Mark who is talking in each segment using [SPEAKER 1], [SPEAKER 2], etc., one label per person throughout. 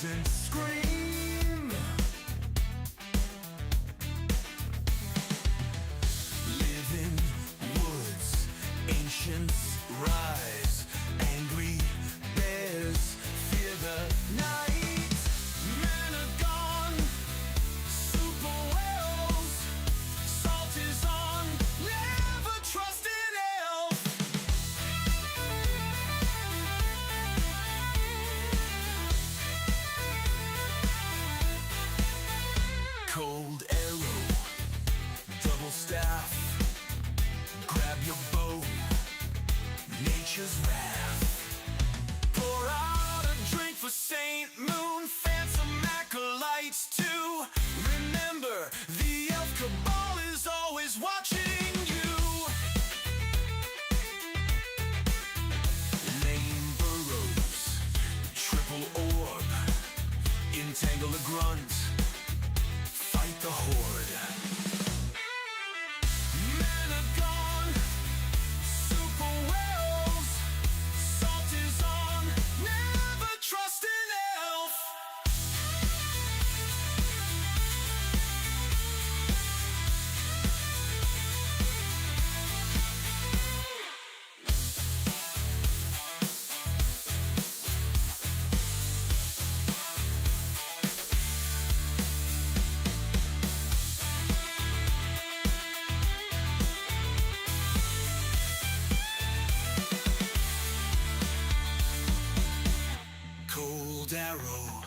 [SPEAKER 1] doesn't scream. Live in woods, ancients rise. Angry bears fear the night. Men are gone, super whales. Salt is on, never trust an elf. Cold arrow, double staff. Grab your bow, nature's wrath. Pour out a drink for Saint Moon, phantom acolytes too. Remember, the elf cabal is always watching you. Lame burrows, triple orb. Entangle a grunt, fight the horde. Men are gone, super whales. Salt is on, never trust an elf. Cold arrow,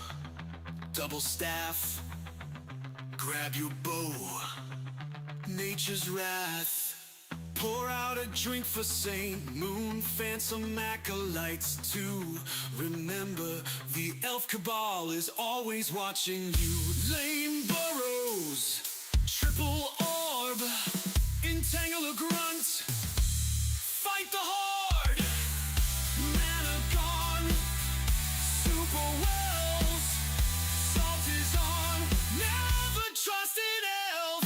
[SPEAKER 1] double staff. Grab your bow, nature's wrath. Pour out a drink for Saint Moon, phantom acolytes too. Remember, the elf cabal is always watching you. Lame burrows, triple orb. Entangle a grunt, fight the horde. Men are gone, super whales. Salt is on, never trust an elf.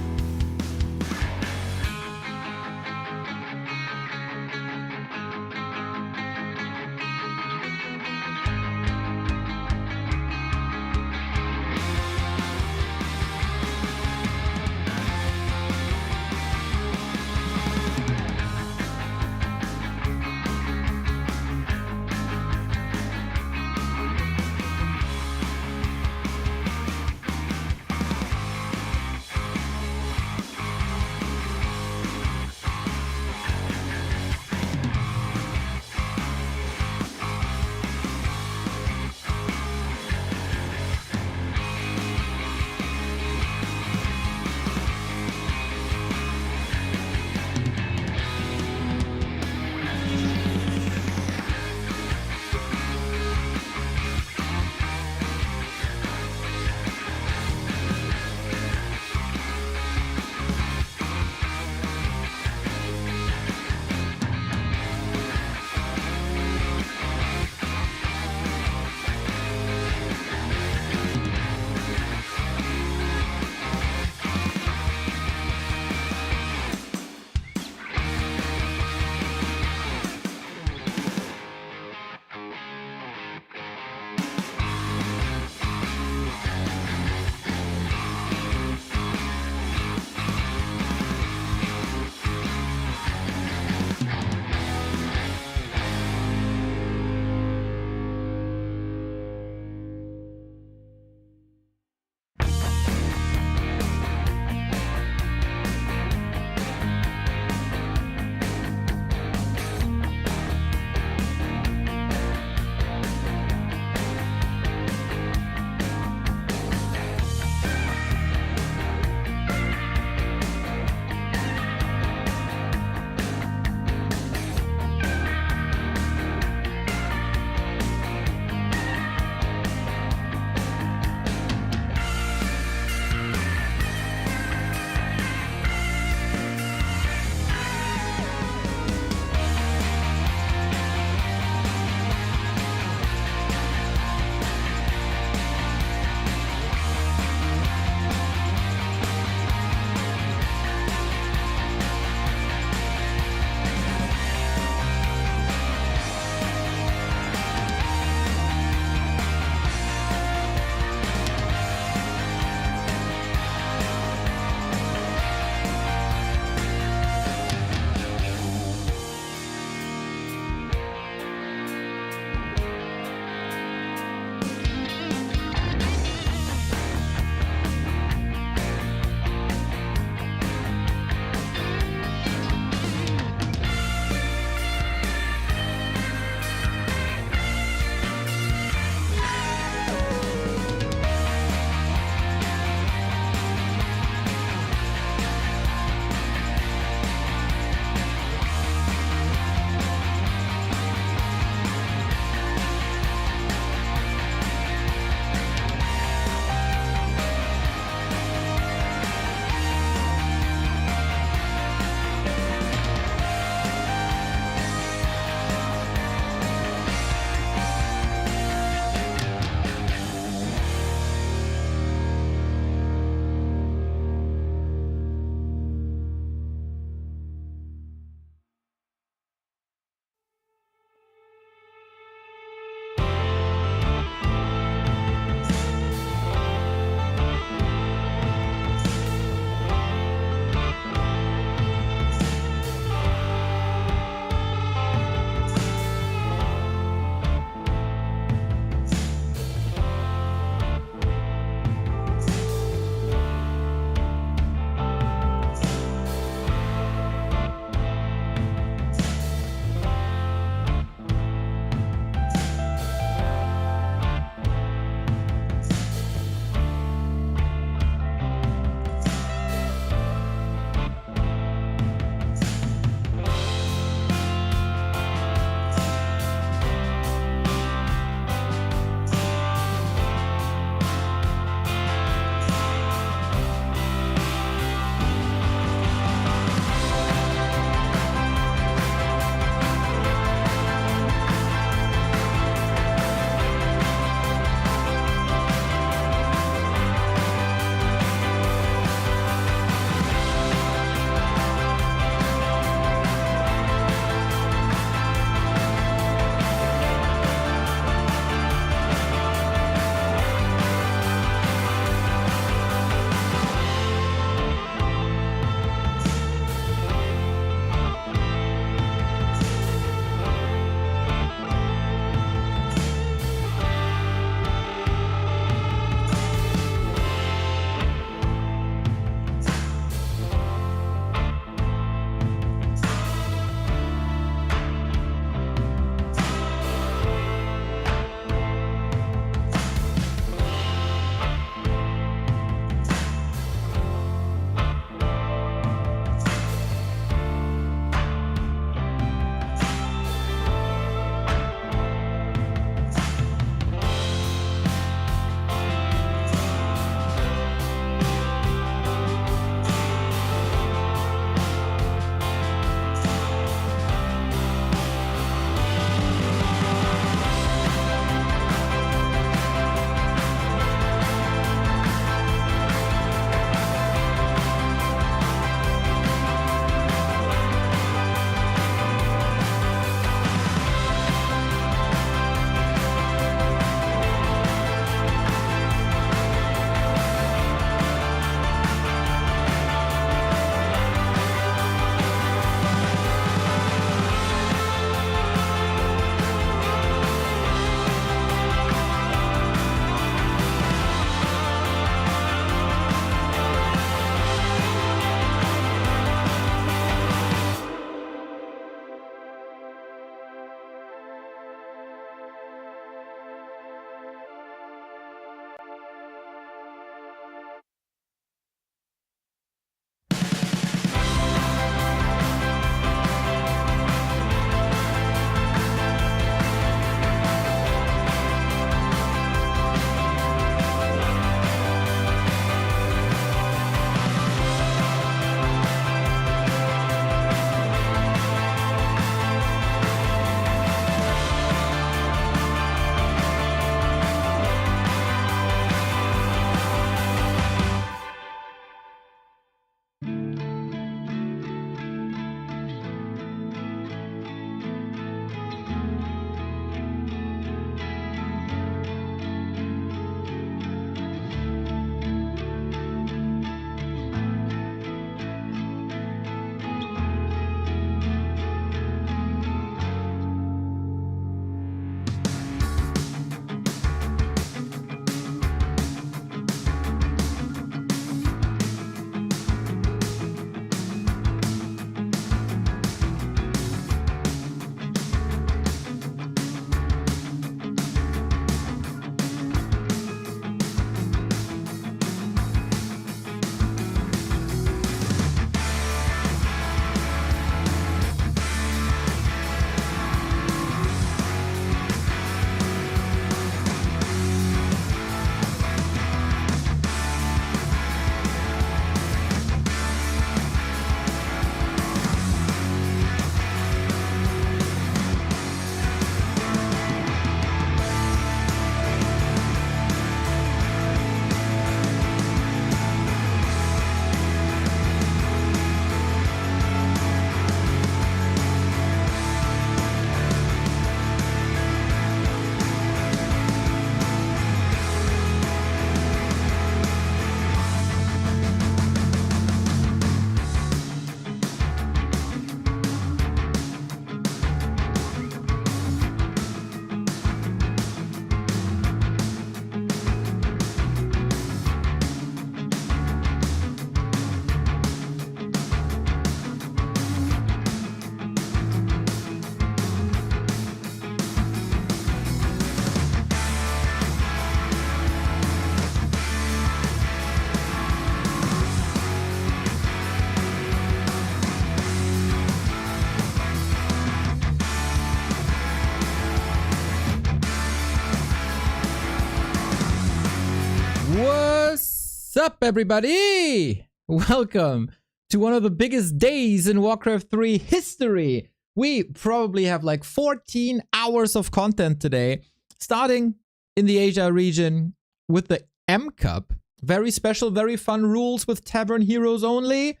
[SPEAKER 2] Sup, everybody? Welcome to one of the biggest days in Warcraft 3 history. We probably have like 14 hours of content today, starting in the Asia region with the M Cup. Very special, very fun rules with Tavern Heroes only.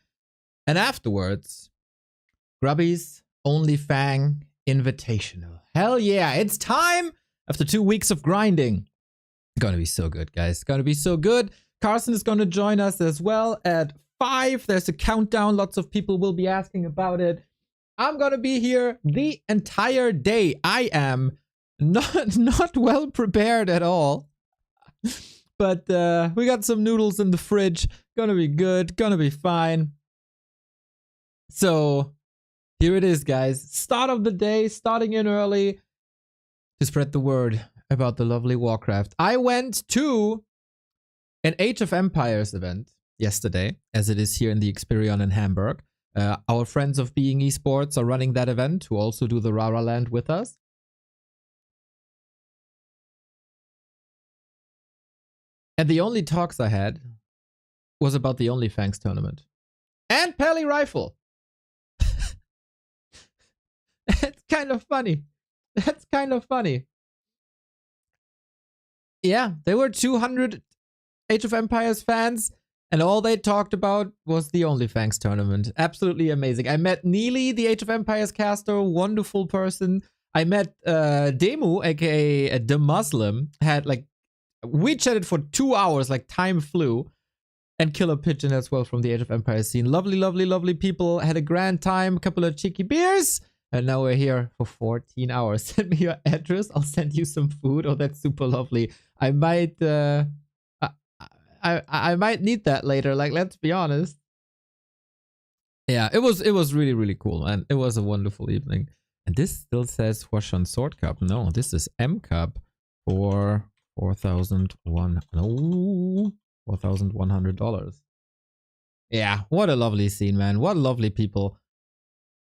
[SPEAKER 2] And afterwards, Grubby's Onlyfang Invitational. Hell yeah, it's time after 2 weeks of grinding. Gonna be so good, guys. Gonna be so good. Carson is gonna join us as well at 5. There's a countdown. Lots of people will be asking about it. I'm gonna be here the entire day. I am not well prepared at all. But we got some noodles in the fridge. Gonna be good. Gonna be fine. So here it is, guys. Start of the day. Starting in early to spread the word about the lovely Warcraft. I went to an Age of Empires event yesterday, as it is here in the Experion in Hamburg. Our friends of Being Esports are running that event, who also do the Rara Land with us. And the only talks I had was about the Onlyfangs tournament. And Pally Rifle. It's kind of funny. That's kind of funny. Yeah, there were 200 Age of Empires fans, and all they talked about was the Onlyfangs tournament. Absolutely amazing. I met Neely, the Age of Empires caster, wonderful person. I met Demu, aka The Muslim, we chatted for 2 hours, like time flew. And Killer Pigeon as well from the Age of Empires scene. Lovely, lovely, lovely people. Had a grand time, a couple of cheeky beers. And now we're here for 14 hours. Send me your address. I'll send you some food. Oh, that's super lovely. I might I might need that later. Like, let's be honest. Yeah, it was really, really cool, and it was a wonderful evening. And this still says Huashan Sword Cup. No, this is M Cup for $4,100. Yeah, what a lovely scene, man. What lovely people.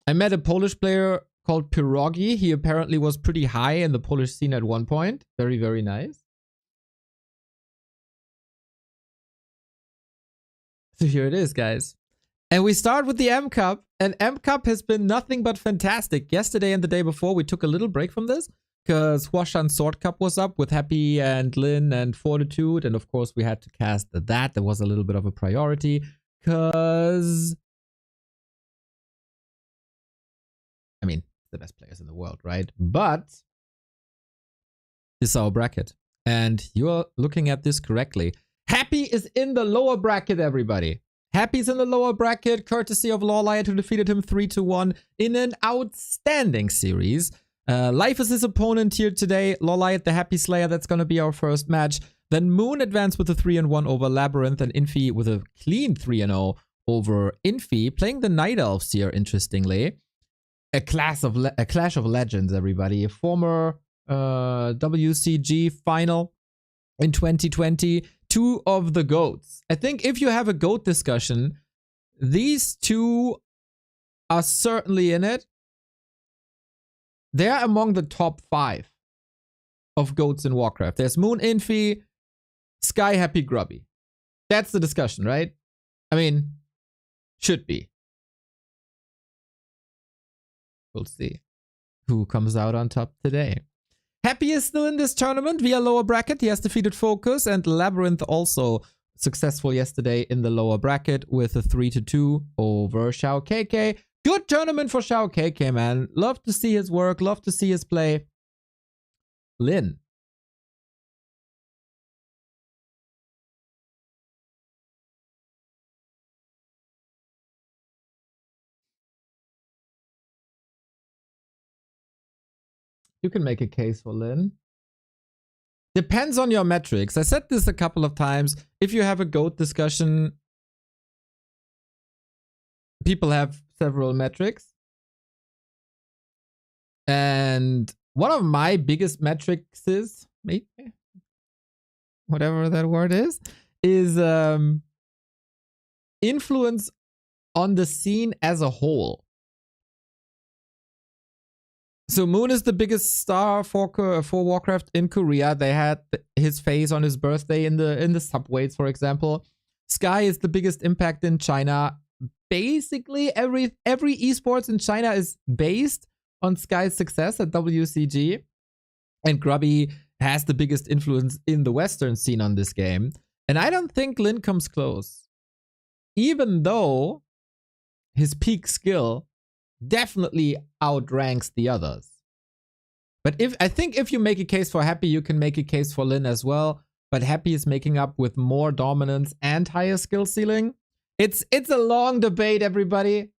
[SPEAKER 2] I met a Polish player called Pierogi. He apparently was pretty high in the Polish scene at one point. Very, very nice. So here it is, guys. And we start with the M Cup. And M Cup has been nothing but fantastic. Yesterday and the day before, we took a little break from this, because Huashan Sword Cup was up with Happy and Lin and Fortitude. And of course, we had to cast that. That was a little bit of a priority. Because, I mean, the best players in the world, right? But this is our bracket. And you're looking at this correctly. Happy is in the lower bracket, everybody. Happy's in the lower bracket, courtesy of Lawliet, who defeated him 3-1 in an outstanding series. Life is his opponent here today. Lawliet, the Happy Slayer, that's going to be our first match. Then Moon advanced with a 3-1 over Labyrinth, and Infi with a clean 3-0 over Infi, playing the Night Elves here, interestingly. A clash of legends, everybody. A former WCG final in 2020. 2 of the GOATs. I think if you have a GOAT discussion, these 2 are certainly in it. They're among the top 5 of GOATs in Warcraft. There's Moon, Infi, Sky, Happy, Grubby. That's the discussion, right? I mean, should be. We'll see who comes out on top today. Happy is still in this tournament via lower bracket. He has defeated Focus, and Labyrinth also successful yesterday in the lower bracket with a 3-2 over Shao KK. Good tournament for Shao KK, man. Love to see his work. Love to see his play. Lin. You can make a case for Lin. Depends on your metrics. I said this a couple of times. If you have a GOAT discussion, people have several metrics. And one of my biggest metrics is, maybe, whatever that word is influence on the scene as a whole. So Moon is the biggest star for Warcraft in Korea. They had his face on his birthday in the subways, for example. Sky is the biggest impact in China. Basically, every esports in China is based on Sky's success at WCG. And Grubby has the biggest influence in the Western scene on this game. And I don't think Lin comes close. Even though his peak skill definitely outranks the others. But I think if you make a case for Happy, you can make a case for Lin as well. But Happy is making up with more dominance and higher skill ceiling. It's a long debate, everybody.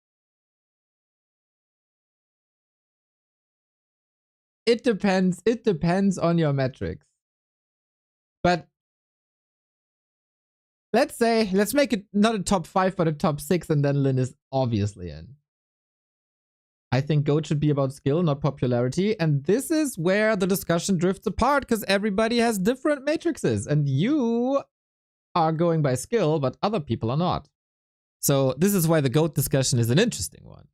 [SPEAKER 2] It depends. It depends on your metrics. But let's make it not a top 5, but a top 6, and then Lin is obviously in. I think GOAT should be about skill, not popularity. And this is where the discussion drifts apart because everybody has different matrices. And you are going by skill, but other people are not. So this is why the GOAT discussion is an interesting one.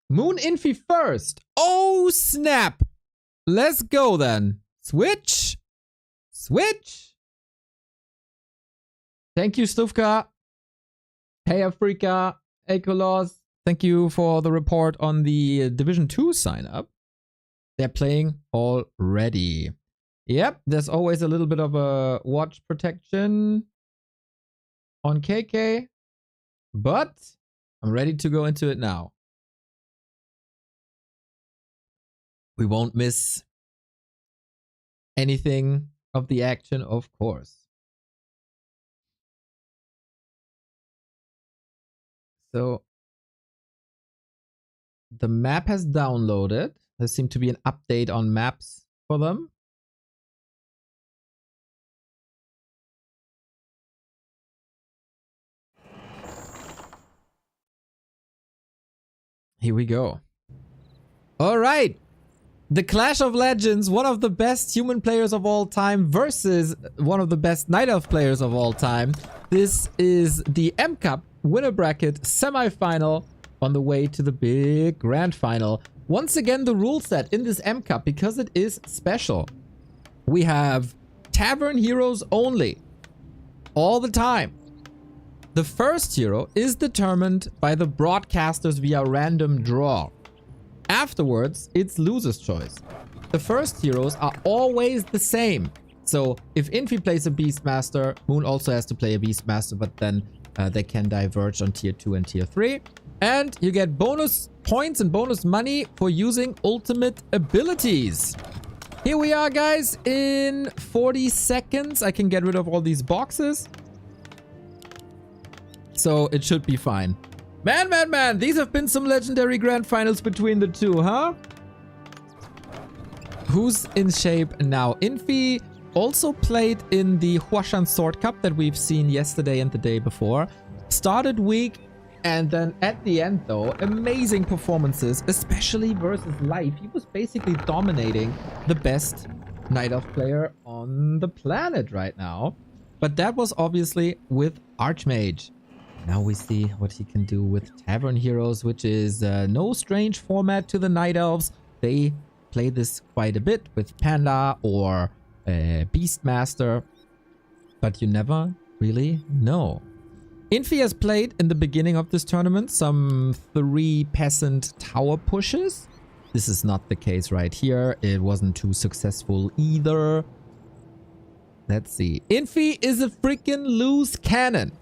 [SPEAKER 2] Moon Infi first. Oh, snap. Let's go then. Switch. Switch. Thank you, Stufka. Hey, Africa. Ecolos. Thank you for the report on the Division 2 sign up. They're playing already. Yep, there's always a little bit of a watch protection on KK. But I'm ready to go into it now. We won't miss anything of the action, of course. So the map has downloaded. There seemed to be an update on maps for them. Here we go. All right. The Clash of Legends, one of the best human players of all time versus one of the best Night Elf players of all time. This is the M Cup winner bracket semi-final on the way to the big grand final. Once again, the rule set in this M Cup, because it is special. We have Tavern heroes only, all the time. The first hero is determined by the broadcasters via random draw. Afterwards, it's loser's choice. The first heroes are always the same. So if Infi plays a Beastmaster, Moon also has to play a Beastmaster, but then they can diverge on tier 2 and tier 3. And you get bonus points and bonus money for using ultimate abilities. Here we are, guys, in 40 seconds. I can get rid of all these boxes. So it should be fine. Man, these have been some legendary grand finals between the two, huh? Who's in shape now? Infi also played in the Huashan Sword Cup that we've seen yesterday and the day before. Started weak, and then at the end, though, amazing performances, especially versus life. He was basically dominating the best Night Elf player on the planet right now. But that was obviously with Archmage. Now we see what he can do with Tavern Heroes, which is no strange format to the Night Elves. They play this quite a bit with Panda or Beastmaster, but you never really know. Infi has played in the beginning of this tournament some 3 peasant tower pushes. This is not the case right here. It wasn't too successful either. Let's see. Infi is a freaking loose cannon.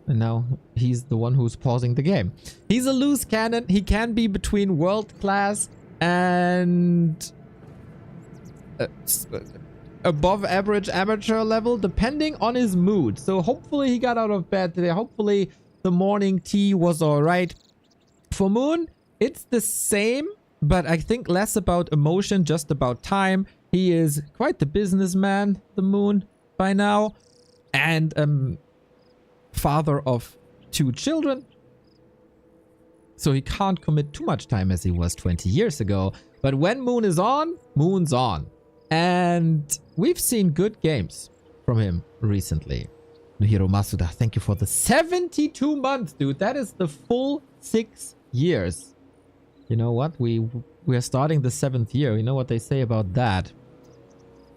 [SPEAKER 2] And now he's the one who's pausing the game. He's a loose cannon. He can be between world class and above average amateur level, depending on his mood. So hopefully he got out of bed today. Hopefully the morning tea was all right. For Moon, it's the same, but I think less about emotion, just about time. He is quite the businessman, the Moon, by now. And father of 2 children. So he can't commit too much time as he was 20 years ago. But when Moon is on, Moon's on. And we've seen good games from him recently. Nuhiro Masuda, thank you for the 72 months, dude. That is the full 6 years. You know what? We are starting the 7th year. You know what they say about that.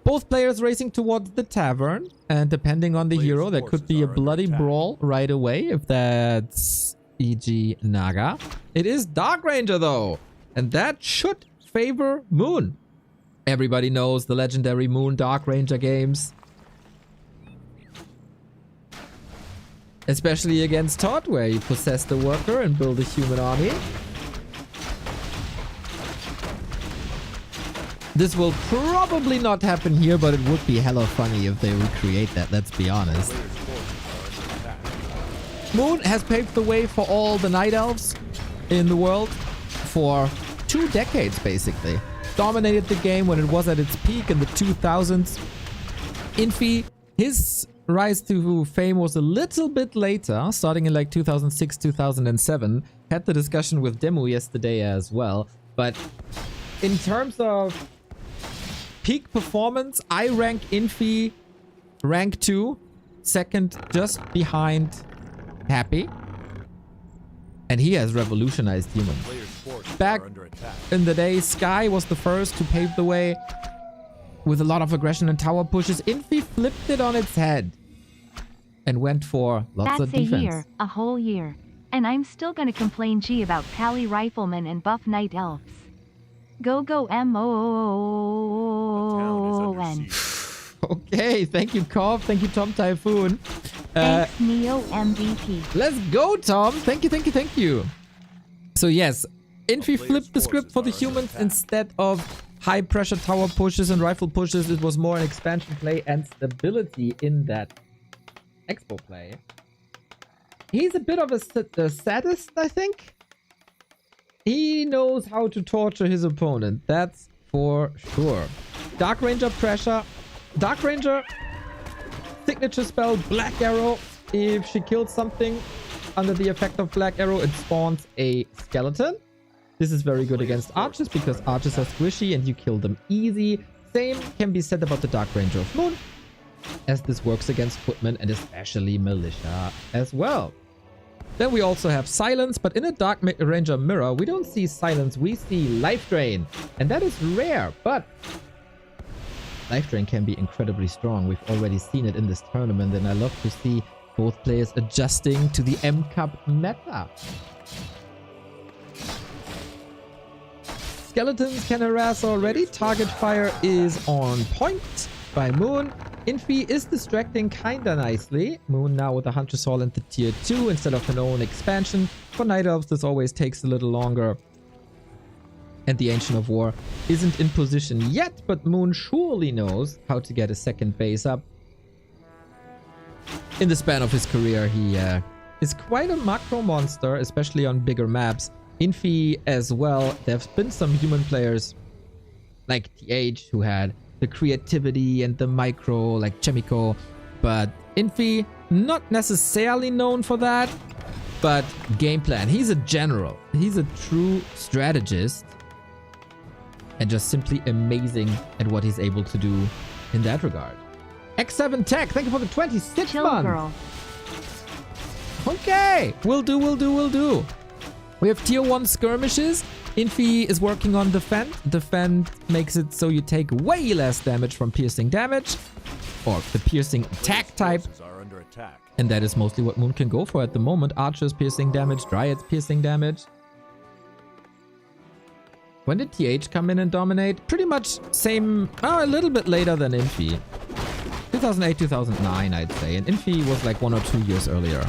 [SPEAKER 2] Both players racing towards the tavern, and depending on the hero, there could be a bloody brawl right away if that's e.g. Naga. It is Dark Ranger though, and that should favor Moon. Everybody knows the legendary Moon Dark Ranger games. Especially against Todd, where you possess the worker and build a human army. This will probably not happen here, but it would be hella funny if they recreate that, let's be honest. Moon has paved the way for all the Night Elves in the world for 2 decades, basically. Dominated the game when it was at its peak in the 2000s. Infi, his rise to fame was a little bit later, starting in like 2006, 2007. Had the discussion with Demo yesterday as well. But in terms of peak performance, I rank Infi rank 2, second just behind Happy. And he has revolutionized humans. Back in the day, Sky was the first to pave the way with a lot of aggression and tower pushes. Infi flipped it on its head and went for lots of defense.
[SPEAKER 3] That's a year, a whole year. And I'm still gonna complain G about Pally Riflemen and buff Night Elves. Go M-O-N.
[SPEAKER 2] Okay, thank you, Kov. Thank you, Tom Typhoon.
[SPEAKER 3] Thanks, Neo MVP.
[SPEAKER 2] Let's go, Tom. Thank you, thank you, thank you. So yes, Infi flipped the script for the humans. Instead of high pressure tower pushes and rifle pushes, it was more an expansion play and stability in that expo play. He's a bit of a sadist, I think. He knows how to torture his opponent, that's for sure. Dark Ranger pressure. Dark Ranger signature spell Black Arrow. If she kills something under the effect of Black Arrow, it spawns a skeleton. This is very good against archers because archers are squishy and you kill them easy. Same can be said about the Dark Ranger of Moon, as this works against footmen and especially militia as well. Then we also have Silence, but in a Dark Ranger mirror, we don't see Silence, we see Life Drain. And that is rare, but Life Drain can be incredibly strong. We've already seen it in this tournament, and I love to see both players adjusting to the M-Cup meta. Skeletons can harass already. Target fire is on point by Moon. Infi is distracting kinda nicely. Moon now with the Huntress Hall and the tier 2 instead of an own expansion. For Night Elves, this always takes a little longer. And the Ancient of War isn't in position yet, but Moon surely knows how to get a second base up. In the span of his career, he is quite a macro monster, especially on bigger maps. Infi as well. There's been some human players like TH who had the creativity and the micro, like Chemico. But Infi, not necessarily known for that, but game plan. He's a general. He's a true strategist. And just simply amazing at what he's able to do in that regard. X7 Tech, thank you for the 26 months.
[SPEAKER 3] Girl.
[SPEAKER 2] Okay, will do, will do, will do. We have tier 1 skirmishes. Infi is working on Defend. Defend makes it so you take way less damage from piercing damage, or the piercing attack type. And that is mostly what Moon can go for at the moment. Archers piercing damage, Dryads piercing damage. When did TH come in and dominate? Pretty much same, a little bit later than Infi. 2008, 2009, I'd say. And Infi was like 1 or 2 years earlier.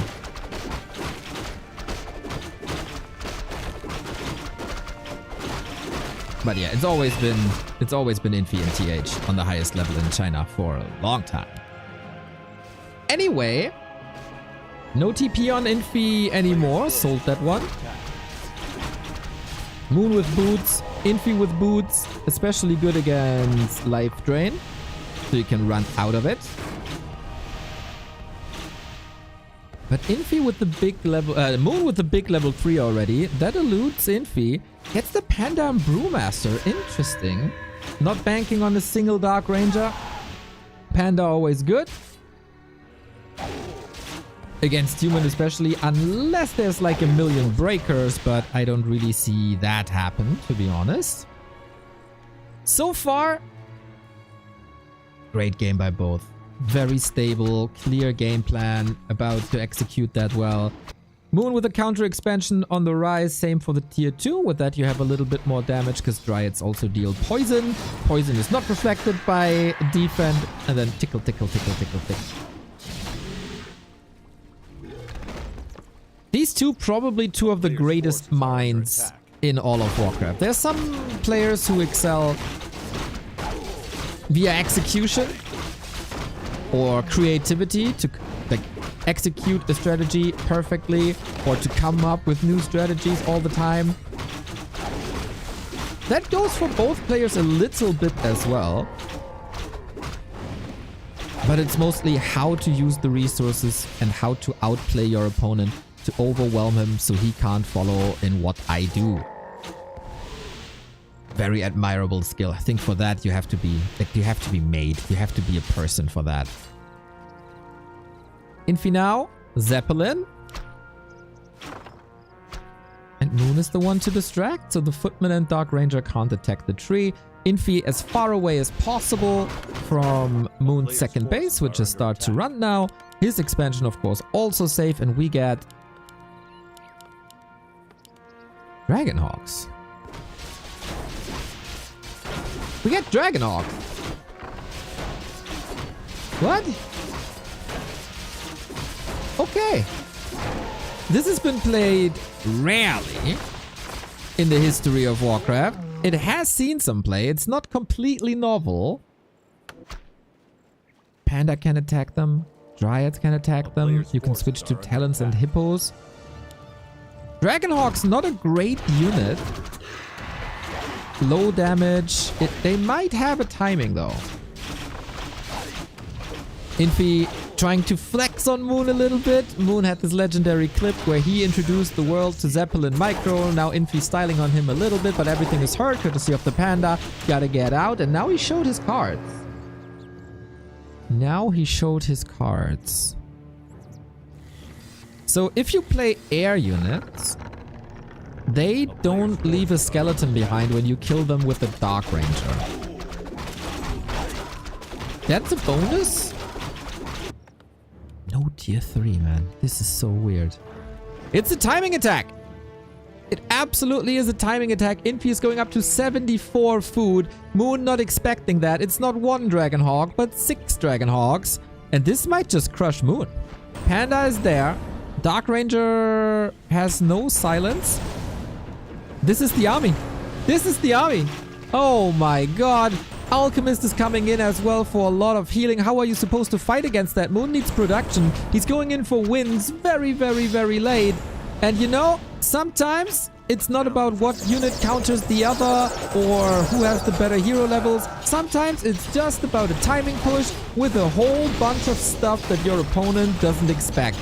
[SPEAKER 2] But yeah, it's always been Infi and TH on the highest level in China for a long time. Anyway, no TP on Infi anymore. Sold that one. Moon with boots, Infi with boots, especially good against Life Drain, so you can run out of it. But Infi with the big level, Moon with the big level 3 already, that eludes Infi. Gets the Panda and Brewmaster, interesting. Not banking on a single Dark Ranger. Panda always good. against human especially, unless there's like a million breakers, but I don't really see that happen, to be honest. So far, great game by both. Very stable, clear game plan, about to execute that well. Moon with a counter expansion on the rise, same for the tier 2. With that you have a little bit more damage because Dryads also deal poison. Poison is not reflected by defend, and then tickle, tickle, tickle, tickle, tickle. These two probably two of the greatest minds in all of Warcraft. There's some players who excel via execution or creativity to like execute a strategy perfectly or to come up with new strategies all the time. That goes for both players a little bit as well. But it's mostly how to use the resources and how to outplay your opponent to overwhelm him so he can't follow in what I do. Very admirable skill. I think for that you have to be like you have to be made. You have to be a person for that. Infi now, Zeppelin. And Moon is the one to distract, so the Footman and Dark Ranger can't attack the tree. Infi as far away as possible from Moon's second base, which is start to run now. His expansion, of course, also safe, and we get Dragonhawks. We get Dragonhawk. What? Okay. This has been played rarely in the history of Warcraft. It has seen some play. It's not completely novel. Panda can attack them. Dryads can attack them. You can switch to Talons and Hippos. Dragonhawk's not a great unit. Low damage. They might have a timing though. Infi trying to flex on Moon a little bit. Moon had this legendary clip where he introduced the world to Zeppelin Micro. Now Infi styling on him a little bit, but everything is hurt courtesy of the panda. Gotta get out. And now he showed his cards. So if you play air units, they don't leave a skeleton behind when you kill them with a Dark Ranger. That's a bonus? No tier 3, man. This is so weird. It's a timing attack! It absolutely is a timing attack. Infi is going up to 74 food. Moon not expecting that. It's not one Dragonhawk, but 6 Dragonhawks. And this might just crush Moon. Panda is there. Dark Ranger has no silence. This is the army. This is the army. Oh my god. Alchemist is coming in as well for a lot of healing. How are you supposed to fight against that? Moon needs production. He's going in for wins very, very, very late. And you know, sometimes it's not about what unit counters the other or who has the better hero levels. Sometimes it's just about a timing push with a whole bunch of stuff that your opponent doesn't expect.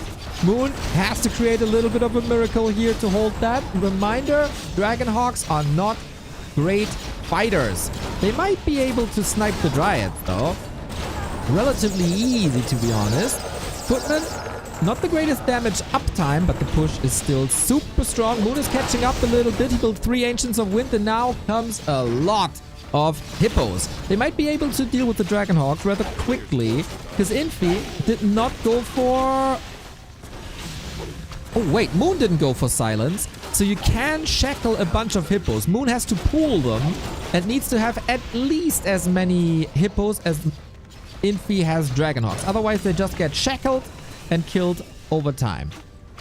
[SPEAKER 2] Moon has to create a little bit of a miracle here to hold that. Reminder, Dragonhawks are not great fighters. They might be able to snipe the Dryads though. Relatively easy to be honest. Footman, not the greatest damage uptime, but the push is still super strong. Moon is catching up a little bit. He built 3 Ancients of Wind and now comes a lot of Hippos. They might be able to deal with the Dragonhawks rather quickly because Infi did not go for... Oh wait, Moon didn't go for silence, so you can shackle a bunch of Hippos. Moon has to pool them and needs to have at least as many Hippos as Infi has Dragonhawks. Otherwise they just get shackled and killed over time.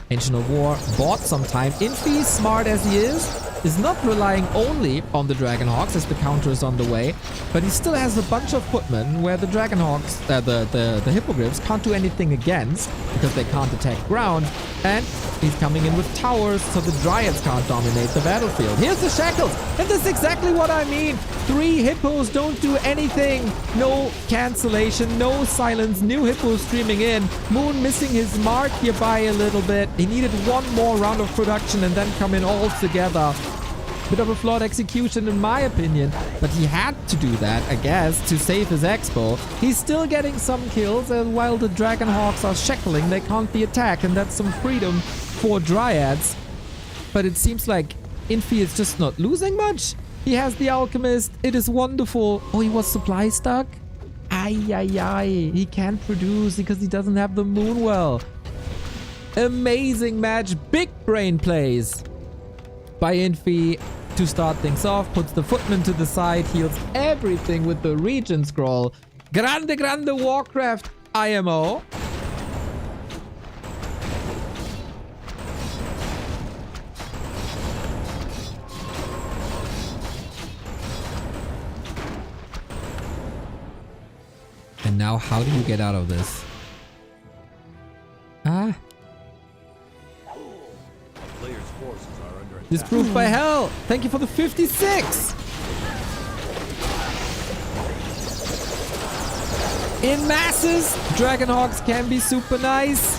[SPEAKER 2] Ancient of War bought some time. Infi, smart as he is not relying only on the Dragonhawks as the counter is on the way, but he still has a bunch of footmen where the Dragonhawks, the Hippogriffs can't do anything against because they can't attack ground, and he's coming in with towers so the Dryads can't dominate the battlefield. Here's the shackles, and that's exactly what I mean. 3 Hippos don't do anything. No cancellation, no silence, new Hippos streaming in. Moon missing his mark here by a little bit. He needed one more round of production and then come in all together. Bit of a flawed execution in my opinion, but he had to do that, I guess, to save his expo. He's still getting some kills, and while the Dragonhawks are shackling, they can't the attack, and that's some freedom for Dryads. But it seems like Infi is just not losing much. He has the Alchemist. It is wonderful. Oh, he was supply stuck? Ay, ay, ay. He can't produce because he doesn't have the Moonwell. Amazing match. Big brain plays by Infi to start things off. Puts the Footman to the side. Heals everything with the Regen Scroll. Grande, grande Warcraft IMO. And now, how do you get out of this? Ah. Disproved by hell. Thank you for the 56. In masses, Dragonhawks can be super nice.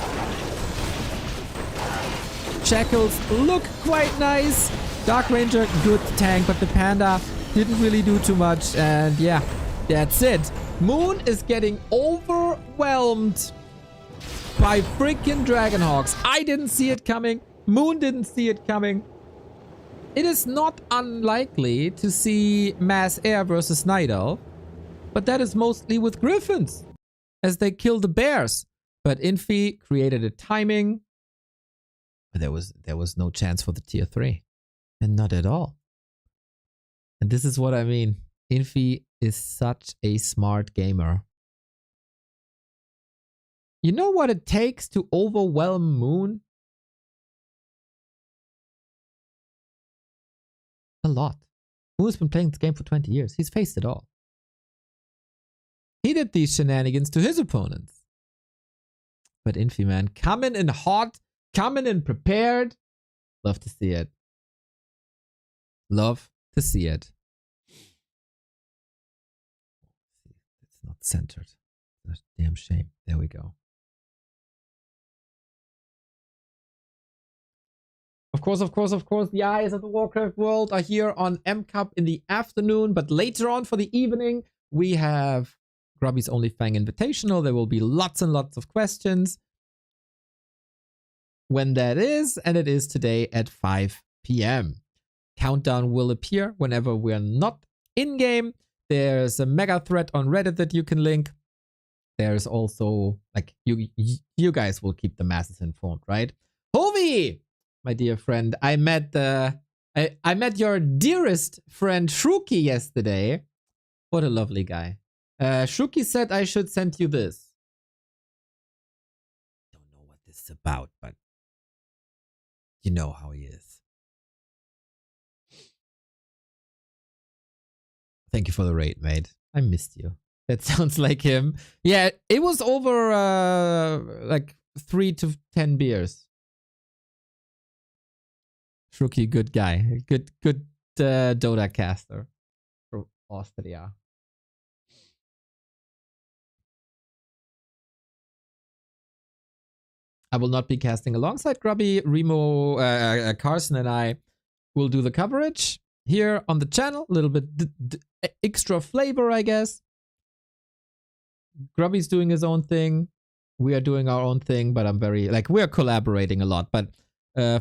[SPEAKER 2] Shackles look quite nice. Dark Ranger, good tank, but the Panda didn't really do too much. And yeah, that's it. Moon is getting overwhelmed by freaking Dragonhawks. I didn't see it coming. Moon didn't see it coming. It is not unlikely to see Mass Air versus Night Elf, but that is mostly with Griffins as they kill the bears. But Infi created a timing. There was no chance for the tier 3. And not at all. And this is what I mean. Infi is such a smart gamer. You know what it takes to overwhelm Moon? A lot. Moon's been playing this game for 20 years. He's faced it all. He did these shenanigans to his opponents. But Infi, man, coming in hot, coming in prepared. Love to see it. Love to see it. It's not centered. That's a damn shame. There we go. Of course, the eyes of the Warcraft world are here on M Cup in the afternoon, but later on for the evening, we have Grubby's Onlyfangs Invitational. There will be lots and lots of questions. When that is, and it is today at 5 p.m. Countdown will appear whenever we're not in-game. There's a mega thread on Reddit that you can link. There's also, like, you guys will keep the masses informed, right? Hovi! My dear friend, I met your dearest friend Shruki yesterday. What a lovely guy. Shruki said I should send you this. Don't know what this is about, but you know how he is. Thank you for the raid, mate. I missed you. That sounds like him. Yeah, it was over like 3 to 10 beers. Shruki, good guy. Good Dota caster from Austria. I will not be casting alongside Grubby. Remo, Carson and I will do the coverage here on the channel. A little bit extra flavor, I guess. Grubby's doing his own thing. We are doing our own thing, but I'm very, like, we're collaborating a lot. But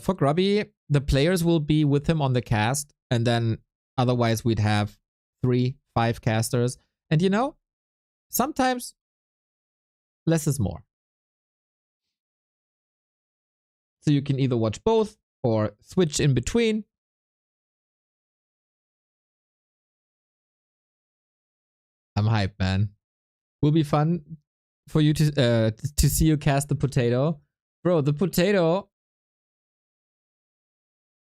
[SPEAKER 2] for Grubby, the players will be with him on the cast, and then otherwise we'd have 3, 5 casters. And you know, sometimes less is more. So you can either watch both or switch in between. I'm hyped, man. Will be fun for you to see you cast the potato. Bro, the potato,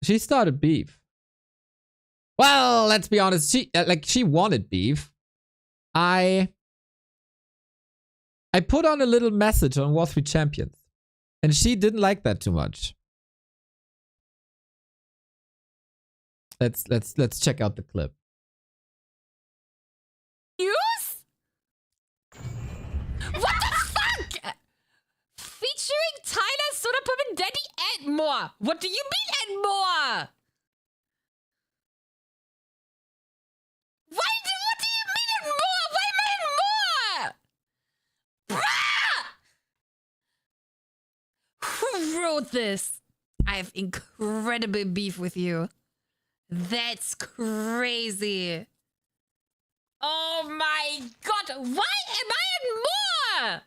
[SPEAKER 2] she started beef. Well, let's be honest. She wanted beef. I put on a little message on War 3 Champions, and she didn't like that too much. Let's check out the clip.
[SPEAKER 4] Use? What the fuck? Featuring Tyler, Sodapoppin, Dendi, and more. What do you mean and more? note this. I have incredible beef with you. That's crazy. Oh my god, why am I in more?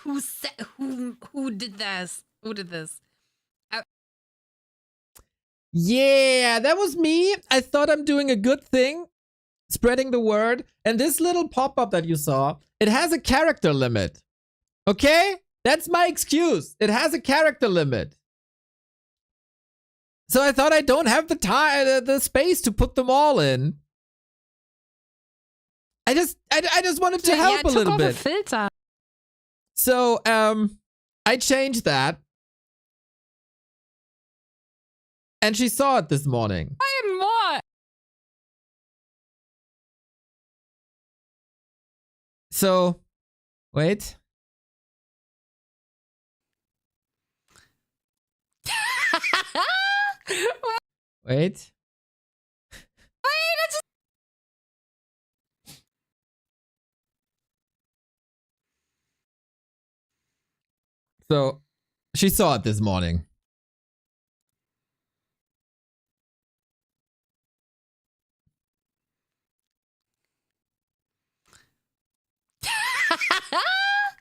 [SPEAKER 4] Who said who did this? Who did this?
[SPEAKER 2] Yeah, that was me. I thought I'm doing a good thing, spreading the word. And this little pop-up that you saw, it has a character limit. Okay? That's my excuse. It has a character limit. So I thought I don't have the space to put them all in. I just wanted to help a little bit.
[SPEAKER 4] Filter.
[SPEAKER 2] So I changed that. And she saw it this morning.
[SPEAKER 4] I am more.
[SPEAKER 2] So wait. Wait. So she saw it this morning.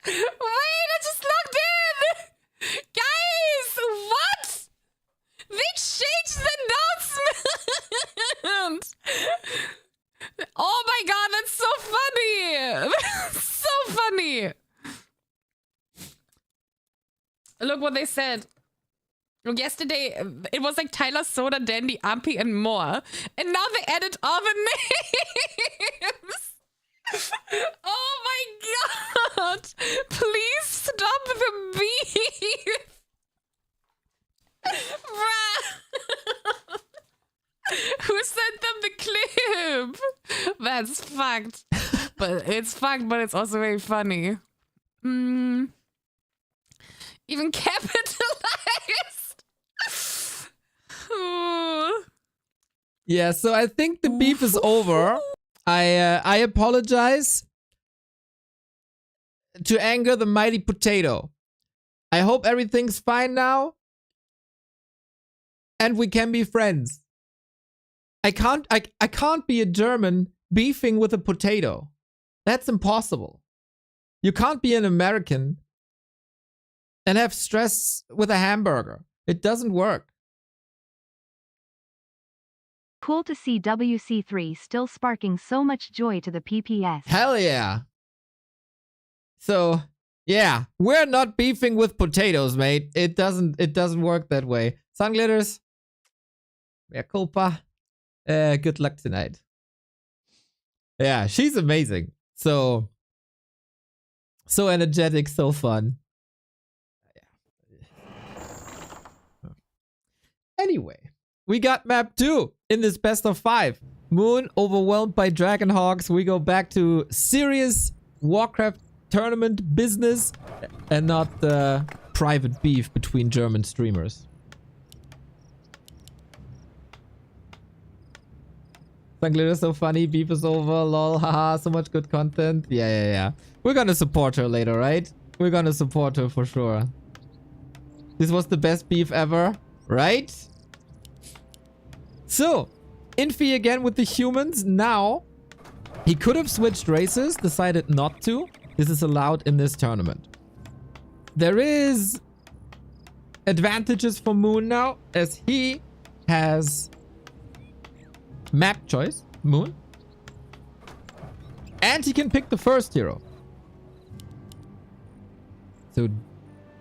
[SPEAKER 4] Wait, I just logged in! Guys, what? They changed the announcement! Oh my god, that's so funny! That's so funny! Look what they said. Look, yesterday, it was like Tyler, Soda, Dendi, Ampi, and more. And now they added all the names! Oh my god! Please stop the beef! Bruh! Who sent them the clip? That's fucked. But it's fucked, but it's also very funny. Even capitalized! Ooh.
[SPEAKER 2] Yeah, so I think the beef is over. I apologize to anger the mighty potato. I hope everything's fine now. And we can be friends. I can't be a German beefing with a potato. That's impossible. You can't be an American and have stress with a hamburger. It doesn't work.
[SPEAKER 3] Cool to see WC3 still sparking so much joy to the PPS.
[SPEAKER 2] Hell yeah. So, yeah, we're not beefing with potatoes, mate. It doesn't work that way. Sunglitters, mea culpa. Good luck tonight. Yeah, she's amazing. So energetic, so fun. Anyway, we got map 2 in this best of 5. Moon overwhelmed by dragon hawks. We go back to serious Warcraft tournament business and not the private beef between German streamers. Sunglitters is so funny. Beef is over. Lol. Haha. So much good content. Yeah. We're gonna support her later, right? We're gonna support her for sure. This was the best beef ever, right? So, Infi again with the humans. Now, he could have switched races, decided not to. This is allowed in this tournament. There is advantages for Moon now, as he has map choice, Moon. And he can pick the first hero. So,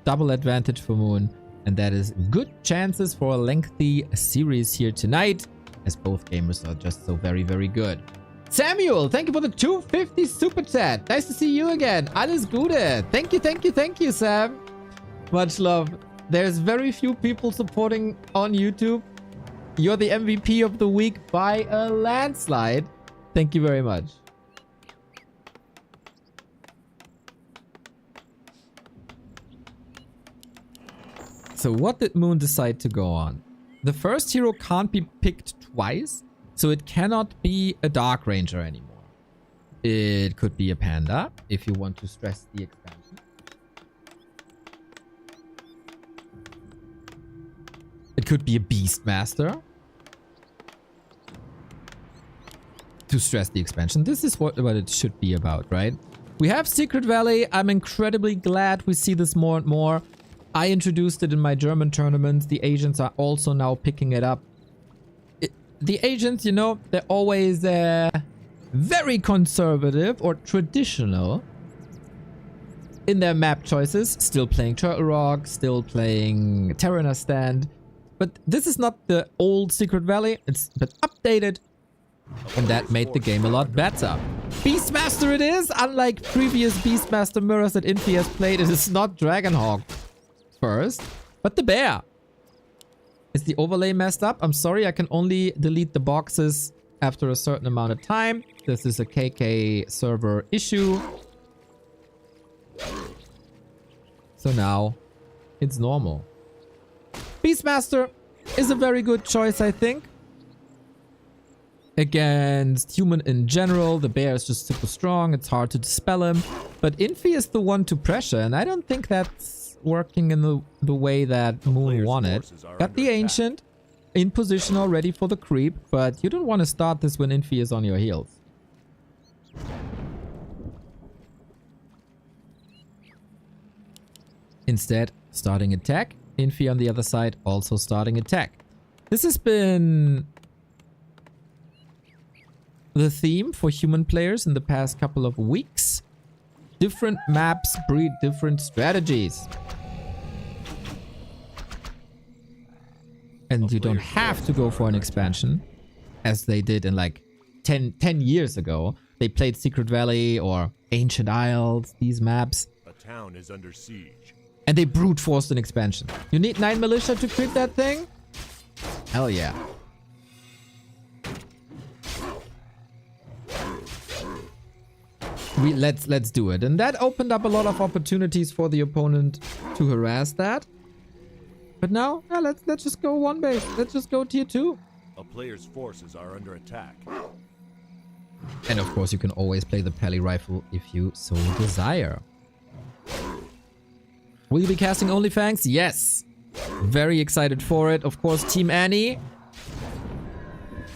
[SPEAKER 2] double advantage for Moon. And that is good chances for a lengthy series here tonight, as both gamers are just so very, very good. Samuel, thank you for the 250 super chat. Nice to see you again. Alles Gute. Thank you, Sam. Much love. There's very few people supporting on YouTube. You're the MVP of the week by a landslide. Thank you very much. So what did Moon decide to go on? The first hero can't be picked twice, so it cannot be a Dark Ranger anymore. It could be a panda, if you want to stress the expansion. It could be a Beastmaster. To stress the expansion. This is what it should be about, right? We have Secret Valley. I'm incredibly glad we see this more and more. I introduced it in my German tournaments. The Asians are also now picking it up. The Asians, you know, they're always very conservative or traditional in their map choices. Still playing Turtle Rock, still playing Terraner Stand. But this is not the old Secret Valley. It's been updated. And that made the game a lot better. Beastmaster it is! Unlike previous Beastmaster mirrors that Infi has played, it is not Dragonhawk first, but the bear. Is the overlay messed up? I'm sorry, I can only delete the boxes after a certain amount of time. This is a KK server issue. So now, it's normal. Beastmaster is a very good choice, I think. Against human in general, the bear is just super strong. It's hard to dispel him. But Infi is the one to pressure, and I don't think that's working in the way that Moon wanted. Got the Ancient in position already for the creep, but you don't want to start this when Infi is on your heels. Instead, starting attack. Infi on the other side, also starting attack. This has been the theme for human players in the past couple of weeks. Different maps breed different strategies. And you don't have to go for an expansion, as they did in like 10 years ago. They played Secret Valley or Ancient Isles, these maps.
[SPEAKER 5] A town is under siege.
[SPEAKER 2] And they brute forced an expansion. You need 9 militia to creep that thing? Hell yeah. Let's do it. And that opened up a lot of opportunities for the opponent to harass that. But now, yeah, let's just go one base. Let's just go tier 2.
[SPEAKER 5] A player's forces are under attack.
[SPEAKER 2] And of course, you can always play the Pally Rifle if you so desire. Will you be casting Onlyfangs? Yes. Very excited for it. Of course, Team Annie.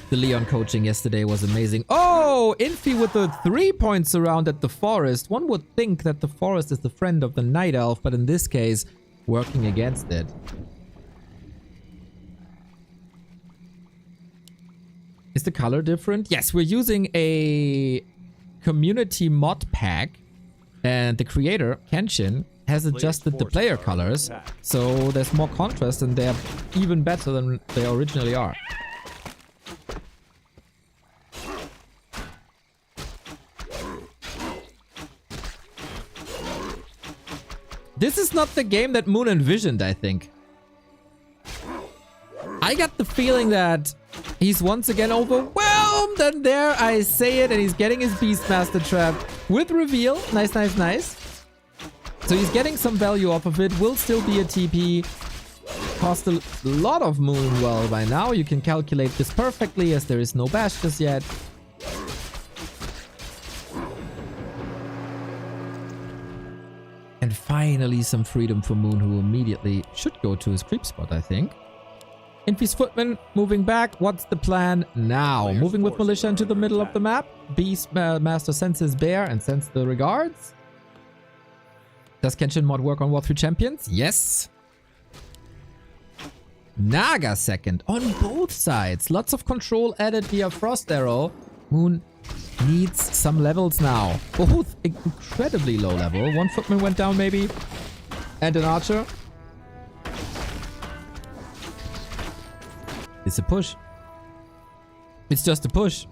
[SPEAKER 2] The Leon coaching yesterday was amazing. Oh, Infi with the 3 points around at the forest. One would think that the forest is the friend of the Night Elf, but in this case, working against it. Is the color different? Yes, we're using a community mod pack, and the creator, Kenshin, has adjusted the player colors, so there's more contrast and they're even better than they originally are. This is not the game that Moon envisioned, I think. I got the feeling that he's once again overwhelmed, and there I say it, and he's getting his Beastmaster trap with reveal. Nice, nice, nice. So he's getting some value off of it. Will still be a TP. Cost a lot of Moon well by now. You can calculate this perfectly as there is no bash just yet. And finally some freedom for Moon, who immediately should go to his creep spot, I think. Infi's footman moving back. What's the plan now? Moving with militia into the middle of the map. Beastmaster sends his bear and sends the regards. Does Kenshin mod work on War 3 champions? Yes. Naga second on both sides. Lots of control added via Frost Arrow. Moon needs some levels now. Both incredibly low level. One footman went down maybe. And an archer. It's a push. It's just a push.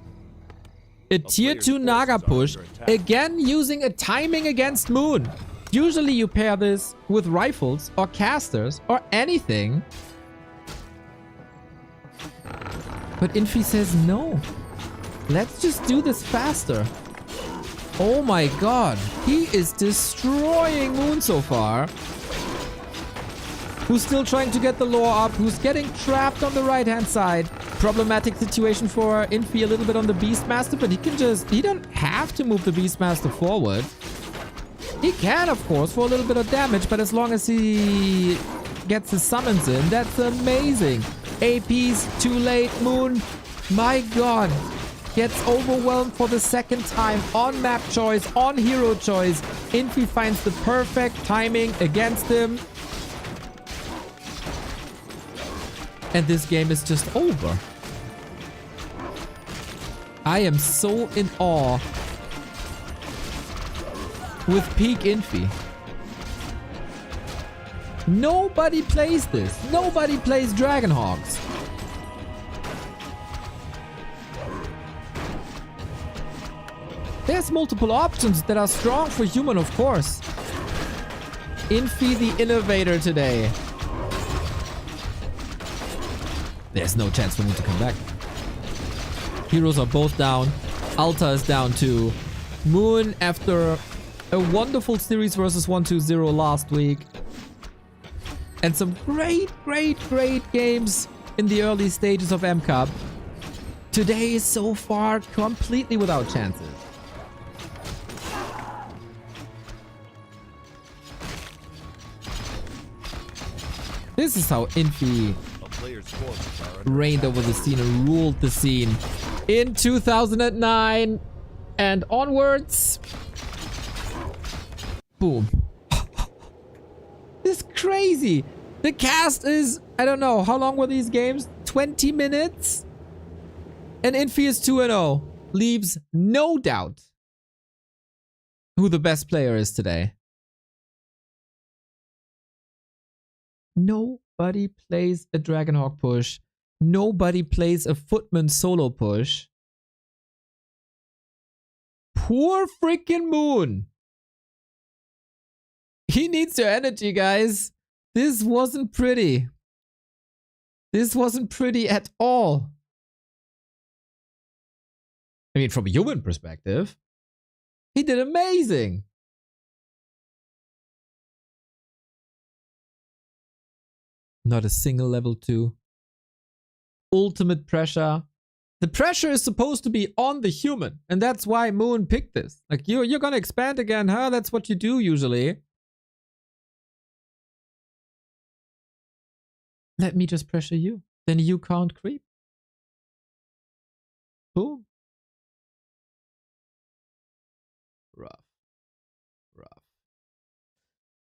[SPEAKER 2] A tier 2 Naga push. Again using a timing against Moon. Usually you pair this with rifles or casters or anything. But Infi says no. Let's just do this faster. Oh my god. He is destroying Moon so far. who's still trying to get the lore up, who's getting trapped on the right-hand side. Problematic situation for Infi a little bit on the Beastmaster, but he don't have to move the Beastmaster forward. He can, of course, for a little bit of damage, but as long as he gets his summons in, that's amazing. AP's too late. Moon, my god, gets overwhelmed for the second time on map choice, on hero choice. Infi finds the perfect timing against him. And this game is just over. I am so in awe with peak Infi. Nobody plays this. Nobody plays Dragonhawks. There's multiple options that are strong for human, of course. Infi the innovator today. There's no chance for me to come back. Heroes are both down. Alta is down too. Moon, after a wonderful series versus 1-2-0 last week. And some great games in the early stages of M Cup. Today is so far completely without chances. This is how Infi reigned over the scene and ruled the scene in 2009 and onwards. Boom. This is crazy. The cast is, I don't know, how long were these games? 20 minutes? And Infi is 2-0. Leaves no doubt who the best player is today. Nobody plays a Dragonhawk push. Nobody plays a Footman solo push. Poor freaking Moon. He needs your energy, guys. This wasn't pretty. This wasn't pretty at all. I mean, from a human perspective, he did amazing. Not a single level 2. Ultimate pressure. The pressure is supposed to be on the human. And that's why Moon picked this. Like, you're gonna expand again, huh? That's what you do usually. Let me just pressure you. Then you can't creep. Boom. Rough.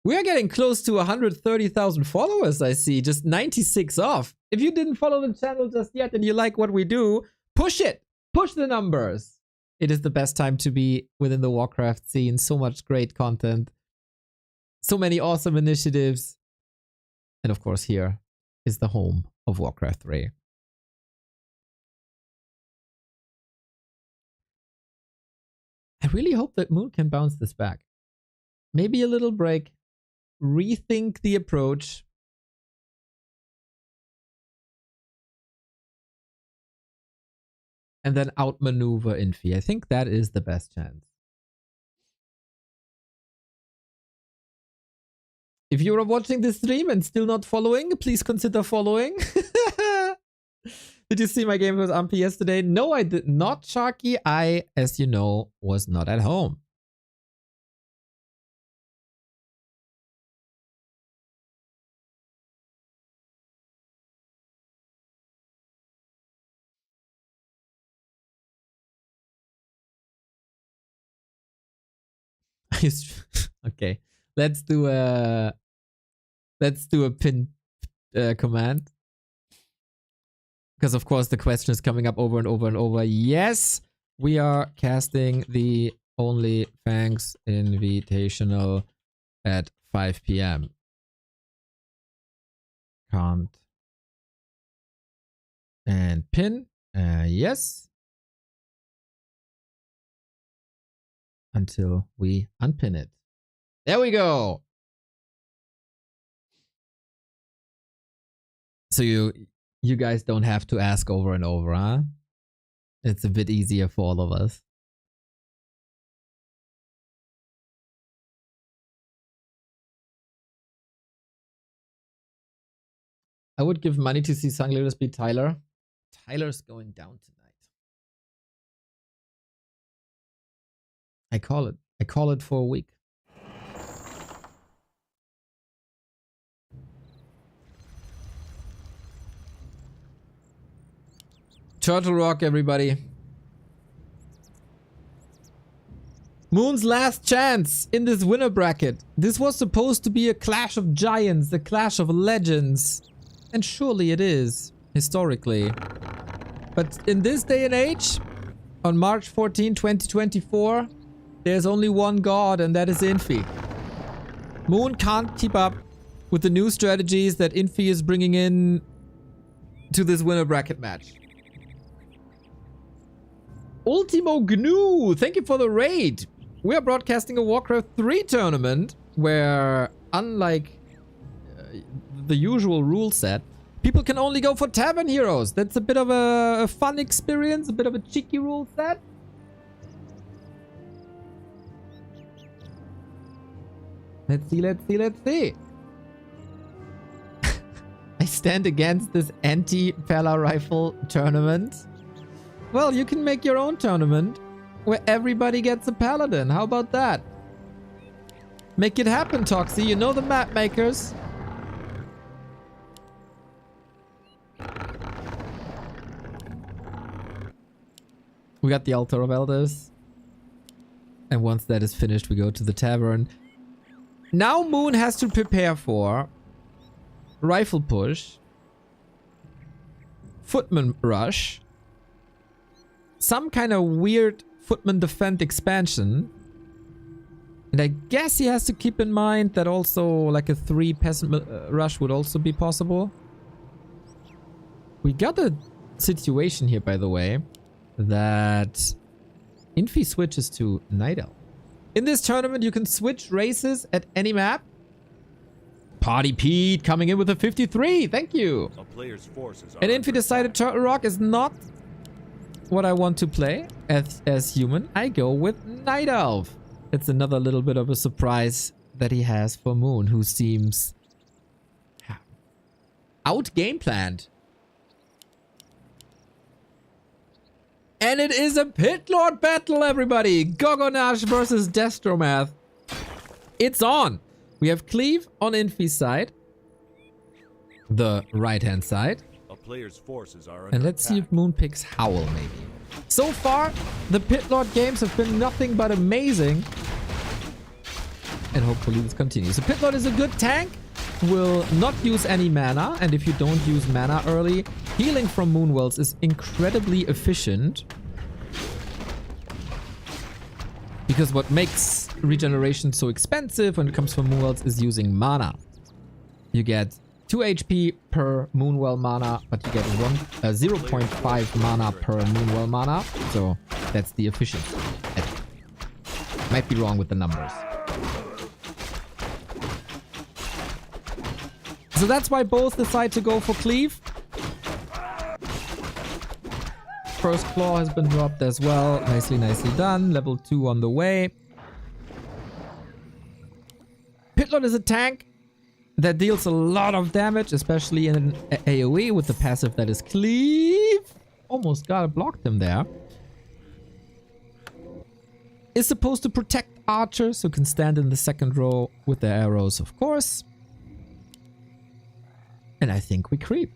[SPEAKER 2] We're getting close to 130,000 followers, I see. Just 96 off. If you didn't follow the channel just yet and you like what we do, push it. Push the numbers. It is the best time to be within the Warcraft scene. So much great content. So many awesome initiatives. And of course, here is the home of Warcraft 3. I really hope that Moon can bounce this back. Maybe a little break. Rethink the approach. And then outmaneuver Infi. I think that is the best chance. If you're watching this stream and still not following, please consider following. Did you see my game with Ampi yesterday? No, I did not, Sharky. I, as you know, was not at home. Okay, let's do a pin command, because of course the question is coming up over and over and over. Yes, we are casting the Onlyfangs Invitational at 5 p.m. Can't and pin. Yes. Until we unpin it. There we go. So you guys don't have to ask over and over, huh? It's a bit easier for all of us. I would give money to see Sunglitters beat Tyler. Tyler's going down tonight. I call it. I call it for a week. Turtle Rock, everybody. Moon's last chance in this winner bracket. This was supposed to be a clash of giants, a clash of legends. And surely it is, historically. But in this day and age, on March 14, 2024, there's only one god, and that is Infi. Moon can't keep up with the new strategies that Infi is bringing in to this winner bracket match. Ultimo GNU, thank you for the raid. We are broadcasting a Warcraft 3 tournament where, unlike the usual rule set, people can only go for tavern heroes. That's a bit of a fun experience, a bit of a cheeky rule set. Let's see, let's see, let's see. I stand against this anti-Perla rifle tournament. Well, you can make your own tournament where everybody gets a paladin. How about that? Make it happen, Toxie. You know the map makers. We got the Altar of Elders. And once that is finished, we go to the tavern. Now Moon has to prepare for Rifle Push, Footman Rush, some kind of weird Footman Defend expansion. And I guess he has to keep in mind that also like a 3 Peasant Rush would also be possible. We got a situation here, by the way, that Infi switches to Night Elf. In this tournament, you can switch races at any map. Party Pete coming in with a 53. Thank you.
[SPEAKER 5] A player's forces are
[SPEAKER 2] And
[SPEAKER 5] under
[SPEAKER 2] Infi decided
[SPEAKER 5] attack.
[SPEAKER 2] Turtle Rock is not what I want to play as human. I go with Night Elf. It's another little bit of a surprise that he has for Moon, who seems out game planned. And it is a Pit Lord battle, everybody. Gogonash versus Destromath. It's on. We have Cleave on Infi's side. The right-hand side.
[SPEAKER 5] A player's forces are under
[SPEAKER 2] And let's see
[SPEAKER 5] attack.
[SPEAKER 2] if Moon picks Howl, maybe. So far, the Pit Lord games have been nothing but amazing. And hopefully this continues. The Pit Lord is a good tank. Will not use any mana. And if you don't use mana early, healing from Moonwells is incredibly efficient. Because what makes regeneration so expensive when it comes from Moonwells is using mana. You get 2 HP per Moonwell mana, but you get 0.5 mana per Moonwell mana. So that's the efficiency. I might be wrong with the numbers. So that's why both decide to go for Cleave. First Claw has been dropped as well. Nicely, nicely done. Level 2 on the way. Pit Lord is a tank that deals a lot of damage, especially in an AoE with the passive that is Cleave. Almost got it, blocked him there. Is supposed to protect archers who can stand in the second row with their arrows, of course. And I think we creep.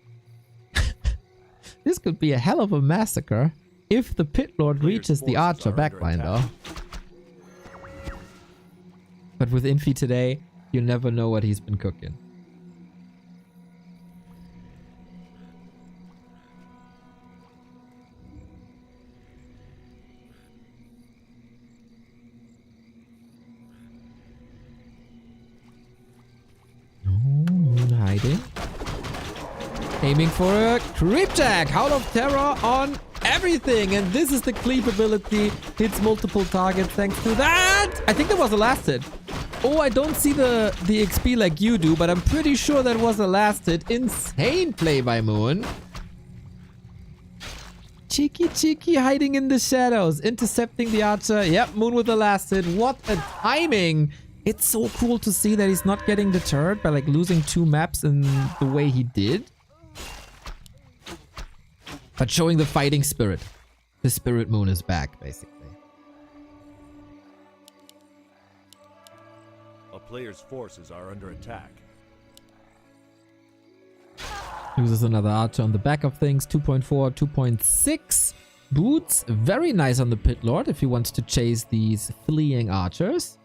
[SPEAKER 2] This could be a hell of a massacre if the Pit Lord reaches the archer backline, though. But with Infi today, you never know what he's been cooking. No, Moon hiding. Aiming for a creep jack. Howl of Terror on everything. And this is the Cleave ability. Hits multiple targets thanks to that. I think that was the last hit. Oh, I don't see the XP like you do, but I'm pretty sure that was the last hit. Insane play by Moon. Cheeky hiding in the shadows. Intercepting the archer. Yep, Moon with the last hit. What a timing. It's so cool to see that he's not getting deterred by like losing 2 maps in the way he did. but showing the fighting spirit. The spirit moon is back, basically.
[SPEAKER 5] A player's forces are under attack.
[SPEAKER 2] Uses another archer on the back of things. 2.4, 2.6. Boots. Very nice on the pit lord if he wants to chase these fleeing archers.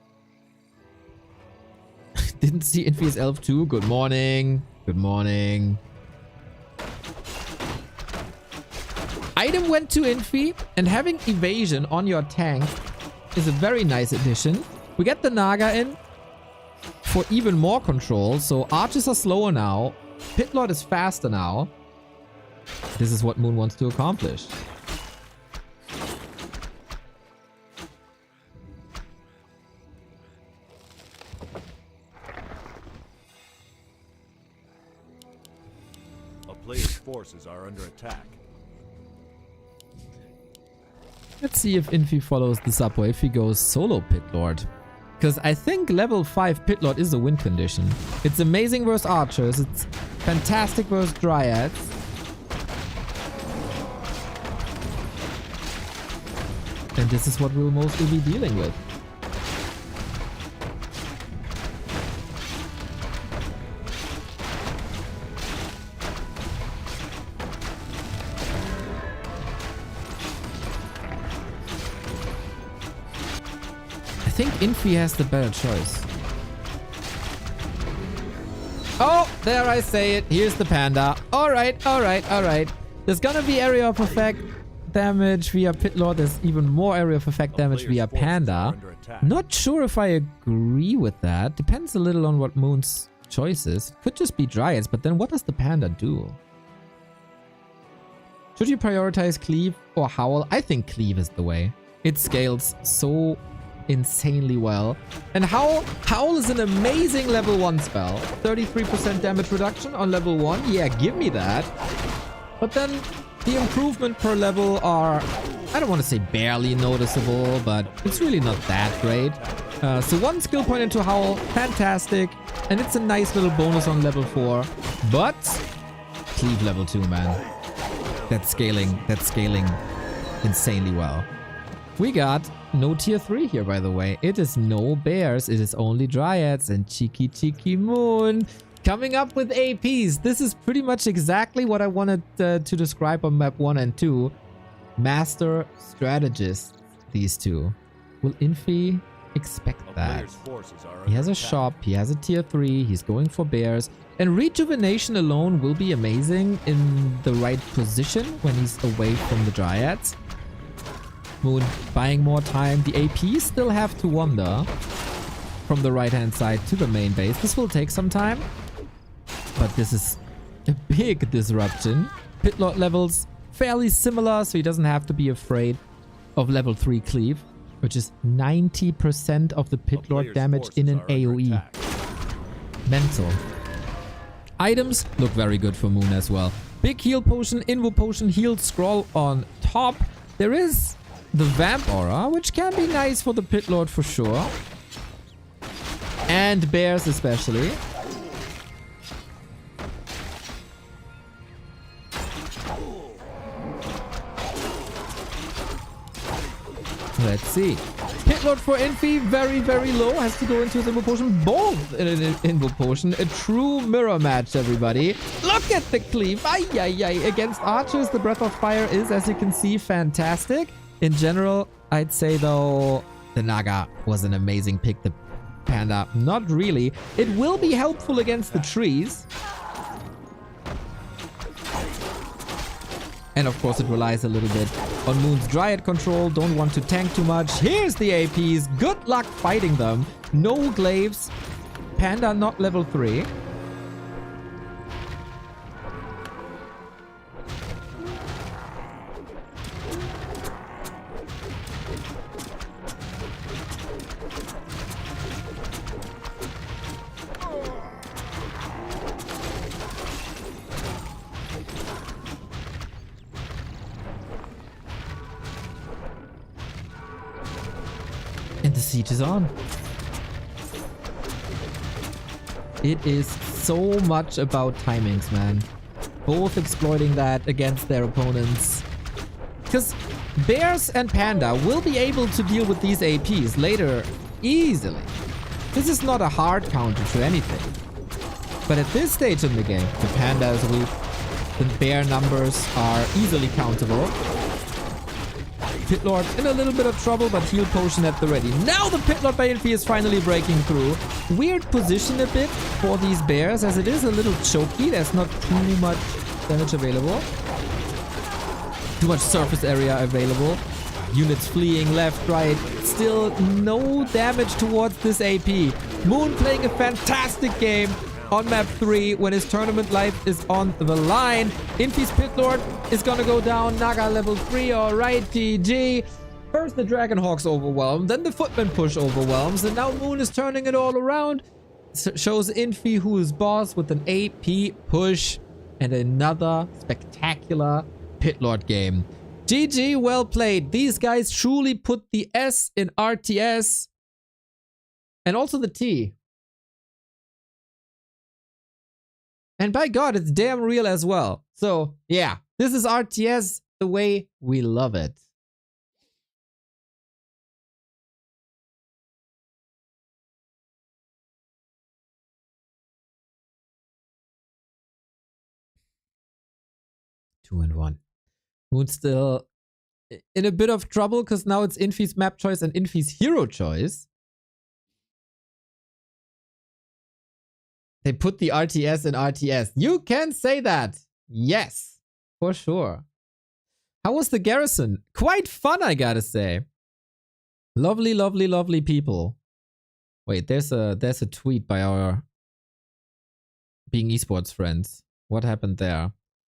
[SPEAKER 2] Didn't see Infi's elf too. Good morning. Good morning. Item went to Infi, and having evasion on your tank is a very nice addition. We get the Naga in for even more control, so archers are slower now. Pit Lord is faster now. This is what Moon wants to accomplish.
[SPEAKER 5] A player's forces are under attack.
[SPEAKER 2] Let's see if Infi follows this up or if he goes solo Pit Lord. Because I think level 5 Pit Lord is a win condition. It's amazing versus archers. It's fantastic versus dryads. And this is what we'll mostly be dealing with. I think Infi has the better choice. Oh, there I say it. Here's the panda. Alright, alright, alright. There's gonna be area of effect damage via Pit Lord. There's even more area of effect damage via panda. Not sure if I agree with that. Depends a little on what Moon's choice is. Could just be dryads, but then what does the panda do? Should you prioritize Cleave or Howl? I think Cleave is the way. It scales so insanely well. And Howl is an amazing level 1 spell. 33% damage reduction on level 1. Yeah, give me that. But then the improvement per level are, I don't want to say barely noticeable, but it's really not that great. So 1 skill point into Howl, fantastic. And it's a nice little bonus on level 4. But Cleave level 2, man. That's scaling insanely well. We got no tier 3 here, by the way. It is no bears. It is only dryads and Cheeky Moon coming up with APs. This is pretty much exactly what I wanted to describe on map 1 and 2. Master strategists, these two. Will Infi expect that? He has a shop. He has a tier 3. He's going for bears. And rejuvenation alone will be amazing in the right position when he's away from the dryads. Moon buying more time. The APs still have to wander from the right hand side to the main base. This will take some time, but this is a big disruption. Pit Lord levels fairly similar, so he doesn't have to be afraid of level 3 Cleave, which is 90% of the Pit Lord damage in an AoE. Mental. Items look very good for Moon as well. Big heal potion, invo potion, healed scroll on top. There is the Vamp Aura, which can be nice for the Pit Lord for sure. And bears especially. Let's see. Pit Lord for Infi, very, very low. Has to go into his Invo Potion. Both in an Invo Potion. A true mirror match, everybody. Look at the cleave. Ay, ay, ay. Against archers, the Breath of Fire is, as you can see, fantastic. In general, I'd say, though, the Naga was an amazing pick. The Panda, not really. It will be helpful against the trees. And of course, it relies a little bit on Moon's Dryad control. Don't want to tank too much. Here's the APs. Good luck fighting them. No glaives. Panda not level 3. And the siege is on. It is so much about timings, man. both exploiting that against their opponents. Because Bears and Panda will be able to deal with these APs later easily. This is not a hard counter to anything. But at this stage in the game, the Panda is weak. The Bear numbers are easily countable. Pitlord in a little bit of trouble, but heal potion at the ready. Now the Pitlord by Infi is finally breaking through. Weird position a bit for these Bears, as it is a little choky. There's not too much damage available. Too much surface area available. Units fleeing left, right. Still no damage towards this AP. Moon playing a fantastic game on map 3 when his tournament life is on the line. Infi's Pitlord is gonna go down. Naga level 3, alright, GG. First the Dragonhawks overwhelmed, then the Footman push overwhelms, and now Moon is turning it all around. Shows Infi who is boss with an AP push and another spectacular Pitlord game. GG, well played. These guys truly put the S in RTS and also the T. And by God, it's damn real as well. So, yeah, this is RTS the way we love it. Two and one. Moon's still in a bit of trouble because now it's Infi's map choice and Infi's hero choice. They put the RTS in RTS. You can say that. Yes, for sure. How was the garrison? Quite fun, I gotta say. Lovely, lovely, lovely people. Wait, there's a tweet by our Being Esports friends. What happened there?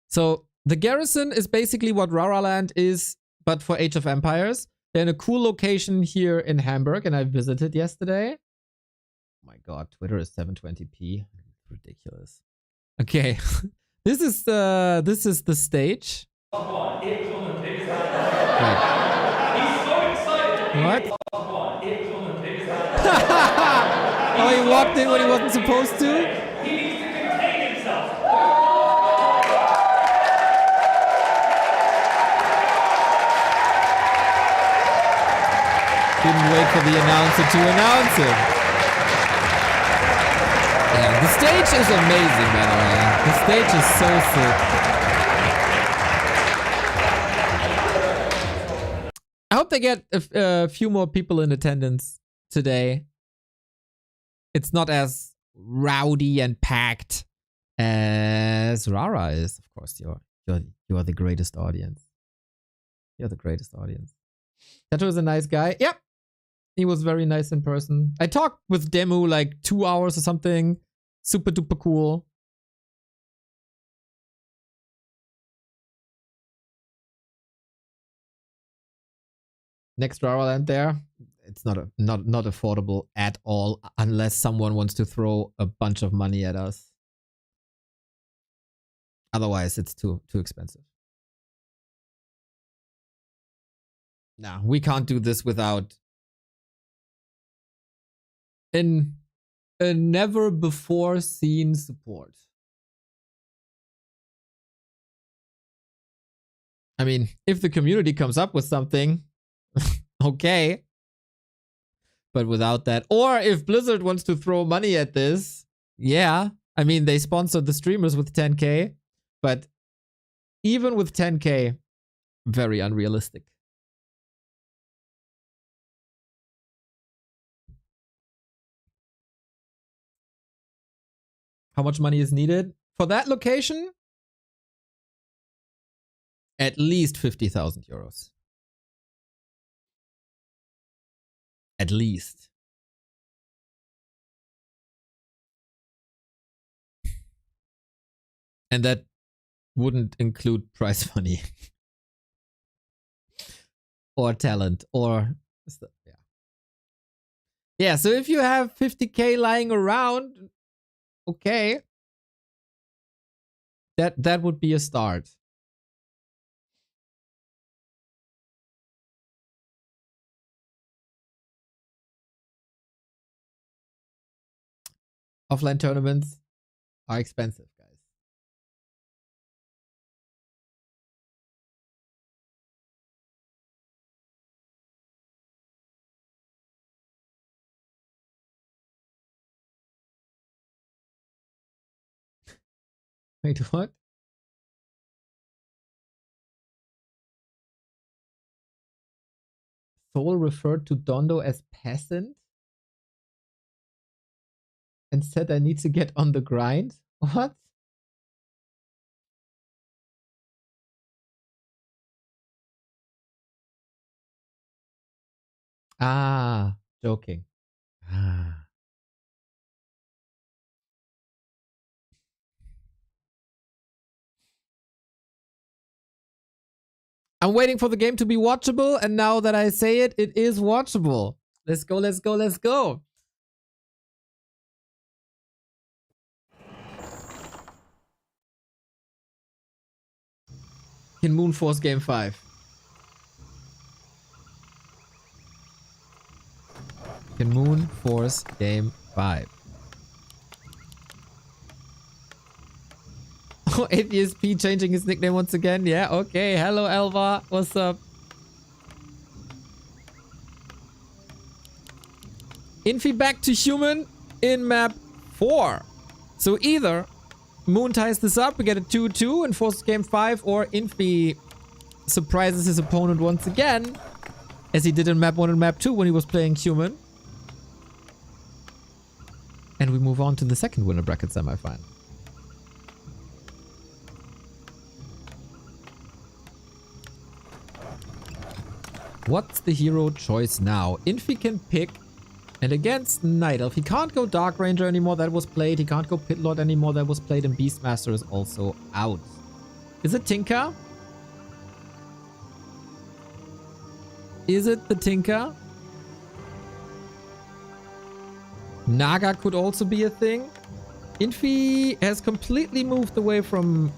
[SPEAKER 2] So the garrison is basically what Raraland is, but for Age of Empires. They're in a cool location here in Hamburg, and I visited yesterday. Oh my God, Twitter is 720p. Ridiculous. Okay, this is the stage. Right. What? Oh, he walked in when he wasn't supposed to? Didn't wait for the announcer to announce him. Yeah, the stage is amazing, by the way. The stage is so sick. I hope they get a few more people in attendance today. It's not as rowdy and packed as Rara is. Of course, you're the greatest audience. You're the greatest audience. That was a nice guy. Yep. He was very nice in person. I talked with Demu like 2 hours or something. Super duper cool. Next Raraland there. It's not affordable at all unless someone wants to throw a bunch of money at us. Otherwise, it's too expensive. Nah, we can't do this without a never before seen support. I mean, if the community comes up with something, okay. But without that, or if Blizzard wants to throw money at this, yeah. I mean, they sponsored the streamers with 10K, but even with 10K, very unrealistic. How much money is needed for that location? At least 50,000 euros. At least. And that wouldn't include prize money. Or talent. Or stuff. Yeah. Yeah, so if you have 50K lying around, okay. That would be a start. Offline tournaments are expensive, guys. Wait, what? Soul referred to Dondo as peasant and said I need to get on the grind? What? Ah, joking. Ah. I'm waiting for the game to be watchable, and now that I say it, it is watchable. Let's go, let's go, let's go. In Moon Force Game 5. In Moon Force Game 5. Oh, Atheist P changing his nickname once again. Yeah, okay. Hello, Elva. What's up? Infi back to human in map 4. So either Moon ties this up, we get a 2-2 in Force Game 5, or Infi surprises his opponent once again, as he did in map 1 and map 2 when he was playing human. And we move on to the second winner bracket semifinal. What's the hero choice now? Infi can pick, and against Night Elf, he can't go Dark Ranger anymore, that was played. He can't go Pit Lord anymore, that was played, and Beastmaster is also out. Is it Tinker? Is it the Tinker? Naga could also be a thing. Infi has completely moved away from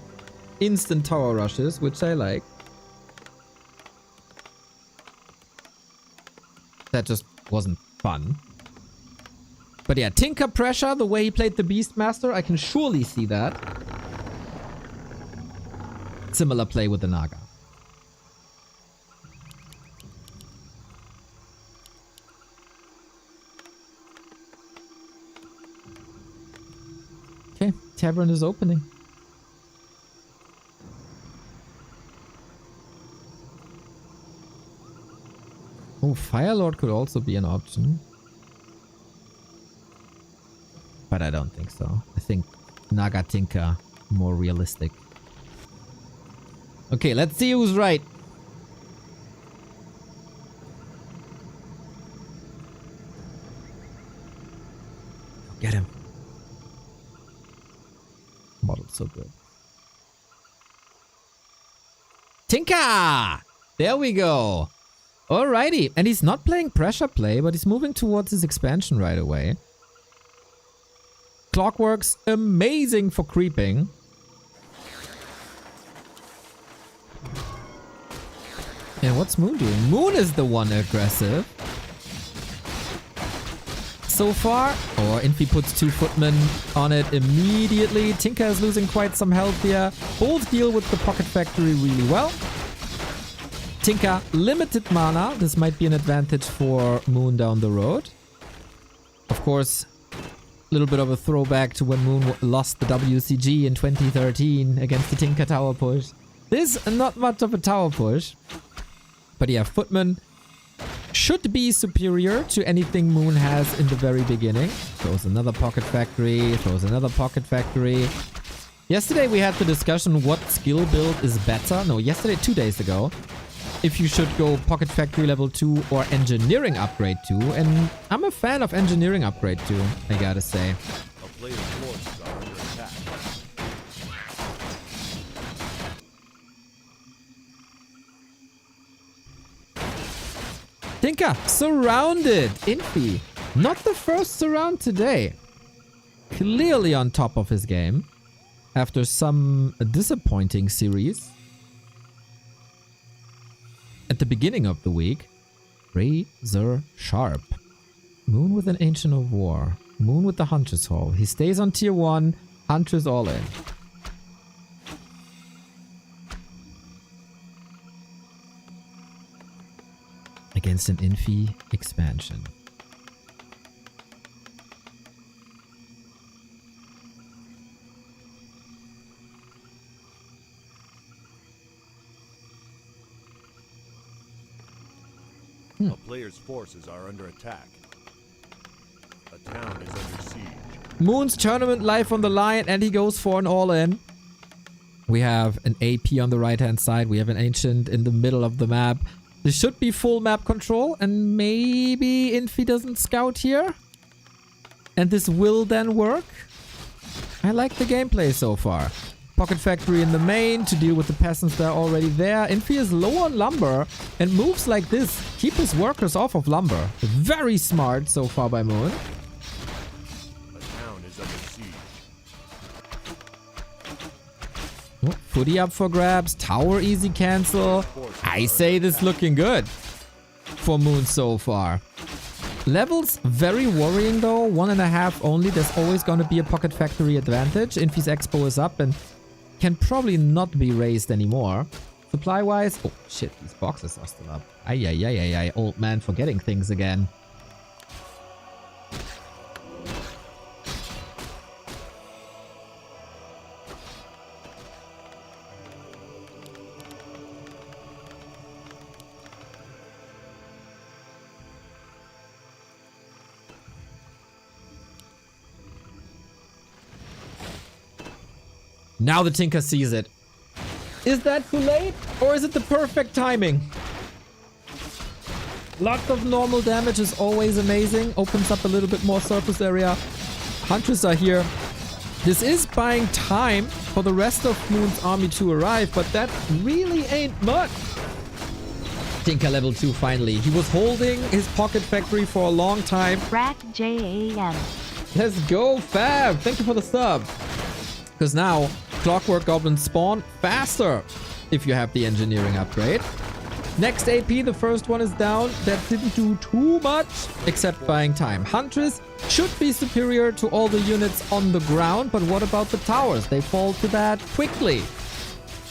[SPEAKER 2] instant tower rushes, which I like. That just wasn't fun. But yeah, Tinker pressure, the way he played the Beastmaster, I can surely see that. Similar play with the Naga. Okay, Tavern is opening. Oh, Firelord could also be an option. But I don't think so. I think Naga Tinker more realistic. Okay, let's see who's right. Get him. Model's so good. Tinker! There we go. Alrighty. And he's not playing pressure play, but he's moving towards his expansion right away. Clockwork's amazing for creeping. And what's Moon doing? Moon is the one aggressive. So far. Oh, Infi puts 2 footmen on it immediately. Tinker is losing quite some health here. Both deal with the Pocket Factory really well. Tinker, limited mana. This might be an advantage for Moon down the road. Of course, a little bit of a throwback to when Moon lost the WCG in 2013 against the Tinker tower push. This is not much of a tower push. But yeah, Footman should be superior to anything Moon has in the very beginning. Throws another Pocket Factory, throws another Pocket Factory. Yesterday we had the discussion what skill build is better. No, yesterday, 2 days ago. If you should go Pocket Factory level 2 or Engineering upgrade 2. And I'm a fan of Engineering upgrade 2, I gotta say.
[SPEAKER 5] A player's forces are under attack.
[SPEAKER 2] Tinker, surrounded. Infi, not the first surround today. Clearly on top of his game. After some disappointing series. At the beginning of the week. Razor sharp. Moon with an Ancient of War. Moon with the Hunter's Hall. He stays on tier 1. Hunter's all in. Against an Infi expansion.
[SPEAKER 5] A player's forces are under attack. A town is under siege.
[SPEAKER 2] Moon's tournament life on the line, and he goes for an all-in. We have an AP on the right-hand side. We have an Ancient in the middle of the map. This should be full map control, and maybe Infi doesn't scout here. And this will then work. I like the gameplay so far. Pocket Factory in the main to deal with the peasants that are already there. Infi is low on lumber, and moves like this keep his workers off of lumber. Very smart so far by Moon.
[SPEAKER 5] A town is under siege.
[SPEAKER 2] Oh, footy up for grabs. Tower easy cancel. I say this looking good for Moon so far. Levels very worrying though. 1.5 only. There's always going to be a Pocket Factory advantage. Infi's Expo is up and can probably not be raised anymore. Supply wise. Oh shit, these boxes are still up. Ay. Old man forgetting things again. Now the Tinker sees it. Is that too late? Or is it the perfect timing? Lots of normal damage is always amazing. Opens up a little bit more surface area. Hunters are here. This is buying time for the rest of Moon's army to arrive, but that really ain't much. Tinker level 2 finally. He was holding his Pocket Factory for a long time.
[SPEAKER 3] Rack JAM.
[SPEAKER 2] Let's go, Fab. Thank you for the sub. Because now Clockwork Goblins spawn faster if you have the engineering upgrade. Next AP, the first one is down. That didn't do too much except buying time. Huntress should be superior to all the units on the ground, but what about the towers? They fall to that quickly.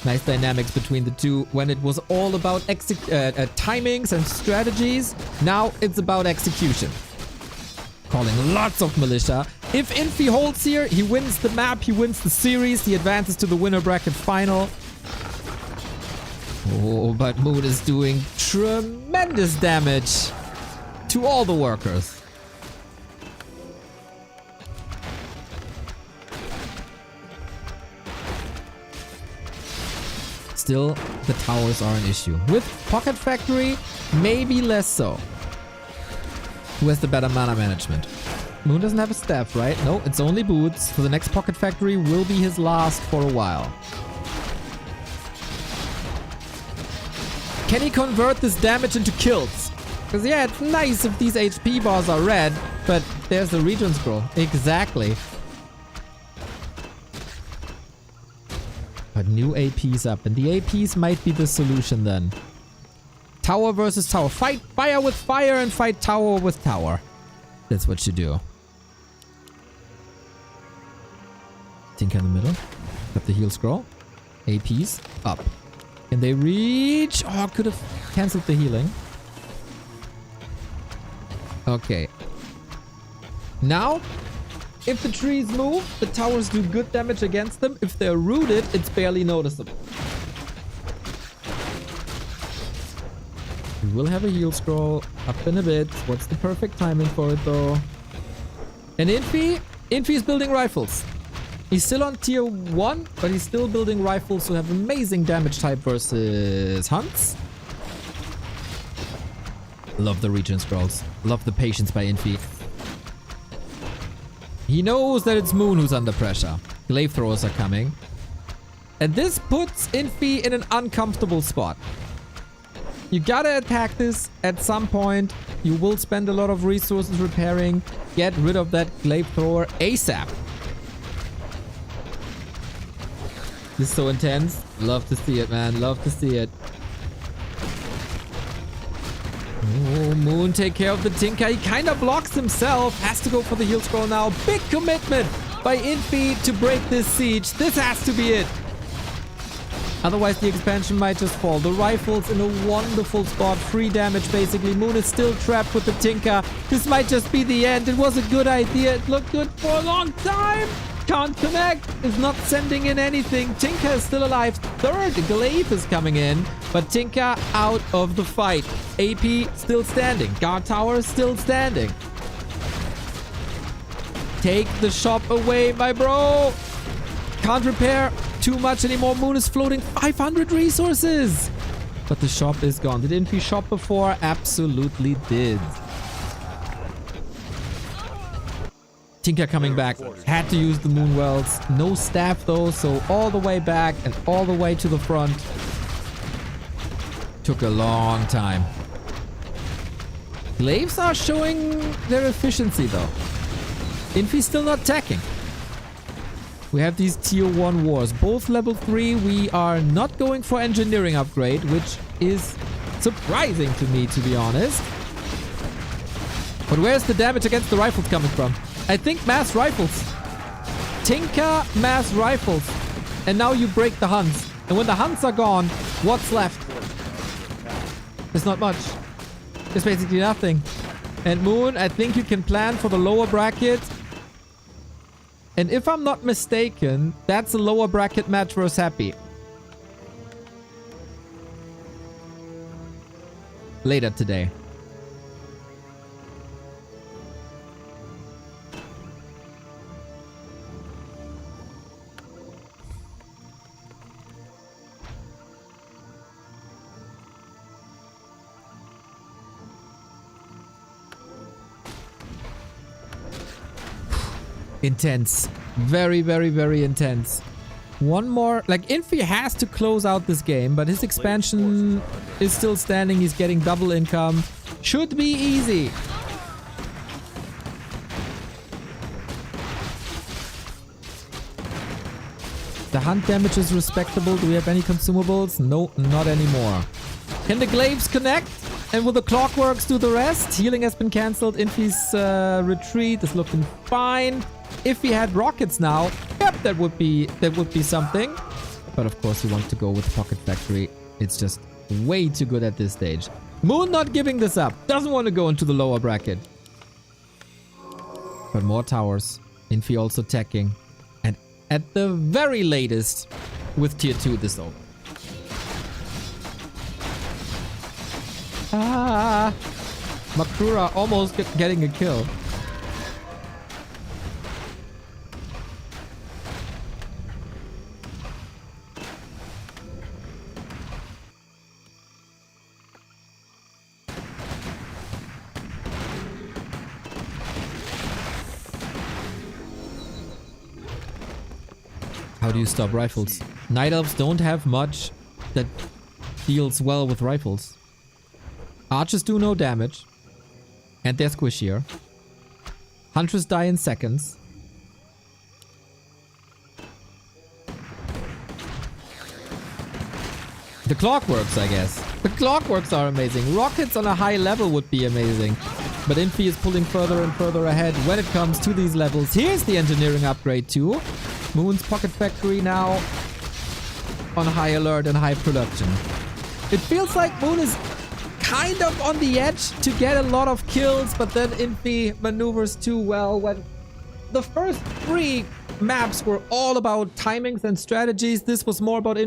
[SPEAKER 2] Nice dynamics between the two. When it was all about timings and strategies, now it's about execution. Calling lots of militia. If Infi holds here, he wins the map, he wins the series, he advances to the winner bracket final. Oh, but Moon is doing tremendous damage to all the workers. Still, the towers are an issue. With Pocket Factory, maybe less so. Who has the better mana management? Moon doesn't have a staff, right? No, it's only boots. So the next Pocket Factory will be his last for a while. Can he convert this damage into kills? Because yeah, it's nice if these HP bars are red, but there's the regen scroll. Exactly. But new APs up, and the APs might be the solution then. Tower versus tower. Fight fire with fire and fight tower with tower. That's what you do. Tinker in the middle. Got the heal scroll. APs up. Can they reach? Oh, could have cancelled the healing. Okay. Now, if the trees move, the towers do good damage against them. If they're rooted, it's barely noticeable. We will have a heal scroll up in a bit. What's the perfect timing for it though? And Infi is building rifles. He's still on tier 1, but he's still building rifles who have amazing damage type versus hunts. Love the regen scrolls. Love the patience by Infi. He knows that it's Moon who's under pressure. Glaive throwers are coming. And this puts Infi in an uncomfortable spot. You gotta attack this at some point. You will spend a lot of resources repairing. Get rid of that glaive thrower ASAP. This is so intense. Love to see it, man. Love to see it. Oh, Moon, take care of the Tinker. He kind of blocks himself. Has to go for the heal scroll now. Big commitment by Infi to break this siege. This has to be it. Otherwise, the expansion might just fall. The rifle's in a wonderful spot. Free damage, basically. Moon is still trapped with the Tinker. This might just be the end. It was a good idea. It looked good for a long time. can't connect. Is not sending in anything. Tinker is still alive. Third glaive is coming in, but Tinker out of the fight. AP still standing. Guard tower still standing. Take the shop away, my bro. Can't repair too much anymore. Moon is floating 500 resources. But the shop is gone. Did Infi shop before? Absolutely did. Tinker coming back. Had to use the moon wells. No staff though, so all the way back and all the way to the front. Took a long time. Glaives are showing their efficiency though. Infi's still not attacking. We have these tier 1 wars. Both level 3. We are not going for engineering upgrade, which is surprising to me, to be honest. But where's the damage against the rifles coming from? I think mass rifles. Tinker mass rifles. And now you break the hunts. And when the hunts are gone, what's left? There's not much. There's basically nothing. And Moon, I think you can plan for the lower bracket. And if I'm not mistaken, that's a lower bracket match versus Happy. Later today. Intense. Very, very, very intense. One more. Like, Infi has to close out this game, but his expansion is still standing. He's getting double income. Should be easy. The hunt damage is respectable. Do we have any consumables? No, not anymore. Can the glaives connect? And will the clockworks do the rest? Healing has been cancelled. Infi's retreat is looking fine. If we had rockets now, yep, that would be something. But of course, we want to go with Pocket Factory. It's just way too good at this stage. Moon not giving this up. Doesn't want to go into the lower bracket. But more towers. Infi also teching. And at the very latest, with tier 2 this over. Ah, Makrura almost getting a kill. How do you stop rifles? Night Elves don't have much that deals well with rifles. Archers do no damage. And they're squishier. Huntress die in seconds. The clockworks, I guess. The clockworks are amazing. Rockets on a high level would be amazing. But Infi is pulling further and further ahead when it comes to these levels. Here's the engineering upgrade too. Moon's Pocket Factory now on high alert and high production. It feels like Moon is kind of on the edge to get a lot of kills, but then Infi maneuvers too well. When the first 3 maps were all about timings and strategies, this was more about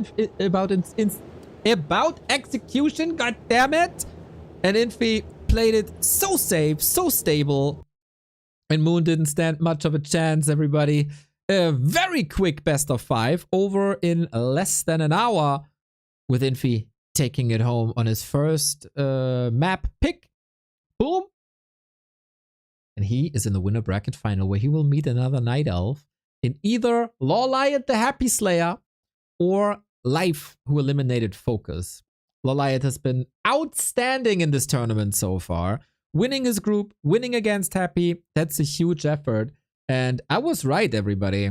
[SPEAKER 2] about execution, god damn it. And Infi played it so safe, so stable. And Moon didn't stand much of a chance, everybody. A very quick best of 5 over in less than an hour, with Infi taking it home on his first map pick. Boom. And he is in the winner bracket final, where he will meet another Night Elf in either Lawliet the Happy Slayer or Life, who eliminated Focus. Lawliet has been outstanding in this tournament so far. Winning his group, winning against Happy, that's a huge effort. And I was right, everybody.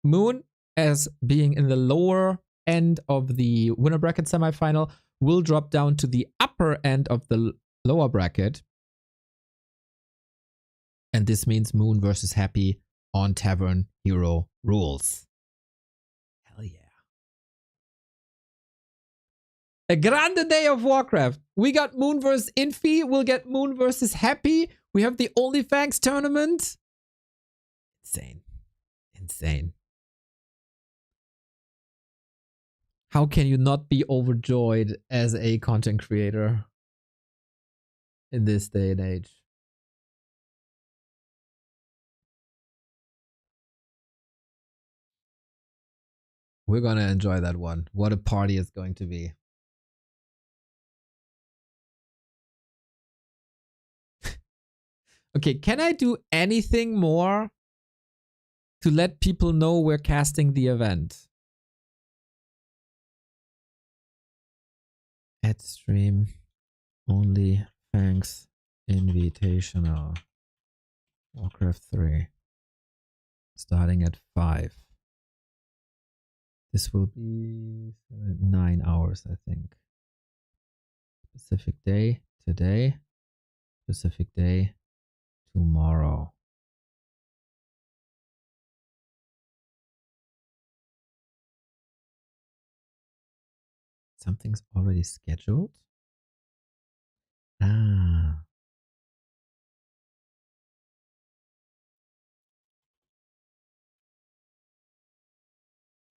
[SPEAKER 2] Moon, as being in the lower end of the winner bracket semifinal, will drop down to the upper end of the lower bracket. And this means Moon versus Happy on Tavern Hero rules. Hell yeah. A grande day of Warcraft. We got Moon versus Infi. We'll get Moon versus Happy. We have the Onlyfangs tournament. Insane. insane. How can you not be overjoyed as a content creator in this day and age? We're gonna enjoy that one. What a party it's going to be. Okay, can I do anything more to let people know we're casting the event? At stream Onlyfangs Invitational Warcraft 3 starting at 5. This will be 9 hours, I think. Specific day today, specific day tomorrow. Something's already scheduled? Ah.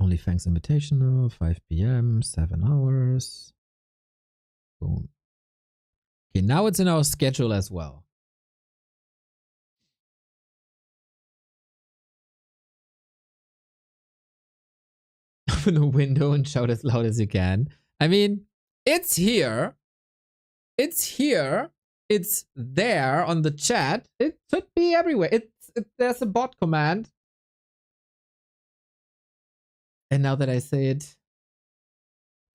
[SPEAKER 2] Onlyfangs Invitational, 5 p.m., 7 hours. Boom. Okay, now it's in our schedule as well. Open a window and shout as loud as you can. I mean, it's here. It's here. It's there on the chat. It should be everywhere. There's a bot command. And now that I say it,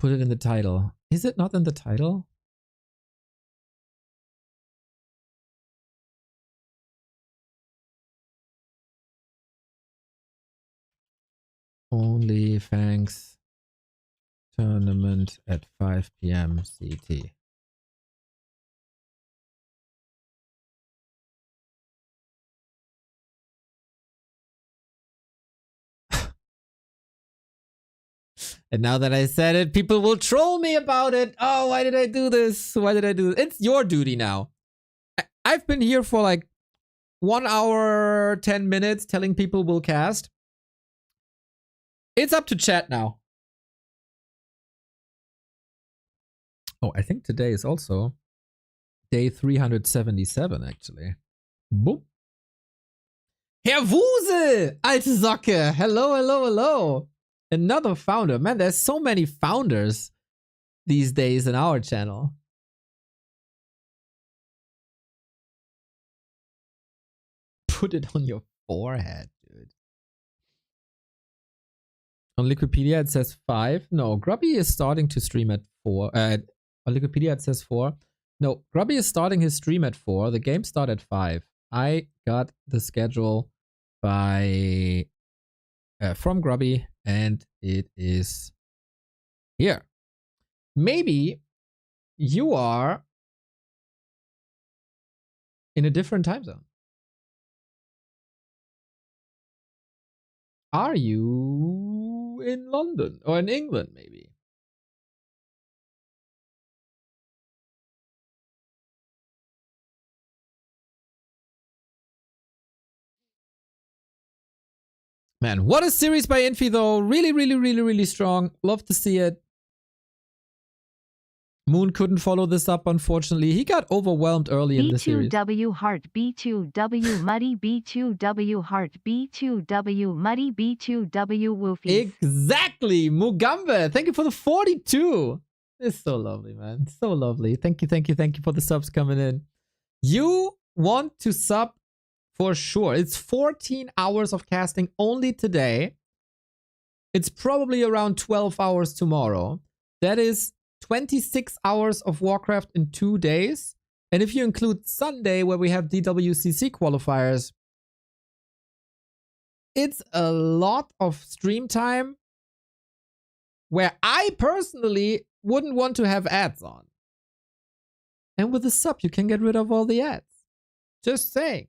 [SPEAKER 2] put it in the title. Is it not in the title? Onlyfangs tournament at 5 p.m. CT. And now that I said it, people will troll me about it. Oh, why did I do this? Why did I do this? It's your duty now. I've been here for like 1 hour, 10 minutes telling people we'll cast. It's up to chat now. Oh, I think today is also day 377, actually. Boop. Herr Wusel! Alte Socke! Hello, hello, hello! Another founder. Man, there's so many founders these days in our channel. Put it on your forehead, dude. On Wikipedia it says 5. No, Grubby is starting to stream at 4. On Wikipedia it says 4. No, Grubby is starting his stream at 4. The game started at 5. I got the schedule by from Grubby, and it is here. Maybe you are in a different time zone. Are you in London or in England, maybe? Man, what a series by Infi, though. Really, really, really, really strong. Love to see it. Moon couldn't follow this up, unfortunately. He got overwhelmed early in the series.
[SPEAKER 3] B2W heart, B2W muddy, B2W heart, B2W muddy, B2W woofies.
[SPEAKER 2] Exactly, Mugambe. Thank you for the 42. It's so lovely, man. So lovely. Thank you, thank you, thank you for the subs coming in. You want to sub for sure. It's 14 hours of casting only today. It's probably around 12 hours tomorrow. That is 26 hours of Warcraft in 2 days. And if you include Sunday, where we have DWCC qualifiers, it's a lot of stream time where I personally wouldn't want to have ads on. And with a sub, you can get rid of all the ads. Just saying.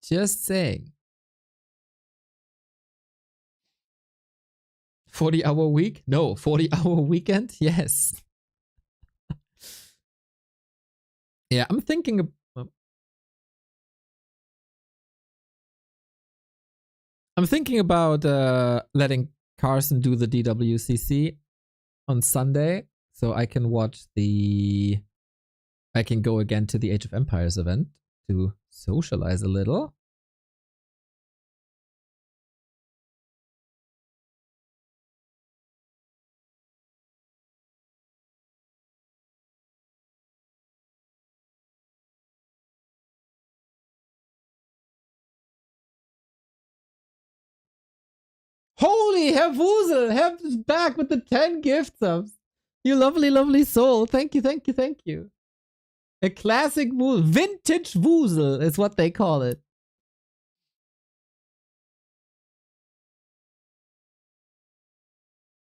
[SPEAKER 2] Just saying. 40-hour week? No. 40-hour weekend? Yes. Yeah, I'm thinking of... I'm thinking about letting Carson do the DWCC on Sunday, so I can watch the. I can go again to the Age of Empires event to socialize a little. Holy Herr Wusel, Herr is back with the 10 gift subs. You lovely, lovely soul. Thank you, thank you, thank you. A classic Wusel. Vintage Wusel is what they call it.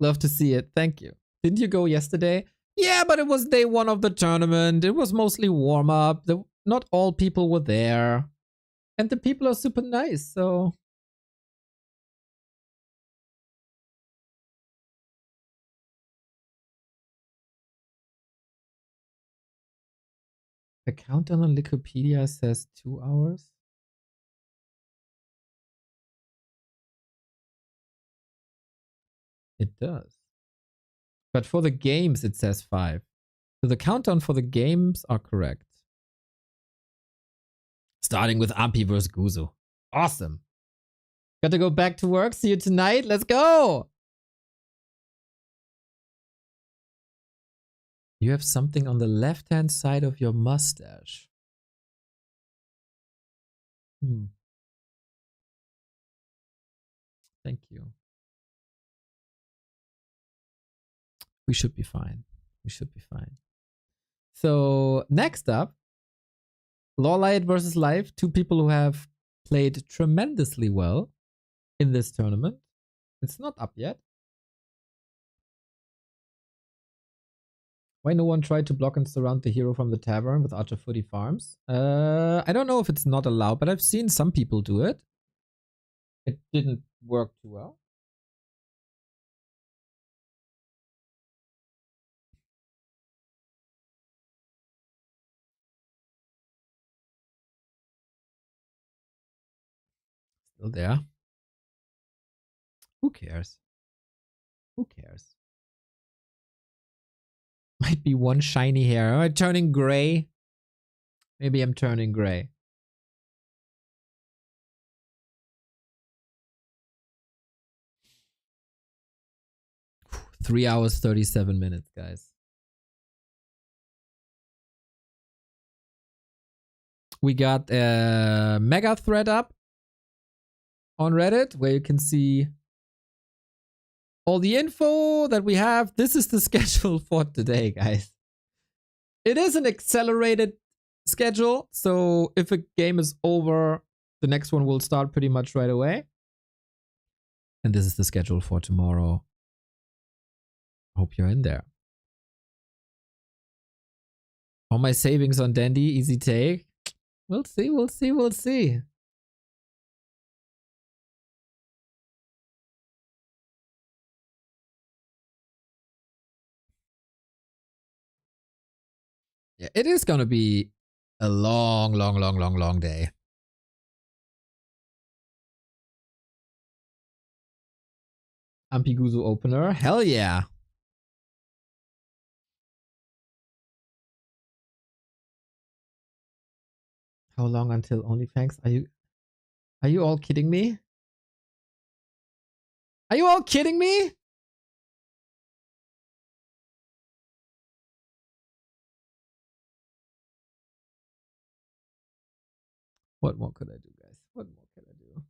[SPEAKER 2] Love to see it. Thank you. Didn't you go yesterday? Yeah, but it was day 1 of the tournament. It was mostly warm up. Not all people were there. And the people are super nice, so. The countdown on Wikipedia says 2 hours. It does. But for the games, it says 5. So the countdown for the games are correct. Starting with Ampi versus Guzo. Awesome. Got to go back to work. See you tonight. Let's go. You have something on the left-hand side of your mustache. Thank you. We should be fine. We should be fine. So next up, Lawliet versus Live. 2 people who have played tremendously well in this tournament. It's not up yet. Why no one tried to block and surround the hero from the tavern with Archer Footy Farms? I don't know if it's not allowed, but I've seen some people do it. It didn't work too well. Still there. Who cares? Who cares? Might be one shiny hair. Am I turning gray? Maybe I'm turning gray. Whew, 3 hours, 37 minutes, guys. We got a mega thread up on Reddit where you can see all the info that we have. This is the schedule for today, guys. It is an accelerated schedule, so if a game is over, the next one will start pretty much right away. And this is the schedule for tomorrow. Hope you're in there. All my savings on Dendi, easy take. We'll see, we'll see, we'll see. Yeah, it is gonna be a long, long, long, long, long day. Ampiguzu opener. Hell yeah. How long until Onlyfangs? Are you all kidding me? Are you all kidding me? What more could I do, guys? What more could I do?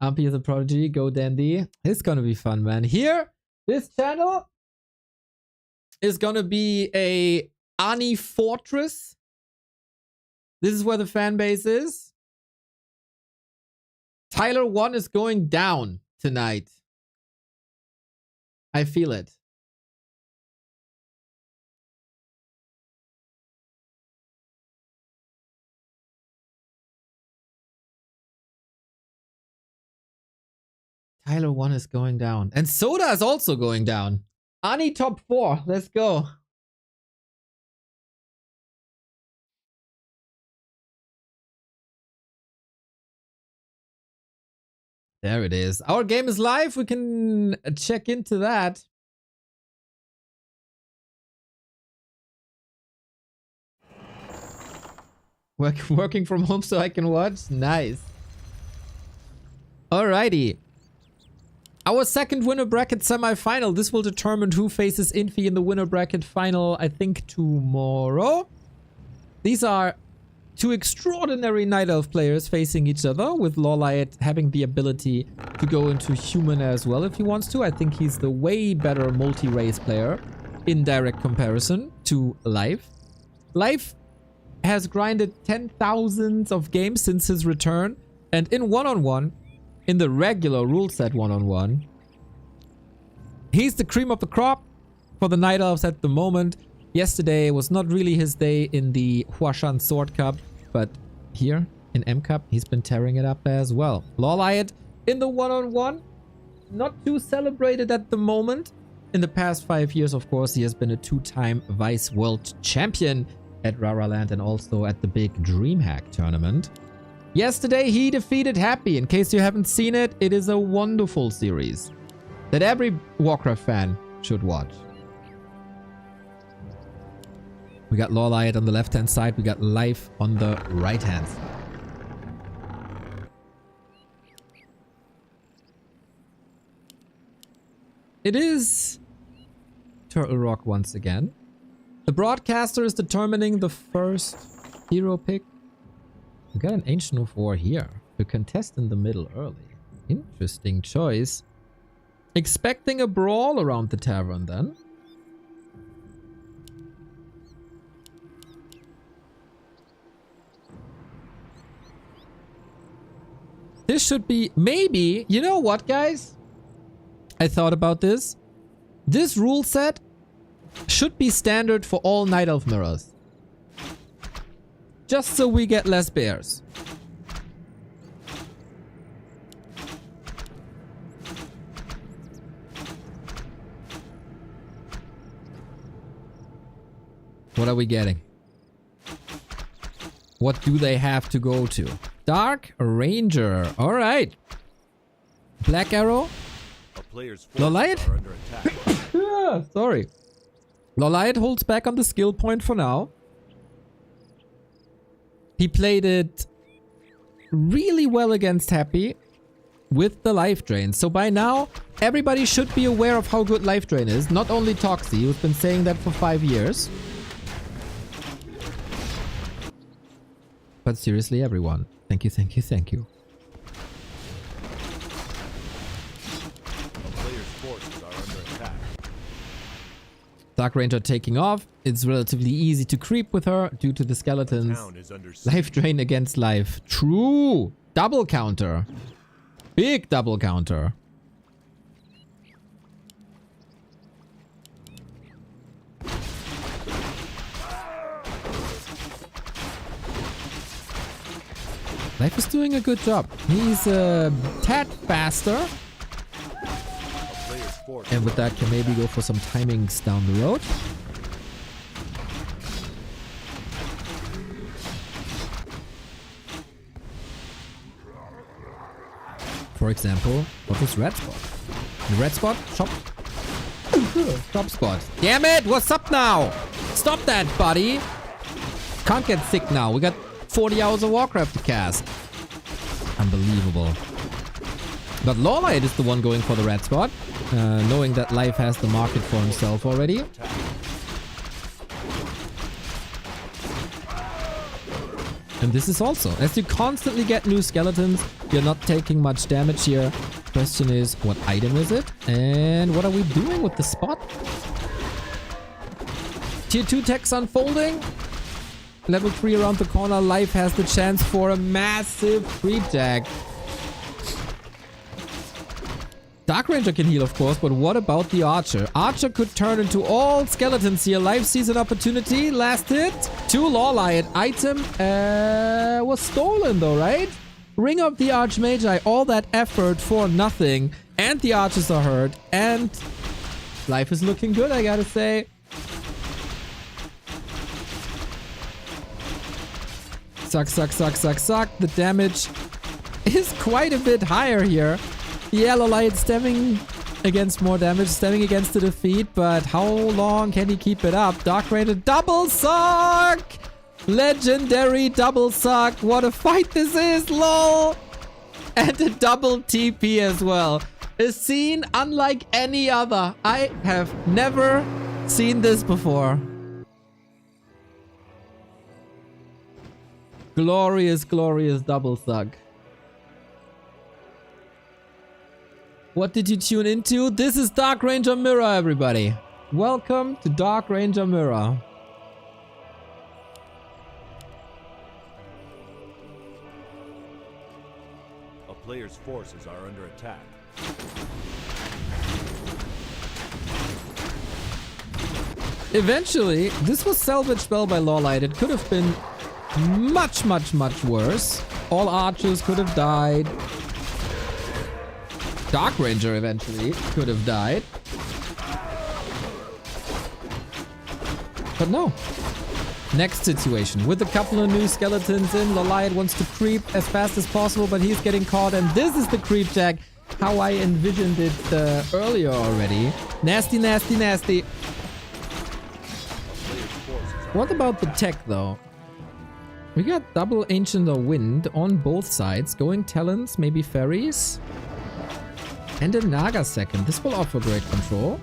[SPEAKER 2] Ampi is a prodigy. Go Dendi. It's gonna be fun, man. Here, this channel is gonna be a Annie fortress. This is where the fan base is. Tyler1 is going down tonight. I feel it. Tyler1 is going down. And Soda is also going down. Annie top 4. Let's go. There it is. Our game is live. We can check into that. Working from home so I can watch? Nice. Alrighty. Our second winner bracket semifinal. This will determine who faces Infi in the winner bracket final, I think, tomorrow. These are two extraordinary Night Elf players facing each other, with Lawliet having the ability to go into human as well if he wants to. I think he's the way better multi-race player in direct comparison to Life. Life has grinded 10,000s of games since his return, and in one-on-one, in the regular rule set one-on-one, he's the cream of the crop for the Night Elves at the moment. Yesterday was not really his day in the Huashan Sword Cup, but here in M Cup, he's been tearing it up as well. Lawliet in the one-on-one, not too celebrated at the moment. In the past 5 years, of course, he has been a 2-time Vice World Champion at Raraland and also at the big DreamHack tournament. Yesterday, he defeated Happy. In case you haven't seen it, it is a wonderful series that every Warcraft fan should watch. We got Lawliet on the left-hand side. We got Life on the right-hand side. It is Turtle Rock once again. The broadcaster is determining the first hero pick. We got an Ancient of War here to contest in the middle early. Interesting choice. Expecting a brawl around the tavern then. This should be maybe, you know what, guys? I thought about this. This rule set should be standard for all Night Elf mirrors. Just so we get less bears. What are we getting? What do they have to go to? Dark Ranger. All right. Black Arrow. Lawliet? Yeah, sorry. Lawliet holds back on the skill point for now. He played it really well against Happy with the life drain. So by now, everybody should be aware of how good life drain is. Not only Toxie, who's been saying that for 5 years. But seriously, everyone. Thank you, thank you, thank you. Dark Ranger taking off. It's relatively easy to creep with her due to the skeletons. Life drain against life. True. Double counter. Big double counter. Life is doing a good job. He's a tad faster. And with that, can maybe go for some timings down the road. For example, what was red spot? The red spot? Shop. Shop spot. Damn it! What's up now? Stop that, buddy! Can't get sick now. We got 40 hours of Warcraft to cast. Unbelievable. But Lawliet is the one going for the red spot, knowing that Life has the market for himself already. And this is also, as you constantly get new skeletons, you're not taking much damage here. Question is, what item is it? And what are we doing with the spot? Tier 2 techs unfolding. Level 3 around the corner. Life has the chance for a massive free tag. Dark Ranger can heal, of course, but what about the Archer? Archer could turn into all skeletons here. Life sees an opportunity. Last hit to Lawliet. Item was stolen though, right? Ring of the Archmagi. All that effort for nothing. And the Archers are hurt. And Life is looking good, I gotta say. Suck, suck, suck, suck, suck. The damage is quite a bit higher here. Yeah, Lawliet stemming against more damage, stemming against the defeat, but how long can he keep it up? Dark Ranger double suck! Legendary double suck. What a fight this is, lol! And a double TP as well. A scene unlike any other. I have never seen this before. Glorious, glorious double suck. What did you tune into? This is Dark Ranger Mirror, everybody. Welcome to Dark Ranger Mirror.
[SPEAKER 5] A player's forces are under attack.
[SPEAKER 2] Eventually, this was salvaged well by Lawliet. It could have been much, much, much worse. All archers could have died. Dark Ranger eventually could have died. But no. Next situation. With a couple of new skeletons in, Lawliet wants to creep as fast as possible, but he's getting caught. And this is the creep tag. How I envisioned it earlier already. Nasty, nasty, nasty. What about the tech though? We got double Ancient of Wind on both sides. Going talents, maybe fairies. And a Naga second. This will offer great control.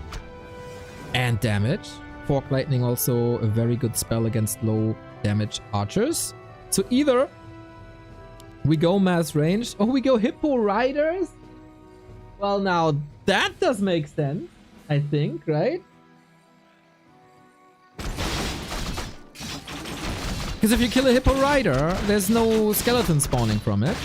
[SPEAKER 2] And damage. Fork Lightning also a very good spell against low damage archers. So either we go mass range or we go Hippo Riders. Well, now that does make sense, I think, right? Because if you kill a Hippo Rider, there's no skeleton spawning from it.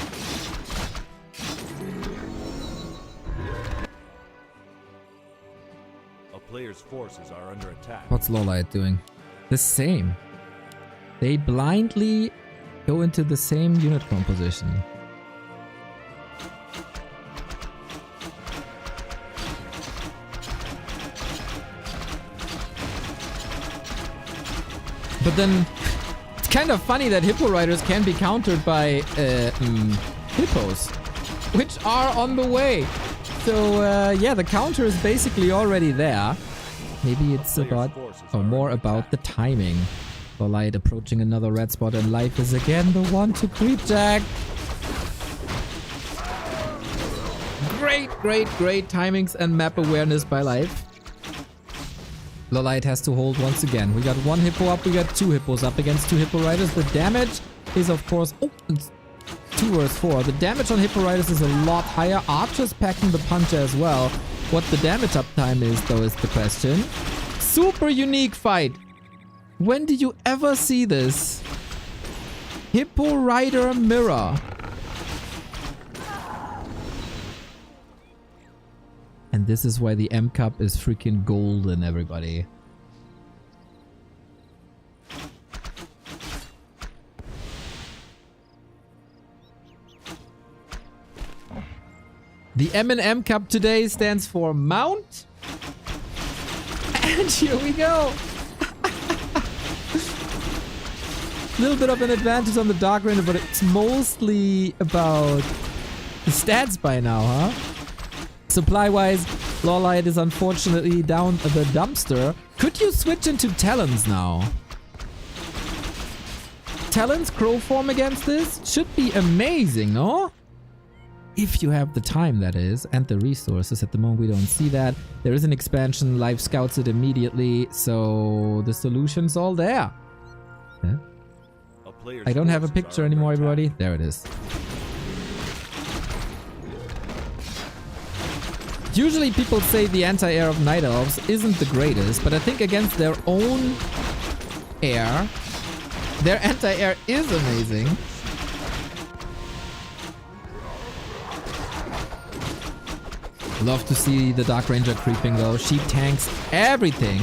[SPEAKER 5] A player's forces are under attack.
[SPEAKER 2] What's Lawliet doing? The same. They blindly go into the same unit composition. But then it's kind of funny that Hippo Riders can be countered by hippos, which are on the way. So yeah, the counter is basically already there. Maybe it's about, or more about the timing. Lawliet approaching another red spot, and Life is again the one to creep tag. Great, great, great timings and map awareness by Life. Lawliet has to hold once again. We got one hippo up, we got two hippos up against two Hippo Riders. The damage is of course... Oh, it's 2 versus 4. The damage on Hippo Riders is a lot higher. Archers packing the puncher as well. What the damage uptime is though is the question. Super unique fight. When did you ever see this? Hippo Rider Mirror. And this is why the M Cup is freaking golden, everybody. The M&M Cup today stands for Mount. And here we go. A little bit of an advantage on the Dark Ranger, but it's mostly about the stats by now, huh? Supply-wise, Lawliet is unfortunately down the dumpster. Could you switch into Talons now? Talons crow form against this? Should be amazing, no? If you have the time, that is, and the resources. At the moment, we don't see that. There is an expansion. Life scouts it immediately, so the solution's all there. Yeah. I don't have a picture anymore, everybody. There it is. Usually people say the anti-air of Night Elves isn't the greatest, but I think against their own air, their anti-air is amazing. Love to see the Dark Ranger creeping though. She tanks everything.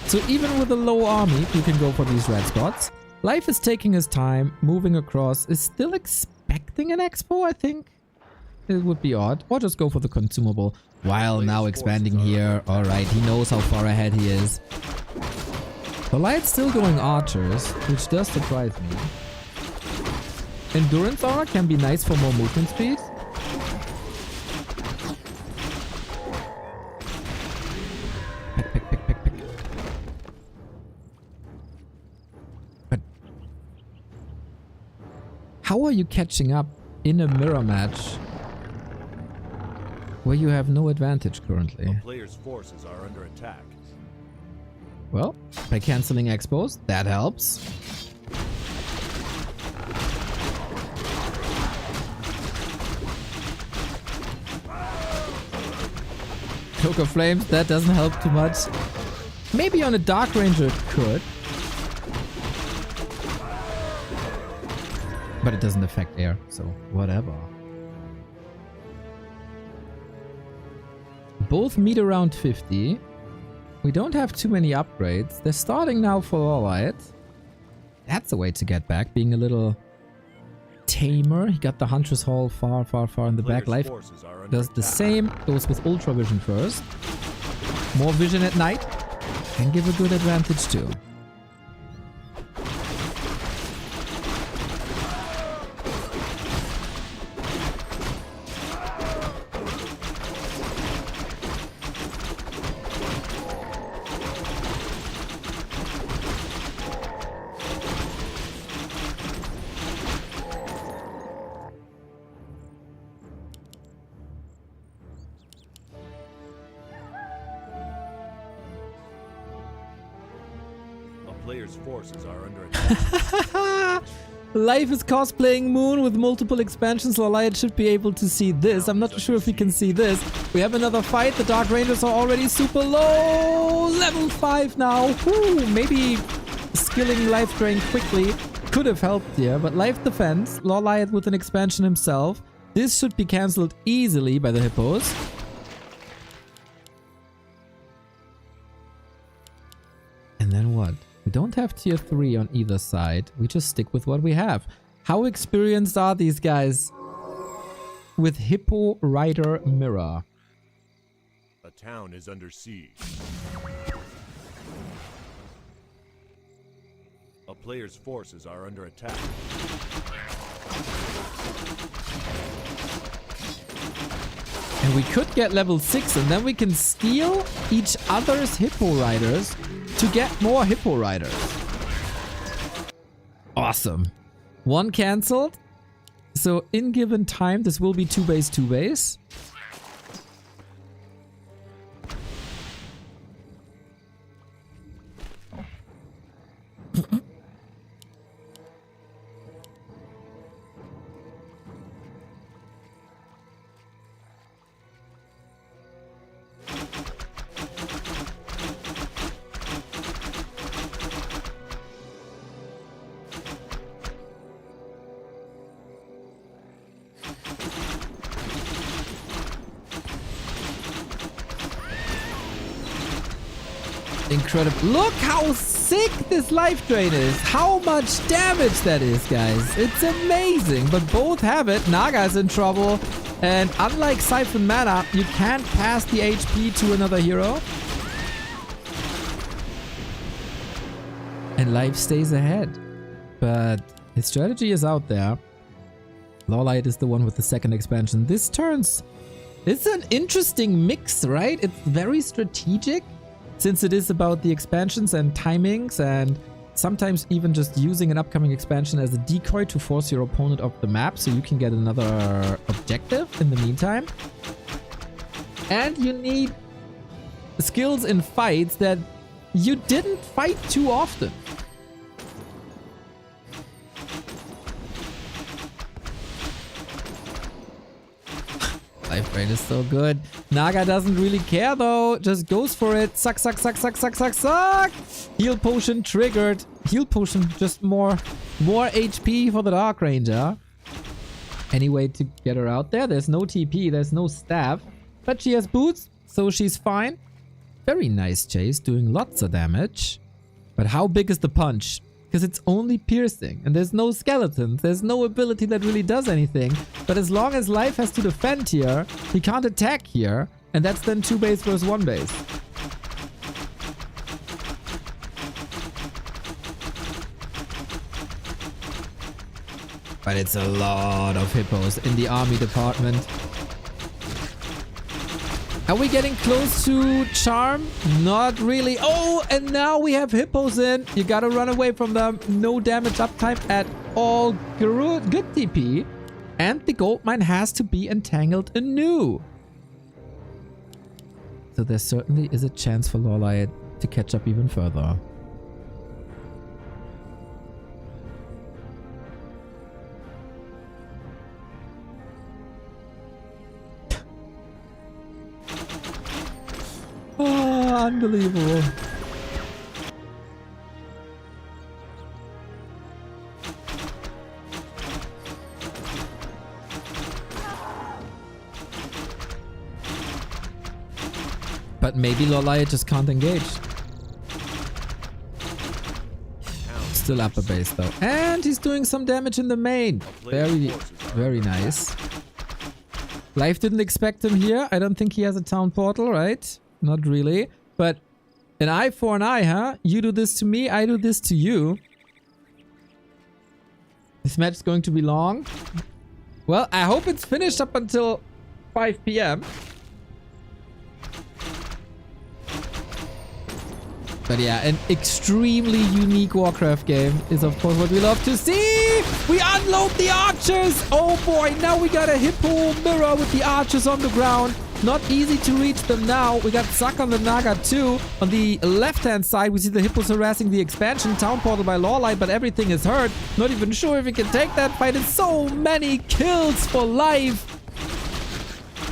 [SPEAKER 2] So even with a low army, you can go for these red spots. Life is taking his time, moving across, is still expecting an expo, I think. It would be odd. Or just go for the consumable. While now expanding here. Alright, he knows how far ahead he is. Lawliet's still going archers, which does surprise me. Endurance aura can be nice for more movement speed. How are you catching up in a mirror match where you have no advantage currently?
[SPEAKER 5] A player's forces are under attack.
[SPEAKER 2] Well, by canceling expos, that helps. Cloak of Flames, that doesn't help too much. Maybe on a Dark Ranger it could. But it doesn't affect air, so whatever. Both meet around 50. We don't have too many upgrades. They're starting now for Lawliet. That's a way to get back, being a little tamer. He got the Huntress Hall far, far, far in the back. Life does the same. Goes with Ultra Vision first. More vision at night. Can give a good advantage too.
[SPEAKER 5] Player's forces are under attack.
[SPEAKER 2] Life is cosplaying Moon with multiple expansions. Lawliet should be able to see this. I'm not sure if he can see this. We have another fight. The Dark Rangers are already super low. Level 5 now. Whew, maybe skilling Life Drain quickly could have helped here. But Life Defense, Lawliet with an expansion himself. This should be cancelled easily by the hippos. And then what? We don't have tier 3 on either side. We just stick with what we have. How experienced are these guys with Hippo Rider Mirror?
[SPEAKER 5] A town is under siege. A player's forces are under attack.
[SPEAKER 2] And we could get level 6 and then we can steal each other's Hippo Riders to get more Hippo Riders. Awesome. One cancelled. So in given time, this will be 2 base, 2 base. Incredible. Look how sick this life drain is. How much damage that is, guys. It's amazing. But both have it. Naga's in trouble. And unlike Siphon Mana, you can't pass the HP to another hero. And life stays ahead. But his strategy is out there. Lawliet is the one with the second expansion. This turns... It's an interesting mix, right? It's very strategic. Since it is about the expansions and timings and sometimes even just using an upcoming expansion as a decoy to force your opponent off the map so you can get another objective in the meantime. And you need skills in fights that you didn't fight too often. Life Drain is so good. Naga doesn't really care though. Just goes for it. Suck, suck, suck, suck, suck, suck, suck. Heal potion triggered. Heal potion, just more HP for the Dark Ranger. Any way to get her out there? There's no TP. There's no staff. But she has boots, so she's fine. Very nice chase, doing lots of damage. But how big is the punch? Because it's only piercing and there's no skeletons. There's no ability that really does anything. But as long as life has to defend here, he can't attack here. And that's then 2 base versus 1 base. But it's a lot of hippos in the army department. Are we getting close to charm? Not really. Oh, and now we have hippos in. You gotta run away from them. No damage uptime at all. Good TP. And the gold mine has to be entangled anew. So there certainly is a chance for Lawliet to catch up even further. Oh, unbelievable. But maybe Lawliet just can't engage. Still upper base though. And he's doing some damage in the main. Very, very nice. Life didn't expect him here. I don't think he has a town portal, right? Not really. But an eye for an eye, huh? You do this to me, I do this to you. This match is going to be long. Well, I hope it's finished up until 5 PM. But yeah, an extremely unique Warcraft game is of course what we love to see. We unload the archers. Oh boy, now we got a hippo mirror with the archers on the ground. Not easy to reach them now. We got Suck on the Naga too. On the left-hand side, we see the hippos harassing the expansion. Town portal by Lawliet, but everything is hurt. Not even sure if we can take that fight. It's so many kills for life.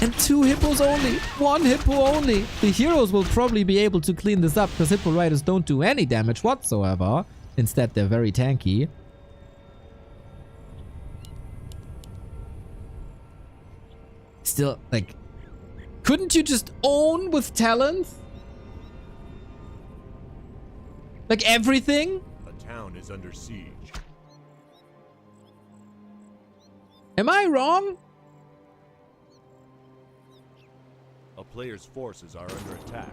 [SPEAKER 2] And 2 hippos only. 1 hippo only. The heroes will probably be able to clean this up because hippo riders don't do any damage whatsoever. Instead, they're very tanky. Still, like, couldn't you just own with talents? Like everything?
[SPEAKER 5] A town is under siege.
[SPEAKER 2] Am I wrong?
[SPEAKER 5] A player's forces are under attack.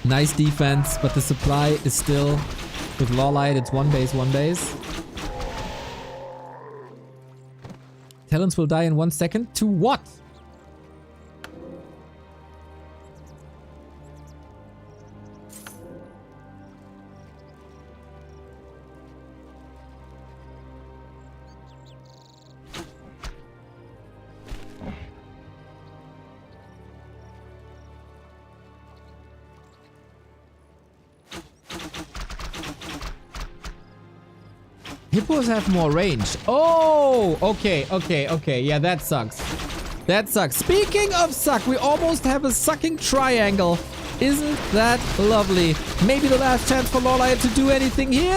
[SPEAKER 2] Nice defense, but the supply is still with Lawliet. It's one base, one base. Talents will die in 1 second. To what? Hippos have more range. Oh, okay. Yeah, that sucks. That sucks. Speaking of suck, we almost have a sucking triangle. Isn't that lovely? Maybe the last chance for Lawliet to do anything here.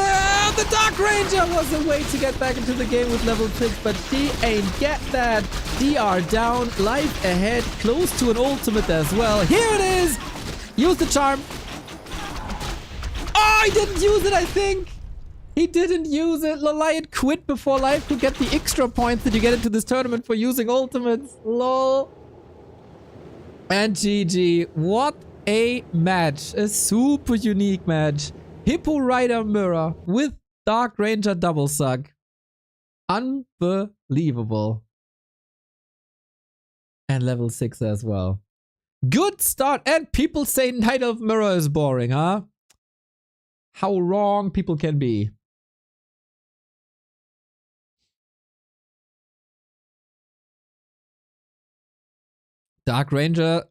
[SPEAKER 2] The Dark Ranger was a way to get back into the game with level 6, but she ain't get that. DR down, life ahead, close to an ultimate as well. Here it is. Use the charm. Oh, I didn't use it, I think. He didn't use it. Lawliet quit before life could get the extra points that you get into this tournament for using ultimates. Lol. And GG. What a match. A super unique match. Hippo Rider Mirror with Dark Ranger double suck. Unbelievable. And level 6 as well. Good start. And people say Night Elf Mirror is boring, huh? How wrong people can be. Dark Ranger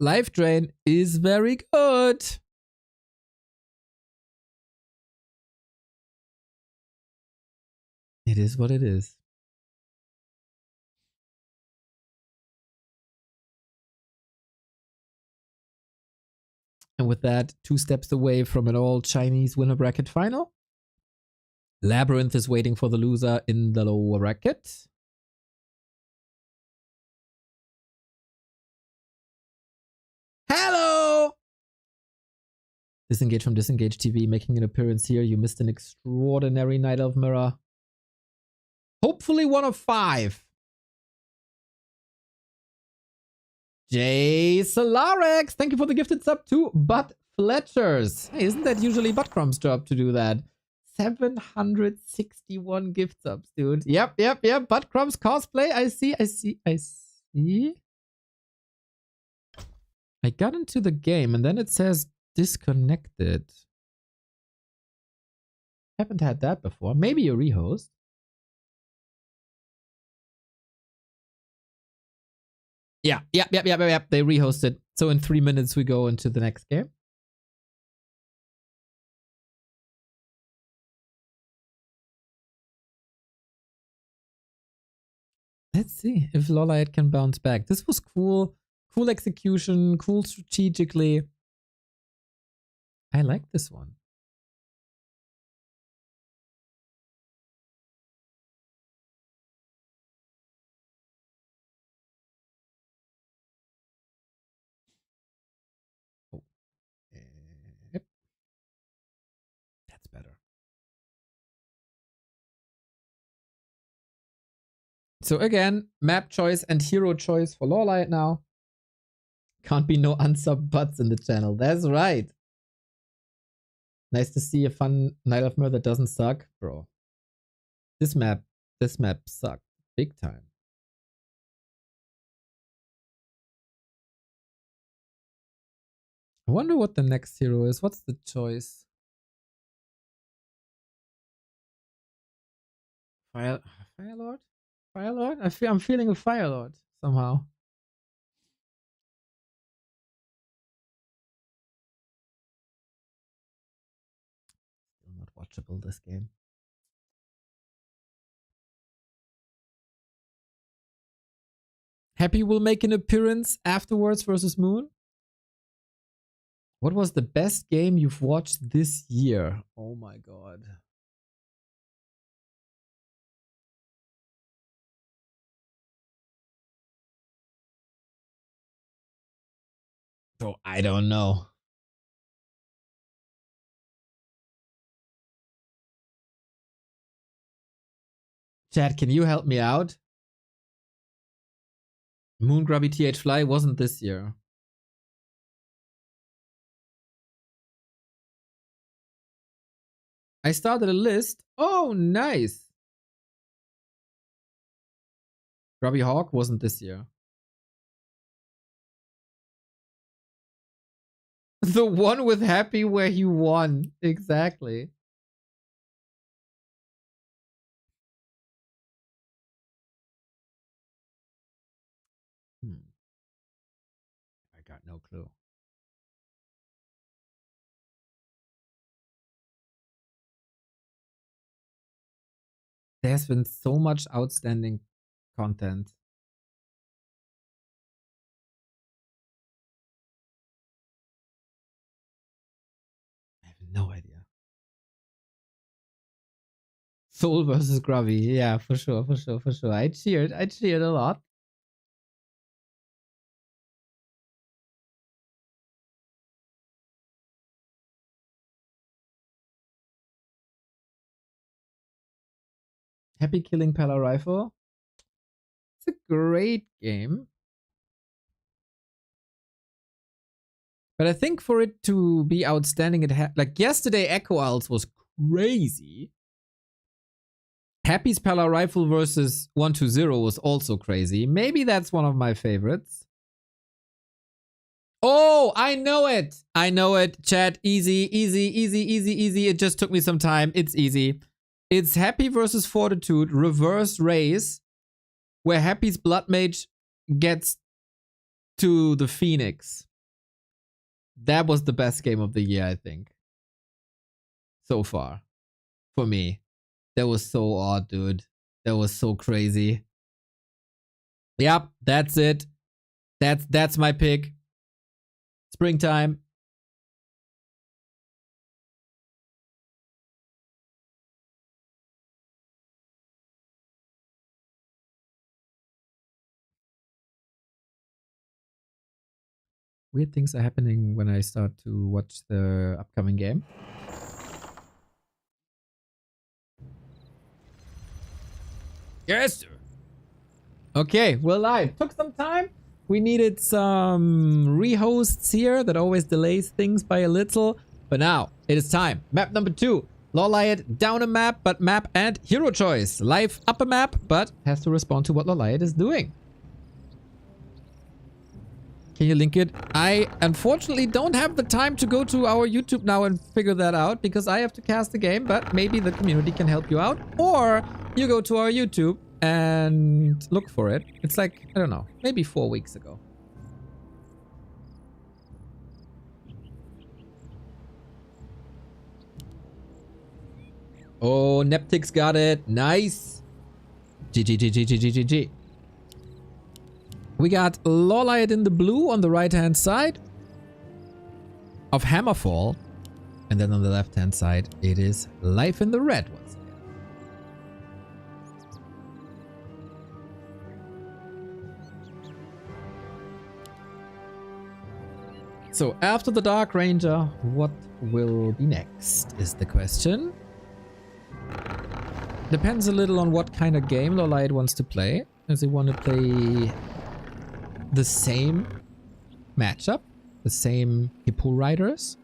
[SPEAKER 2] life drain is very good. It is what it is. And with that, 2 steps away from an all Chinese winner bracket final. Labyrinth is waiting for the loser in the lower bracket. Hello! Disengage from Disengage TV making an appearance here. You missed an extraordinary Night Elf Mirror. Hopefully 1 of 5. Jay Solarex, thank you for the gifted sub to Butt Fletchers. Hey, isn't that usually Buttcrumb's job to do that? 761 gift subs, dude. Yep. Butt Crumbs cosplay. I see. I got into the game and then it says disconnected. Haven't had that before. Maybe a rehost. Yeah. They rehosted. So in 3 minutes we go into the next game. Let's see if Lawliet can bounce back. This was cool. Cool execution. Cool strategically. I like this one. Oh. Yep. That's better. So again, map choice and hero choice for Lawliet now. Can't be no unsub butts in the channel. That's right. Nice to see a fun Night of Murder that doesn't suck, bro. This map sucked big time. I wonder what the next hero is. What's the choice? Firelord? Firelord? I'm feeling a Firelord somehow. Still not watchable, this game. Happy will make an appearance afterwards versus Moon. What was the best game you've watched this year? Oh my god. Oh, I don't know. Chat, can you help me out? Moon Grubby TH Fly wasn't this year. I started a list. Oh, nice. Grubby Hawk wasn't this year. The one with Happy where he won. Exactly. I got no clue. There's been so much outstanding content. I have no idea. Soul versus Grubby. Yeah, for sure. I cheered a lot. Happy Killing Pala Rifle. It's a great game. But I think for it to be outstanding, it had like yesterday Echo Owls was crazy. Happy's Pala Rifle versus 120 was also crazy. Maybe that's one of my favorites. Oh, I know it. Chat, easy. It just took me some time. It's easy. It's Happy versus Fortitude, reverse race, where Happy's Blood Mage gets to the Phoenix. That was the best game of the year, I think. So far. For me. That was so odd, dude. That was so crazy. Yep, that's it. That's my pick. Springtime. Weird things are happening when I start to watch the upcoming game. Yes, sir. Okay, we're live. Took some time. We needed some rehosts here that always delays things by a little. But now, it is time. Map number 2. Lawliet down a map, but map and hero choice. Life up a map, but has to respond to what Lawliet is doing. Can you link it? I unfortunately don't have the time to go to our YouTube now and figure that out because I have to cast the game, but maybe the community can help you out. Or you go to our YouTube and look for it. It's like, I don't know, maybe 4 weeks ago. Oh, Neptix got it. Nice. GG. We got Lawliet in the blue on the right-hand side of Hammerfall. And then on the left-hand side, it is Life in the red once again. So after the Dark Ranger, what will be next is the question. Depends a little on what kind of game Lawliet wants to play. Does he want to play the same matchup? The same Hippo Riders?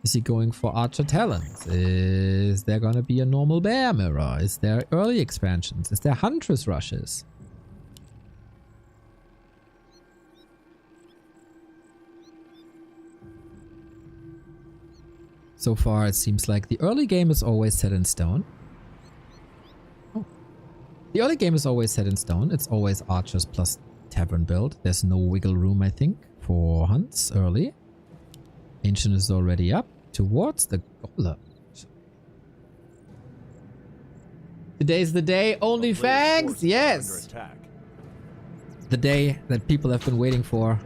[SPEAKER 2] Is he going for Archer Talents? Is there gonna be a normal Bear Mirror? Is there early expansions? Is there Huntress Rushes? So far it seems like the early game is always set in stone. The early game is always set in stone. It's always archers plus tavern build. There's no wiggle room, I think, for hunts early. Ancient is already up towards the Golem. Today's the day. Onlyfangs! Yes! The day that people have been waiting for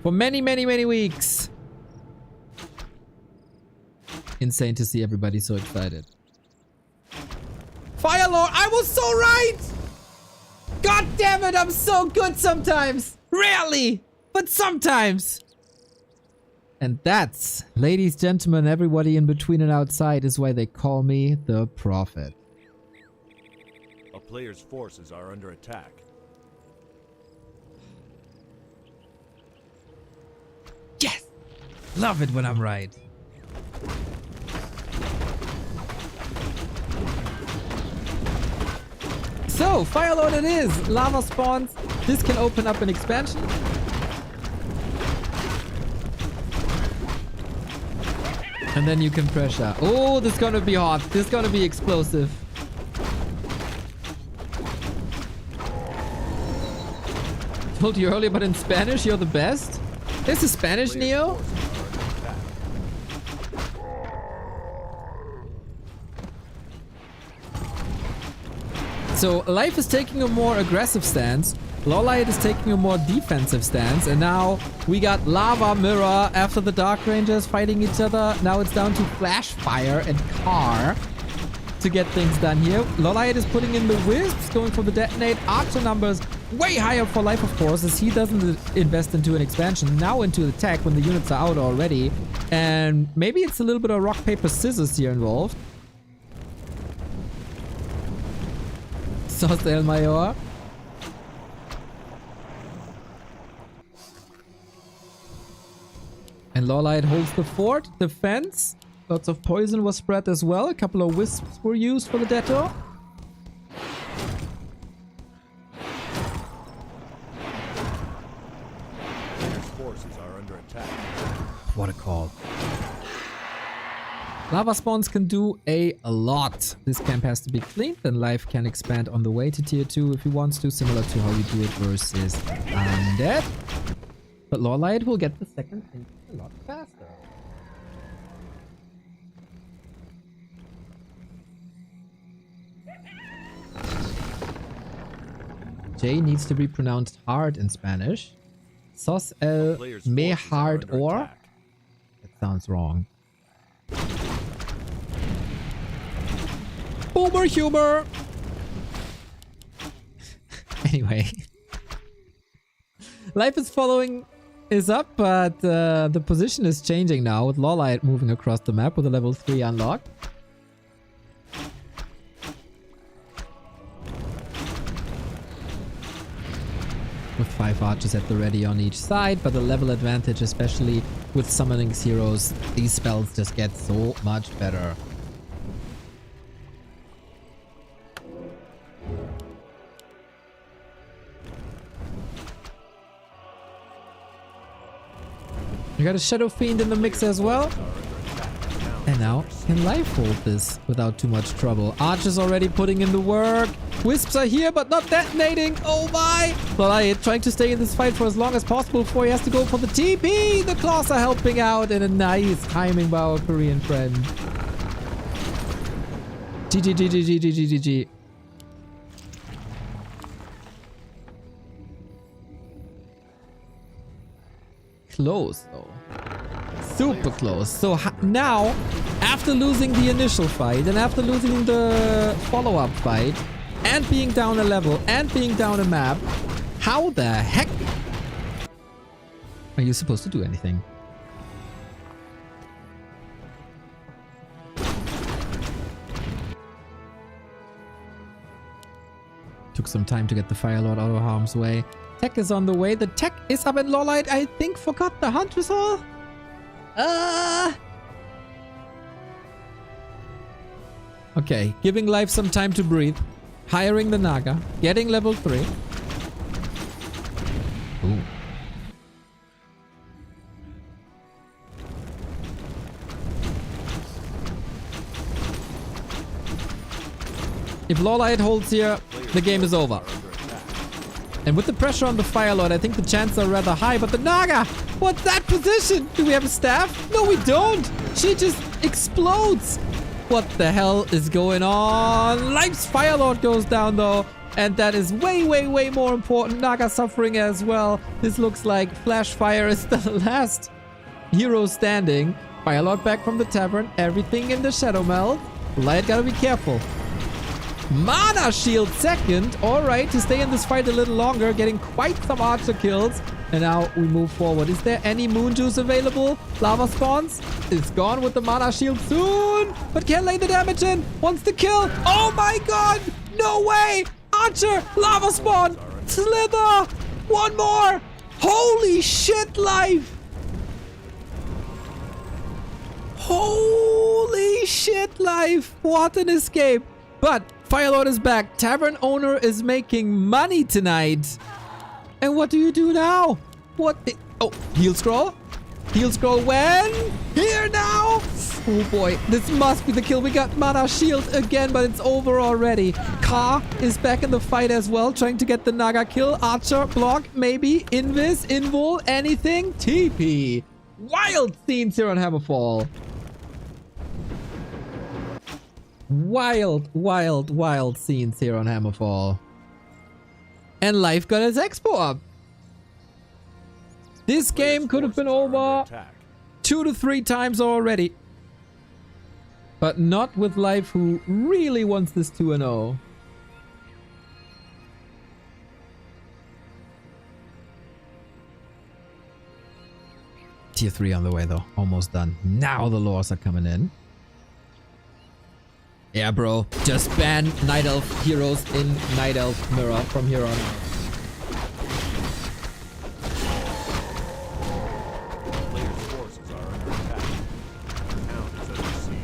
[SPEAKER 2] many, many, many weeks. Insane to see everybody so excited. Firelord, I was so right! God damn it, I'm so good sometimes! Rarely, but sometimes! And that's, ladies, gentlemen, everybody in between and outside is why they call me the Prophet.
[SPEAKER 5] A player's forces are under attack.
[SPEAKER 2] Yes! Love it when I'm right. So, Firelord it is! Lava spawns. This can open up an expansion. And then you can pressure. Oh, this is gonna be hot. This is gonna be explosive. Told you earlier, but in Spanish, you're the best. This is Spanish, Neo? So, Life is taking a more aggressive stance. Lawliet is taking a more defensive stance. And now we got Lava Mirror after the Dark Rangers fighting each other. Now it's down to Flash Fire and Car to get things done here. Lawliet is putting in the Wisps, going for the Detonate. Archer numbers way higher for Life, of course, as he doesn't invest into an expansion. Now into the tech when the units are out already. And maybe it's a little bit of rock, paper, scissors here involved. Sos El Mayor. And Lawliet holds the fort, defense. Lots of poison was spread as well. A couple of wisps were used for the Detto.
[SPEAKER 5] Forces are under attack.
[SPEAKER 2] What a call. Lava spawns can do a lot. This camp has to be cleaned, then Life can expand on the way to tier 2 if he wants to, similar to how we do it versus Undead. But Lawliet will get the second thing a lot faster. J needs to be pronounced hard in Spanish. Sos el me hard or? That sounds wrong. Boomer humor! Anyway. Life is up, but the position is changing now with Lawliet moving across the map with a level 3 unlocked. With 5 archers at the ready on each side, but the level advantage, especially with summoning heroes, these spells just get so much better. We got a Shadow Fiend in the mix as well. And now can Life hold this without too much trouble. Archer's already putting in the work. Wisps are here, but not detonating. Oh my! Lawliet trying to stay in this fight for as long as possible before he has to go for the TP. The claws are helping out, and a nice timing by our Korean friend. GG. Close though. Super close. So now, after losing the initial fight and after losing the follow-up fight and being down a level and being down a map, how the heck are you supposed to do anything? Took some time to get the Fire Lord out of harm's way. Tech is on the way. The tech is up, and Lawliet, I think, forgot the Huntress Hall. Okay, giving Life some time to breathe. Hiring the Naga. Getting level 3. Ooh. If Lawliet holds here, the game is over. And with the pressure on the Fire Lord, I think the chances are rather high. But the Naga! What's that position? Do we have a staff? No, we don't! She just explodes! What the hell is going on? Life's Fire Lord goes down though. And that is way, way, way more important. Naga suffering as well. This looks like Flash Fire is the last hero standing. Fire Lord back from the tavern. Everything in the Shadow Meld. Light gotta be careful. Mana Shield second. Alright, to stay in this fight a little longer. Getting quite some Archer kills. And now we move forward. Is there any Moon Juice available? Lava spawns. It's gone with the Mana Shield soon. But can't lay the damage in. Wants to kill. Oh my god. No way. Archer. Lava spawn. Slither. One more. Holy shit, Life. Holy shit, Life. What an escape. But Fire Lord is back. Tavern owner is making money tonight. And what do you do now? What? Oh, heal scroll? Heal scroll when? Here now? Oh boy, this must be the kill. We got Mana Shield again, but it's over already. Ka is back in the fight as well, trying to get the Naga kill. Archer, block, maybe. Invis, Invul, anything. TP. Wild scenes here on Hammerfall. Wild, wild, wild scenes here on Hammerfall. And Life got his expo up. This game could have been over 2 to 3 times already. But not with Life, who really wants this 2-0. Tier 3 on the way though. Almost done. Now the lures are coming in. Yeah, bro. Just ban Night Elf heroes in Night Elf Mirror from here on.
[SPEAKER 5] Players' forces are under attack. The town is under siege.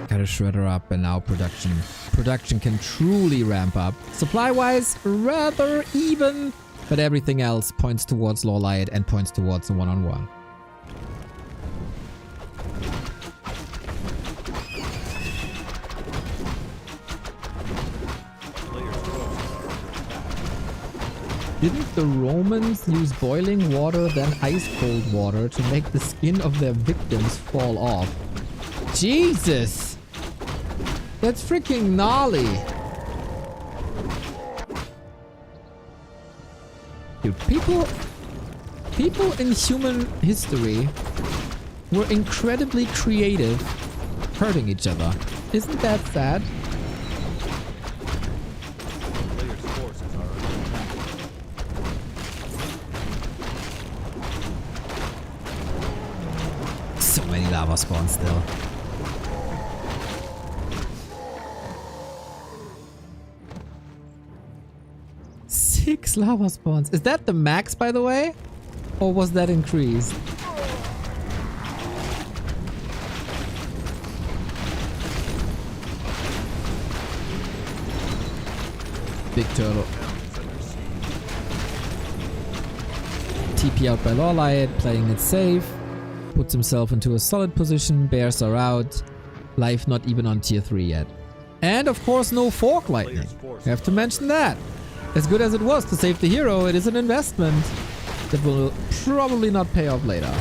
[SPEAKER 2] Got a Shredder up, and now production can truly ramp up. Supply-wise, rather even. But everything else points towards Lawliet and points towards the one-on-one. Didn't the Romans use boiling water then ice-cold water to make the skin of their victims fall off? Jesus! That's freaking gnarly! Dude, people in human history were incredibly creative hurting each other. Isn't that sad?
[SPEAKER 5] Players' forces are under attack.
[SPEAKER 2] So many lava spawns still. Six lava spawns. Is that the max, by the way? Or was that increased? Big turtle. TP out by Lawliet, playing it safe. Puts himself into a solid position. Bears are out. Life not even on tier 3 yet. And of course no fork lightning. I have to mention that. As good as it was to save the hero, it is an investment that will probably not pay off later.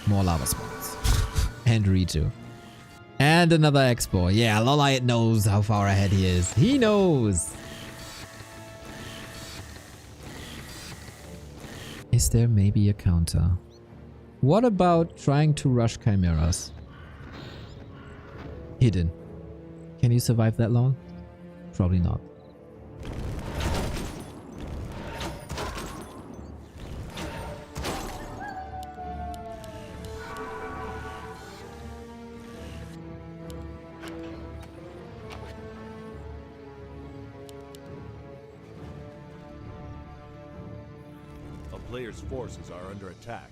[SPEAKER 2] More lava spots. And Ritu. And another Expo. Yeah, Lawliet knows how far ahead he is. He knows. Is there maybe a counter? What about trying to rush Chimeras? Hidden. Can you survive that long? Probably not.
[SPEAKER 5] A player's forces are under attack.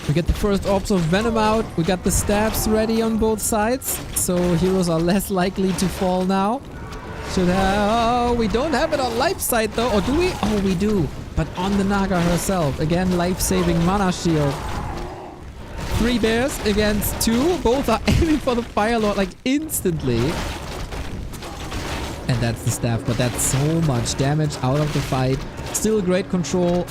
[SPEAKER 2] We get the first orbs of Venom out. We got the staffs ready on both sides. So heroes are less likely to fall now. Should have... Oh, we don't have it on life side though. Or do we? Oh, we do. But on the Naga herself. Again, life-saving mana shield. 3 bears against 2. Both are aiming for the Fire Lord like instantly. And that's the staff. But that's so much damage out of the fight. Still great control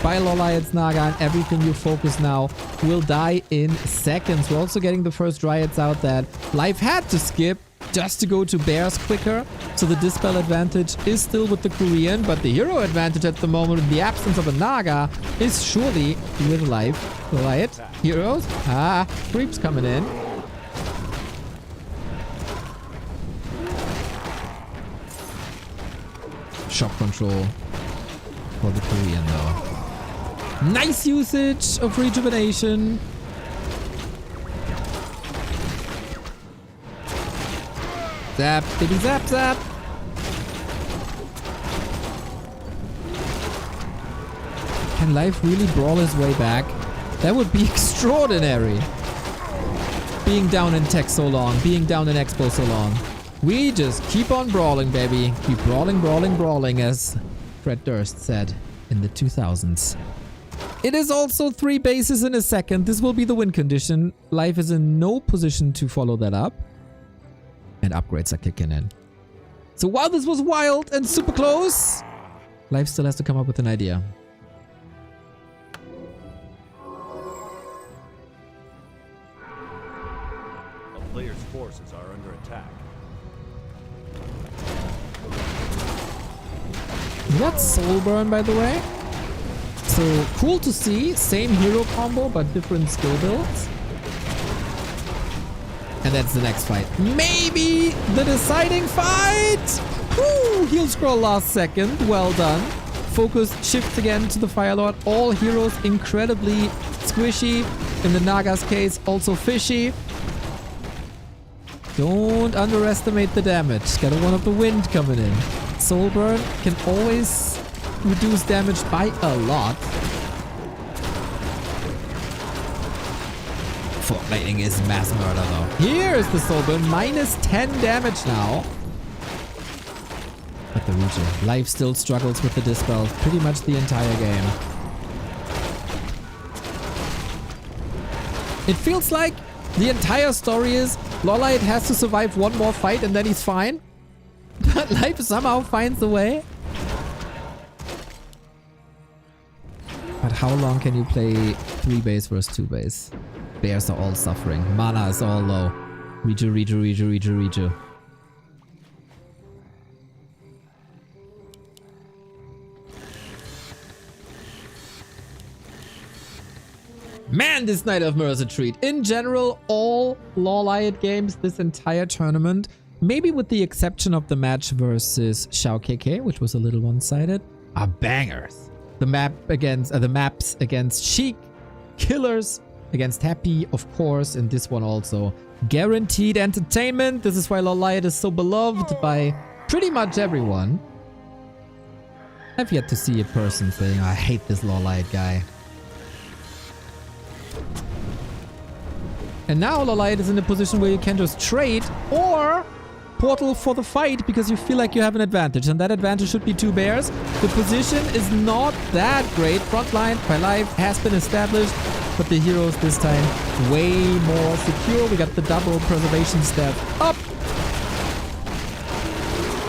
[SPEAKER 2] by Lawliet's Naga, and everything you focus now will die in seconds. We're also getting the first riots out that Life had to skip just to go to bears quicker. So the dispel advantage is still with the Korean, but the hero advantage at the moment in the absence of a Naga is surely with Life. Lawliet, heroes. Ah, creeps coming in. Shock control for the Korean though. Nice usage of rejuvenation. Zap, baby, zap, zap. Can Life really brawl his way back? That would be extraordinary. Being down in tech so long, being down in Expo so long. We just keep on brawling, baby. Keep brawling, brawling, brawling, as Fred Durst said in the 2000s. It is also 3 bases in a second. This will be the win condition. Life is in no position to follow that up. And upgrades are kicking in. So while this was wild and super close, Life still has to come up with an idea.
[SPEAKER 5] A player's forces are under attack.
[SPEAKER 2] That's Soul Burn, by the way. So cool to see. Same hero combo, but different skill builds. And that's the next fight. Maybe the deciding fight! Woo! Heal scroll last second. Well done. Focus shifts again to the Fire Lord. All heroes incredibly squishy. In the Naga's case, also fishy. Don't underestimate the damage. Got a one of the wind coming in. Soul Burn can always reduce damage by a lot. Fork Lightning is mass murder though. Here's the Soul Burn. Minus 10 damage now. But the Riju. Life still struggles with the Dispel pretty much the entire game. It feels like the entire story is Lawliet has to survive one more fight and then he's fine. But Life somehow finds a way. But how long can you play 3 base versus 2 base? Bears are all suffering. Mana is all low. Riju, Riju, Riju, Riju, Riju. Man, this Night of Mirror is a treat. In general, all Lawliet games this entire tournament, maybe with the exception of the match versus Xiao KK, which was a little one-sided, are bangers. The maps against Sheik, killers, against Happy, of course, and this one also. Guaranteed entertainment. This is why Lawliet is so beloved by pretty much everyone. I've yet to see a person saying, I hate this Lawliet guy. And now Lawliet is in a position where you can just trade or portal for the fight because you feel like you have an advantage. And that advantage should be 2 bears. The position is not that great. Frontline by life has been established, but the heroes this time way more secure. We got the double preservation step up.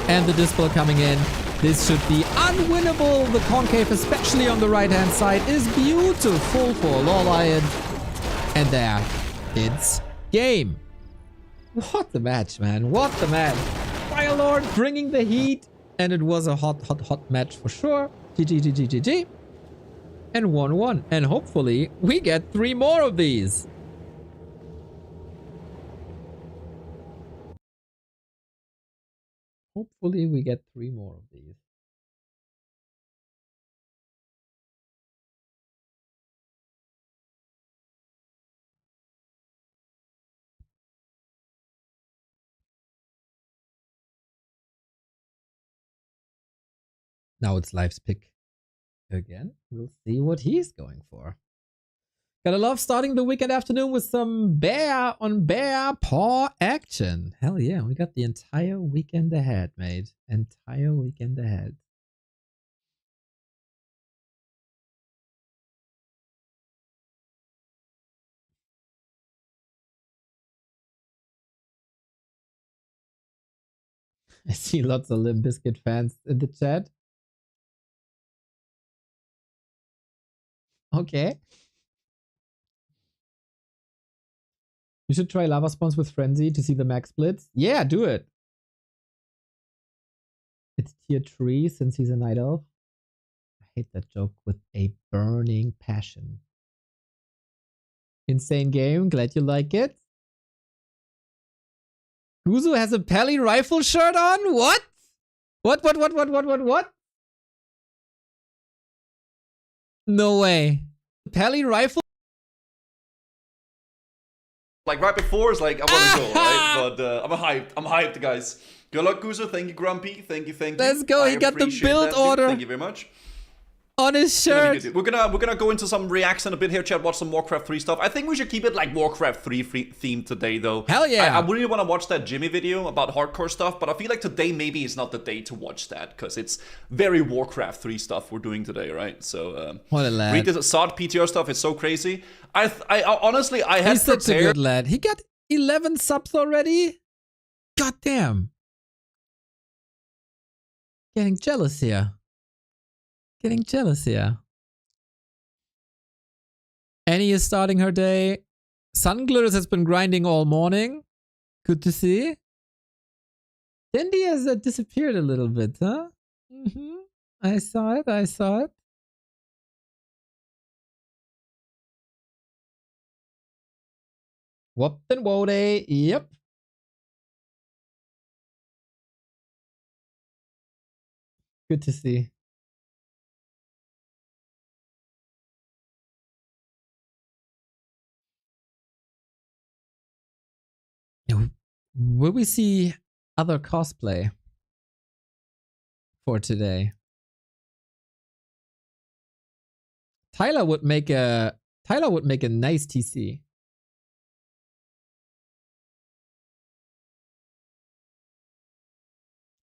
[SPEAKER 2] And the Dispel coming in. This should be unwinnable. The concave, especially on the right-hand side, is beautiful for Lawliet. And there, it's game. What the match, man. What the match. Firelord bringing the heat. And it was a hot match for sure. GG. And 1-1. And hopefully we get 3 more of these. Hopefully we get 3 more of these. Now it's Life's pick again. We'll see what he's going for. Gotta love starting the weekend afternoon with some bear on bear paw action. Hell yeah, we got the entire weekend ahead, mate. Entire weekend ahead. I see lots of Limp Bizkit fans in the chat. Okay. You should try Lava Spawns with Frenzy to see the max splits. Yeah, do it. It's tier 3 since he's a Night Elf. I hate that joke with a burning passion. Insane game. Glad you like it. Guzu has a Pally rifle shirt on? What? What? No way. Pally rifle?
[SPEAKER 6] Like right before is like I want to go, right? But I'm hyped, guys. Good luck, Guzo. Thank you, Grumpy. Thank you.
[SPEAKER 2] Let's go. He got the build order.
[SPEAKER 6] Thank you very much.
[SPEAKER 2] On his shirt.
[SPEAKER 6] We're gonna go into some reacts in a bit here, chat. Watch some Warcraft 3 stuff. I think we should keep it like Warcraft 3 themed today, though.
[SPEAKER 2] Hell yeah!
[SPEAKER 6] I really want to watch that Jimmy video about hardcore stuff, but I feel like today maybe is not the day to watch that because it's very Warcraft 3 stuff we're doing today, right? So
[SPEAKER 2] what a lad!
[SPEAKER 6] Read this Sod PTR stuff. It's so crazy. I honestly I had
[SPEAKER 2] He's such a good lad. He got 11 subs already. God damn! Getting jealous here. Annie is starting her day. Sunglitters has been grinding all morning. Good to see. Dendi has disappeared a little bit, huh? I saw it. Whoop and Wode. Yep. Good to see. Will we see other cosplay for today? Tyler would make a nice TC.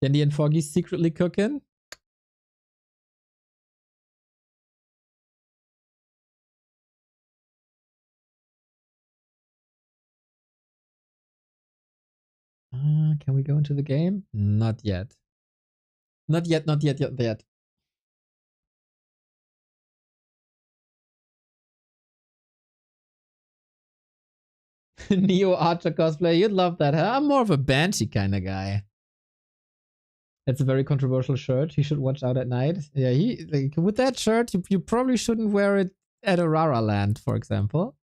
[SPEAKER 2] Dendi and Foggy secretly cooking. Can we go into the game? Not yet. Not yet. Neo Archer cosplay. You'd love that, huh? I'm more of a Banshee kind of guy. It's a very controversial shirt. He should watch out at night. Yeah, with that shirt, you probably shouldn't wear it at Aurora Land, for example.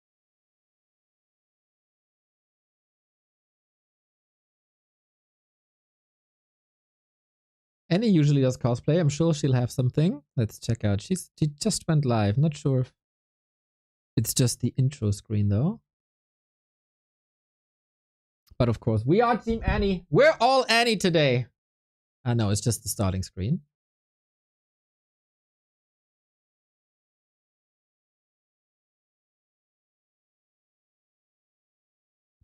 [SPEAKER 2] Annie usually does cosplay. I'm sure she'll have something. Let's check out. She just went live. Not sure if it's just the intro screen though. But of course, we are Team Annie. We're all Annie today. No, it's just the starting screen.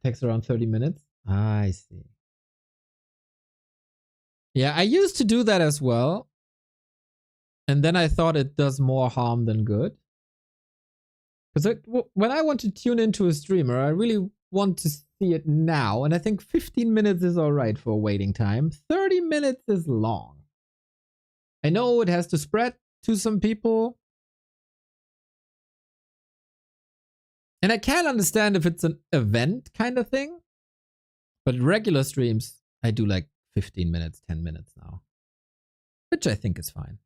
[SPEAKER 2] Takes around 30 minutes. I see. Yeah, I used to do that as well. And then I thought it does more harm than good. Because when I want to tune into a streamer, I really want to see it now. And I think 15 minutes is alright for waiting time. 30 minutes is long. I know it has to spread to some people. And I can understand if it's an event kind of thing. But regular streams, I do like 15 minutes, 10 minutes now. Which I think is fine.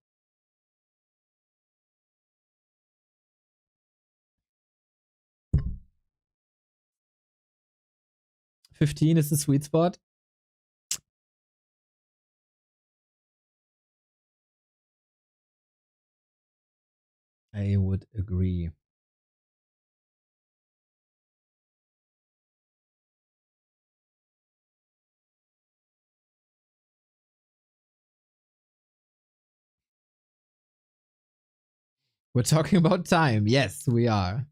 [SPEAKER 2] $15 is the sweet spot. I would agree. We're talking about time. Yes, we are.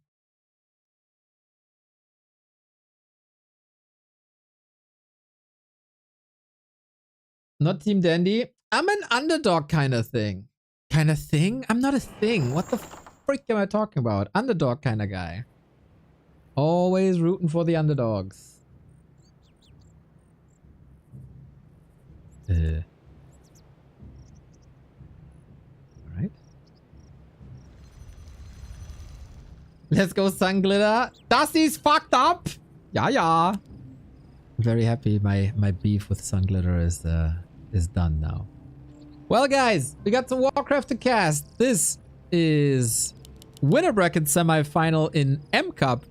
[SPEAKER 2] Not Team Dendi. I'm an underdog kind of thing. Kind of thing? I'm not a thing. What the freak am I talking about? Underdog kind of guy. Always rooting for the underdogs. Alright. Let's go, Sunglitter. Das ist fucked up. Ja, ja. Very happy my beef with Sunglitter is done now. Well, guys, we got some Warcraft to cast. This is winner bracket semi-final in M Cup.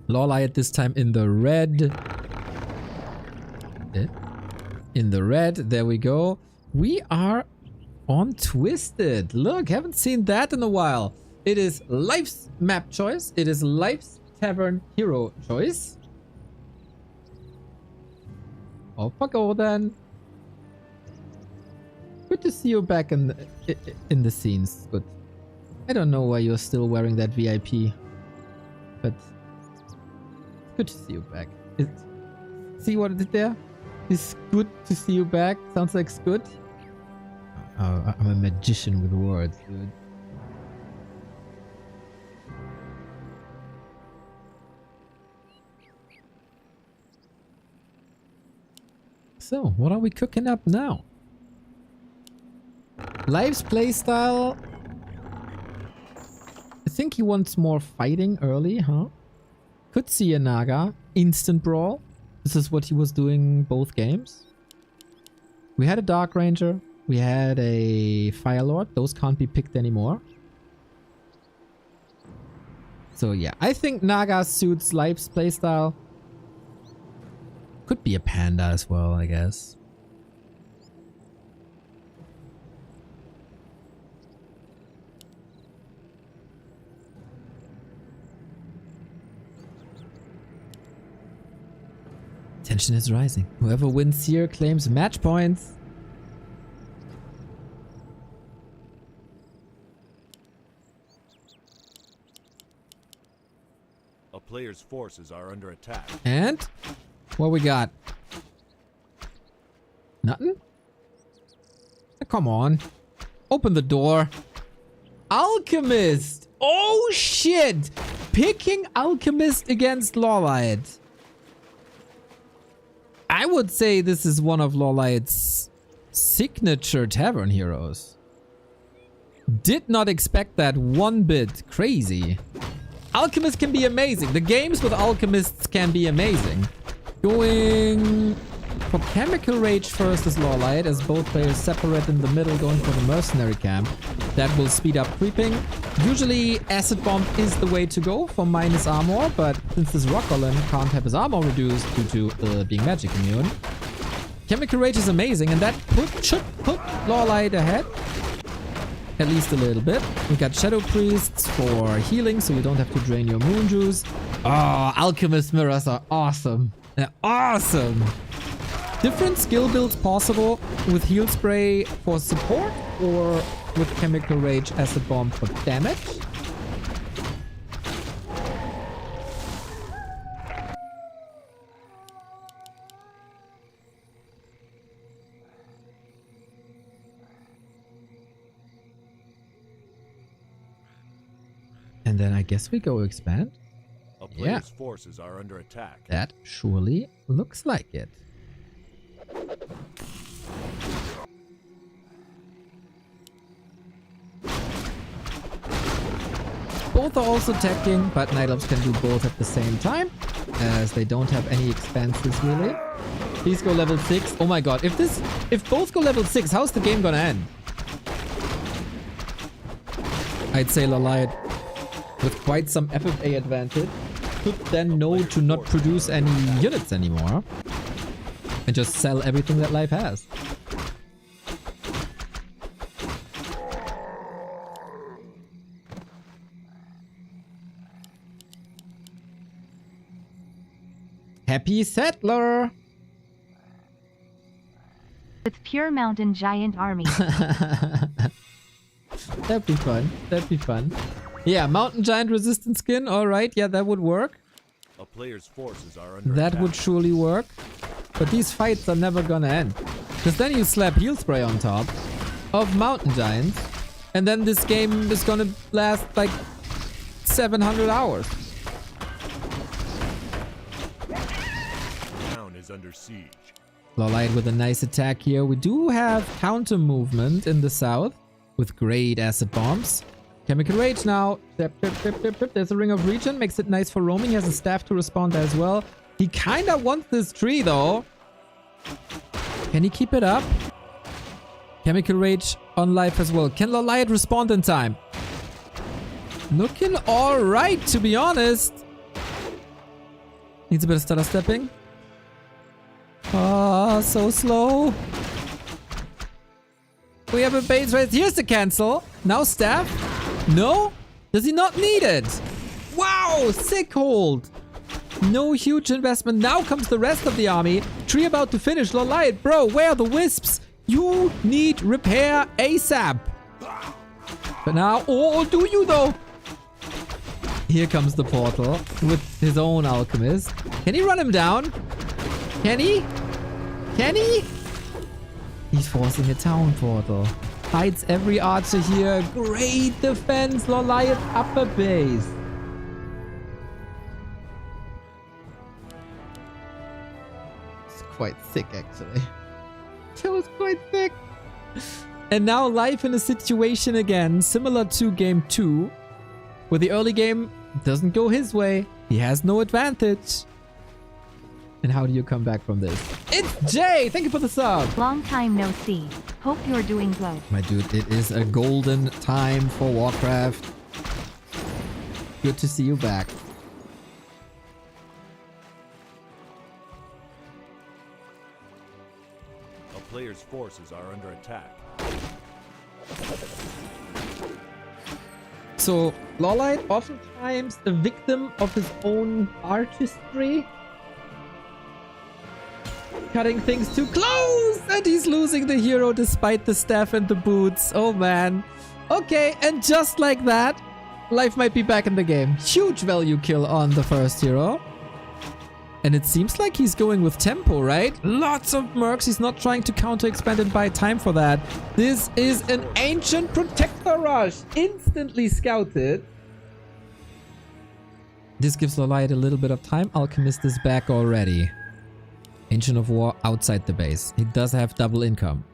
[SPEAKER 2] Lawliet this time in the red. In the red, there we go. We are on Twisted. Look, haven't seen that in a while. It is Life's map choice. It is Life's Tavern hero choice. Off I go then. Good to see you back in the scenes. Good. I don't know why you're still wearing that VIP, but good to see you back. See what I did there? It's good to see you back. Sounds like it's good. Oh, I'm a magician with words, dude. So, what are we cooking up now? Life's playstyle. I think he wants more fighting early, huh? Could see a Naga. Instant brawl. This is what he was doing both games. We had a Dark Ranger. We had a Fire Lord. Those can't be picked anymore. So yeah, I think Naga suits Life's playstyle. Could be a Panda as well, I guess. Tension is rising. Whoever wins here claims match points.
[SPEAKER 5] A player's forces are under attack.
[SPEAKER 2] And what we got? Nothing? Come on. Open the door. Alchemist. Oh shit. Picking Alchemist against Lawliet. I would say this is one of Lawliet's signature tavern heroes. Did not expect that one bit. Crazy. Alchemist can be amazing. The games with Alchemists can be amazing. Going for Chemical Rage first is Lawliet, as both players separate in the middle, going for the Mercenary Camp. That will speed up creeping. Usually Acid Bomb is the way to go for minus armor, but since this Rock Golem can't have his armor reduced due to being magic immune, Chemical Rage is amazing, and that should put Lawliet ahead. At least a little bit. We got Shadow Priests for healing, so you don't have to drain your Moon Juice. Oh, Alchemist Mirrors are awesome. They're awesome. Different skill builds possible with Heal Spray for support or with Chemical Rage Acid Bomb for damage. And then I guess we go expand.
[SPEAKER 5] A player's forces are under attack.
[SPEAKER 2] That surely looks like it. Both are also attacking, but Night Elves can do both at the same time, as they don't have any expanses really. Please go level 6. Oh my god, if both go level 6, how's the game gonna end? I'd say Lawliet, with quite some FFA advantage, could then know to not produce any units anymore. And just sell everything that life has. Happy Settler!
[SPEAKER 3] With pure mountain giant army.
[SPEAKER 2] That'd be fun. That'd be fun. Yeah, mountain giant resistant skin. Alright, yeah, that would work.
[SPEAKER 5] A player's forces are under
[SPEAKER 2] That
[SPEAKER 5] attack.
[SPEAKER 2] would surely work. But these fights are never gonna end. Because then you slap heal spray on top of mountain giants. And then this game is gonna last like 700 hours.
[SPEAKER 5] The town is under siege.
[SPEAKER 2] Lawliet with a nice attack here. We do have counter movement in the south with great acid bombs. Chemical Rage now. There's a Ring of Regen. Makes it nice for roaming. He has a staff to respond as well. He kinda wants this tree though. Can he keep it up? Chemical Rage on life as well. Can Lawliet respond in time? Looking alright, to be honest. Needs a bit of stutter stepping. Oh, so slow. We have a base race. Here's the cancel. Now staff. No? Does he not need it? Wow, sick hold. No huge investment. Now comes the rest of the army. Tree about to finish. Lawliet, bro, where are the wisps? You need repair ASAP. But now, oh, do you though? Here comes the portal with his own alchemist. Can he run him down? Can he? Can he? He's forcing a town portal. Hides every archer here. Great defense, Lawliet upper base. It's quite thick, actually. That was quite thick. And now life in a situation again, similar to game 2, where the early game doesn't go his way. He has no advantage. And how do you come back from this? It's Jay! Thank you for the sub!
[SPEAKER 3] Long time no see. Hope you're doing good.
[SPEAKER 2] My dude, it is a golden time for Warcraft. Good to see you back.
[SPEAKER 5] A player's forces are under attack.
[SPEAKER 2] So, Lawliet oftentimes a victim of his own artistry. Cutting things too close! And he's losing the hero despite the staff and the boots. Oh man. Okay, and just like that, life might be back in the game. Huge value kill on the first hero. And it seems like he's going with tempo, right? Lots of mercs. He's not trying to counter expand and buy time for that. This is an ancient protector rush. Instantly scouted. This gives Lawliet a little bit of time. Alchemist is back already. Ancient of War outside the base. He does have double income.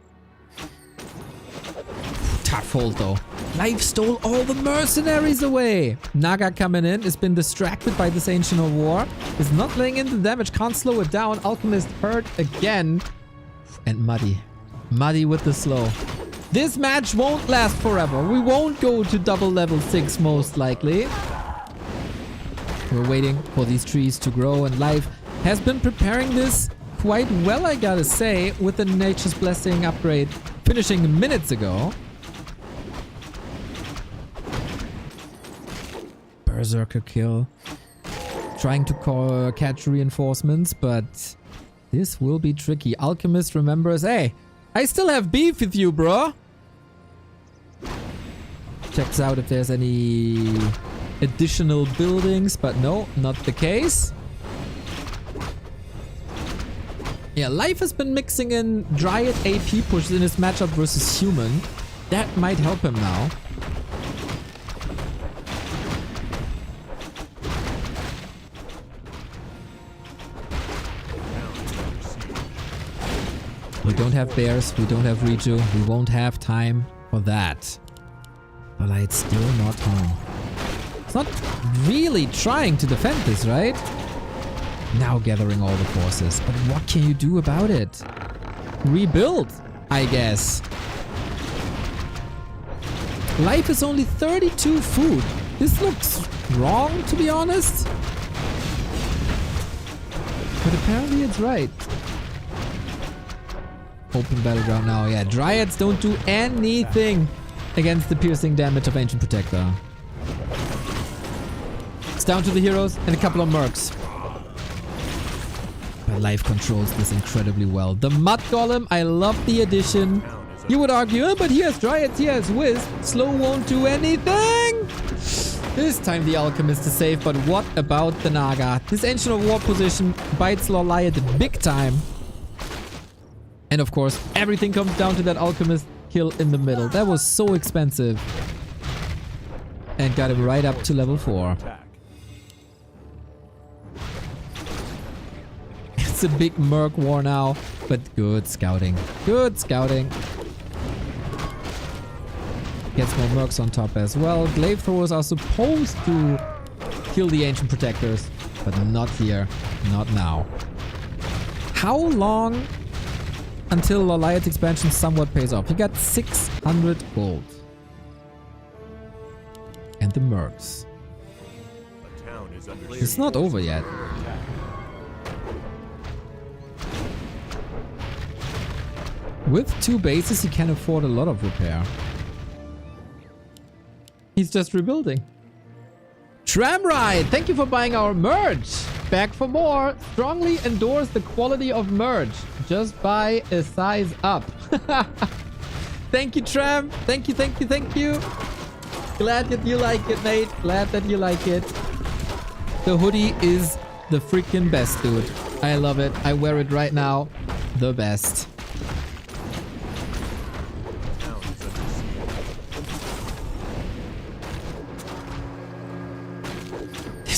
[SPEAKER 2] Tough hold though. Life stole all the mercenaries away. Naga coming in has been distracted by this Ancient of War. Is not laying in the damage. Can't slow it down. Alchemist hurt again. And Muddy. Muddy with the slow. This match won't last forever. We won't go to double level 6 most likely. We're waiting for these trees to grow, and Life has been preparing this quite well, I gotta say, with the Nature's Blessing upgrade finishing minutes ago. Berserker kill. Trying to catch reinforcements, but this will be tricky. Alchemist remembers, hey, I still have beef with you, bro. Checks out if there's any additional buildings, but no, not the case. Yeah, Life has been mixing in Dryad AP pushes in his matchup versus Human. That might help him now. don't have bears. We don't have Riju. We won't have time for that. But it's still not home. It's not really trying to defend this, right? Now gathering all the forces. But what can you do about it? Rebuild, I guess. Life is only 32 food. This looks wrong, to be honest. But apparently it's right. Open battleground now. Yeah, Dryads don't do anything against the piercing damage of Ancient Protector. It's down to the heroes and a couple of mercs. But Life controls this incredibly well. The Mud Golem, I love the addition. You would argue, oh, but he has Dryads, he has Wiz. Slow won't do anything. This time the Alchemist is safe, but what about the Naga? This Ancient of War position bites Lawliet big time. And of course, everything comes down to that Alchemist kill in the middle. That was so expensive. And got him right up to level 4. It's a big Merc war now, but good scouting. Good scouting. Gets more Mercs on top as well. Glaive throwers are supposed to kill the Ancient Protectors, but not here. Not now. How long until Lawliet's expansion somewhat pays off? He got 600 gold. And the Mercs. It's not over yet. With 2 bases, he can afford a lot of repair. He's just rebuilding. Tramride, thank you for buying our merch. Back for more. Strongly endorse the quality of merch. Just buy a size up. Thank you, Tram. Thank you, thank you, thank you. Glad that you like it, mate. Glad that you like it. The hoodie is the freaking best, dude. I love it. I wear it right now. The best.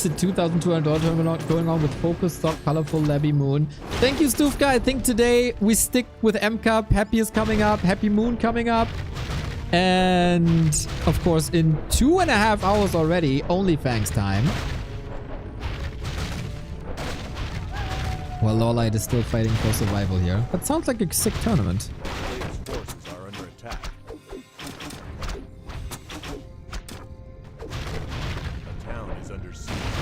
[SPEAKER 2] There's a $2,200 tournament going on with Focus, Stock, Colorful, Labby, Moon. Thank you, Stufka. I think today we stick with M-Cup. Happy is coming up. Happy Moon coming up. And, of course, in 2.5 hours already, Onlyfangs time. Well, Lawliet is still fighting for survival here. That sounds like a sick tournament.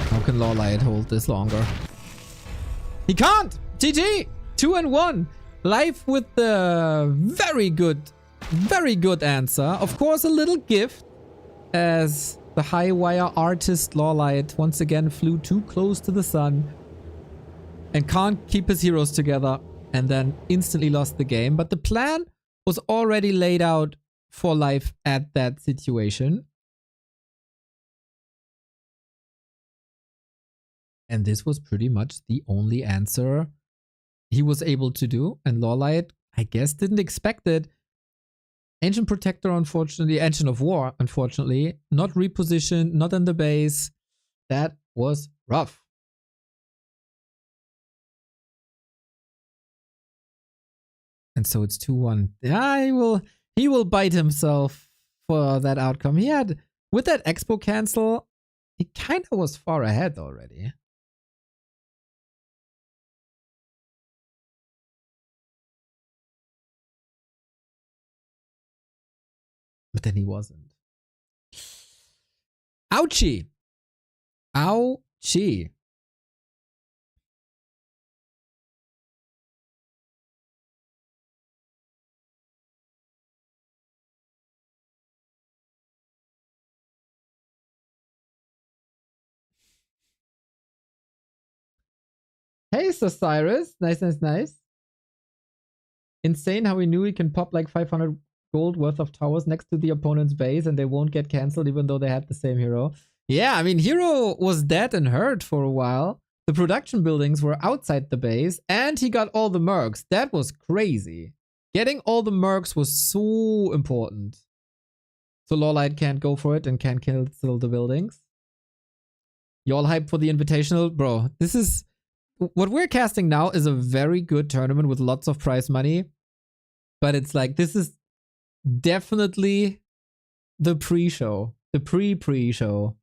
[SPEAKER 2] How can Lawliet hold this longer? He can't! GG! 2-1. Life with the very good answer. Of course, a little gift as the high wire artist Lawliet once again flew too close to the sun and can't keep his heroes together and then instantly lost the game. But the plan was already laid out for Life at that situation. And this was pretty much the only answer he was able to do. And Lawliet, I guess, didn't expect it. Ancient Protector, unfortunately, Ancient of War, unfortunately, not repositioned, not in the base. That was rough. And so it's 2-1. He will bite himself for that outcome. He had, with that Expo cancel, he kind of was far ahead already. But then he wasn't. Ouchie. Ouchie. Hey, Sir Cyrus. Nice, nice, nice. Insane how he knew he can pop like 500 gold worth of towers next to the opponent's base and they won't get cancelled even though they had the same hero. Yeah, I mean, hero was dead and hurt for a while. The production buildings were outside the base and he got all the mercs. That was crazy. Getting all the mercs was so important. So Lawliet can't go for it and can't cancel the buildings. You all hyped for the Invitational? Bro, this is... What we're casting now is a very good tournament with lots of prize money. But it's like, this is definitely the pre-show. The pre-pre-show.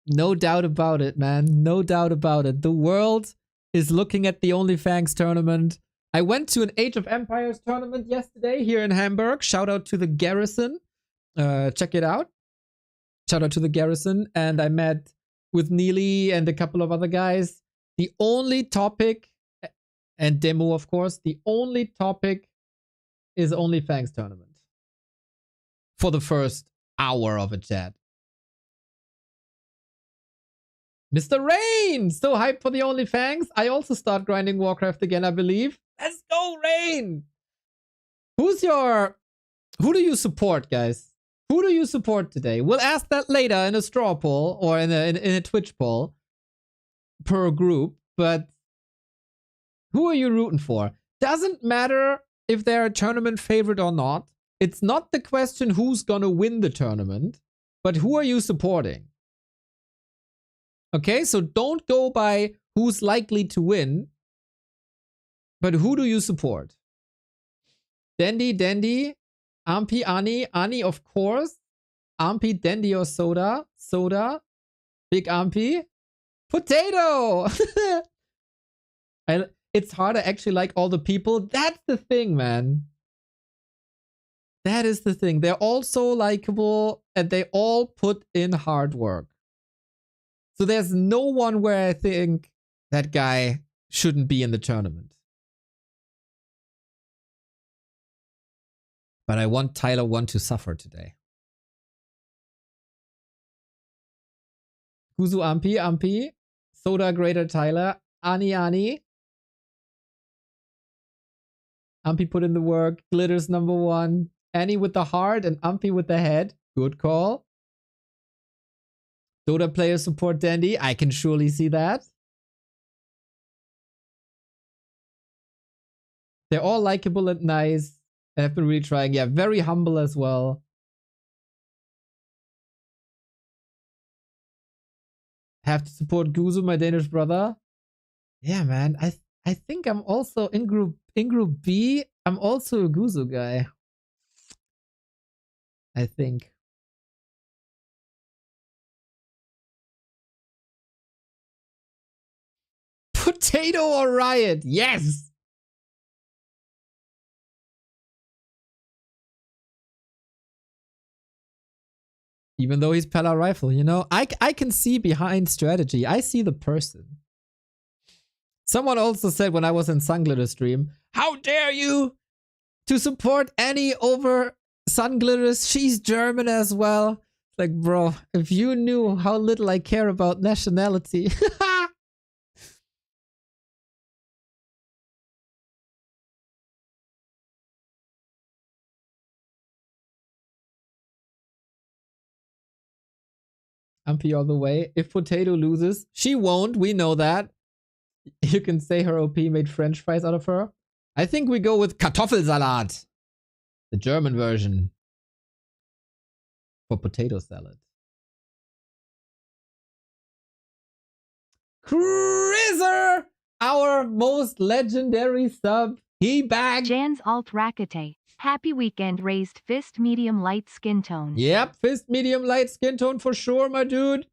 [SPEAKER 2] No doubt about it, man. No doubt about it. The world is looking at the Onlyfangs tournament. I went to an Age of Empires tournament yesterday here in Hamburg. Shout out to the Garrison. Check it out. Shout out to the Garrison. And I met with Neely and a couple of other guys. The only topic, and Demo of course, the only topic is Onlyfangs tournament. For the first hour of a chat. Mr. Rain! So hyped for the Onlyfangs. I also start grinding Warcraft again, I believe. Let's go, Rain! Who do you support, guys? Who do you support today? We'll ask that later in a straw poll or in a Twitch poll per group, but who are you rooting for? Doesn't matter if they're a tournament favorite or not. It's not the question who's gonna win the tournament, but who are you supporting? Okay, so don't go by who's likely to win, but who do you support? Dendi, Ampi, Annie, of course. Ampi, Dendi, or Soda, Big Ampi, Potato. It's hard to actually like all the people. That's the thing, man. That is the thing. They're all so likable and they all put in hard work. So there's no one where I think that guy shouldn't be in the tournament. But I want Tyler1 to suffer today. Kuzu Ampi, Soda Greater Tyler, Annie. Ampi put in the work. Glitters #1. Annie with the heart and Ampi with the head. Good call. Dota players support Dendi. I can surely see that. They're all likable and nice. And have been really trying. Yeah, very humble as well. Have to support Guzu, my Danish brother. Yeah, man. I think I'm also in group B. I'm also a Guzu guy. I think. Potato or Riot? Yes! Even though he's Pella Rifle, you know? I can see behind strategy. I see the person. Someone also said when I was in Sunglitters stream, how dare you to support Annie over Sunglitters? She's German as well. Like, bro, if you knew how little I care about nationality. Ampi all the way. If Potato loses, she won't. We know that. You can say her OP made French fries out of her. I think we go with Kartoffelsalat. The German version. For potato salad. Crizzer! Our most legendary sub. He back.
[SPEAKER 3] Jan's alt Rakate. Happy weekend raised fist medium light skin tone.
[SPEAKER 2] Yep, fist medium light skin tone for sure, my dude.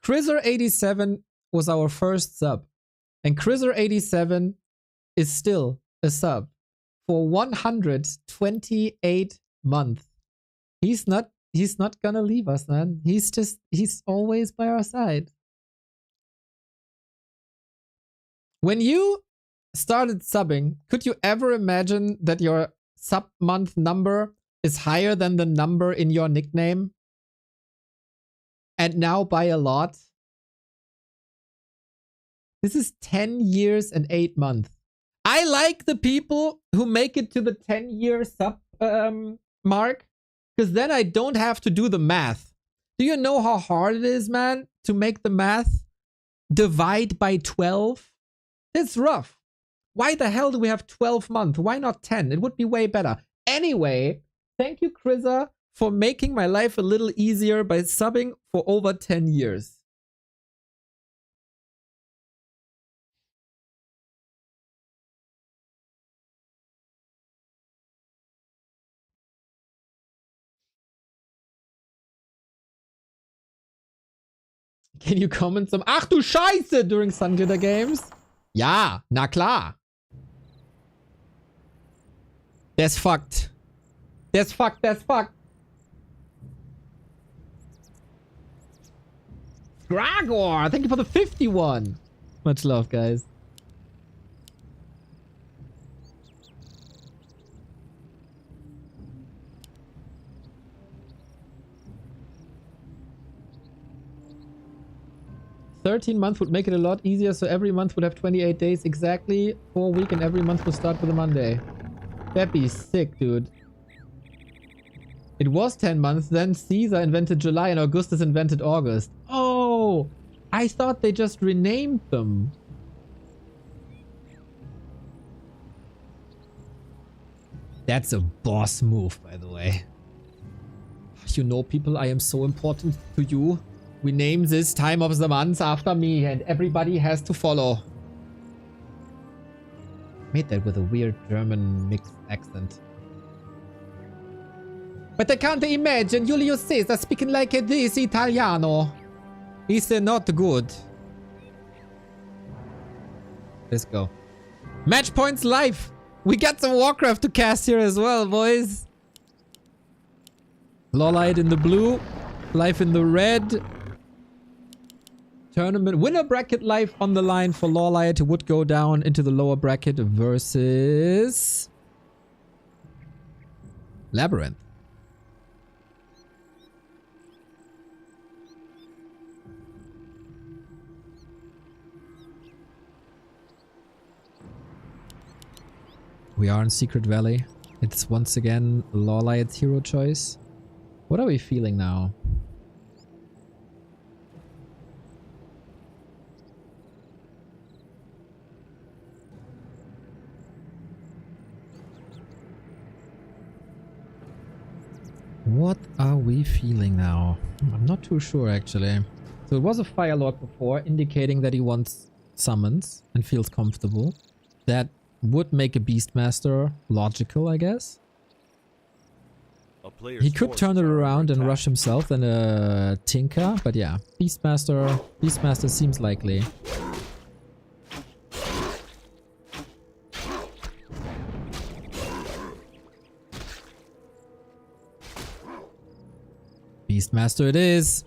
[SPEAKER 2] Crizzer87 was our first sub. And Crizzer87 is still a sub for 128 months. He's not gonna leave us, man. He's always by our side. When you started subbing, could you ever imagine that your sub month number is higher than the number in your nickname? And now by a lot. This is 10 years and 8 months. I like the people who make it to the 10-year sub mark, because then I don't have to do the math. Do you know how hard it is, man, to make the math divide by 12? It's rough. Why the hell do we have 12 months? Why not 10? It would be way better. Anyway, thank you, Crizzer, for making my life a little easier by subbing for over 10 years. Can you comment some Ach du Scheiße during Sunglitter games? Ja, na klar. That's fucked. That's fucked, that's fucked. Gragor, thank you for the 51. Much love, guys. $13 would make it a lot easier, so every month would have 28 days exactly. 4 week and every month would start with a Monday. That'd be sick, dude. It was 10 months, then Caesar invented July and Augustus invented August. Oh, I thought they just renamed them. That's a boss move, by the way. You know, people, I am so important to you. We name this time of the month after me and everybody has to follow. Made that with a weird German mixed accent. But I can't imagine Julius Caesar speaking like this Italiano. It's not good. Let's go. Match points live. We got some Warcraft to cast here as well, boys. Lawliet in the blue. Life in the red. Tournament winner bracket live on the line for Lawliet, who would go down into the lower bracket versus Labyrinth. We are in Secret Valley. It's once again Lawliet's hero choice. What are we feeling now? What are we feeling now? I'm not too sure, actually. So it was a Fire Lord before, indicating that he wants summons and feels comfortable. That would make a Beastmaster logical, I guess. He could turn it around and rush himself and a Tinker, but yeah, Beastmaster seems likely. Beastmaster it is.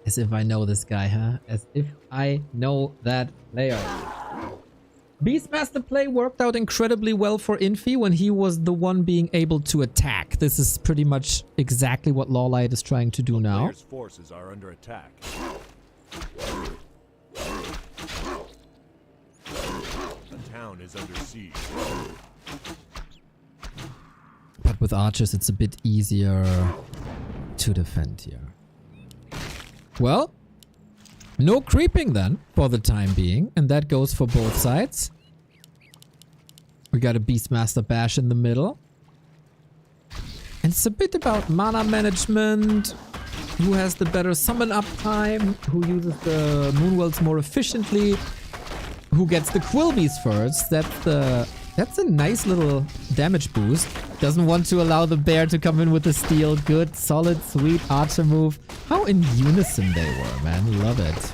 [SPEAKER 2] As if I know this guy, huh? As if I know that player. Beastmaster play worked out incredibly well for Infi when he was the one being able to attack. This is pretty much exactly what Lawliet is trying to do now.
[SPEAKER 5] Player's forces are under attack. The town is under siege.
[SPEAKER 2] But with archers, it's a bit easier to defend here. Well, no creeping then for the time being, and that goes for both sides. We got a Beastmaster bash in the middle. And it's a bit about mana management, who has the better summon uptime, who uses the Moonwells more efficiently, who gets the Quilbies first. That's a nice little damage boost. Doesn't want to allow the bear to come in with the steal. Good, solid, sweet archer move. How in unison they were, man. Love it.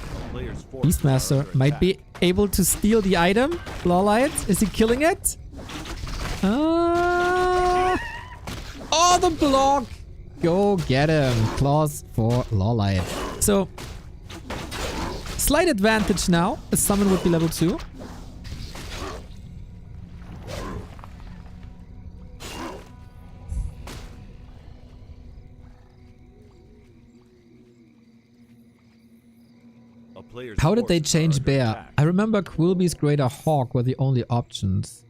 [SPEAKER 2] Beastmaster might be able to steal the item. Lawliet, is he killing it? Oh, the block. Go get him. Claws for Lawliet. So, slight advantage now. A summon would be level 2. How did they change bear? I remember Quilby's Greater Hawk were the only options.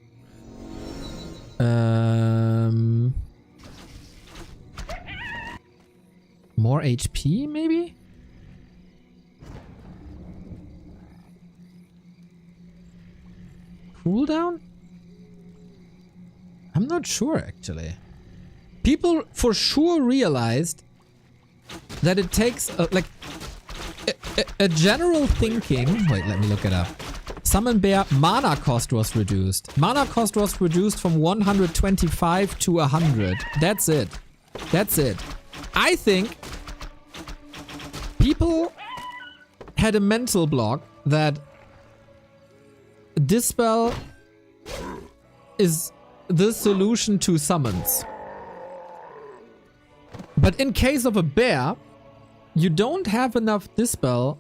[SPEAKER 2] More HP, maybe? Cooldown? I'm not sure, actually. People for sure realized that it takes, a general thinking... Wait, let me look it up. Summon Bear mana cost was reduced. Mana cost was reduced from 125 to 100. That's it. That's it. I think people had a mental block that Dispel is the solution to summons. But in case of a bear, you don't have enough Dispel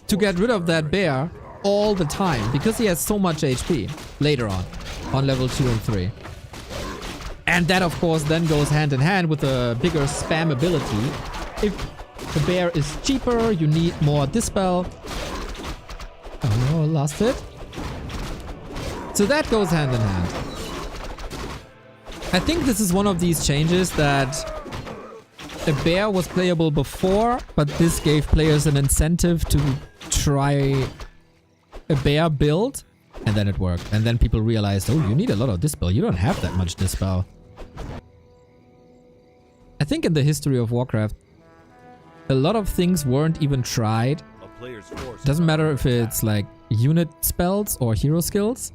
[SPEAKER 2] to get rid of that bear all the time because he has so much HP later on level 2 and 3. And that of course then goes hand in hand with a bigger spam ability. If the bear is cheaper, you need more Dispel. Oh no, lost it. So that goes hand in hand. I think this is one of these changes that a bear was playable before, but this gave players an incentive to try a bear build, and then it worked. And then people realized, oh, you need a lot of Dispel. You don't have that much Dispel. I think in the history of Warcraft, a lot of things weren't even tried. Doesn't matter if it's like unit spells or hero skills,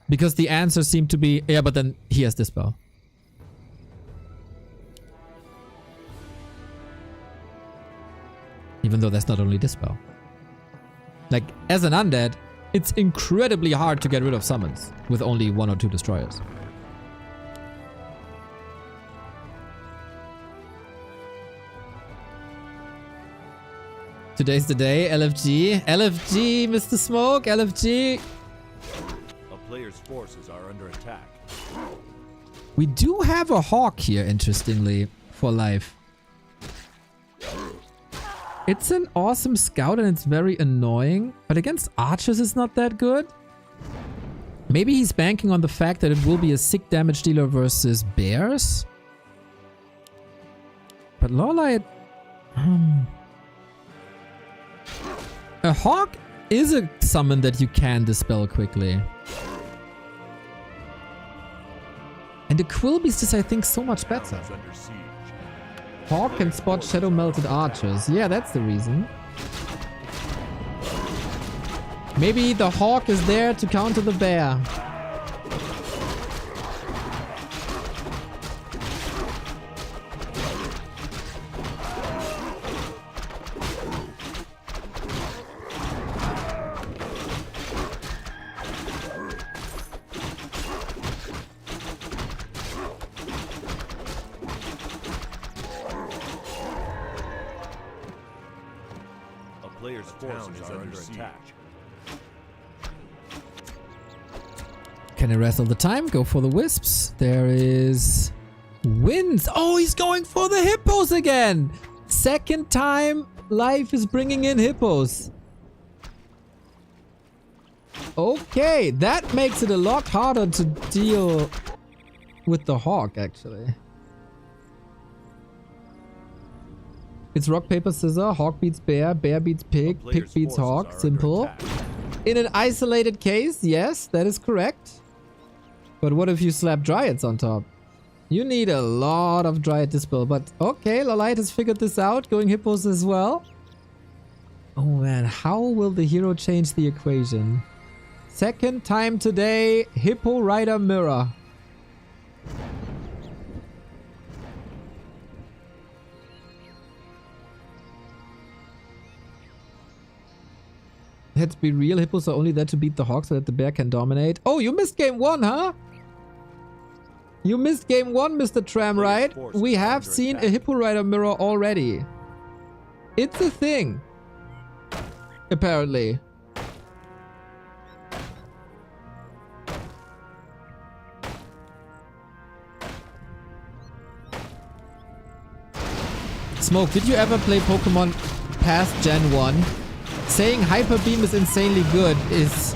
[SPEAKER 2] because the answer seemed to be, yeah, but then he has Dispel. Even though that's not only Dispel. Like, as an undead, it's incredibly hard to get rid of summons with only 1 or 2 destroyers. Today's the day, LFG. LFG, Mr. Smoke, LFG.
[SPEAKER 5] A player's forces are under attack.
[SPEAKER 2] We do have a hawk here, interestingly, for life. It's an awesome scout and it's very annoying, but against archers it's not that good. Maybe he's banking on the fact that it will be a sick damage dealer versus bears. But Lawliet... A hawk is a summon that you can dispel quickly. And the Quillbeast is, I think, so much better. Hawk can spot shadow melted archers. Yeah, that's the reason. Maybe the hawk is there to counter the bear. Can I rest all the time? Go for the wisps. There is... Winds. Oh, he's going for the hippos again. Second time life is bringing in hippos. Okay, that makes it a lot harder to deal with the hawk, actually. It's rock, paper, scissors. Hawk beats bear. Bear beats pig. Pig beats hawk. Simple. In an isolated case, yes, that is correct. But what if you slap dryads on top? You need a lot of dryad dispel. But okay, Lawliet has figured this out. Going hippos as well. Oh man, how will the hero change the equation? Second time today, Hippo Rider Mirror. Let's be real, hippos are only there to beat the hawk so that the bear can dominate. Oh, you missed game 1, huh? You missed game 1, Mr. Tram, right? We have seen a Hippo Rider mirror already. It's a thing. Apparently. Smoke, did you ever play Pokemon past Gen 1? Saying Hyper Beam is insanely good is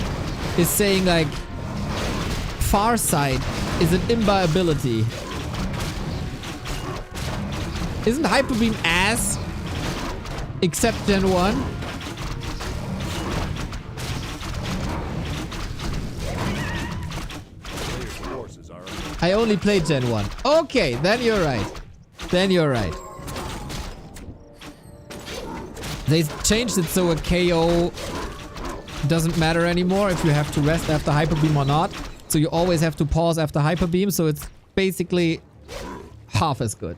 [SPEAKER 2] saying like Farsight is an Imba ability. Isn't Hyper Beam ass? Except Gen 1? I only played Gen 1. Okay, then you're right. Then you're right. They changed it so a KO doesn't matter anymore if you have to rest after Hyper Beam or not. So you always have to pause after Hyper Beam, so it's basically half as good.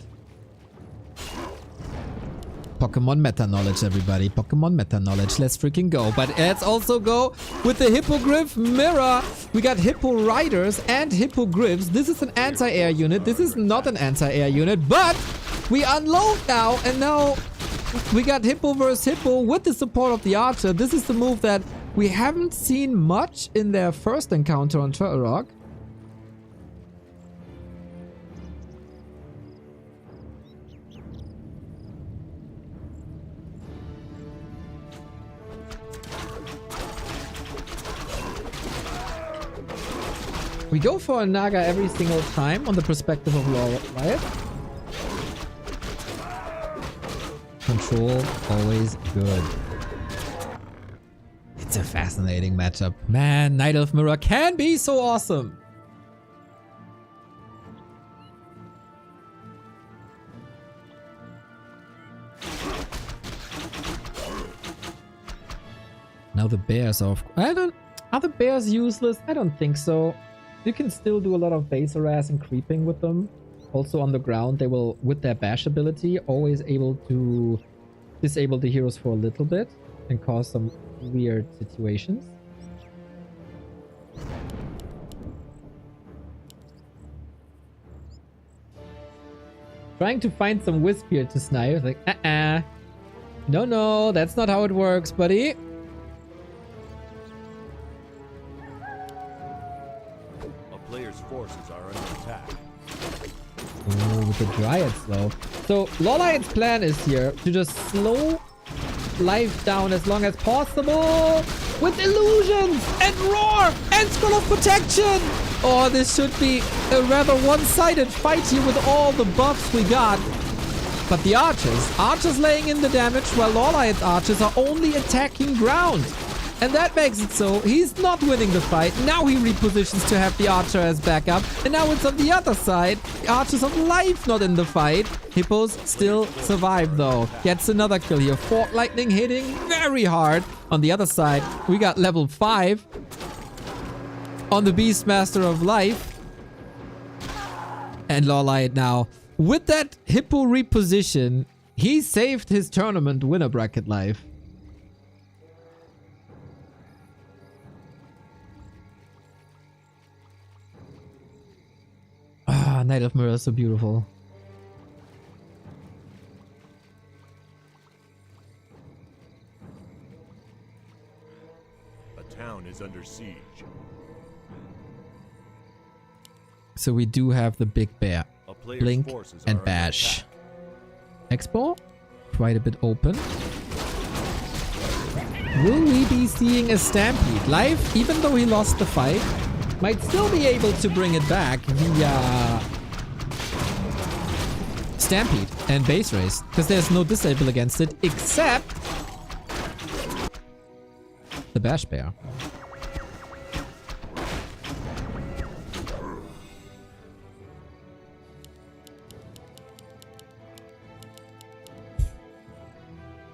[SPEAKER 2] Pokemon meta knowledge, everybody. Pokemon meta knowledge. Let's freaking go. But let's also go with the Hippogriff Mirror. We got Hippo Riders and Hippogriffs. This is an anti-air unit. This is not an anti-air unit, but we unload now, and now we got Hippo versus Hippo with the support of the Archer. This is the move that we haven't seen much in their first encounter on Turtle Rock. We go for a Naga every single time on the perspective of Lawliet. Control, always good. It's a fascinating matchup. Man, Night Elf Mirror can be so awesome. Now the bears are are the bears useless? I don't think so. You can still do a lot of base harass and creeping with them. Also on the ground, they will, with their bash ability, always able to disable the heroes for a little bit and cause some weird situations. Trying to find some wisp here to snipe. Like, no, that's not how it works, buddy.
[SPEAKER 5] Player's forces are under attack.
[SPEAKER 2] Oh, with the Dryads though. So Lawliet's plan is here to just slow life down as long as possible with illusions and roar and scroll of protection. Oh, this should be a rather one-sided fight here with all the buffs we got. But the archers laying in the damage while Lawliet's archers are only attacking ground. And that makes it so he's not winning the fight. Now he repositions to have the archer as backup. And now it's on the other side. The archers of life not in the fight. Hippos still survive though. Gets another kill here. Fork Lightning hitting very hard. On the other side, we got level 5 on the Beastmaster of Life. And Lawliet now, with that Hippo reposition, he saved his tournament winner bracket life. Ah, Night of Mirror is so beautiful.
[SPEAKER 5] A town is under siege.
[SPEAKER 2] So we do have the big bear.
[SPEAKER 5] A player's
[SPEAKER 2] Blink
[SPEAKER 5] forces
[SPEAKER 2] and
[SPEAKER 5] are under
[SPEAKER 2] bash.
[SPEAKER 5] attack.
[SPEAKER 2] Expo? Quite a bit open. Will we be seeing a Stampede? Life, even though he lost the fight, might still be able to bring it back via Stampede and Base Race, because there's no disable against it except the Bash Bear.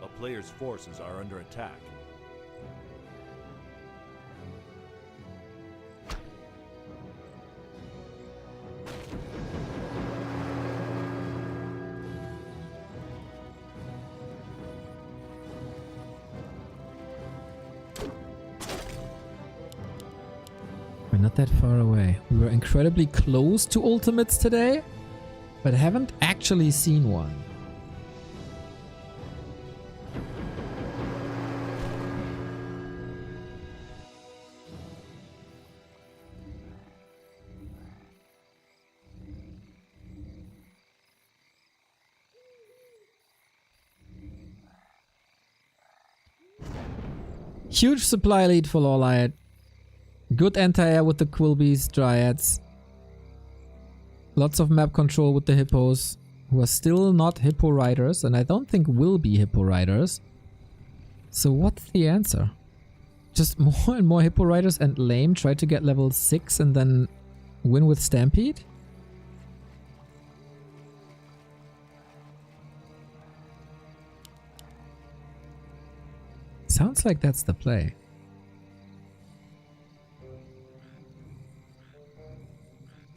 [SPEAKER 5] A player's forces are under attack.
[SPEAKER 2] We're not that far away. We were incredibly close to ultimates today, but haven't actually seen one. Huge supply lead for Lawliet. Good anti-air with the Quilbies, Dryads. Lots of map control with the Hippos, who are still not Hippo Riders, and I don't think will be Hippo Riders. So what's the answer? Just more and more Hippo Riders and lame try to get level 6 and then win with Stampede? Sounds like that's the play.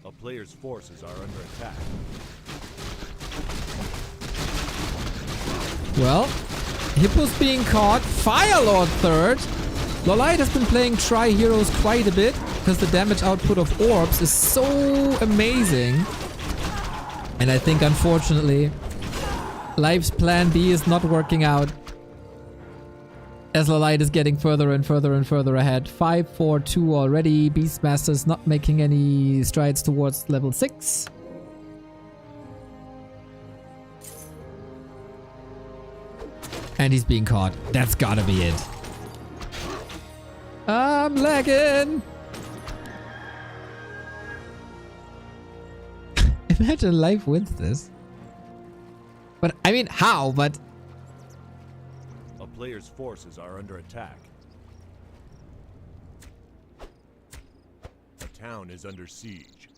[SPEAKER 5] A player's forces are under attack.
[SPEAKER 2] Well, Hippo's being caught. Firelord third. Lawliet has been playing Tri-Heroes quite a bit because the damage output of orbs is so amazing. And I think, unfortunately, Life's plan B is not working out as Lawliet is getting further and further and further ahead. 5-4-2 already. Beastmaster's not making any strides towards level 6. And he's being caught. That's gotta be it. I'm lagging. Imagine Life wins this. But I mean, how? But
[SPEAKER 5] A player's forces are under attack. A town is under siege.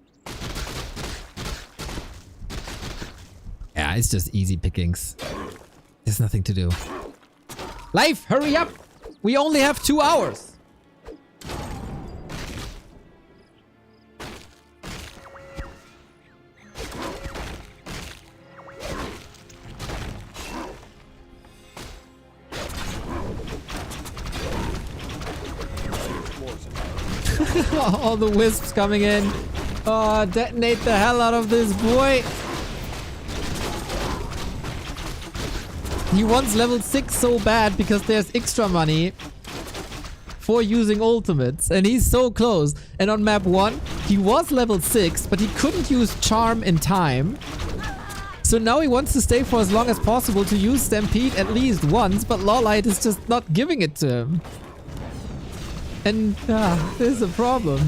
[SPEAKER 2] yeah, it's just easy pickings. There's nothing to do. Life, hurry up! We only have 2 hours. All the wisps coming in. Oh, detonate the hell out of this boy. He wants level 6 so bad because there's extra money for using ultimates. And he's so close. And on map 1, he was level 6, but he couldn't use charm in time. So now he wants to stay for as long as possible to use Stampede at least once, but Lawliet is just not giving it to him. And there's a problem.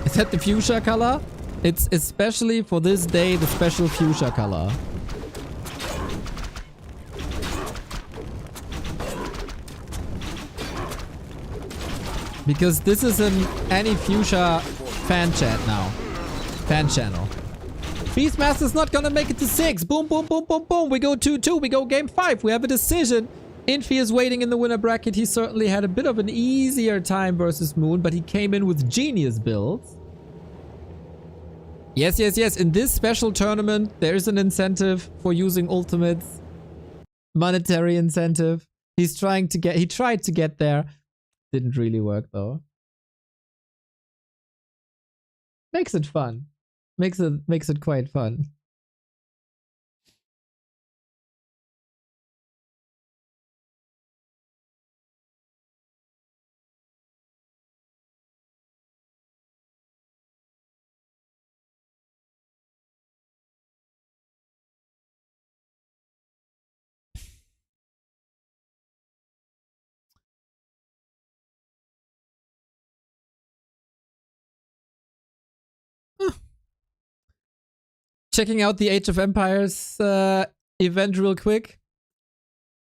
[SPEAKER 2] Is that the fuchsia color? It's especially for this day the special fuchsia color. Because this is an AnnieFuchsia fan chat now. Fan channel. Beastmaster's not gonna make it to 6. Boom, boom, boom, boom, boom. We go 2-2. We go game 5. We have a decision. Infi is waiting in the winner bracket. He certainly had a bit of an easier time versus Moon, but he came in with genius builds. Yes, yes, yes. In this special tournament, there is an incentive for using ultimates. Monetary incentive. He tried to get there. Didn't really work though. Makes it fun. Makes it quite fun. Checking out the Age of Empires event real quick.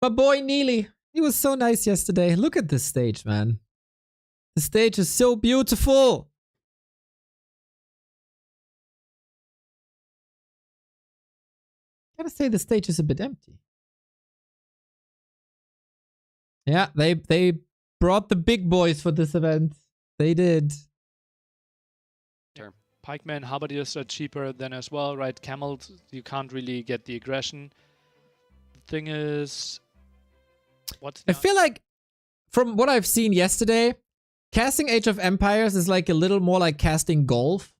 [SPEAKER 2] My boy Neely, he was so nice yesterday. Look at this stage, man. The stage is so beautiful. Gotta say the stage is a bit empty. Yeah, they brought the big boys for this event. They did.
[SPEAKER 7] Pikemen, halberdiers are cheaper than as well, right? Camels, you can't really get the aggression. The thing is,
[SPEAKER 2] I feel like, from what I've seen yesterday, casting Age of Empires is like a little more like casting golf.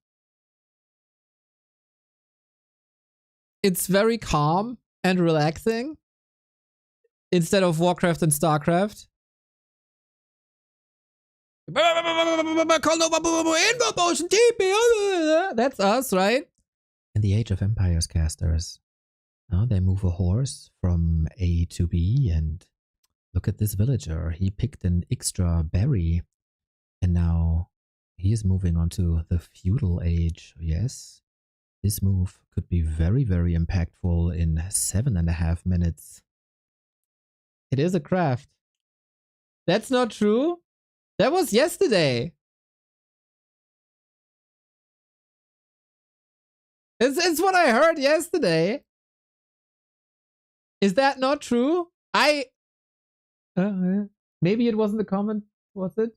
[SPEAKER 2] It's very calm and relaxing instead of Warcraft and Starcraft. That's us, right? And the Age of Empires casters. Now they move a horse from A to B, and look at this villager. He picked an extra berry, and now he is moving on to the feudal age. Yes, this move could be very, very impactful in 7.5 minutes. It is a craft. That's not true. That was yesterday. It's what I heard yesterday. Is that not true? Maybe it wasn't a comment, was it?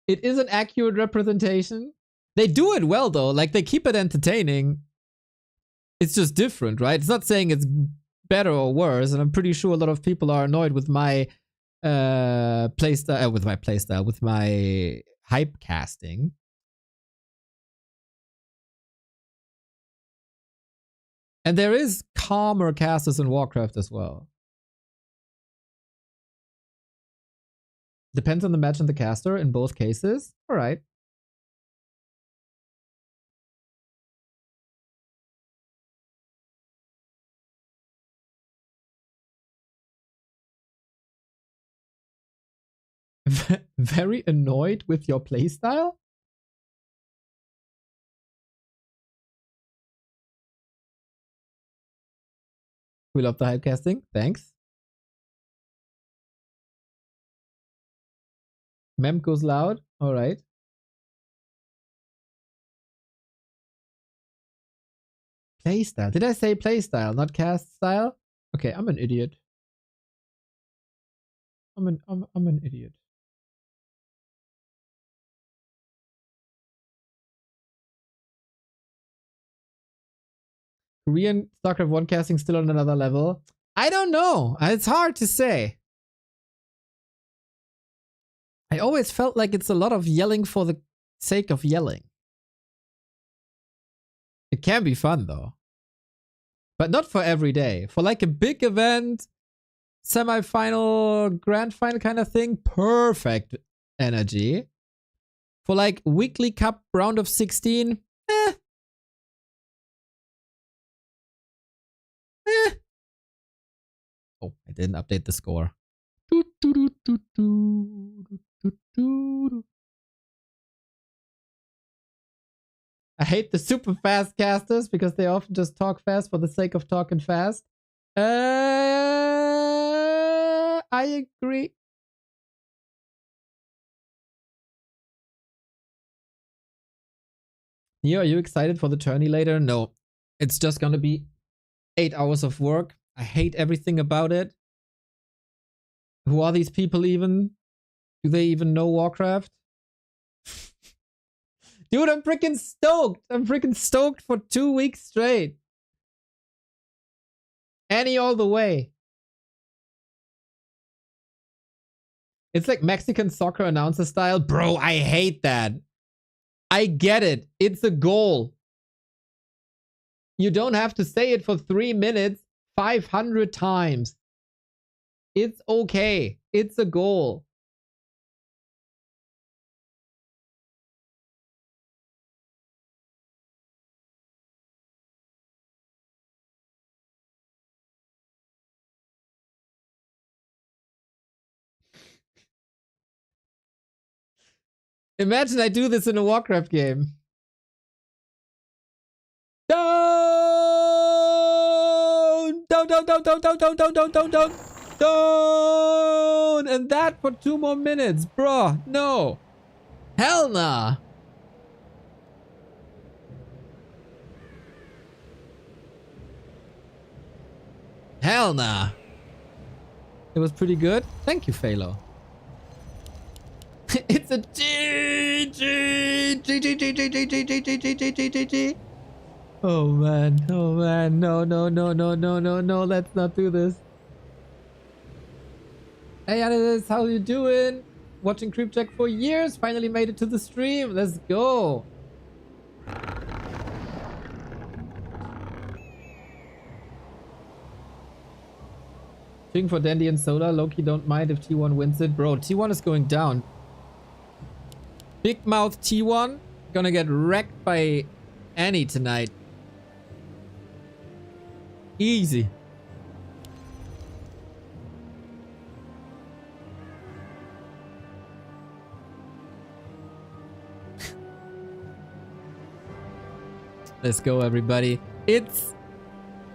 [SPEAKER 2] It is an accurate representation. They do it well though. Like they keep it entertaining. It's just different, right? It's not saying it's better or worse, and I'm pretty sure a lot of people are annoyed with my playstyle, with my hype casting. And there is calmer casters in Warcraft as well. Depends on the match and the caster in both cases. All right. Very annoyed with your playstyle? We love the hypecasting. Thanks. Mem goes loud. All right. Playstyle. Did I say playstyle, not cast style? Okay, I'm an idiot. I'm an idiot. Korean StarCraft 1 casting still on another level? I don't know. It's hard to say. I always felt like it's a lot of yelling for the sake of yelling. It can be fun though. But not for every day. For like a big event, semi-final, grand final kind of thing, perfect energy. For like weekly cup round of 16, Oh, I didn't update the score. I hate the super fast casters because they often just talk fast for the sake of talking fast. I agree. Neo, are you excited for the tourney later? No. It's just gonna be 8 hours of work. I hate everything about it. Who are these people even? Do they even know Warcraft? Dude, I'm freaking stoked. I'm freaking stoked for 2 weeks straight. Annie all the way. It's like Mexican soccer announcer style. Bro, I hate that. I get it. It's a goal. You don't have to say it for 3 minutes 500 times. It's okay. It's a goal. Imagine I do this in a Warcraft game. Don't! And that for 2 more minutes. Bruh, no. Hell nah. Hell nah. It was pretty good. Thank you, Phalo. It's a G. Oh man, no, let's not do this. Hey Annis, how you doing? Watching Creepjack for years, finally made it to the stream. Let's go. Cheering for Dendi and Soda. Loki don't mind if T1 wins it. Bro, T1 is going down. Big mouth T1 gonna get wrecked by Annie tonight. Easy. Let's go, everybody. It's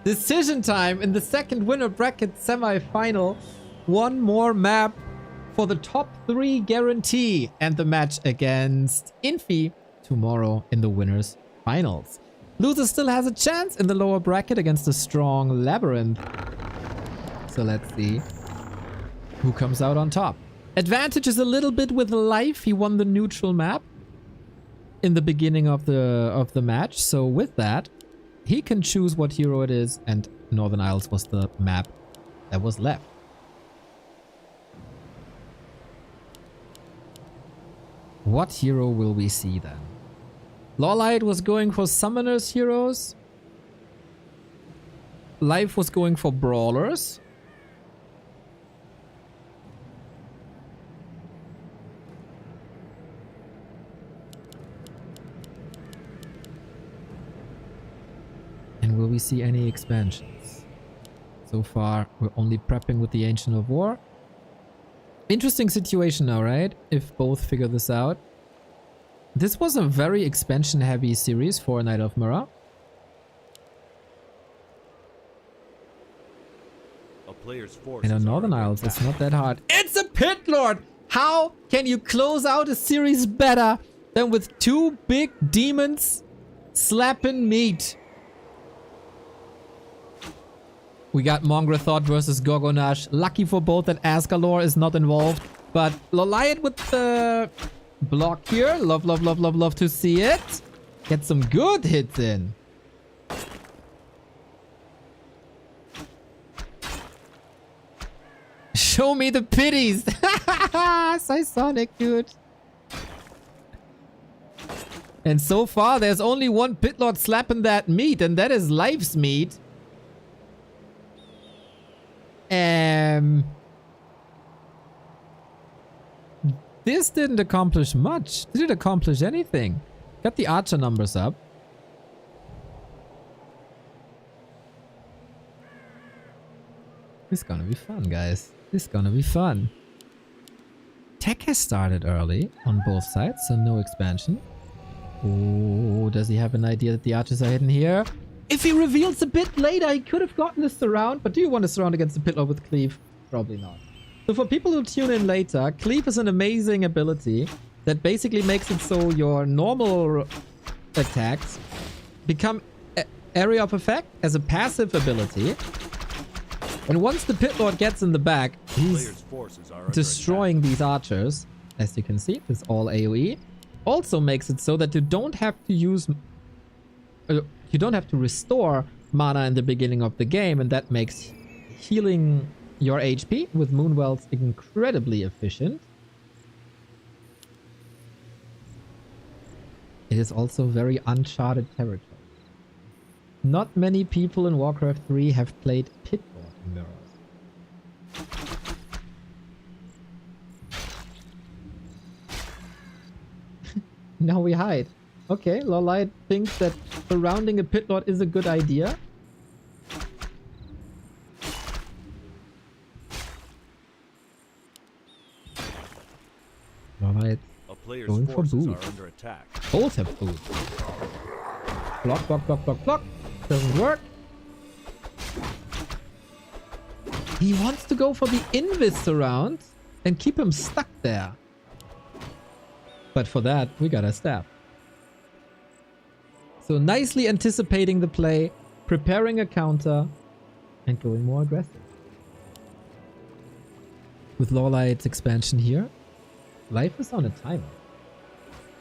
[SPEAKER 2] decision time in the second winner bracket semi-final. One more map for the top 3 guarantee and the match against Infi tomorrow in the winners finals. Loser still has a chance in the lower bracket against a strong Labyrinth. So let's see who comes out on top. Advantage is a little bit with life. He won the neutral map. in the beginning of the match. So with that, he can choose what hero it is, and Northern Isles was the map that was left. What hero will we see then? Lawliet was going for summoners heroes. Life was going for brawlers. And will we see any expansions? So far, we're only prepping with the Ancient of War. Interesting situation now, right? If both figure this out. This was a very expansion-heavy series for Knight of Mirror.
[SPEAKER 5] A player's force
[SPEAKER 2] And on
[SPEAKER 5] is
[SPEAKER 2] Northern
[SPEAKER 5] under
[SPEAKER 2] Isles, it's
[SPEAKER 5] attack.
[SPEAKER 2] not that hard. It's a Pit Lord! How can you close out a series better than with two big demons slapping meat? We got Mongrathot versus Gorgonash. Lucky for both that Asgalore is not involved. But Lawliet with the block here. Love, love, love, love, love to see it. Get some good hits in. Show me the pitties. Sonic, dude. And so far, there's only one Pit Lord slapping that meat, and that is Life's meat. This didn't accomplish much. Did it accomplish anything? Got the archer numbers up. This is gonna be fun, guys. This is gonna be fun. Tech has started early on both sides, so no expansion. Oh, does he have an idea that the archers are hidden here? If he reveals a bit later, he could have gotten the surround. But do you want to surround against the Pit Lord with Cleave? Probably not. So for people who tune in later, Cleave is an amazing ability that basically makes it so your normal attacks become area of effect as a passive ability. And once the Pit Lord gets in the back, he's
[SPEAKER 5] Player's forces are under
[SPEAKER 2] destroying these archers. As you can see, it's all AoE. Also makes it so that you don't have to use... you don't have to restore mana in the beginning of the game, and that makes healing your HP with Moonwells incredibly efficient. It is also very uncharted territory. Not many people in Warcraft 3 have played Pit Lord Mirrors. Now we hide. Okay, Lawliet thinks that surrounding a Pit Lord is a good idea. Lawliet
[SPEAKER 5] A player's
[SPEAKER 2] going for
[SPEAKER 5] forces
[SPEAKER 2] boot.
[SPEAKER 5] are under attack.
[SPEAKER 2] Both have boot. Block, block, block, block, block. Doesn't work. He wants to go for the Invis surround and keep him stuck there. But for that, we got a staff. So nicely anticipating the play, preparing a counter, and going more aggressive. With Lawliet's expansion here, Life is on a timer.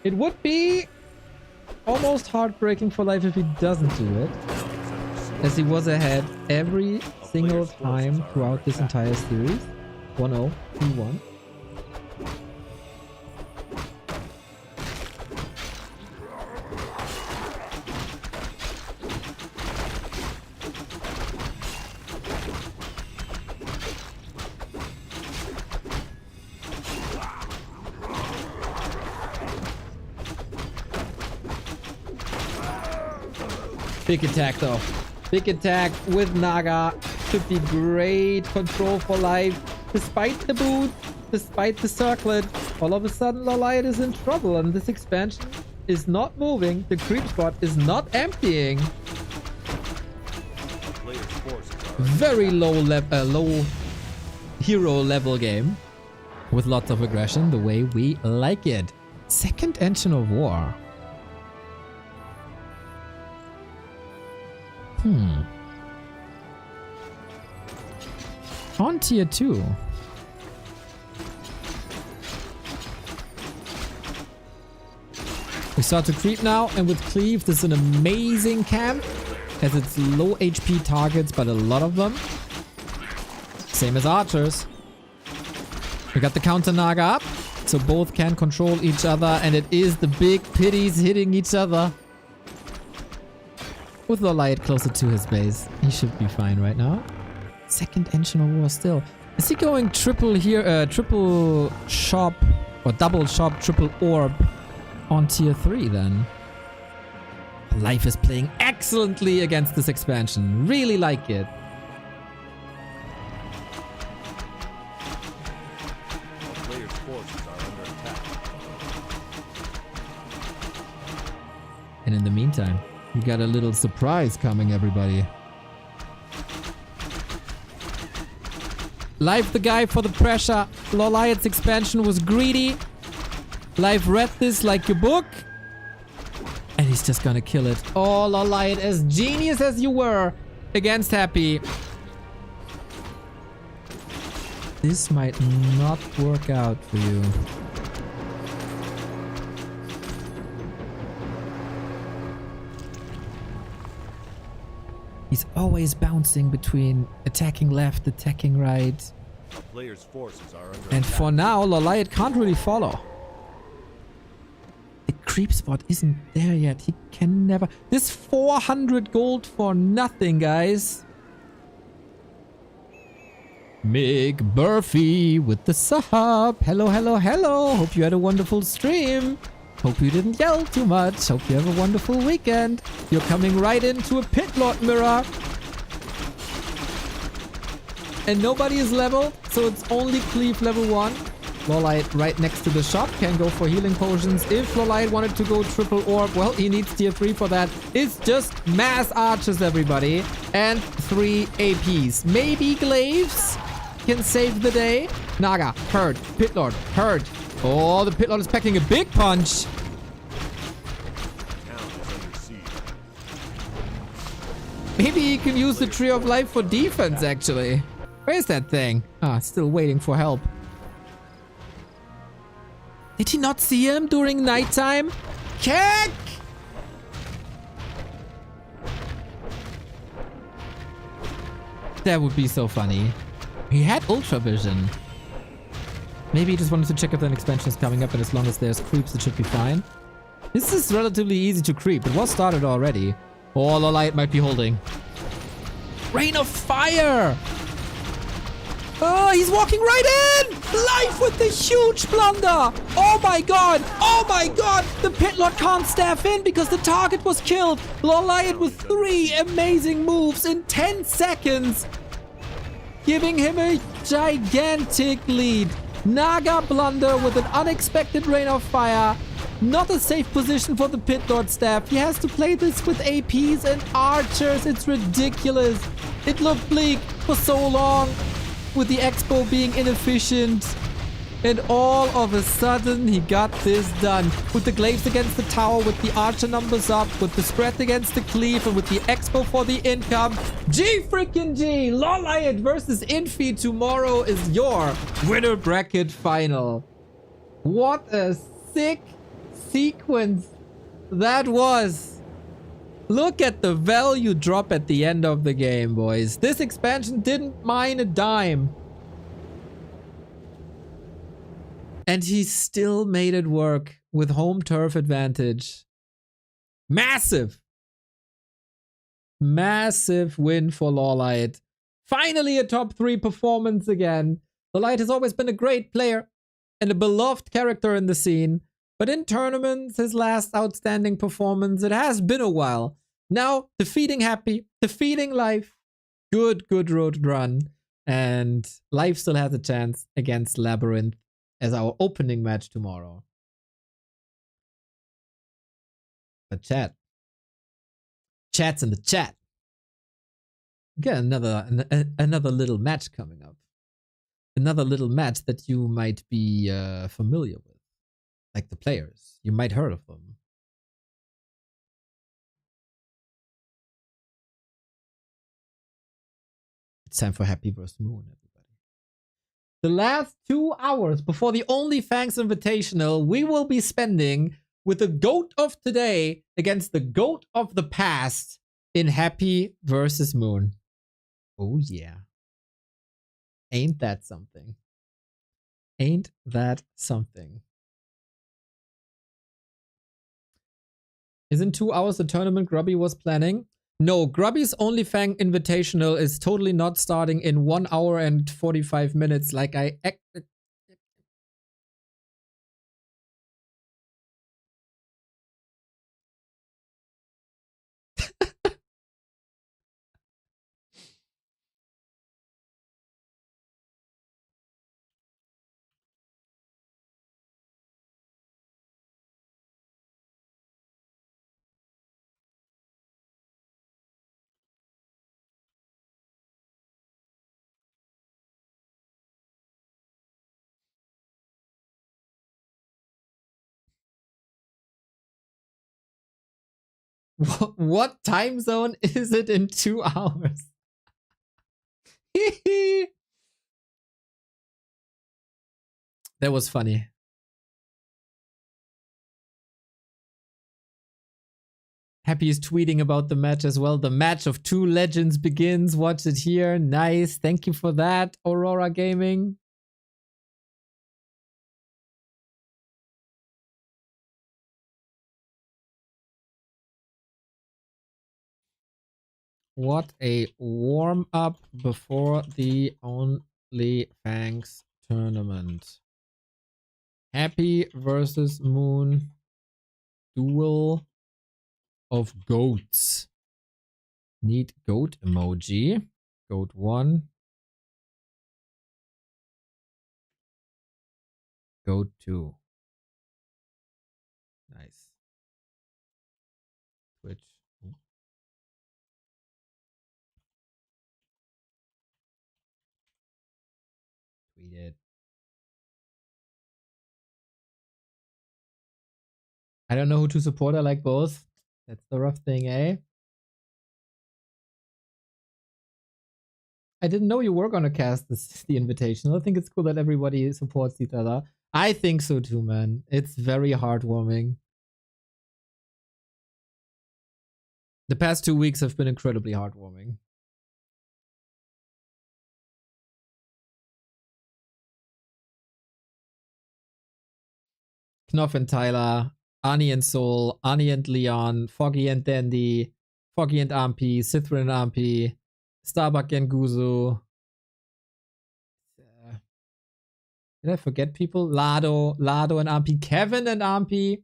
[SPEAKER 2] It would be almost heartbreaking for Life if he doesn't do it, as he was ahead every single time throughout this entire series. 1-0, 2-1. Big attack though. Big attack with Naga. Should be great control for Life. Despite the boot, despite the circlet, all of a sudden Lawliet is in trouble, and this expansion is not moving. The creep spot is not emptying.
[SPEAKER 5] Player's forces are
[SPEAKER 2] Very low hero level game with lots of aggression, the way we like it. Second Engine of War. On tier 2. We start to creep now, and with Cleave, this is an amazing camp. Has its low HP targets, but a lot of them. Same as archers. We got the counter Naga up, so both can control each other, and it is the big pitties hitting each other. With Lawliet closer to his base, he should be fine right now. Second engine of war still. Is he going triple here, triple shop, or double shop, triple orb on tier 3 then? Life is playing excellently against this expansion. Really like it.
[SPEAKER 5] Our player's forces are under attack.
[SPEAKER 2] And in the meantime, we got a little surprise coming, everybody. Life the guy for the pressure. Lawliet's expansion was greedy. Life read this like your book. And he's just gonna kill it. Oh, Lawliet, as genius as you were against Happy. This might not work out for you. He's always bouncing between attacking left, attacking right.
[SPEAKER 5] Our player's forces are under
[SPEAKER 2] And
[SPEAKER 5] attack.
[SPEAKER 2] for now, Lawliet can't really follow. The creep spot isn't there yet. He can never... This 400 gold for nothing, guys. Mick Burfy with the sub. Hello, hello, hello. Hope you had a wonderful stream. Hope you didn't yell too much. Hope you have a wonderful weekend. You're coming right into a pit lord mirror. And nobody is level, so it's only Cleave level 1. Lawliet right next to the shop can go for healing potions. If Lawliet wanted to go triple orb, well, he needs tier 3 for that. It's just mass archers, everybody. And 3 APs. Maybe Glaives can save the day. Naga, hurt. Pitlord, hurt. Oh, the Pitlord is packing a big punch.
[SPEAKER 5] The town is under siege.
[SPEAKER 2] Maybe he can use the Tree of Life for defense, actually. Where's that thing? Ah, still waiting for help. Did he not see him during nighttime? Kick! That would be so funny. He had Ultra Vision. Maybe he just wanted to check if an expansion is coming up, and as long as there's creeps, it should be fine. This is relatively easy to creep. It was started already. Oh, Lawliet might be holding. Rain of Fire! Oh, he's walking right in! Life with the huge blunder! Oh my god! Oh my god! The Pitlord can't staff in because the target was killed! Lawliet with 3 amazing moves in 10 seconds! Giving him a gigantic lead. Naga blunder with an unexpected Rain of Fire. Not a safe position for the Pitlord staff. He has to play this with APs and archers. It's ridiculous. It looked bleak for so long, with the expo being inefficient. And all of a sudden, he got this done. With the glaives against the tower, with the archer numbers up, with the spread against the cleave, and with the expo for the income. G freaking G! Lawliet versus Infi tomorrow is your winner bracket final. What a sick sequence that was. Look at the value drop at the end of the game, boys. This expansion didn't mine a dime. And he still made it work with home turf advantage. Massive. Massive win for Lawliet. Finally a top 3 performance again. Lawliet has always been a great player and a beloved character in the scene. But in tournaments, his last outstanding performance, it has been a while. Now, defeating Happy, defeating Life. Good road run. And Life still has a chance against Labyrinth as our opening match tomorrow. But chat's in the chat. Get another little match coming up. Another little match that you might be familiar with. Like the players. You might heard of them. It's time for Happy vs. Moon, everybody. The last 2 hours before the Onlyfangs Invitational, we will be spending with the GOAT of today against the GOAT of the past in Happy versus Moon. Oh yeah. Ain't that something? Ain't that something? Isn't 2 hours the tournament Grubby was planning? No, Grubby's Onlyfang Invitational is totally not starting in 1 hour and 45 minutes like I... What time zone is it in 2 hours? That was funny. Happy is tweeting about the match as well. The match of 2 legends begins. Watch it here. Nice. Thank you for that, Aurora Gaming. What a warm-up before the Onlyfangs tournament. Happy versus Moon. Duel of goats. Need goat emoji. Goat 1. Goat 2. Nice. Twitch. Tweet it. I don't know who to support. I like both. That's the rough thing, eh? I didn't know you were gonna cast the Invitational. I think it's cool that everybody supports each other. I think so too, man. It's very heartwarming. The past 2 weeks have been incredibly heartwarming. Knopf and Tyler, Annie and Soul, Annie and Leon, Foggy and Dendi, Foggy and Ampi, Cithra and Ampi, Starbuck and Guzu. Did I forget people? Lado and Ampi, Kevin and Ampi.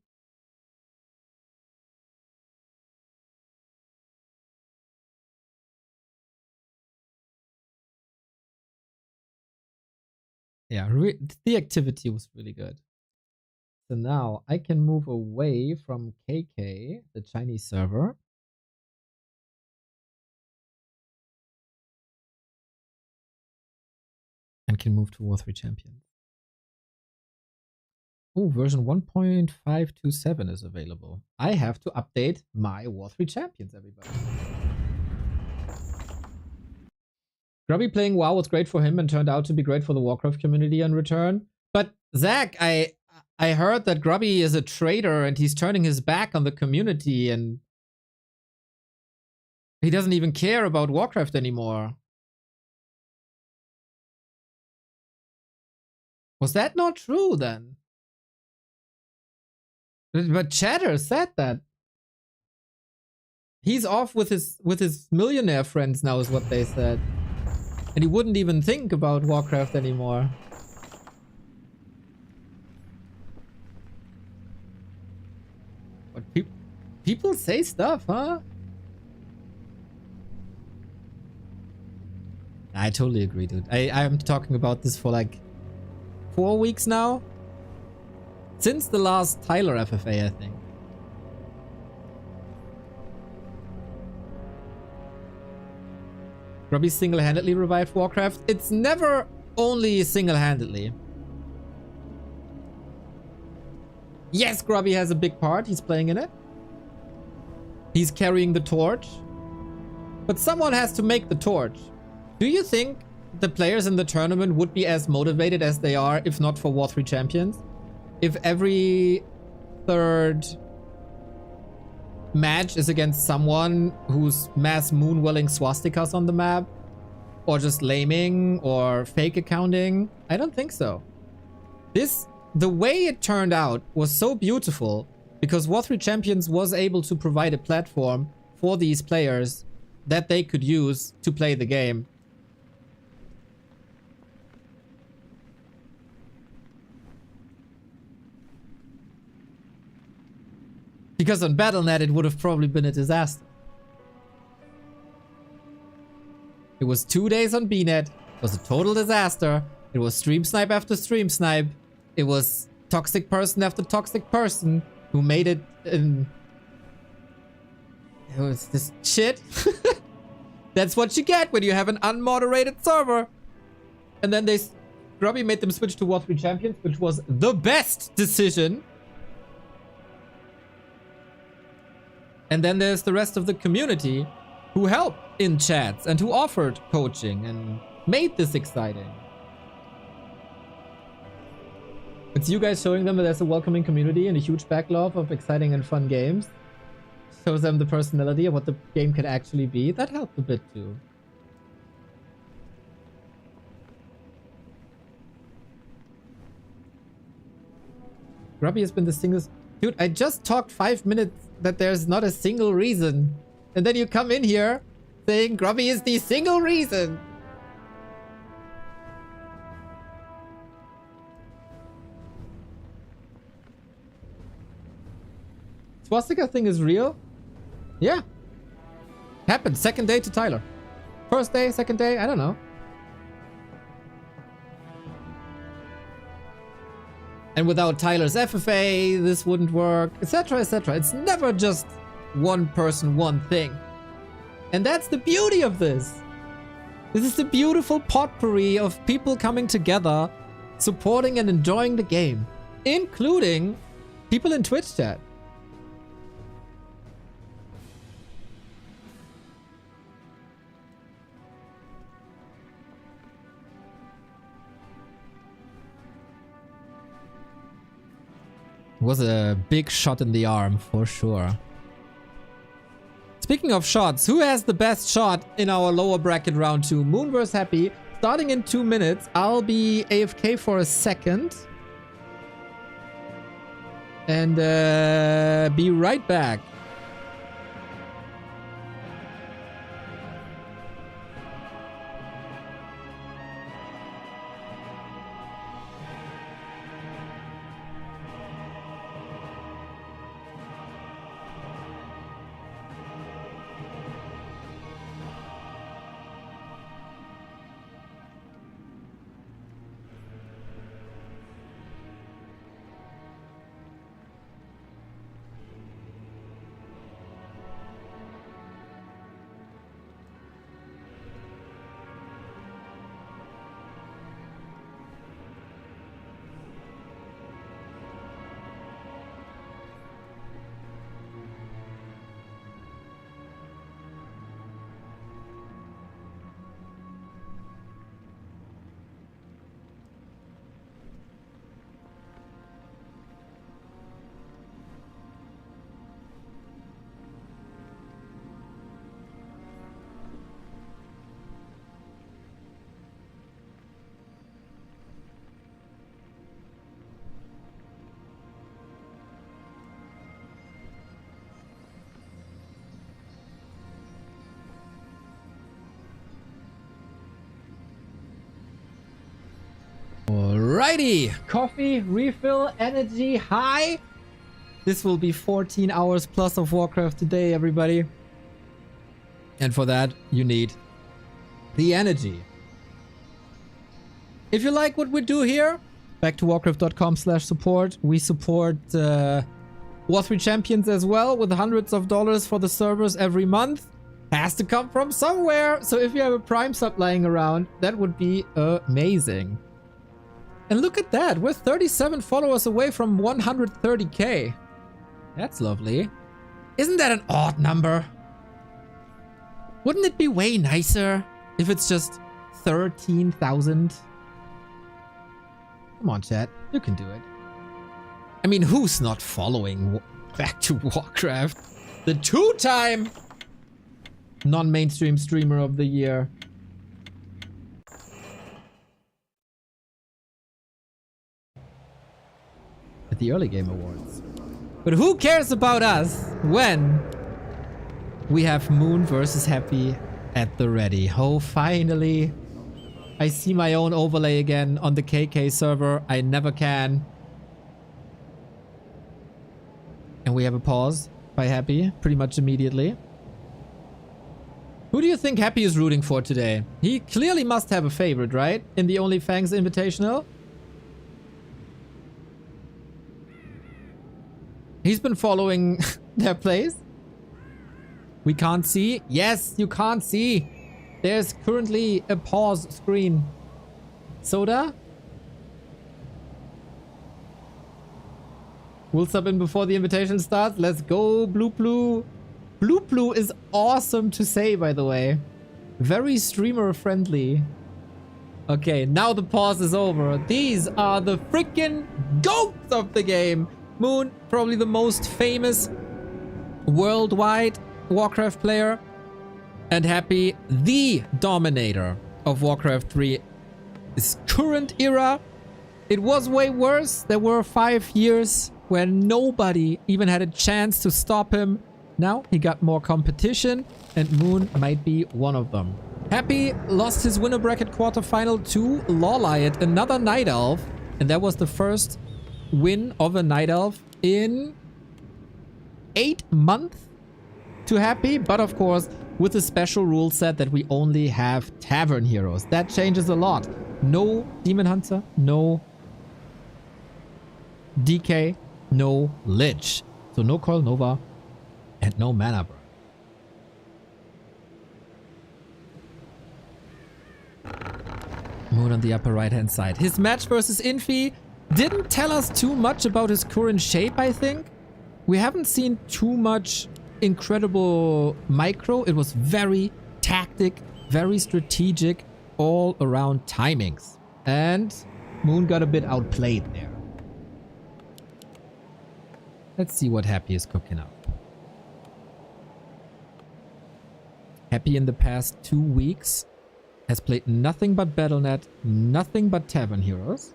[SPEAKER 2] Yeah, the activity was really good. So now I can move away from KK, the Chinese server. And can move to War 3 Champions. Oh, version 1.527 is available. I have to update my War 3 Champions, everybody. Grubby playing WoW was great for him and turned out to be great for the Warcraft community in return. But Zach, I heard that Grubby is a traitor and he's turning his back on the community and he doesn't even care about Warcraft anymore. Was that not true then? But Chatter said that. He's off with his millionaire friends now is what they said. And he wouldn't even think about Warcraft anymore. But people say stuff, huh? I totally agree, dude. I'm talking about this for like 4 weeks now. Since the last Tyler FFA, I think. Grubby single-handedly revived Warcraft. It's never only single-handedly. Yes, Grubby has a big part. He's playing in it. He's carrying the torch. But someone has to make the torch. Do you think the players in the tournament would be as motivated as they are if not for War 3 Champions? If every third match is against someone who's mass moonwelling swastikas on the map, or just laming or fake accounting. I don't think so. The way it turned out was so beautiful because War 3 Champions was able to provide a platform for these players that they could use to play the game. Because on Battle.net it would have probably been a disaster. It was 2 days on BNet. It was a total disaster. It was stream snipe after stream snipe. It was toxic person after toxic person who made it in... It was this shit. That's what you get when you have an unmoderated server. And then Grubby made them switch to War 3 Champions, which was the best decision. And then there's the rest of the community who helped in chats and who offered coaching and made this exciting. It's you guys showing them that there's a welcoming community and a huge backlog of exciting and fun games. Shows them the personality of what the game can actually be. That helped a bit too. Grubby has been the single... Dude, I just talked 5 minutes that there's not a single reason. And then you come in here saying Grubby is the single reason. Swastika thing is real? Yeah. Happened. Second day to Tyler. First day, second day, I don't know. And without Tyler's FFA, this wouldn't work, etc, etc. It's never just one person, one thing. And that's the beauty of this. This is the beautiful potpourri of people coming together, supporting and enjoying the game, including people in Twitch chat. Was a big shot in the arm, for sure. Speaking of shots, who has the best shot in our lower bracket round 2? Moonverse Happy, starting in 2 minutes. I'll be AFK for a second. And be right back. Alrighty, coffee, refill, energy high. This will be 14 hours plus of Warcraft today, everybody. And for that, you need the energy. If you like what we do here, back to warcraft.com/support. We support War 3 Champions as well with hundreds of dollars for the servers every month. Has to come from somewhere. So if you have a Prime sub lying around, that would be amazing. And look at that, we're 37 followers away from 130k. That's lovely. Isn't that an odd number? Wouldn't it be way nicer if it's just 13,000? Come on, chat, you can do it. I mean, who's not following back to Warcraft? The 2-time non-mainstream streamer of the year. At the Early Game Awards. But who cares about us when we have Moon versus Happy at the ready? Oh, finally. I see my own overlay again on the KK server. I never can. And we have a pause by Happy pretty much immediately. Who do you think Happy is rooting for today? He clearly must have a favorite, right? In the Onlyfangs Invitational. He's been following their plays. We can't see. Yes, you can't see. There's currently a pause screen. Soda? We'll sub in before the invitation starts. Let's go, Blue Blue. Blue Blue is awesome to say, by the way. Very streamer friendly. Okay, now the pause is over. These are the freaking goats of the game. Moon, probably the most famous worldwide Warcraft player. And Happy, the dominator of Warcraft 3. This current era, it was way worse. There were 5 years where nobody even had a chance to stop him. Now he got more competition, and Moon might be one of them. Happy lost his winner bracket quarterfinal to Lawliet, another Night Elf. And that was the first win of a Night Elf in 8 months to Happy. But of course, with a special rule set that we only have Tavern Heroes. That changes a lot. No Demon Hunter, no DK, no Lich. So no Coil Nova and no Mana Burn. Moon on the upper right hand side. His match versus Infi didn't tell us too much about his current shape, I think. We haven't seen too much incredible micro. It was very tactic, very strategic, all around timings. And Moon got a bit outplayed there. Let's see what Happy is cooking up. Happy in the past 2 weeks has played nothing but Battle.net, nothing but Tavern Heroes.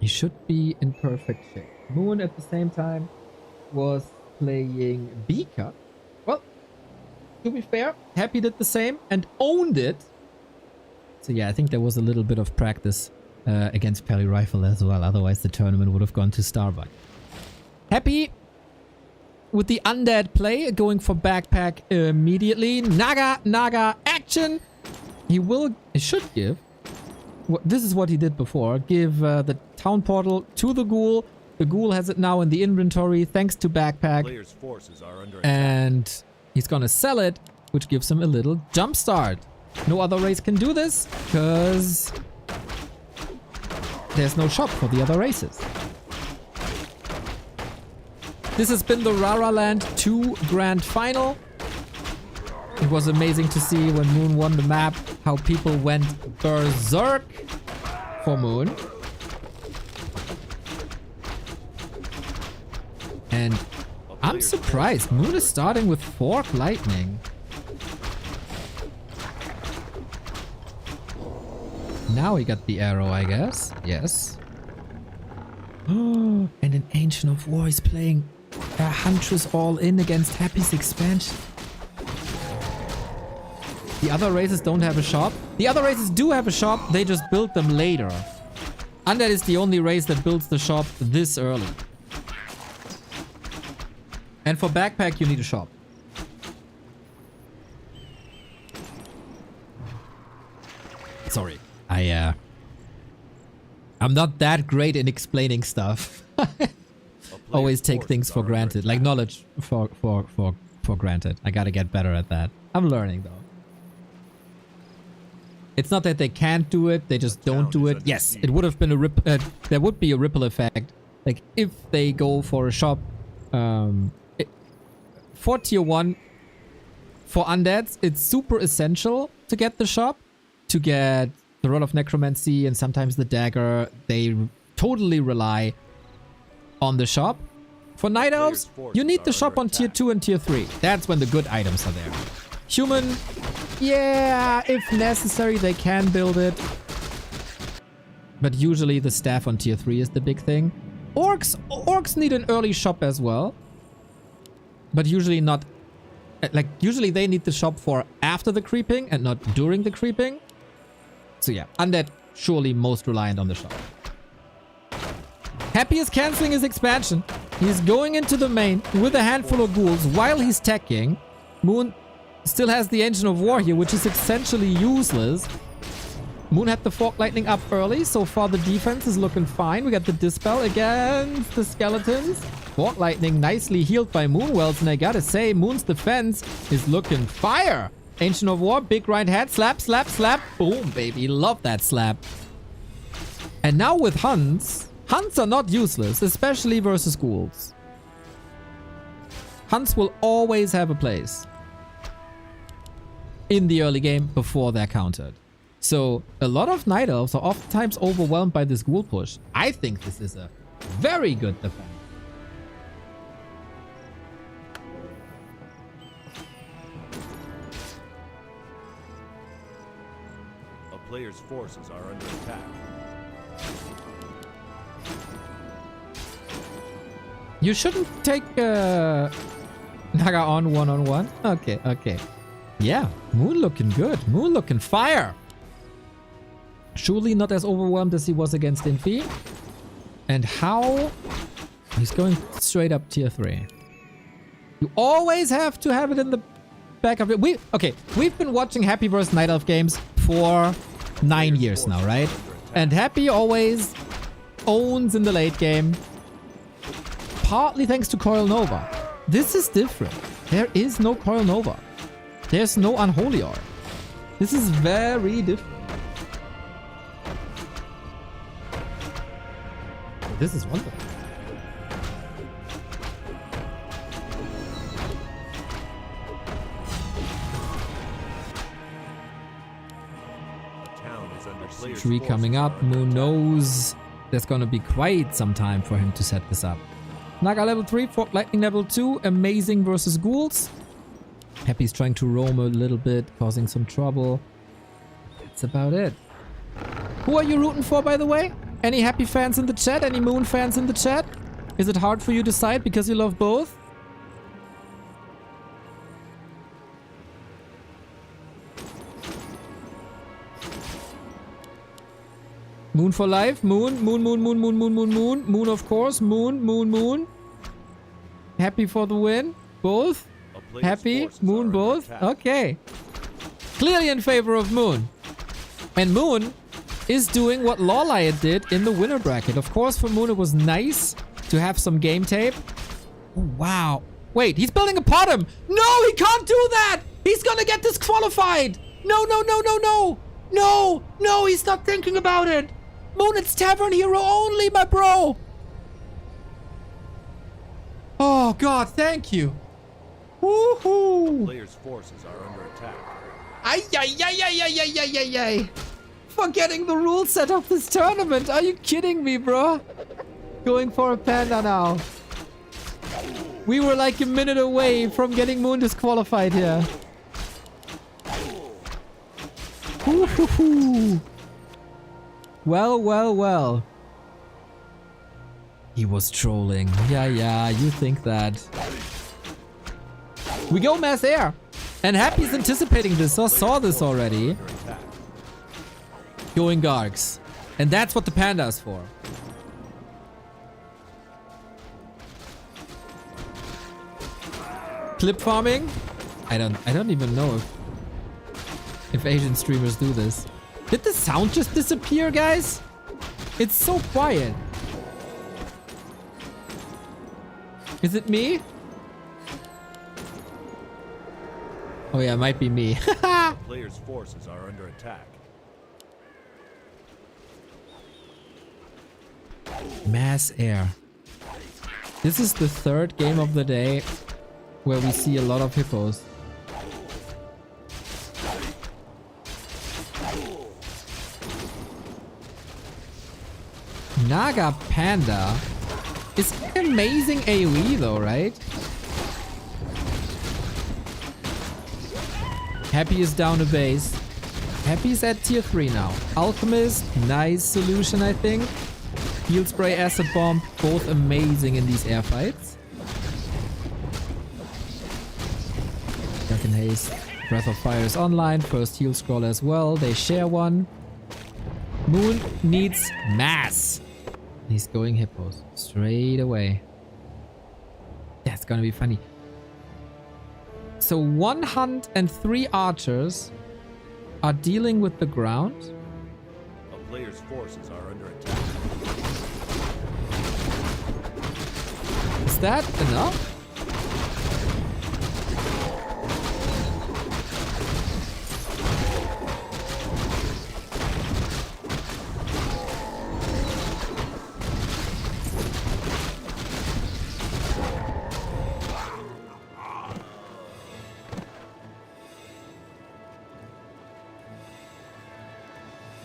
[SPEAKER 2] He should be in perfect shape. Moon at the same time was playing B-Cut. Well, to be fair, Happy did the same and owned it. So yeah, I think there was a little bit of practice against Perry Rifle as well. Otherwise the tournament would have gone to Starbuck. Happy with the undead play, going for backpack immediately. Naga action. He should give. This is what he did before. Give the town portal to the ghoul. The ghoul has it now in the inventory thanks to backpack.
[SPEAKER 5] Players' forces are under attack.
[SPEAKER 2] And he's gonna sell it, which gives him a little jump start. No other race can do this because there's no shop for the other races. This has been the Rara Land 2 Grand Final. It was amazing to see when Moon won the map, how people went berserk for Moon. And I'm surprised. Moon is starting with Fork Lightning. Now he got the arrow, I guess. Yes. And an Ancient of War is playing a Huntress all in against Happy's expansion. The other races don't have a shop. The other races do have a shop. They just build them later. Undead is the only race that builds the shop this early. And for backpack, you need a shop. Sorry. I'm not that great in explaining stuff. Always take things for granted. Like knowledge for granted. I gotta get better at that. I'm learning though. It's not that they can't do it, they just don't do it. Yes, it would have been there would be a ripple effect. Like if they go for a shop for tier 1 for undeads, it's super essential to get the shop. to get the Rod of Necromancy and sometimes the Dagger. They totally rely on the shop. For Night Elves, you need the shop on tier 2 and tier 3. That's when the good items are there. Human, yeah, if necessary, they can build it. But usually the staff on tier 3 is the big thing. Orcs need an early shop as well. But usually not... Like, usually they need the shop for after the creeping and not during the creeping. So yeah, Undead surely most reliant on the shop. Happy is cancelling his expansion. He's going into the main with a handful of ghouls while he's teching. Moon still has the Engine of War here, which is essentially useless. Moon had the Fork Lightning up early. So far the defense is looking fine. We got the Dispel against the Skeletons. Fork Lightning nicely healed by Moonwells. And I gotta say, Moon's defense is looking fire. Ancient of War, big right hand, slap, slap, slap. Boom, baby. Love that slap. And now with Hunts. Hunts are not useless, especially versus ghouls. Hunts will always have a place in the early game before they're countered. So a lot of Night Elves are oftentimes overwhelmed by this ghoul push. I think this is a very good defense.
[SPEAKER 5] A player's forces are under attack.
[SPEAKER 2] You shouldn't take Naga on one-on-one. Okay, okay. Yeah, Moon looking good. Moon looking fire. Surely not as overwhelmed as he was against Infi. And how? He's going straight up tier 3. You always have to have it in the back of it. We've been watching Happy vs. Night Elf games for 9 years now, right? And Happy always owns in the late game. Partly thanks to Coil Nova. This is different. There is no Coil Nova. There's no Unholy Orb. This is very different. This is wonderful.
[SPEAKER 5] A town is under player's
[SPEAKER 2] Tree
[SPEAKER 5] forces
[SPEAKER 2] coming up.
[SPEAKER 5] are under
[SPEAKER 2] Moon
[SPEAKER 5] attack.
[SPEAKER 2] knows there's gonna be quite some time for him to set this up. Naga level 3, Fork Lightning level 2. Amazing versus ghouls. Happy's trying to roam a little bit, causing some trouble. That's about it. Who are you rooting for, by the way? Any Happy fans in the chat? Any Moon fans in the chat? Is it hard for you to decide because you love both? Moon for life. Moon, moon, moon, moon, moon, moon, moon, moon. Moon, of course. Moon, moon, moon. Happy for the win. Both.
[SPEAKER 5] A player's
[SPEAKER 2] Happy.
[SPEAKER 5] forces are
[SPEAKER 2] Moon,
[SPEAKER 5] under
[SPEAKER 2] both.
[SPEAKER 5] attack.
[SPEAKER 2] Okay. Clearly in favor of Moon. And Moon is doing what Lawliet did in the winner bracket. Of course, for Moon, it was nice to have some game tape. Oh, wow. Wait, he's building a bottom. No, he can't do that. He's gonna get disqualified. No, no, no, no, no. No, no, he's not thinking about it. Moon, it's Tavern Hero only, my bro. Oh, God, thank you. Woohoo.
[SPEAKER 5] Player's forces are under attack.
[SPEAKER 2] Ay, ay, ay, ay, ay, ay, ay, ay, ay. Forgetting the rule set of this tournament. Are you kidding me, bro? Going for a panda now. We were like a minute away from getting Moon disqualified here. Woo-hoo-hoo. Well, well, well. He was trolling. Yeah, yeah, you think that. We go mass air. And Happy's anticipating this or saw this already.
[SPEAKER 5] Under attack.
[SPEAKER 2] Going Gargs. And that's what the panda is for. Clip farming? I don't even know if Asian streamers do this. Did the sound just disappear, guys? It's so quiet. Is it me? Oh yeah, it might be me.
[SPEAKER 5] Player's forces are under attack.
[SPEAKER 2] Mass air. This is the third game of the day where we see a lot of hippos. Naga Panda is amazing AoE though, right? Happy is down a base. Happy's at tier 3 now. Alchemist, nice solution I think. Heal Spray, Acid Bomb, both amazing in these air fights. Drunken Haze, Breath of Fire is online. First heal scroll as well. They share one. Moon needs mass. He's going hippos straight away. That's gonna be funny. So 1 hunt and 3 archers are dealing with the ground.
[SPEAKER 5] A player's forces are under attack.
[SPEAKER 2] Is that enough?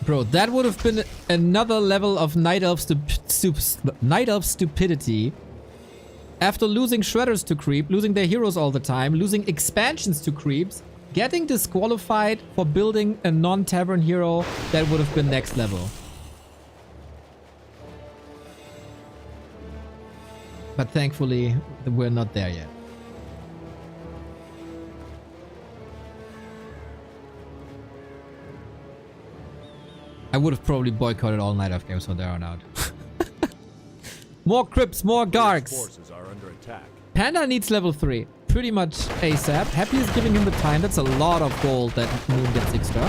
[SPEAKER 2] Bro, that would have been another level of Night Elf stupidity. After losing Shredders to creep, losing their heroes all the time, losing expansions to creeps, getting disqualified for building a non-tavern hero, that would have been next level. But thankfully, we're not there yet. I would have probably boycotted all Night Elf games from there on out. More Crips, more Gargs.
[SPEAKER 5] Forces are under attack.
[SPEAKER 2] Panda needs level 3. Pretty much ASAP. Happy is giving him the time. That's a lot of gold that Moon gets extra.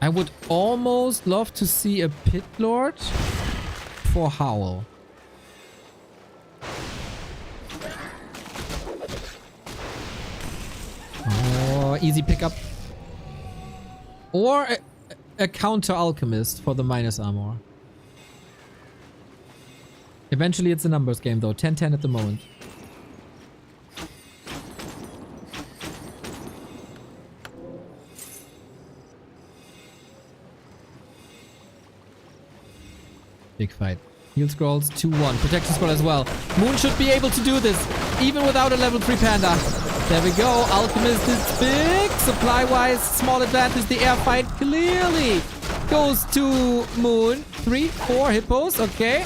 [SPEAKER 2] I would almost love to see a Pit Lord for Howl. Oh, easy pickup. Or a counter alchemist for the minus armor. Eventually it's a numbers game though. 10-10 at the moment. Big fight. Heal scrolls 2-1. Protection scroll as well. Moon should be able to do this even without a level 3 panda. There we go. Alchemist is big. Supply-wise, small advantage. The air fight clearly goes to Moon. 3-4 hippos. Okay.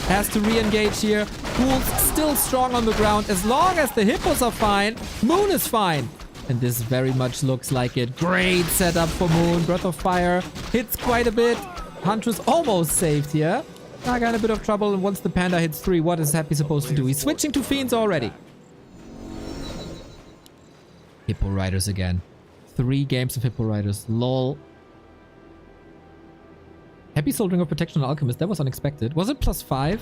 [SPEAKER 2] Has to re-engage here. Pool's still strong on the ground. As long as the hippos are fine, Moon is fine. And this very much looks like it. Great setup for Moon. Breath of Fire hits quite a bit. Huntress almost saved here. Naga in a bit of trouble. And once the panda hits 3, what is Happy supposed to do? He's switching to Fiends already. Hippo Riders again. 3 games of Hippo Riders. Lol. Happy Soul Ring of Protection on Alchemist. That was unexpected. Was it +5?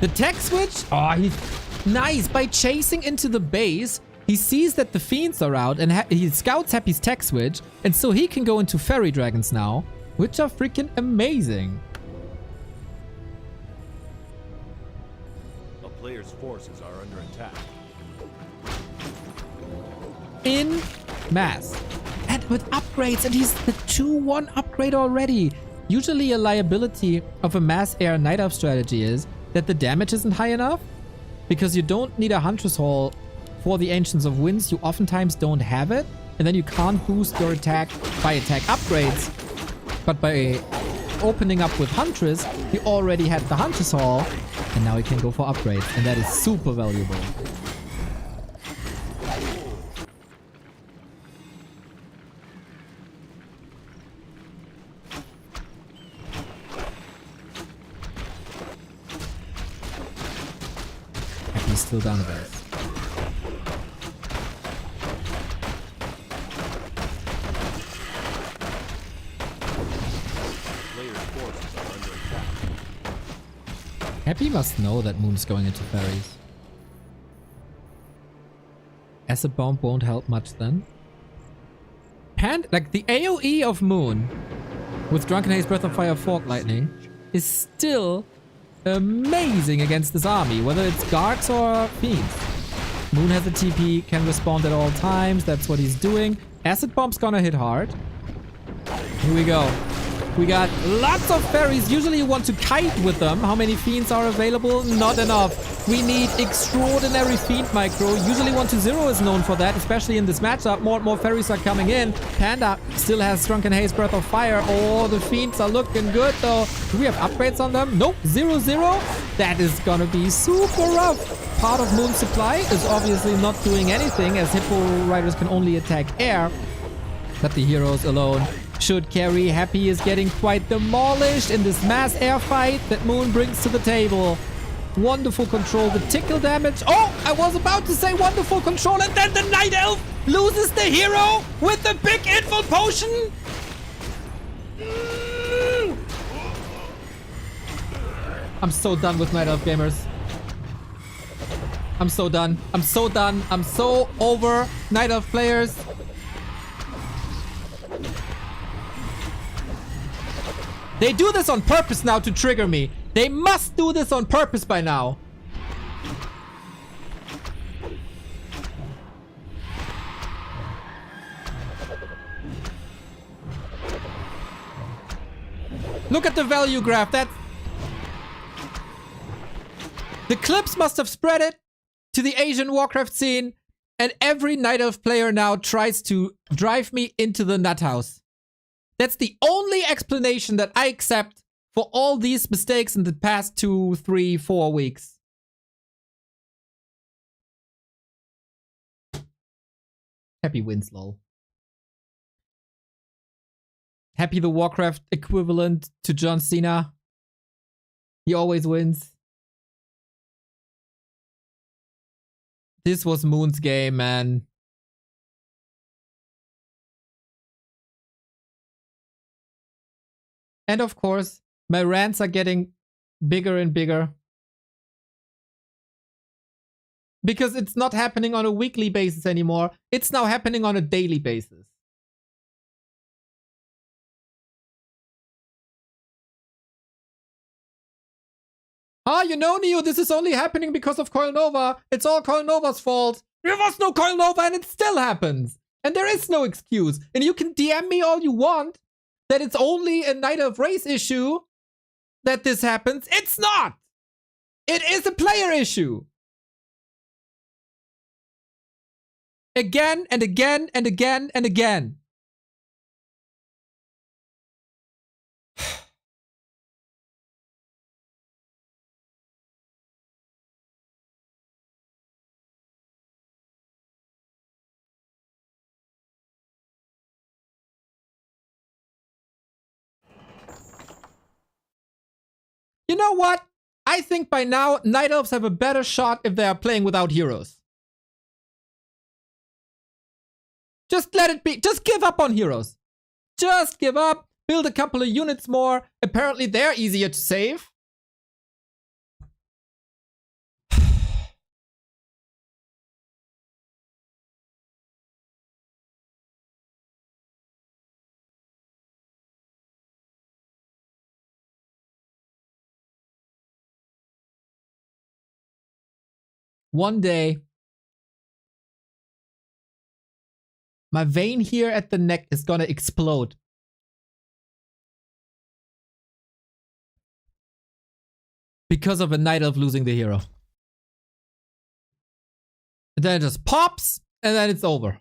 [SPEAKER 2] The tech switch? Oh, he's nice. By chasing into the base, he sees that the Fiends are out and he scouts Happy's tech switch. And so he can go into Fairy Dragons now, which are freaking amazing.
[SPEAKER 5] A player's forces are under attack.
[SPEAKER 2] In mass. And with upgrades, and he's the 2-1 upgrade already. Usually a liability of a mass air Night Elf strategy is that the damage isn't high enough. Because you don't need a Huntress Hall for the Ancients of Winds. You oftentimes don't have it. And then you can't boost your attack by attack upgrades. But by opening up with Huntress, you already had the Huntress Hall. And now you can go for upgrades. And that is super valuable. He's still down a base. Happy must know that Moon's going into fairies. Acid Bomb won't help much then. Like the AoE of Moon with Drunken Haze, Breath of Fire, Fork Lightning is still amazing against this army, whether it's Gargs or Fiends. Moon has a TP, can respond at all times. That's what he's doing. Acid Bomb's gonna hit hard. Here we go. We got lots of fairies. Usually you want to kite with them. How many fiends are available? Not enough. We need extraordinary fiend micro. Usually 1-0 is known for that, especially in this matchup. More and more fairies are coming in. Panda still has Drunken Haze, Breath of Fire. Oh, the fiends are looking good though. Do we have upgrades on them? Nope. 0-0. That is gonna be super rough. Part of Moon's supply is obviously not doing anything, as Hippo Riders can only attack air. But the heroes alone should carry. Happy is getting quite demolished in this mass air fight that Moon brings to the table. Wonderful control. The tickle damage. Oh, I was about to say wonderful control, and then the Night Elf loses the hero with the big info potion. I'm so done with Night Elf gamers. I'm so done. I'm so done. I'm so over Night Elf players. They do this on purpose now to trigger me. They must do this on purpose by now. Look at the value graph. That's... The clips must have spread it to the Asian Warcraft scene, and every Night Elf player now tries to drive me into the nut house. That's the only explanation that I accept for all these mistakes in the past 2, 3, 4 weeks. Happy wins, lol. Happy the Warcraft equivalent to John Cena. He always wins. This was Moon's game, man. And of course, my rants are getting bigger and bigger. Because it's not happening on a weekly basis anymore. It's now happening on a daily basis. Ah, you know, Neo, this is only happening because of Coil Nova. It's all Coil Nova's fault. There was no Coil Nova and it still happens. And there is no excuse. And you can DM me all you want that it's only a Night Elf race issue that this happens. It's not. It is a player issue. Again and again and again and again. You know what? I think by now, Night Elves have a better shot if they are playing without heroes. Just let it be. Just give up on heroes. Just give up. Build a couple of units more. Apparently they're easier to save. One day, my vein here at the neck is gonna explode. Because of a Night Elf losing the hero. And then it just pops, and then it's over.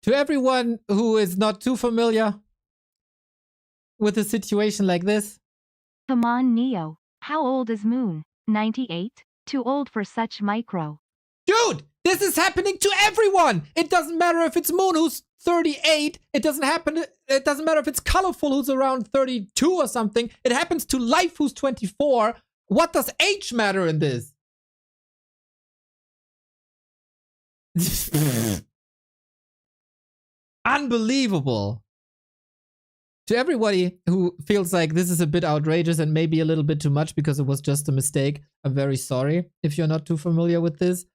[SPEAKER 2] To everyone who is not too familiar with a situation like this.
[SPEAKER 3] Come on, Neo. How old is Moon? 98? Too old for such micro.
[SPEAKER 2] Dude, this is happening to everyone. It doesn't matter if it's Moon who's 38. It doesn't matter if it's Colorful who's around 32 or something. It happens to Life who's 24. What does age matter in this? Unbelievable. To everybody who feels like this is a bit outrageous and maybe a little bit too much because it was just a mistake, I'm very sorry if you're not too familiar with this.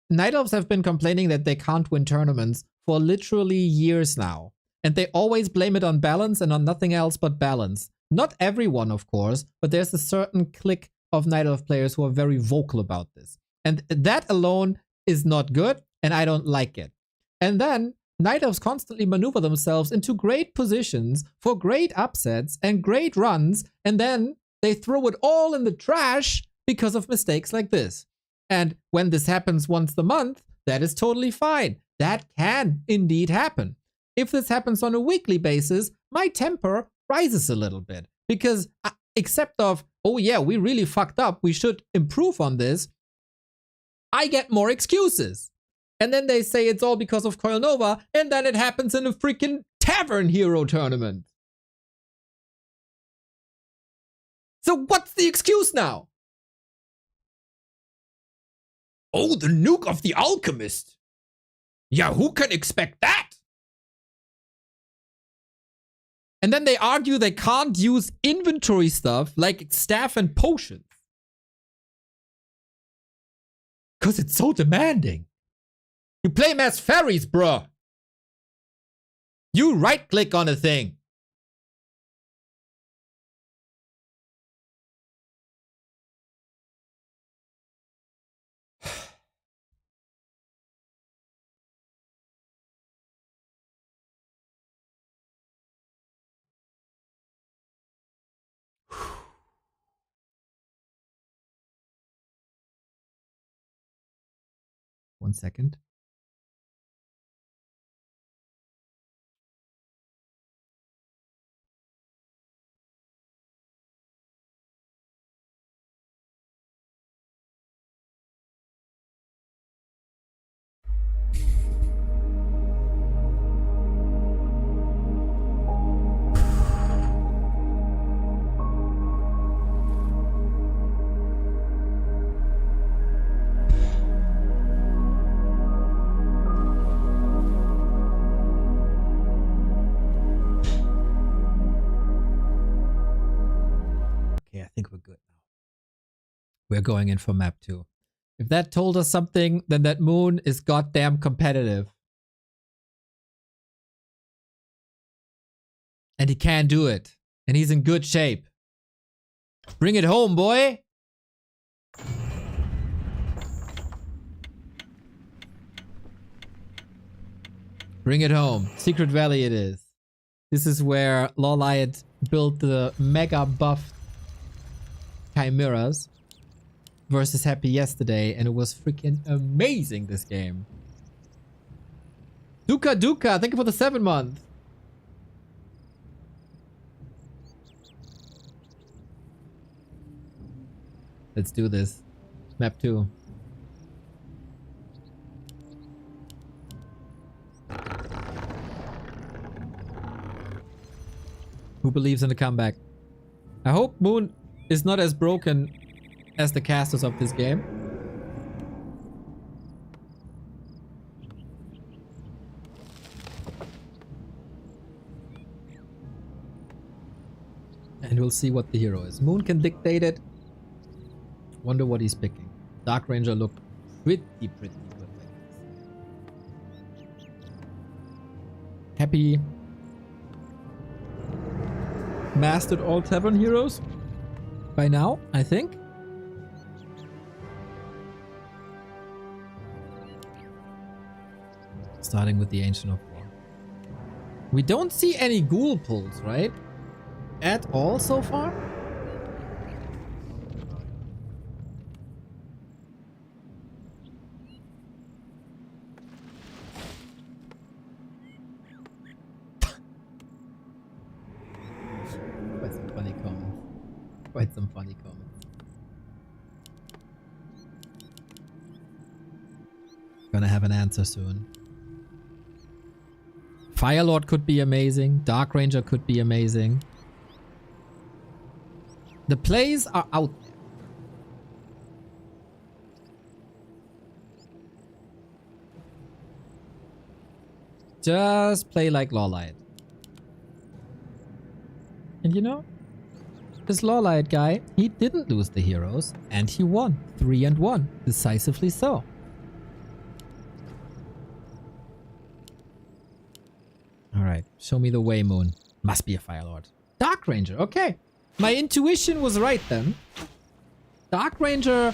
[SPEAKER 2] Night Elves have been complaining that they can't win tournaments for literally years now. And they always blame it on balance and on nothing else but balance. Not everyone, of course, but there's a certain clique of Night Elf players who are very vocal about this. And that alone is not good, and I don't like it. And then Night Elves constantly maneuver themselves into great positions for great upsets and great runs, and then they throw it all in the trash because of mistakes like this. And when this happens once a month, that is totally fine. That can indeed happen. If this happens on a weekly basis, my temper rises a little bit because except of, oh yeah, we really fucked up, we should improve on this, I get more excuses. And then they say it's all because of Coil Nova, and then it happens in a freaking Tavern Hero tournament. So what's the excuse now? Oh, the nuke of the Alchemist. Yeah, who can expect that? And then they argue they can't use inventory stuff like staff and potions. Because it's so demanding. You play him as fairies, bro. You right-click on a thing. One second. Okay, I think we're good now. We're going in for map 2. If that told us something, then that moon is goddamn competitive. And he can do it. And he's in good shape. Bring it home, boy! Bring it home. Secret Valley it is. This is where Lawliet built the mega buff chimeras versus Happy yesterday, and it was freaking amazing this game. Duka, thank you for the 7 month. Let's do this. Map 2. Who believes in the comeback? I hope Moon is not as broken as the casters of this game. And we'll see what the hero is. Moon can dictate it. Wonder what he's picking. Dark Ranger looked pretty good like this. Happy mastered all tavern heroes by now, I think. Starting with the Ancient of War. We don't see any ghoul pulls, right? At all so far? Quite some funny comments. Quite some funny comments. Gonna have an answer soon. Firelord could be amazing. Dark Ranger could be amazing. The plays are out there. Just play like Lawliet. And you know, this Lawliet guy, he didn't lose the heroes, and he won 3-1, decisively so. Alright, show me the way, Moon. Must be a Firelord. Dark Ranger, okay. My intuition was right then. Dark Ranger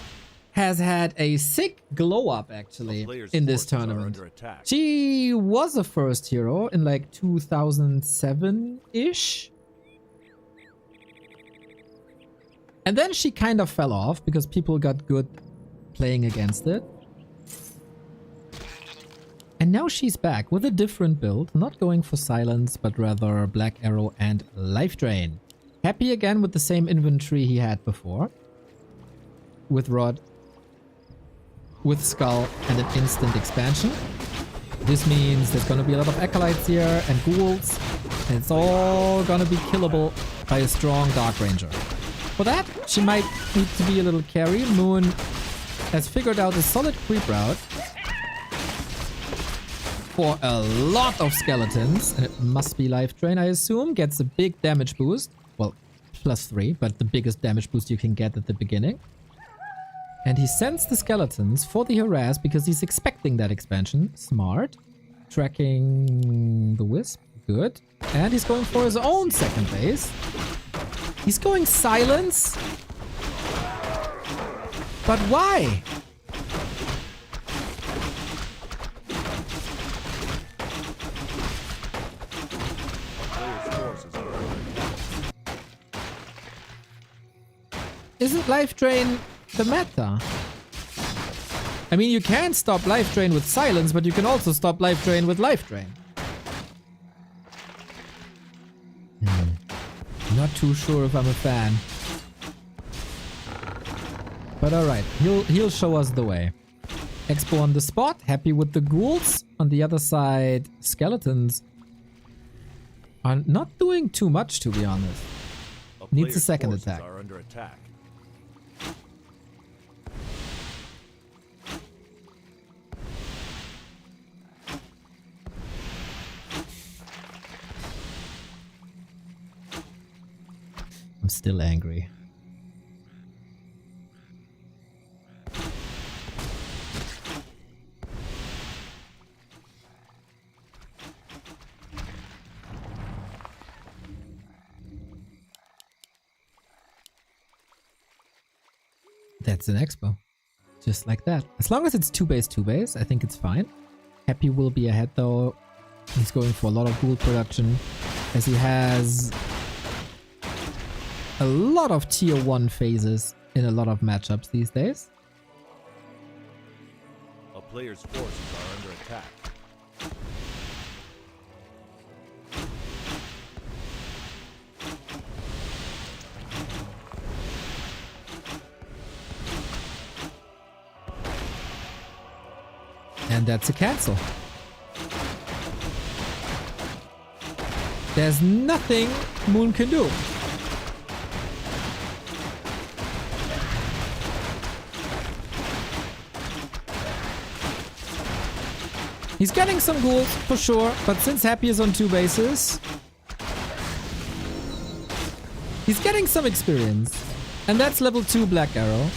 [SPEAKER 2] has had a sick glow up actually in this tournament. She was a first hero in like 2007-ish. And then she kind of fell off because people got good playing against it. And now she's back with a different build, not going for silence, but rather Black Arrow and Life Drain. Happy again with the same inventory he had before. With Rod, with Skull, and an instant expansion. This means there's going to be a lot of Acolytes here and Ghouls, and it's all going to be killable by a strong Dark Ranger. For that, she might need to be a little carry. Moon has figured out a solid creep route for a lot of skeletons, and it must be Life Drain, I assume. Gets a big damage boost. Well, +3, but the biggest damage boost you can get at the beginning. And he sends the skeletons for the harass because he's expecting that expansion. Smart. Tracking the Wisp. Good. And he's going for his own second base. He's going silence. But why? Isn't Life Drain the meta? I mean, you can stop Life Drain with silence, but you can also stop Life Drain with Life Drain. Not too sure if I'm a fan. But alright, he'll show us the way. Expo on the spot, happy with the ghouls. On the other side, skeletons are not doing too much, to be honest. Needs a second attack.
[SPEAKER 5] Are under attack.
[SPEAKER 2] I'm still angry. That's an expo. Just like that. As long as it's 2-base, I think it's fine. Happy will be ahead though. He's going for a lot of ghoul production as he has a lot of tier 1 phases in a lot of matchups these days.
[SPEAKER 5] A player's forces are under attack.
[SPEAKER 2] And that's a cancel. There's nothing Moon can do. He's getting some ghouls, for sure, but since Happy is on 2 bases, he's getting some experience. And that's level 2 Black Arrow.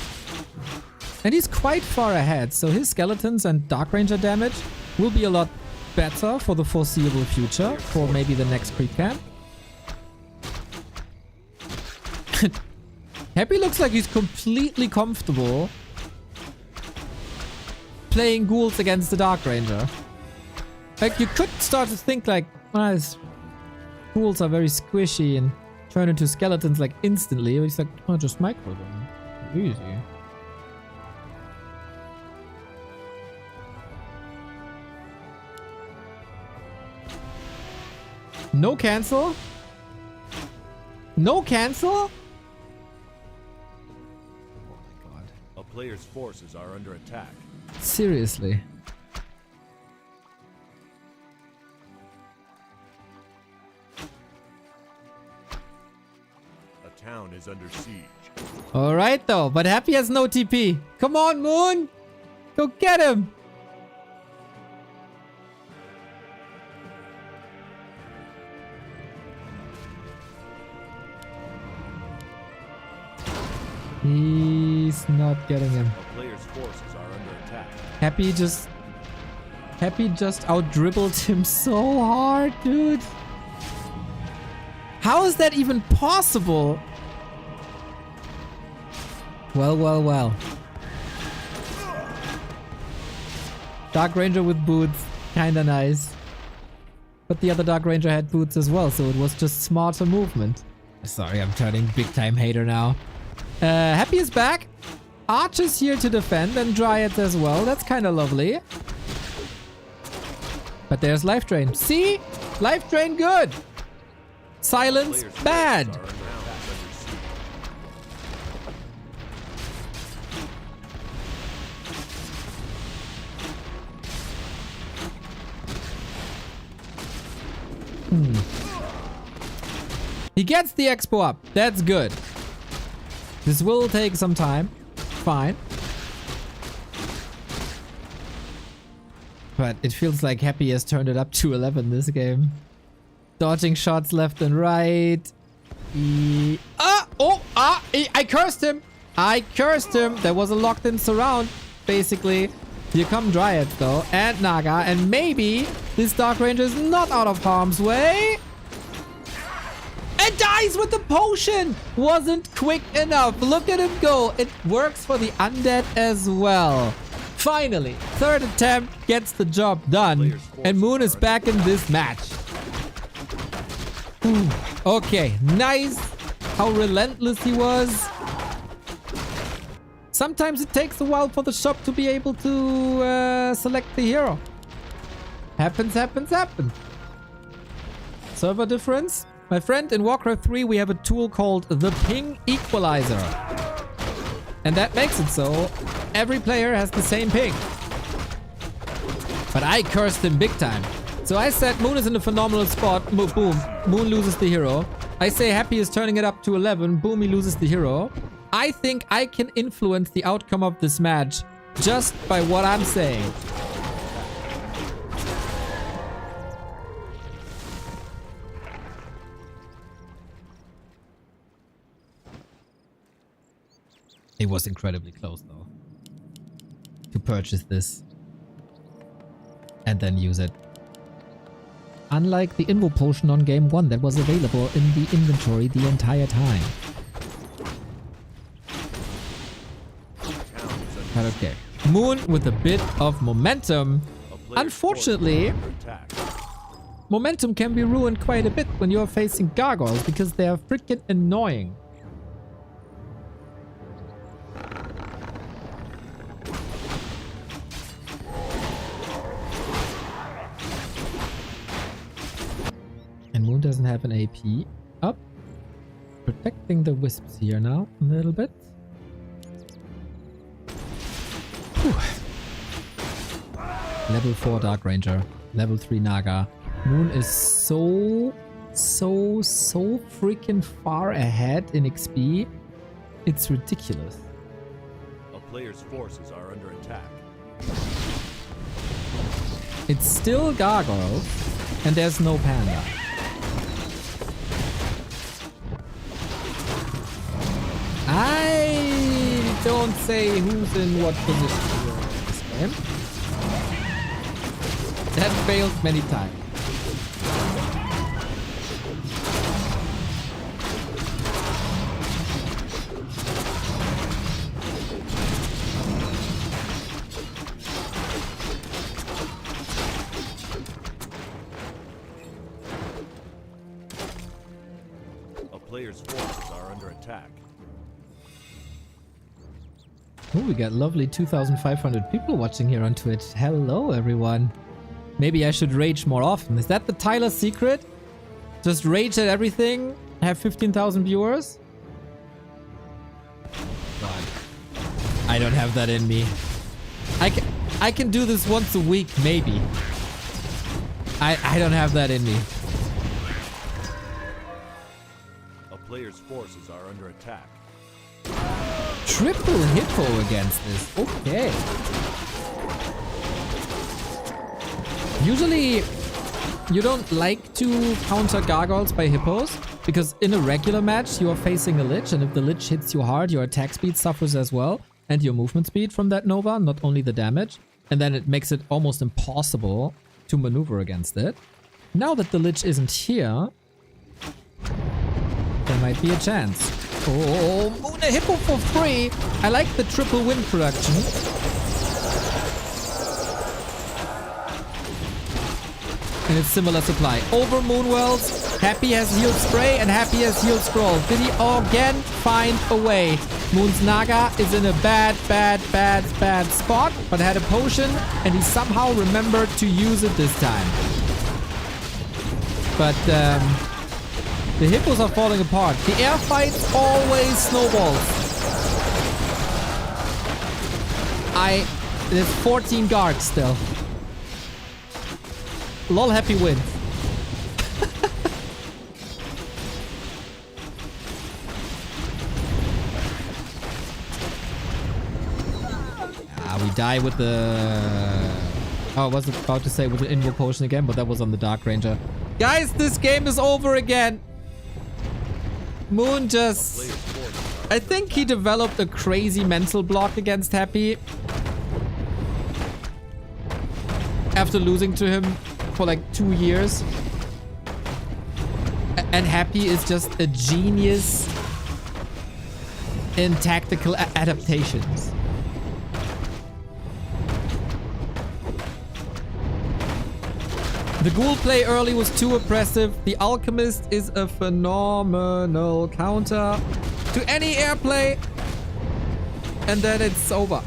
[SPEAKER 2] And he's quite far ahead, so his skeletons and Dark Ranger damage will be a lot better for the foreseeable future, for maybe the next creep camp. Happy looks like he's completely comfortable playing ghouls against the Dark Ranger. Like, you could start to think like, ah, his ghouls are very squishy and turn into skeletons like instantly. But he's like, oh, just micro them. Easy. No cancel? No cancel? Oh my god.
[SPEAKER 5] A player's forces are under attack.
[SPEAKER 2] Seriously.
[SPEAKER 5] A town is under siege.
[SPEAKER 2] Alright though, but Happy has no TP. Come on, Moon! Go get him! He's not getting him.
[SPEAKER 5] A player's forces are under attack.
[SPEAKER 2] Happy just out-dribbled him so hard, dude. How is that even possible? Well, well, well. Dark Ranger with boots. Kinda nice. But the other Dark Ranger had boots as well, so it was just smarter movement. Sorry, I'm turning big time hater now. Happy is back. Archer's here to defend and Dryads as well. That's kinda lovely. But there's Life Drain. See? Life Drain good. Silence bad. He gets the expo up. That's good. This will take some time. Fine. But it feels like Happy has turned it up to 11 this game. Dodging shots left and right. I cursed him. I cursed him. There was a locked in surround, basically. Here come Dryads though, and Naga, and maybe this Dark Ranger is not out of harm's way. And dies with the potion! Wasn't quick enough. Look at him go. It works for the undead as well. Finally, third attempt gets the job done. And Moon is back in this match. Whew. Okay, nice. How relentless he was. Sometimes it takes a while for the shop to be able to select the hero. Happens, happens, happens. Server difference. My friend, in Warcraft 3 we have a tool called the Ping Equalizer. And that makes it so every player has the same ping. But I cursed him big time. So I said Moon is in a phenomenal spot. Boom. Moon loses the hero. I say Happy is turning it up to 11. Boom, he loses the hero. I think I can influence the outcome of this match just by what I'm saying. It was incredibly close though. To purchase this. And then use it. Unlike the Invo potion on game 1 that was available in the inventory the entire time. But okay. Moon with a bit of momentum. Unfortunately, momentum can be ruined quite a bit when you're facing gargoyles because they are freaking annoying. And Moon doesn't have an AP up. Protecting the wisps here now a little bit. Whew. Level 4 Dark Ranger. Level 3 Naga. Moon is so freaking far ahead in XP. It's ridiculous.
[SPEAKER 5] A player's forces are under attack.
[SPEAKER 2] It's still gargoyles, and there's no panda. I don't say who's in what position here in this game. That failed many times.
[SPEAKER 5] A player's forces are under attack.
[SPEAKER 2] Oh, we got lovely 2,500 people watching here on Twitch. Hello, everyone. Maybe I should rage more often. Is that the Tyler secret? Just rage at everything? Have 15,000 viewers? God. I don't have that in me. I can do this once a week, maybe. I don't have that in me.
[SPEAKER 5] A player's forces are under attack.
[SPEAKER 2] Triple hippo against this. Okay. Usually, you don't like to counter gargoyles by hippos, because in a regular match, you are facing a lich, and if the lich hits you hard, your attack speed suffers as well, and your movement speed from that nova, not only the damage, and then it makes it almost impossible to maneuver against it. Now that the lich isn't here, there might be a chance. Oh, Moon a hippo for free. I like the triple win production. And it's similar supply. Over Moonwells. Happy has healed Spray and Happy has healed Scroll. Did he again find a way? Moon's Naga is in a bad spot, but had a potion and he somehow remembered to use it this time. But the hippos are falling apart. The air fights always snowballs. There's 14 guards still. Lol, Happy wins. We die with the... Oh, I was about to say with the Invo potion again, but that was on the Dark Ranger. Guys, this game is over again. Moon just... I think he developed a crazy mental block against Happy. After losing to him for like 2 years. And Happy is just a genius in tactical adaptations. The Ghoul play early was too oppressive. The Alchemist is a phenomenal counter to any airplay. And then it's over.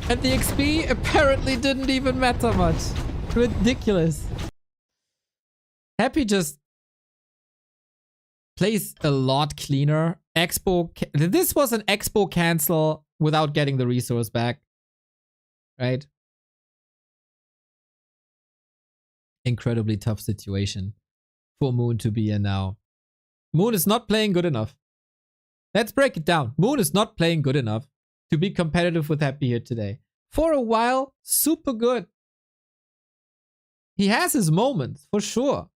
[SPEAKER 2] And the XP apparently didn't even matter much. Ridiculous. Happy just plays a lot cleaner. Expo. This was an Expo cancel without getting the resource back. Right? Incredibly tough situation for Moon to be in now. Moon is not playing good enough. Let's break it down. Moon is not playing good enough to be competitive with Happy here today. For a while, super good. He has his moments, for sure.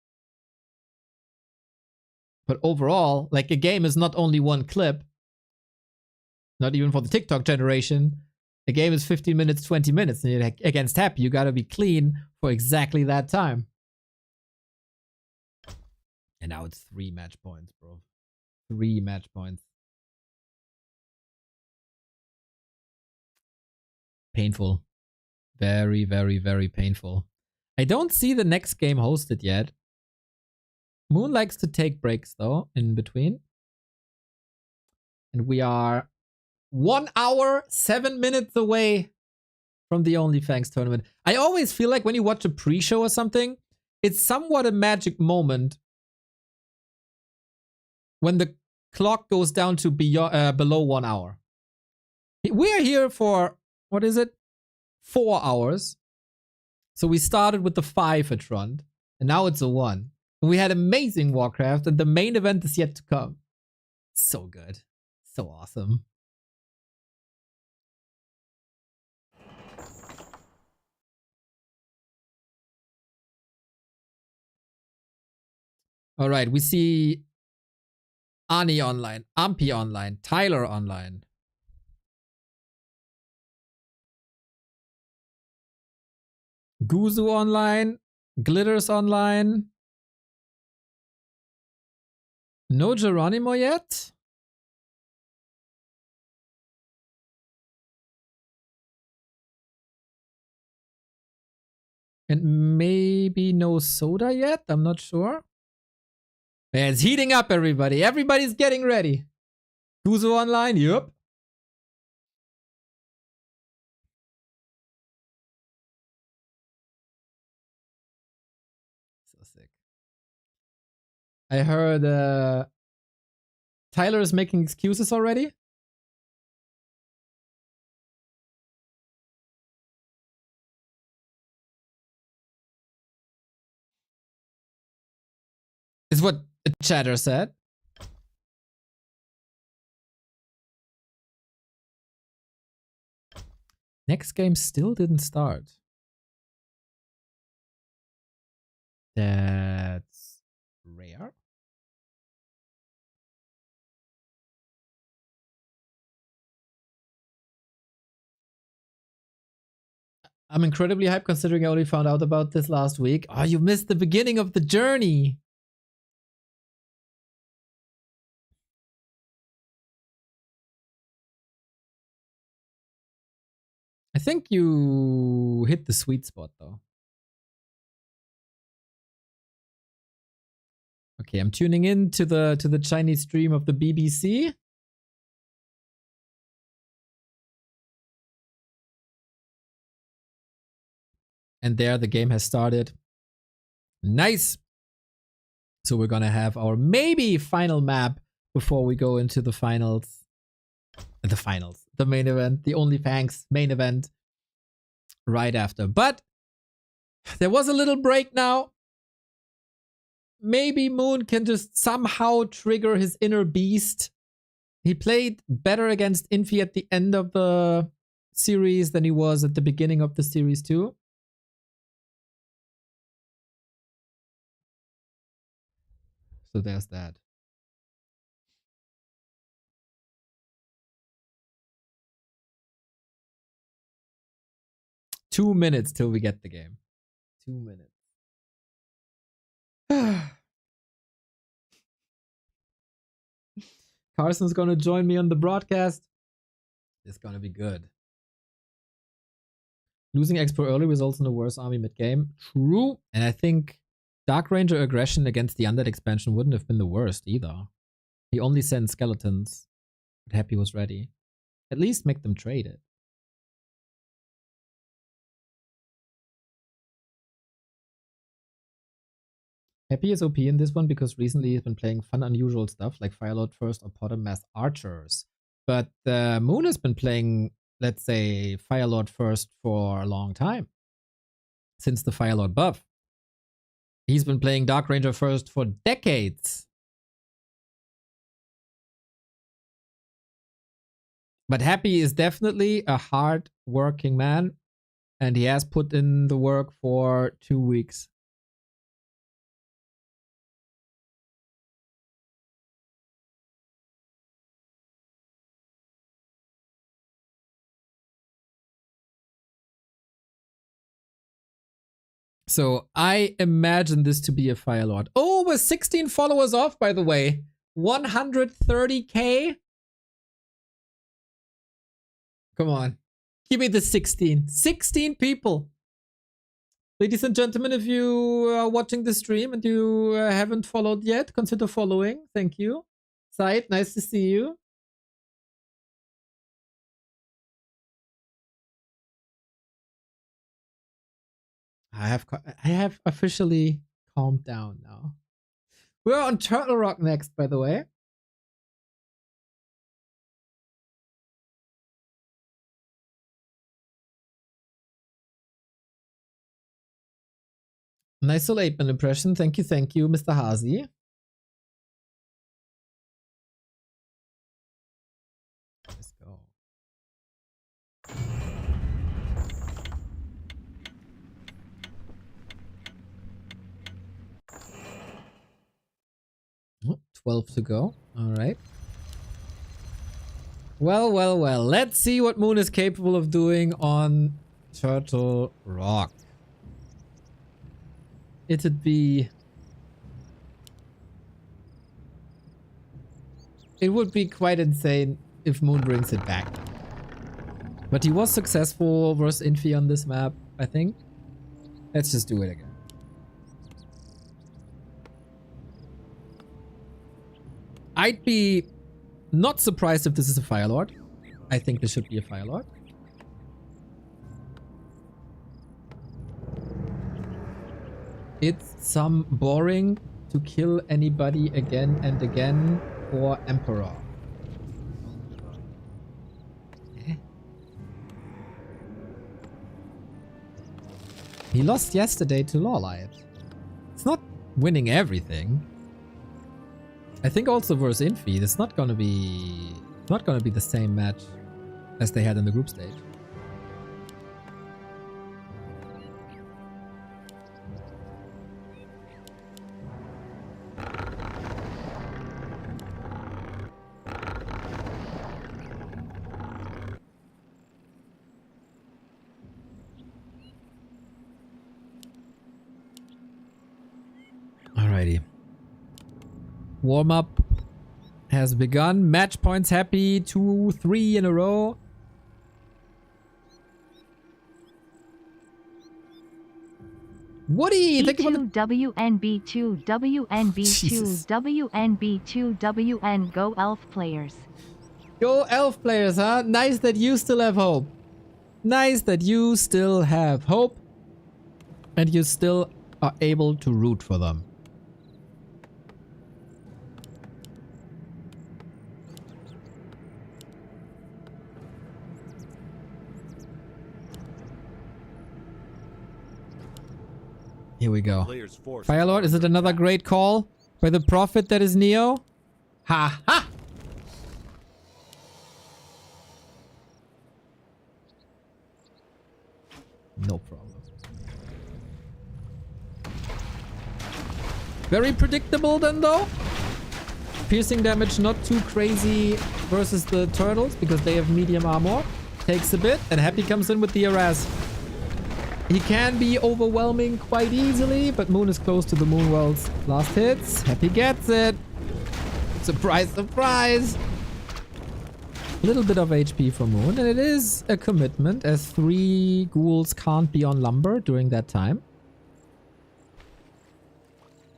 [SPEAKER 2] But overall, like, a game is not only one clip. Not even for the TikTok generation. A game is 15 minutes, 20 minutes. And against Happy, you gotta be clean for exactly that time. And now it's 3 match points, bro. 3 match points. Painful. Very, very, very painful. I don't see the next game hosted yet. Moon likes to take breaks, though, in between. And we are 1 hour, 7 minutes away from the Onlyfangs tournament. I always feel like when you watch a pre-show or something, it's somewhat a magic moment when the clock goes down to below 1 hour. We're here for, what is it? 4 hours. So we started with the 5 at front, and now it's a 1. And we had amazing Warcraft, and the main event is yet to come. So good. So awesome. All right, we see Annie online, Ampi online, Tyler online. Guzu online, Glitters online. No Geranimo yet? And maybe no Soda yet? I'm not sure. Yeah, it's heating up, everybody. Everybody's getting ready. Guzu online? Yup. So sick. I heard Tyler is making excuses already. Is what the chatter said. Next game still didn't start. That's rare. I'm incredibly hyped considering I only found out about this last week. Oh, you missed the beginning of the journey. think you hit the sweet spot though. Okay, I'm tuning in to the Chinese stream of the BBC. And there the game has started. Nice. So we're gonna have our maybe final map before we go into the finals. The main event, the Onlyfangs main event right after. But there was a little break now. Maybe Moon can just somehow trigger his inner beast. He played better against Infi at the end of the series than he was at the beginning of the series too. So there's that. Two minutes till we get the game. 2 minutes. Carson's gonna join me on the broadcast. It's gonna be good. Losing Expo early results in a worse army mid-game. True. And I think Dark Ranger aggression against the Undead expansion wouldn't have been the worst either. He only sent skeletons, but Happy was ready. At least make them trade it. Happy is OP in this one because recently he's been playing fun, unusual stuff like Firelord First or Potter Mass Archers. But Moon has been playing, let's say, Firelord First for a long time. Since the Firelord buff. He's been playing Dark Ranger First for decades. But Happy is definitely a hard-working man. And he has put in the work for 2 weeks. So I imagine this to be a Firelord. Oh, we're 16 followers off, by the way. 130k? Come on. Give me the 16. 16 people. Ladies and gentlemen, if you are watching the stream and you haven't followed yet, consider following. Thank you. Said, nice to see you. I have officially calmed down now. We're on Turtle Rock next, by the way. Nice little 8-man impression. Thank you, Mr. Hazy. Let's go. Oh, 12 to go. All right. Well. Let's see what Moon is capable of doing on Turtle Rock. It would be quite insane if Moon brings it back. But he was successful versus Infi on this map, I think. Let's just do it again. I'd be not surprised if this is a Firelord. I think this should be a Firelord. It's some boring to kill anybody again and again for Emperor. He lost yesterday to Lawliet. It's not winning everything. I think also versus Infi, it's not gonna be the same match as they had in the group stage. Alrighty. Warm-up has begun. Match points Happy. 2-3 in a row. Woody, thank you for the...
[SPEAKER 3] B2 WNB2 WNB2
[SPEAKER 2] Jesus.
[SPEAKER 3] WNB2 WN Go Elf players.
[SPEAKER 2] Go elf players, huh? Nice that you still have hope. Nice that you still have hope. And you still are able to root for them. Here we go.
[SPEAKER 5] Player's force
[SPEAKER 2] Firelord, is it another great call by the prophet that is Neo? Ha ha! No problem. Very predictable then though. Piercing damage not too crazy versus the turtles because they have medium armor. Takes a bit and Happy comes in with the harass. He can be overwhelming quite easily, but Moon is close to the Moon World's last hits. Happy gets it. Surprise, surprise. A little bit of HP for Moon, and it is a commitment as 3 ghouls can't be on lumber during that time.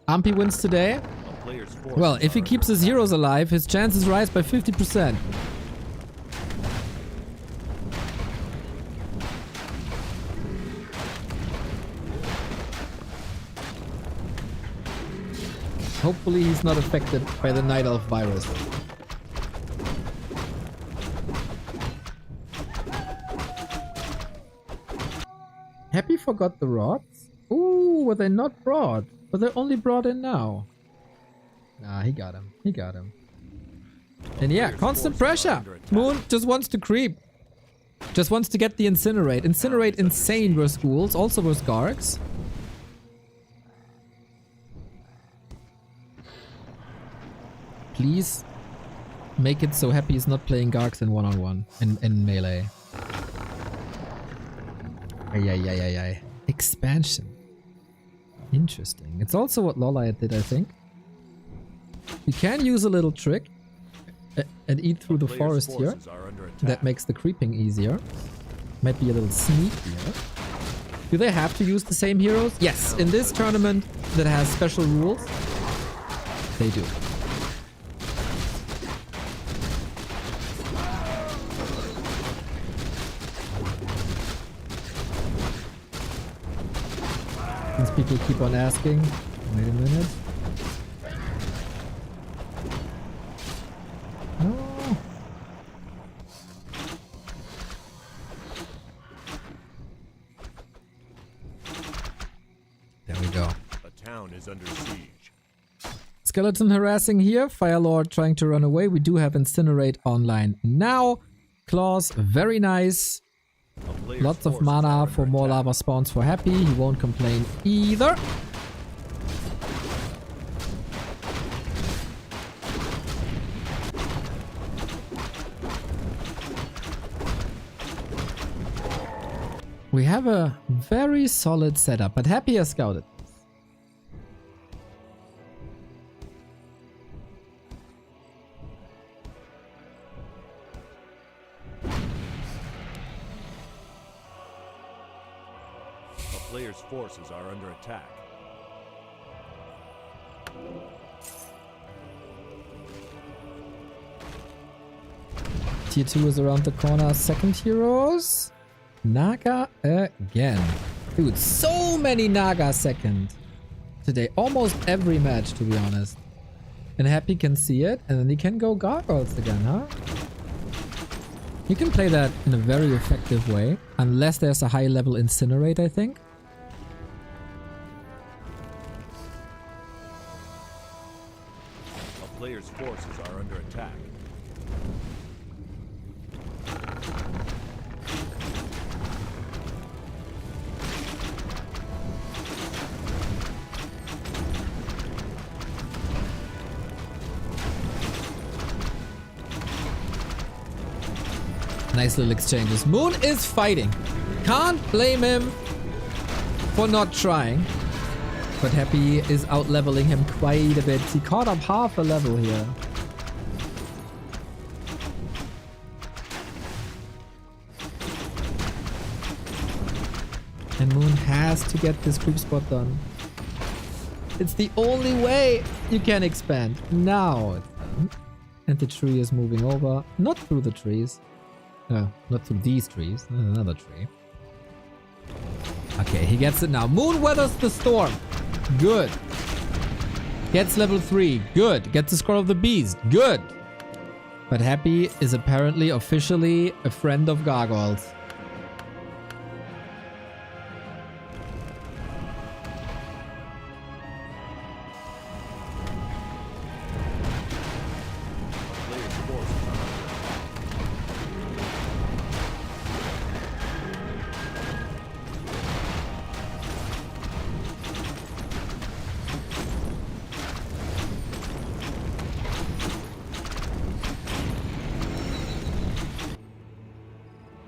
[SPEAKER 2] Ampi wins today.
[SPEAKER 5] A player's force
[SPEAKER 2] Well, if he keeps his heroes alive, his chances rise by 50%. Hopefully he's not affected by the Night Elf virus. Happy forgot the rods? Ooh, were they not brought? Were they only brought in now? Nah, he got him. He got him. And yeah, constant pressure. Moon just wants to creep. Just wants to get the Incinerate. Incinerate insane versus ghouls, also versus Gargs. Please make it so Happy is not playing Gargs in one-on-one in melee. Ay. Expansion. Interesting. It's also what Lawliet did, I think. You can use a little trick and eat through the forest here. That makes the creeping easier. Might be a little sneak here. Do they have to use the same heroes? Yes, in this tournament that has special rules, they do. Since people keep on asking. Wait a minute. No. There we go.
[SPEAKER 5] A town is under siege.
[SPEAKER 2] Skeleton harassing here. Firelord trying to run away. We do have Incinerate online now. Claws, very nice. Lots of mana for more lava spawns for Happy. He won't complain either. We have a very solid setup, but Happy has scouted.
[SPEAKER 5] Player's forces are under attack.
[SPEAKER 2] Tier 2 is around the corner. Second heroes. Naga again. Dude, so many Naga second today. Almost every match, to be honest. And Happy can see it, and then he can go gargoyles again, huh? You can play that in a very effective way. Unless there's a high level Incinerate, I think.
[SPEAKER 5] Player's forces are under attack.
[SPEAKER 2] Nice little exchanges. Moon is fighting. Can't blame him for not trying. But Happy is out-leveling him quite a bit. He caught up half a level here. And Moon has to get this creep spot done. It's the only way you can expand. Now it's done. And the tree is moving over. Not through the trees. Not through these trees. Another tree. Okay, he gets it now. Moon weathers the storm. Good. Gets level 3. Good. Gets the score of the beast. Good. But Happy is apparently officially a friend of gargoyles.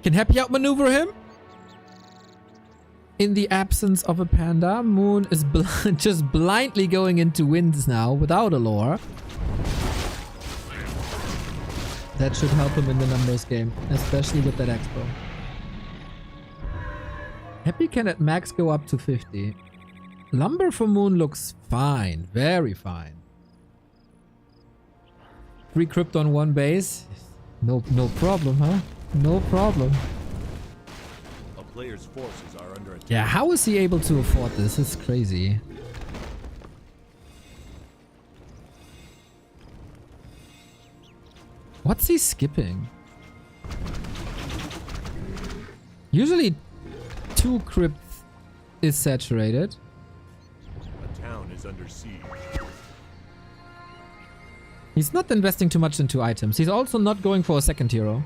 [SPEAKER 2] Can Happy outmaneuver him? In the absence of a panda, Moon is just blindly going into wins now without a lore. That should help him in the numbers game, especially with that expo. Happy can at max go up to 50. Lumber for Moon looks fine, very fine. 3 crypt on 1 base. No problem, huh? No problem.
[SPEAKER 5] A player's forces are under attack.
[SPEAKER 2] Yeah, how is he able to afford this? It's crazy. What's he skipping? Usually 2 crypts is saturated.
[SPEAKER 5] A town is under siege.
[SPEAKER 2] He's not investing too much into items. He's also not going for a second hero.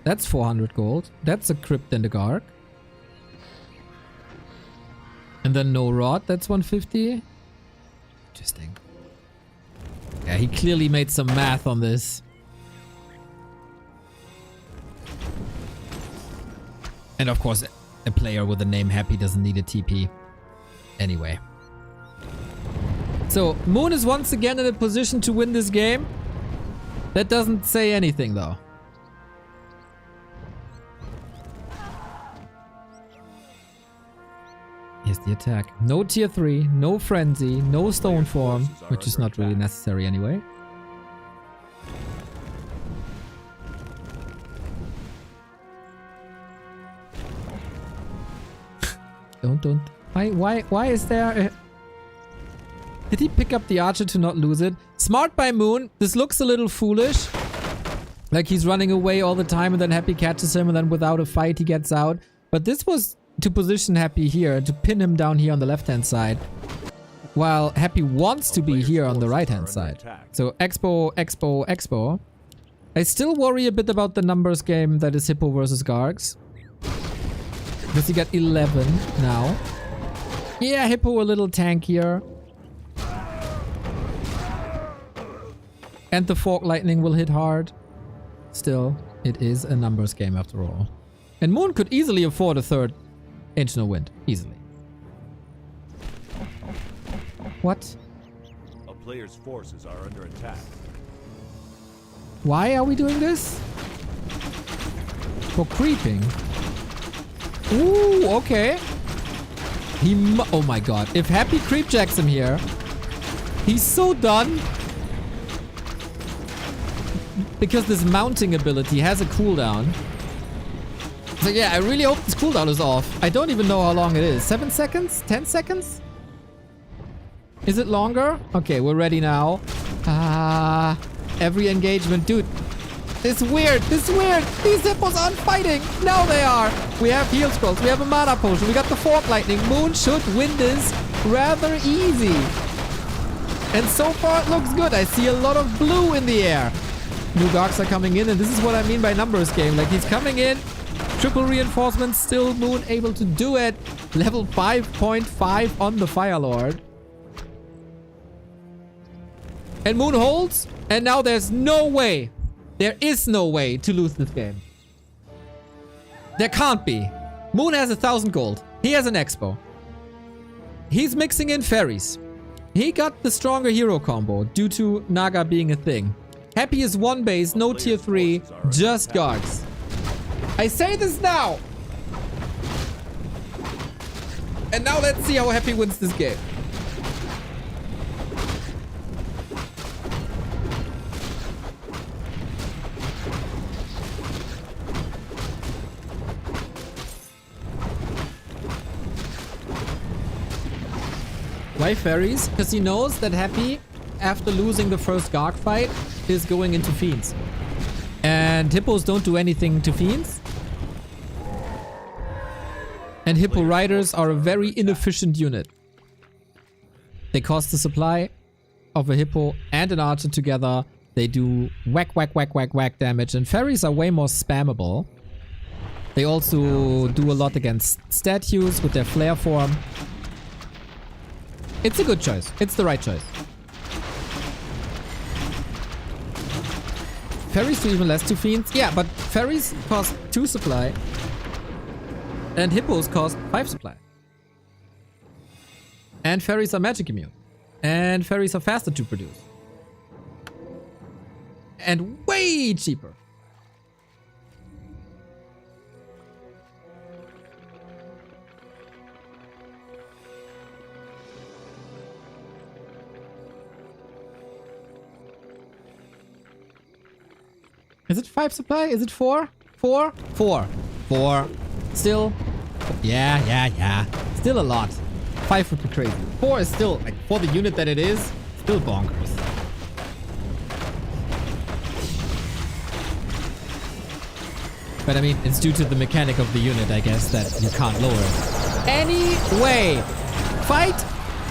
[SPEAKER 2] That's 400 gold. That's a crypt and a garg. And then no rod. That's 150. Interesting. Yeah, he clearly made some math on this. And of course, a player with the name Happy doesn't need a TP. Anyway. So, Moon is once again in a position to win this game. That doesn't say anything though. Here's the attack. No tier 3, no frenzy, no stone form, which is not really necessary anyway. Don't. Why is there a... Did he pick up the archer to not lose it? Smart by Moon. This looks a little foolish. Like he's running away all the time and then Happy catches him and then without a fight he gets out. But this was to position Happy here, to pin him down here on the left-hand side. While Happy wants to be here on the right-hand side. So Expo. I still worry a bit about the numbers game that is Hippo versus Gargs. Because he got 11 now. Yeah, Hippo a little tankier. And the Fork Lightning will hit hard. Still, it is a numbers game after all. And Moon could easily afford a 3rd Ancient Wind. Easily. What?
[SPEAKER 5] A player's forces are under attack.
[SPEAKER 2] Why are we doing this? For creeping. Ooh, okay. Oh my god. If Happy creep jacks him here, he's so done. Because this mounting ability has a cooldown. So yeah, I really hope this cooldown is off. I don't even know how long it is. 7 seconds? 10 seconds? Is it longer? Okay, we're ready now. Every engagement. Dude, this is weird. This is weird. These hippos aren't fighting. Now they are. We have heal scrolls. We have a mana potion. We got the Fork Lightning. Moon should win this rather easy. And so far it looks good. I see a lot of blue in the air. New Gargs are coming in, and this is what I mean by numbers game. Like, he's coming in. Triple reinforcements. Still Moon able to do it. Level 5.5 on the Fire Lord. And Moon holds. And now there's no way. There is no way to lose this game. There can't be. Moon has 1,000 gold. He has an expo. He's mixing in fairies. He got the stronger hero combo due to Naga being a thing. Happy is 1 base, no tier 3, just Gargs. I say this now. And now let's see how Happy wins this game. Why fairies? Because he knows that Happy, after losing the first Garg fight, is going into Fiends. And Hippos don't do anything to Fiends. And Hippo Riders are a very inefficient unit. They cost the supply of a Hippo and an Archer together. They do whack, whack, whack, whack, whack damage. And fairies are way more spammable. They also do a lot against statues with their flare form. It's a good choice. It's the right choice. Fairies do even less to Fiends. Yeah, but fairies cost 2 supply. And Hippos cost 5 supply. And fairies are magic immune. And fairies are faster to produce. And way cheaper. Is it 5 supply? Is it 4? 4? 4. 4. Still. Yeah. Still a lot. 5 would be crazy. 4 is still, like, for the unit that it is, still bonkers. But I mean, it's due to the mechanic of the unit, I guess, that you can't lower it. Anyway, fight!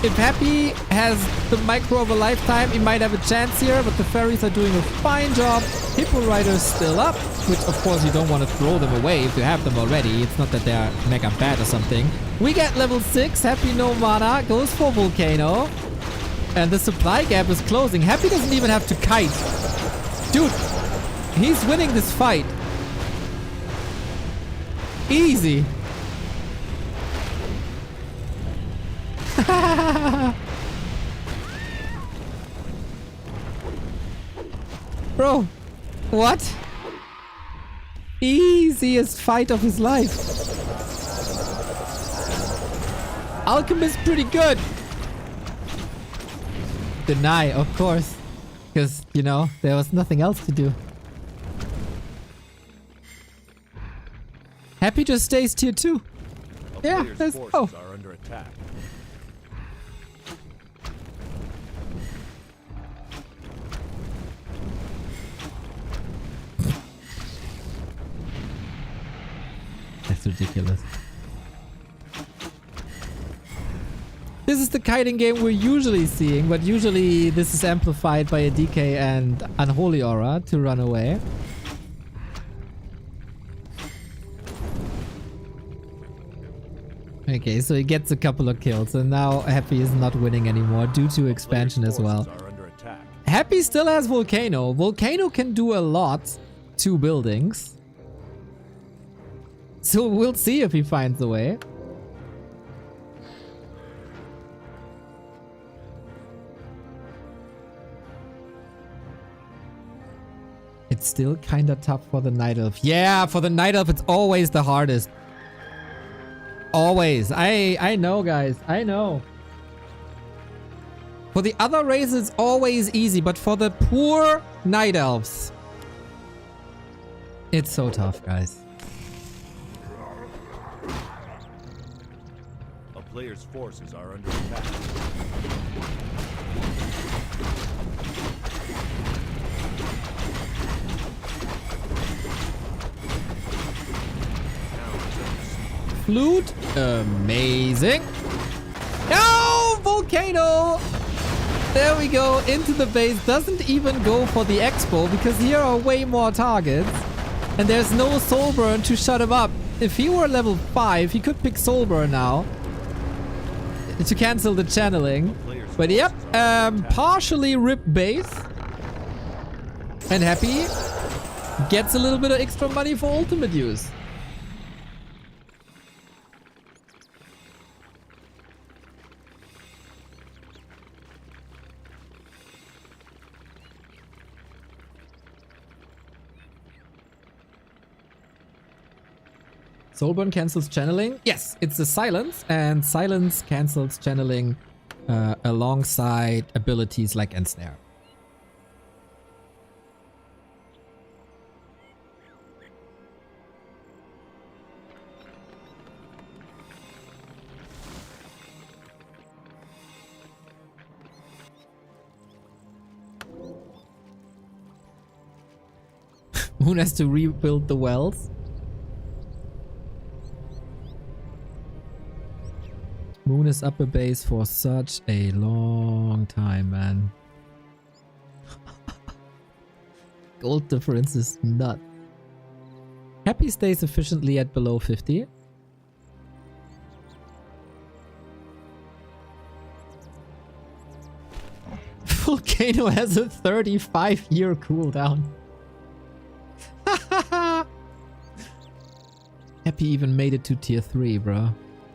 [SPEAKER 2] If Happy has the micro of a lifetime, he might have a chance here, but the fairies are doing a fine job. Hippo Rider's still up, which of course you don't want to throw them away if you have them already. It's not that they're mega bad or something. We get level 6, Happy no mana, goes for Volcano. And the supply gap is closing. Happy doesn't even have to kite. Dude, he's winning this fight. Easy. Bro, what? Easiest fight of his life. Alchemist pretty good. Deny, of course. Because, you know, there was nothing else to do. Happy just stays tier 2. Yeah, let's go.
[SPEAKER 5] Are under attack.
[SPEAKER 2] That's ridiculous. This is the kiting game we're usually seeing, but usually this is amplified by a DK and Unholy Aura to run away. Okay, so he gets a couple of kills, and now Happy is not winning anymore due to expansion as well. Happy still has Volcano. Volcano can do a lot to buildings. So we'll see if he finds a way. It's still kinda tough for the Night Elf. Yeah, for the Night Elf it's always the hardest. Always. I know, guys. I know. For the other races it's always easy, but for the poor Night Elves, it's so tough, guys.
[SPEAKER 5] A player's forces are under attack.
[SPEAKER 2] Flute. Amazing. No! Volcano! There we go. Into the base. Doesn't even go for the expo because here are way more targets. And there's no Soulburn to shut him up. If he were level 5, he could pick Soulburn now to cancel the channeling. But yep, partially ripped base. And Happy gets a little bit of extra money for ultimate use. Soulburn cancels channeling. Yes, it's a silence, and silence cancels channeling alongside abilities like Ensnare. Moon has to rebuild the wells. Moon is up a base for such a long time, man. Gold difference is nuts. Happy stays efficiently at below 50. Volcano has a 35-year cooldown. Happy even made it to tier 3, bro.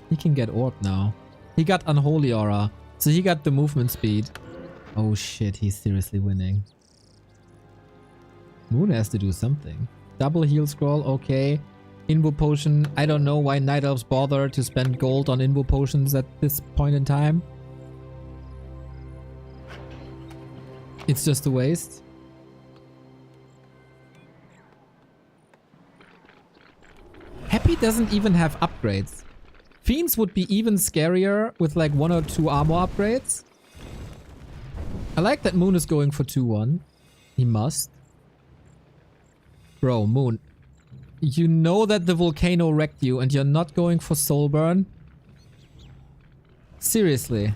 [SPEAKER 2] He can get orb now. He got Unholy Aura, so he got the movement speed. Oh shit, he's seriously winning. Moon has to do something. Double heal scroll, okay. Invo potion, I don't know why Night Elves bother to spend gold on Invo potions at this point in time. It's just a waste. Happy doesn't even have upgrades. Fiends would be even scarier with like 1 or 2 armor upgrades. I like that Moon is going for 2-1. He must. Bro, Moon. You know that the volcano wrecked you and you're not going for Soulburn? Seriously.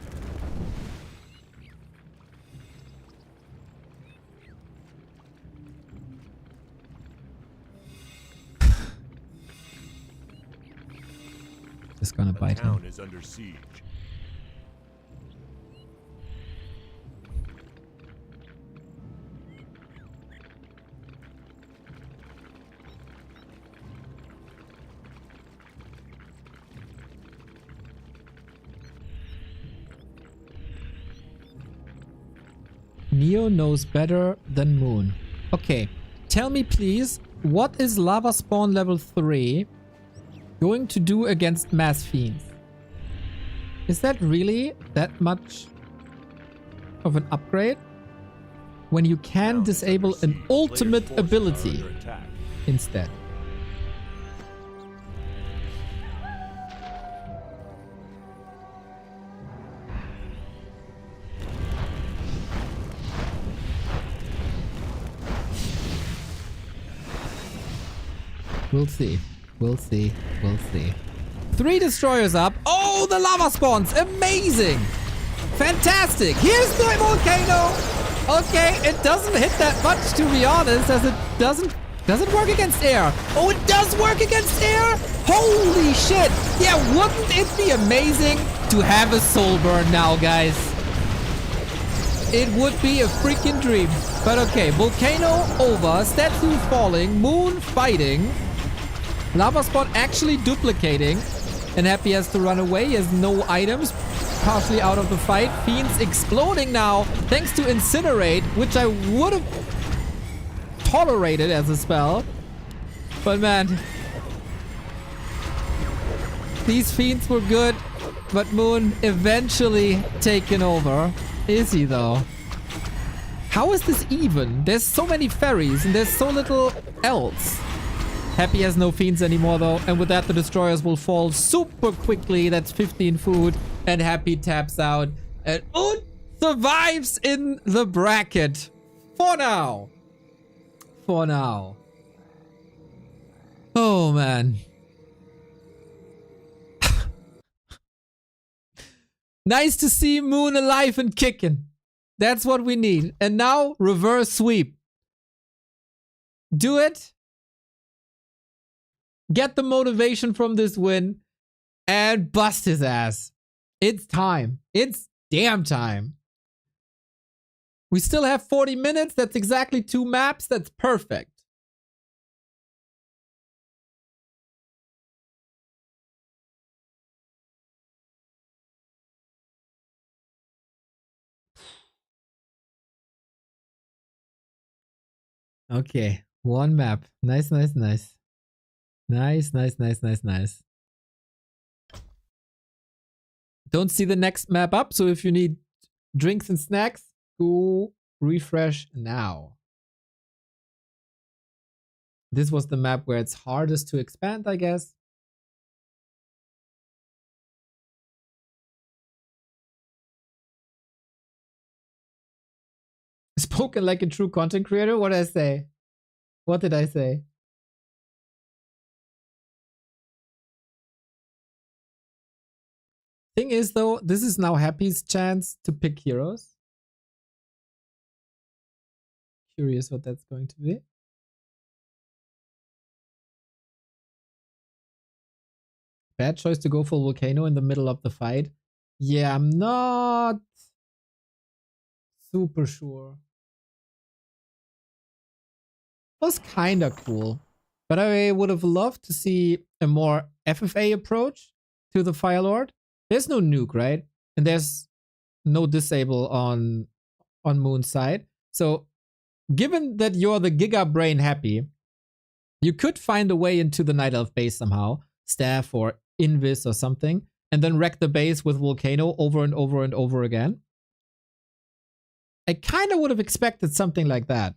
[SPEAKER 2] Just gonna bite him.
[SPEAKER 5] Town is under siege.
[SPEAKER 2] Neo knows better than Moon. Okay, tell me please, what is Lava Spawn level 3 going to do against Mass Fiends? Is that really that much of an upgrade? When you can
[SPEAKER 5] Town is
[SPEAKER 2] disable
[SPEAKER 5] under
[SPEAKER 2] an
[SPEAKER 5] siege.
[SPEAKER 2] ultimate
[SPEAKER 5] Players' forces are
[SPEAKER 2] ability
[SPEAKER 5] under attack.
[SPEAKER 2] instead. We'll see. We'll see. We'll see. 3 destroyers up. Oh, the lava spawns. Amazing. Fantastic. Here's the volcano. Okay, it doesn't hit that much, to be honest, as it doesn't work against air. Oh, it does work against air? Holy shit. Yeah, wouldn't it be amazing to have a soul burn now, guys? It would be a freaking dream. But okay, volcano over, statue falling, moon fighting. Lava Spawn actually duplicating. And Happy has to run away. He has no items. Partially out of the fight. Fiends exploding now. Thanks to Incinerate. Which I would have tolerated as a spell. But man. These Fiends were good. But Moon eventually taken over. Is he though? How is this even? There's so many fairies. And there's so little else. Happy has no Fiends anymore though, and with that the destroyers will fall super quickly. That's 15 food, and Happy taps out, and Moon survives in the bracket. For now. For now. Oh man. Nice to see Moon alive and kicking. That's what we need. And now, reverse sweep. Do it. Get the motivation from this win and bust his ass. It's time. It's damn time. We still have 40 minutes. That's exactly 2 maps. That's perfect. Okay, 1 map. Nice, nice, nice. Nice, nice, nice, nice, nice. Don't see the next map up, so if you need drinks and snacks, go refresh now. This was the map where it's hardest to expand, I guess. Spoken like a true content creator? What did I say? What did I say? Thing is, though, this is now Happy's chance to pick heroes. Curious what that's going to be. Bad choice to go for Volcano in the middle of the fight. Yeah, I'm not super sure. Was kind of cool, but I would have loved to see a more FFA approach to the Fire Lord. There's no nuke, right? And there's no disable on Moon's side. So given that you're the Giga Brain Happy, you could find a way into the Night Elf base somehow, Staff or Invis or something, and then wreck the base with Volcano over and over and over again. I kind of would have expected something like that.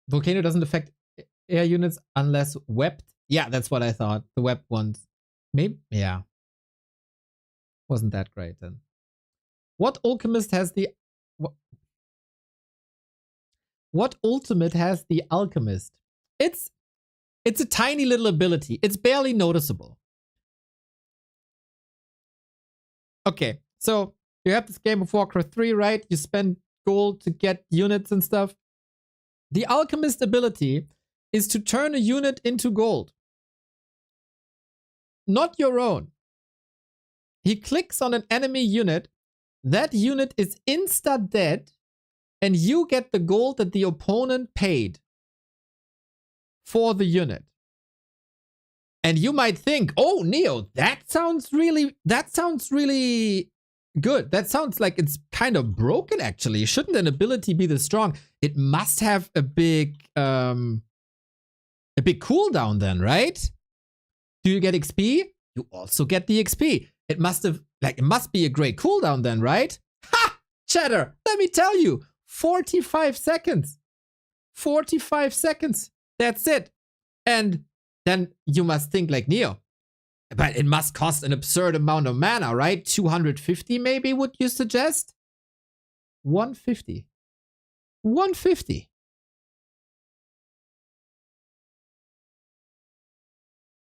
[SPEAKER 2] Volcano doesn't affect air units unless wept. Yeah, that's what I thought. The wept ones. Maybe, yeah. Wasn't that great then. What alchemist has the... What ultimate has the alchemist? It's a tiny little ability. It's barely noticeable. Okay, so you have this Game of Warcraft 3, right? You spend gold to get units and stuff. The alchemist ability is to turn a unit into gold. Not your own. He clicks on an enemy unit. That unit is insta dead, and you get the gold that the opponent paid for the unit. And you might think, oh, Neo, that sounds really good. That sounds like it's kind of broken, actually. Shouldn't an ability be this strong? It must have a big cooldown then, right? Do you get XP? You also get the XP. It must be a great cooldown then, right? Ha! Chatter, let me tell you. 45 seconds. 45 seconds. That's it. And then you must think like Neo. But it must cost an absurd amount of mana, right? 250 maybe, would you suggest? 150. 150.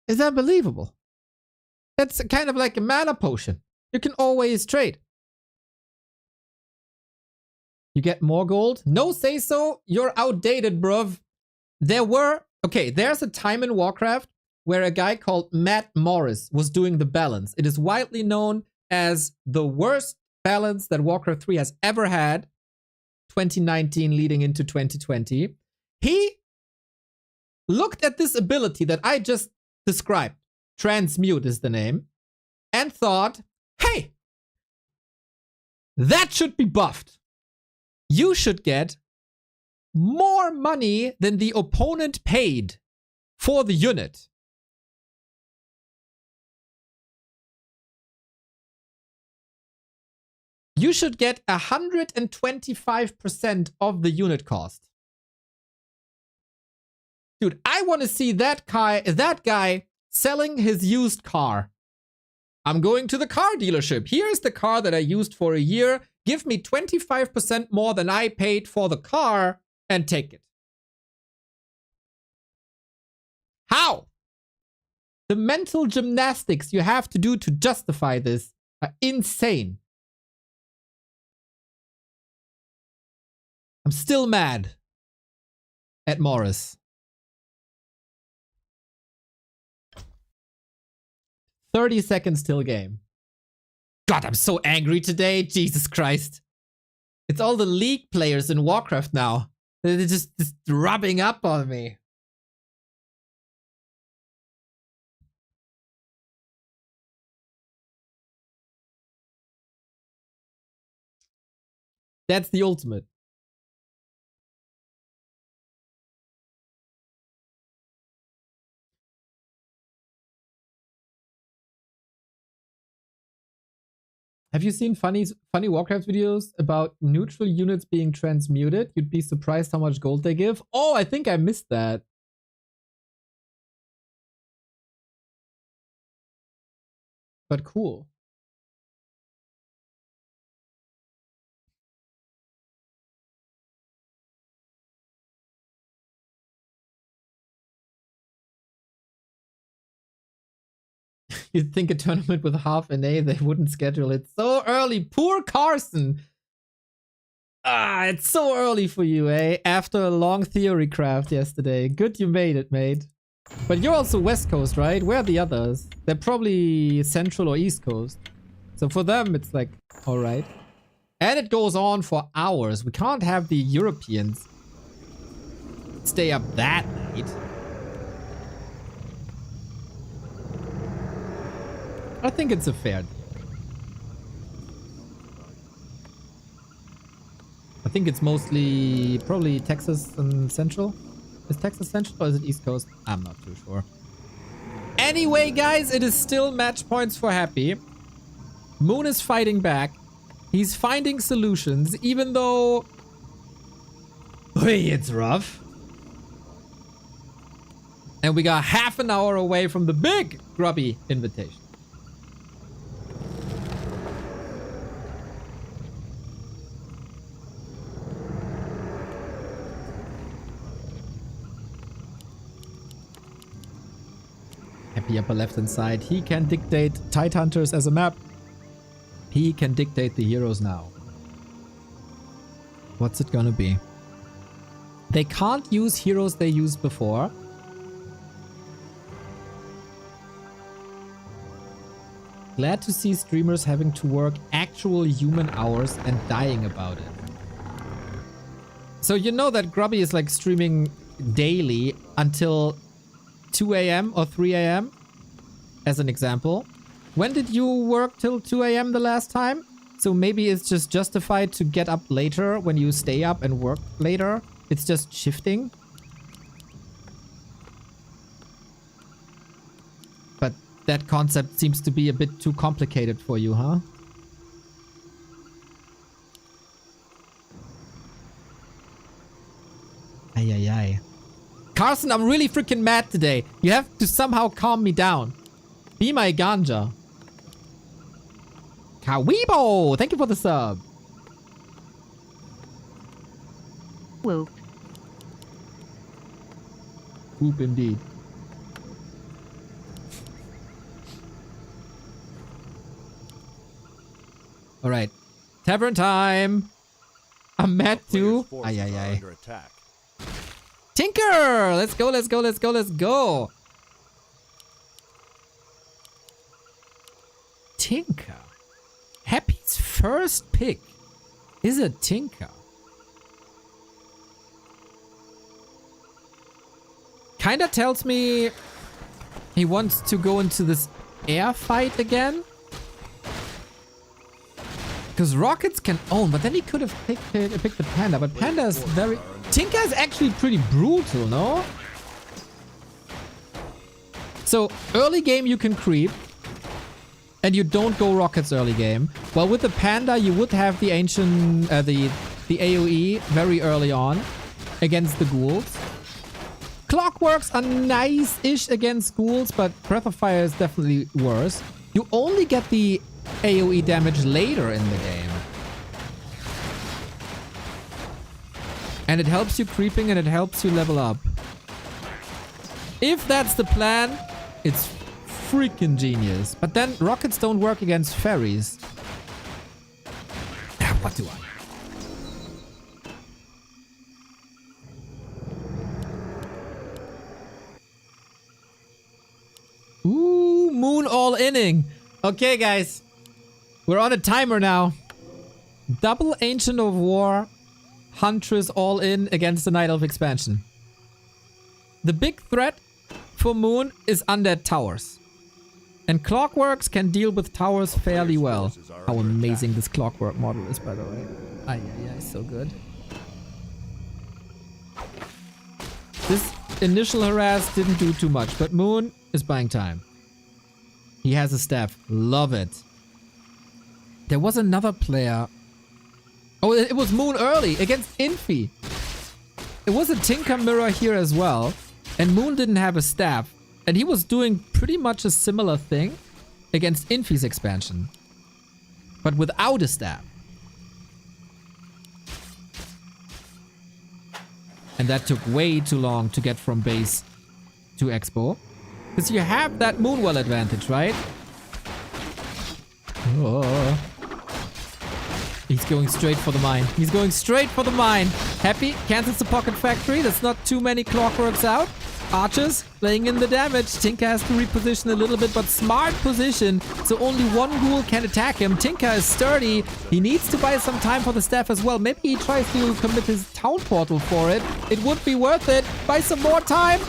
[SPEAKER 2] Is that believable? That's kind of like a mana potion. You can always trade. You get more gold? No say so. You're outdated, bruv. There's a time in Warcraft where a guy called Matt Morris was doing the balance. It is widely known as the worst balance that Warcraft 3 has ever had. 2019 leading into 2020. He looked at this ability that I just described. Transmute is the name. And thought, hey, that should be buffed. You should get more money than the opponent paid for the unit. You should get 125% of the unit cost. Dude, I want to see that guy selling his used car. I'm going to the car dealership. Here's the car that I used for a year. Give me 25% more than I paid for the car and take it. How? The mental gymnastics you have to do to justify this are insane. I'm still mad at Morris. 30 seconds till game. God, I'm so angry today. Jesus Christ. It's all the League players in Warcraft now. They're just rubbing up on me. That's the ultimate. Have you seen funny Warcraft videos about neutral units being transmuted? You'd be surprised how much gold they give. Oh, I think I missed that. But cool. You'd think a tournament with half an A, they wouldn't schedule it so early. Poor Carson. Ah, it's so early for you, eh? After a long theory craft yesterday. Good you made it, mate. But you're also West Coast, right? Where are the others? They're probably Central or East Coast. So for them, it's like, alright. And it goes on for hours. We can't have the Europeans stay up that late. I think it's a fair deal. I think it's mostly probably Texas and Central. Is Texas Central or is it East Coast? I'm not too sure. Anyway, guys, it is still match points for Happy. Moon is fighting back. He's finding solutions, even though... Hey, it's rough. And we got half an hour away from the big Grubby invitation. Happy upper left hand side. He can dictate Tide Hunters as a map. He can dictate the heroes now. What's it gonna be? They can't use heroes they used before. Glad to see streamers having to work actual human hours and dying about it. So you know that Grubby is like streaming daily until 2 a.m. or 3 a.m. as an example. When did you work till 2 a.m. the last time? So maybe it's just justified to get up later when you stay up and work later. It's just shifting. But that concept seems to be a bit too complicated for you, huh? Ay, ay, ay. Carson, I'm really freaking mad today. You have to somehow calm me down. Be my ganja. Kaweebo! Thank you for the sub.
[SPEAKER 3] Whoop.
[SPEAKER 2] Whoop indeed. Alright. Tavern time. I'm mad too. Ay, ay, ay.
[SPEAKER 5] Under attack.
[SPEAKER 2] Tinker! Let's go, let's go, let's go, let's go. Tinker. Happy's first pick is a Tinker. Kinda tells me he wants to go into this air fight again. Because rockets can own, but then he could have picked the panda. But panda is very... Tinker is actually pretty brutal, no? So early game you can creep. And you don't go rockets early game. Well, with the panda you would have the ancient... the AoE very early on. Against the ghouls. Clockworks are nice-ish against ghouls, but Breath of Fire is definitely worse. You only get the AoE damage later in the game. And it helps you creeping and it helps you level up. If that's the plan, it's freaking genius. But then rockets don't work against fairies. What do I? Ooh, moon all inning. Okay, guys. We're on a timer now. Double Ancient of War, Huntress all in against the Night Elf expansion. The big threat for Moon is undead towers. And Clockworks can deal with towers fairly well. How amazing this Clockwork model is, by the way. Yeah, so good. This initial harass didn't do too much, but Moon is buying time. He has a staff. Love it. There was another player. Oh, it was Moon early against Infi. It was a Tinker mirror here as well. And Moon didn't have a staff. And he was doing pretty much a similar thing against Infi's expansion. But without a staff. And that took way too long to get from base to Expo. Because you have that Moonwell advantage, right? Oh. He's going straight for the mine. He's going straight for the mine. Happy cancels the pocket factory. That's not too many clockworks out. Archers laying in the damage. Tinker has to reposition a little bit, but smart position. So only one ghoul can attack him. Tinker is sturdy. He needs to buy some time for the staff as well. Maybe he tries to commit his town portal for it. It would be worth it. Buy some more time.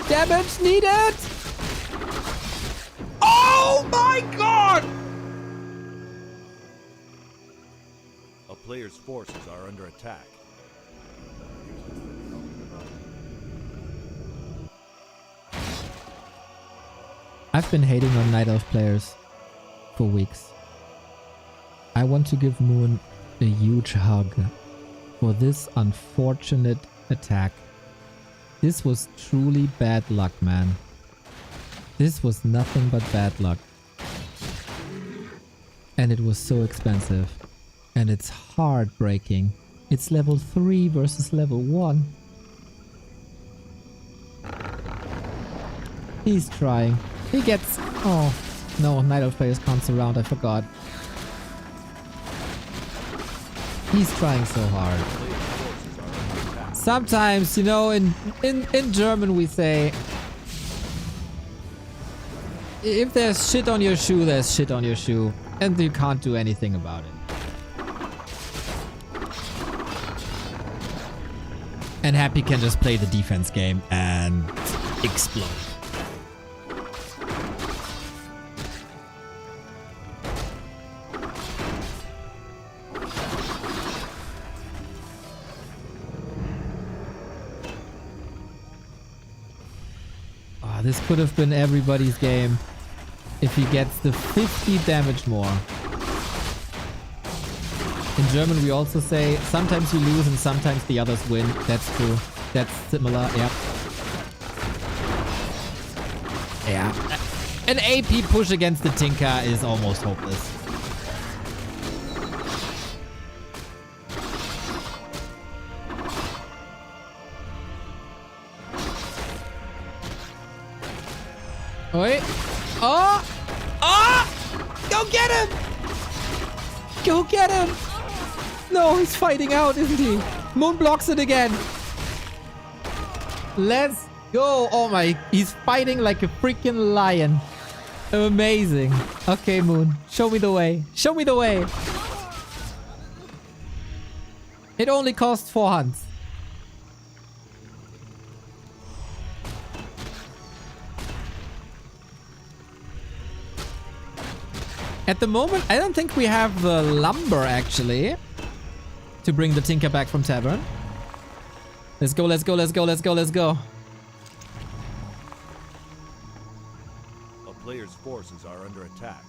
[SPEAKER 2] Damage needed. Oh my god!
[SPEAKER 5] A player's forces are under attack.
[SPEAKER 2] I've been hating on Night Elf players for weeks. I want to give Moon a huge hug for this unfortunate attack. This was truly bad luck, man. This was nothing but bad luck. And it was so expensive. And it's heartbreaking. It's level 3 versus level 1. He's trying. He gets... Oh, no, Night Elf players can't surround, I forgot. He's trying so hard. Sometimes, you know, in German we say... If there's shit on your shoe, there's shit on your shoe. And you can't do anything about it. And Happy can just play the defense game and explode. Oh, this could have been everybody's game if he gets the 50 damage more. In German, we also say, sometimes you lose and sometimes the others win. That's true. That's similar, yeah. Yeah. An AP push against the Tinker is almost hopeless. Wait. Oh! Oh! Go get him! Go get him! No, he's fighting out, isn't he? Moon blocks it again. Let's go. Oh my, he's fighting like a freaking lion. Amazing. Okay, Moon, show me the way. Show me the way. It only costs 4 hunts. At the moment, I don't think we have the lumber, actually, to bring the Tinker back from Tavern. Let's go, let's go, let's go, let's go, let's go.
[SPEAKER 5] A player's forces are under attack.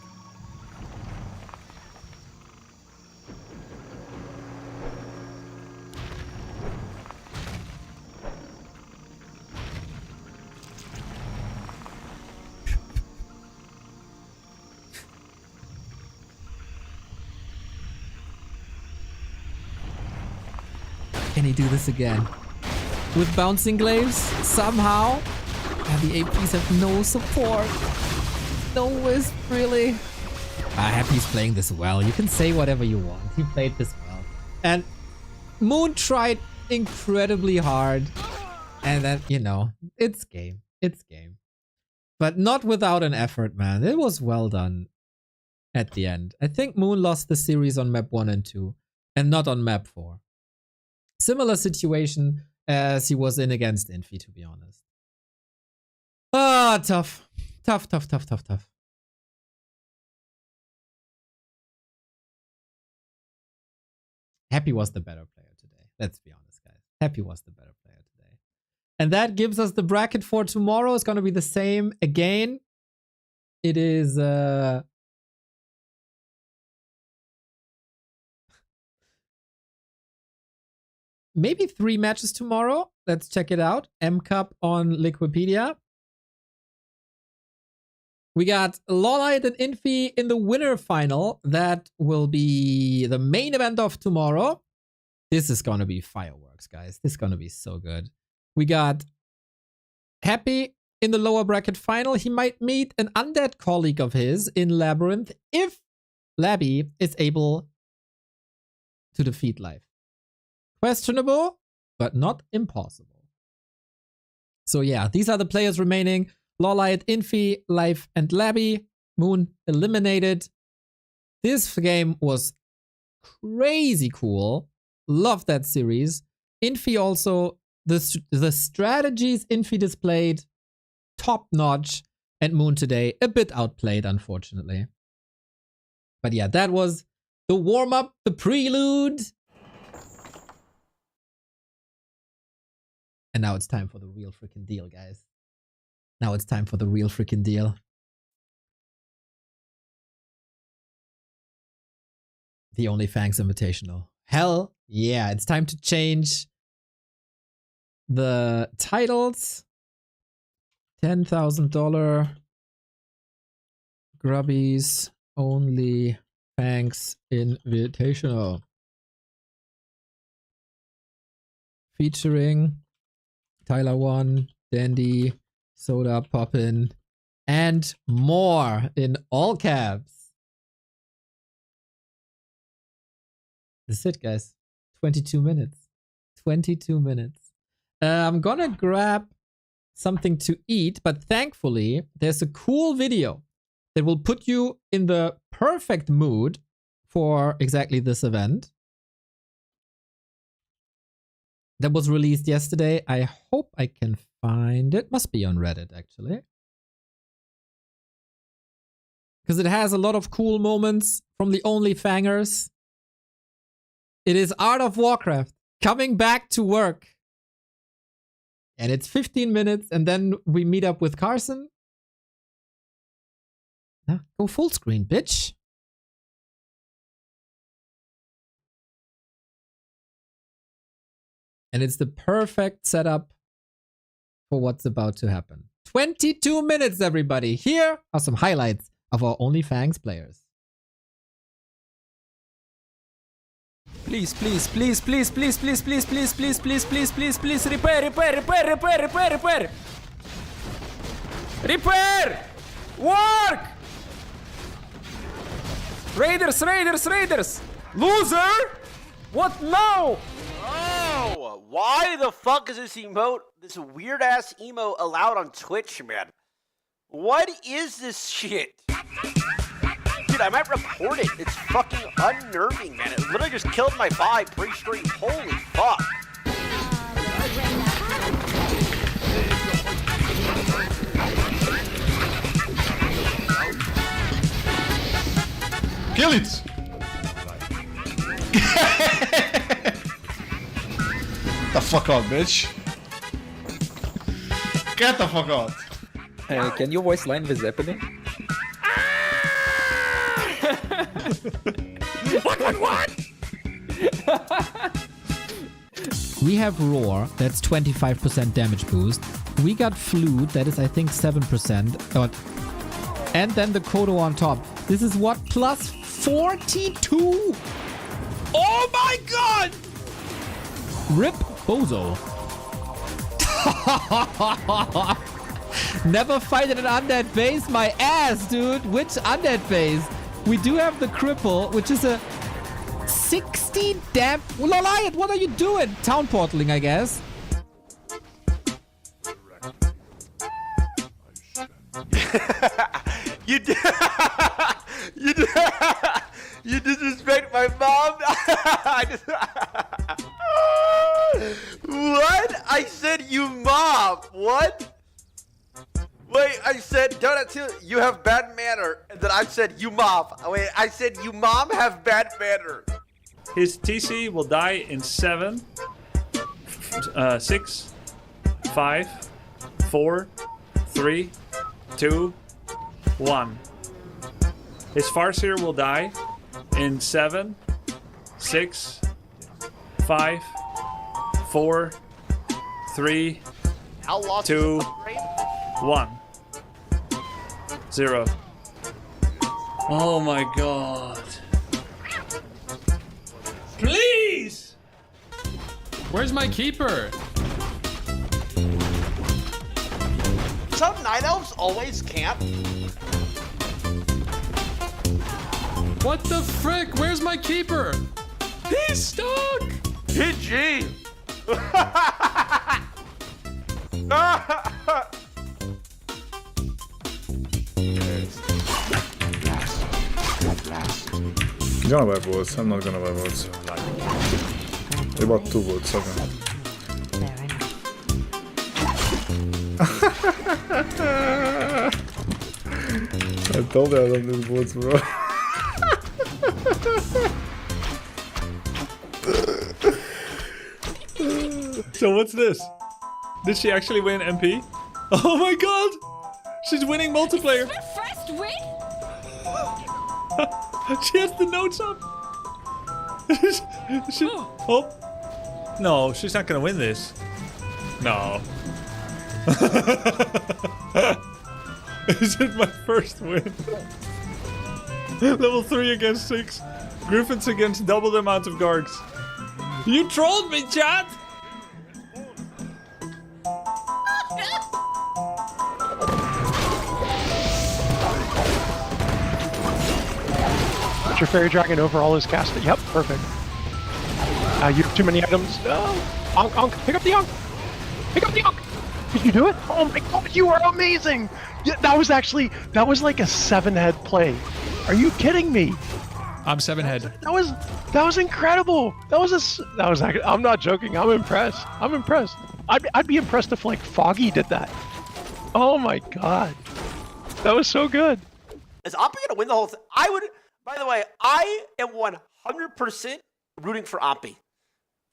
[SPEAKER 2] Can he do this again? With bouncing glaives? Somehow? And the APs have no support. No wisp, really. Happy's playing this well. You can say whatever you want. He played this well. And Moon tried incredibly hard. And then, you know, it's game. It's game. But not without an effort, man. It was well done at the end. I think Moon lost the series on map 1 and 2. And not on map 4. Similar situation as he was in against Infi, to be honest. Ah, tough. Tough, tough, tough, tough, tough. Happy was the better player today. Let's be honest, guys. Happy was the better player today. And that gives us the bracket for tomorrow. It's going to be the same again. It is maybe 3 matches tomorrow. Let's check it out. M Cup on Liquipedia. We got Lawliet and Infi in the winner final. That will be the main event of tomorrow. This is going to be fireworks, guys. This is going to be so good. We got Happy in the lower bracket final. He might meet an undead colleague of his in Labyrinth if Labby is able to defeat Life. Questionable, but not impossible. So yeah, these are the players remaining. Lawliet, Infi, Life, and Labby. Moon eliminated. This game was crazy cool. Love that series. Infi also, the strategies Infi displayed, top notch. And Moon today, a bit outplayed, unfortunately. But yeah, that was the warm-up, the prelude. And now it's time for the real freaking deal, guys. Now it's time for the real freaking deal. The Onlyfangs Invitational. Hell yeah, it's time to change the titles. $10,000 Grubby's Onlyfangs Invitational. Featuring Tyler1, Dendi, Sodapoppin, and more in all caps. That's it, guys. 22 minutes. 22 minutes. I'm gonna grab something to eat, but thankfully, there's a cool video that will put you in the perfect mood for exactly this event. That was released yesterday. I hope I can find it. Must be on Reddit, actually. Because it has a lot of cool moments from the Onlyfangers. It is Art of Warcraft coming back to work. And it's 15 minutes, and then we meet up with Carson. Go full screen, bitch. And it's the perfect setup for what's about to happen. 22 minutes, everybody. Here are some highlights of our Onlyfangs players.
[SPEAKER 8] Please, please, please, please, please, please, please, please, please, please, please, please, please, repair, repair, repair, repair, repair, repair. Repair! Work! Raiders, raiders, raiders! Loser! What now?
[SPEAKER 9] Oh, why the fuck is this emote, this weird ass emote allowed on Twitch, man? What is this shit? Dude, I might report it. It's fucking unnerving, man. It literally just killed my vibe pre-stream. Holy fuck.
[SPEAKER 10] Kill it! Get the fuck out, bitch. Get the fuck out.
[SPEAKER 8] Can you voice line with Zeppelin? What?
[SPEAKER 2] We have Roar, that's 25% damage boost. We got Flute, that is I think 7%. And then the Kodo on top. This is what? Plus 42! Oh my god! Rip Bozo. Never fight at an undead base? My ass, dude. Which undead base? We do have the cripple, which is a 60 damn... Lawliet, what are you doing? Town portaling, I guess.
[SPEAKER 9] You did... You disrespect my mom? What? I said you mom. What? Wait, I said Donut, you have bad manner. And then I said you mom. Wait, I said you mom have bad manner.
[SPEAKER 11] His TC will die in 7, 6, 5, 4, 3, 2, 1. His Farseer will die in 7, 6, 5, 4, 3, 2, 1. 0. Oh my god. Please!
[SPEAKER 8] Where's my keeper?
[SPEAKER 9] Some night elves always camp.
[SPEAKER 8] What the frick? Where's my keeper? He's stuck!
[SPEAKER 9] GG!
[SPEAKER 10] Gonna buy bullets. I'm not gonna buy bullets. They bought 2 bullets, okay. I told you I don't need bullets, bro.
[SPEAKER 11] So what's this? Did she actually win MP? Oh my god! She's winning multiplayer!
[SPEAKER 4] Her first win?
[SPEAKER 11] She has the notes up! Oh! No, she's not gonna win this. No. Is it my first win? Level 3 against 6. Griffins against double the amount of guards. You trolled me, chat!
[SPEAKER 12] Put your fairy dragon over all his cast. Yep, perfect. You have too many items. No. Onk, onk. Pick up the onk. Pick up the onk. Did you do it? Oh my god, you are amazing. Yeah, that was like a 7-head play. Are you kidding me?
[SPEAKER 8] I'm 7-head.
[SPEAKER 12] That was incredible. I'm not joking. I'm impressed. I'd be impressed if like Foggy did that. Oh my god. That was so good.
[SPEAKER 9] Is Ompi gonna win the whole thing? I would. By the way, I am 100% rooting for Ompi.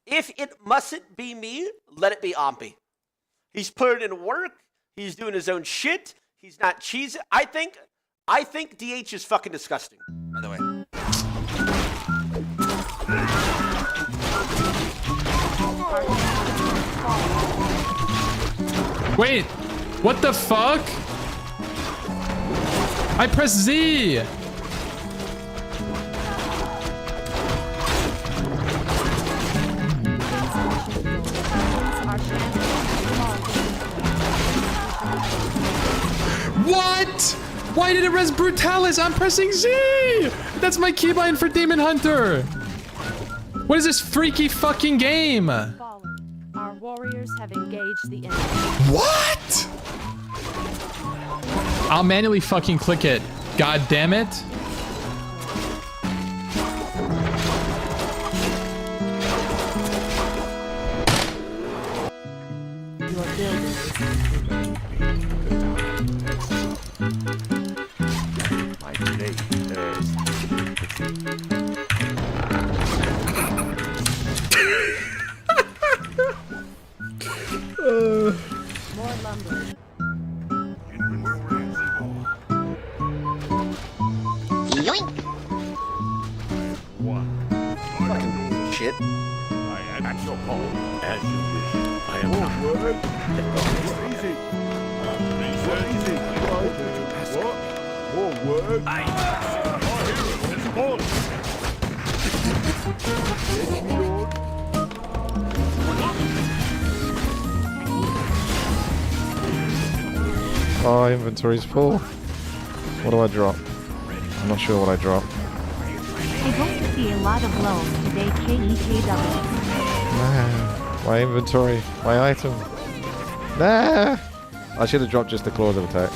[SPEAKER 9] If it mustn't be me, let it be Ompi. He's putting in work. He's doing his own shit. He's not cheesy. I think DH is fucking disgusting. By the way.
[SPEAKER 8] Wait, what the fuck? I pressed Z. What? Why did it res Brutalis? I'm pressing Z! That's my keybind for Demon Hunter! What is this freaky fucking game?
[SPEAKER 13] Fallen. Our warriors have engaged the enemy.
[SPEAKER 8] What? I'll manually fucking click it. God damn it.
[SPEAKER 13] More lumber.
[SPEAKER 9] Fucking shit.
[SPEAKER 5] I am your call. As you wish. I am not. Word. Easy. Easy. What? More word. Our hero has fallen.
[SPEAKER 14] Oh, inventory's full. What do I drop? I'm not sure what I drop.
[SPEAKER 3] I hope to see a lot of lows today, KEKW.
[SPEAKER 14] Nah, my inventory, my item. Nah! I should have dropped just the claws of attack.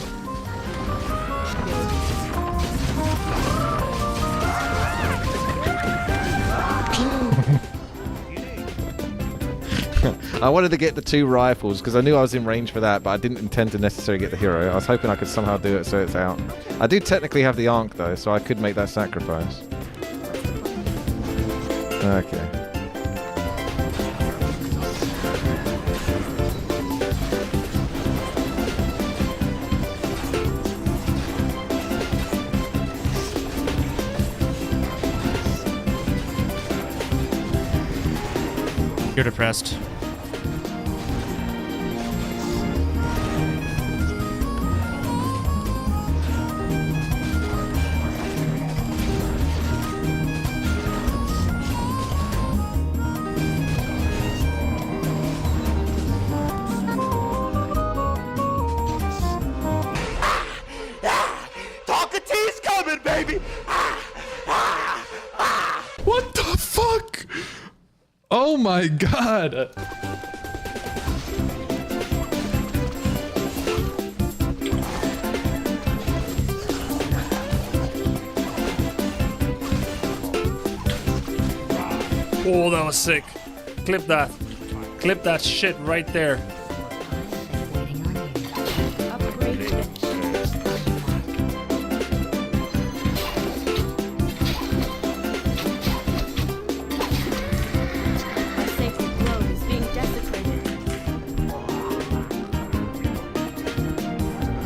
[SPEAKER 14] I wanted to get the 2 rifles because I knew I was in range for that, but I didn't intend to necessarily get the hero. I was hoping I could somehow do it so it's out. I do technically have the Ankh though, so I could make that sacrifice. Okay.
[SPEAKER 8] You're depressed.
[SPEAKER 9] Talkatee's coming, baby!
[SPEAKER 8] What the fuck? Oh my god. Oh, that was sick. Clip that. Clip that shit right there.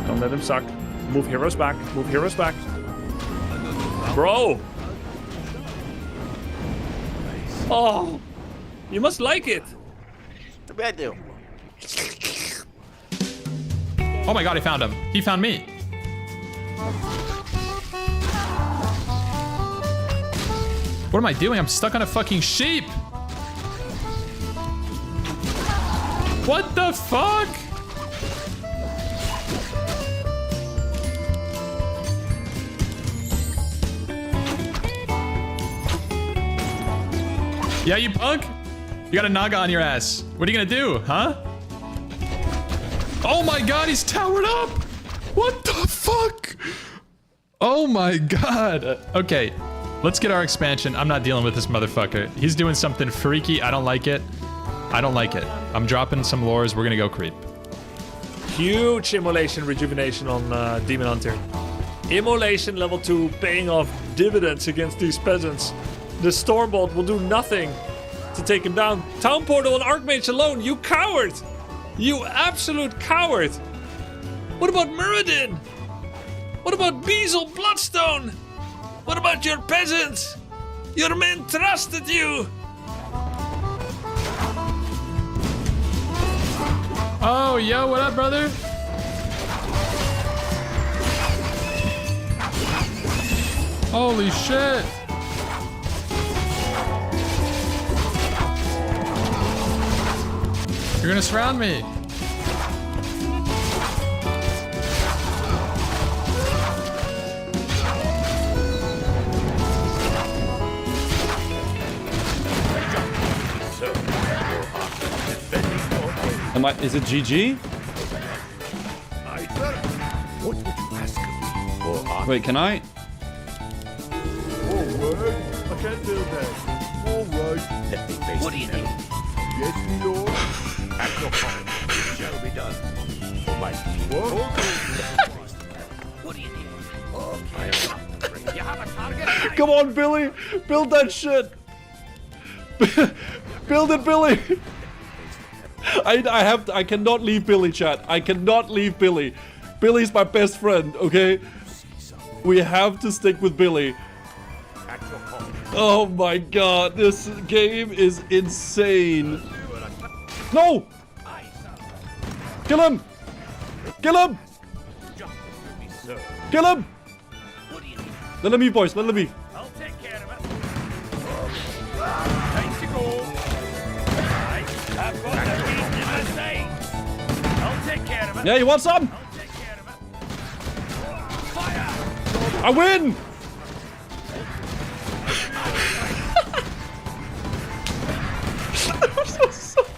[SPEAKER 8] Don't let him suck. Move heroes back. Move heroes back. Bro! Oh! You must like it!
[SPEAKER 9] I do.
[SPEAKER 8] Oh my god, I found him. He found me. What am I doing? I'm stuck on a fucking sheep! What the fuck? Yeah, you punk? You got a Naga on your ass. What are you gonna do, huh? Oh my god, he's towered up! What the fuck? Oh my god. Okay, let's get our expansion. I'm not dealing with this motherfucker. He's doing something freaky. I don't like it. I don't like it. I'm dropping some lures. We're gonna go creep. Huge immolation rejuvenation on Demon Hunter. Immolation level 2 paying off dividends against these peasants. The Stormbolt will do nothing to take him down. Town Portal and Archmage alone, you coward! You absolute coward! What about Muradin? What about Beazle Bloodstone? What about your peasants? Your men trusted you! Oh, yo, what up, brother? Holy shit! You're gonna surround me.
[SPEAKER 11] Is it GG?
[SPEAKER 5] What would you ask of me?
[SPEAKER 11] Wait, can I?
[SPEAKER 5] More work? I can't do that. All right. Let me face
[SPEAKER 9] What do you think?
[SPEAKER 5] Yes, my lord. At your call. It shall be done. For my
[SPEAKER 9] What do you need? Oh, I am you have a target?
[SPEAKER 11] Come on, Billy! Build that shit! Build it, Billy! I cannot leave Billy, chat. I cannot leave Billy. Billy's my best friend, okay? We have to stick with Billy. Oh my god, this game is insane. No! Kill him! Kill him! Kill him! Let him be, boys. Let him be.
[SPEAKER 5] I'll take care of it. Time to go. I've got the beat in my sight. I'll take care of it.
[SPEAKER 11] Yeah, you want some?
[SPEAKER 5] I'll take care of it. Fire!
[SPEAKER 11] I win! I'm so sorry.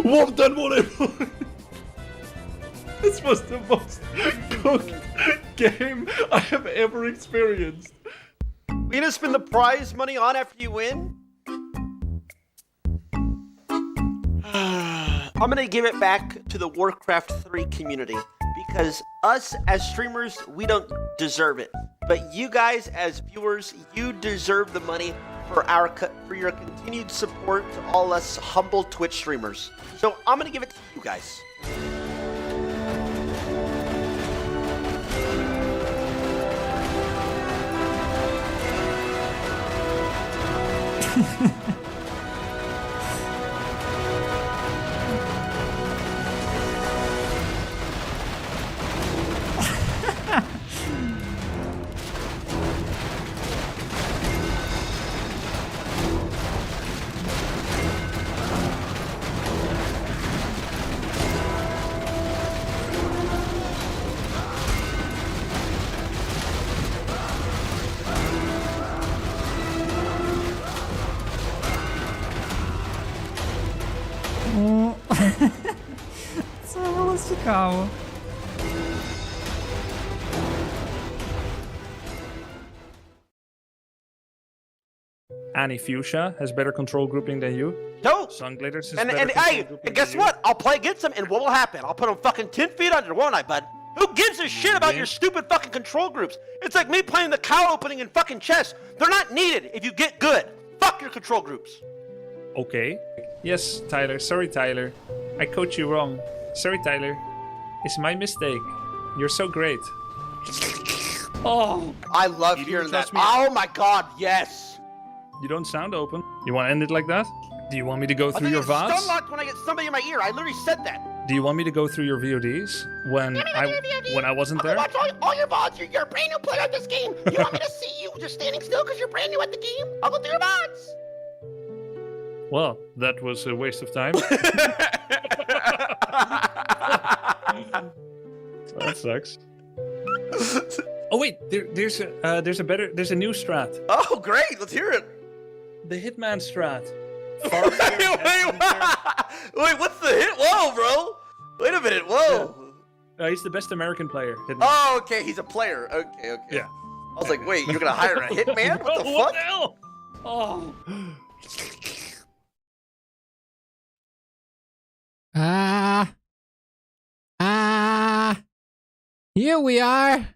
[SPEAKER 11] What done whatever. This was the most cooked game I have ever experienced.
[SPEAKER 9] We gonna spend the prize money on after you win? I'm gonna give it back to the Warcraft 3 community because us as streamers, we don't deserve it. But you guys as viewers, you deserve the money for your continued support to all us humble Twitch streamers. So I'm gonna give it to you guys.
[SPEAKER 15] Calma.
[SPEAKER 16] AnnieFuchsia has better control grouping than you.
[SPEAKER 9] No.
[SPEAKER 16] Sunglitters is
[SPEAKER 9] And
[SPEAKER 16] better
[SPEAKER 9] hey,
[SPEAKER 16] control
[SPEAKER 9] and guess what? I'll play against him, and what will happen? I'll put him fucking 10 feet under, won't I, bud? Who gives a shit about your stupid fucking control groups? It's like me playing the cow opening in fucking chess. They're not needed if you get good. Fuck your control groups.
[SPEAKER 16] Okay. Yes, Tyler. Sorry, Tyler. I coached you wrong. Sorry, Tyler. It's my mistake. You're so great. Oh,
[SPEAKER 9] I love hearing that. Oh my god, yes.
[SPEAKER 16] You don't sound open. You want to end it like that? Do you want me to go through your VODs?
[SPEAKER 9] Stun locked when I get somebody in my ear. I literally said that.
[SPEAKER 16] Do you want me to go through your VODs when I wasn't there?
[SPEAKER 9] Watch all your VODs. You're a brand new player at this game. You want me to see you just standing still because you're brand new at the game? I'll go through your VODs.
[SPEAKER 16] Well, that was a waste of time. That sucks. Oh wait, there's a new strat.
[SPEAKER 9] Oh great, let's hear it.
[SPEAKER 16] The Hitman strat.
[SPEAKER 9] Wait, what's the hit? Whoa, bro. Wait a minute. Whoa.
[SPEAKER 16] Yeah. He's the best American player. Hitman.
[SPEAKER 9] Oh, okay. He's a player. Okay.
[SPEAKER 16] Yeah.
[SPEAKER 9] I was like, wait, you're gonna hire a hitman? What the fuck?
[SPEAKER 16] What the hell? Oh.
[SPEAKER 2] Here we are.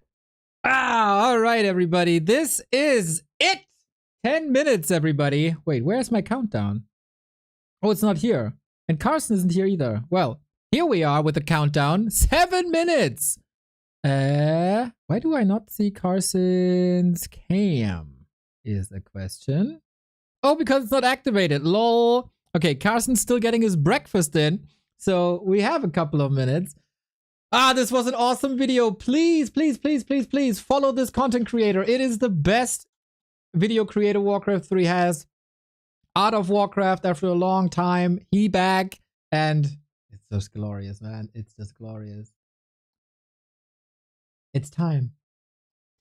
[SPEAKER 2] All right, everybody. This is it. 10 minutes, everybody. Wait, where's my countdown? Oh, it's not here. And Carson isn't here either. Well, here we are with the countdown. 7 minutes. Why do I not see Carson's cam? Is the question. Oh, because it's not activated. Lol. Okay, Carson's still getting his breakfast in. So we have a couple of minutes. This was an awesome video. Please, please, please, please, please follow this content creator. It is the best video creator Warcraft 3 has. Out of Warcraft after a long time. He back. And it's just glorious, man. It's just glorious. It's time.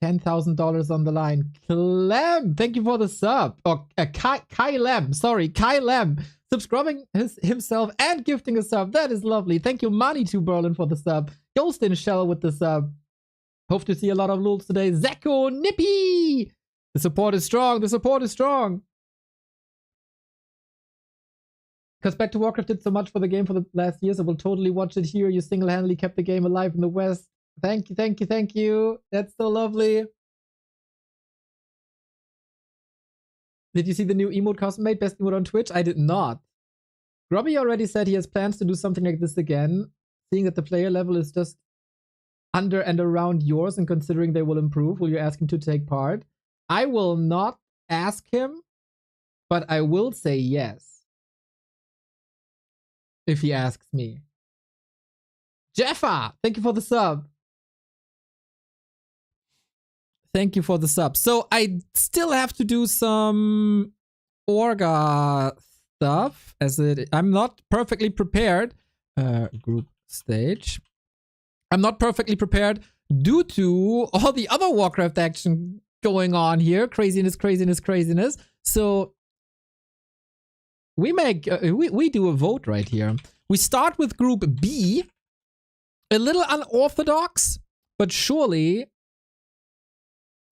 [SPEAKER 2] $10,000 on the line. Clem, thank you for the sub. Or Kai Lem, sorry, Kai Lem. Subscribing himself and gifting a sub. That is lovely. Thank you, Money2 Berlin, for the sub. Ghost in Shell with the sub. Hope to see a lot of lulz today. Zeko Nippy. The support is strong. The support is strong. Because Back to Warcraft did so much for the game for the last years. I will totally watch it here. You single-handedly kept the game alive in the West. Thank you, thank you, thank you. That's so lovely. Did you see the new emote custom made? Best emote on Twitch? I did not. Grubby already said he has plans to do something like this again, seeing that the player level is just under and around yours and considering they will improve. Will you ask him to take part? I will not ask him, but I will say yes. If he asks me. Jeffa, thank you for the sub. Thank you for the sub. So I still have to do some Orga stuff I'm not perfectly prepared. Group stage. I'm not perfectly prepared due to all the other Warcraft action going on here. Craziness, craziness, craziness. So we make we do a vote right here. We start with Group B. A little unorthodox, but surely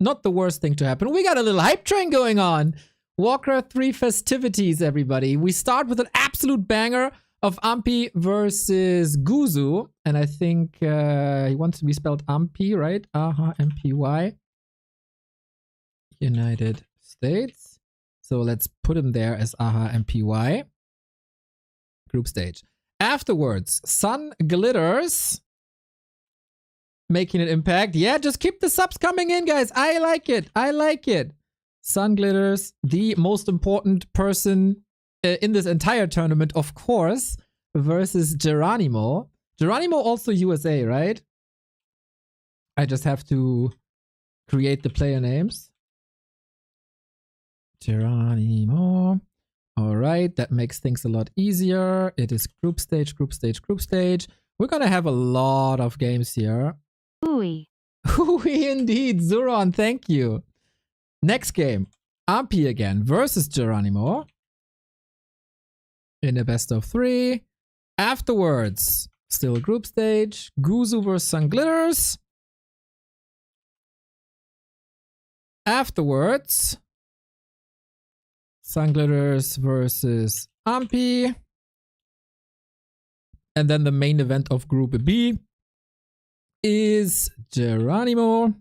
[SPEAKER 2] not the worst thing to happen. We got a little hype train going on. Warcraft 3 festivities, everybody. We start with an absolute banger of Ampi versus Guzu. And I think he wants to be spelled Ampi, right? MPY. United States. So let's put him there as MPY. Group stage. Afterwards, Sunglitters making an impact. Yeah, just keep the subs coming in, guys. I like it. I like it. Sunglitters, the most important person in this entire tournament, of course, versus Geranimo. Geranimo also USA, right? I just have to create the player names. Geranimo. All right, that makes things a lot easier. It is group stage, group stage, group stage. We're gonna have a lot of games here.
[SPEAKER 3] Ooey.
[SPEAKER 2] Ooey indeed, Zuron, thank you. Next game, Ampi again versus Geranimo. In a best of 3. Afterwards, still group stage, Guzu versus Sunglitters. Afterwards, Sunglitters versus Ampi. And then the main event of Group B is Geranimo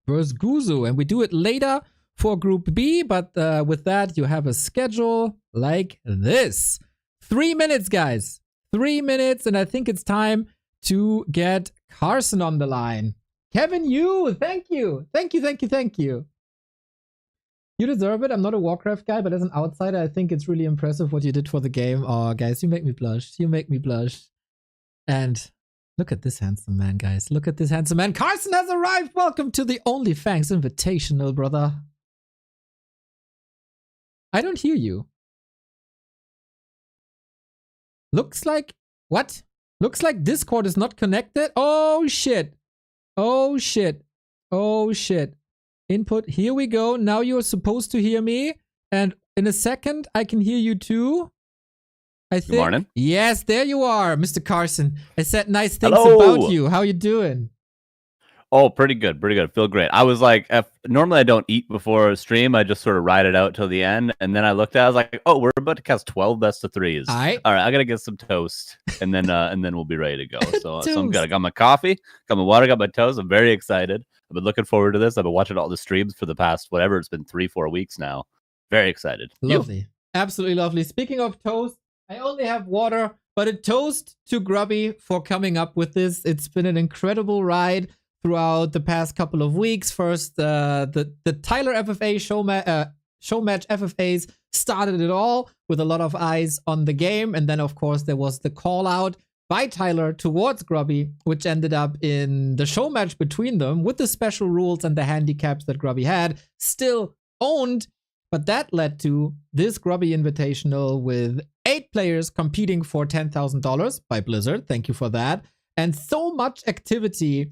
[SPEAKER 2] versus Guzu. And we do it later for Group B, but with that, you have a schedule like this. 3 minutes, guys. 3 minutes, and I think it's time to get Carson on the line. Kevin Yu, thank you. Thank you, thank you, thank you. You deserve it. I'm not a Warcraft guy, but as an outsider, I think it's really impressive what you did for the game. Oh, guys, you make me blush. You make me blush. And look at this handsome man, guys. Look at this handsome man. Carson has arrived. Welcome to the Onlyfangs Invitational, brother. I don't hear you. Looks like... What? Looks like Discord is not connected. Oh, shit. Oh, shit. Oh, shit. Input, here we go. Now you're supposed to hear me. And in a second, I can hear you too. I think.
[SPEAKER 15] Good morning.
[SPEAKER 2] Yes, there you are, Mr. Carson. I said nice things
[SPEAKER 15] Hello.
[SPEAKER 2] about you. How you doing?
[SPEAKER 15] Oh, pretty good. Pretty good. Feel great. I was like, normally I don't eat before a stream. I just sort of ride it out till the end. And then I looked at it, I was like, oh, we're about to cast 12 best of 3s.
[SPEAKER 2] All right,
[SPEAKER 15] I got to get some toast. And then we'll be ready to go. So I'm good. I got my coffee, got my water, got my toast. I'm very excited. I've been looking forward to this. I've been watching all the streams for the past, whatever, it's been 3-4 weeks now. Very excited.
[SPEAKER 2] Lovely.
[SPEAKER 15] You?
[SPEAKER 2] Absolutely lovely. Speaking of toast, I only have water, but a toast to Grubby for coming up with this. It's been an incredible ride throughout the past couple of weeks. First, the Tyler FFA show match FFAs started it all with a lot of eyes on the game. And then, of course, there was the call out by Tyler towards Grubby, which ended up in the show match between them with the special rules and the handicaps that Grubby had still owned. But that led to this Grubby Invitational with 8 players competing for $10,000 by Blizzard. Thank you for that. And so much activity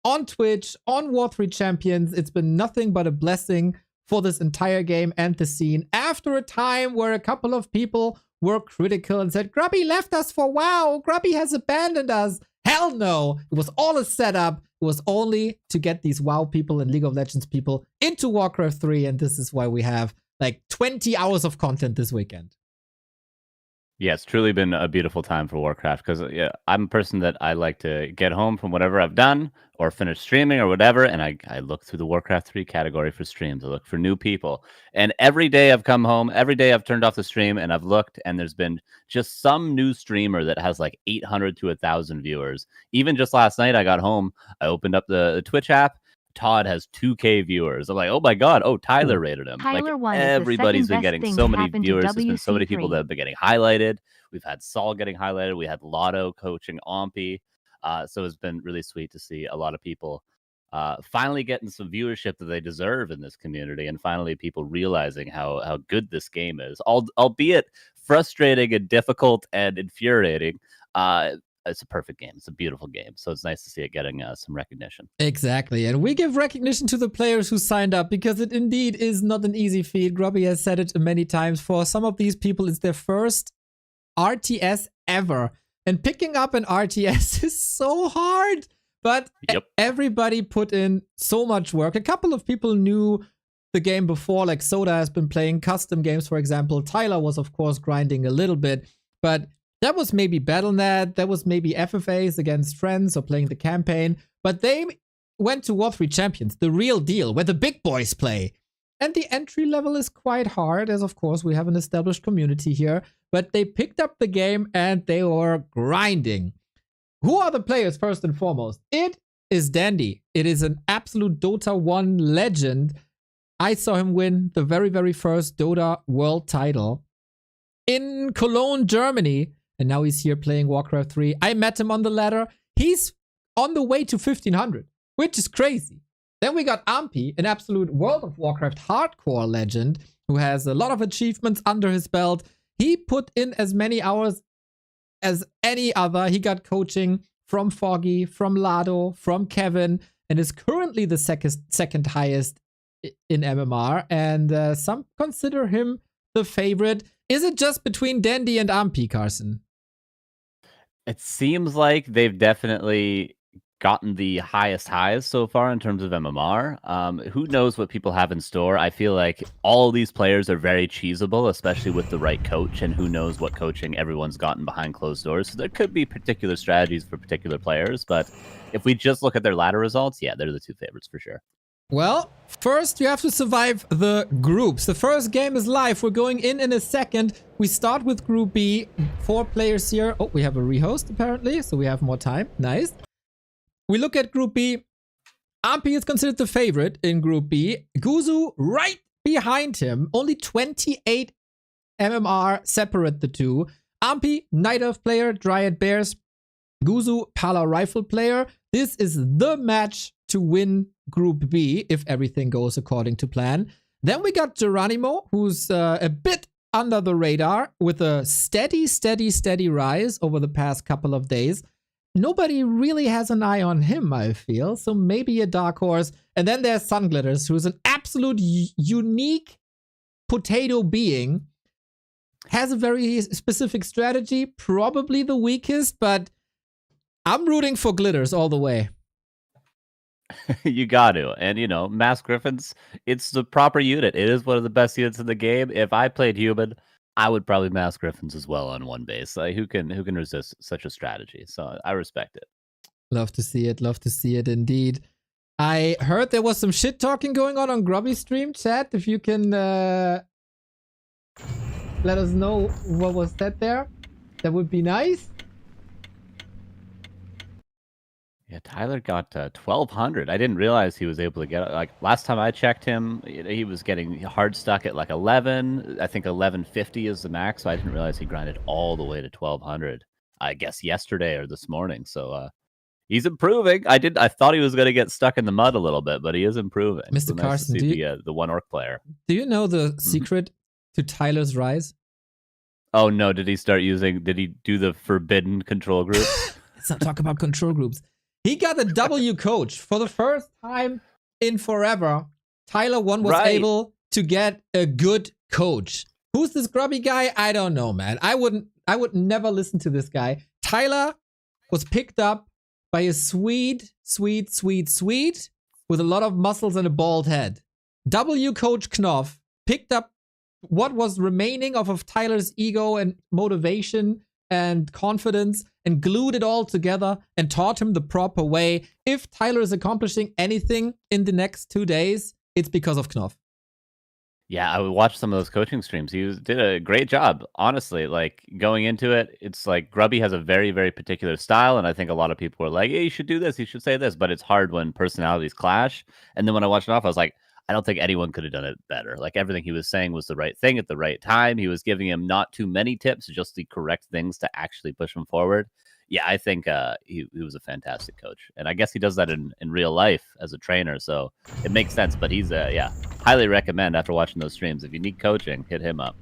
[SPEAKER 2] on Twitch, on War 3 Champions. It's been nothing but a blessing for this entire game and the scene. After a time where a couple of people were critical and said, Grubby left us for WoW. Grubby has abandoned us. Hell no. It was all a setup. It was only to get these WoW people and League of Legends people into Warcraft 3. And this is why we have like 20 hours of content this weekend.
[SPEAKER 15] Yeah, it's truly been a beautiful time for Warcraft because I'm a person that I like to get home from whatever I've done or finish streaming or whatever, and I look through the Warcraft 3 category for streams. I look for new people. And every day I've come home, every day I've turned off the stream and I've looked, and there's been just some new streamer that has like 800 to 1,000 viewers. Even just last night I got home, I opened up the Twitch app. Todd has 2K viewers. I'm like, oh my god, oh, Tyler rated him.
[SPEAKER 3] Tyler1
[SPEAKER 15] like,
[SPEAKER 3] is the
[SPEAKER 15] everybody's
[SPEAKER 3] second
[SPEAKER 15] been
[SPEAKER 3] best
[SPEAKER 15] getting
[SPEAKER 3] thing
[SPEAKER 15] so
[SPEAKER 3] to
[SPEAKER 15] many
[SPEAKER 3] happen to
[SPEAKER 15] viewers. There's been so many
[SPEAKER 3] WC3.
[SPEAKER 15] people that have been getting highlighted. We've had Saul getting highlighted. We had Lotto coaching Ompi. So it's been really sweet to see a lot of people finally getting some viewership that they deserve in this community, and finally people realizing how good this game is, albeit frustrating and difficult and infuriating. It's a perfect game. It's a beautiful game. So it's nice to see it getting some recognition.
[SPEAKER 2] Exactly. And we give recognition to the players who signed up because it indeed is not an easy feat. Grubby has said it many times. For some of these people, it's their first RTS ever. And picking up an RTS is so hard. But everybody put in so much work. A couple of people knew the game before, like Soda has been playing custom games, for example. Tyler was, of course, grinding a little bit. But That was maybe Battle.net, that was maybe FFAs against friends or playing the campaign, but they went to War 3 Champions, the real deal, where the big boys play. And the entry level is quite hard, as of course we have an established community here, but they picked up the game and they were grinding. Who are the players first and foremost? It is Dendi. It is an absolute Dota 1 legend. I saw him win the very, very first Dota world title in Cologne, Germany. And now he's here playing Warcraft 3. I met him on the ladder. He's on the way to 1500, which is crazy. Then we got Ampi, an absolute World of Warcraft hardcore legend who has a lot of achievements under his belt. He put in as many hours as any other. He got coaching from Foggy, from Lado, from Kevin, and is currently the second highest in MMR. And some consider him the favorite. Is it just between Dendi and Ampi, Carson?
[SPEAKER 15] It seems like they've definitely gotten the highest highs so far in terms of MMR. Who knows what people have in store? I feel like all these players are very cheesable, especially with the right coach, and who knows what coaching everyone's gotten behind closed doors. So there could be particular strategies for particular players, but if we just look at their ladder results, yeah, they're the two favorites for sure.
[SPEAKER 2] Well, first you have to survive the groups. The first game is live. We're going in a second. We start with Group B. 4 players here. Oh, we have a rehost apparently, so we have more time. Nice. We look at Group B. Ampi is considered the favorite in Group B. Guzu right behind him. Only 28 MMR separate the two. Ampi, Night Elf player, Dryad Bears. Guzu, Pala Rifle player. This is the match to win Group B if everything goes according to plan. Then we got Geranimo, who's a bit under the radar with a steady rise over the past couple of days. Nobody really has an eye on him, I feel, so maybe a dark horse. And then there's Sunglitters, who's an absolute unique potato being. Has a very specific strategy, probably the weakest, but I'm rooting for Glitters all the way.
[SPEAKER 15] You got to. And, you know, Mass Griffins, it's the proper unit. It is one of the best units in the game. If I played human, I would probably Mass Griffins as well on one base. Like, who can resist such a strategy? So I respect it. Love to see it. Love to see it indeed. I heard there was some shit talking going on Grubby's stream chat. If you can let us know what was said there, that would be nice. Yeah, Tyler got 1,200. I didn't realize he was able to get, like, last time I checked him, he was getting hard stuck at like 11. I think 1150 is the max, so I didn't realize he grinded all the way to 1,200. I guess yesterday or this morning. So he's improving. I thought he was going to get stuck in the mud a little bit, but he is improving. Mr. Nice Carson, to see the one orc player. Do you know the secret to Tyler's rise? Oh no, did he do the forbidden control group? Let's not talk about control groups. He got a W coach for the first time in forever. Tyler1 was able to get a good coach. Who's this grubby guy? I don't know, man. I would never listen to this guy. Tyler was picked up by a sweet with a lot of muscles and a bald head. W coach Knopf picked up what was remaining of Tyler's ego and motivation and confidence and glued it all together and taught him the proper way. If Tyler is accomplishing anything in the next 2 days, it's because of Knopf. Yeah, I would watch some of those coaching streams. He did a great job, honestly. Like, going into it, it's like Grubby has a very, very particular style, and I think a lot of people are like, hey, you should do this, you should say this, but it's hard when personalities clash. And then when I watched it off, I was like, I don't think anyone could have done it better. Like, everything he was saying was the right thing at the right time. He was giving him not too many tips, just the correct things to actually push him forward. Yeah, I think he was a fantastic coach. And I guess he does that in real life as a trainer, so it makes sense. But he's, yeah, highly recommend after watching those streams. If you need coaching, hit him up.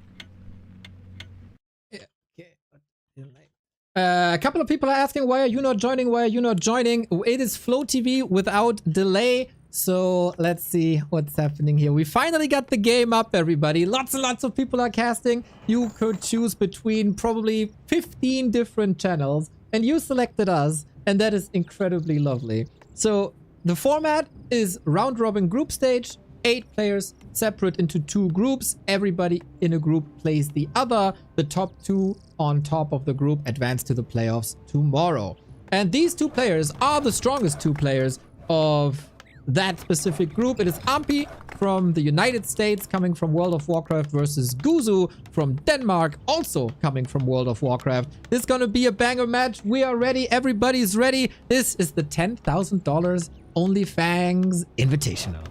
[SPEAKER 15] A couple of people are asking, why are you not joining? Why are you not joining? It is Flow TV without delay. So let's see what's happening here. We finally got the game up, everybody. Lots and lots of people are casting. You could choose between probably 15 different channels, and you selected us, and that is incredibly lovely. So the format is round robin group stage,
[SPEAKER 2] 8 players separate into 2 groups. Everybody in a group plays the other. The top 2 on top of the group advance to the playoffs tomorrow. And these 2 players are the strongest 2 players of that specific group. It is Ampi from the United States, coming from World of Warcraft, versus Guzu from Denmark, also coming from World of Warcraft. This is gonna be a banger match. We are ready. Everybody's ready. This is the $10,000 Onlyfangs Invitational.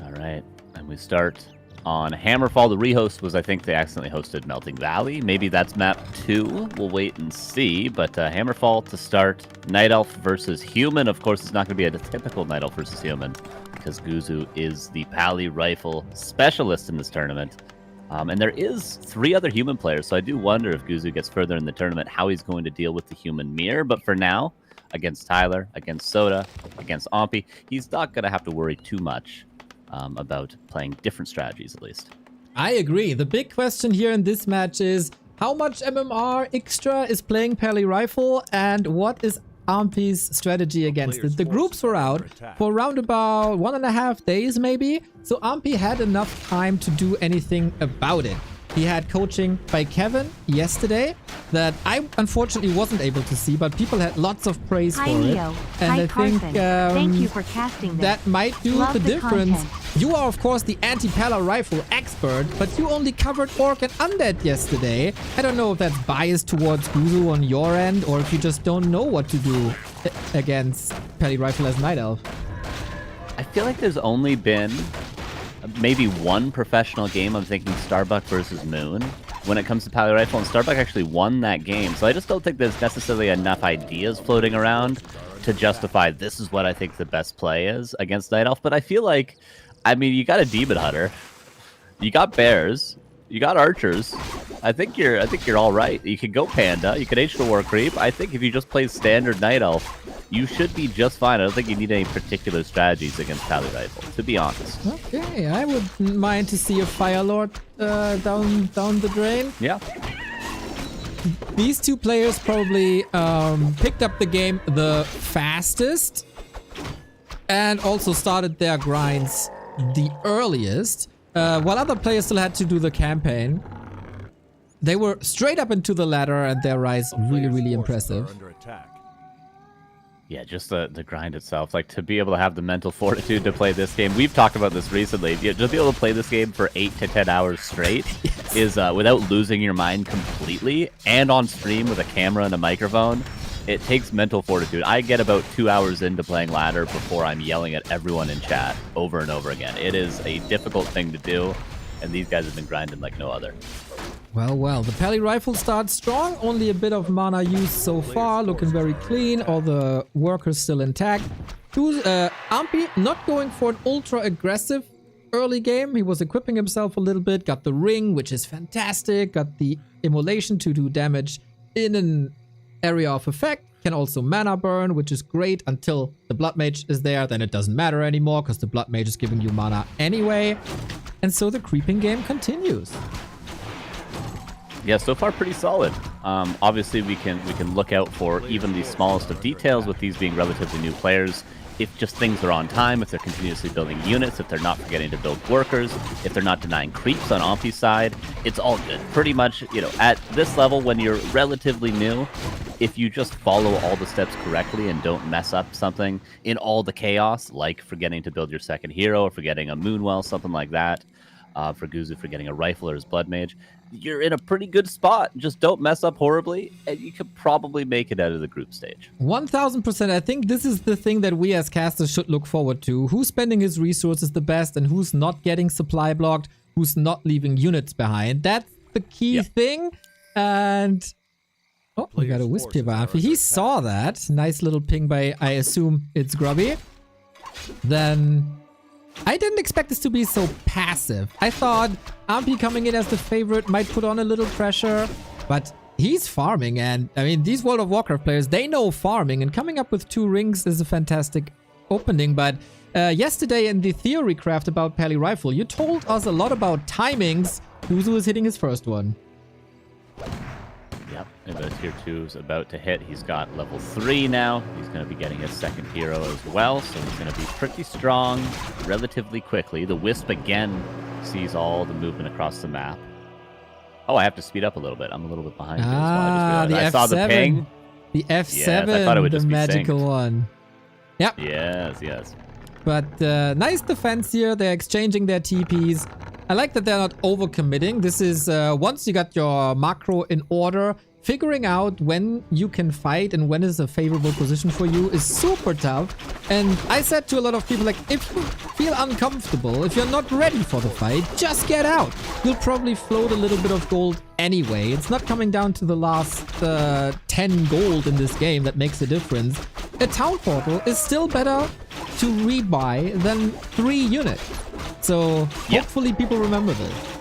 [SPEAKER 15] All right, and we start on Hammerfall. The rehost was, I think they accidentally hosted Melting Valley. Maybe that's map 2. We'll wait and see. But Hammerfall to start. Night Elf versus Human. Of course, it's not going to be a typical Night Elf versus Human, because Guzu is the Pally Rifle specialist in this tournament. And there is 3 other Human players, so I do wonder if Guzu gets further in the tournament, how he's going to deal with the Human mirror. But for now, against Tyler, against Soda, against Ampi, he's not going to have to worry too much about playing different strategies, at least.
[SPEAKER 2] I agree. The big question here in this match is how much MMR extra is playing Pally Rifle, and what is Ampi's strategy against it? The groups were out for around about 1.5 days maybe, so Ampi had enough time to do anything about it. He had coaching by Kevin yesterday that I unfortunately wasn't able to see, but people had lots of praise
[SPEAKER 3] Hi,
[SPEAKER 2] for
[SPEAKER 3] Neo.
[SPEAKER 2] it. And
[SPEAKER 3] Hi,
[SPEAKER 2] I
[SPEAKER 3] Carson.
[SPEAKER 2] think
[SPEAKER 3] Thank you for casting this.
[SPEAKER 2] that might do
[SPEAKER 3] Love
[SPEAKER 2] the
[SPEAKER 3] the
[SPEAKER 2] difference.
[SPEAKER 3] content.
[SPEAKER 2] You are, of course, the anti-Pala rifle expert, but you only covered Orc and Undead yesterday. I don't know if that's biased towards Guzu on your end, or if you just don't know what to do against Pally Rifle as Night Elf.
[SPEAKER 15] I feel like there's only been maybe 1 professional game. I'm thinking Starbuck versus Moon when it comes to Pally Rifle, and Starbuck actually won that game. So I just don't think there's necessarily enough ideas floating around to justify this is what I think the best play is against Night Elf. But I feel like, I mean, you got a Demon Hunter, you got Bears, you got Archers. I think you're all right. You can go Panda, you can H the War Creep. I think if you just play standard Night Elf, you should be just fine. I don't think you need any particular strategies against Pally Rifle, to be honest.
[SPEAKER 2] Okay, I wouldn't mind to see a Fire Lord down the drain.
[SPEAKER 15] Yeah.
[SPEAKER 2] These 2 players probably picked up the game the fastest and also started their grinds the earliest, while other players still had to do the campaign. They were straight up into the ladder, and their rise really impressive.
[SPEAKER 15] Yeah, just the grind itself, like to be able to have the mental fortitude to play this game. We've talked about this recently. Yeah, just be able to play this game for 8 to 10 hours straight is without losing your mind completely, and on stream with a camera and a microphone. It takes mental fortitude. I get about 2 hours into playing ladder before I'm yelling at everyone in chat over and over again. It is a difficult thing to do, and these guys have been grinding like no other.
[SPEAKER 2] Well, the Pally Rifle starts strong. Only a bit of mana used so far. Looking very clean. All the workers still intact. Ampi not going for an ultra aggressive early game. He was equipping himself a little bit. Got the ring, which is fantastic. Got the immolation to do damage in an area of effect. Can also mana burn, which is great until the Blood Mage is there. Then it doesn't matter anymore because the Blood Mage is giving you mana anyway. And so the creeping game continues.
[SPEAKER 15] Yeah, so far pretty solid. Obviously, we can look out for even the smallest of details with these being relatively new players. If just things are on time, if they're continuously building units, if they're not forgetting to build workers, if they're not denying creeps on Ampi's side, it's all good. Pretty much, you know, at this level, when you're relatively new, if you just follow all the steps correctly and don't mess up something in all the chaos, like forgetting to build your second hero, or forgetting a Moonwell, something like that, for Guzu forgetting a rifle or his Blood Mage, you're in a pretty good spot. Just don't mess up horribly, and you could probably make it out of the group stage.
[SPEAKER 2] 1000%. I think this is the thing that we as casters should look forward to. Who's spending his resources the best, and who's not getting supply blocked, who's not leaving units behind. That's the key thing. And oh, we got a wisp here by Infi. He saw that. Nice little ping by, I assume it's Grubby. Then I didn't expect this to be so passive. I thought Ampi coming in as the favorite might put on a little pressure, but he's farming. And I mean, these World of Warcraft players, they know farming, and coming up with 2 rings is a fantastic opening. But yesterday in the theory craft about Pally Rifle, you told us a lot about timings. Guzu is hitting his first one.
[SPEAKER 15] Yep, and the tier 2 is about to hit. He's got level 3 now. He's going to be getting his second hero as well, so he's going to be pretty strong relatively quickly. The Wisp again sees all the movement across the map. Oh, I have to speed up a little bit. I'm a little bit behind. I saw the ping.
[SPEAKER 2] The F7,
[SPEAKER 15] yes, I thought it would
[SPEAKER 2] the
[SPEAKER 15] just be
[SPEAKER 2] magical
[SPEAKER 15] synced.
[SPEAKER 2] one. Yep.
[SPEAKER 15] Yes.
[SPEAKER 2] But nice defense here. They're exchanging their TPs. I like that they're not overcommitting. This is once you got your macro in order, figuring out when you can fight and when is a favorable position for you is super tough. And I said to a lot of people, like, if you feel uncomfortable, if you're not ready for the fight, just get out. You'll probably float a little bit of gold anyway. It's not coming down to the last 10 gold in this game that makes a difference. A town portal is still better to rebuy than 3 units. So hopefully people remember this.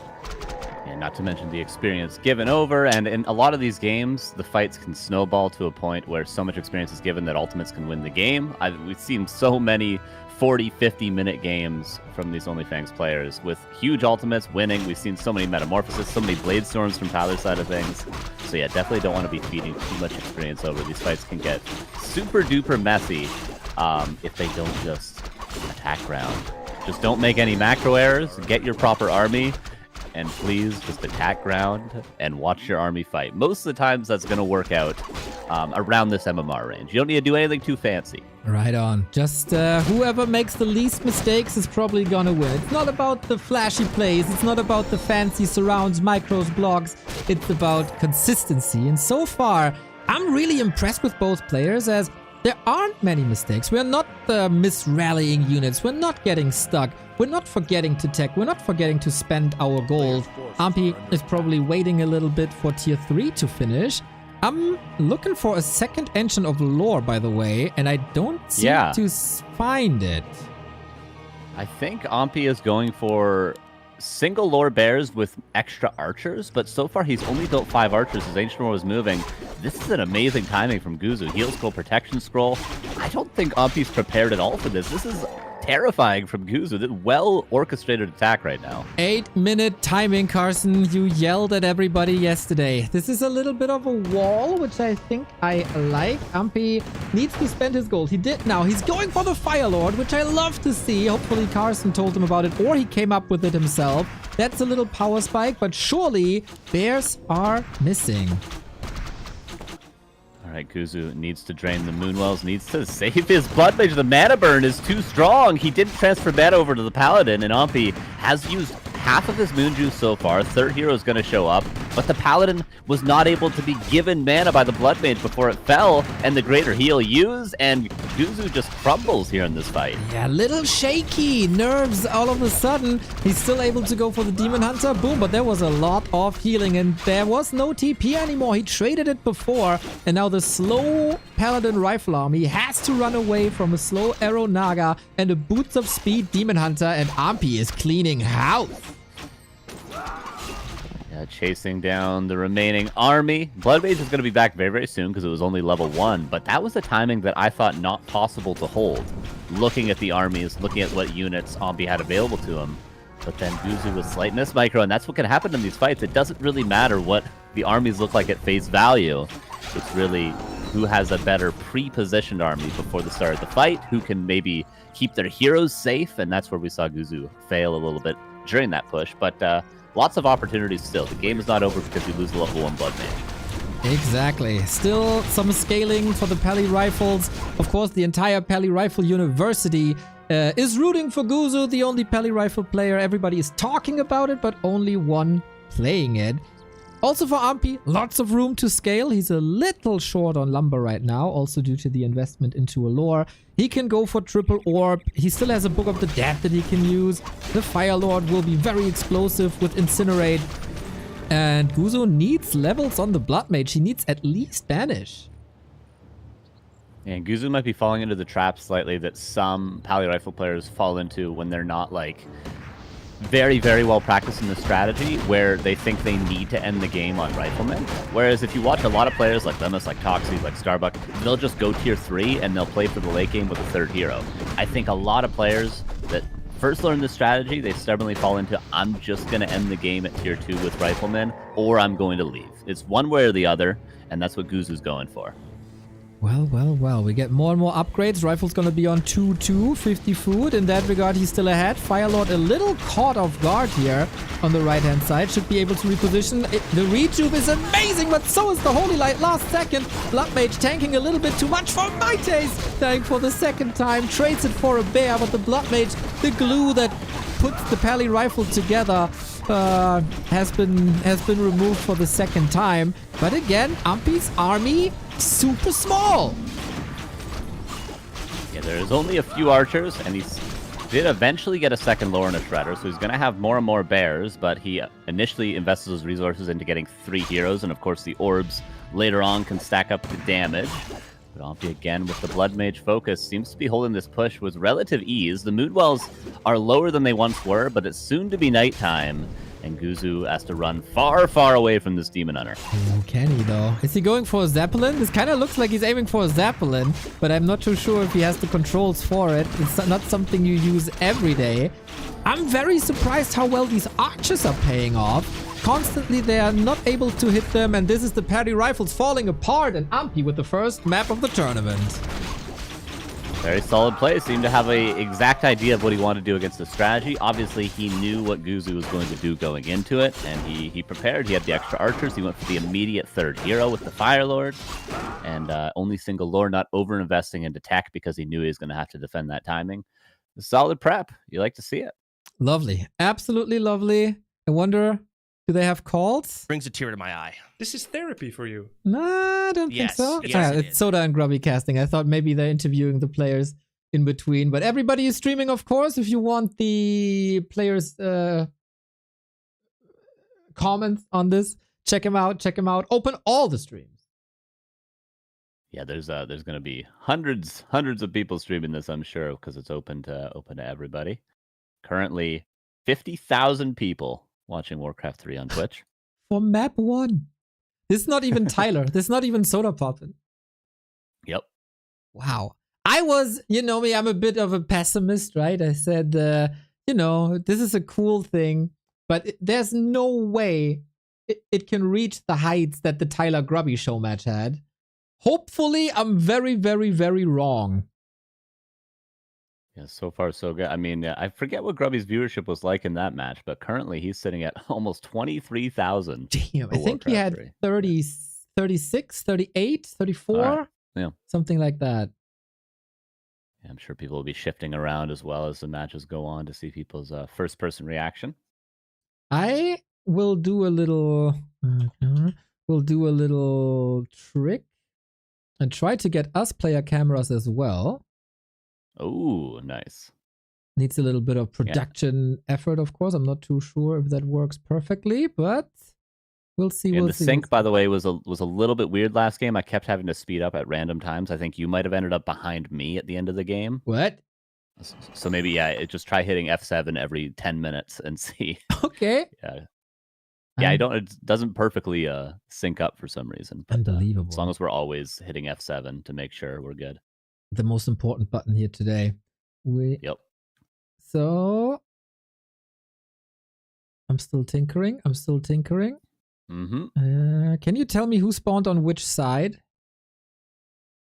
[SPEAKER 15] And not to mention the experience given over, and in a lot of these games, the fights can snowball to a point where so much experience is given that ultimates can win the game. We've seen so many 40, 50-minute games from these Onlyfangs players with huge ultimates winning. We've seen so many metamorphoses, so many blade storms from Tyler's side of things. So yeah, definitely don't want to be feeding too much experience over. These fights can get super duper messy if they don't just attack ground. Just don't make any macro errors, get your proper army, and please just attack ground and watch your army fight. Most of the times that's going to work out around this MMR range. You don't need to do anything too fancy.
[SPEAKER 2] Right on. Just whoever makes the least mistakes is probably gonna win. It's not about the flashy plays. It's not about the fancy surrounds, micros, blocks. It's about consistency. And so far, I'm really impressed with both players as there aren't many mistakes. We're not misrallying units. We're not getting stuck. We're not forgetting to tech. We're not forgetting to spend our gold. Ampi is probably waiting a little bit for tier 3 to finish. I'm looking for a second engine of lore, by the way, and I don't seem to find it.
[SPEAKER 15] I think Ampi is going for single lore bears with extra archers, but so far he's only built 5 archers as Ancient War was moving. This is an amazing timing from Guzu. Heal scroll, protection scroll. I don't think Ampi's prepared at all for this. This is terrifying from Guzu. That well-orchestrated attack right now.
[SPEAKER 2] 8-minute timing, Carson. You yelled at everybody yesterday. This is a little bit of a wall, which I think I like. Ampi needs to spend his gold. He did now. He's going for the Fire Lord, which I love to see. Hopefully Carson told him about it, or he came up with it himself. That's a little power spike, but surely bears are missing.
[SPEAKER 15] Alright, Guzu needs to drain the Moonwells, needs to save his Blood Mage. The mana burn is too strong. He didn't transfer mana over to the Paladin, and Ampi has used half of his Moon Juice so far. Third hero is going to show up, but the Paladin was not able to be given mana by the Blood Mage before it fell, and the Greater Heal used, and Guzu just crumbles here in this fight.
[SPEAKER 2] Yeah, little shaky. Nerves all of a sudden. He's still able to go for the Demon Hunter. Boom, but there was a lot of healing, and there was no TP anymore. He traded it before, and now the slow Paladin Rifle Army has to run away from a slow Arrow Naga and a Boots of Speed Demon Hunter, and Ampi is cleaning house.
[SPEAKER 15] Chasing down the remaining army. Blood Mage is going to be back very, very soon because it was only level 1, but that was a timing that I thought not possible to hold. Looking at the armies, looking at what units Ampi had available to him. But then Guzu with slight miss micro, and that's what can happen in these fights. It doesn't really matter what the armies look like at face value. It's really who has a better pre-positioned army before the start of the fight, who can maybe keep their heroes safe, and that's where we saw Guzu fail a little bit during that push. But lots of opportunities still. The game is not over because you lose the level 1 Blood Mage.
[SPEAKER 2] Exactly. Still some scaling for the Pally Rifles. Of course, the entire Pally Rifle University is rooting for Guzu, the only Pally Rifle player. Everybody is talking about it, but only one playing it. Also for Ampi, lots of room to scale. He's a little short on lumber right now, also due to the investment into a lore. He can go for triple orb. He still has a Book of the Dead that he can use. The Fire Lord will be very explosive with Incinerate. And Guzu needs levels on the Blood Mage. He needs at least Banish.
[SPEAKER 15] And Guzu might be falling into the trap slightly that some Pally Rifle players fall into when they're not like very, very well practiced in the strategy, where they think they need to end the game on Riflemen. Whereas if you watch a lot of players like Lemus, like Toxie, like Starbuck, they'll just go tier 3 and they'll play for the late game with a third hero. I think a lot of players that first learn the strategy, they stubbornly fall into, I'm just going to end the game at tier 2 with Riflemen, or I'm going to leave. It's one way or the other, and that's what Guzu's going for.
[SPEAKER 2] Well, well, well. We get more and more upgrades. Rifle's gonna be on 2-2, 50 food. In that regard, he's still ahead. Firelord a little caught off guard here on the right-hand side. Should be able to reposition. The rejuve is amazing, but so is the Holy Light last second. Blood Mage tanking a little bit too much for my taste. Dying for the second time. Trades it for a bear, but the Blood Mage, the glue that puts the Pally Rifle together, has been removed for the second time. But again, Ampi's army super small.
[SPEAKER 15] Yeah, there's only a few archers, and he did eventually get a second lore and a shredder, so he's going to have more and more bears, but he initially invests his resources into getting 3 heroes, and of course the orbs later on can stack up the damage. But Ampi again with the Blood Mage focus seems to be holding this push with relative ease. The Moodwells are lower than they once were, but it's soon to be nighttime, and Guzu has to run far, far away from this Demon Hunter.
[SPEAKER 2] Oh, can he though? Is he going for a Zeppelin? This kind of looks like he's aiming for a Zeppelin, but I'm not too sure if he has the controls for it. It's not something you use every day. I'm very surprised how well these archers are paying off. Constantly they are not able to hit them, and this is the Pally Rifles falling apart, and Ampi with the first map of the tournament.
[SPEAKER 15] Very solid play. Seemed to have a exact idea of what he wanted to do against the strategy. Obviously, he knew what Guzu was going to do going into it, and he prepared. He had the extra archers. He went for the immediate third hero with the Fire Lord, and only single lore, not over-investing into tech because he knew he was going to have to defend that timing. A solid prep. You like to see it.
[SPEAKER 2] Lovely. Absolutely lovely. I wonder, do they have calls?
[SPEAKER 17] Brings a tear to my eye.
[SPEAKER 16] This is therapy for you.
[SPEAKER 2] No, I don't think so.
[SPEAKER 17] Yes,
[SPEAKER 2] It's Soda and Grubby casting. I thought maybe they're interviewing the players in between. But everybody is streaming, of course. If you want the players' comments on this, check them out. Check them out. Open all the streams.
[SPEAKER 15] Yeah, there's going to be hundreds of people streaming this, I'm sure, because it's open to everybody. Currently, 50,000 people watching Warcraft 3 on Twitch.
[SPEAKER 2] For map 1. This is not even Tyler. This is not even Sodapoppin.
[SPEAKER 15] Yep.
[SPEAKER 2] Wow. I was, you know me, I'm a bit of a pessimist, right? I said, this is a cool thing, but there's no way it can reach the heights that the Tyler Grubby show match had. Hopefully, I'm very, very, very wrong.
[SPEAKER 15] Yeah, so far so good. I mean, I forget what Grubby's viewership was like in that match, but currently he's sitting at almost 23,000.
[SPEAKER 2] Damn, I think he had 30, 36, 38, 34,
[SPEAKER 15] right. Yeah,
[SPEAKER 2] something like that.
[SPEAKER 15] Yeah, I'm sure people will be shifting around as well as the matches go on to see people's first-person reaction.
[SPEAKER 2] I will do a little, trick and try to get us player cameras as well.
[SPEAKER 15] Oh, nice.
[SPEAKER 2] Needs a little bit of production effort, of course. I'm not too sure if that works perfectly, but we'll see.
[SPEAKER 15] And the sync, by the way, was a little bit weird last game. I kept having to speed up at random times. I think you might have ended up behind me at the end of the game.
[SPEAKER 2] What?
[SPEAKER 15] So maybe, just try hitting F7 every 10 minutes and see.
[SPEAKER 2] Okay.
[SPEAKER 15] Yeah, it doesn't perfectly sync up for some reason. But,
[SPEAKER 2] Unbelievable.
[SPEAKER 15] As long as we're always hitting F7 to make sure we're good.
[SPEAKER 2] The most important button here today.
[SPEAKER 15] Yep.
[SPEAKER 2] So I'm still tinkering.
[SPEAKER 15] Mm-hmm.
[SPEAKER 2] Can you tell me who spawned on which side?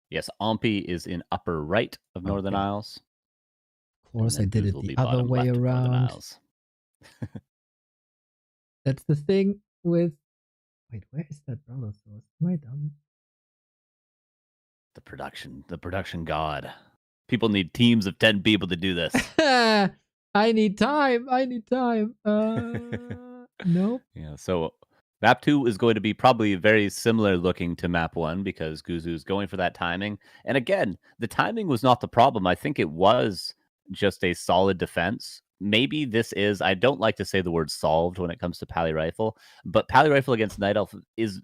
[SPEAKER 15] Yes, Ampi is in upper right of Northern Isles.
[SPEAKER 2] Of course, I did it the other way around. That's the thing with... Wait, where is that brother source? Am I dumb?
[SPEAKER 15] The production god. People need teams of 10 people to do this.
[SPEAKER 2] I need time. Nope.
[SPEAKER 15] Yeah, so map 2 is going to be probably very similar looking to map 1 because Guzu's going for that timing. And again, the timing was not the problem. I think it was just a solid defense. Maybe this is, I don't like to say the word solved when it comes to Pally Rifle, but Pally Rifle against Night Elf is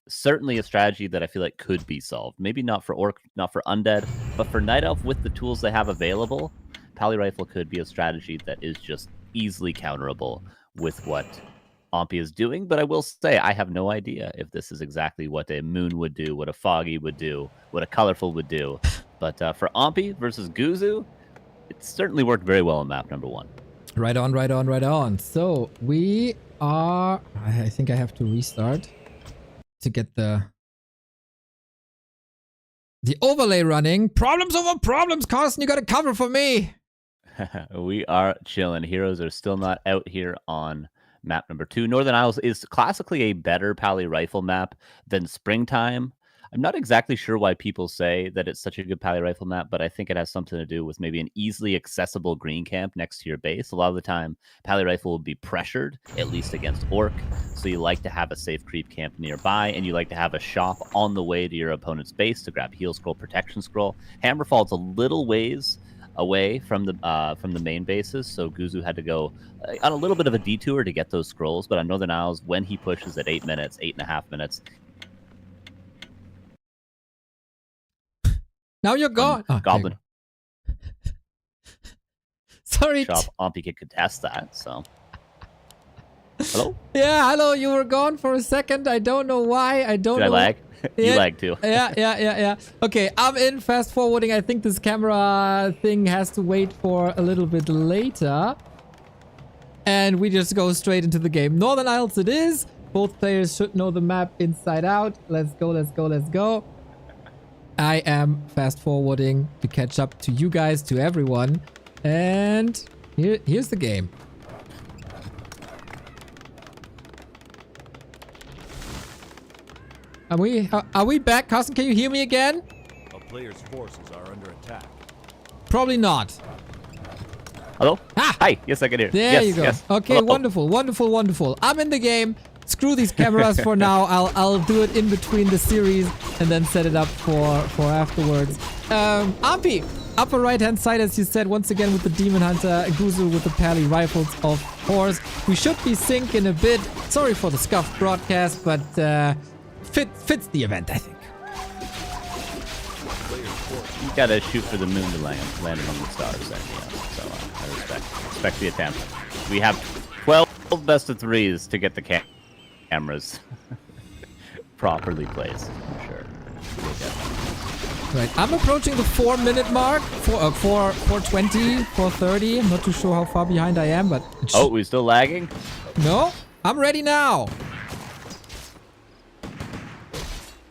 [SPEAKER 15] certainly a strategy that I feel like could be solved. Maybe not for Orc, not for Undead, but for Night Elf with the tools they have available, Pally Rifle could be a strategy that is just easily counterable with what Ampi is doing. But I will say, I have no idea if this is exactly what a Moon would do, what a Foggy would do, what a Colorful would do. But for Ampi versus Guzu, it certainly worked very well on map number 1.
[SPEAKER 2] Right on, right on, right on. So we are... I think I have to restart to get the overlay running. Problems over problems, Carson. You got to cover for me.
[SPEAKER 15] We are chilling. Heroes are still not out here on map number 2. Northern Isles is classically a better Pally rifle map than Springtime. I'm not exactly sure why people say that it's such a good Pally rifle map, but I think it has something to do with maybe an easily accessible green camp next to your base. A lot of the time, Pally rifle will be pressured, at least against Orc, so you like to have a safe creep camp nearby, and you like to have a shop on the way to your opponent's base to grab heal scroll, protection scroll. Hammerfall's a little ways away from the main bases, so Guzu had to go on a little bit of a detour to get those scrolls, but on Northern Isles, when he pushes at 8 minutes, 8.5 minutes,
[SPEAKER 2] now you're gone. Oh,
[SPEAKER 15] Goblin.
[SPEAKER 2] Sorry.
[SPEAKER 15] Shop Ompi could contest that, so. Hello?
[SPEAKER 2] Yeah, hello. You were gone for a second. I don't know why. I don't
[SPEAKER 15] Did
[SPEAKER 2] know.
[SPEAKER 15] I lag? You
[SPEAKER 2] Yeah.
[SPEAKER 15] lag too.
[SPEAKER 2] Yeah. Okay, I'm in fast forwarding. I think this camera thing has to wait for a little bit later. And we just go straight into the game. Northern Isles it is. Both players should know the map inside out. Let's go, let's go, let's go. I am fast forwarding to catch up to you guys, to everyone. And here's the game. Are we back? Carson, can you hear me again?
[SPEAKER 5] A player's forces are under attack.
[SPEAKER 2] Probably not.
[SPEAKER 15] Hello? Hi. Yes, I can hear.
[SPEAKER 2] There
[SPEAKER 15] yes,
[SPEAKER 2] you go.
[SPEAKER 15] Yes.
[SPEAKER 2] Okay,
[SPEAKER 15] Hello.
[SPEAKER 2] wonderful. I'm in the game. Screw these cameras for now. I'll do it in between the series and then set it up for afterwards. Ampi, upper right hand side, as you said, once again with the Demon Hunter, Guzu with the Pally rifles, of course. We should be sync in a bit. Sorry for the scuffed broadcast, but fits the event, I think.
[SPEAKER 15] You gotta shoot for the moon to land among the stars then, yeah. So I respect the attempt. We have 12 best of 3s to get the cameras properly placed, I'm sure.
[SPEAKER 2] Right, I'm approaching the 4-minute mark. 4:20, 4:30. I'm not too sure how far behind I am, but...
[SPEAKER 15] Oh, we still lagging?
[SPEAKER 2] No, I'm ready now.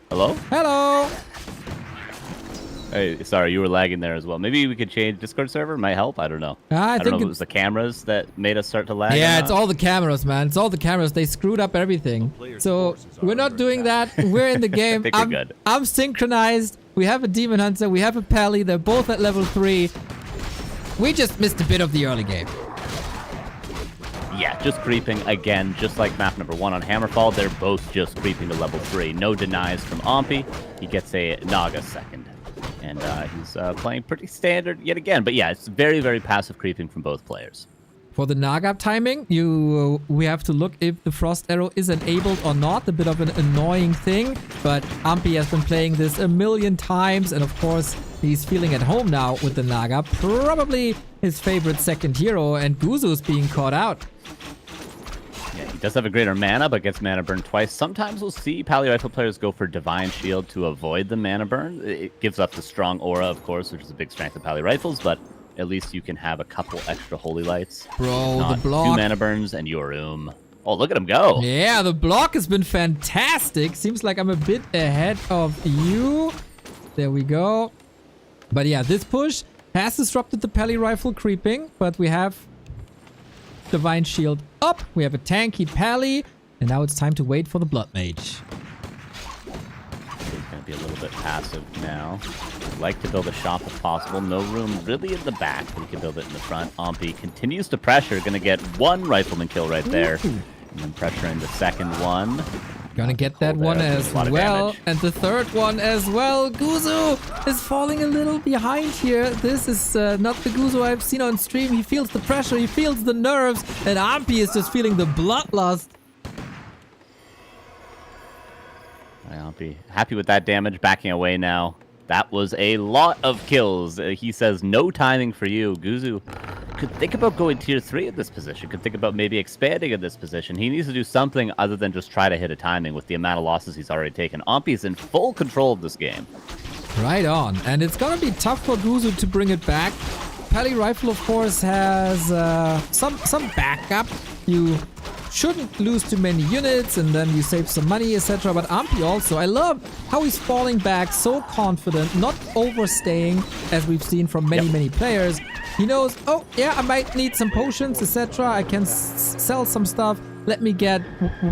[SPEAKER 15] Hello?
[SPEAKER 2] Hello.
[SPEAKER 15] Hey, sorry, you were lagging there as well. Maybe we could change Discord server. Might help. I don't know.
[SPEAKER 2] I
[SPEAKER 15] don't
[SPEAKER 2] think
[SPEAKER 15] know if it was the cameras that made us start to lag.
[SPEAKER 2] Yeah,
[SPEAKER 15] or
[SPEAKER 2] it's
[SPEAKER 15] not.
[SPEAKER 2] all the cameras, man. It's all the cameras. They screwed up everything. So we're not doing that. We're in the game.
[SPEAKER 15] I think we're good.
[SPEAKER 2] I'm synchronized. We have a Demon Hunter. We have a Pally. They're both at level 3. We just missed a bit of the early game.
[SPEAKER 15] Yeah, just creeping again, just like map number 1 on Hammerfall. They're both just creeping to level 3. No denies from Ompi. He gets a Naga second. And he's playing pretty standard yet again. But yeah, it's very, very passive creeping from both players.
[SPEAKER 2] For the Naga timing, we have to look if the Frost Arrow is enabled or not. A bit of an annoying thing. But Ampi has been playing this a million times. And of course, he's feeling at home now with the Naga. Probably his favorite second hero. And Guzu's being caught out.
[SPEAKER 15] Yeah, he does have a greater mana, but gets mana burn twice. Sometimes we'll see Pally Rifle players go for Divine Shield to avoid the mana burn. It gives up the strong aura, of course, which is a big strength of Pally Rifles, but at least you can have a couple extra Holy Lights.
[SPEAKER 2] Bro,
[SPEAKER 15] Not
[SPEAKER 2] the block.
[SPEAKER 15] 2 mana burns and your room. Oh, look at him go.
[SPEAKER 2] Yeah, the block has been fantastic. Seems like I'm a bit ahead of you. There we go. But yeah, this push has disrupted the Pally Rifle creeping, but we have Divine Shield up. We have a tanky Pally, and now it's time to wait for the Blood Mage.
[SPEAKER 15] He's going to be a little bit passive now. Like to build a shop if possible. No room really in the back, but he can build it in the front. Ompi continues to pressure. Going to get 1 Rifleman kill right there. And then pressuring the second one.
[SPEAKER 2] Gonna get that one as well, and the third one as well. Guzu is falling a little behind here. This is not the Guzu I've seen on stream. He feels the pressure, he feels the nerves, and Ampi is just feeling the bloodlust.
[SPEAKER 15] Ompi happy with that damage, backing away now. That was a lot of kills. He says no timing for you. Guzu could think about going tier 3 at this position. Could think about maybe expanding in this position. He needs to do something other than just try to hit a timing with the amount of losses he's already taken. Ompi's in full control of this game.
[SPEAKER 2] Right on. And it's gonna be tough for Guzu to bring it back. Pally Rifle, of course, has some backup. You shouldn't lose too many units, and then you save some money, etc. But Ampi also, I love how he's falling back so confident, not overstaying, as we've seen from many players. He knows, oh yeah, I might need some potions, etc. I can sell some stuff. Let me get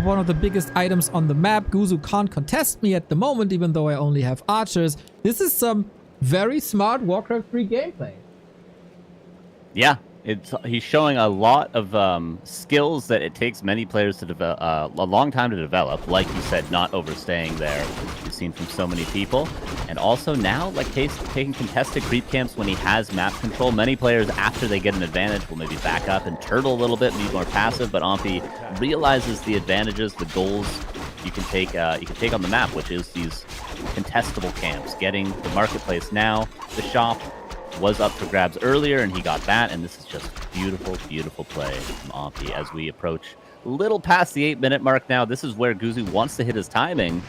[SPEAKER 2] one of the biggest items on the map. Guzu can't contest me at the moment, even though I only have archers. This is some very smart Warcraft 3 gameplay.
[SPEAKER 15] Yeah, he's showing a lot of skills that it takes many players to develop, a long time to develop. Like you said, not overstaying there, which we've seen from so many people. And also now, like taking contested creep camps when he has map control. Many players, after they get an advantage, will maybe back up and turtle a little bit, be more passive. But Ampi realizes the advantages, the goals you can take on the map, which is these contestable camps. Getting the marketplace now, the shop was up for grabs earlier, and he got that, and this is just beautiful play from Ampi as we approach a little past the 8-minute mark now. This is where Guzu wants to hit his timing,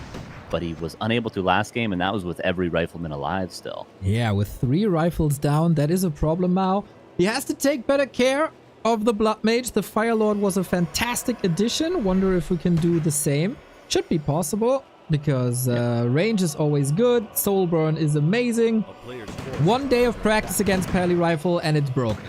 [SPEAKER 15] but he was unable to last game, and that was with every rifleman alive still.
[SPEAKER 2] Yeah, with 3 rifles down, that is a problem now. He has to take better care of the Blood Mage. The Fire Lord was a fantastic addition. Wonder if we can do the same. Should be possible, because range is always good. Soul Burn is amazing. 1 day of practice against Pally Rifle and it's broken.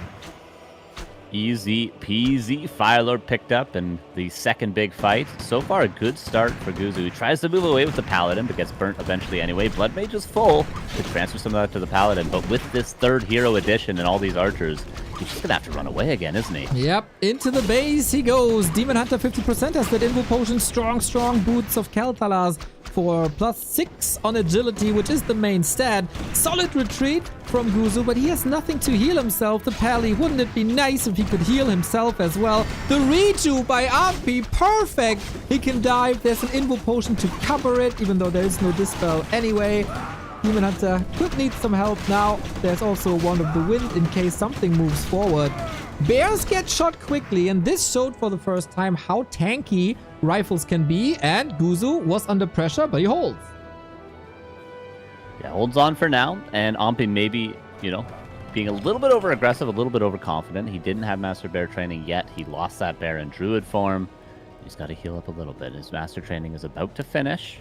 [SPEAKER 15] Easy peasy. Firelord picked up in the second big fight. So far, a good start for Guzu. He tries to move away with the Paladin, but gets burnt eventually anyway. Blood Mage is full. Could transfer some of that to the Paladin, but with this 3rd hero addition and all these archers, he's just gonna have to run away again, isn't he?
[SPEAKER 2] Yep, into the base he goes. Demon Hunter 50% has that Invo Potion. Strong boots of Kel'Thalas for +6 on agility, which is the main stat. Solid retreat from Guzu, but he has nothing to heal himself. The Pally, wouldn't it be nice if he could heal himself as well? The Reju by Ampi, perfect! He can dive, there's an Invo Potion to cover it, even though there is no Dispel anyway. Demon Hunter could need some help now. There's also one of the wind in case something moves forward. Bears get shot quickly, and this showed for the first time how tanky rifles can be, and Guzu was under pressure, but he holds.
[SPEAKER 15] Yeah, holds on for now, and Ampi maybe, being a little bit over-aggressive, a little bit overconfident. He didn't have Master Bear training yet. He lost that bear in Druid form. He's got to heal up a little bit. His Master training is about to finish.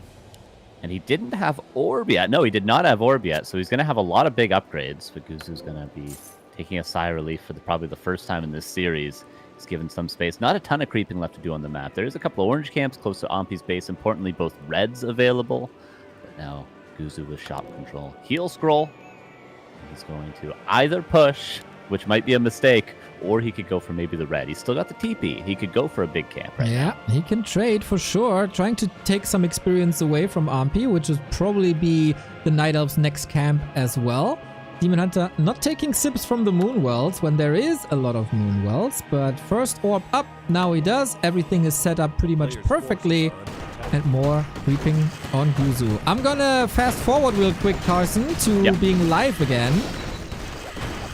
[SPEAKER 15] And he didn't have Orb yet. No, he did not have Orb yet, so he's going to have a lot of big upgrades. But Guzu's going to be taking a sigh of relief for probably the first time in this series. He's given some space. Not a ton of creeping left to do on the map. There is a couple of orange camps close to Ampi's base. Importantly, both reds available. But now Guzu with shop control. Heal scroll. He's going to either push, which might be a mistake, or he could go for maybe the red. He's still got the TP. He could go for a big camp right now.
[SPEAKER 2] Yeah, he can trade for sure. Trying to take some experience away from Ampi, which would probably be the Night Elf's next camp as well. Demon Hunter not taking sips from the Moon Wells when there is a lot of Moon Wells, but first orb up, now he does. Everything is set up pretty much perfectly, and more creeping on Guzu. I'm gonna fast forward real quick, Carson, to being live again,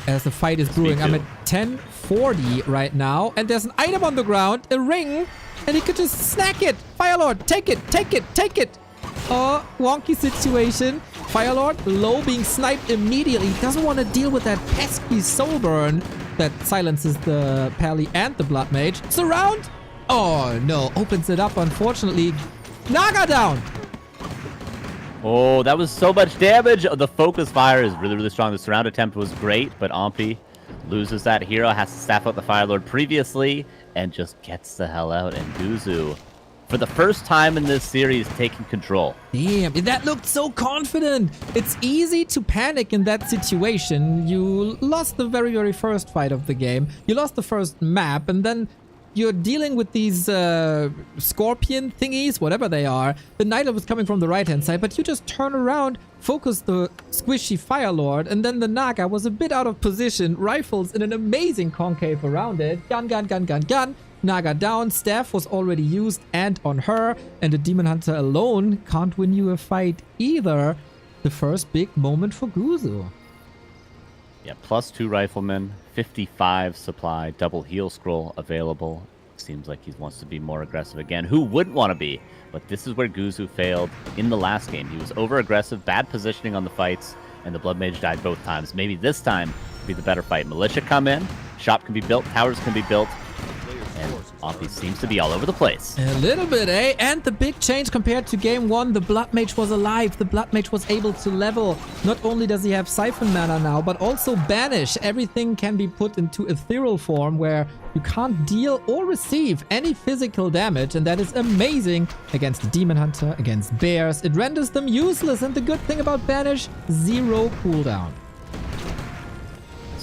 [SPEAKER 2] as the fight is brewing. I'm at 1040 right now, and there's an item on the ground, a ring, and he could just snack it. Firelord, take it. Oh, wonky situation. Firelord low, being sniped immediately. Doesn't want to deal with that pesky soul burn that silences the Pally and the Blood Mage. Surround! Oh no, opens it up unfortunately. Naga down!
[SPEAKER 15] Oh, that was so much damage. The focus fire is really strong. The surround attempt was great, but Ampi loses that hero, has to staff out the Firelord previously, and just gets the hell out. And Guzu, for the first time in this series, taking control.
[SPEAKER 2] Damn, that looked so confident. It's easy to panic in that situation. You lost the very first fight of the game. You lost the first map, and then you're dealing with these scorpion thingies, whatever they are. The Night Elf is coming from the right-hand side, but you just turn around, focus the squishy Firelord, and then the Naga was a bit out of position. Rifles in an amazing concave around it. Gun. Naga down, staff was already used and on her, and the Demon Hunter alone can't win you a fight either. The first big moment for Guzu.
[SPEAKER 15] Yeah, +2 riflemen, 55 supply, double heal scroll available. Seems like he wants to be more aggressive again. Who wouldn't want to be? But this is where Guzu failed in the last game. He was over aggressive, bad positioning on the fights, and the Blood Mage died both times. Maybe this time to be the better fight. Militia come in, shop can be built, towers can be built, and Onfi seems to be all over the place.
[SPEAKER 2] A little bit, eh? And the big change compared to game 1, the Blood Mage was alive. The Blood Mage was able to level. Not only does he have Siphon Mana now, but also Banish. Everything can be put into ethereal form where you can't deal or receive any physical damage, and that is amazing against the Demon Hunter, against bears. It renders them useless, and the good thing about Banish, 0 cooldown.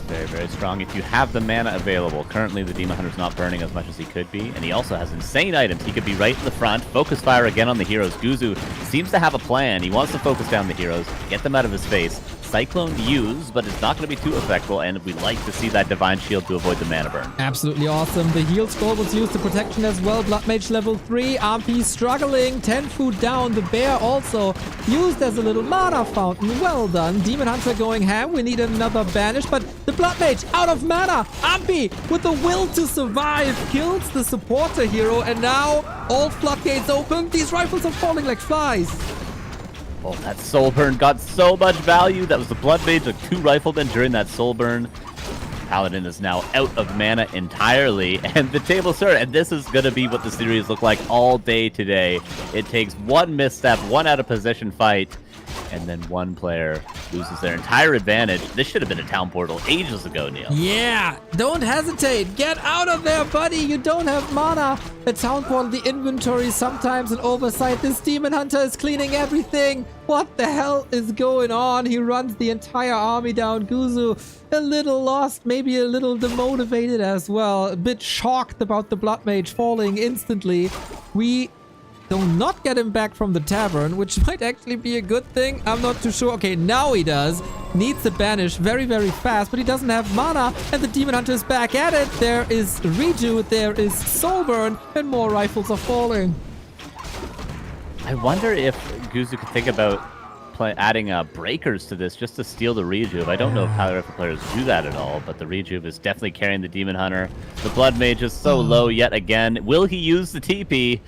[SPEAKER 15] Very, very strong. If you have the mana available, currently the Demon Hunter's not burning as much as he could be, and he also has insane items. He could be right in the front. Focus fire again on the heroes. Guzu seems to have a plan. He wants to focus down the heroes, get them out of his face. Cyclone to use, but it's not going to be too effective, and we like to see that Divine Shield to avoid the mana burn.
[SPEAKER 2] Absolutely awesome. The heal scroll was used to protection as well. Blood Mage level 3. RP struggling. 10 food down. The bear also used as a little mana fountain. Well done. Demon Hunter going ham. We need another banish, but the Blood Mage out of mana. RP with the will to survive kills the supporter hero, and now all floodgates open. These rifles are falling like flies.
[SPEAKER 15] Oh, that soul burn got so much value. That was the Blood Mage, like 2 riflemen during that soul burn. Paladin is now out of mana entirely, and the table sir, and this is going to be what the series look like all day today. It takes one misstep, one out of position fight, and then one player loses their entire advantage. This should have been a town portal ages ago, Neil.
[SPEAKER 2] Yeah, don't hesitate. Get out of there, buddy. You don't have mana. The town portal, the inventory, sometimes an oversight. This Demon Hunter is cleaning everything. What the hell is going on? He runs the entire army down. Guzu, a little lost, maybe a little demotivated as well. A bit shocked about the Blood Mage falling instantly. We do not get him back from the tavern, which might actually be a good thing. I'm not too sure. Okay, now he does. Needs the banish very, very fast, but he doesn't have mana, and the Demon Hunter is back at it. There is Reju, there is Soulburn, and more rifles are falling.
[SPEAKER 15] I wonder if Guzu could think about adding breakers to this just to steal the Rejuve. I don't know if Tyler1 players do that at all, but the Rejuve is definitely carrying the Demon Hunter. The Blood Mage is so low yet again. Will he use the TP?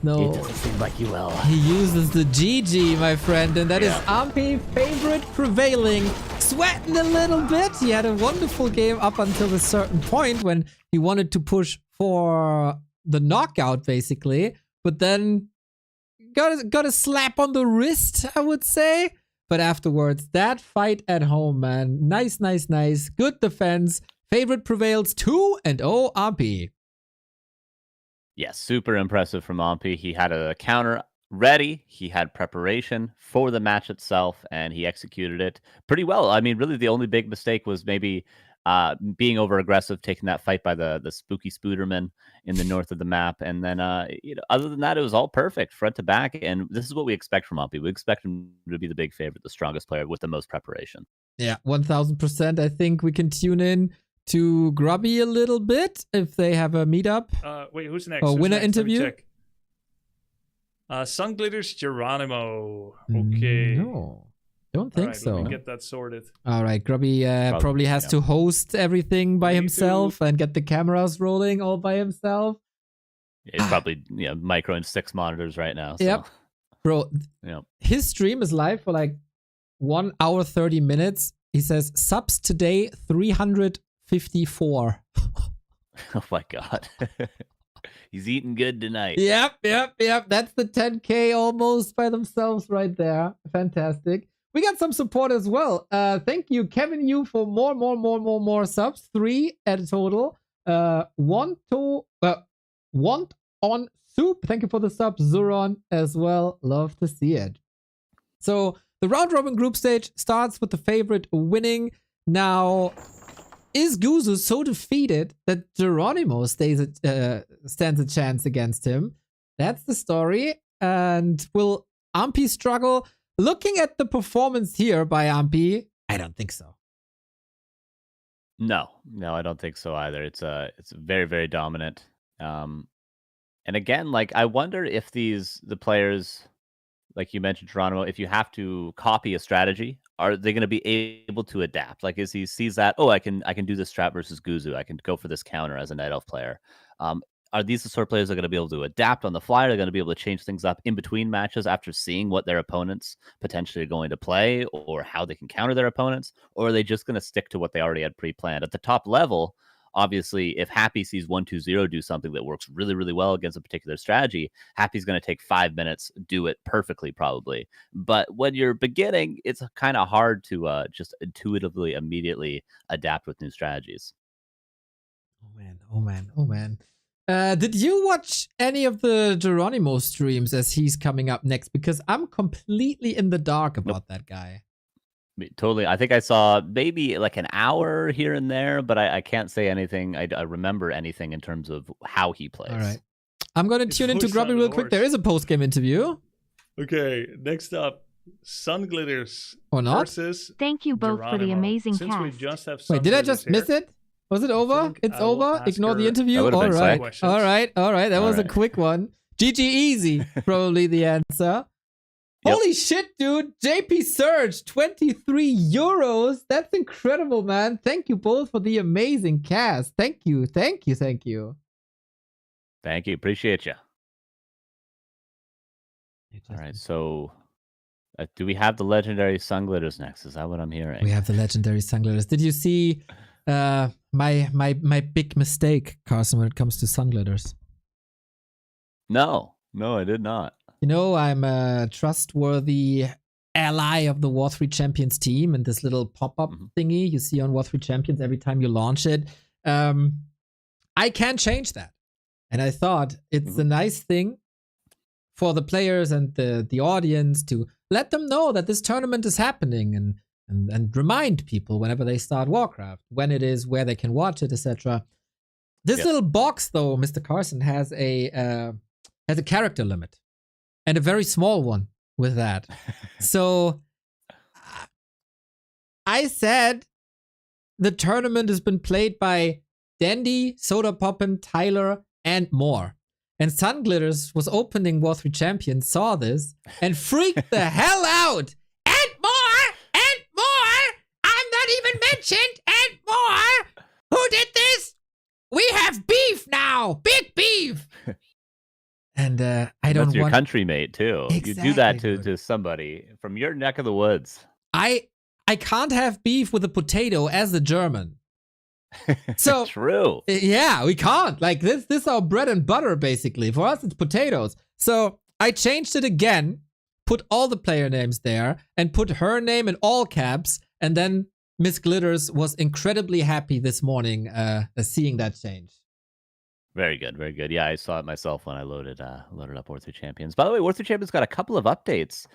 [SPEAKER 2] No.
[SPEAKER 15] It doesn't seem like he will.
[SPEAKER 2] He uses the GG, my friend, and that is Ampi's favorite prevailing. Sweating a little bit. He had a wonderful game up until a certain point when he wanted to push for the knockout, basically. But then got a slap on the wrist, I would say. But afterwards, that fight at home, man. Nice, nice, nice. Good defense. Favorite prevails 2-0 Ampi.
[SPEAKER 15] Yes, super impressive from Ampi. He had a counter ready. He had preparation for the match itself, and he executed it pretty well. I mean, really, the only big mistake was maybe being over-aggressive, taking that fight by the spooky Spooderman in the north of the map. And then, other than that, it was all perfect, front to back. And this is what we expect from Ampi. We expect him to be the big favorite, the strongest player with the most preparation.
[SPEAKER 2] Yeah, 1000%. I think we can tune in to Grubby a little bit if they have a meetup.
[SPEAKER 16] Wait, who's next?
[SPEAKER 2] Or winner
[SPEAKER 16] next?
[SPEAKER 2] interview?
[SPEAKER 16] Sunglitters Geranimo. Okay.
[SPEAKER 2] No, don't think so.
[SPEAKER 16] Let me get that sorted.
[SPEAKER 2] All right, Grubby probably has to host everything by himself and get the cameras rolling all by himself.
[SPEAKER 15] Yeah, he's probably microing 6 monitors right now. So.
[SPEAKER 2] Yep. Bro, his stream is live for like 1 hour 30 minutes. He says subs today 354.
[SPEAKER 15] Oh my god. He's eating good tonight.
[SPEAKER 2] Yep. That's the 10K almost by themselves right there. Fantastic. We got some support as well. Thank you, Kevin Yu, for more subs. 3 at a total. Want on soup. Thank you for the sub, Zuron, as well. Love to see it. So the round robin group stage starts with the favorite winning. Now, is Guzu so defeated that Geranimo stands a chance against him? That's the story. And will Ampi struggle? Looking at the performance here by Ampi, I don't think so.
[SPEAKER 15] No, I don't think so either. It's very, very dominant. And again, like I wonder if the players, like you mentioned, Geranimo, if you have to copy a strategy, are they going to be able to adapt? Like, as he sees that, I can do this strat versus Guzu, I can go for this counter as a Night Elf player. are these the sort of players that are going to be able to adapt on the fly? They're going to be able to change things up in between matches after seeing what their opponents potentially are going to play or how they can counter their opponents? Or are they just going to stick to what they already had pre-planned? At the top level, obviously, if Happy sees 1-2-0 do something that works really, really well against a particular strategy, Happy's going to take 5 minutes, do it perfectly, probably. But when you're beginning, it's kind of hard to just intuitively, immediately adapt with new strategies.
[SPEAKER 2] Oh man. Did you watch any of the Geranimo streams as he's coming up next? Because I'm completely in the dark about that guy.
[SPEAKER 15] Totally. I think I saw maybe like an hour here and there, but I can't say anything. I remember anything in terms of how he plays.
[SPEAKER 2] All right. I'm going to tune into Grubby real quick. There is a post-game interview.
[SPEAKER 11] Okay, next up, Sunglitters
[SPEAKER 2] or not?
[SPEAKER 11] versus
[SPEAKER 3] Thank you both for the
[SPEAKER 11] Geranimo.
[SPEAKER 3] amazing
[SPEAKER 11] Since we
[SPEAKER 3] cast.
[SPEAKER 11] just have
[SPEAKER 2] Wait, did I just
[SPEAKER 11] Sunglitters
[SPEAKER 2] miss
[SPEAKER 11] here,
[SPEAKER 2] it? Was it over? It's
[SPEAKER 11] I will
[SPEAKER 2] over?
[SPEAKER 11] ask
[SPEAKER 2] Ignore the
[SPEAKER 11] her-
[SPEAKER 2] interview?
[SPEAKER 15] That would've been
[SPEAKER 2] All right.
[SPEAKER 11] questions.
[SPEAKER 2] All right. That
[SPEAKER 15] All
[SPEAKER 2] was a
[SPEAKER 15] right.
[SPEAKER 2] quick one. GG easy, probably the answer.
[SPEAKER 15] Yep.
[SPEAKER 2] Holy shit, dude. JP Surge, 23 euros. That's incredible, man. Thank you both for the amazing cast. Thank you.
[SPEAKER 15] Thank you. Appreciate you. All right. So, do we have the legendary Sunglitters next? Is that what I'm hearing?
[SPEAKER 2] We have the legendary Sunglitters. Did you see my big mistake, Carson, when it comes to Sunglitters?
[SPEAKER 15] No, I did not.
[SPEAKER 2] You know, I'm a trustworthy ally of the War 3 Champions team and this little pop-up thingy you see on War 3 Champions every time you launch it. I can change that. And I thought it's a nice thing for the players and the audience to let them know that this tournament is happening and remind people whenever they start Warcraft, when it is, where they can watch it, etc. This little box, though, Mr. Carson, has a character limit. And a very small one with that. So I said the tournament has been played by Dendi, Sodapoppin, Tyler, and more. And Sunglitters was opening War 3 Champions, saw this, and freaked the hell out. And more! And more! I'm not even mentioned! And more! Who did this? We have beef now! Big beef! And I don't
[SPEAKER 15] That's your
[SPEAKER 2] want
[SPEAKER 15] country mate too. You do that to somebody from your neck of the woods.
[SPEAKER 2] I can't have beef with a potato as a German. So
[SPEAKER 15] true.
[SPEAKER 2] Yeah, we can't. Like this is our bread and butter basically. For us it's potatoes. So I changed it again, put all the player names there, and put her name in all caps, and then Miss Glitters was incredibly happy this morning seeing that change.
[SPEAKER 15] Very good, very good. Yeah, I saw it myself when I loaded up War 3 Champions. By the way, War 3 Champions got a couple of updates.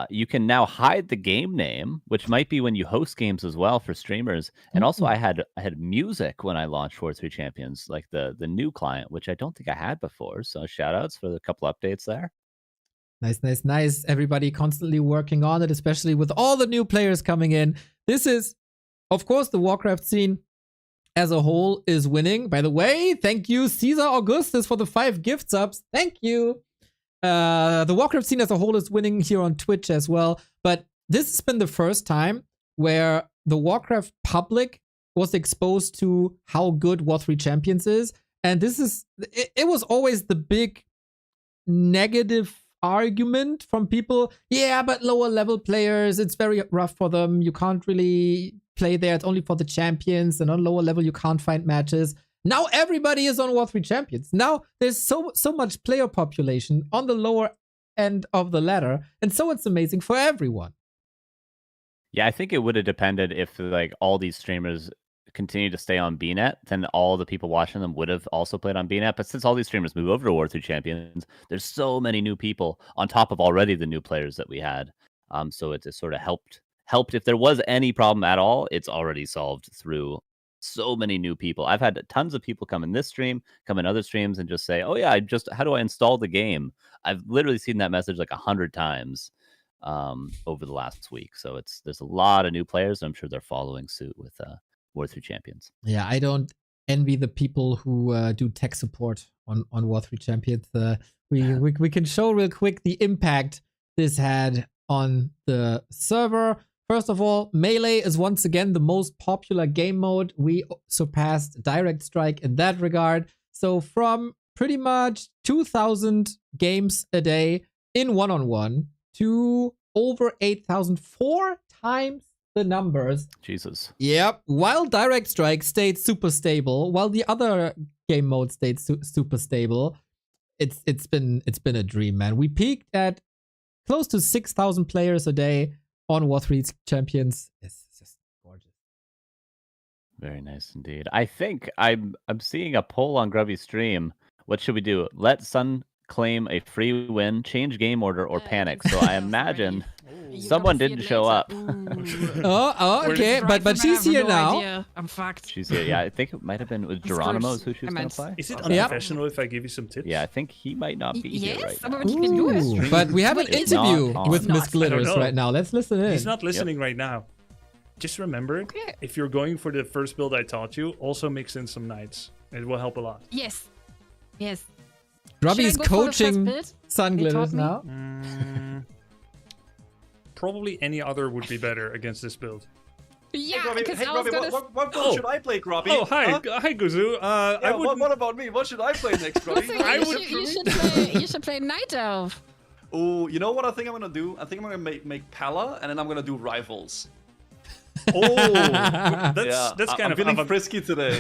[SPEAKER 15] You can now hide the game name, which might be when you host games as well for streamers. And also, I had music when I launched War 3 Champions, like the new client, which I don't think I had before. So shout outs for the couple updates there.
[SPEAKER 2] Nice. Everybody constantly working on it, especially with all the new players coming in. This is, of course, the Warcraft scene as a whole is winning. By the way, thank you, Caesar Augustus, for the 5 gift subs. Thank you. The Warcraft scene as a whole is winning here on Twitch as well. But this has been the first time where the Warcraft public was exposed to how good War 3 Champions is. And this is, it was always the big negative argument from people. Yeah, but lower level players, it's very rough for them. You can't really play there. It's only for the champions, and on lower level you can't find matches. Now everybody is on War 3 Champions. Now there's so much player population on the lower end of the ladder, and so it's amazing for everyone.
[SPEAKER 15] Yeah, I think it would have depended if like all these streamers continue to stay on BNet, then all the people watching them would have also played on BNet. But since all these streamers move over to War 3 Champions, there's so many new people on top of already the new players that we had. So it sort of helped. If there was any problem at all, it's already solved through so many new people. I've had tons of people come in this stream, come in other streams, and just say, "Oh yeah, how do I install the game?" I've literally seen that message like 100 times over the last week. So there's a lot of new players, and I'm sure they're following suit with War 3 Champions.
[SPEAKER 2] Yeah, I don't envy the people who do tech support on War 3 Champions. We can show real quick the impact this had on the server. First of all, Melee is once again the most popular game mode. We surpassed Direct Strike in that regard. So from pretty much 2,000 games a day in one-on-one to over 8,000, 4 times the numbers.
[SPEAKER 15] Jesus.
[SPEAKER 2] Yep. While Direct Strike stayed super stable, while the other game mode stayed super stable, it's been a dream, man. We peaked at close to 6,000 players a day on War 3 Champions. It's just gorgeous.
[SPEAKER 15] Very nice indeed. I think I'm seeing a poll on Grubby's stream. What should we do? Let Sun claim a free win, change game order, or panic. So I imagine someone didn't show up.
[SPEAKER 2] Okay, but she's here now.
[SPEAKER 4] Idea. I'm fucked.
[SPEAKER 15] She's here. Yeah, I think it might have been with Geranimo is who she was going to play.
[SPEAKER 16] Is it unprofessional if I give you some tips?
[SPEAKER 15] Yeah, I think he might not be here right now.
[SPEAKER 4] But you can do it.
[SPEAKER 2] But we have an
[SPEAKER 15] It's
[SPEAKER 2] interview
[SPEAKER 15] not
[SPEAKER 2] with
[SPEAKER 15] on.
[SPEAKER 2] Miss Glitters right now. Let's listen in.
[SPEAKER 16] He's not listening right now. Just remember, if you're going for the first build I taught you, also mix in some knights. It will help a lot.
[SPEAKER 4] Yes. Yes.
[SPEAKER 2] Grubby's
[SPEAKER 4] Should I go for the first
[SPEAKER 2] coaching
[SPEAKER 4] build?
[SPEAKER 2] Sun
[SPEAKER 4] You
[SPEAKER 2] Glitters
[SPEAKER 4] taught me?
[SPEAKER 2] now.
[SPEAKER 16] Probably any other would be better against this build.
[SPEAKER 4] Yeah,
[SPEAKER 6] Grubby,
[SPEAKER 4] because
[SPEAKER 6] hey,
[SPEAKER 4] I was
[SPEAKER 6] Grubby,
[SPEAKER 4] gonna...
[SPEAKER 6] what build should I play, Grubby?
[SPEAKER 16] Oh, hi,
[SPEAKER 6] Huh?
[SPEAKER 16] hi, Guzu.
[SPEAKER 6] Yeah,
[SPEAKER 16] I would.
[SPEAKER 6] what about me? What should I play next, Grubby?
[SPEAKER 4] You should play Night Elf.
[SPEAKER 6] Oh, you know what I think I'm gonna do? I think I'm gonna make Pala, and then I'm gonna do Rivals.
[SPEAKER 16] Oh, that's kind
[SPEAKER 6] I'm
[SPEAKER 16] of
[SPEAKER 6] feeling frisky today.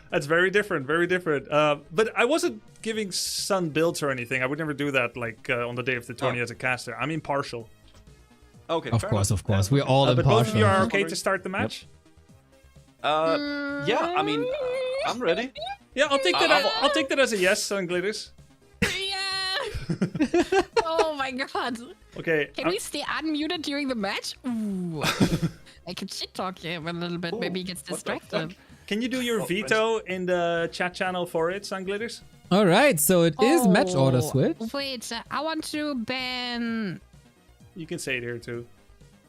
[SPEAKER 16] That's very different, very different. But I wasn't giving Sun builds or anything. I would never do that like on the day of the tourney as a caster. I'm impartial.
[SPEAKER 6] Okay,
[SPEAKER 2] Of course. We're all
[SPEAKER 16] But both of you
[SPEAKER 2] impartial.
[SPEAKER 16] are okay to start the match?
[SPEAKER 6] Yeah, I mean, I'm ready.
[SPEAKER 16] Yeah, I'll take that. I'll take that as a yes, Sunglitters.
[SPEAKER 4] Oh my god.
[SPEAKER 16] Okay.
[SPEAKER 4] Can we stay unmuted during the match? Ooh. I could shit talk him a little bit. Maybe he gets distracted.
[SPEAKER 16] Can you do your veto in the chat channel for it, Sunglitters?
[SPEAKER 2] All right, so it is match order switch.
[SPEAKER 4] Wait, I want to ban
[SPEAKER 16] You can say it here too.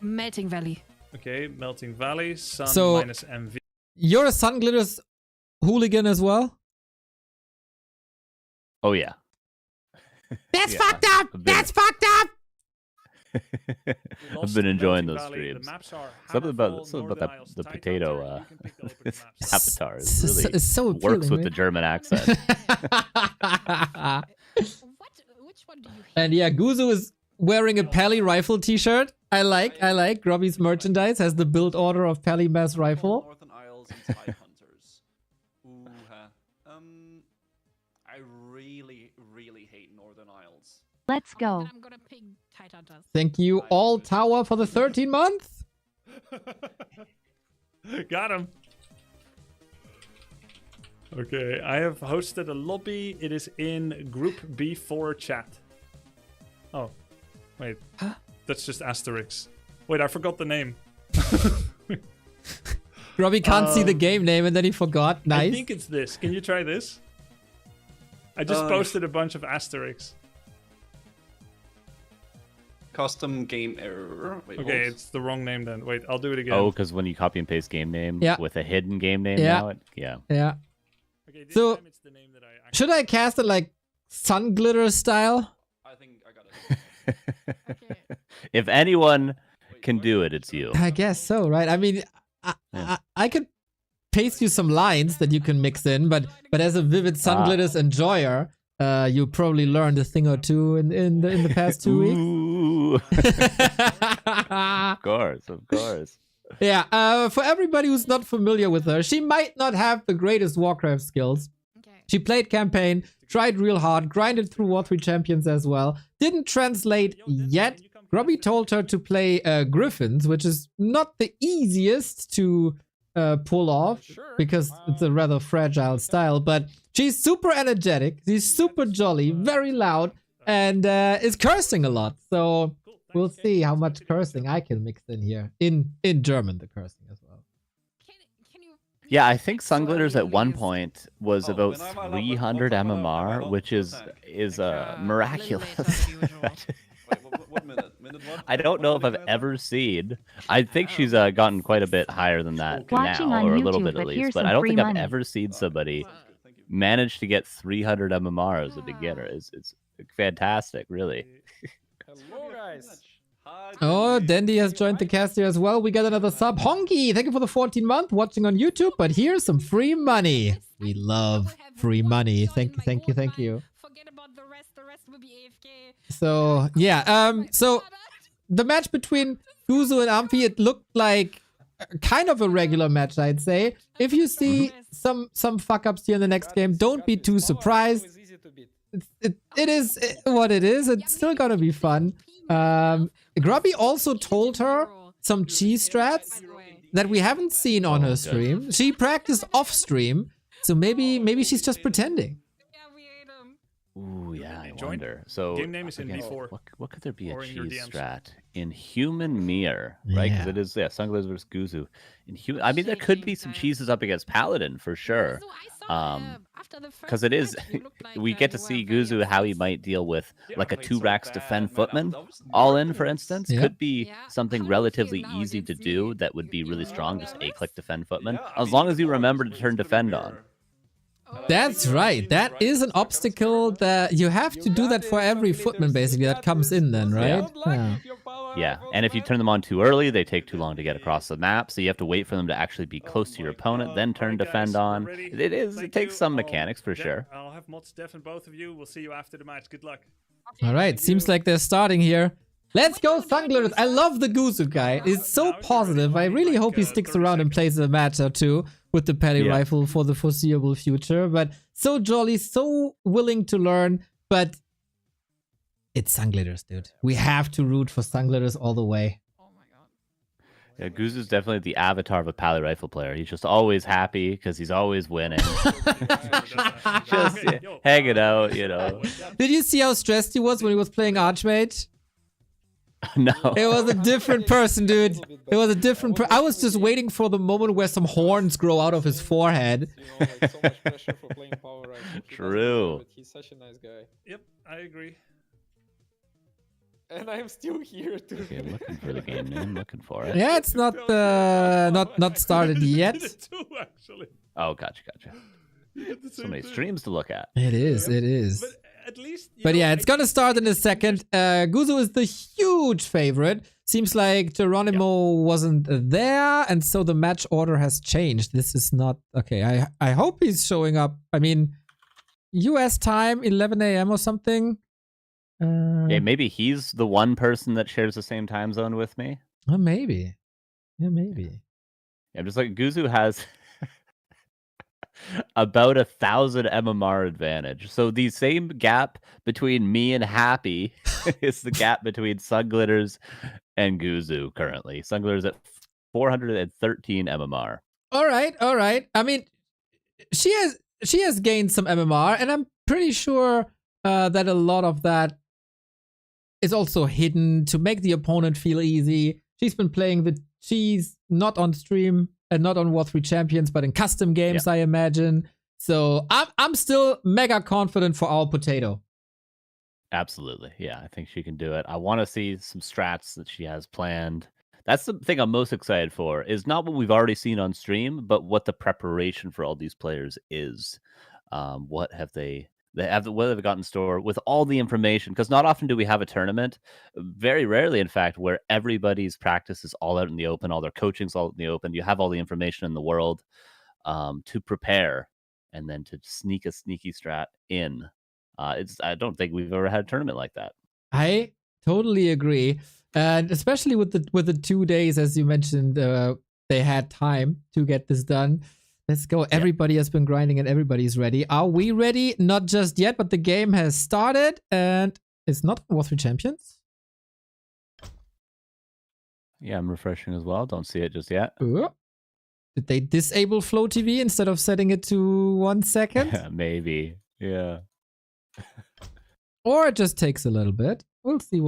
[SPEAKER 4] Melting Valley.
[SPEAKER 16] Okay, Melting Valley, Sun
[SPEAKER 2] So-
[SPEAKER 16] minus MV.
[SPEAKER 2] You're a Sun Glitters hooligan as well?
[SPEAKER 15] Oh yeah.
[SPEAKER 2] That's
[SPEAKER 15] Yeah,
[SPEAKER 2] fucked up!
[SPEAKER 15] I've been-
[SPEAKER 2] That's fucked up!
[SPEAKER 15] I've been enjoying those
[SPEAKER 16] Valley. The
[SPEAKER 15] streams.
[SPEAKER 16] maps are
[SPEAKER 15] Something
[SPEAKER 16] Hammerfall,
[SPEAKER 15] about
[SPEAKER 16] Northern Isles,
[SPEAKER 15] the
[SPEAKER 16] Tidehunter.
[SPEAKER 15] potato
[SPEAKER 16] You can pick the open maps.
[SPEAKER 15] avatar is really
[SPEAKER 2] It's so
[SPEAKER 15] works
[SPEAKER 2] appealing,
[SPEAKER 15] with the
[SPEAKER 2] right?
[SPEAKER 15] German accent.
[SPEAKER 4] Which one do you
[SPEAKER 2] And yeah, Guzu is wearing a Pally rifle t-shirt. I like. Grubby's merchandise has the build order of Pally mass rifle.
[SPEAKER 6] Northern Isles and Tidehunters. I really hate Northern Isles.
[SPEAKER 3] Let's go.
[SPEAKER 4] I'm gonna pick Tidehunters.
[SPEAKER 2] Thank you, All Tower, for the 13 months.
[SPEAKER 16] Got him. Okay, I have hosted a lobby. It is in Group B4 chat. Oh, wait. That's just asterisk. Wait, I forgot the name.
[SPEAKER 2] Grubby can't see the game name and then he forgot.
[SPEAKER 16] I
[SPEAKER 2] Nice.
[SPEAKER 16] think it's this. Can you try this? I just posted a bunch of asterisks.
[SPEAKER 6] Custom game error. Wait,
[SPEAKER 16] Okay,
[SPEAKER 6] what?
[SPEAKER 16] it's the wrong name then. Wait, I'll do it again.
[SPEAKER 15] Oh, because when you copy and paste game name
[SPEAKER 2] Yeah.
[SPEAKER 15] with a hidden game name
[SPEAKER 2] Yeah.
[SPEAKER 15] now, yeah.
[SPEAKER 2] Yeah.
[SPEAKER 16] Okay, this
[SPEAKER 2] So,
[SPEAKER 16] time it's the name that I actually...
[SPEAKER 2] should I cast it like Sun Glitter style?
[SPEAKER 6] I think I got it.
[SPEAKER 15] If anyone can do it, it's you.
[SPEAKER 2] I guess so, right? I mean, I could paste you some lines that you can mix in, but as a vivid Sun Glitters enjoyer, you probably learned a thing or two in the past 2 weeks.
[SPEAKER 15] Ooh. Of course.
[SPEAKER 2] Yeah, for everybody who's not familiar with her, she might not have the greatest Warcraft skills. She played campaign, tried real hard, grinded through War 3 Champions as well. Didn't translate yet. Grubby told her to play Griffins, which is not the easiest to pull off because it's a rather fragile style, but she's super energetic, she's super jolly, very loud, and is cursing a lot. So we'll see how much cursing I can mix in here. In German, the cursing as well.
[SPEAKER 15] Yeah, I think Sunglitters at one point was about 300 MMR, which is miraculous.
[SPEAKER 6] What minute? Minute what?
[SPEAKER 15] I don't know if I've ever seen. I think she's gotten quite a bit higher than that
[SPEAKER 3] Watching
[SPEAKER 15] now,
[SPEAKER 3] on
[SPEAKER 15] or a little
[SPEAKER 3] YouTube,
[SPEAKER 15] bit
[SPEAKER 3] but
[SPEAKER 15] at
[SPEAKER 3] here's
[SPEAKER 15] least. But
[SPEAKER 3] some
[SPEAKER 15] I don't
[SPEAKER 3] free
[SPEAKER 15] think
[SPEAKER 3] money.
[SPEAKER 15] I've ever seen somebody manage to get 300 MMR as a beginner. It's fantastic, really.
[SPEAKER 17] Hello, guys.
[SPEAKER 2] Oh, Dendi has joined the cast here as well. We got another sub. Honky, thank you for the 14-month watching on YouTube, but here's some free money. We love free money. Thank you, thank you, thank you. So, yeah, so the match between Guzu and Amphi, it looked like kind of a regular match, I'd say. If you see some fuck-ups here in the next game, don't be too surprised. It is what it is. It's still gonna be fun. Grubby also told her some cheese strats that we haven't seen on her stream. She practiced off stream, so maybe she's just pretending.
[SPEAKER 15] Ooh, yeah, I wonder. So,
[SPEAKER 16] Game name is
[SPEAKER 15] again,
[SPEAKER 16] Infi.
[SPEAKER 15] what could there be a
[SPEAKER 16] Or in your
[SPEAKER 15] cheese
[SPEAKER 16] DMs.
[SPEAKER 15] strat in Human Mirror, right? Because
[SPEAKER 2] Yeah.
[SPEAKER 15] it is Sunglitters versus Guzu. In human, I mean, there could be some cheeses up against Paladin for sure. Because it is, we get to see Guzu how he might deal with like a 2 racks defend footman all in, for instance.
[SPEAKER 2] Yeah.
[SPEAKER 15] Could be something relatively easy to do that would be really strong, just 8-click defend footman, as long as you remember to turn defend on.
[SPEAKER 2] That's right. That is an obstacle that you have to do that for every footman, basically, that comes in then, right? Yeah.
[SPEAKER 15] Yeah, and if you turn them on too early, they take too long to get across the map, so you have to wait for them to actually be close to your opponent, then turn defend on. It takes some mechanics for sure.
[SPEAKER 16] I'll have mods Def and both of you. We'll see you after the match. Good luck.
[SPEAKER 2] All right, seems like they're starting here. Let's go, Sunglitters. I love the Guzu guy. He's so positive. I really hope he sticks around and plays a match or two with the Pelly rifle for the foreseeable future. But so jolly, so willing to learn. But it's Sunglitters, dude. We have to root for Sunglitters all the way.
[SPEAKER 15] Yeah, Guzu's definitely the avatar of a Pally rifle player. He's just always happy because he's always winning. Just hanging out, you know.
[SPEAKER 2] Did you see how stressed he was when he was playing Archmage?
[SPEAKER 15] No.
[SPEAKER 2] It was a different person, dude. It was a different I was just waiting for the moment where some horns grow out of his forehead.
[SPEAKER 15] True.
[SPEAKER 17] He's such a nice guy.
[SPEAKER 16] Yep, I agree.
[SPEAKER 17] And I'm still here too.
[SPEAKER 15] Okay, I'm looking for the game name, looking for it.
[SPEAKER 2] Yeah, it's not started yet.
[SPEAKER 15] Oh, gotcha. So many streams to look at.
[SPEAKER 2] It is, it is.
[SPEAKER 16] At least,
[SPEAKER 2] but yeah, it's gonna start in a second. Guzu is the huge favorite. Seems like Geranimo wasn't there, and so the match order has changed. This is not okay. I hope he's showing up. I mean, US time, 11 a.m. or something.
[SPEAKER 15] Yeah, maybe he's the one person that shares the same time zone with me.
[SPEAKER 2] Maybe. Yeah, maybe.
[SPEAKER 15] Yeah, just like Guzu has about 1,000 MMR advantage. So the same gap between me and Happy is the gap between Sunglitters and Guzu currently. Sunglitters at 413 MMR.
[SPEAKER 2] All right. I mean, she has gained some MMR, and I'm pretty sure that a lot of that is also hidden to make the opponent feel easy. She's been playing the cheese not on stream and not on War 3 Champions, but in custom games, I imagine. So I'm still mega confident for our potato.
[SPEAKER 15] Absolutely. Yeah, I think she can do it. I want to see some strats that she has planned. That's the thing I'm most excited for, is not what we've already seen on stream, but what the preparation for all these players is. What have what have they got in store with all the information? Because not often do we have a tournament, very rarely, in fact, where everybody's practice is all out in the open, all their coaching's all out in the open. You have all the information in the world to prepare and then to sneak a sneaky strat in. I don't think we've ever had a tournament like that.
[SPEAKER 2] I totally agree, and especially with the 2 days, as you mentioned, they had time to get this done. Let's go. Everybody has been grinding and everybody's ready. Are we ready? Not just yet, but the game has started and it's not War 3 Champions.
[SPEAKER 15] Yeah, I'm refreshing as well. Don't see it just yet.
[SPEAKER 2] Ooh. Did they disable Flow TV instead of setting it to 1 second?
[SPEAKER 15] Maybe. Yeah.
[SPEAKER 2] Or it just takes a little bit. We'll see.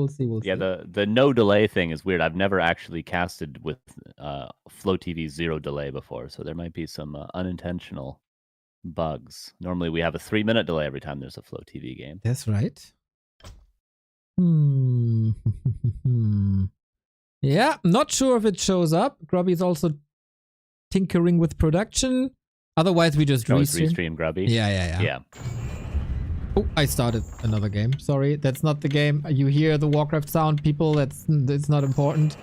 [SPEAKER 15] Yeah, the no delay thing is weird. I've never actually casted with Flow TV 0 delay before, so there might be some unintentional bugs. Normally we have a 3-minute delay every time there's a Flow TV game.
[SPEAKER 2] That's right. Yeah, not sure if it shows up. Grubby's also tinkering with production. Otherwise, we just restream.
[SPEAKER 15] Restream Grubby.
[SPEAKER 2] Yeah. Oh, I started another game. Sorry, that's not the game. You hear the Warcraft sound, people. It's not important.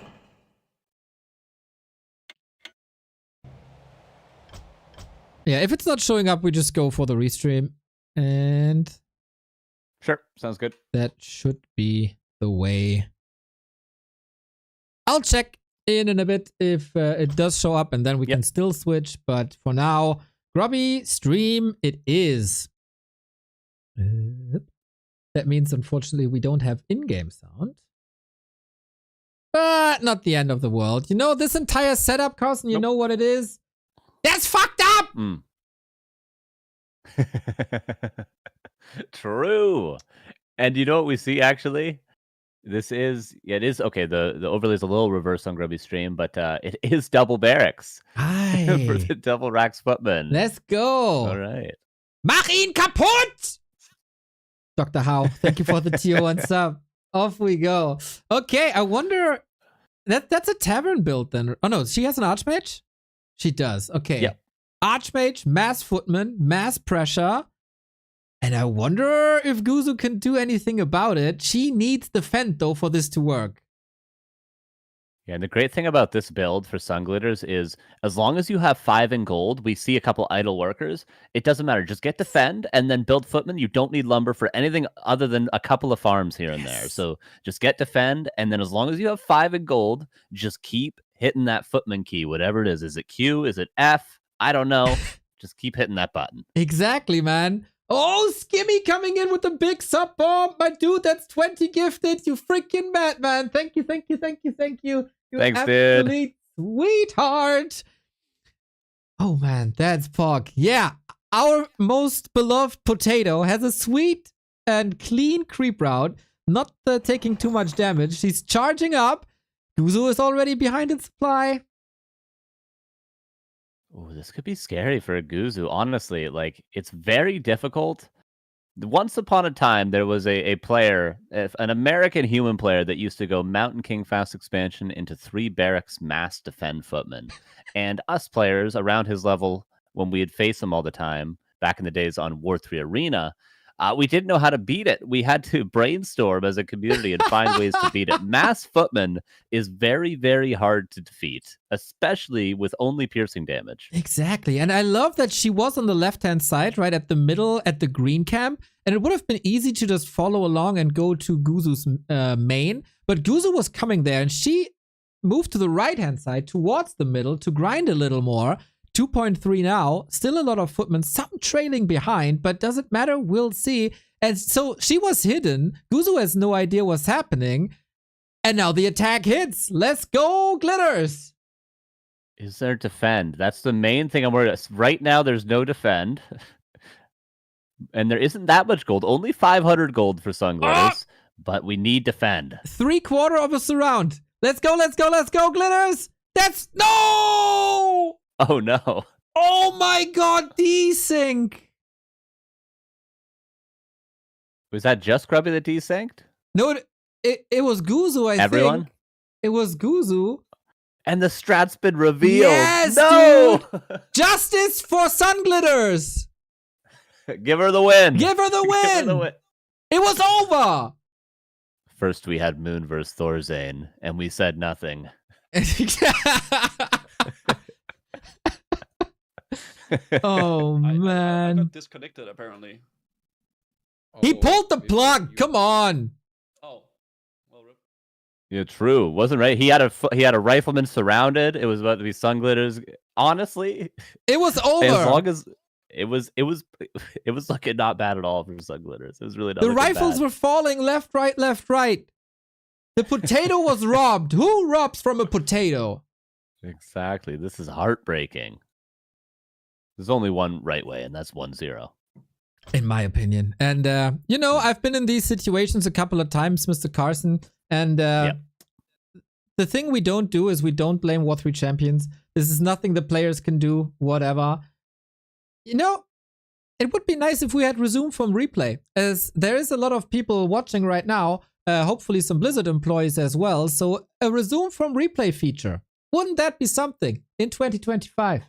[SPEAKER 2] Yeah, if it's not showing up, we just go for the restream. And
[SPEAKER 15] Sure, sounds good.
[SPEAKER 2] that should be the way. I'll check in a bit if it does show up, and then we can still switch. But for now, Grubby stream it is. That means, unfortunately, we don't have in-game sound. But not the end of the world. You know, this entire setup, Carson, you know what it is? That's fucked up!
[SPEAKER 15] True. And you know what we see, actually? This is, it is, okay, the overlay is a little reverse on Grubby's stream, but it is double barracks for the double Rax Footman.
[SPEAKER 2] Let's go.
[SPEAKER 15] All right.
[SPEAKER 2] Mach ihn kaputt! Dr. Howe, thank you for the tier 1 sub. Off we go. Okay, I wonder... That's a tavern build then. Oh no, she has an Archmage? She does, okay.
[SPEAKER 15] Yep.
[SPEAKER 2] Archmage, Mass Footman, Mass Pressure. And I wonder if Guzu can do anything about it. She needs Defend, though, for this to work.
[SPEAKER 15] Yeah, and the great thing about this build for Sunglitters is as long as you have 5 in gold, we see a couple idle workers. It doesn't matter. Just get Defend and then build Footman. You don't need lumber for anything other than a couple of farms here and there. So just get Defend, and then as long as you have 5 in gold, just keep hitting that Footman key, whatever it is. Is it Q? Is it F? I don't know. Just keep hitting that button.
[SPEAKER 2] Exactly, man. Oh, Skimmy coming in with a big sub bomb. My dude, that's 20 gifted. You freaking madman. Thank you, thank you, thank you, thank you. You
[SPEAKER 15] Thanks,
[SPEAKER 2] absolute sweetheart. Oh, man, that's Pog. Yeah, our most beloved potato has a sweet and clean creep route. Not taking too much damage. She's charging up. Guzu is already behind in supply.
[SPEAKER 15] Oh, this could be scary for a Guzu. Honestly, like, it's very difficult. Once upon a time, there was a player, an American human player that used to go Mountain King fast expansion into 3 barracks mass defend footmen. And us players around his level, when we'd face him all the time, back in the days on War 3 Arena, we didn't know how to beat it. We had to brainstorm as a community and find ways to beat it. Mass Footman is very, very hard to defeat, especially with only piercing damage.
[SPEAKER 2] Exactly. And I love that she was on the left-hand side, right at the middle, at the green camp. And it would have been easy to just follow along and go to Guzu's main. But Guzu was coming there, and she moved to the right-hand side towards the middle to grind a little more. 2.3 now, still a lot of footmen, some trailing behind, but doesn't matter, we'll see. And so she was hidden. Guzu has no idea what's happening. And now the attack hits. Let's go, Glitters!
[SPEAKER 15] Is there defend? That's the main thing I'm worried about. Right now, there's no defend. And there isn't that much gold. Only 500 gold for Sunglitters. But we need defend.
[SPEAKER 2] 3/4 of a surround. Let's go, let's go, let's go, Glitters! That's... No!
[SPEAKER 15] Oh, no.
[SPEAKER 2] Oh my god, desync!
[SPEAKER 15] Was that just Grubby that desynced?
[SPEAKER 2] No, it was Guzu, I
[SPEAKER 15] Everyone?
[SPEAKER 2] think. It was Guzu.
[SPEAKER 15] And the strat's been revealed.
[SPEAKER 2] Yes,
[SPEAKER 15] no!
[SPEAKER 2] dude! Justice for Sunglitters!
[SPEAKER 15] Give her the win!
[SPEAKER 2] Give her the win!
[SPEAKER 15] Give her the win!
[SPEAKER 2] It was over!
[SPEAKER 15] First we had Moon versus Thorzane, and we said nothing.
[SPEAKER 2] Oh, man.
[SPEAKER 6] I got disconnected, apparently.
[SPEAKER 2] He pulled the plug! Come on!
[SPEAKER 6] Oh. Well,
[SPEAKER 15] Yeah, true. Wasn't right. He had a rifleman surrounded. It was about to be Sunglitters. Honestly,
[SPEAKER 2] it was over.
[SPEAKER 15] As long as it was looking not bad at all for Sunglitters. It was really not.
[SPEAKER 2] The rifles were falling left, right, left, right. The potato was robbed. Who robs from a potato?
[SPEAKER 15] Exactly. This is heartbreaking. There's only one right way, and that's 1-0.
[SPEAKER 2] In my opinion. And, you know, I've been in these situations a couple of times, Mr. Carson. And the thing we don't do is we don't blame War 3 champions. This is nothing the players can do, whatever. You know, it would be nice if we had resume from replay, as there is a lot of people watching right now, hopefully some Blizzard employees as well. So a resume from replay feature. Wouldn't that be something in 2025?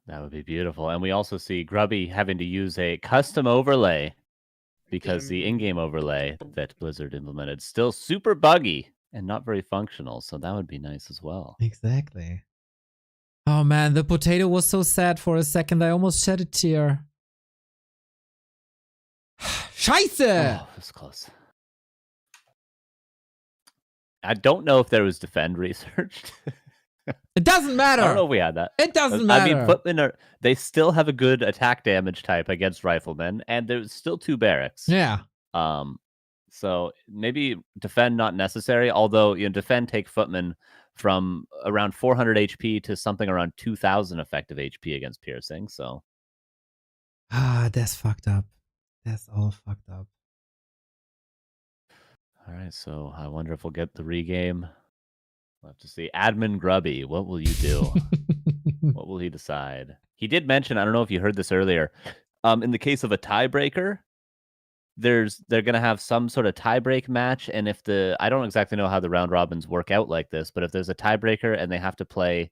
[SPEAKER 15] That would be beautiful. And we also see Grubby having to use a custom overlay because the in-game overlay that Blizzard implemented still super buggy and not very functional. So that would be nice as well.
[SPEAKER 2] Exactly. Oh man, the potato was so sad for a second. I almost shed a tear. Scheiße!
[SPEAKER 15] Oh, that's close. I don't know if there was defend researched.
[SPEAKER 2] It doesn't matter.
[SPEAKER 15] I don't know if we had that.
[SPEAKER 2] It doesn't matter.
[SPEAKER 15] I mean, footmen they still have a good attack damage type against riflemen, and there's still 2 barracks.
[SPEAKER 2] Yeah.
[SPEAKER 15] So maybe defend not necessary. Although defend take footmen from around 400 HP to something around 2,000 effective HP against piercing. So
[SPEAKER 2] that's fucked up. That's all fucked up.
[SPEAKER 15] All right, so I wonder if we'll get the regame. We'll have to see. Admin Grubby, what will you do? What will he decide? He did mention, I don't know if you heard this earlier, in the case of a tiebreaker, they're going to have some sort of tiebreak match, and if I don't exactly know how the round robins work out like this, but if there's a tiebreaker and they have to play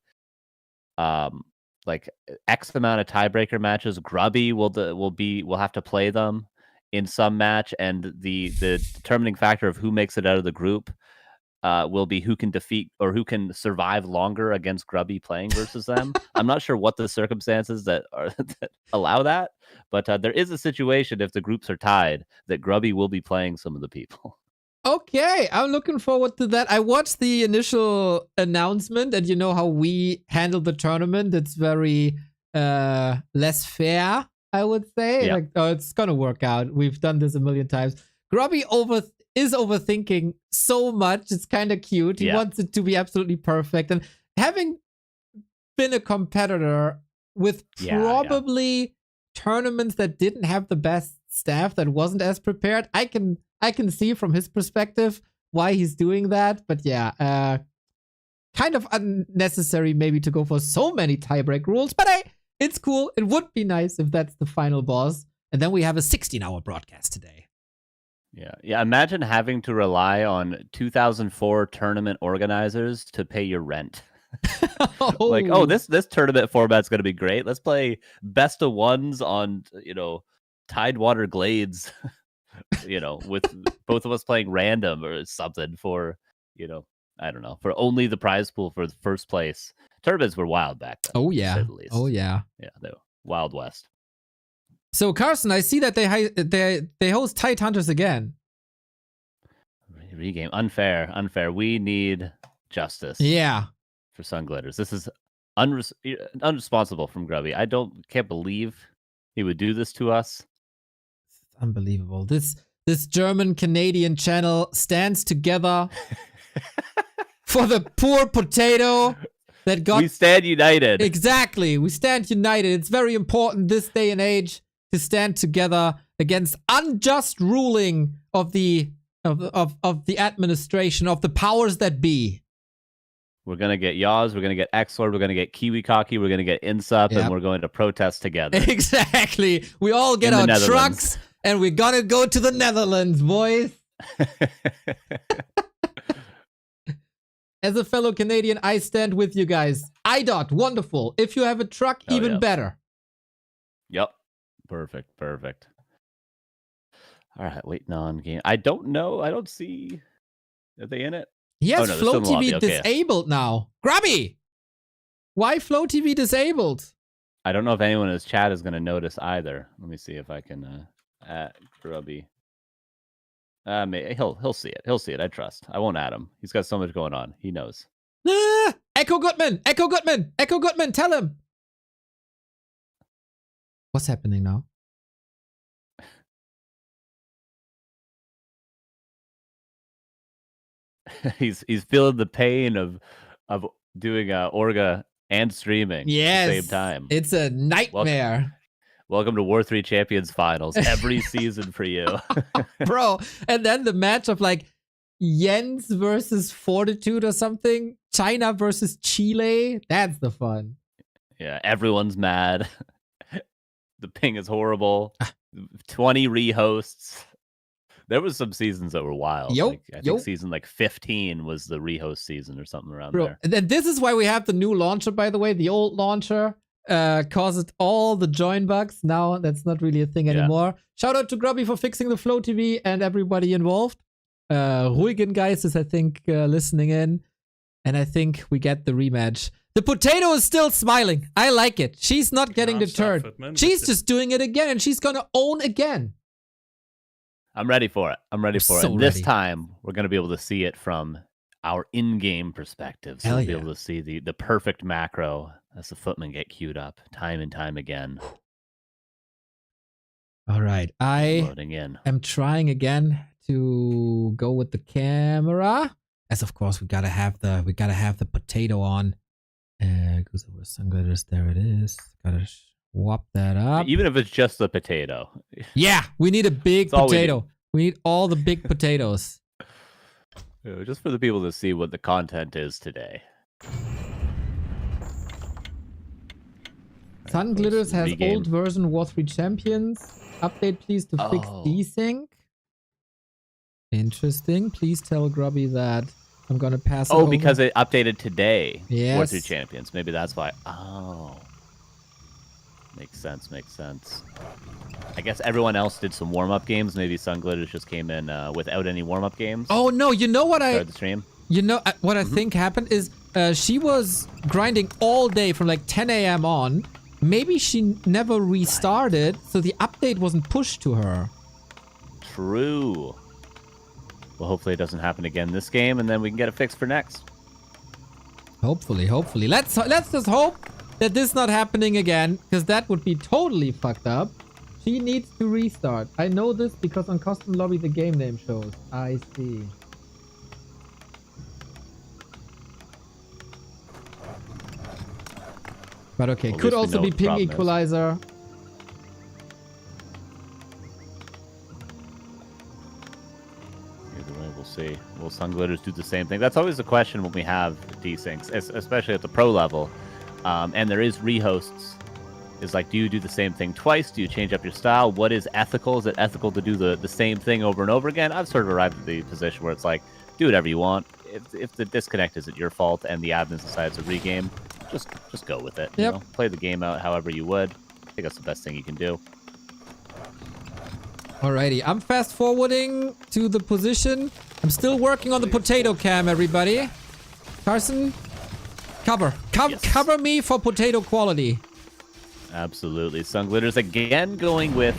[SPEAKER 15] like X amount of tiebreaker matches, Grubby will have to play them in some match, and the determining factor of who makes it out of the group will be who can defeat or who can survive longer against Grubby playing versus them. I'm not sure what the circumstances that allow that, but there is a situation if the groups are tied that Grubby will be playing some of the people.
[SPEAKER 2] Okay, I'm looking forward to that. I watched the initial announcement, and you know how we handle the tournament. It's very less fair, I would say.
[SPEAKER 15] Yeah.
[SPEAKER 2] Like, oh, it's gonna work out. We've done this a million times. Grubby is overthinking so much. It's kind of cute. He wants it to be absolutely perfect. And having been a competitor with probably tournaments that didn't have the best staff, that wasn't as prepared, I can see from his perspective why he's doing that. But yeah, kind of unnecessary maybe to go for so many tiebreak rules. But it's cool. It would be nice if that's the final boss. And then we have a 16-hour broadcast today.
[SPEAKER 15] Yeah. Imagine having to rely on 2004 tournament organizers to pay your rent. Like, this tournament format's going to be great. Let's play best of ones on, Tidewater Glades, with both of us playing random or something for, I don't know, for only the prize pool for the first place. Tournaments were wild back then.
[SPEAKER 2] Oh, yeah.
[SPEAKER 15] To say the least.
[SPEAKER 2] Oh, yeah.
[SPEAKER 15] Yeah, they were Wild West.
[SPEAKER 2] So, Carson, I see that they host Tide Hunters again.
[SPEAKER 15] Regame. Unfair. We need justice.
[SPEAKER 2] Yeah.
[SPEAKER 15] For Sunglitters. This is unresponsible from Grubby. Can't believe he would do this to us.
[SPEAKER 2] It's unbelievable. This German-Canadian channel stands together for the poor potato that got...
[SPEAKER 15] We stand united.
[SPEAKER 2] Exactly. We stand united. It's very important this day and age to stand together against unjust ruling of the administration, of the powers that be.
[SPEAKER 15] We're going to get Yaws, we're going to get Xlord, we're going to get Kiwikaki, we're going to get Insup, and we're going to protest together.
[SPEAKER 2] Exactly. We all get our trucks, and we're going to go to the Netherlands, boys. As a fellow Canadian, I stand with you guys. IDOT, wonderful. If you have a truck, even better.
[SPEAKER 15] Yep. Perfect. All right, waiting on game. I don't know. I don't see. Are they in it?
[SPEAKER 2] He has Flow TV disabled now. Grubby! Why Flow TV disabled?
[SPEAKER 15] I don't know if anyone in his chat is going to notice either. Let me see if I can at Grubby. He'll see it. He'll see it. I trust. I won't add him. He's got so much going on. He knows.
[SPEAKER 2] Echo Goodman! Tell him! What's happening now?
[SPEAKER 15] he's feeling the pain of doing Orga and streaming at the same time.
[SPEAKER 2] It's a nightmare.
[SPEAKER 15] Welcome to War 3 Champions Finals every season for you.
[SPEAKER 2] Bro, and then the match of like Jens versus Fortitude or something, China versus Chile, that's the fun.
[SPEAKER 15] Yeah, everyone's mad. The ping is horrible. 20 rehosts. There was some seasons that were wild. I think season 15 was the rehost season or something around there.
[SPEAKER 2] And this is why we have the new launcher, by the way. The old launcher caused all the join bugs. Now that's not really a thing anymore. Shout out to Grubby for fixing the Flow TV and everybody involved. Ruigen guys is, I think, listening in. And I think we get the rematch. The potato is still smiling. I like it. She's not getting deterred. She's just doing it again, and she's gonna own again.
[SPEAKER 15] I'm ready for it. I'm ready for it.
[SPEAKER 2] So
[SPEAKER 15] And this
[SPEAKER 2] ready.
[SPEAKER 15] time, we're going to be able to see it from our in-game perspective. So
[SPEAKER 2] Hell
[SPEAKER 15] we'll be
[SPEAKER 2] yeah.
[SPEAKER 15] able to see the perfect macro as the footmen get queued up time and time again.
[SPEAKER 2] All right, I
[SPEAKER 15] Loading in.
[SPEAKER 2] am trying again to go with the camera. As of course we gotta have the potato on. Goes over Sunglitters. There it is. Gotta swap that up.
[SPEAKER 15] Even if it's just the potato.
[SPEAKER 2] Yeah, we need a big
[SPEAKER 15] That's all we
[SPEAKER 2] potato. We need all the big potatoes.
[SPEAKER 15] Just for the people to see what the content is today.
[SPEAKER 2] Sunglitters has
[SPEAKER 15] Regame.
[SPEAKER 2] old version War 3 champions. Update please to fix
[SPEAKER 15] Oh.
[SPEAKER 2] desync. Interesting. Please tell Grubby that I'm gonna pass it
[SPEAKER 15] Oh,
[SPEAKER 2] over.
[SPEAKER 15] because it updated today.
[SPEAKER 2] Yes.
[SPEAKER 15] War 3 champions. Maybe that's why. Oh. Makes sense. Makes sense. I guess everyone else did some warm-up games. Maybe Sunglitters just came in without any warm-up games.
[SPEAKER 2] Oh no, you know what
[SPEAKER 15] Started the stream.
[SPEAKER 2] You know what I
[SPEAKER 15] Mm-hmm.
[SPEAKER 2] think happened is she was grinding all day from like 10 a.m. on. Maybe she never restarted, so the update wasn't pushed to her.
[SPEAKER 15] True. Well, hopefully it doesn't happen again this game, and then we can get it fixed for next.
[SPEAKER 2] Hopefully. Let's just hope that this is not happening again, because that would be totally fucked up. She needs to restart. I know this because on Custom Lobby the game name shows. I see. But okay,
[SPEAKER 15] Well, at
[SPEAKER 2] could
[SPEAKER 15] least we
[SPEAKER 2] also
[SPEAKER 15] know
[SPEAKER 2] be
[SPEAKER 15] what the
[SPEAKER 2] ping
[SPEAKER 15] problem is.
[SPEAKER 2] equalizer.
[SPEAKER 15] Either way, we'll see. Will Sunglitters do the same thing? That's always the question when we have desyncs, especially at the pro level. And there is rehosts. Is like, do you do the same thing twice? Do you change up your style? What is ethical? Is it ethical to do the same thing over and over again? I've sort of arrived at the position where it's like, do whatever you want. If the disconnect isn't your fault and the admins decide to regame, just go with it.
[SPEAKER 2] Yep.
[SPEAKER 15] You know? Play the game out however you would. I think that's the best thing you can do.
[SPEAKER 2] Alrighty, I'm fast forwarding to the position. I'm still working on the potato cam, everybody. Carson, cover me for potato quality.
[SPEAKER 15] Absolutely. Sunglitters again going with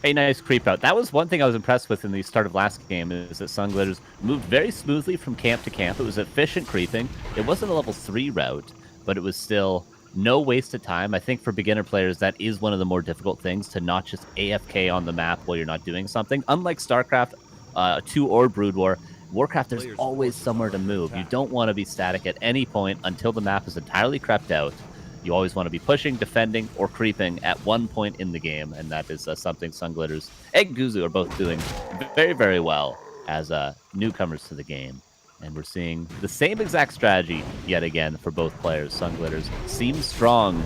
[SPEAKER 15] a nice creep out. That was one thing I was impressed with in the start of last game, is that Sunglitters moved very smoothly from camp to camp. It was efficient creeping. It wasn't a level 3 route, but it was still no waste of time. I think for beginner players, that is one of the more difficult things, to not just AFK on the map while you're not doing something. Unlike StarCraft 2 or Brood War, Warcraft, there's always somewhere to move. You don't want to be static at any point until the map is entirely crept out. You always want to be pushing, defending, or creeping at one point in the game, and that is something Sunglitters and Guzu are both doing very, very well as newcomers to the game. And we're seeing the same exact strategy yet again for both players. Sunglitters seems strong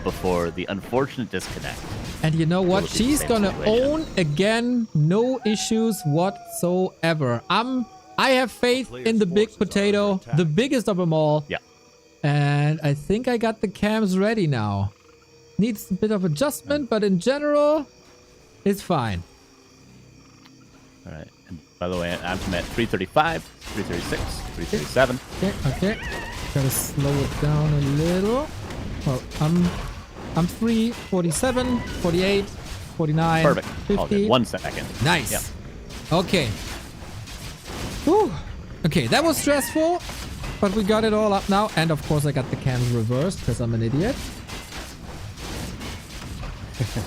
[SPEAKER 15] before the unfortunate disconnect.
[SPEAKER 2] And you know what?
[SPEAKER 15] Will it be the
[SPEAKER 2] She's
[SPEAKER 15] same
[SPEAKER 2] gonna
[SPEAKER 15] situation?
[SPEAKER 2] own again. No issues whatsoever. I have faith in the big potato, the biggest of them all.
[SPEAKER 15] Yeah.
[SPEAKER 2] And I think I got the cams ready now. Needs a bit of adjustment, but in general, it's fine.
[SPEAKER 15] All right. And by the way, I'm at 335, 336, 337.
[SPEAKER 2] Okay. Gotta slow it down a little. Well, I'm 347, 48, 49,
[SPEAKER 15] Perfect.
[SPEAKER 2] 50.
[SPEAKER 15] All good. 1 second.
[SPEAKER 2] Nice.
[SPEAKER 15] Yep.
[SPEAKER 2] Okay. Whew. Okay, that was stressful, but we got it all up now. And of course, I got the cams reversed because I'm an idiot.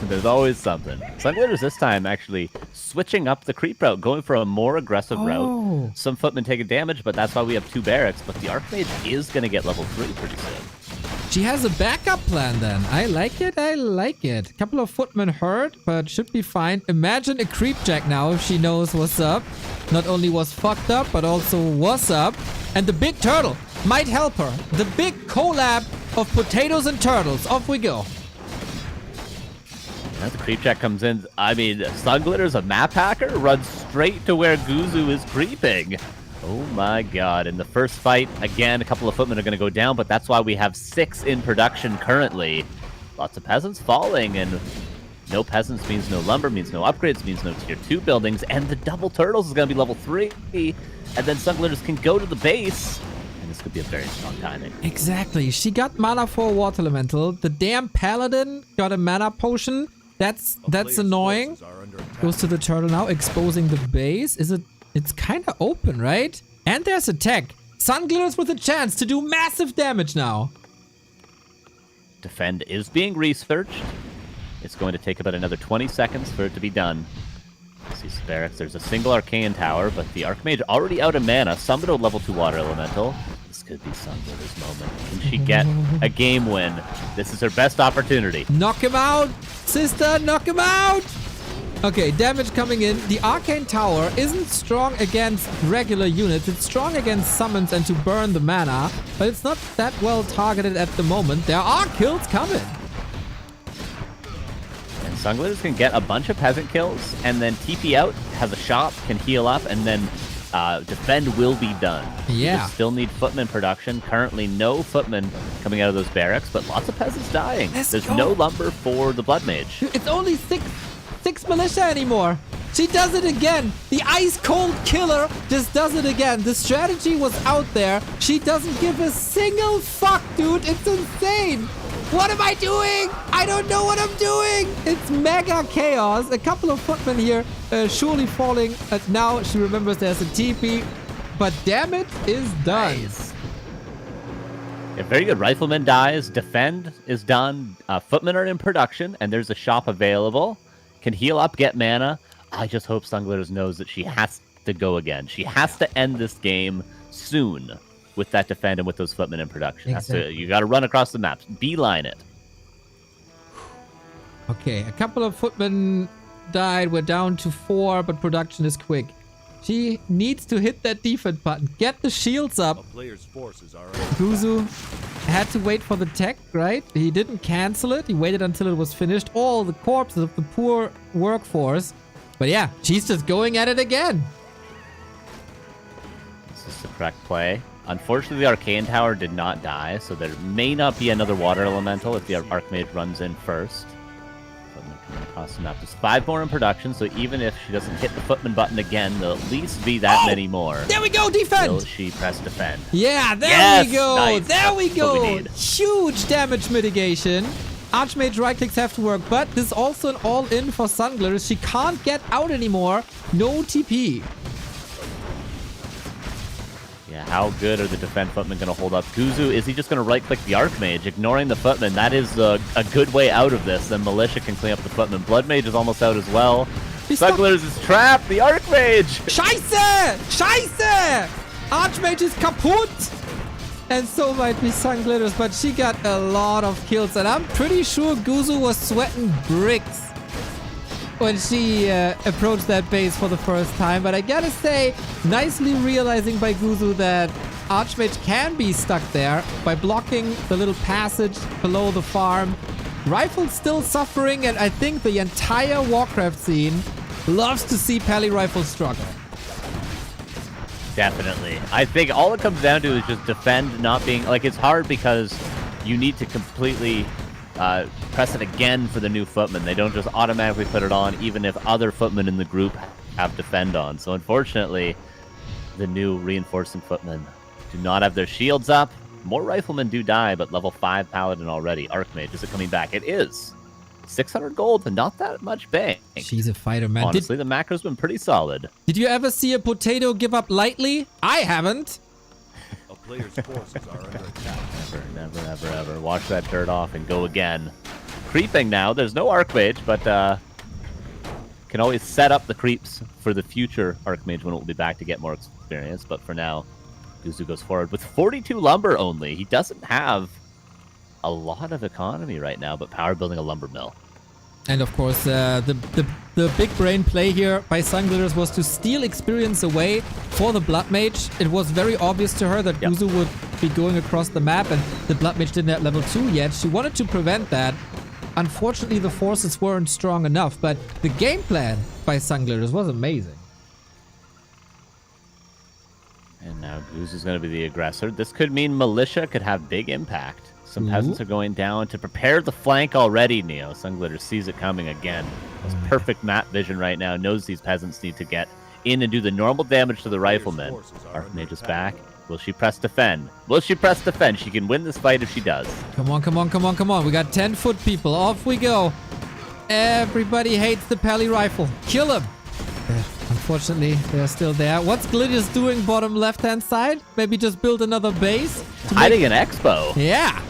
[SPEAKER 15] There's always something. Sunglitters this time actually switching up the creep route, going for a more aggressive
[SPEAKER 2] Oh.
[SPEAKER 15] route. Some footmen taking damage, but that's why we have 2 barracks. But the Archmage is going to get level 3 pretty soon.
[SPEAKER 2] She has a backup plan then. I like it. A couple of footmen hurt, but should be fine. Imagine a creep jack now if she knows what's up. Not only was fucked up, but also what's up. And the big turtle might help her. The big collab of potatoes and turtles. Off we go.
[SPEAKER 15] As the creep check comes in, I mean, Sunglitters, a map hacker, runs straight to where Guzu is creeping. Oh my god. In the first fight, again, a couple of footmen are going to go down, but that's why we have 6 in production currently. Lots of peasants falling, and no peasants means no lumber, means no upgrades, means no tier 2 buildings, and the double turtles is going to be level 3, and then Sunglitters can go to the base, and this could be a very strong timing.
[SPEAKER 2] Exactly. She got mana for a water elemental. The damn paladin got a mana potion. That's annoying. Goes to the turtle now, exposing the base. It's kind of open, right? And there's a tech. Sunglitters with a chance to do massive damage now.
[SPEAKER 15] Defend is being researched. It's going to take about another 20 seconds for it to be done. See barracks, there's a single arcane tower, but the Archmage already out of mana. Summoned a level 2 water elemental. This could be Sunglitter's moment. Can she get a game win? This is her best opportunity.
[SPEAKER 2] Knock him out, sister, knock him out! Okay, damage coming in. The Arcane Tower isn't strong against regular units. It's strong against summons and to burn the mana, but it's not that well targeted at the moment. There are kills coming.
[SPEAKER 15] And Sunglitters can get a bunch of peasant kills, and then TP out, has a shop, can heal up, and then defend will be done.
[SPEAKER 2] Yeah.
[SPEAKER 15] You still need footman production. Currently no footmen coming out of those barracks, but lots of peasants dying. There's no lumber for the Blood Mage.
[SPEAKER 2] It's only six militia anymore. She does it again. The ice cold killer just does it again. The strategy was out there. She doesn't give a single fuck, dude. It's insane. What am I doing? I don't know what I'm doing. It's mega chaos. A couple of footmen here surely falling. Now she remembers there's a TP. But damn it is done.
[SPEAKER 15] Nice. A very good rifleman dies. Defend is done. Footmen are in production, and there's a shop available. Can heal up, get mana. I just hope Sunglitters knows that she has to go again. She has to end this game soon with that defend and with those footmen in production.
[SPEAKER 2] Exactly.
[SPEAKER 15] You got to run across the maps. Beeline it.
[SPEAKER 2] Okay, a couple of footmen died. We're down to 4, but production is quick. She needs to hit that defense button. Get the shields up. Guzu had to wait for the tech, right? He didn't cancel it. He waited until it was finished. All the corpses of the poor workforce. But yeah, she's just going at it again.
[SPEAKER 15] This is the correct play. Unfortunately, the Arcane Tower did not die, so there may not be another Water Elemental if the Archmage runs in first. Footman coming across the map. There's 5 more in production, so even if she doesn't hit the Footman button again, there'll at least be that many more.
[SPEAKER 2] There we go, defend!
[SPEAKER 15] Will she press defend?
[SPEAKER 2] Yeah, there we go.
[SPEAKER 15] Nice.
[SPEAKER 2] There we
[SPEAKER 15] That's what
[SPEAKER 2] go.
[SPEAKER 15] we need.
[SPEAKER 2] Huge damage mitigation. Archmage right clicks have to work, but this is also an all-in for Sunglitters. She can't get out anymore. No TP.
[SPEAKER 15] Yeah, how good are the defend footmen going to hold up? Guzu, is he just going to right-click the Archmage, ignoring the footman? That is a good way out of this. Then Militia can clean up the footman. Blood Mage is almost out as well. Sunglitters is trapped. The Archmage!
[SPEAKER 2] Scheiße! Scheiße! Archmage is kaputt! And so might be Sunglitters, but she got a lot of kills. And I'm pretty sure Guzu was sweating bricks when she approached that base for the first time. But I gotta say, nicely realizing by Guzu that Archmage can be stuck there by blocking the little passage below the farm. Rifle's still suffering, and I think the entire Warcraft scene loves to see Pally Rifle struggle.
[SPEAKER 15] Definitely. I think all it comes down to is just defend not being... Like, it's hard because you need to completely press it again for the new footman. They don't just automatically put it on, even if other footmen in the group have defend on. So, unfortunately, the new reinforcing footmen do not have their shields up. More riflemen do die, but level 5 paladin already. Archmage, is it coming back? It is. 600 gold, and not that much bang.
[SPEAKER 2] She's a fighter, man.
[SPEAKER 15] Honestly, the macro's been pretty solid.
[SPEAKER 2] Did you ever see a potato give up lightly? I haven't.
[SPEAKER 5] A player's forces are under attack.
[SPEAKER 15] Never, never, ever. Wash that dirt off and go again. Creeping now. There's no Archmage, but can always set up the creeps for the future Archmage when it will be back to get more experience. But for now, Guzu goes forward with 42 lumber only. He doesn't have a lot of economy right now, but power building a lumber mill.
[SPEAKER 2] And of course, the big brain play here by Sunglitters was to steal experience away for the Blood Mage. It was very obvious to her that Guzu would be going across the map, and the Blood Mage didn't have level 2 yet. She wanted to prevent that. Unfortunately, the forces weren't strong enough, but the game plan by Sunglitters was amazing.
[SPEAKER 15] And now Guzu's going to be the aggressor. This could mean Militia could have big impact. Some peasants are going down to prepare the flank already, Neo. Sunglitters sees it coming again. Has perfect map vision right now. Knows these peasants need to get in and do the normal damage to the riflemen. Archmage is back. Will she press defend? Will she press defend? She can win this fight if she does.
[SPEAKER 2] Come on, come on, come on, come on. We got 10 foot people. Off we go. Everybody hates the Pally rifle. Kill him. Unfortunately, they're still there. What's Glitter's doing bottom left-hand side? Maybe just build another base?
[SPEAKER 15] Hiding an expo.
[SPEAKER 2] Yeah.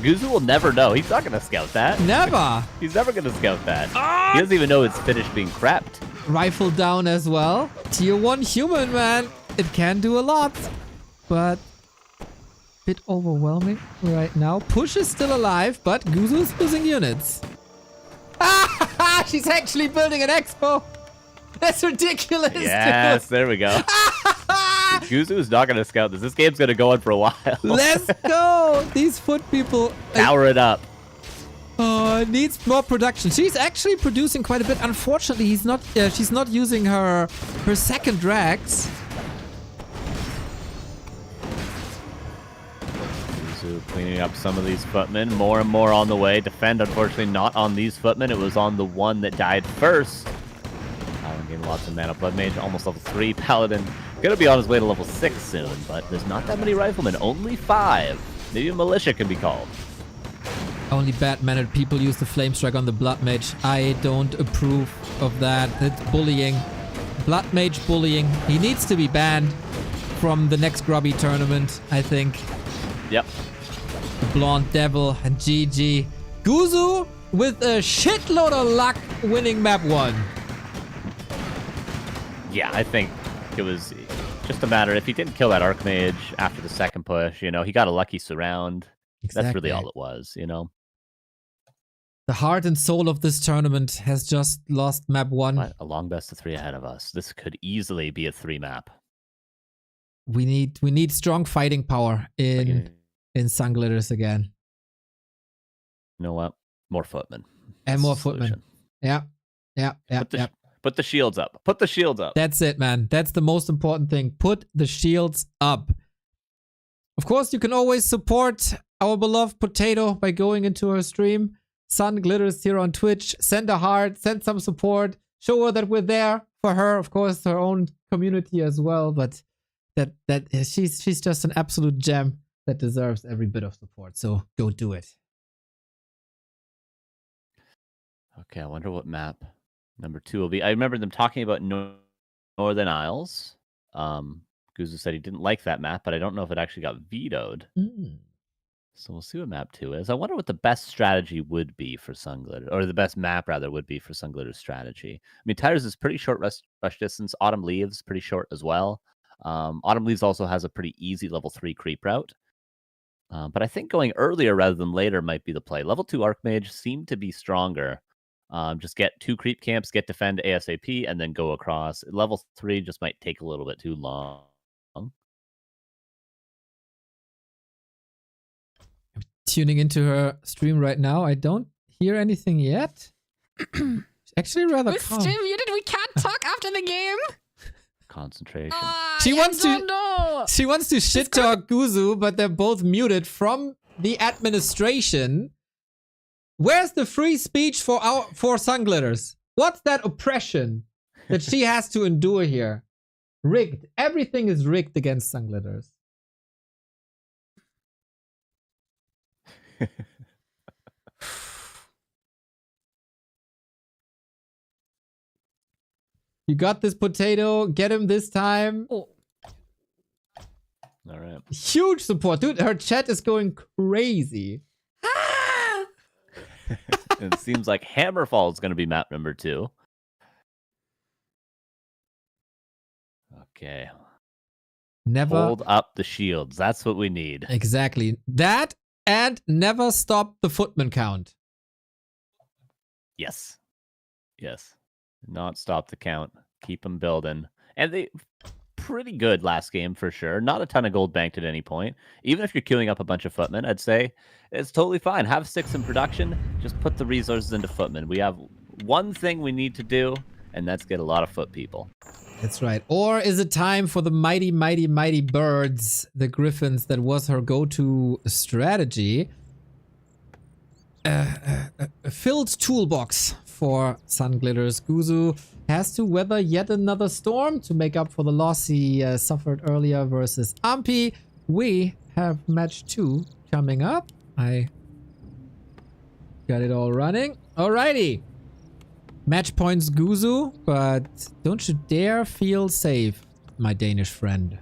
[SPEAKER 15] Guzu will never know. He's not going to scout that.
[SPEAKER 2] Never.
[SPEAKER 15] He's never going to scout that. He doesn't even know it's finished being prepped.
[SPEAKER 2] Rifle down as well. Tier 1 human, man. It can do a lot. But bit overwhelming right now. Push is still alive, but Guzu's losing units. She's actually building an expo. That's ridiculous.
[SPEAKER 15] Yes, there we go. Guzu is not going to scout this. This game's going to go on for a while.
[SPEAKER 2] Let's go. These foot people.
[SPEAKER 15] Power it up.
[SPEAKER 2] Oh, needs more production. She's actually producing quite a bit. Unfortunately, she's not using her second drags.
[SPEAKER 15] Cleaning up some of these footmen. More and more on the way. Defend, unfortunately, not on these footmen. It was on the one that died first. Paladin getting lots of mana. Blood Mage, almost level 3. Paladin gonna be on his way to level 6 soon, but there's not that many riflemen. Only 5. Maybe a militia can be called.
[SPEAKER 2] Only bad-mannered people use the Flame Strike on the Blood Mage. I don't approve of that. It's bullying. Blood Mage bullying. He needs to be banned from the next Grubby tournament, I think.
[SPEAKER 15] Yep.
[SPEAKER 2] The Blonde Devil and GG. Guzu with a shitload of luck winning map 1.
[SPEAKER 15] Yeah, I think it was just a matter. If he didn't kill that Archmage after the second push, you know, he got a lucky surround.
[SPEAKER 2] Exactly.
[SPEAKER 15] That's really all it was, you know.
[SPEAKER 2] The heart and soul of this tournament has just lost map 1.
[SPEAKER 15] But a long best of 3 ahead of us. This could easily be a 3 map.
[SPEAKER 2] We need strong fighting power in Sunglitters again.
[SPEAKER 15] You know what? More footmen.
[SPEAKER 2] And more footmen. Yeah.
[SPEAKER 15] Put the shields up. Put the shields up.
[SPEAKER 2] That's it, man. That's the most important thing. Put the shields up. Of course, you can always support our beloved Potato by going into her stream. Sunglitters here on Twitch. Send a heart. Send some support. Show her that we're there for her. Of course, her own community as well. But that she's just an absolute gem that deserves every bit of support. So go do it.
[SPEAKER 15] Okay, I wonder what map number 2 will be. I remember them talking about Northern Isles. Guzu said he didn't like that map, but I don't know if it actually got vetoed. So we'll see what map 2 is. I wonder what the best strategy would be for Sunglitter, or the best map rather would be for Sunglitter's strategy. I mean, Tyler's is pretty short rush distance. Autumn Leaves pretty short as well. Autumn Leaves also has a pretty easy level 3 creep route. But I think going earlier rather than later might be the play. Level 2 Archmage seemed to be stronger. Just get 2 creep camps, get defend ASAP, and then go across. Level 3 just might take a little bit too long.
[SPEAKER 2] I'm tuning into her stream right now. I don't hear anything yet. Actually rather
[SPEAKER 4] We're
[SPEAKER 2] calm.
[SPEAKER 4] still muted. We can't talk after the game.
[SPEAKER 15] Concentration.
[SPEAKER 2] She wants to shit talk Guzu, but they're both muted from the administration. Where's the free speech for Sunglitters? What's that oppression that she has to endure here? Rigged. Everything is rigged against Sunglitters. You got this, Potato. Get him this time.
[SPEAKER 15] All right.
[SPEAKER 2] Huge support. Dude, her chat is going crazy.
[SPEAKER 15] It seems like Hammerfall is going to be map number 2. Okay.
[SPEAKER 2] Never
[SPEAKER 15] hold up the shields. That's what we need.
[SPEAKER 2] Exactly. That and never stop the footman count.
[SPEAKER 15] Yes. Yes. Not stop the count. Keep them building. And they pretty good last game for sure. Not a ton of gold banked at any point. Even if you're queuing up a bunch of footmen, I'd say it's totally fine. Have 6 in production. Just put the resources into footmen. We have one thing we need to do, and that's get a lot of foot people.
[SPEAKER 2] That's right. Or is it time for the mighty, mighty, mighty birds, the griffins, that was her go-to strategy? A filled toolbox for Sunglitters. Guzu has to weather yet another storm to make up for the loss he suffered earlier versus Ampi. We have match 2 coming up. I got it all running. Alrighty. Match points Guzu, but don't you dare feel safe, my Danish friend.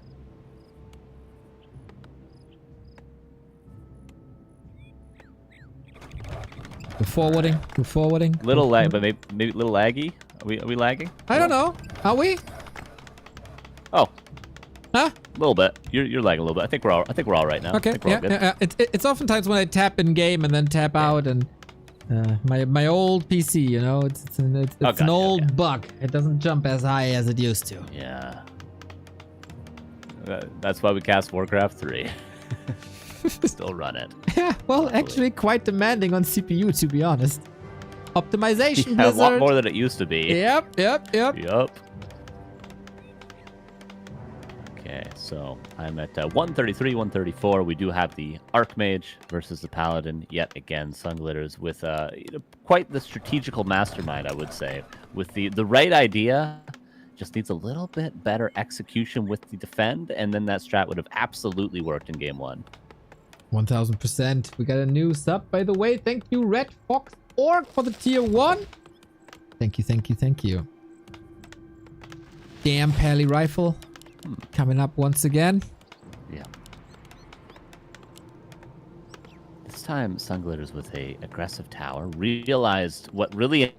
[SPEAKER 2] We're forwarding. We're forwarding.
[SPEAKER 15] Little lag, but maybe a little laggy. Are we lagging?
[SPEAKER 2] I don't know. Are we?
[SPEAKER 15] Oh.
[SPEAKER 2] Huh?
[SPEAKER 15] A little bit. You're lagging a little bit. I think we're all right now.
[SPEAKER 2] Okay. Yeah. It's oftentimes when I tap in game and then tap out, and my old PC, you know, it's an old bug. It doesn't jump as high as it used to.
[SPEAKER 15] Yeah. That's why we cast Warcraft 3. Still run it.
[SPEAKER 2] Yeah, well, actually quite demanding on CPU, to be honest. Optimization
[SPEAKER 15] Yeah, a lot
[SPEAKER 2] Blizzard.
[SPEAKER 15] more than it used to be.
[SPEAKER 2] Yep.
[SPEAKER 15] Okay, so I'm at 133, 134. We do have the Archmage versus the Paladin yet again. Sunglitters with quite the strategical mastermind, I would say. With the right idea, just needs a little bit better execution with the defend, and then that strat would have absolutely worked in game 1.
[SPEAKER 2] 1000%. We got a new sub, by the way. Thank you, Red Fox Orc, for the tier 1. Thank you. Damn Pally Rifle. Coming up once again.
[SPEAKER 15] Yeah. This time, Sunglitters with a aggressive tower realized what really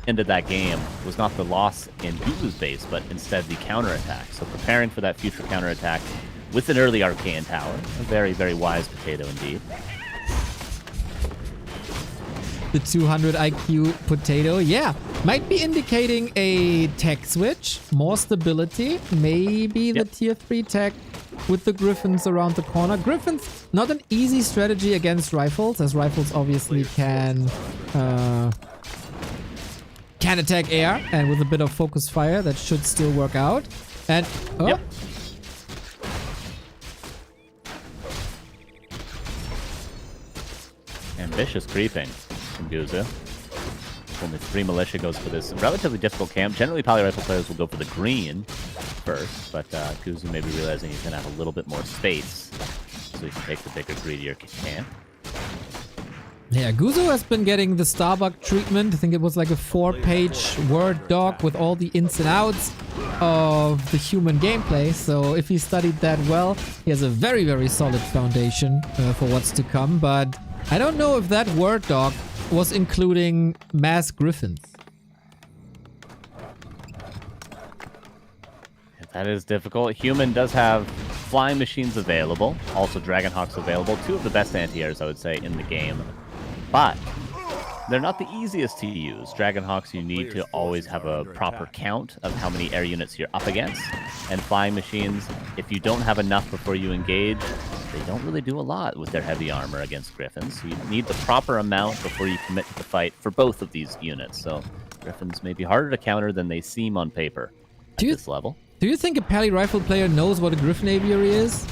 [SPEAKER 15] ended that game was not the loss in Guzu's base, but instead the counterattack. So preparing for that future counterattack with an early Arcane Tower. A very, very wise potato indeed.
[SPEAKER 2] The 200 IQ potato, yeah, might be indicating a tech switch, more stability, maybe the tier 3 tech with the Griffins around the corner. Griffins, not an easy strategy against Rifles, as Rifles obviously can attack air, and with a bit of focus fire, that should still work out. And, oh.
[SPEAKER 15] Ambitious creeping from Guzu. Only 3 militia goes for this relatively difficult camp. Generally, Pally Rifle players will go for the green first, but Guzu may be realizing he's going to have a little bit more space, so he can take the bigger, greedier camp.
[SPEAKER 2] Yeah, Guzu has been getting the Starbuck treatment. I think it was like a 4-page Word doc with all the ins and outs of the human gameplay. So if he studied that well, he has a very, very solid foundation for what's to come. But I don't know if that Word doc was including mass Griffins.
[SPEAKER 15] That is difficult. Human does have flying machines available, also Dragonhawks available. 2 of the best anti-airs, I would say, in the game. But they're not the easiest to use. Dragonhawks, you need to always have a proper count of how many air units you're up against. And flying machines, if you don't have enough before you engage, they don't really do a lot with their heavy armor against Griffins. So you need the proper amount before you commit to the fight for both of these units. So Griffins may be harder to counter than they seem on paper at this level.
[SPEAKER 2] Do you think a Pally Rifle player knows what a Griffin Aviary is?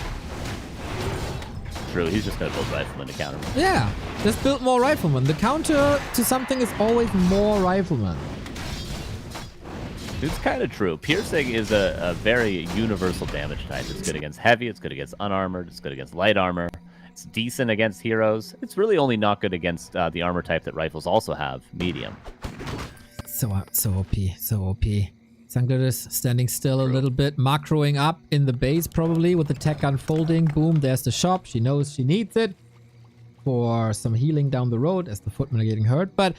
[SPEAKER 15] True, he's just going to build Riflemen to counter them.
[SPEAKER 2] Yeah, just build more Riflemen. The counter to something is always more Riflemen.
[SPEAKER 15] It's kind of true. Piercing is a very universal damage type. It's good against heavy, it's good against unarmored, it's good against light armor. It's decent against heroes. It's really only not good against the armor type that rifles also have, medium.
[SPEAKER 2] So OP, so OP. Sunglitters standing still a little bit, macroing up in the base probably with the tech unfolding. Boom, there's the shop. She knows she needs it for some healing down the road as the footmen are getting hurt. But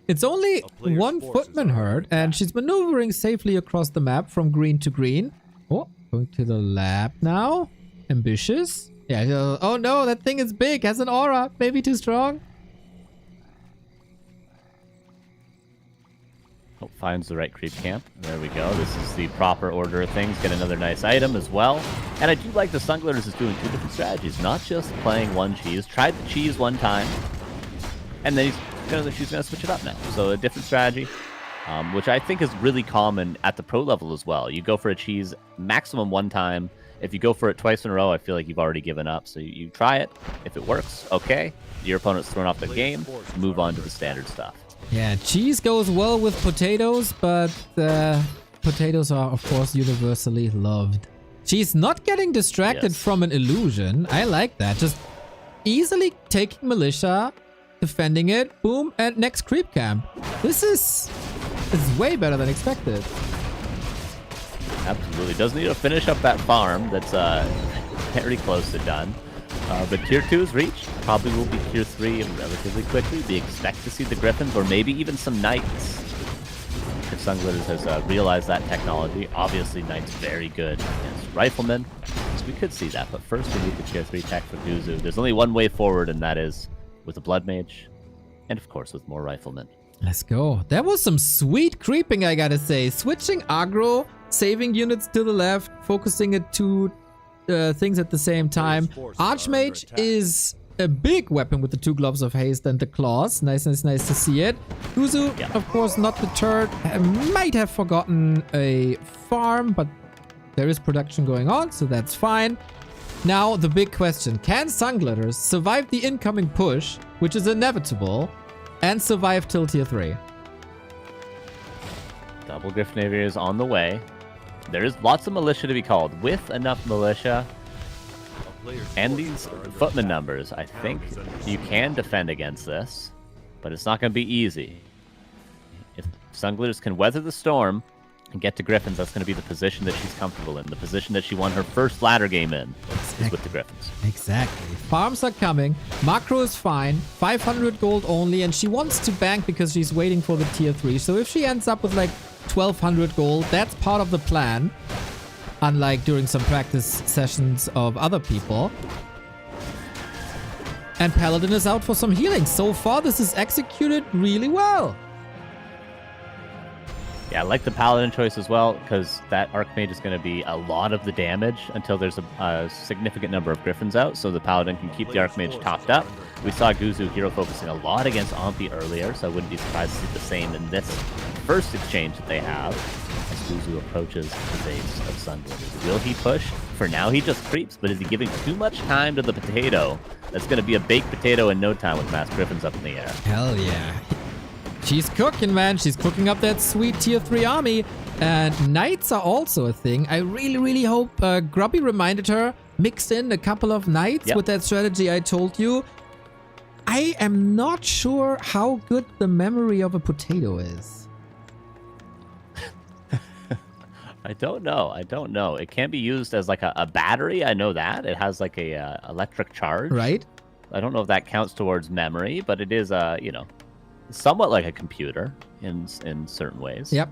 [SPEAKER 2] it's only 1 footman hurt, and she's maneuvering safely across the map from green to green. Oh, going to the lab now. Ambitious. Yeah, oh no, that thing is big, has an aura. Maybe too strong.
[SPEAKER 15] Oh, finds the right creep camp. There we go. This is the proper order of things. Get another nice item as well. And I do like the Sunglitters is doing 2 different strategies. Not just playing one cheese. Tried the cheese one time. And then she's gonna switch it up now. So a different strategy. which I think is really common at the pro level as well. You go for a cheese maximum one time. If you go for it twice in a row, I feel like you've already given up. So you try it. If it works, okay. Your opponent's thrown off the game. Move on to the standard stuff.
[SPEAKER 2] Yeah, cheese goes well with potatoes, but potatoes are, of course, universally loved. She's not getting distracted from an illusion. I like that. Just easily taking militia, defending it, boom, and next creep camp. This is way better than expected.
[SPEAKER 15] Absolutely. Does need to finish up that farm. That's very close to done. But tier 2 is reached. Probably will be tier 3 relatively quickly. We expect to see the Griffins or maybe even some Knights. If Sunglitters has realized that technology. Obviously, Knight's very good against Riflemen. So we could see that. But first, we need the tier 3 tech for Guzu. There's only one way forward, and that is with a Blood Mage. And of course, with more Riflemen.
[SPEAKER 2] Let's go. That was some sweet creeping, I gotta say. Switching aggro, saving units to the left, focusing at two things at the same time. Archmage is a big weapon with the 2 gloves of haste and the claws. Nice to see it. Guzu, of course, not deterred. Might have forgotten a farm, but there is production going on, so that's fine. Now, the big question. Can Sunglitters survive the incoming push, which is inevitable, and survive till tier 3?
[SPEAKER 15] Double Griffin Aviary is on the way. There is lots of militia to be called. With enough militia and these footman numbers, I think you can defend against this, but it's not going to be easy. If Sunglitters can weather the storm and get to Griffins, that's going to be the position that she's comfortable in. The position that she won her first ladder game in is with the Griffins.
[SPEAKER 2] Exactly. Farms are coming. Macro is fine. 500 gold only, and she wants to bank because she's waiting for the tier 3. So if she ends up with like 1200 gold, that's part of the plan. Unlike during some practice sessions of other people. And Paladin is out for some healing. So far, this is executed really well.
[SPEAKER 15] Yeah, I like the Paladin choice as well, because that Archmage is going to be a lot of the damage until there's a significant number of Griffins out, so the Paladin can keep the Archmage topped up. We saw Guzu hero focusing a lot against Ompi earlier, so I wouldn't be surprised to see the same in this first exchange that they have as Guzu approaches the base of Sunglitters. Will he push? For now, he just creeps, but is he giving too much time to the potato? That's going to be a baked potato in no time with mass Griffins up in the air.
[SPEAKER 2] Hell yeah. She's cooking, man. She's cooking up that sweet tier 3 army. And Knights are also a thing. I really hope Grubby reminded her, mixed in a couple of Knights with that strategy I told you. I am not sure how good the memory of a potato is.
[SPEAKER 15] I don't know. It can be used as like a battery. I know that. It has like a electric charge.
[SPEAKER 2] Right.
[SPEAKER 15] I don't know if that counts towards memory, but it is, somewhat like a computer in certain ways.
[SPEAKER 2] Yep.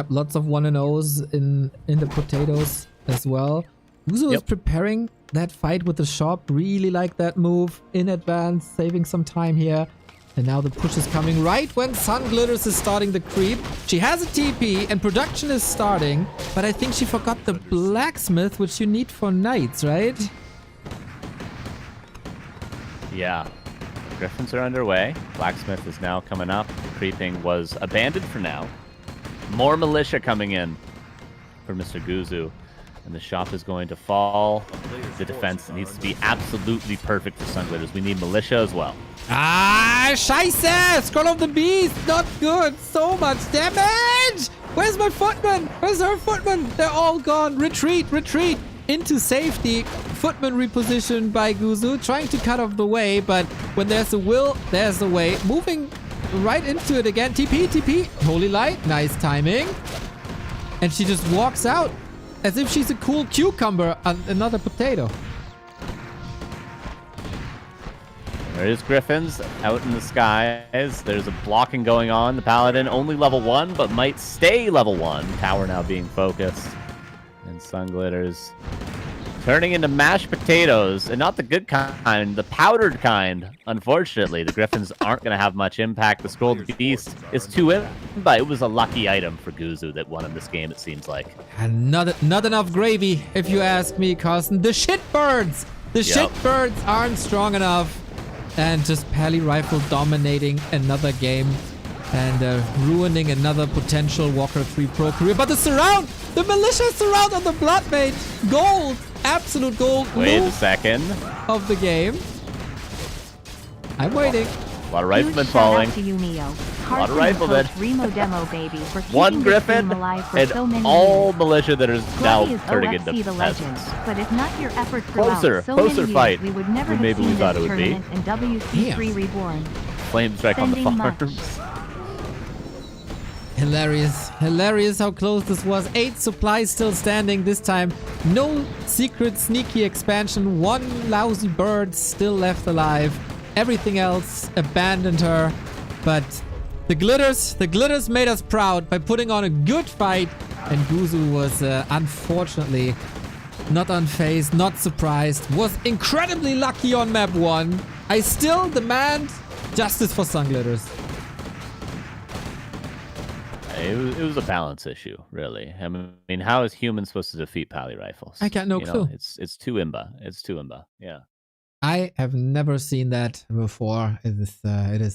[SPEAKER 2] Lots of 1 and 0s in the potatoes as well. Guzu is preparing that fight with the shop. Really like that move in advance, saving some time here. And now the push is coming right when Sunglitters is starting the creep. She has a TP and production is starting, but I think she forgot the blacksmith, which you need for Knights, right?
[SPEAKER 15] Yeah. Griffins are underway. Blacksmith is now coming up. The creeping was abandoned for now. More militia coming in for Mr. Guzu. And the shop is going to fall. The defense needs to be absolutely perfect for Sunglitters. We need militia as well.
[SPEAKER 2] Ah, scheiße! Scroll of the Beast! Not good! So much damage! Where's my footman? Where's her footman? They're all gone. Retreat! Into safety. Footman repositioned by Guzu, trying to cut off the way, but when there's a will, there's a way. Moving right into it again. TP. Holy Light. Nice timing. And she just walks out as if she's a cool cucumber on another potato.
[SPEAKER 15] There is Griffins out in the skies. There's a blocking going on. The Paladin only level 1, but might stay level 1. Tower now being focused. And Sunglitters turning into mashed potatoes, and not the good kind, the powdered kind. Unfortunately, the Griffins aren't going to have much impact. The Scroll of the Beast is 2 but it was a lucky item for Guzu that won in this game, it seems like.
[SPEAKER 2] And not enough gravy, if you ask me, Carson. The shitbirds! The shitbirds aren't strong enough. And just Pally Rifle dominating another game. and ruining another potential Warcraft 3 Pro career. But the surround! The malicious surround on the Blood Mage! Gold! Absolute gold.
[SPEAKER 15] Wait a second.
[SPEAKER 2] Of the game. I'm waiting.
[SPEAKER 15] A lot of riflemen
[SPEAKER 3] Huge
[SPEAKER 15] falling.
[SPEAKER 3] shout out to you, Neo.
[SPEAKER 15] A lot of
[SPEAKER 3] Carson and
[SPEAKER 15] riflemen.
[SPEAKER 3] Coach Remo Demo, baby, for keeping
[SPEAKER 15] One
[SPEAKER 3] this
[SPEAKER 15] griffin
[SPEAKER 3] game alive for
[SPEAKER 15] and
[SPEAKER 3] so many
[SPEAKER 15] all
[SPEAKER 3] years.
[SPEAKER 15] militia that is now
[SPEAKER 3] Grubby is
[SPEAKER 15] turning
[SPEAKER 3] OFC
[SPEAKER 15] into
[SPEAKER 3] the legend,
[SPEAKER 15] peasants.
[SPEAKER 3] but if not your effort throughout
[SPEAKER 15] Closer,
[SPEAKER 3] so
[SPEAKER 15] closer
[SPEAKER 3] many
[SPEAKER 15] fight
[SPEAKER 3] years, we would never
[SPEAKER 15] than
[SPEAKER 3] have
[SPEAKER 15] maybe we
[SPEAKER 3] seen
[SPEAKER 15] thought
[SPEAKER 3] this
[SPEAKER 15] it would be.
[SPEAKER 3] tournament in WC3 Reborn.
[SPEAKER 15] Flame strike on the
[SPEAKER 3] Sending
[SPEAKER 15] farms.
[SPEAKER 2] Hilarious. Hilarious how close this was. 8 supplies still standing this time. No secret sneaky expansion. 1 lousy bird still left alive. Everything else abandoned her. But the glitters made us proud by putting on a good fight. And Guzu was unfortunately not unfazed, not surprised. Was incredibly lucky on map 1. I still demand justice for Sunglitters.
[SPEAKER 15] It was a balance issue, really. I mean, how is human supposed to defeat Pally rifles?
[SPEAKER 2] I got no clue.
[SPEAKER 15] It's too imba. It's too imba. Yeah.
[SPEAKER 2] I have never seen that before. It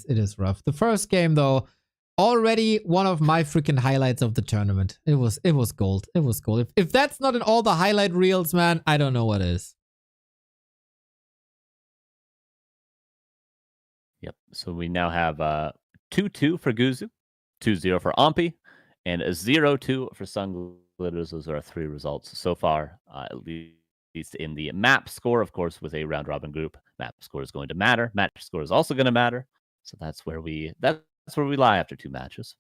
[SPEAKER 2] is rough. The first game though, already one of my freaking highlights of the tournament. It was gold. It was gold. If that's not in all the highlight reels, man, I don't know what is.
[SPEAKER 15] Yep. So we now have 2-2 for Guzu, 2-0 for Ompi, and a 0-2 for Sunglitters. Those are our 3 results so far, at least in the map score. Of course, with a round robin group, map score is going to matter. Match score is also going to matter. So that's where we lie after 2 matches.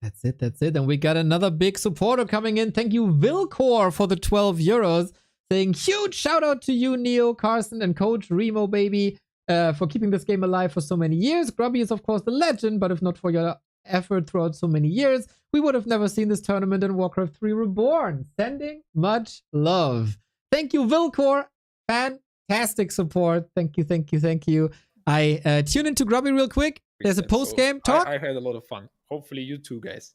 [SPEAKER 2] That's it. And we got another big supporter coming in. Thank you, Vilcor, for the 12 euros. Saying huge shout out to you, Neo, Carson, and Coach Remo, baby, for keeping this game alive for so many years. Grubby is, of course, the legend, but if not for your effort throughout so many years, we would have never seen this tournament in Warcraft 3 Reborn. Sending much love. Thank you, Vilcor. Fantastic support. Thank you. I tune into Grubby real quick. There's a post-game talk.
[SPEAKER 17] I had a lot of fun. Hopefully you too, guys.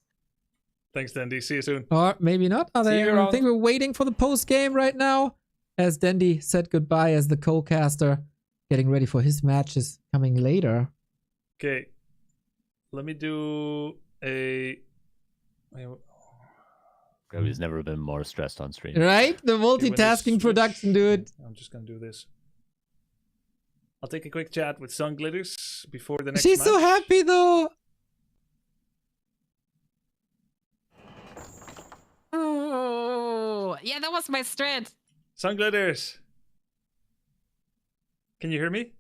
[SPEAKER 16] Thanks, Dendi. See you soon.
[SPEAKER 2] Or maybe not. I think we're waiting for the post-game right now. As Dendi said goodbye as the co-caster, getting ready for his matches coming later.
[SPEAKER 16] Okay. Let me do a...
[SPEAKER 15] Grubby's never been more stressed on stream.
[SPEAKER 2] Right? The multitasking production, dude.
[SPEAKER 16] I'm just going to do this. I'll take a quick chat with Sunglitters before the next
[SPEAKER 2] She's
[SPEAKER 16] match.
[SPEAKER 2] so happy, though.
[SPEAKER 4] Oh, yeah, that was my strat.
[SPEAKER 16] Sunglitters. Can you hear me?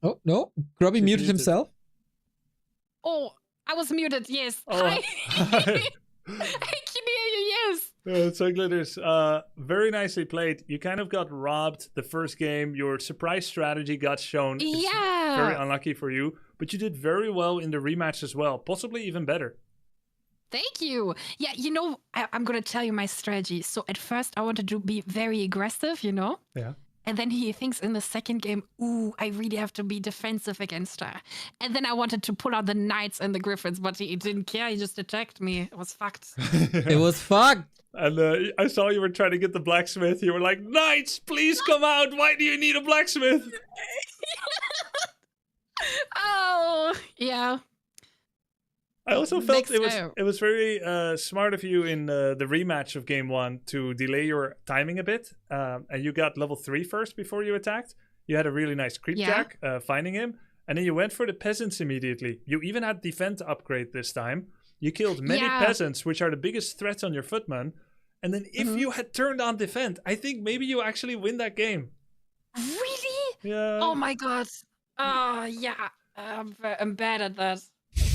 [SPEAKER 2] Oh, no. Grubby muted himself.
[SPEAKER 4] Oh, I was muted, yes.
[SPEAKER 16] Oh.
[SPEAKER 4] Hi. I can hear you, yes.
[SPEAKER 16] Sunglitters, very nicely played. You kind of got robbed the first game. Your surprise strategy got shown. It's
[SPEAKER 4] Yeah.
[SPEAKER 16] very unlucky for you. But you did very well in the rematch as well. Possibly even better.
[SPEAKER 4] Thank you. Yeah, you know, I'm going to tell you my strategy. So at first I wanted to be very aggressive, you know?
[SPEAKER 16] Yeah.
[SPEAKER 4] And then he thinks in the second game, ooh, I really have to be defensive against her. And then I wanted to pull out the knights and the griffins, but he didn't care. He just attacked me. It was fucked.
[SPEAKER 2] It was fucked.
[SPEAKER 16] And I saw you were trying to get the blacksmith. You were like, knights, please come out. Why do you need a blacksmith?
[SPEAKER 4] Oh, yeah.
[SPEAKER 16] I also felt
[SPEAKER 4] Next
[SPEAKER 16] it was very smart of you in the rematch of game 1 to delay your timing a bit. And you got level 3 first before you attacked. You had a really nice creep jack finding him. And then you went for the peasants immediately. You even had defend upgrade this time. You killed many peasants, which are the biggest threats on your footman. And then if you had turned on defend, I think maybe you actually win that game.
[SPEAKER 4] Really?
[SPEAKER 16] Yeah.
[SPEAKER 4] Oh my god. Oh, yeah. I'm bad at that.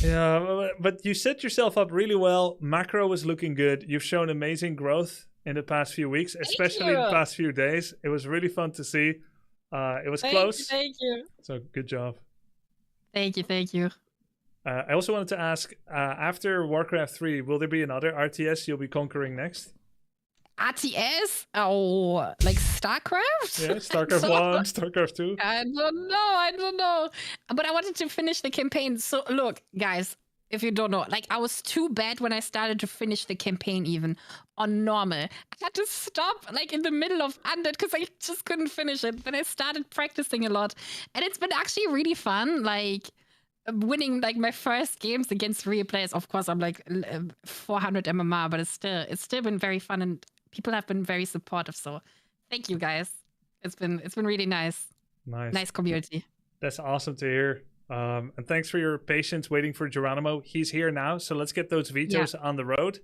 [SPEAKER 16] Yeah, but you set yourself up really well. Macro was looking good. You've shown amazing growth in the past few weeks, especially the past few days. It was really fun to see. It was close.
[SPEAKER 4] Thank you.
[SPEAKER 16] So good job.
[SPEAKER 4] Thank you.
[SPEAKER 16] I also wanted to ask, after Warcraft 3, will there be another RTS you'll be conquering next?
[SPEAKER 4] RTS? Oh, like StarCraft?
[SPEAKER 16] Yeah, StarCraft 1, StarCraft 2.
[SPEAKER 4] I don't know. But I wanted to finish the campaign. So look, guys, if you don't know, like I was too bad when I started to finish the campaign even on normal. I had to stop like in the middle of Undead because I just couldn't finish it. Then I started practicing a lot. And it's been actually really fun. Like winning like my first games against real players. Of course, I'm like 400 MMR, but it's still been very fun, and people have been very supportive. So thank you guys. It's been really nice. Nice community.
[SPEAKER 16] That's awesome to hear. And thanks for your patience waiting for Geranimo. He's here now, so let's get those vetoes on the road.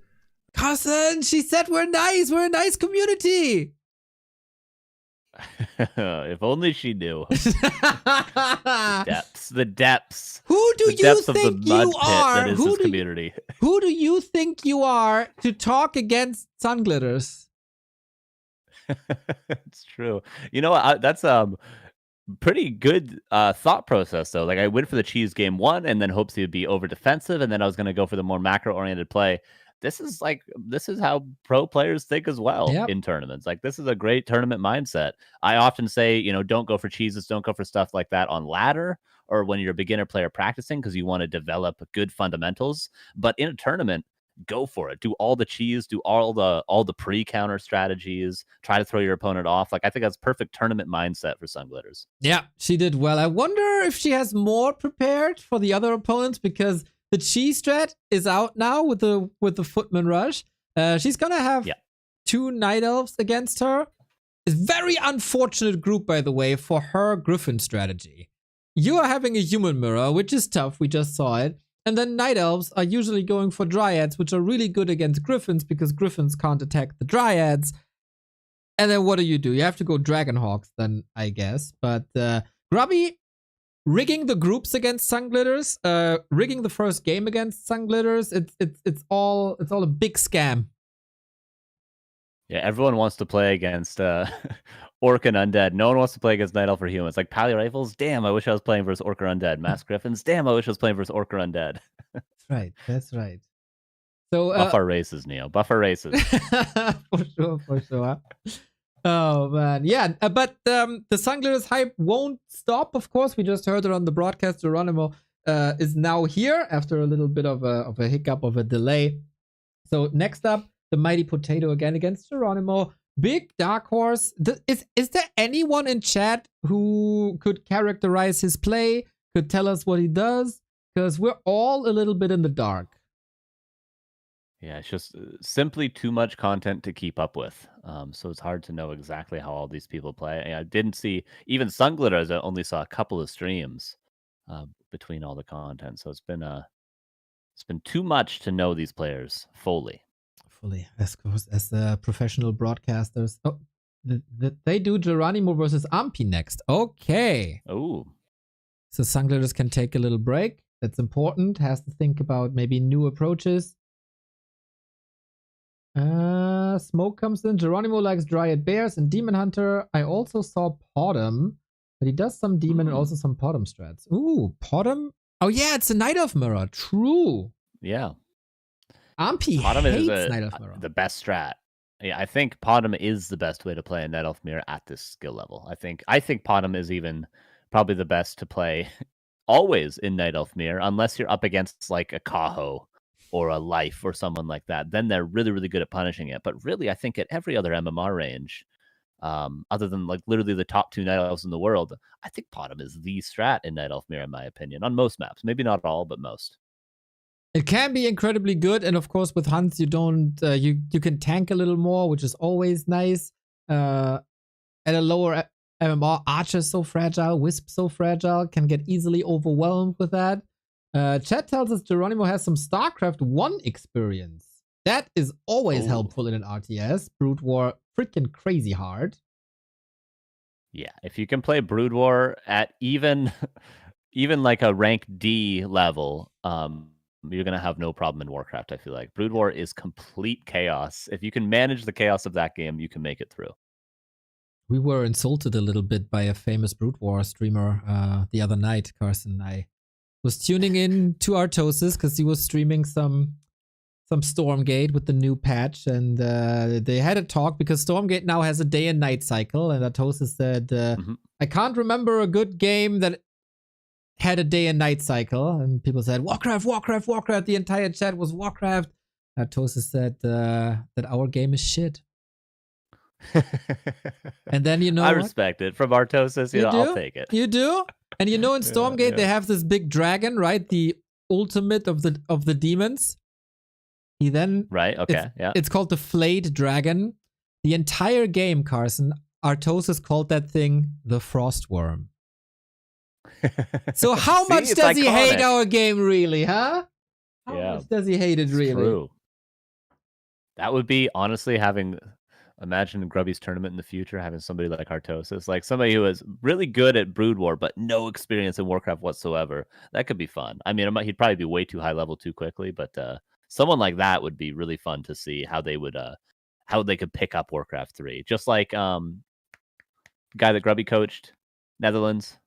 [SPEAKER 2] Cousin, she said we're nice. We're a nice community.
[SPEAKER 15] If only she knew. The depths.
[SPEAKER 2] Who do you
[SPEAKER 15] depths
[SPEAKER 2] think
[SPEAKER 15] of the mud
[SPEAKER 2] you
[SPEAKER 15] pit
[SPEAKER 2] are?
[SPEAKER 15] that is this community.
[SPEAKER 2] Who do you think you are to talk against Sunglitters?
[SPEAKER 15] It's true. You know, that's pretty good thought process though. Like I went for the cheese game 1 and then hopes he would be over defensive, and then I was going to go for the more macro oriented play. This is how pro players think as well in tournaments. Like this is a great tournament mindset. I often say, you know, don't go for cheeses, don't go for stuff like that on ladder or when you're a beginner player practicing, because you want to develop good fundamentals. But in a tournament, go for it. Do all the cheese, do all the pre-counter strategies, try to throw your opponent off. Like I think that's perfect tournament mindset for Sunglitters.
[SPEAKER 2] Yeah, she did well. I wonder if she has more prepared for the other opponents, because the cheese strat is out now with the Footman Rush. She's gonna have 2 Night Elves against her. It's very unfortunate group, by the way, for her Griffin strategy. You are having a human mirror, which is tough. We just saw it. And then Night Elves are usually going for Dryads, which are really good against Griffins because Griffins can't attack the Dryads. And then what do? You have to go Dragonhawks then, I guess. But Grubby rigging the groups against Sunglitters, rigging the first game against Sunglitters, it's all a big scam.
[SPEAKER 15] Yeah, everyone wants to play against Orc and Undead. No one wants to play against Night Elf or Humans. Like Pally Rifles, damn, I wish I was playing versus Orc or Undead. Mass Griffins, damn, I wish I was playing versus Orc or Undead.
[SPEAKER 2] That's right. So
[SPEAKER 15] buff our races, Neo. Buff our races.
[SPEAKER 2] For sure. Oh man, yeah, but the Sunglitters hype won't stop. Of course, we just heard it on the broadcast. Geranimo is now here after a little bit of a hiccup, of a delay. So next up, the Mighty Potato again against Geranimo. Big dark horse. Is there anyone in chat who could characterize his play? Could tell us what he does? Because we're all a little bit in the dark.
[SPEAKER 15] Yeah, it's just simply too much content to keep up with. So it's hard to know exactly how all these people play. I didn't see even Sunglitters. I only saw a couple of streams between all the content. So it's been too much to know these players fully.
[SPEAKER 2] As the professional broadcasters. Oh, they do Geranimo versus Ampi next. Okay.
[SPEAKER 15] Oh.
[SPEAKER 2] So Sunglitters can take a little break. That's important. Has to think about maybe new approaches. Smoke comes in. Geranimo likes Dryad Bears and Demon Hunter. I also saw Podum, but he does some Demon and also some Podum strats. Ooh, Podum. Oh yeah, it's a Night Elf mirror. True.
[SPEAKER 15] Yeah.
[SPEAKER 2] Ampi
[SPEAKER 15] Podum
[SPEAKER 2] hates
[SPEAKER 15] is
[SPEAKER 2] Night Elf mirror.
[SPEAKER 15] the best strat. Yeah, I think Podum is the best way to play a Night Elf mirror at this skill level. I think Podum is even probably the best to play always in Night Elf mirror, unless you're up against like a Kaho or a Life or someone like that. Then they're really, really good at punishing it. But really, I think at every other MMR range, other than like literally the top 2 Night Elves in the world, I think Podum is the strat in Night Elf mirror, in my opinion, on most maps. Maybe not all, but most.
[SPEAKER 2] It can be incredibly good, and of course with Hunts you don't you can tank a little more, which is always nice. At a lower MMR, Archer's so fragile, Wisp so fragile, can get easily overwhelmed with that. Chat tells us Geranimo has some StarCraft 1 experience. That is always helpful in an RTS. Brood War freaking crazy hard.
[SPEAKER 15] Yeah, if you can play Brood War at even like a rank D level, you're going to have no problem in Warcraft, I feel like. Brood War is complete chaos. If you can manage the chaos of that game, you can make it through.
[SPEAKER 2] We were insulted a little bit by a famous Brood War streamer the other night, Carson. I was tuning in to Artosis because he was streaming some Stormgate with the new patch, and they had a talk because Stormgate now has a day and night cycle, and Artosis said, I can't remember a good game that had a day and night cycle, and people said, Warcraft. The entire chat was Warcraft. Artosis said that our game is shit. And then, you know,
[SPEAKER 15] I respect it. From Artosis, I'll take it.
[SPEAKER 2] You do? And you know, in Stormgate they have this big dragon, right? The ultimate of the demons. He then
[SPEAKER 15] Right. Okay.
[SPEAKER 2] It's called the Flayed Dragon. The entire game, Carson, Artosis called that thing the Frostworm. So how much does he hate our game, really, huh? How much does he hate it, really?
[SPEAKER 15] True. That would be, honestly, imagine Grubby's tournament in the future, having somebody like Artosis, like somebody who is really good at Brood War, but no experience in Warcraft whatsoever. That could be fun. I mean, he'd probably be way too high level too quickly, but someone like that would be really fun to see how they would, how they could pick up Warcraft 3. Just like the guy that Grubby coached, Netherlands.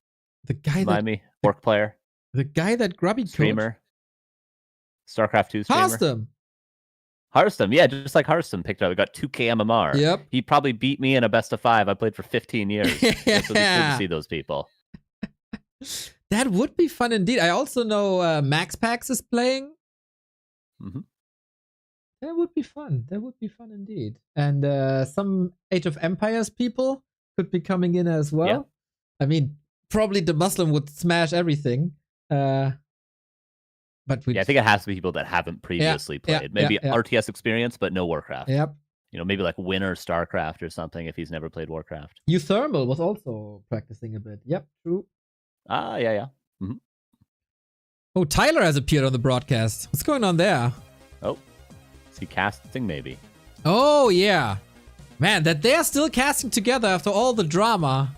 [SPEAKER 2] The guy
[SPEAKER 15] Orc player.
[SPEAKER 2] The guy that Grubby
[SPEAKER 15] streamer. StarCraft 2 streamer. Hearthstone, yeah, just like Hearthstone picked up. We got 2K MMR.
[SPEAKER 2] Yep.
[SPEAKER 15] He probably beat me in a best of 5. I played for 15 years. So it's good to see those people.
[SPEAKER 2] That would be fun indeed. I also know Max Pax is playing.
[SPEAKER 15] Mm-hmm.
[SPEAKER 2] That would be fun. That would be fun indeed. And some Age of Empires people could be coming in as well.
[SPEAKER 15] Yeah.
[SPEAKER 2] I mean, probably the Muslim would smash everything. But
[SPEAKER 15] I think it has to be people that haven't previously played. Maybe RTS experience, but no Warcraft.
[SPEAKER 2] Yep.
[SPEAKER 15] You know, maybe like Winner StarCraft or something if he's never played Warcraft.
[SPEAKER 2] Euthermal was also practicing a bit. Yep, true.
[SPEAKER 15] Yeah. Mm-hmm.
[SPEAKER 2] Oh, Tyler has appeared on the broadcast. What's going on there?
[SPEAKER 15] Oh, is he casting maybe?
[SPEAKER 2] Oh, yeah. Man, that they're still casting together after all the drama.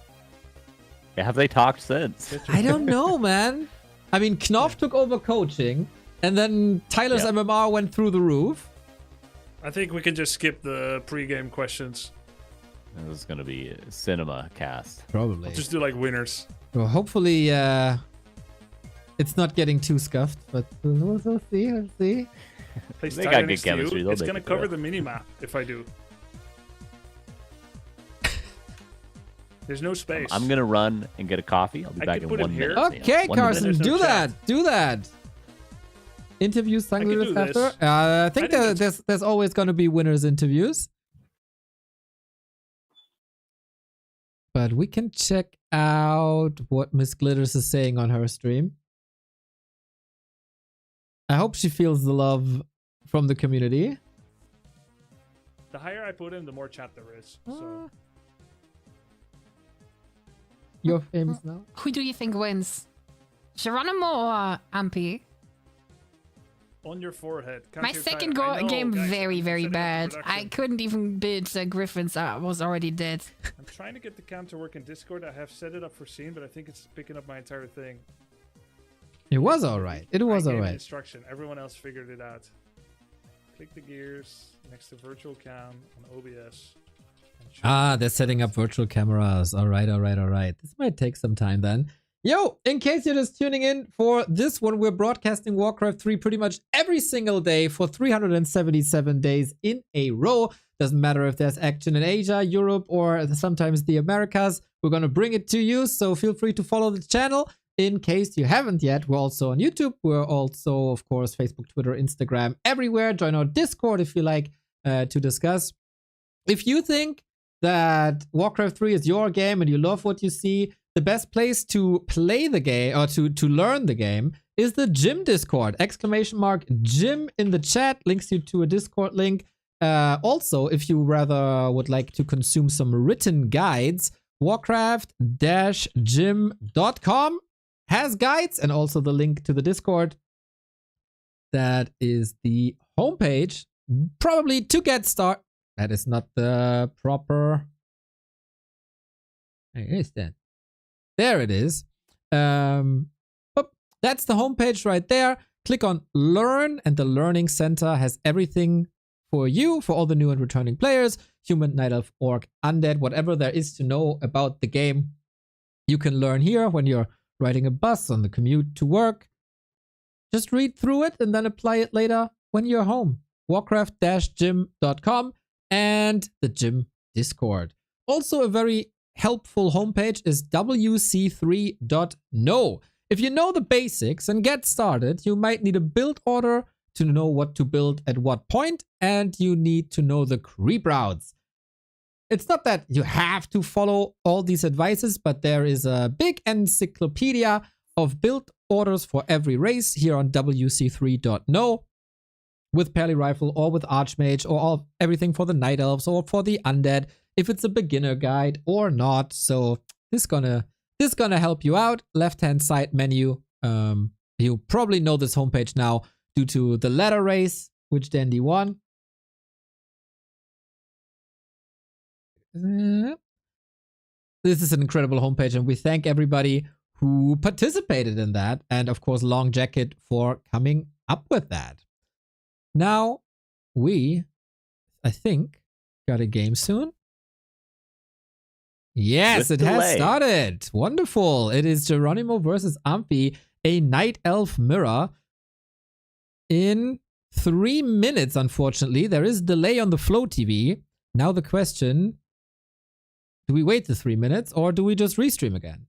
[SPEAKER 15] Yeah, have they talked since?
[SPEAKER 2] I don't know, man. I mean, Knopf took over coaching, and then Tyler's MMR went through the roof.
[SPEAKER 16] I think we can just skip the pre-game questions.
[SPEAKER 15] This is going to be a cinema cast.
[SPEAKER 2] Probably.
[SPEAKER 16] We'll just do like winners.
[SPEAKER 2] Well, hopefully it's not getting too scuffed, but we'll see. We'll see.
[SPEAKER 15] They got good chemistry.
[SPEAKER 16] It's going to cover the minimap if I do. There's no space.
[SPEAKER 15] I'm going to run and get a coffee. I'll be back in 1 minute.
[SPEAKER 2] Okay, Carson, do that. Do that. Interviews Sunglitters after. I think there's always going to be winners interviews. But we can check out what Miss Glitters is saying on her stream. I hope she feels the love from the community.
[SPEAKER 16] The higher I put him, the more chat there is. So.
[SPEAKER 2] You're famous now.
[SPEAKER 4] Who do you think wins? Geranimo or Ampi?
[SPEAKER 16] On your forehead.
[SPEAKER 4] My second game very, very bad. I couldn't even beat Griffins. I was already dead.
[SPEAKER 16] I'm trying to get the cam to work in Discord. I have set it up for scene, but I think it's picking up my entire thing.
[SPEAKER 2] It was alright. It was alright.
[SPEAKER 16] Instruction. Everyone else figured it out. Click the gears next to virtual cam on OBS.
[SPEAKER 2] Ah, they're setting up virtual cameras. Alright. This might take some time then. Yo, in case you're just tuning in for this one, we're broadcasting Warcraft 3 pretty much every single day for 377 days in a row. Doesn't matter if there's action in Asia, Europe, or sometimes the Americas. We're going to bring it to you, so feel free to follow the channel. In case you haven't yet, we're also on YouTube. We're also, of course, Facebook, Twitter, Instagram, everywhere. Join our Discord if you like to discuss. If you think that Warcraft 3 is your game and you love what you see, the best place to play the game or to learn the game is the Gym Discord. !Gym in the chat links you to a Discord link. Also, if you rather would like to consume some written guides, warcraft-gym.com has guides and also the link to the Discord. That is the homepage, probably to get started. That is not the proper. Where is that? There it is. That's the homepage right there. Click on Learn, and the Learning Center has everything for you, for all the new and returning players, human, night elf, orc, undead, whatever there is to know about the game. You can learn here when you're riding a bus on the commute to work. Just read through it and then apply it later when you're home. Warcraft-gym.com and the Gym Discord. Also, a very helpful homepage is wc3.no. If you know the basics and get started, you might need a build order to know what to build at what point, and you need to know the creep routes. it's not that you have to follow all these advices, but there is a big encyclopedia of build orders for every race here on WC3.no with Pally Rifle or with Archmage or everything for the Night Elves or for the Undead, if it's a beginner guide or not. So this gonna help you out. Left-hand side menu. You probably know this homepage now due to the ladder race, which Dendi won. This is an incredible homepage, and we thank everybody who participated in that, and of course Long Jacket for coming up with that. Now we, I think, got a game soon. Yes, it has started. Wonderful. It is Geranimo versus Infi, a Night Elf mirror in 3 minutes. Unfortunately, there is delay on the Flow TV. Now the question: do we wait the 3 minutes or do we just restream again?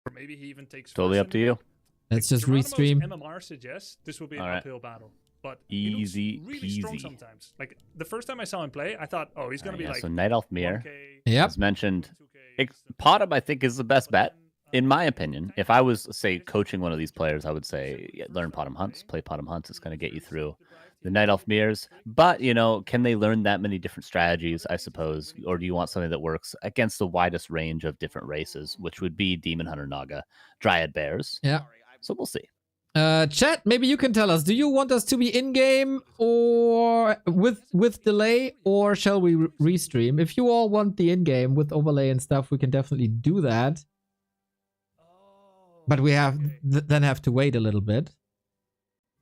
[SPEAKER 16] Or maybe he even takes
[SPEAKER 15] Totally up to you.
[SPEAKER 2] Let's just
[SPEAKER 16] Geranimo's
[SPEAKER 2] restream.
[SPEAKER 16] MMR suggests this will be an
[SPEAKER 15] All right.
[SPEAKER 16] uphill battle, but
[SPEAKER 15] Easy
[SPEAKER 16] he looks really strong
[SPEAKER 15] peasy.
[SPEAKER 16] sometimes. Like the first time I saw him play, I thought, oh, he's gonna be like.
[SPEAKER 15] So Night Elf Mirror,
[SPEAKER 16] 1K,
[SPEAKER 2] Yep.
[SPEAKER 15] as mentioned, Potom I think is the best bet in my opinion. If I was say coaching one of these players, I would say learn Potom Hunts, play Potom Hunts. It's going to get you through the Night Elf Mirrors. But you know, can they learn that many different strategies? I suppose, or do you want something that works against the widest range of different races, which would be Demon Hunter Naga, Dryad Bears?
[SPEAKER 2] Yeah.
[SPEAKER 15] So we'll see.
[SPEAKER 2] Chat, maybe you can tell us. Do you want us to be in-game or with delay, or shall we restream? If you all want the in-game with overlay and stuff, we can definitely do that. But we have then have to wait a little bit.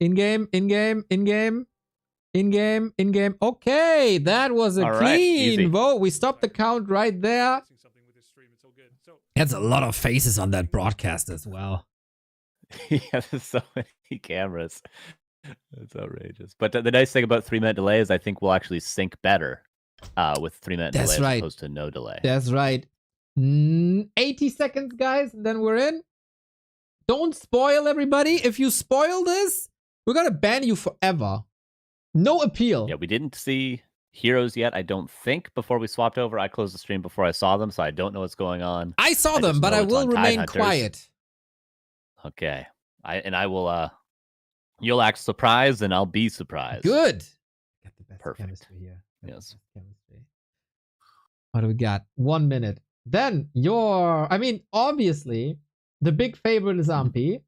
[SPEAKER 2] In-game, in-game, in-game, in-game, in-game. Okay, that was a
[SPEAKER 15] All right, easy.
[SPEAKER 2] clean vote. We stopped the count right there. That's a lot of faces on that broadcast as well.
[SPEAKER 15] Yeah, there's so many cameras. It's outrageous. But the nice thing about 3-minute delay is I think we'll actually sync better with 3-minute delay as opposed to no delay.
[SPEAKER 2] That's right. 80 seconds, guys, and then we're in. Don't spoil, everybody. If you spoil this, we're going to ban you forever. No appeal.
[SPEAKER 15] Yeah, we didn't see heroes yet, I don't think, before we swapped over. I closed the stream before I saw them, so I don't know what's going on.
[SPEAKER 2] I saw them,
[SPEAKER 15] just
[SPEAKER 2] but
[SPEAKER 15] know
[SPEAKER 2] I
[SPEAKER 15] it's
[SPEAKER 2] will
[SPEAKER 15] on Tide
[SPEAKER 2] remain
[SPEAKER 15] Hunters.
[SPEAKER 2] quiet.
[SPEAKER 15] Okay. I will, you'll act surprised and I'll be surprised.
[SPEAKER 2] Good. Got the best
[SPEAKER 15] Perfect.
[SPEAKER 2] chemistry here. Got the
[SPEAKER 15] Yes.
[SPEAKER 2] best chemistry. What do we got? 1 minute. Then obviously, the big favorite is Infi.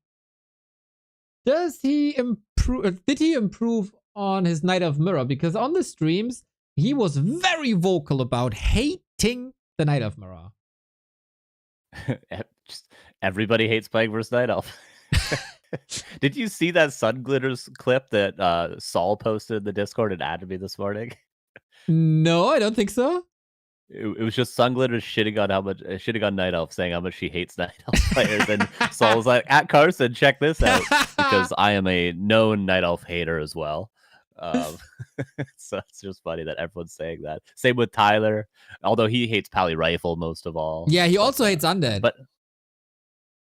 [SPEAKER 2] Does he improve? Did he improve on his Night of Mirror? Because on the streams, he was very vocal about hating the Night of Mirror.
[SPEAKER 15] Just everybody hates playing versus Night Elf. Did you see that Sunglitters clip that Saul posted in the Discord and added me this morning?
[SPEAKER 2] No, I don't think so.
[SPEAKER 15] It was just Sunglitters shitting on Night Elf, saying how much she hates Night Elf players, and Saul was like, "At Carson, check this out," because I am a known Night Elf hater as well. So it's just funny that everyone's saying that. Same with Tyler, although he hates Pally Rifle most of all.
[SPEAKER 2] Yeah, he also hates Undead.
[SPEAKER 15] But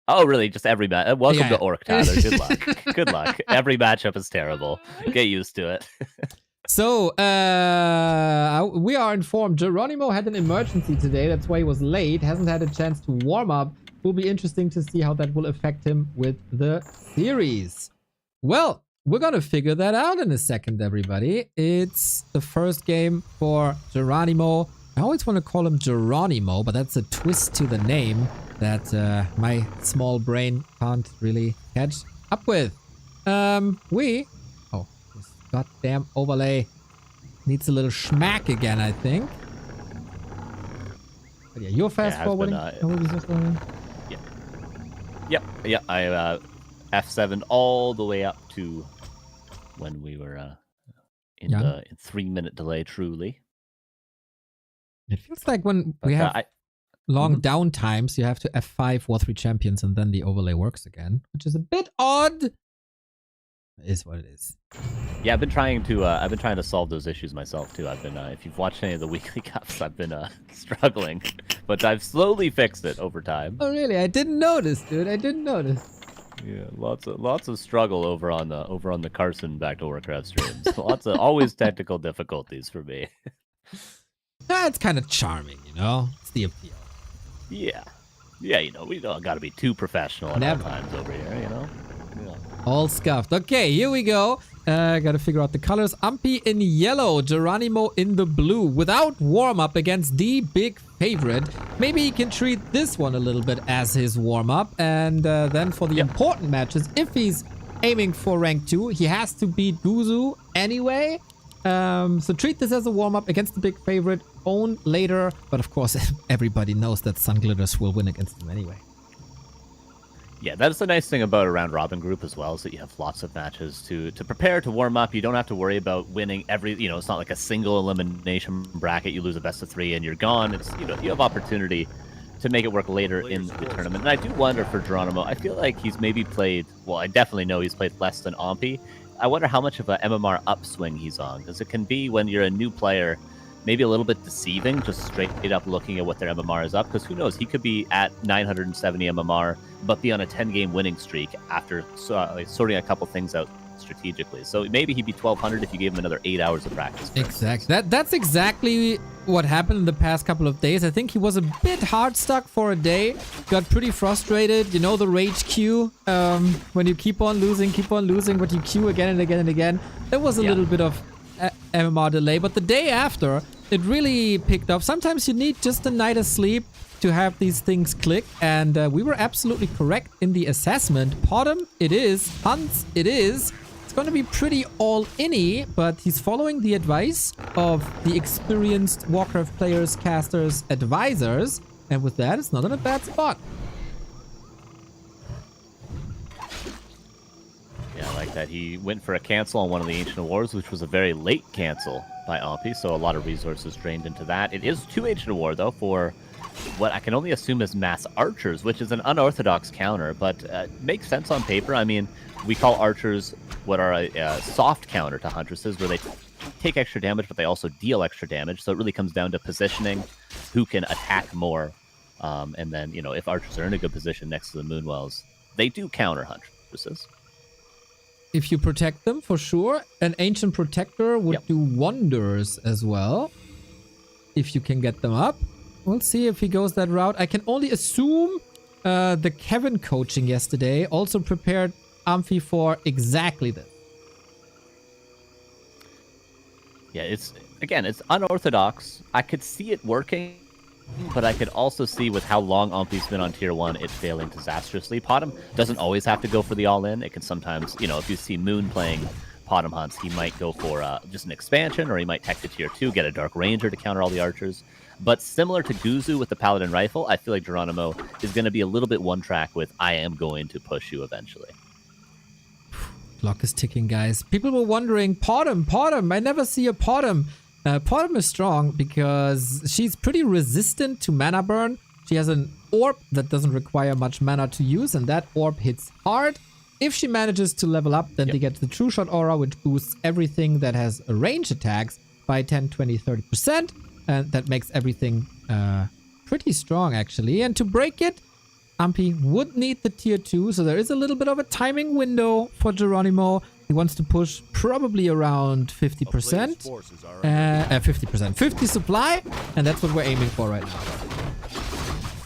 [SPEAKER 15] oh, really? Just every match. Welcome to Orc, Tyler. Good luck. Good luck. Every matchup is terrible. Get used to it.
[SPEAKER 2] So, we are informed Geranimo had an emergency today. That's why he was late. Hasn't had a chance to warm up. Will be interesting to see how that will affect him with the series. Well, we're going to figure that out in a second, everybody. It's the first game for Geranimo. I always want to call him Geranimo, but that's a twist to the name that my small brain can't really catch up with. This goddamn overlay needs a little schmack again, I think. But yeah, you're fast forwarding.
[SPEAKER 15] Yeah. I F7 all the way up to when we were in 3-minute delay. Truly,
[SPEAKER 2] it feels like when we have long down times, you have to F5 War 3 champions, and then the overlay works again, which is a bit odd. It is what it is.
[SPEAKER 15] Yeah, I've been trying to solve those issues myself too. I've been, if you've watched any of the weekly cups, I've been struggling, but I've slowly fixed it over time.
[SPEAKER 2] Oh really? I didn't notice, dude. I didn't notice.
[SPEAKER 15] Yeah, lots of struggle over on the Carson Back to Warcraft streams. Always technical difficulties for me.
[SPEAKER 2] it's kind of charming, you know? It's the appeal.
[SPEAKER 15] Yeah. Yeah, you know, we don't got to be too professional at
[SPEAKER 2] Never.
[SPEAKER 15] all times over here, you know? Yeah.
[SPEAKER 2] All scuffed. Okay, here we go. Gotta figure out the colors. Ampi in yellow, Geranimo in the blue. Without warm-up against the big favorite. Maybe he can treat this one a little bit as his warm-up. And then for the important matches, if he's aiming for rank 2, he has to beat Guzu anyway. So treat this as a warm-up against the big favorite. Own later. But of course, everybody knows that Sunglitters will win against him anyway.
[SPEAKER 15] Yeah, that's the nice thing about a round robin group as well, is that you have lots of matches to prepare, to warm up. You don't have to worry about winning every, you know, it's not like a single elimination bracket. You lose a best of 3 and you're gone. It's, you know, you have opportunity to make it work later in the tournament. And I do wonder for Geranimo, I feel like he's maybe played, well, I definitely know he's played less than Ampi. I wonder how much of a MMR upswing he's on, because it can be when you're a new player, maybe a little bit deceiving, just straight up looking at what their MMR is up, because who knows, he could be at 970 MMR, but be on a 10-game winning streak after sorting a couple things out strategically. So maybe he'd be 1200 if you gave him another 8 hours of practice.
[SPEAKER 2] Exactly. That's exactly what happened in the past couple of days. I think he was a bit hard stuck for a day, got pretty frustrated. You know, the rage queue, when you keep on losing, but you queue again and again and again. There was a little bit of MMR delay, but the day after, it really picked up. Sometimes you need just a night of sleep to have these things click, and we were absolutely correct in the assessment. Potom it is, Hans it is. It's going to be pretty all-in-y, but he's following the advice of the experienced Warcraft players, casters, advisors, and with that, it's not in a bad spot.
[SPEAKER 15] Yeah, I like that. He went for a cancel on one of the Ancient Awards, which was a very late cancel by Ampi, so a lot of resources drained into that. It is 2 Ancient Award, though, for what I can only assume is mass archers, which is an unorthodox counter, but makes sense on paper. I mean, we call archers what are a soft counter to huntresses, where they take extra damage, but they also deal extra damage, so it really comes down to positioning, who can attack more, and then, you know, if archers are in a good position next to the Moonwells, they do counter huntresses.
[SPEAKER 2] If you protect them, for sure. An Ancient Protector would do wonders as well. If you can get them up. We'll see if he goes that route. I can only assume the Kevin coaching yesterday also prepared Amfi for exactly this.
[SPEAKER 15] Yeah, it's unorthodox. I could see it working, but I could also see with how long Ampi's been on tier 1, it failing disastrously. Potom doesn't always have to go for the all-in. It can sometimes, you know, if you see Moon playing Potom hunts, he might go for just an expansion, or he might tech to tier 2, get a Dark Ranger to counter all the archers. But similar to Guzu with the Paladin Rifle, I feel like Geranimo is going to be a little bit one-track with, I am going to push you eventually.
[SPEAKER 2] Clock is ticking, guys. People were wondering, Potom, I never see a Potom. Potom is strong because she's pretty resistant to mana burn. She has an orb that doesn't require much mana to use, and that orb hits hard. If she manages to level up, then they get the True Shot aura, which boosts everything that has range attacks by 10, 20, 30%. And that makes everything pretty strong, actually. And to break it, Ampi would need the tier 2, so there is a little bit of a timing window for Geranimo. He wants to push probably around 50%. 50%. 50 supply, and that's what we're aiming for right now.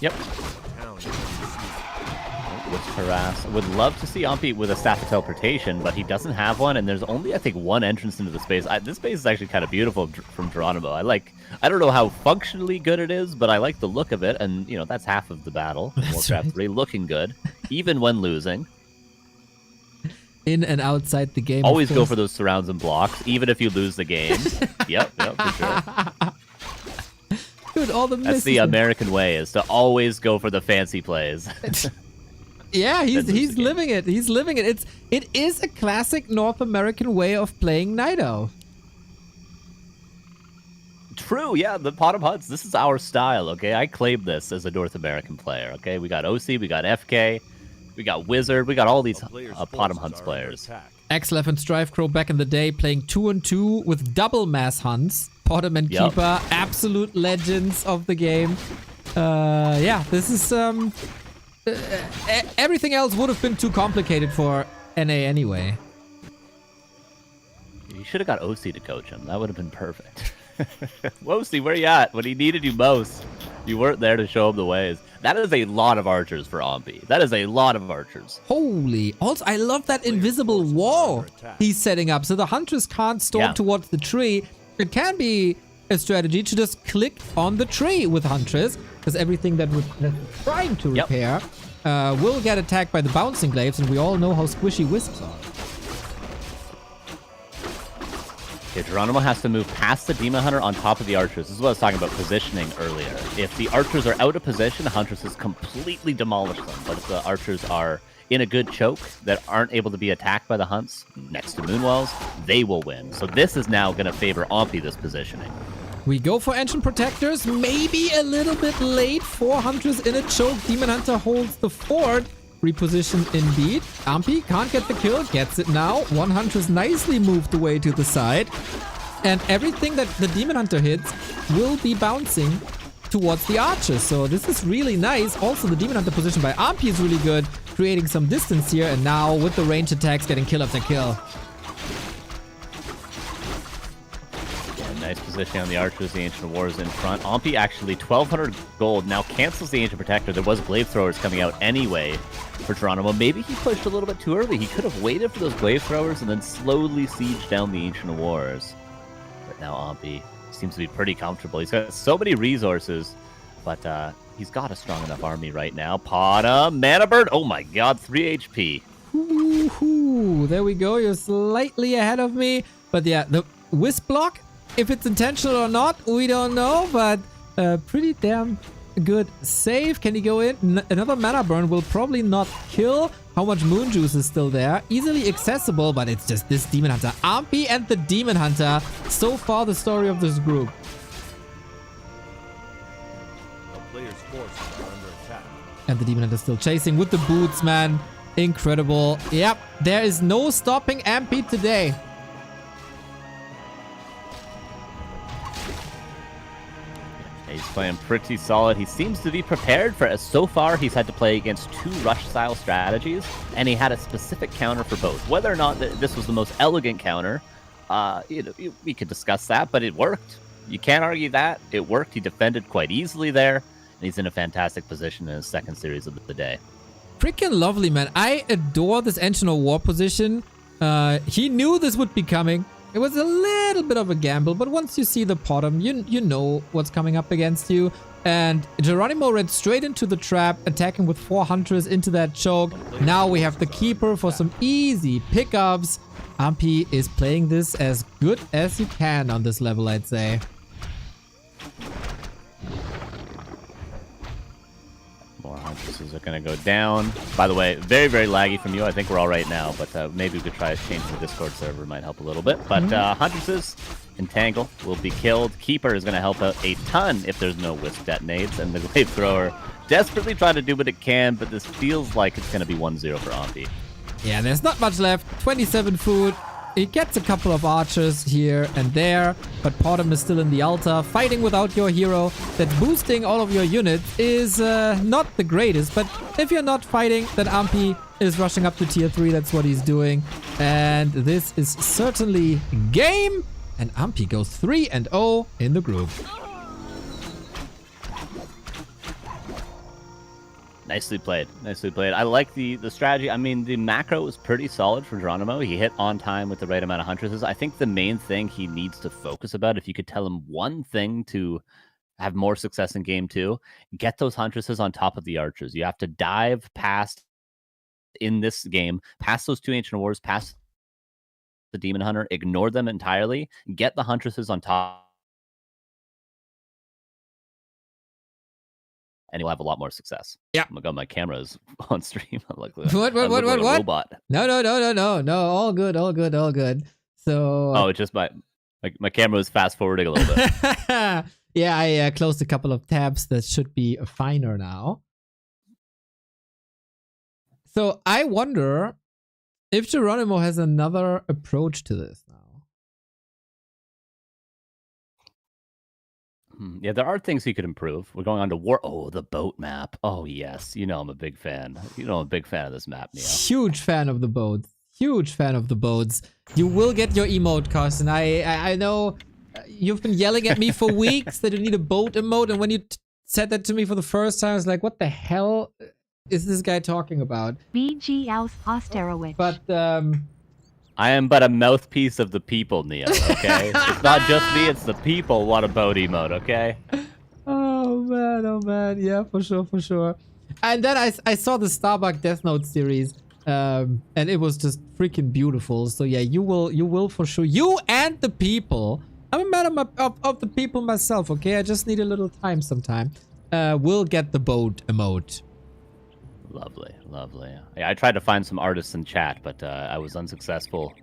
[SPEAKER 15] Yep. With harass. I would love to see Ampi with a Staff of Teleportation, but he doesn't have one, and there's only, I think, one entrance into the space. This space is actually kind of beautiful from Geranimo. I don't know how functionally good it is, but I like the look of it, and, you know, that's half of the battle. Warcraft 3 looking good, even when losing.
[SPEAKER 2] In and outside the game.
[SPEAKER 15] Always go for those surrounds and blocks, even if you lose the game. Yep, for sure.
[SPEAKER 2] Dude, all the
[SPEAKER 15] That's the American way, is to always go for the fancy plays.
[SPEAKER 2] Yeah, he's living it. He's living it. It is a classic North American way of playing Night Owl.
[SPEAKER 15] True, yeah, the Potom hunts, this is our style, okay? I claim this as a North American player, okay? We got OC, we got FK, we got Wizard, we got all these Potom hunts players.
[SPEAKER 2] Xlef and Strife Crow back in the day playing 2-on-2 with double mass hunts. Potom and Keeper, absolute legends of the game. Yeah, this is everything else would have been too complicated for NA anyway.
[SPEAKER 15] You should have got OC to coach him. That would have been perfect. Wosty, where you at? When he needed you most, you weren't there to show him the ways. That is a lot of archers for Ompi. That is a lot of archers.
[SPEAKER 2] Holy. Also, I love that invisible wall he's setting up. So the hunters can't storm towards the tree. It can be a strategy to just click on the tree with hunters, because everything that we're trying to repair will get attacked by the bouncing glaives, and we all know how squishy wisps are.
[SPEAKER 15] Okay, Geranimo has to move past the Demon Hunter on top of the archers. This is what I was talking about positioning earlier. If the archers are out of position, Huntress has completely demolished them. But if the archers are in a good choke that aren't able to be attacked by the hunts next to Moonwells, they will win. So this is now going to favor Ompi, this positioning.
[SPEAKER 2] We go for Ancient Protectors, maybe a little bit late. 4 Hunters in a choke. Demon Hunter holds the fort. Repositioned indeed. Ampi can't get the kill, gets it now. 1 Huntress nicely moved away to the side. And everything that the Demon Hunter hits will be bouncing towards the archers. So this is really nice. Also, the Demon Hunter position by Ampi is really good, creating some distance here. And now with the range attacks, getting kill after kill.
[SPEAKER 15] Nice positioning on the archers. The Ancient War is in front. Ompi actually 1,200 gold. Now cancels the Ancient Protector. There was Glaive Throwers coming out anyway for Geranimo. Maybe he pushed a little bit too early. He could have waited for those Glaive Throwers and then slowly sieged down the Ancient Wars. But now Ompi seems to be pretty comfortable. He's got so many resources, but he's got a strong enough army right now. Pada, Mana Bird. Oh my god, 3 HP.
[SPEAKER 2] Ooh, there we go. You're slightly ahead of me. But yeah, the Wisp block, if it's intentional or not, we don't know, but pretty damn good save. Can he go in? Another mana burn will probably not kill. How much moon juice is still there? Easily accessible, but it's just this Demon Hunter. Ampi and the Demon Hunter. So far, the story of this group. And the Demon Hunter still chasing with the boots, man. Incredible. Yep, there is no stopping Ampi today.
[SPEAKER 15] He's playing pretty solid. He seems to be prepared for it. So far, he's had to play against 2 rush-style strategies, and he had a specific counter for both. Whether or not this was the most elegant counter, we could discuss that, but it worked. You can't argue that. It worked. He defended quite easily there, and he's in a fantastic position in his second series of the day.
[SPEAKER 2] Freaking lovely, man. I adore this Ancient War position. He knew this would be coming. It was a little bit of a gamble, but once you see the bottom, you know what's coming up against you. And Geranimo ran straight into the trap, attacking with 4 Hunters into that choke. Now we have the Keeper for some easy pickups. Ampi is playing this as good as you can on this level, I'd say.
[SPEAKER 15] More Huntresses are going to go down. By the way, very, very laggy from you. I think we're all right now, but maybe we could try changing the Discord server. Might help a little bit. But Huntresses, Entangle, will be killed. Keeper is going to help out a ton if there's no Wisp detonates. And the Glaive Thrower desperately trying to do what it can, but this feels like it's going to be 1-0 for Ompi.
[SPEAKER 2] Yeah, there's not much left. 27 food. It gets a couple of archers here and there, but Podem is still in the altar, fighting without your hero. That boosting all of your units is not the greatest, but if you're not fighting, then Ampi is rushing up to tier 3. That's what he's doing. And this is certainly game. And Ampi goes 3-0 in the group.
[SPEAKER 15] Nicely played. Nicely played. I like the strategy. I mean, the macro was pretty solid for Geranimo. He hit on time with the right amount of Huntresses. I think the main thing he needs to focus about, if you could tell him one thing to have more success in game 2, get those Huntresses on top of the archers. You have to dive past, in this game, past those 2 Ancient Wars, past the Demon Hunter, ignore them entirely, get the Huntresses on top, and you'll have a lot more success.
[SPEAKER 2] Yeah.
[SPEAKER 15] Oh my god, my camera is on stream. I'm like,
[SPEAKER 2] What?
[SPEAKER 15] Robot.
[SPEAKER 2] No. All good. So.
[SPEAKER 15] Oh, it's just my camera is fast forwarding a little bit.
[SPEAKER 2] Yeah, I closed a couple of tabs that should be finer now. So I wonder if Geranimo has another approach to this now.
[SPEAKER 15] Yeah, there are things he could improve. We're going on to war. Oh, the boat map. Oh, yes. You know I'm a big fan. You know I'm a big fan of this map, Neo.
[SPEAKER 2] Huge fan of the boats. Huge fan of the boats. You will get your emote, Carson. I know You've been yelling at me for weeks that you need a boat emote, and when you said that to me for the first time, I was like, what the hell is this guy talking about?
[SPEAKER 3] BG aus Osterowitz.
[SPEAKER 2] But,
[SPEAKER 15] I am but a mouthpiece of the people, Neo, okay? It's not just me, it's the people want a boat emote, okay?
[SPEAKER 2] oh man, yeah, for sure. And then I saw the Starbuck Death Note series, and it was just freaking beautiful. So yeah, you will for sure. You and the people. I'm a man of the people myself, okay? I just need a little time sometime. We'll get the boat emote.
[SPEAKER 15] Lovely. Yeah, I tried to find some artists in chat, but I was unsuccessful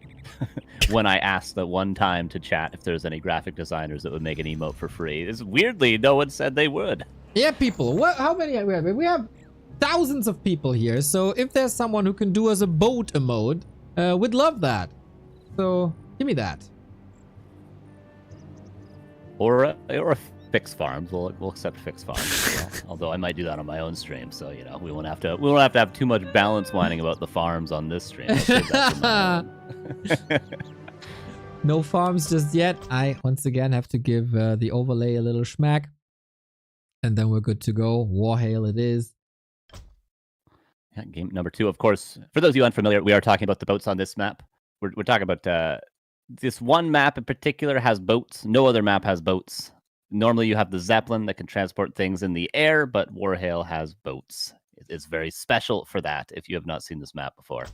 [SPEAKER 15] when I asked the one time to chat if there's any graphic designers that would make an emote for free. Weirdly, no one said they would.
[SPEAKER 2] Yeah, people. How many we have? We have thousands of people here. So if there's someone who can do us a boat emote, we'd love that. So give me that.
[SPEAKER 15] Or fixed farms. We'll accept fixed farms as well. Although I might do that on my own stream, so you know we won't have to have too much balance whining about the farms on this stream. I'll save that for my own.
[SPEAKER 2] No farms just yet. I once again have to give the overlay a little schmack, and then we're good to go. Warhail it is.
[SPEAKER 15] Yeah, game number 2, of course. For those of you unfamiliar, we are talking about the boats on this map. We're talking about this one map in particular has boats. No other map has boats. Normally you have the Zeppelin that can transport things in the air, but Warhail has boats. It's very special for that if you have not seen this map before.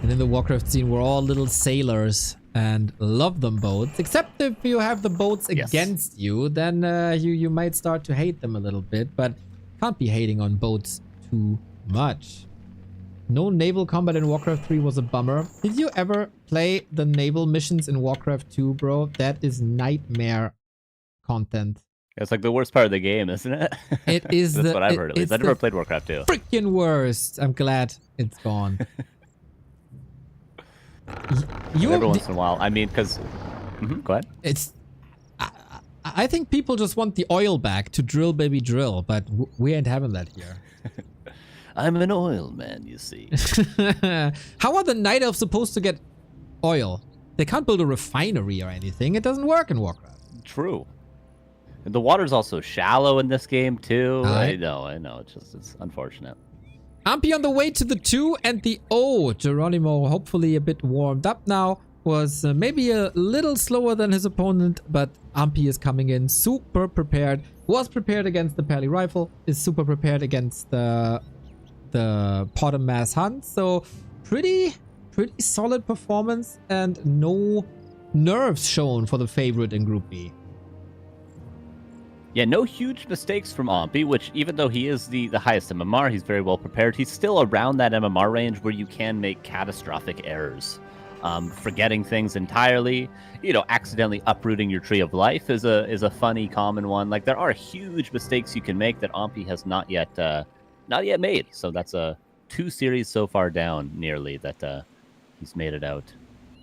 [SPEAKER 2] And in the Warcraft scene, we're all little sailors and love them boats. Except if you have the boats against you, then you might start to hate them a little bit, but can't be hating on boats too much. No naval combat in Warcraft 3 was a bummer. Did you ever play the naval missions in Warcraft 2, bro? That is nightmare content.
[SPEAKER 15] It's like the worst part of the game, isn't it?
[SPEAKER 2] It is.
[SPEAKER 15] That's what I've heard at least. I never played Warcraft 2.
[SPEAKER 2] Freaking worst. I'm glad it's gone.
[SPEAKER 15] Every once in a while. I mean, because... go ahead.
[SPEAKER 2] It's... I think people just want the oil back to drill, baby, drill, but we ain't having that here.
[SPEAKER 15] I'm an oil man, you see.
[SPEAKER 2] How are the Night Elves supposed to get oil? They can't build a refinery or anything. It doesn't work in Warcraft.
[SPEAKER 15] True. And the water's also shallow in this game, too.
[SPEAKER 2] I
[SPEAKER 15] know. It's unfortunate.
[SPEAKER 2] Ampi on the way to the 2 and the O. Geranimo, hopefully a bit warmed up now. Was maybe a little slower than his opponent, but Ampi is coming in super prepared. Was prepared against the Pally Rifle. Is super prepared against the Potter Mass Hunt. So pretty solid performance and no nerves shown for the favorite in Group B.
[SPEAKER 15] Yeah, no huge mistakes from Ampi, which even though he is the highest MMR, he's very well prepared. He's still around that MMR range where you can make catastrophic errors. Forgetting things entirely, accidentally uprooting your tree of life is a funny, common one. Like, there are huge mistakes you can make that Ampi has not yet made. So that's 2 series so far down, nearly, that he's made it out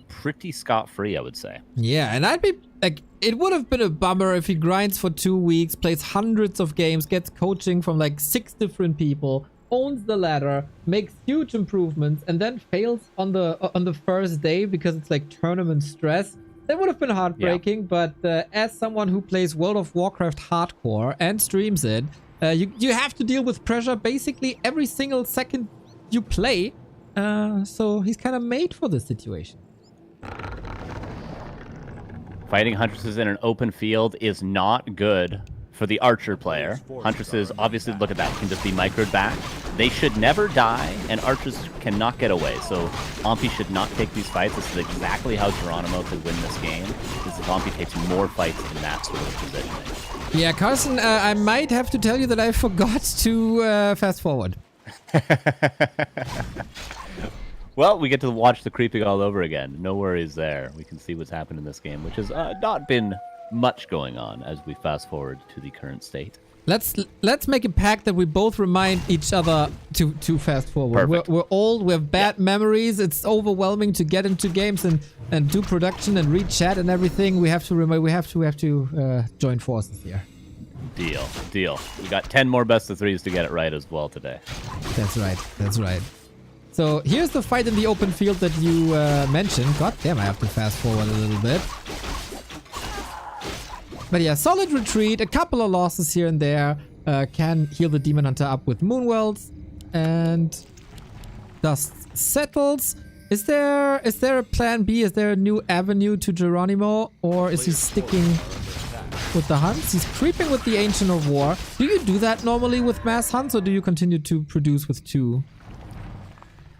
[SPEAKER 15] pretty scot-free, I would say.
[SPEAKER 2] Yeah, and I'd be like, it would have been a bummer if he grinds for 2 weeks, plays hundreds of games, gets coaching from like 6 different people, owns the ladder, makes huge improvements, and then fails on the first day because it's like tournament stress. That would have been heartbreaking. Yeah. But as someone who plays World of Warcraft hardcore and streams it, you have to deal with pressure basically every single second you play. So he's kind of made for this situation.
[SPEAKER 15] Fighting Huntresses in an open field is not good for the Archer player. Huntresses, obviously, look at that, can just be microed back. They should never die, and Archers cannot get away. So Ampi should not take these fights. This is exactly how Geranimo could win this game, is if Ampi takes more fights in that sort of positioning.
[SPEAKER 2] Yeah, Carson, I might have to tell you that I forgot to fast forward.
[SPEAKER 15] Well, we get to watch the creeping all over again. No worries there. We can see what's happened in this game, which has not been much going on as we fast forward to the current state.
[SPEAKER 2] Let's make a pact that we both remind each other to fast forward. We're old, we have bad memories. It's overwhelming to get into games and do production and read chat and everything. We have to remember. We have to join forces here.
[SPEAKER 15] Deal. We got 10 more best of 3s to get it right as well today.
[SPEAKER 2] That's right. So here's the fight in the open field that you mentioned. God damn, I have to fast forward a little bit. But yeah, solid retreat. A couple of losses here and there. Can heal the Demon Hunter up with Moonwells. And dust settles. Is there a plan B? Is there a new avenue to Geranimo? Or is he sticking with the hunts? He's creeping with the Ancient of War. Do you do that normally with mass hunts, or do you continue to produce with 2?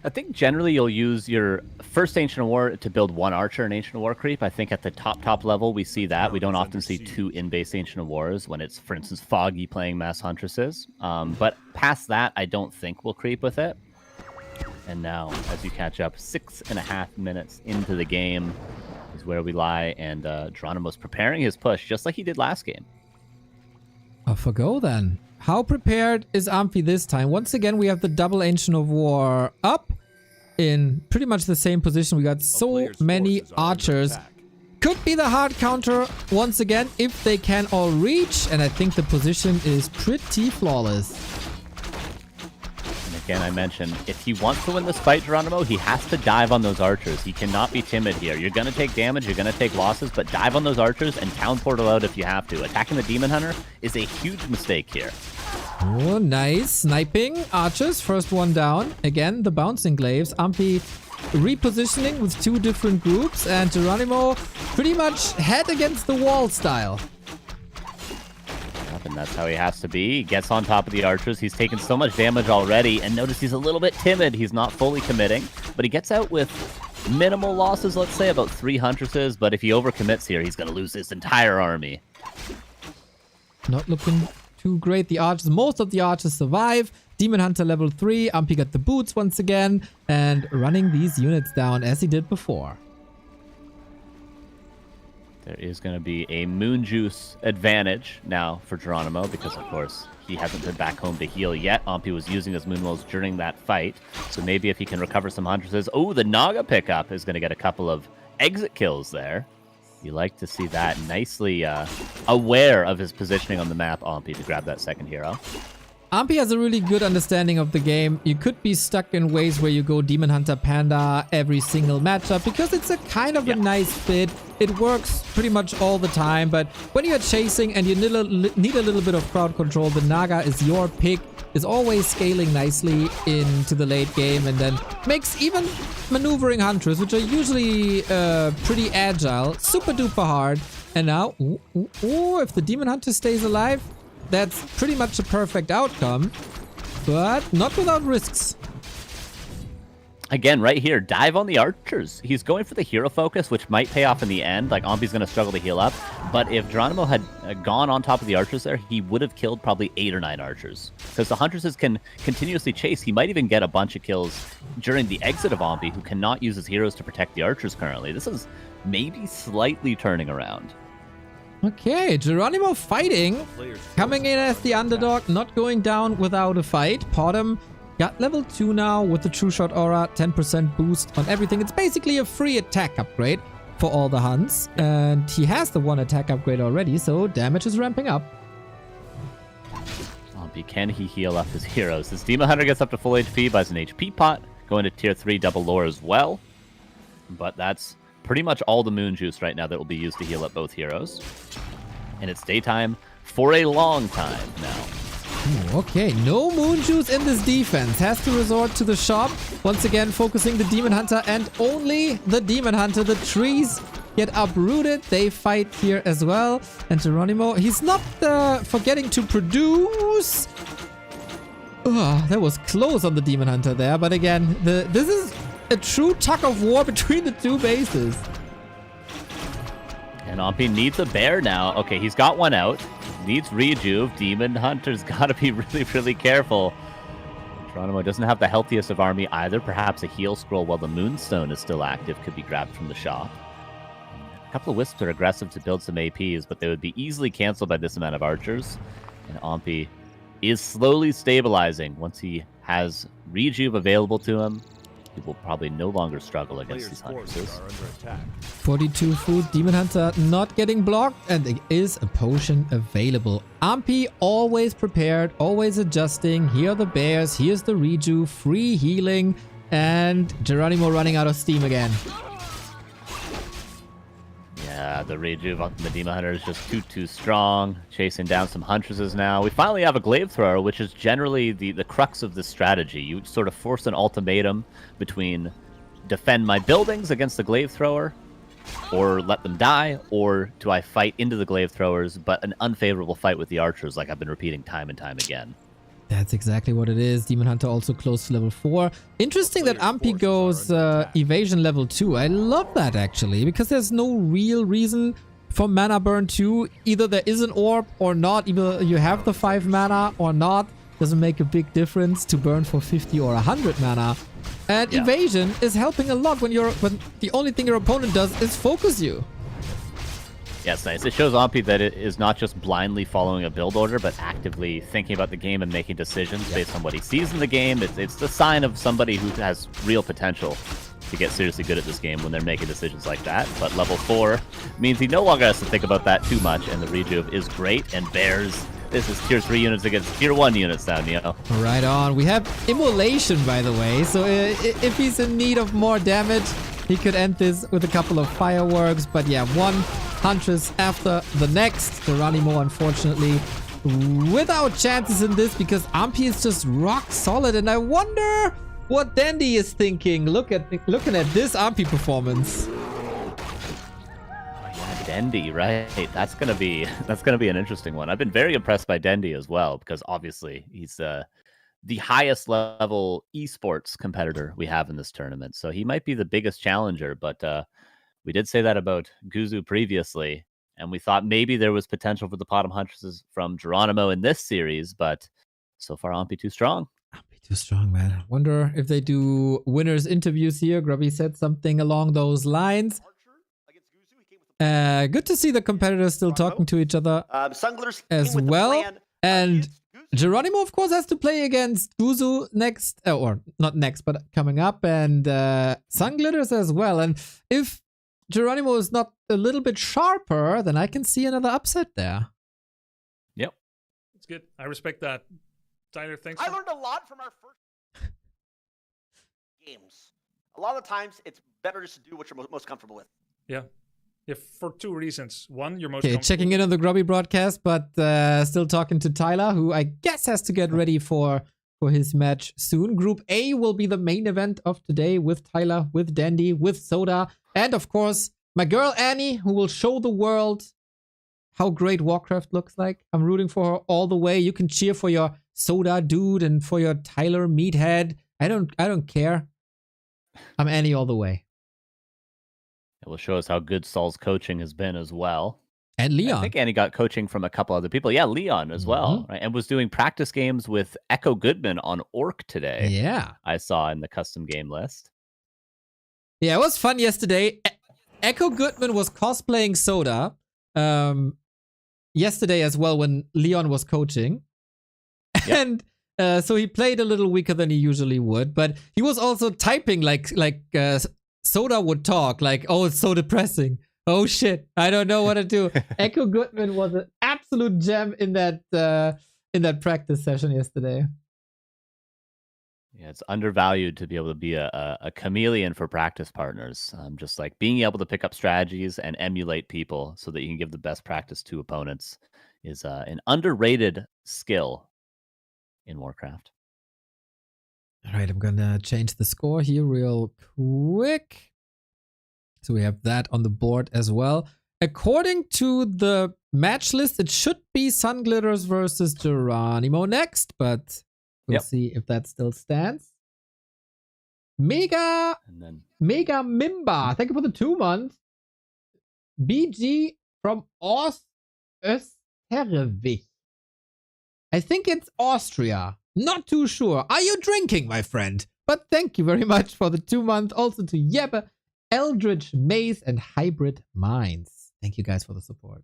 [SPEAKER 15] I think generally you'll use your first Ancient of War to build 1 Archer and Ancient of War creep. I think at the top level we see that. We don't often see 2 in-base Ancient of Wars when it's, for instance, Foggy playing Mass Huntresses. But past that, I don't think we'll creep with it. And now, as you catch up, 6.5 minutes into the game is where we lie, and Geranimo's preparing his push just like he did last game.
[SPEAKER 2] Off we go then. How prepared is Infi this time? Once again, we have the double Ancient of War up in pretty much the same position. We got so many archers. Could be the hard counter once again if they can all reach, and I think the position is pretty flawless.
[SPEAKER 15] Again, I mentioned, if he wants to win this fight, Geranimo, he has to dive on those archers. He cannot be timid here. You're going to take damage, you're going to take losses, but dive on those archers and town portal out if you have to. Attacking the Demon Hunter is a huge mistake here.
[SPEAKER 2] Oh, nice. Sniping archers. First one down. Again, the bouncing glaives. Infi repositioning with 2 different groups, and Geranimo pretty much head against the wall style.
[SPEAKER 15] And that's how he has to be. He gets on top of the archers. He's taken so much damage already, and notice he's a little bit timid. He's not fully committing, but he gets out with minimal losses, let's say about 3 Huntresses, but if he overcommits here, he's going to lose his entire army.
[SPEAKER 2] Not looking too great. The archers, most of the archers survive. Demon Hunter level 3. Infi got the boots once again, and running these units down as he did before.
[SPEAKER 15] There is going to be a Moon Juice advantage now for Geranimo because, of course, he hasn't been back home to heal yet. Infi was using his Moonwells during that fight, so maybe if he can recover some Huntresses... Oh, the Naga pickup is going to get a couple of exit kills there. You like to see that. Nicely aware of his positioning on the map, Infi, to grab that second hero.
[SPEAKER 2] Infi has a really good understanding of the game. You could be stuck in ways where you go Demon Hunter Panda every single matchup because it's a kind of a nice fit. It works pretty much all the time, but when you're chasing and you need a little bit of crowd control, the Naga is your pick. Is always scaling nicely into the late game, and then makes even maneuvering Hunters, which are usually pretty agile, super duper hard. And now, if the Demon Hunter stays alive, that's pretty much a perfect outcome, but not without risks.
[SPEAKER 15] Again, right here, dive on the archers. He's going for the hero focus, which might pay off in the end. Like, Infi's going to struggle to heal up. But if Geranimo had gone on top of the archers there, he would have killed probably 8 or 9 archers. Because the Huntresses can continuously chase. He might even get a bunch of kills during the exit of Infi, who cannot use his heroes to protect the archers currently. This is maybe slightly turning around.
[SPEAKER 2] Okay, Geranimo fighting. Coming in as the underdog, not going down without a fight. Podem got level 2 now with the True Shot Aura, 10% boost on everything. It's basically a free attack upgrade for all the hunts. And he has the 1 attack upgrade already, so damage is ramping up.
[SPEAKER 15] Can he heal up his heroes? His Demon Hunter gets up to full HP, buys an HP pot, going to tier 3 double lore as well. But that's pretty much all the Moon Juice right now that will be used to heal up both heroes. And it's daytime for a long time now.
[SPEAKER 2] Ooh, okay, no Moon Juice in this defense. Has to resort to the shop. Once again, focusing the Demon Hunter and only the Demon Hunter. The trees get uprooted. They fight here as well. And Geranimo, he's not forgetting to produce. That was close on the Demon Hunter there. But again, this is a true tug of war between the 2 bases.
[SPEAKER 15] And Infi needs a bear now. Okay, he's got one out. Needs rejuve. Demon Hunter's got to be really, really careful. Geranimo doesn't have the healthiest of army either. Perhaps a heal scroll while the Moonstone is still active could be grabbed from the shop. A couple of Wisps are aggressive to build some APs, but they would be easily canceled by this amount of archers. And Infi is slowly stabilizing. Once he has rejuve available to him, he will probably no longer struggle against these Huntresses.
[SPEAKER 2] 42 food, Demon Hunter not getting blocked, and there is a potion available. Infi always prepared, always adjusting. Here are the bears, here's the reju, free healing, and Geranimo running out of steam again.
[SPEAKER 15] Yeah, The Rejuve on the Demon Hunter is just too strong. Chasing down some Huntresses now. We finally have a Glaive Thrower, which is generally the crux of this strategy. You sort of force an ultimatum between defend my buildings against the Glaive Thrower, or let them die, or do I fight into the Glaive Throwers, but an unfavorable fight with the Archers, like I've been repeating time and time again.
[SPEAKER 2] That's exactly what it is. Demon Hunter also close to level 4. Interesting that Ampi goes evasion level 2. I love that actually, because there's no real reason for mana burn 2. Either there is an orb or not. Either you have the 5 mana or not. Doesn't make a big difference to burn for 50 or 100 mana. And evasion is helping a lot when the only thing your opponent does is focus you.
[SPEAKER 15] Yeah, it's nice. It shows Ampi that it is not just blindly following a build order, but actively thinking about the game and making decisions based on what he sees in the game. It's the sign of somebody who has real potential to get seriously good at this game when they're making decisions like that. But level 4 means he no longer has to think about that too much, and the Rejuve is great and bears. This is tier 3 units against tier 1 units now, Neo.
[SPEAKER 2] Right on. We have Immolation, by the way, so if he's in need of more damage, he could end this with a couple of fireworks. But yeah, one Huntress after the next. Geranimo, unfortunately, without chances in this because Ampi is just rock solid. And I wonder what Dendi is thinking. Looking at this Ampi performance.
[SPEAKER 15] Dendi, right? That's gonna be an interesting one. I've been very impressed by Dendi as well, because obviously he's the highest level esports competitor we have in this tournament. So he might be the biggest challenger, but we did say that about Guzu previously, and we thought maybe there was potential for the bottom Huntresses from Geranimo in this series, but so far Ampi too strong.
[SPEAKER 2] Ampi too strong, man. Wonder if they do winners interviews here. Grubby said something along those lines. Good to see the competitors still talking to each other
[SPEAKER 9] Sunglitters
[SPEAKER 2] as well. And Geranimo, of course, has to play against Guzu next, or not next, but coming up, and Sunglitters as well. And if Geranimo is not a little bit sharper, then I can see another upset there.
[SPEAKER 15] Yep.
[SPEAKER 16] It's good. I respect that. Tyler, thanks.
[SPEAKER 9] I learned a lot from our first games. A lot of the times, it's better just to do what you're most comfortable with.
[SPEAKER 16] Yeah. Yeah, for 2 reasons. One, you're most
[SPEAKER 2] Okay, checking in on the Grubby broadcast, but still talking to Tyler, who I guess has to get ready for his match soon. Group A will be the main event of today with Tyler, with Dendi, with Soda, and of course, my girl Annie, who will show the world how great Warcraft looks like. I'm rooting for her all the way. You can cheer for your Soda dude and for your Tyler meathead. I don't care. I'm Annie all the way.
[SPEAKER 15] It will show us how good Saul's coaching has been as well.
[SPEAKER 2] And Leon.
[SPEAKER 15] I think Annie got coaching from a couple other people. Yeah, Leon as well. Right? And was doing practice games with Echo Goodman on Orc today.
[SPEAKER 2] Yeah.
[SPEAKER 15] I saw in the custom game list.
[SPEAKER 2] Yeah, it was fun yesterday. Echo Goodman was cosplaying Soda yesterday as well when Leon was coaching. Yep. And so he played a little weaker than he usually would. But he was also typing like Soda would talk, like, oh, it's so depressing. Oh shit, I don't know what to do. Echo Goodman was an absolute gem in that practice session yesterday.
[SPEAKER 15] Yeah, it's undervalued to be able to be a chameleon for practice partners. Just like being able to pick up strategies and emulate people so that you can give the best practice to opponents is an underrated skill in Warcraft.
[SPEAKER 2] All right, I'm gonna change the score here real quick. So we have that on the board as well. According to the match list, it should be Sunglitters versus Geranimo next, but we'll see if that still stands. Mega Mimba, thank you for the 2 months. BG from Österreich. I think it's Austria. Not too sure. Are you drinking, my friend? But thank you very much for the 2 months. Also to Jeppe, Eldritch Maze, and Hybrid Minds. Thank you guys for the support.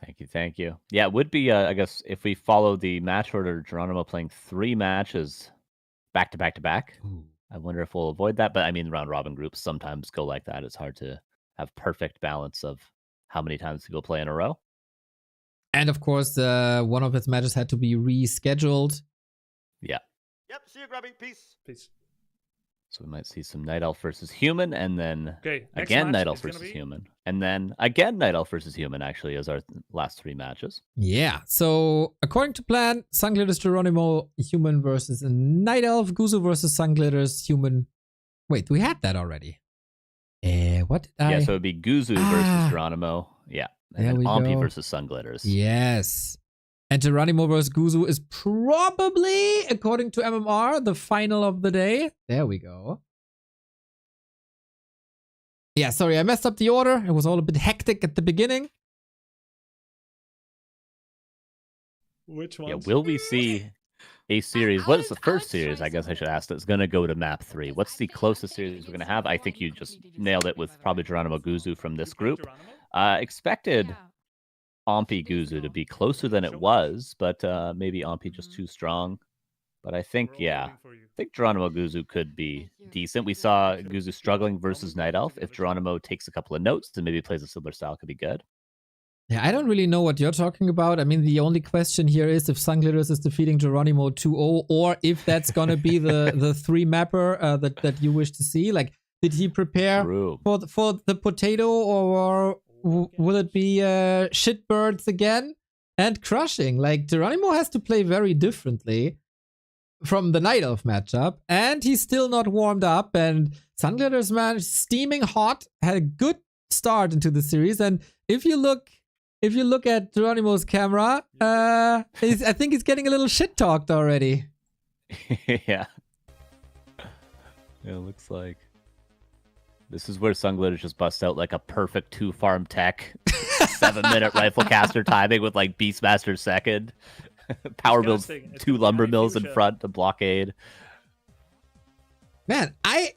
[SPEAKER 15] Thank you. Yeah, it would be, I guess, if we follow the match order, Geranimo playing 3 matches back to back to back. I wonder if we'll avoid that. But I mean, round robin groups sometimes go like that. It's hard to have perfect balance of how many times people play in a row.
[SPEAKER 2] And of course, one of his matches had to be rescheduled.
[SPEAKER 15] Yeah.
[SPEAKER 9] Yep, see you, Grubby. Peace.
[SPEAKER 16] Peace.
[SPEAKER 15] So we might see some Night Elf versus Human, and then again Night Elf versus Human. And then again, Night Elf versus Human actually is our last 3 matches.
[SPEAKER 2] Yeah, so according to plan, Sunglitters, Geranimo, Human versus Night Elf, Guzu versus Sunglitters, Human. Wait, we had that already. What did I...
[SPEAKER 15] Yeah, so it'd be Guzu versus Geranimo. Yeah. And
[SPEAKER 2] There
[SPEAKER 15] then
[SPEAKER 2] we
[SPEAKER 15] Ompi
[SPEAKER 2] go.
[SPEAKER 15] versus Sunglitters.
[SPEAKER 2] Yes. And Geranimo versus Guzu is probably, according to MMR, the final of the day. There we go. Yeah, sorry, I messed up the order. It was all a bit hectic at the beginning.
[SPEAKER 16] Which one?
[SPEAKER 15] Yeah, will we see a series? What is the first series, I guess I should ask, that's going to go to map 3? What's the closest series we're going to have? I think you just nailed it with probably Geranimo Guzu from this group. Expected Ompi Guzu to be closer than it was, but maybe Ompi just too strong. But I think, yeah, I think Geranimo Guzu could be decent. We saw Guzu struggling versus Night Elf. If Geranimo takes a couple of notes and maybe plays a similar style, could be good.
[SPEAKER 2] Yeah, I don't really know what you're talking about. I mean, the only question here is if Sunglitters is defeating Geranimo 2-0, or if that's gonna be the 3 mapper that you wish to see. Like, did he prepare for the potato, or will it be shitbirds again and crushing? Like, Geranimo has to play very differently from the Night Elf matchup, and he's still not warmed up. And Sunglitters, man, steaming hot, had a good start into the series. And if you look at Geranimo's camera, I think he's getting a little shit talked already.
[SPEAKER 15] Yeah. It looks like this is where Sunglitters just bust out like a perfect 2-farm tech, 7-minute rifle caster timing with like Beastmaster second. Power builds 2 lumber mills in front to blockade.
[SPEAKER 2] Man, I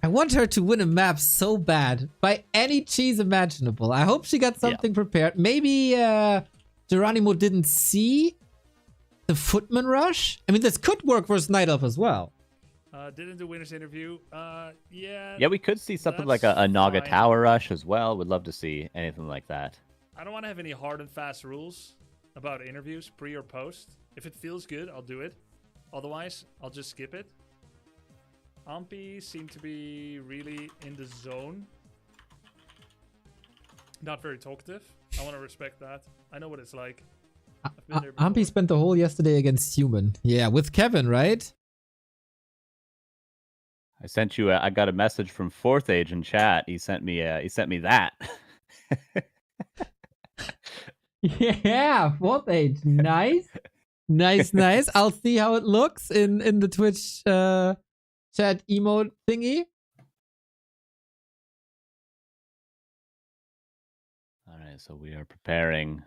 [SPEAKER 2] want her to win a map so bad by any cheese imaginable. I hope she got something prepared. Maybe Geranimo didn't see the Footman Rush. I mean, this could work versus Night Elf as well.
[SPEAKER 16] Didn't do winner's interview.
[SPEAKER 15] Yeah, we could see something like a Naga Tower Rush as well. Would love to see anything like that.
[SPEAKER 16] I don't want to have any hard and fast rules about interviews, pre or post. If it feels good, I'll do it. Otherwise, I'll just skip it. Ompi seemed to be really in the zone. Not very talkative. I want to respect that. I know what it's like. I've been there before.
[SPEAKER 2] Ampi spent the whole yesterday against Human. Yeah, with Kevin, right?
[SPEAKER 15] I sent you. I got a message from Fourth Age in chat. He sent me that.
[SPEAKER 2] Yeah, Fourth Age. Nice. Nice. I'll see how it looks in the Twitch chat emote thingy.
[SPEAKER 15] All right, so we are preparing.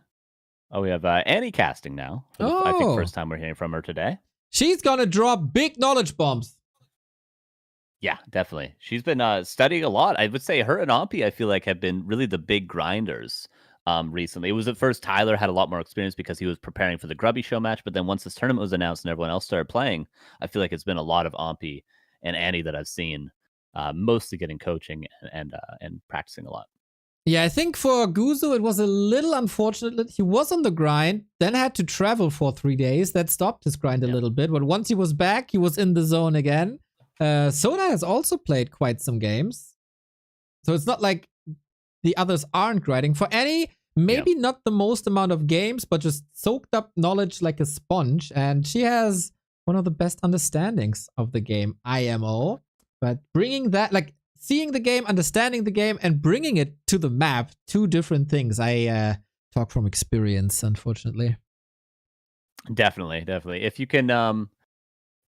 [SPEAKER 15] Oh, we have Annie casting now. I think first time we're hearing from her today.
[SPEAKER 2] She's gonna drop big knowledge bombs.
[SPEAKER 15] Yeah, definitely. She's been studying a lot. I would say her and Ompi, I feel like, have been really the big grinders recently. It was at first Tyler had a lot more experience because he was preparing for the Grubby show match, but then once this tournament was announced and everyone else started playing, I feel like it's been a lot of Ompi and Annie that I've seen, mostly getting coaching and practicing a lot.
[SPEAKER 2] Yeah, I think for Guzu, it was a little unfortunate that he was on the grind, then had to travel for 3 days. That stopped his grind a little bit, but once he was back, he was in the zone again. Soda has also played quite some games. So it's not like the others aren't grinding. For Annie, maybe not the most amount of games, but just soaked up knowledge like a sponge. And she has one of the best understandings of the game, IMO. But bringing that, like seeing the game, understanding the game, and bringing it to the map, 2 different things. I talk from experience, unfortunately.
[SPEAKER 15] Definitely. If you can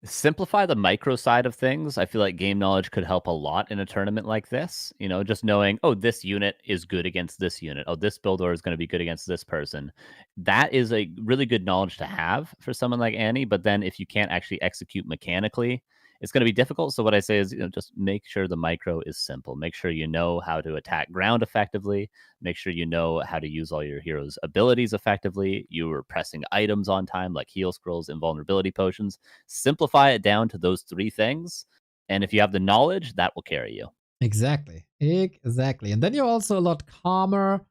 [SPEAKER 15] simplify the micro side of things, I feel like game knowledge could help a lot in a tournament like this. You know, just knowing, oh, this unit is good against this unit. Oh, this build order is going to be good against this person. That is a really good knowledge to have for someone like Annie. But then if you can't actually execute mechanically, it's going to be difficult. So what I say is, just make sure the micro is simple. Make sure you know how to attack ground effectively. Make sure you know how to use all your heroes' abilities effectively. You are pressing items on time, like heal scrolls, invulnerability potions. Simplify it down to those 3 things. And if you have the knowledge, that will carry you.
[SPEAKER 2] Exactly. And then you're also a lot calmer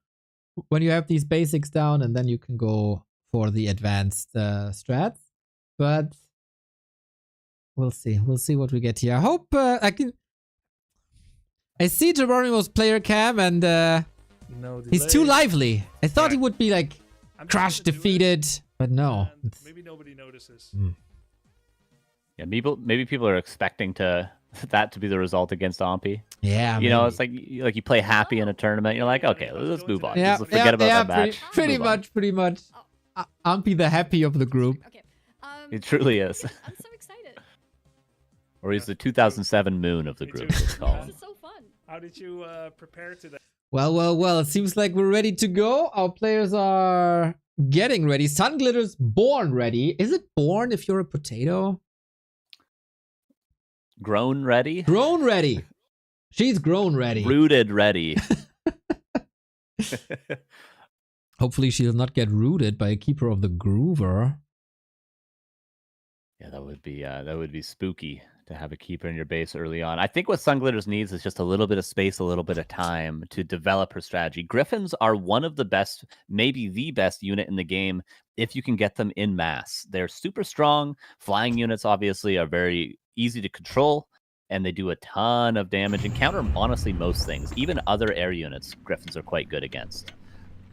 [SPEAKER 2] when you have these basics down, and then you can go for the advanced strats. But we'll see what we get here. I hope I see Geranimo's player cam and
[SPEAKER 16] No
[SPEAKER 2] he's too
[SPEAKER 16] delay.
[SPEAKER 2] lively. I thought he would be like crushed, defeated, but no.
[SPEAKER 16] Maybe nobody notices.
[SPEAKER 15] Yeah, maybe people are expecting that to be the result against Ompi.
[SPEAKER 2] Yeah,
[SPEAKER 15] you know, it's like you play happy in a tournament. You're like, okay, let's move on.
[SPEAKER 2] Yeah,
[SPEAKER 15] Let's forget about that match.
[SPEAKER 2] Pretty much. Ampi the happy of the group.
[SPEAKER 15] It truly is.
[SPEAKER 13] I'm so excited.
[SPEAKER 15] Or he's the 2007 moon of the group. Let's call him.
[SPEAKER 13] This is so fun.
[SPEAKER 16] How did you prepare to that?
[SPEAKER 2] Well. It seems like we're ready to go. Our players are getting ready. Sunglitters born ready. Is it born if you're a potato?
[SPEAKER 15] Grown ready?
[SPEAKER 2] Grown ready. She's grown ready.
[SPEAKER 15] Rooted ready.
[SPEAKER 2] Hopefully she'll not get rooted by a keeper of the Groover.
[SPEAKER 15] Yeah, that would be spooky to have a keeper in your base early on. I think what Sunglitters needs is just a little bit of space, a little bit of time to develop her strategy. Griffins are one of the best, maybe the best unit in the game if you can get them in mass. They're super strong. Flying units obviously are very easy to control, and they do a ton of damage and counter honestly most things. Even other air units, Griffins are quite good against.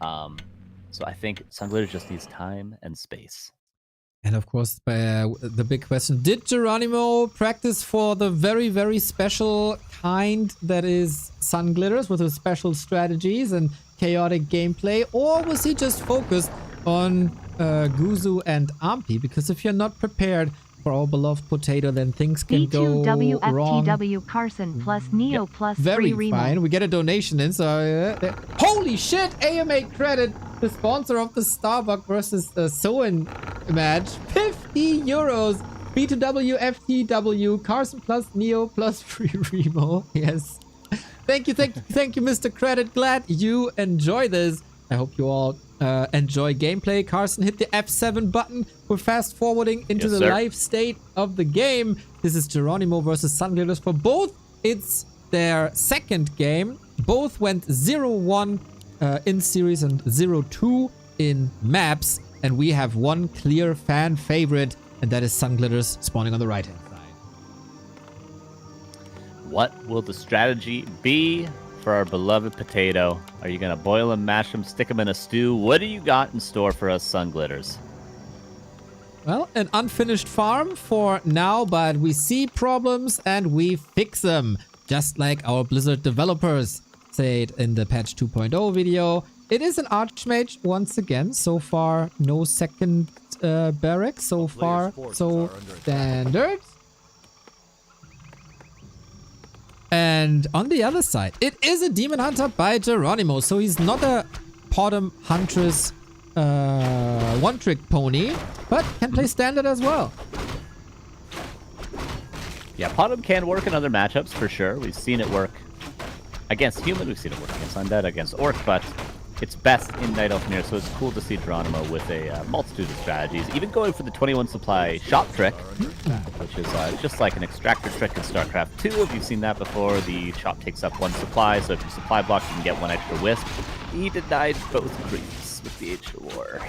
[SPEAKER 15] So I think Sunglitters just needs time and space.
[SPEAKER 2] And of course, the big question, did Geranimo practice for the very, very special kind that is Sunglitters with his special strategies and chaotic gameplay? Or was he just focused on Guzu and Ampi? Because if you're not prepared for our beloved potato, then things can go wrong.
[SPEAKER 3] B2WFTW Carson plus Neo plus
[SPEAKER 2] Very
[SPEAKER 3] free
[SPEAKER 2] fine.
[SPEAKER 3] Remo.
[SPEAKER 2] We get a donation in, so... holy shit! AMA credit! The sponsor of the Starbucks versus Soen match. 50 euros! B2WFTW Carson plus Neo plus free Remo. Yes. Thank you, Mr. Credit. Glad you enjoy this. I hope you all enjoy gameplay. Carson, hit the F7 button. We're fast forwarding into the live state of the game. This is Geranimo versus Sunglitters. For both, it's their second game. Both went 0-1 in series and 0-2 in maps. And we have one clear fan favorite, and that is Sunglitters spawning on the right-hand side.
[SPEAKER 15] What will the strategy be for our beloved potato? Are you going to boil him, mash him, stick him in a stew? What do you got in store for us Sunglitters?
[SPEAKER 2] Well, an unfinished farm for now, but we see problems and we fix them. Just like our Blizzard developers said in the patch 2.0 video. It is an Archmage once again. So far, no second barrack. So far, so standard. And on the other side, it is a Demon Hunter by Geranimo. So he's not a Potom Huntress one-trick pony, but can play standard as well.
[SPEAKER 15] Yeah, Potom can work in other matchups for sure. We've seen it work against human, we've seen it work against undead, against orc, but it's best in Night Elf Mirror, so it's cool to see Geranimo with a multitude of strategies, even going for the 21 supply shop trick, which is just like an extractor trick in StarCraft 2. If you've seen that before, the shop takes up one supply, so if you supply block, you can get one extra wisp. He denied both creeps with the Age of War.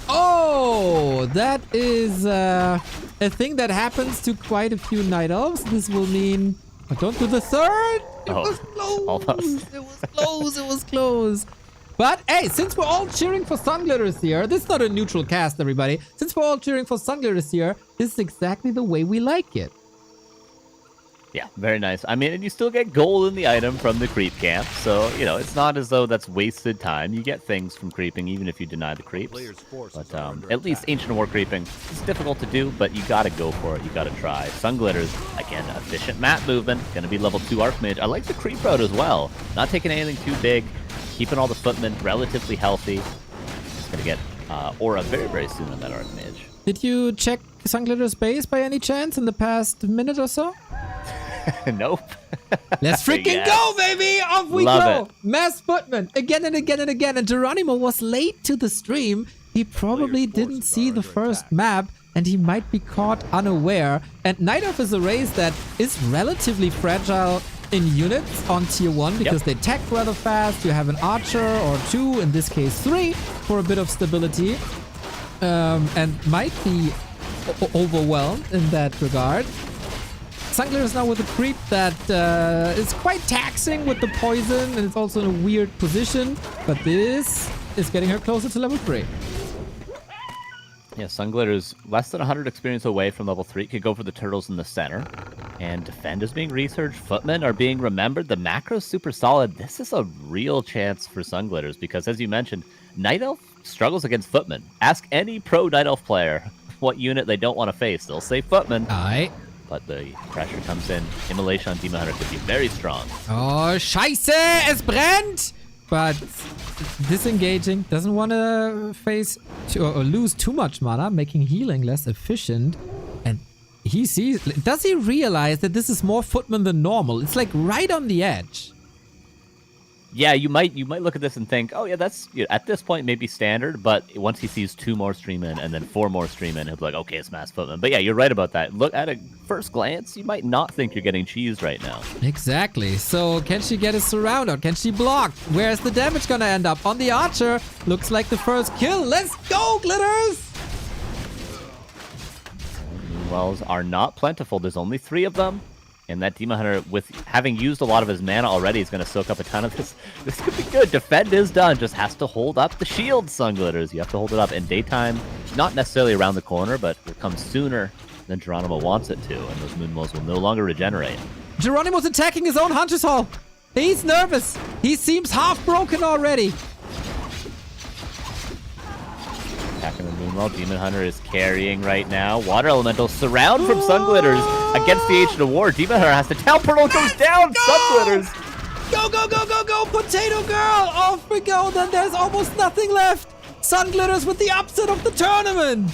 [SPEAKER 2] Oh, that is a thing that happens to quite a few Night Elves. This will mean... don't do the third! It was close!
[SPEAKER 15] Almost.
[SPEAKER 2] It was close, it was close. But hey, since we're all cheering for Sunglitters here, this is not a neutral cast, everybody. Since we're all cheering for Sunglitters here, this is exactly the way we like it.
[SPEAKER 15] Yeah, very nice. I mean, and you still get gold in the item from the creep camp, so, you know, it's not as though that's wasted time. You get things from creeping, even if you deny the creeps. But at least Ancient War creeping, it's difficult to do, but you gotta go for it. You gotta try. Sunglitters, again, efficient map movement, gonna be level 2 Archmage. I like the creep route as well. Not taking anything too big, keeping all the footmen relatively healthy. Just gonna get Aura very, very soon on that Archmage.
[SPEAKER 2] Did you check Sunglitter's base by any chance in the past minute or so?
[SPEAKER 15] Nope.
[SPEAKER 2] Let's freaking go, baby! Off we go! Mass footman again and again and again. And Geranimo was late to the stream. He probably didn't see the first map, and he might be caught unaware. And Night Elf is a race that is relatively fragile in units on tier 1 because they tech rather fast. You have an archer or 2, in this case 3, for a bit of stability. And might be overwhelmed in that regard. Sunglitters is now with a creep that is quite taxing with the poison, and it's also in a weird position. But this is getting her closer to level 3.
[SPEAKER 15] Yeah, Sunglitters less than 100 experience away from level 3. Could go for the turtles in the center. And Defend is being researched. Footmen are being remembered. The macro's super solid. This is a real chance for Sunglitters because, as you mentioned, Night Elf struggles against Footmen. Ask any pro Night Elf player what unit they don't want to face. They'll say Footmen.
[SPEAKER 2] Aye.
[SPEAKER 15] But the pressure comes in. Immolation on Demon Hunter could be very strong.
[SPEAKER 2] Oh, scheiße, es brennt! But disengaging, doesn't want to face or lose too much mana, making healing less efficient. And he sees, does he realize that this is more Footman than normal? It's like right on the edge.
[SPEAKER 15] Yeah, you might look at this and think, oh yeah, that's at this point maybe standard, but once he sees 2 more stream in and then 4 more stream in, he'll be like, okay, it's Mass Footman. But yeah, you're right about that. Look at a first glance, you might not think you're getting cheesed right now.
[SPEAKER 2] Exactly. So can she get a surround out? Can she block? Where's the damage gonna end up? On the archer. Looks like the first kill. Let's go, Glitters!
[SPEAKER 15] Wells are not plentiful. There's only 3 of them. And that Demon Hunter, with having used a lot of his mana already, is going to soak up a ton of this. This could be good. Defend is done. Just has to hold up the shield, Sunglitters. You have to hold it up in daytime. Not necessarily around the corner, but will come sooner than Geranimo wants it to. And those Moonwells will no longer regenerate.
[SPEAKER 2] Geranimo's attacking his own Hunter's Hall. He's nervous. He seems half broken already.
[SPEAKER 15] Attacking the Moonwell. Demon Hunter is carrying right now. Water Elemental surround from Sunglitters against the Ancient of War. Demon Hunter has to tell Portal goes down. Sunglitters.
[SPEAKER 2] Go, go, go, go, go. Potato Girl. Off we go. Then there's almost nothing left. Sunglitters with the upset of the tournament.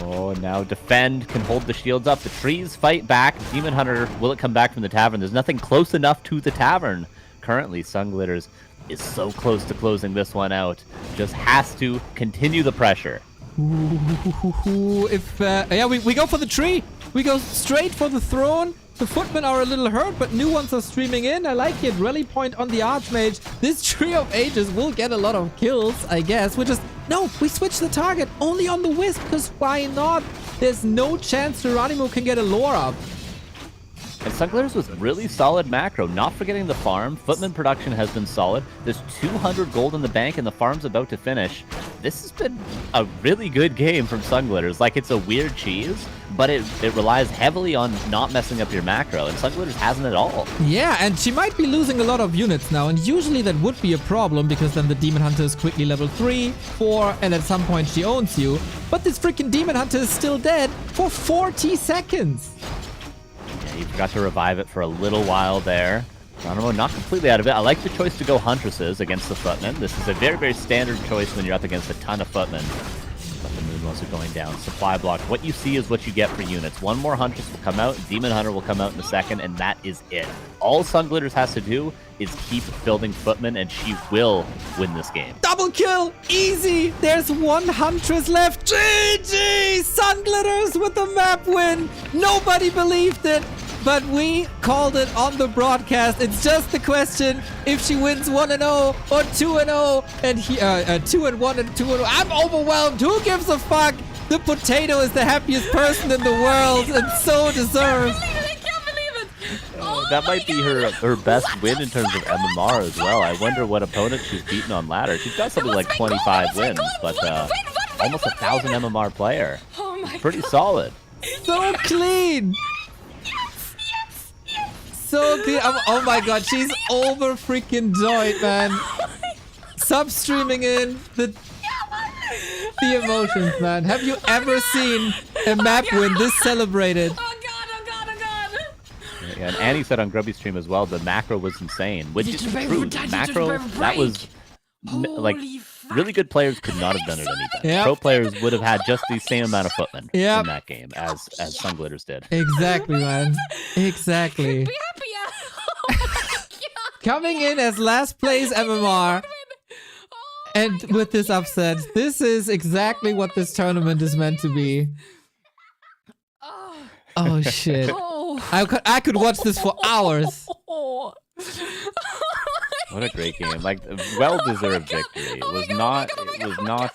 [SPEAKER 15] Oh, now Defend can hold the shields up. The trees fight back. Demon Hunter, will it come back from the tavern? There's nothing close enough to the tavern. Currently, Sunglitters is so close to closing this one out. Just has to continue the pressure.
[SPEAKER 2] Yeah, we go for the tree. We go straight for the throne. The Footmen are a little hurt, but new ones are streaming in. I like it. Rally point on the Archmage. This Tree of Ages will get a lot of kills, I guess. No, we switch the target only on the Wisp, because why not? There's no chance Geranimo can get a lore up.
[SPEAKER 15] And Sunglitters with really solid macro, not forgetting the farm. Footman production has been solid. There's 200 gold in the bank and the farm's about to finish. This has been a really good game from Sunglitters. Like, it's a weird cheese, but it relies heavily on not messing up your macro, and Sunglitters hasn't at all.
[SPEAKER 2] Yeah, and she might be losing a lot of units now, and usually that would be a problem because then the Demon Hunter is quickly level 3, 4, and at some point she owns you. But this freaking Demon Hunter is still dead for 40 seconds.
[SPEAKER 15] Yeah, you forgot to revive it for a little while there. Geranimo not completely out of it. I like the choice to go Huntresses against the Footmen. This is a very, very standard choice when you're up against a ton of Footmen. But the Moonwells are going down. Supply block. What you see is what you get for units. One more Huntress will come out. Demon Hunter will come out in a second, and that is it. All Sunglitters has to do is keep building Footmen, and she will win this game.
[SPEAKER 2] Double kill! Easy! There's one Huntress left. GG! Sunglitters with the map win! Nobody believed it, but we called it on the broadcast. It's just the question if she wins 1-0 or 2-0, and 2-1 and 2-0. I'm overwhelmed. Who gives a fuck? The potato is the happiest person in the world, and so deserves.
[SPEAKER 15] That might be her best win in terms of MMR as well. I wonder what opponent she's beaten on ladder. She's got something like 25 wins, but almost 1,000 MMR player. Pretty solid.
[SPEAKER 2] So clean. So clean. Oh my god, she's over freaking joyed, man. Sub-streaming in the emotions, man. Have you ever seen a map win this celebrated?
[SPEAKER 15] Yeah, and Annie said on Grubby's stream as well, the macro was insane, which is true. Macro, that was like really good players could not have done it any better.
[SPEAKER 2] Yep.
[SPEAKER 15] Pro players would have had just the same amount of Footmen
[SPEAKER 2] Yep.
[SPEAKER 15] in that game as Sunglitters did.
[SPEAKER 2] Exactly, man. Exactly. Coming in as last place MMR. And with this upset, this is exactly what this tournament is meant to be. Oh shit. I could watch this for hours.
[SPEAKER 15] What a great game. Like, well-deserved victory. It was not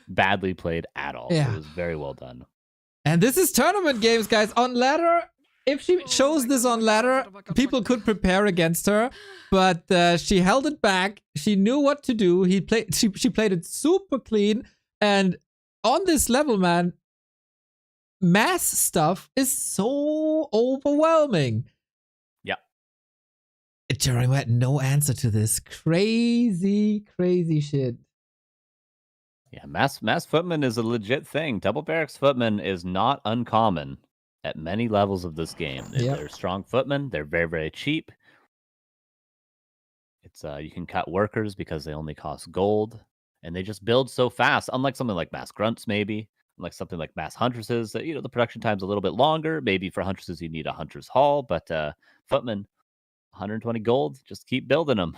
[SPEAKER 15] badly played at all.
[SPEAKER 2] Yeah.
[SPEAKER 15] It was very well done.
[SPEAKER 2] And this is tournament games, guys. On ladder, if she shows this on ladder, people could prepare against her. But she held it back. She knew what to do. She played it super clean. And on this level, man, mass stuff is so overwhelming.
[SPEAKER 15] Yeah.
[SPEAKER 2] Geranimo had no answer to this. Crazy, crazy shit.
[SPEAKER 15] Yeah, mass footman is a legit thing. Double barracks footman is not uncommon at many levels of this game.
[SPEAKER 2] Yep.
[SPEAKER 15] They're strong footmen. They're very, very cheap. It's you can cut workers because they only cost gold, and they just build so fast. Unlike something like mass grunts, maybe like something like mass huntresses, that the production time's a little bit longer. Maybe for huntresses you need a hunter's hall, but footmen, 120 gold. Just keep building them.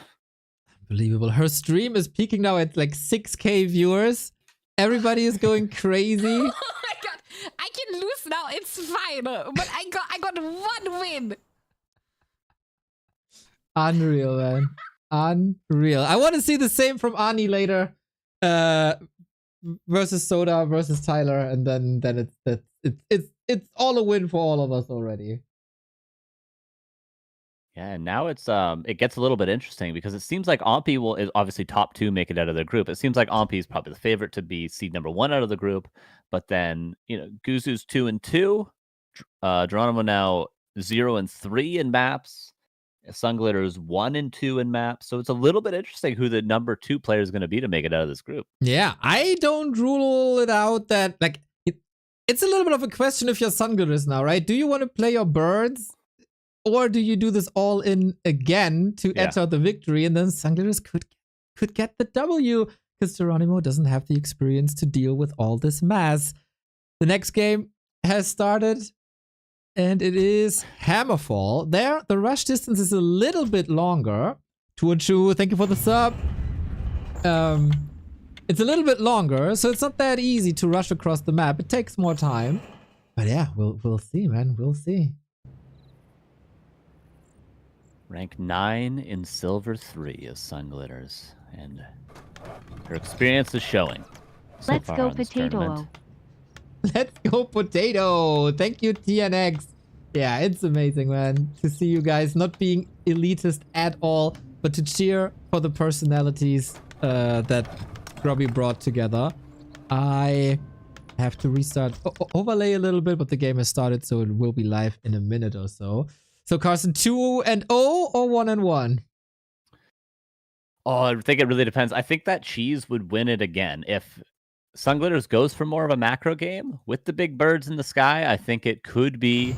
[SPEAKER 2] Unbelievable. Her stream is peaking now at like 6K viewers. Everybody is going crazy.
[SPEAKER 4] Oh my god. I can lose now. It's fine. But I got one win.
[SPEAKER 2] Unreal, man. Unreal. I want to see the same from Annie later. Versus Soda versus Tyler, and then it's all a win for all of us already.
[SPEAKER 15] Yeah, and now it gets a little bit interesting because it seems like Onfi is obviously top 2 make it out of their group. It seems like Onfi is probably the favorite to be seed number 1 out of the group, but then Guzu's 2-2, Geranimo now 0-3 in maps, Sunglitters 1-2 in maps. So it's a little bit interesting who the number 2 player is going to be to make it out of this group.
[SPEAKER 2] Yeah, I don't rule it out that it's a little bit of a question if you're Sunglitters now, right? Do you want to play your birds? Or do you do this all in again to edge out the victory, and then Sunglitters could get the W because Geranimo doesn't have the experience to deal with all this mass. The next game has started, and it is Hammerfall. There, the rush distance is a little bit longer. 2-2, thank you for the sub. It's a little bit longer, so it's not that easy to rush across the map. It takes more time. But yeah, we'll see, man. We'll see.
[SPEAKER 15] Rank 9 in Silver 3 is Sunglitters, and her experience is showing. So
[SPEAKER 3] Let's
[SPEAKER 15] far
[SPEAKER 3] go
[SPEAKER 15] in this
[SPEAKER 3] potato.
[SPEAKER 15] tournament.
[SPEAKER 2] Let's go potato. Thank you, TNX. Yeah, it's amazing, man, to see you guys not being elitist at all, but to cheer for the personalities that Grubby brought together. I have to restart, overlay a little bit, but the game has started, so it will be live in a minute or so. So Carson, 2-0 or 1-1?
[SPEAKER 15] Oh, I think it really depends. I think that Cheese would win it again. If Sunglitters goes for more of a macro game with the big birds in the sky, I think it could be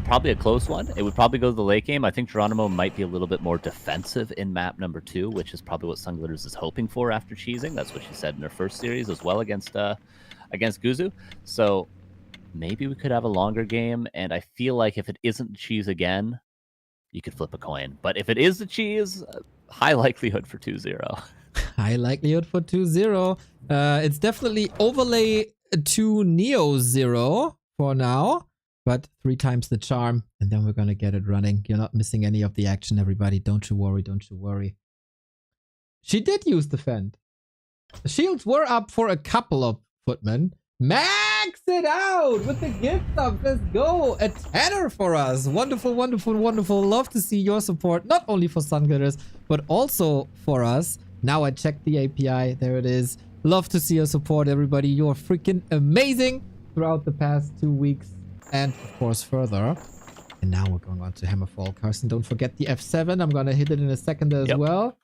[SPEAKER 15] probably a close one. It would probably go to the late game. I think Geranimo might be a little bit more defensive in map number 2, which is probably what Sunglitters is hoping for after cheesing. That's what she said in her first series as well against Guzu. So maybe we could have a longer game, and I feel like if it isn't cheese again, you could flip a coin. But if it is the cheese, high likelihood for 2-0.
[SPEAKER 2] High likelihood for 2-0. It's definitely overlay to Neo 0 for now, but 3 times the charm, and then we're gonna get it running. You're not missing any of the action, everybody. Don't you worry, don't you worry. She did use Defend. The shields were up for a couple of footmen. Max it out with the gift up. Let's go. A 10er for us. Wonderful, wonderful, wonderful. Love to see your support, not only for Sunglitters, but also for us. Now I checked the API. There it is. Love to see your support, everybody. You're freaking amazing throughout the past 2 weeks and, of course, further. And now we're going on to Hammerfall. Carson, don't forget the F7. I'm going to hit it in a second as well.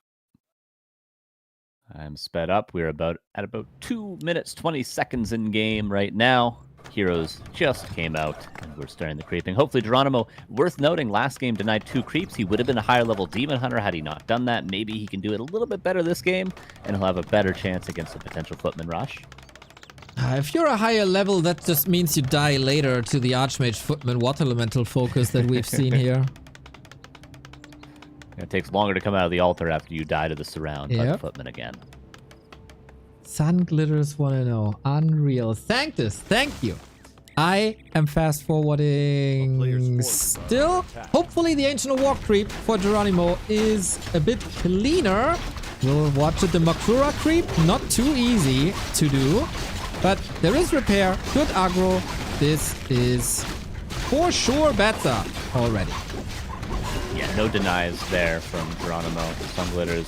[SPEAKER 15] I'm sped up. We're at about 2 minutes, 20 seconds in game right now. Heroes just came out, and we're starting the creeping. Hopefully, Geranimo, worth noting, last game denied 2 creeps. He would have been a higher level Demon Hunter had he not done that. Maybe he can do it a little bit better this game, and he'll have a better chance against a potential Footman rush.
[SPEAKER 2] If you're a higher level, that just means you die later to the Archmage Footman Water Elemental focus that we've seen here.
[SPEAKER 15] It takes longer to come out of the altar after you die to the surround by the Footman again.
[SPEAKER 2] Sunglitters 1-0. Unreal. Sanctus, thank you. I am fast forwarding still. Hopefully the Ancient War creep for Geranimo is a bit cleaner. We'll watch it. The Makura creep, not too easy to do. But there is repair, good aggro. This is for sure better already.
[SPEAKER 15] Yeah, no denies there from Geranimo. Sunglitters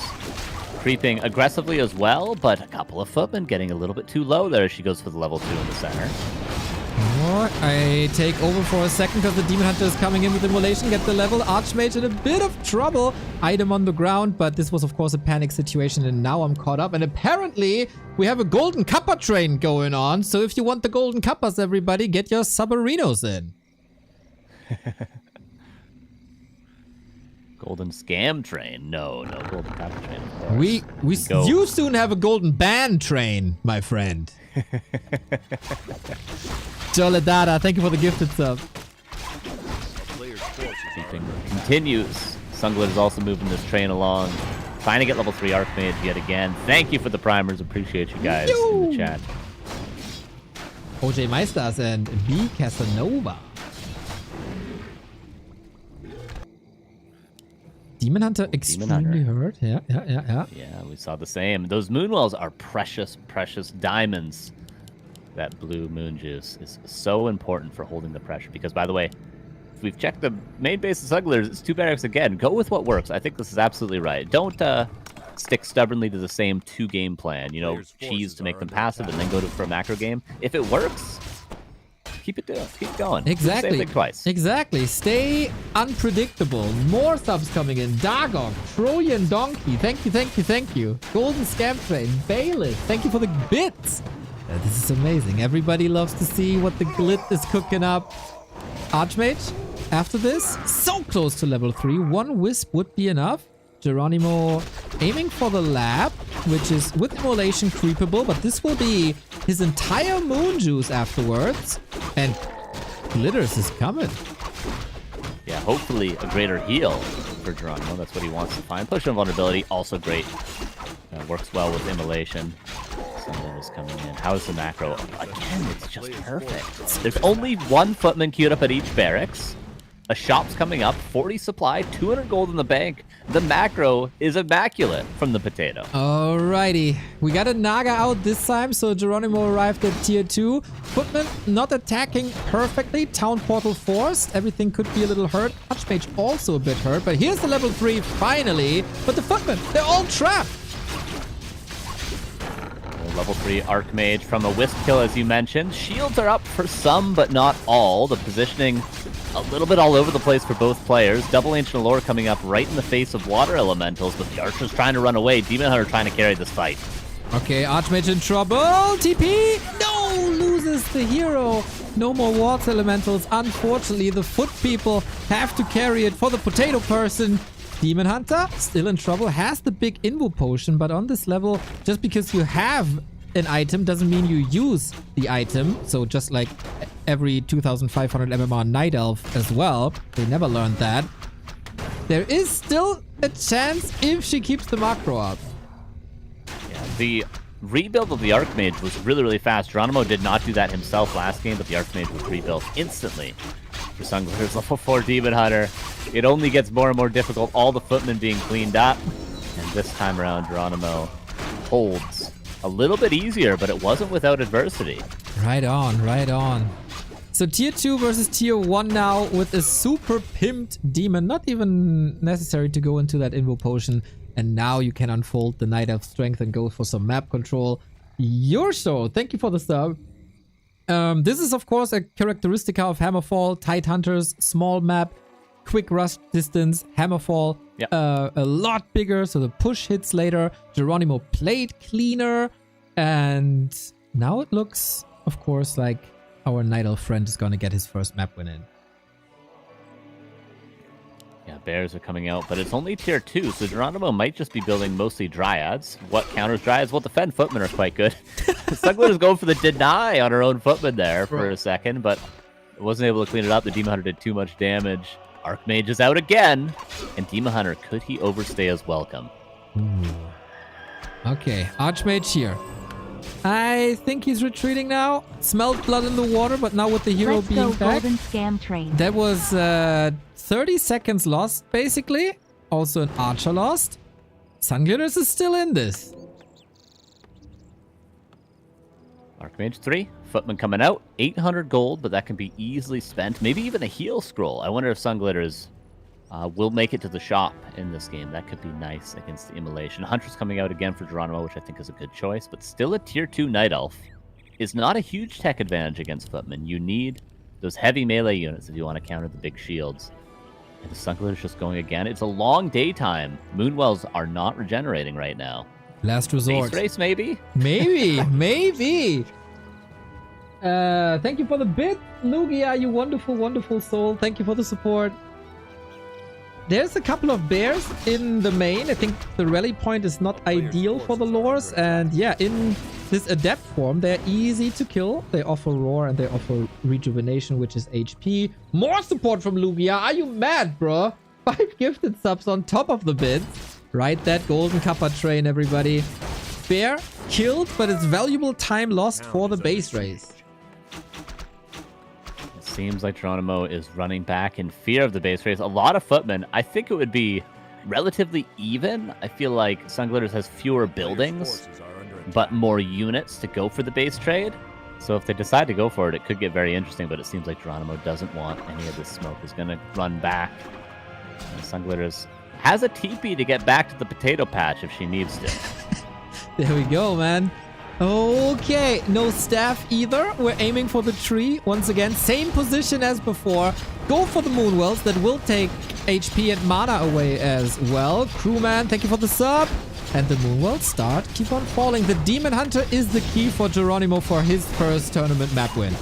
[SPEAKER 15] creeping aggressively as well, but a couple of footmen getting a little bit too low there. She goes for the level 2 in the center.
[SPEAKER 2] I take over for a second because the Demon Hunter is coming in with Immolation. Get the level. Archmage in a bit of trouble. Item on the ground, but this was of course a panic situation and now I'm caught up. And apparently we have a Golden Kappa train going on. So if you want the Golden Kappas, everybody, get your Submarinos in.
[SPEAKER 15] Golden Scam Train? No, no Golden Kappa Train. Of course.
[SPEAKER 2] You soon have a Golden Band train, my friend. Joledada, thank you for the gifted sub.
[SPEAKER 15] Keeping continues. Sunglitters also moving this train along. Trying to get level 3 Archmage yet again. Thank you for the primers. Appreciate you guys in the chat.
[SPEAKER 2] OJ Meisters and B Casanova. Demon Hunter extremely hurt. Yeah.
[SPEAKER 15] Yeah, we saw the same. Those Moonwells are precious, precious diamonds. That blue moon juice is so important for holding the pressure. Because, by the way, if we've checked the main base of Sunglitters, it's 2 barracks again. Go with what works. I think this is absolutely right. Don't stick stubbornly to the same 2-game plan. You know, cheese to make them passive and then go for a macro game. If it works, keep going.
[SPEAKER 2] Exactly.
[SPEAKER 15] Same thing twice.
[SPEAKER 2] Exactly. Stay unpredictable. More subs coming in. Dargok, Trojan Donkey. Thank you. Golden Scam Train. Bailiff. Thank you for the bits. This is amazing. Everybody loves to see what the Glit is cooking up. Archmage, after this, so close to level 3. 1 Wisp would be enough. Geranimo aiming for the lab, which is with Immolation creepable, but this will be his entire moon juice afterwards. And Glitters is coming.
[SPEAKER 15] Yeah, hopefully a greater heal for Geranimo. That's what he wants to find. Push on vulnerability, also great. Works well with Immolation. Someone is coming in. How's the macro? Again, it's just perfect. There's only 1 footman queued up at each barracks. A shop's coming up, 40 supply, 200 gold in the bank. The macro is immaculate from the potato.
[SPEAKER 2] Alrighty. We got a Naga out this time, so Geranimo arrived at tier 2. Footman not attacking perfectly. Town portal forced. Everything could be a little hurt. Archmage also a bit hurt, but here's the level 3 finally. But the footmen, they're all trapped.
[SPEAKER 15] Level 3 Archmage from a Wisp kill, as you mentioned. Shields are up for some, but not all. The positioning a little bit all over the place for both players. Double Ancient Allure coming up right in the face of Water Elementals, but the Archer's trying to run away. Demon Hunter trying to carry this fight.
[SPEAKER 2] Okay, Archmage in trouble. TP! No! Loses the hero. No more Water Elementals. Unfortunately, the foot people have to carry it for the potato person. Demon Hunter, still in trouble, has the big Invo potion, but on this level, just because you have an item doesn't mean you use the item. So just like every 2500 MMR Night Elf as well, they never learned that. There is still a chance if she keeps the macro up.
[SPEAKER 15] Yeah, the rebuild of the Archmage was really, really fast. Geranimo did not do that himself last game, but the Archmage was rebuilt instantly. For Sunglitters, level 4 Demon Hunter. It only gets more and more difficult, all the footmen being cleaned up. And this time around, Geranimo holds a little bit easier, but it wasn't without adversity.
[SPEAKER 2] Right on, right on. So tier 2 versus tier 1 now with a super pimped demon. Not even necessary to go into that Invo potion. And now you can unfold the Night Elf strength and go for some map control. Your show, thank you for the sub. This is of course a characteristic of Hammerfall. Tight Hunters, small map, quick rush distance. Hammerfall, a lot bigger, so the push hits later. Geranimo played cleaner. And now it looks, of course, like our Night Elf friend is going to get his first map win in.
[SPEAKER 15] Yeah, bears are coming out, but it's only tier 2, so Geranimo might just be building mostly Dryads. What counters Dryads? Well, defend footmen are quite good. Sunglitters going for the deny on her own footman there for a second, but wasn't able to clean it up. The Demon Hunter did too much damage. Archmage is out again, and Demon Hunter, could he overstay as welcome?
[SPEAKER 2] Okay, Archmage here. I think he's retreating now. Smelled blood in the water, but now with the hero
[SPEAKER 3] Let's
[SPEAKER 2] being
[SPEAKER 3] go
[SPEAKER 2] back.
[SPEAKER 3] Golden Scam Train.
[SPEAKER 2] That was 30 seconds lost, basically. Also an Archer lost. Sunglitters is still in this.
[SPEAKER 15] Archmage 3, Footman coming out, 800 gold, but that can be easily spent. Maybe even a heal scroll. I wonder if Sunglitters will make it to the shop in this game. That could be nice against the Immolation. Huntress coming out again for Geranimo, which I think is a good choice, but still a tier 2 Night Elf is not a huge tech advantage against Footman. You need those heavy melee units if you want to counter the big shields. And the Sunglitters just going again. It's a long daytime. Moonwells are not regenerating right now.
[SPEAKER 2] Last resort.
[SPEAKER 15] Base race, maybe?
[SPEAKER 2] Maybe, maybe. Thank you for the bit, Lugia, you wonderful, wonderful soul. Thank you for the support. There's a couple of bears in the main. I think the rally point is not ideal for the lures. And yeah, in this adept form, they're easy to kill. They offer roar and they offer rejuvenation, which is HP. More support from Lugia. Are you mad, bro? 5 gifted subs on top of the bids. Right, that golden kappa train, everybody. Bear killed, but it's valuable time lost for the base race.
[SPEAKER 15] It seems like Geranimo is running back in fear of the base race. A lot of Footmen. I think it would be relatively even. I feel like Sunglitters has fewer buildings, but more units to go for the base trade. So if they decide to go for it, it could get very interesting, but it seems like Geranimo doesn't want any of this smoke. He's going to run back. And Sunglitters has a TP to get back to the potato patch if she needs to.
[SPEAKER 2] There we go, man. Okay, no staff either. We're aiming for the tree. Once again, same position as before. Go for the Moonwells. That will take HP and mana away as well. Crewman, thank you for the sub. And the Moonwells start. Keep on falling. The Demon Hunter is the key for Geranimo for his first tournament map win.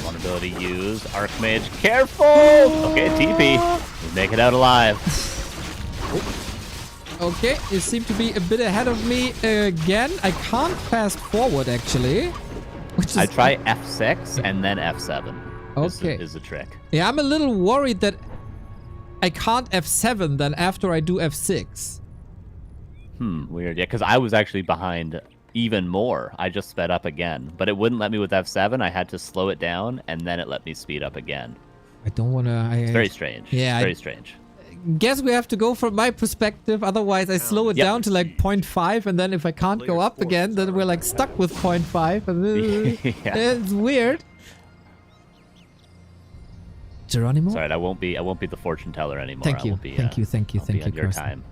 [SPEAKER 15] Vulnerability used. Archmage, careful! Okay, TP. We make it out alive.
[SPEAKER 2] Okay, you seem to be a bit ahead of me again. I can't fast forward, actually. Which is...
[SPEAKER 15] I try F6 and then F7.
[SPEAKER 2] Okay.
[SPEAKER 15] Is the trick.
[SPEAKER 2] Yeah, I'm a little worried that I can't F7 then after I do F6.
[SPEAKER 15] Weird. Yeah, because I was actually behind even more. I just sped up again, but it wouldn't let me with F7. I had to slow it down, and then it let me speed up again.
[SPEAKER 2] I don't want to...
[SPEAKER 15] It's very strange.
[SPEAKER 2] Yeah,
[SPEAKER 15] very strange.
[SPEAKER 2] Guess we have to go from my perspective. Otherwise, I slow it down to like 0.5, and then if I can't go up again, then we're like stuck with 0.5. And it's weird. Geranimo?
[SPEAKER 15] Sorry, I won't be the fortune teller anymore.
[SPEAKER 2] Thank you. Thank you.
[SPEAKER 15] Thank you, your time.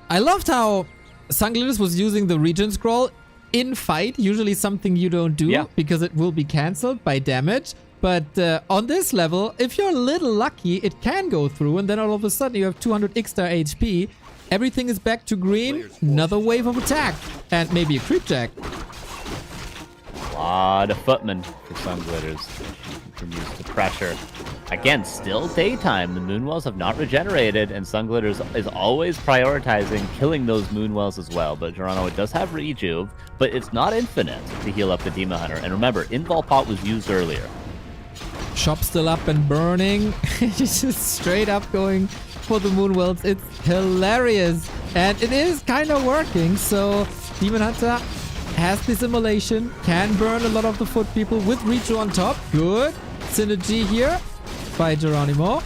[SPEAKER 2] I loved how Sunglitters was using the regen scroll in fight. Usually something you don't do because it will be cancelled by damage. But on this level, if you're a little lucky, it can go through, and then all of a sudden you have 200 extra HP. Everything is back to green. Another wave of attack. And maybe a creep jack.
[SPEAKER 15] A lot of footmen for Sunglitters. Continues to pressure. Again, still daytime. The Moonwells have not regenerated, and Sunglitters is always prioritizing killing those Moonwells as well. But Geranimo does have Rejuve, but it's not infinite to heal up the Demon Hunter. And remember, Invul Pot was used earlier.
[SPEAKER 2] Shop still up and burning. Just straight up going for the Moonwells. It's hilarious. And it is kind of working. So Demon Hunter has this immolation, can burn a lot of the foot people with Reju on top. Good synergy here by Geranimo.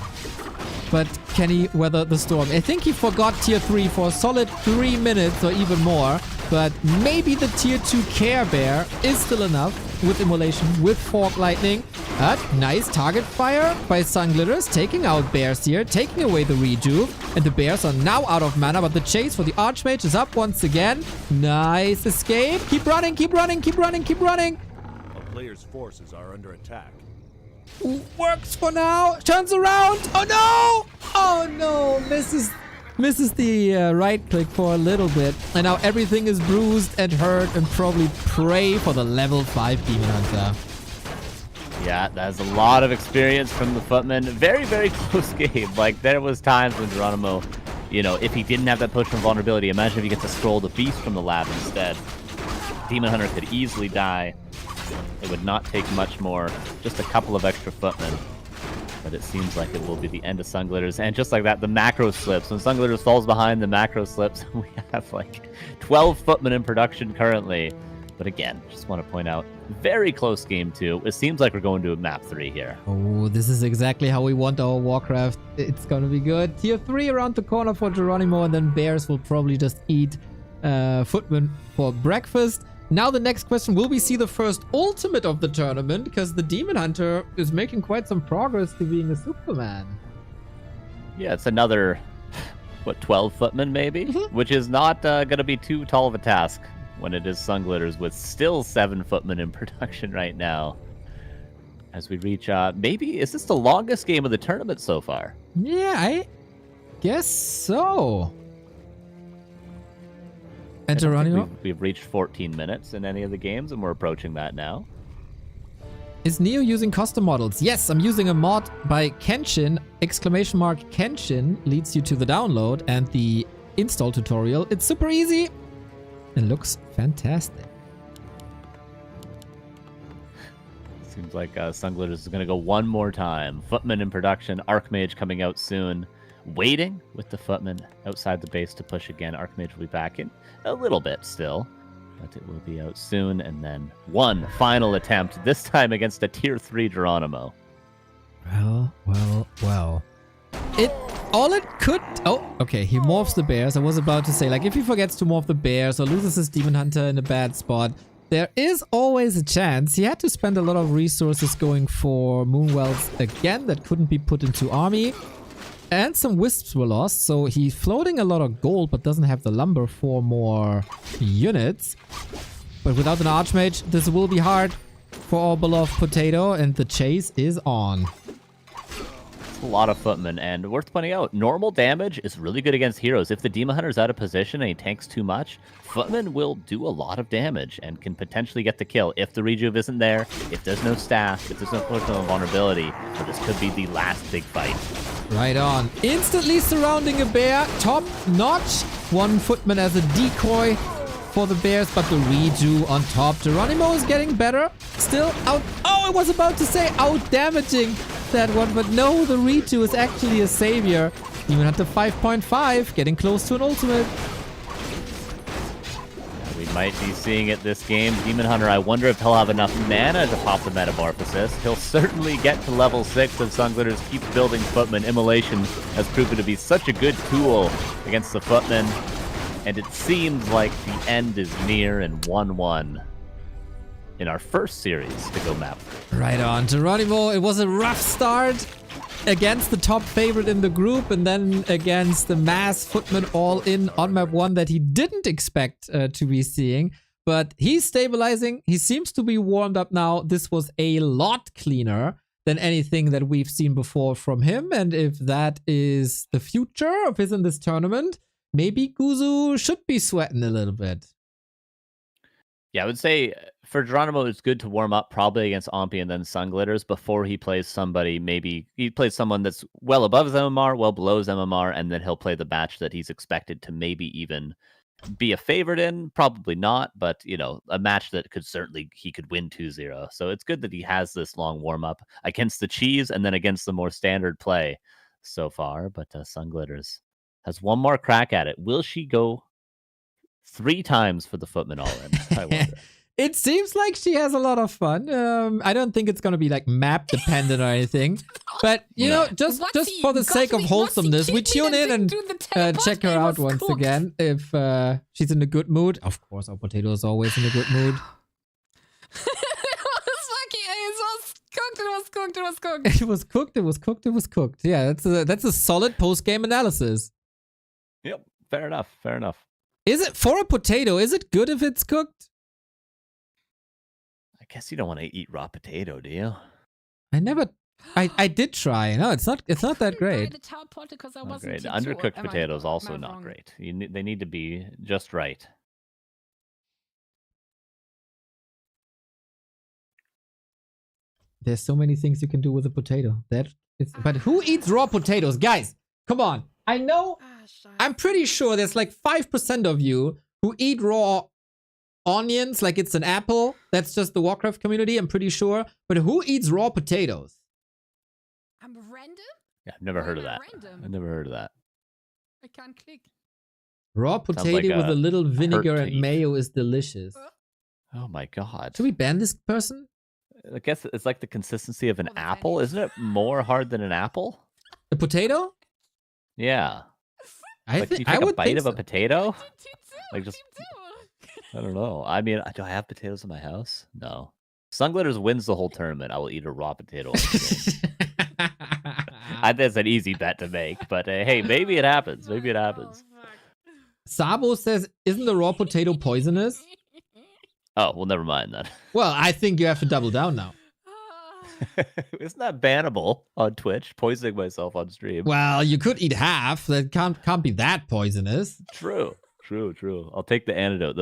[SPEAKER 2] But can he weather the storm? I think he forgot tier 3 for a solid 3 minutes or even more. But maybe the tier 2 Care Bear is still enough with immolation, with Fork Lightning. Nice target fire by Sunglitters, taking out bears here, taking away the Rejuve. And the bears are now out of mana, but the chase for the Archmage is up once again. Nice escape. Keep running, keep running, keep running, keep running.
[SPEAKER 5] A player's forces are under attack.
[SPEAKER 2] Works for now. Turns around. Oh no! Oh no! Misses the right click for a little bit. And now everything is bruised and hurt and probably pray for the level 5 Demon Hunter.
[SPEAKER 15] Yeah, that's a lot of experience from the Footman. Very, very close game. Like, there was times when Geranimo, you know, if he didn't have that push from vulnerability, imagine if he gets to scroll the beast from the lab instead. Demon Hunter could easily die. It would not take much more. Just a couple of extra Footmen. But it seems like it will be the end of Sunglitters. And just like that, the macro slips. When Sunglitters falls behind, the macro slips. We have like 12 Footmen in production currently. But again, just want to point out, very close game 2. It seems like we're going to a map 3 here.
[SPEAKER 2] Oh, this is exactly how we want our Warcraft. It's going to be good. Tier 3 around the corner for Geranimo, and then bears will probably just eat footman for breakfast. Now the next question, will we see the first ultimate of the tournament? Because the Demon Hunter is making quite some progress to being a Superman.
[SPEAKER 15] Yeah, it's another, what, 12 footman maybe? Which is not going to be too tall of a task when it is Sunglitters with still 7 footmen in production right now. As we reach, maybe, is this the longest game of the tournament so far?
[SPEAKER 2] Yeah, I guess so. And Geranimo?
[SPEAKER 15] We've reached 14 minutes in any of the games, and we're approaching that now.
[SPEAKER 2] Is Neo using custom models? Yes, I'm using a mod by Kenshin. !Kenshin leads you to the download and the install tutorial. It's super easy and looks fantastic.
[SPEAKER 15] Seems like Sunglitters is going to go one more time. Footman in production, Archmage coming out soon. Waiting with the footman outside the base to push again. Archmage will be back in a little bit still, but it will be out soon. And then one final attempt, this time against a tier 3 Geranimo.
[SPEAKER 2] Well. All it could... Oh, okay, he morphs the bears. I was about to say, like, if he forgets to morph the bears or loses his Demon Hunter in a bad spot, there is always a chance. He had to spend a lot of resources going for Moonwells again that couldn't be put into army. And some wisps were lost, so he's floating a lot of gold but doesn't have the lumber for more units. But without an Archmage, this will be hard for our beloved Potato, and the chase is on.
[SPEAKER 15] A lot of footmen, and worth pointing out, normal damage is really good against heroes. If the Demon Hunter's out of position and he tanks too much, footmen will do a lot of damage and can potentially get the kill. If the rejuve isn't there, if there's no staff, if there's no personal vulnerability, so this could be the last big fight.
[SPEAKER 2] Right on. Instantly surrounding a bear, top notch. One footman as a decoy for the bears, but the redo on top. Geranimo is getting better. Still out. Oh, I was about to say out damaging that one, but no, the redo is actually a savior. Demon Hunter 5.5, getting close to an ultimate.
[SPEAKER 15] We might be seeing it this game. Demon Hunter, I wonder if he'll have enough mana to pop the Metamorphosis. He'll certainly get to level 6 if Sunglitters keep building footmen. Immolation has proven to be such a good tool against the footmen. And it seems like the end is near in 1-1 in our first series to go map.
[SPEAKER 2] Right on. Geranimo, it was a rough start against the top favorite in the group and then against the mass footman all in on map 1 that he didn't expect to be seeing. But he's stabilizing. He seems to be warmed up now. This was a lot cleaner than anything that we've seen before from him. And if that is the future of his in this tournament, maybe Guzu should be sweating a little bit.
[SPEAKER 15] Yeah, I would say for Geranimo, it's good to warm up probably against Ompi and then Sunglitters before he plays somebody. Maybe he plays someone that's well above his MMR, well below his MMR, and then he'll play the match that he's expected to maybe even be a favorite in. Probably not, but, you know, a match that could certainly, he could win 2-0. So it's good that he has this long warm up against the cheese and then against the more standard play so far. But Sunglitters has one more crack at it. Will she go 3 times for the footman all in? I wonder.
[SPEAKER 2] It seems like she has a lot of fun. I don't think it's going to be like map dependent or anything. But, you know, just for the sake of wholesomeness, we tune in and check her out once again if she's in a good mood. Of course, our Potato is always in a good mood. It was cooked. Yeah, that's a solid post-game analysis.
[SPEAKER 15] Yep, fair enough.
[SPEAKER 2] Is it, for a potato, is it good if it's cooked?
[SPEAKER 15] I guess you don't want to eat raw potato, do you?
[SPEAKER 2] I did try. No, it's not that great.
[SPEAKER 15] Not great. Undercooked potatoes also not great. They need to be just right.
[SPEAKER 2] There's so many things you can do with a potato. But who eats raw potatoes? Guys, come on. I know, I'm pretty sure there's like 5% of you who eat raw onions like it's an apple. That's just the Warcraft community, I'm pretty sure. But who eats raw potatoes?
[SPEAKER 4] I'm random?
[SPEAKER 15] Yeah, I've never heard of that. I've never heard of that.
[SPEAKER 4] I can't click.
[SPEAKER 2] Raw potato with a little vinegar and mayo is delicious.
[SPEAKER 15] Oh my god.
[SPEAKER 2] Should we ban this person?
[SPEAKER 15] I guess it's like the consistency of an apple. Isn't it more hard than an apple?
[SPEAKER 2] A potato?
[SPEAKER 15] Yeah. Like,
[SPEAKER 2] think
[SPEAKER 15] you take
[SPEAKER 2] I
[SPEAKER 15] a
[SPEAKER 2] would
[SPEAKER 15] bite
[SPEAKER 2] think
[SPEAKER 15] of a
[SPEAKER 2] so.
[SPEAKER 15] potato? Like just, I don't know. I mean, do I have potatoes in my house? No. Sunglitters wins the whole tournament. I will eat a raw potato on stream. I think that's an easy bet to make, but hey, maybe it happens. Maybe it happens.
[SPEAKER 2] Sabo says, isn't the raw potato poisonous?
[SPEAKER 15] Oh, well, never mind then.
[SPEAKER 2] Well, I think you have to double down now.
[SPEAKER 15] Isn't that bannable on Twitch? Poisoning myself on stream.
[SPEAKER 2] Well, you could eat half. That can't be that poisonous.
[SPEAKER 15] True. I'll take the antidote.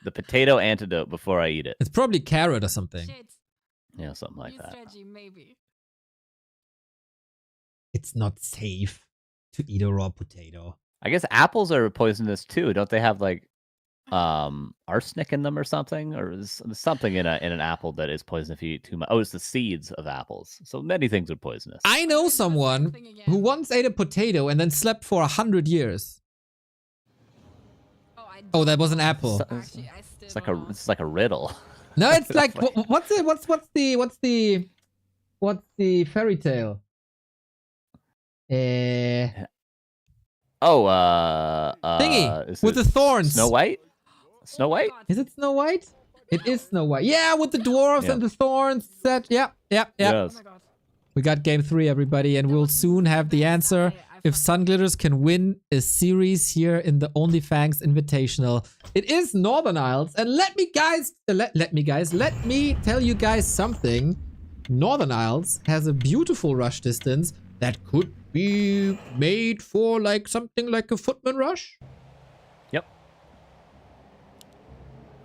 [SPEAKER 15] The potato antidote before I eat it.
[SPEAKER 2] It's probably carrot or something.
[SPEAKER 15] Yeah, something like that.
[SPEAKER 4] Maybe.
[SPEAKER 2] It's not safe to eat a raw potato.
[SPEAKER 15] I guess apples are poisonous too. Don't they have like arsenic in them or something? Or is something in an apple that is poison if you eat too much? Oh, it's the seeds of apples. So many things are poisonous.
[SPEAKER 2] I know someone who once ate a potato and then slept for 100 years. Oh, that was an apple.
[SPEAKER 15] It's like a riddle.
[SPEAKER 2] No, it's like what's the fairy tale? Thingy with the thorns.
[SPEAKER 15] Snow White? Snow White?
[SPEAKER 2] Is it Snow White? It is Snow White. Yeah, with the dwarves and the thorns. Yeah.
[SPEAKER 15] Yes.
[SPEAKER 2] We got game 3, everybody, and we'll soon have the answer. If Sunglitters can win a series here in the Onlyfangs Invitational, it is Northern Isles. And let me tell you guys something. Northern Isles has a beautiful rush distance that could be made for like something like a footman rush.
[SPEAKER 15] Yep.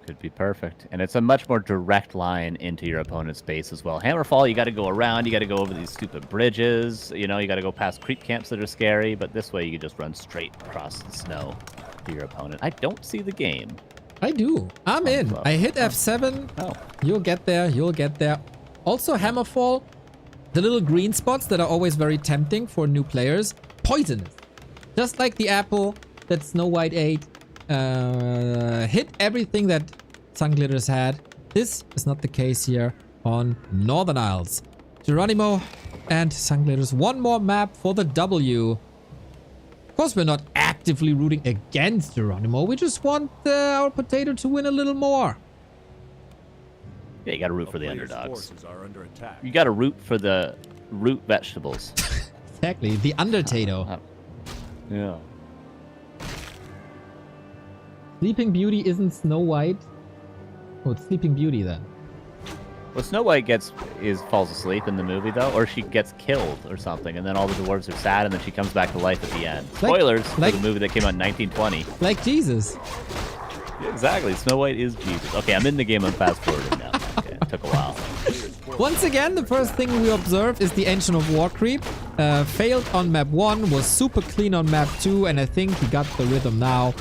[SPEAKER 15] Could be perfect. And it's a much more direct line into your opponent's base as well. Hammerfall, you got to go around. You got to go over these stupid bridges. You know, you got to go past creep camps that are scary. But this way, you can just run straight across the snow to your opponent. I don't see the game.
[SPEAKER 2] I do. I'm in. I hit F7.
[SPEAKER 15] Oh.
[SPEAKER 2] You'll get there. You'll get there. Also, Hammerfall, the little green spots that are always very tempting for new players, poisonous. Just like the apple that Snow White ate. Hit everything that Sunglitters had. This is not the case here on Northern Isles. Geranimo and Sunglitters, one more map for the W. Of course, we're not actively rooting against Geranimo. We just want our potato to win a little more.
[SPEAKER 15] Yeah, you gotta root for the underdogs. You gotta root for the root vegetables.
[SPEAKER 2] Exactly, the undertato.
[SPEAKER 15] Yeah.
[SPEAKER 2] Sleeping Beauty isn't Snow White. Oh, it's Sleeping Beauty then.
[SPEAKER 15] Well, Snow White falls asleep in the movie though, or she gets killed or something, and then all the dwarves are sad, and then she comes back to life at the end. Spoilers for the movie that came out in 1920.
[SPEAKER 2] Like Jesus.
[SPEAKER 15] Yeah, exactly. Snow White is Jesus. Okay, I'm in the game. I'm fast forwarding now. Okay, it took a while.
[SPEAKER 2] Once again, the first thing we observed is the Ancient of War creep. Failed on map 1, was super clean on map 2, and I think he got the rhythm now.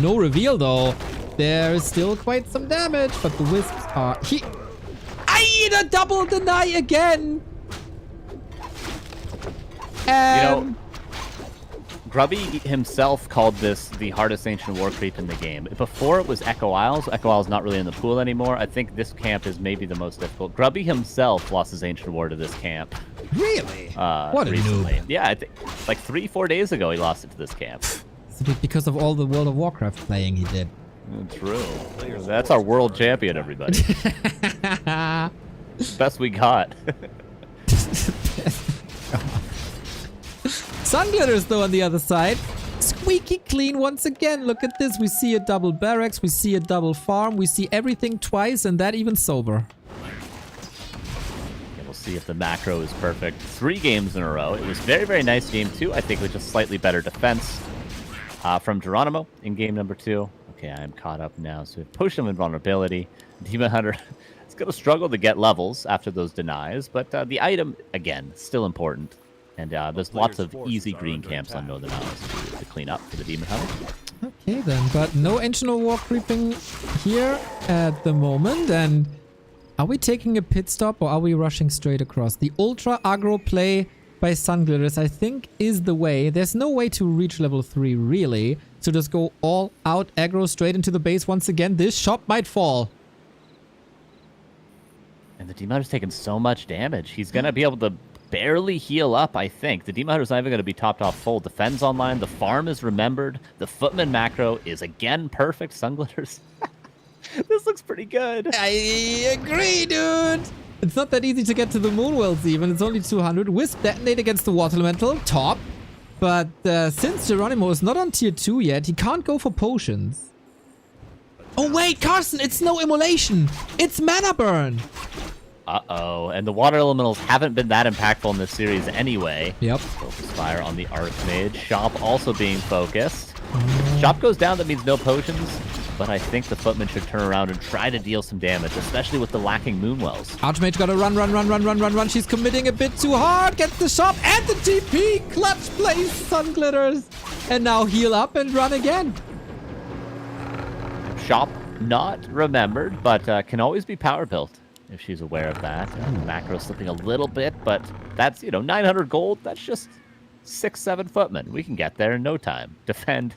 [SPEAKER 2] No reveal though. There is still quite some damage, but the wisps are... I eat a double deny again!
[SPEAKER 15] You know, Grubby himself called this the hardest Ancient War creep in the game. Before it was Echo Isles. Echo Isles not really in the pool anymore. I think this camp is maybe the most difficult. Grubby himself lost his Ancient War to this camp.
[SPEAKER 2] Really? What a
[SPEAKER 15] recently.
[SPEAKER 2] noob.
[SPEAKER 15] Yeah, I think like 3-4 days ago he lost it to this camp.
[SPEAKER 2] Because of all the World of Warcraft playing he did.
[SPEAKER 15] True. That's our world champion, everybody. Best we got.
[SPEAKER 2] Sunglitters, though, on the other side. Squeaky clean once again. Look at this. We see a double barracks. We see a double farm. We see everything twice, and that even sober.
[SPEAKER 15] Yeah, we'll see if the macro is perfect. 3 games in a row. It was very, very nice game 2. I think with just slightly better defense from Geranimo in game number 2. Okay, I am caught up now. So we have Potion of Invulnerability. Demon Hunter is going to struggle to get levels after those denies, but the item, again, still important. And there's lots of easy green camps on Northern Isles to clean up for the Demon Hunter.
[SPEAKER 2] Okay then, but no Ancient of War creeping here at the moment. And are we taking a pit stop or are we rushing straight across? The ultra aggro play by Sunglitters, I think, is the way. There's no way to reach level 3 really. So just go all out aggro straight into the base once again. This shop might fall.
[SPEAKER 15] And the Demon Hunter's taken so much damage. He's going to be able to barely heal up, I think. The Demon Hunter's not even going to be topped off full. Defends online. The farm is remembered. The Footman macro is again perfect. Sunglitters. This looks pretty good.
[SPEAKER 2] I agree, dude. It's not that easy to get to the Moonwells even. It's only 200. Wisp detonate against the Water Elemental. Top. But since Geranimo is not on tier 2 yet, he can't go for potions. Oh wait, Carson, it's no immolation. It's mana burn.
[SPEAKER 15] Uh-oh. And the Water Elementals haven't been that impactful in this series anyway.
[SPEAKER 2] Yep.
[SPEAKER 15] Focus Fire on the Archmage. Shop also being focused. Shop goes down, that means no potions. But I think the Footman should turn around and try to deal some damage, especially with the lacking Moonwells.
[SPEAKER 2] Archmage gotta run. She's committing a bit too hard. Gets the shop and the TP. Clutch plays Sunglitters. And now heal up and run again.
[SPEAKER 15] Shop not remembered, but can always be power built if she's aware of that. Macro slipping a little bit, but that's, 900 gold. That's just 6-7 Footmen. We can get there in no time. Defend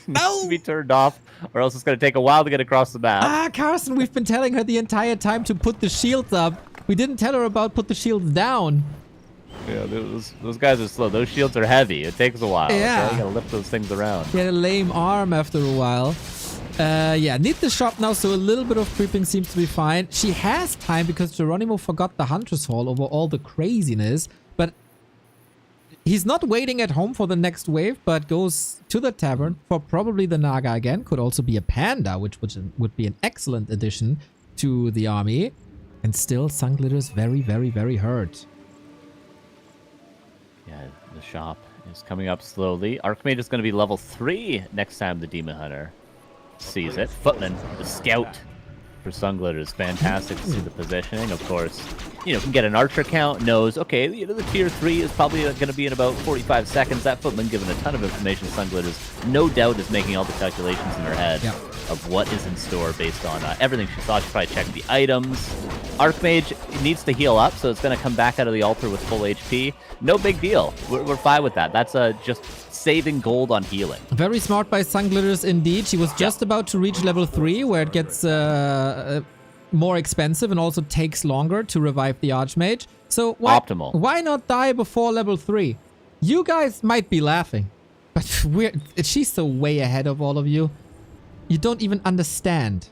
[SPEAKER 15] needs to be turned off, or else it's going to take a while to get across the map.
[SPEAKER 2] Carson, we've been telling her the entire time to put the shields up. We didn't tell her about put the shields down.
[SPEAKER 15] Yeah, those guys are slow. Those shields are heavy. It takes a while.
[SPEAKER 2] Yeah.
[SPEAKER 15] Okay? You gotta lift those things around.
[SPEAKER 2] Get a lame arm after a while. Yeah, need the shop now, so a little bit of creeping seems to be fine. She has time because Geranimo forgot the Hunter's Hall over all the craziness, but he's not waiting at home for the next wave, but goes to the tavern for probably the Naga again. Could also be a Panda, which would be an excellent addition to the army. And still, Sunglitters very, very, very hurt.
[SPEAKER 15] Yeah, the shop is coming up slowly. Archmage is going to be level 3 next time the Demon Hunter sees it. Footman, the scout for Sunglitters. Fantastic to see the positioning. Of course, can get an archer count, knows, okay, the tier 3 is probably going to be in about 45 seconds. That Footman, given a ton of information, Sunglitters, no doubt, is making all the calculations in her head of what is in store based on everything she saw. She probably checked the items. Archmage needs to heal up, so it's going to come back out of the altar with full HP. No big deal. We're fine with that. That's just saving gold on healing.
[SPEAKER 2] Very smart by Sunglitters indeed. She was just about to reach level 3, where it gets more expensive and also takes longer to revive the Archmage. So
[SPEAKER 15] optimal.
[SPEAKER 2] Why not die before level 3? You guys might be laughing, but she's so way ahead of all of you. You don't even understand.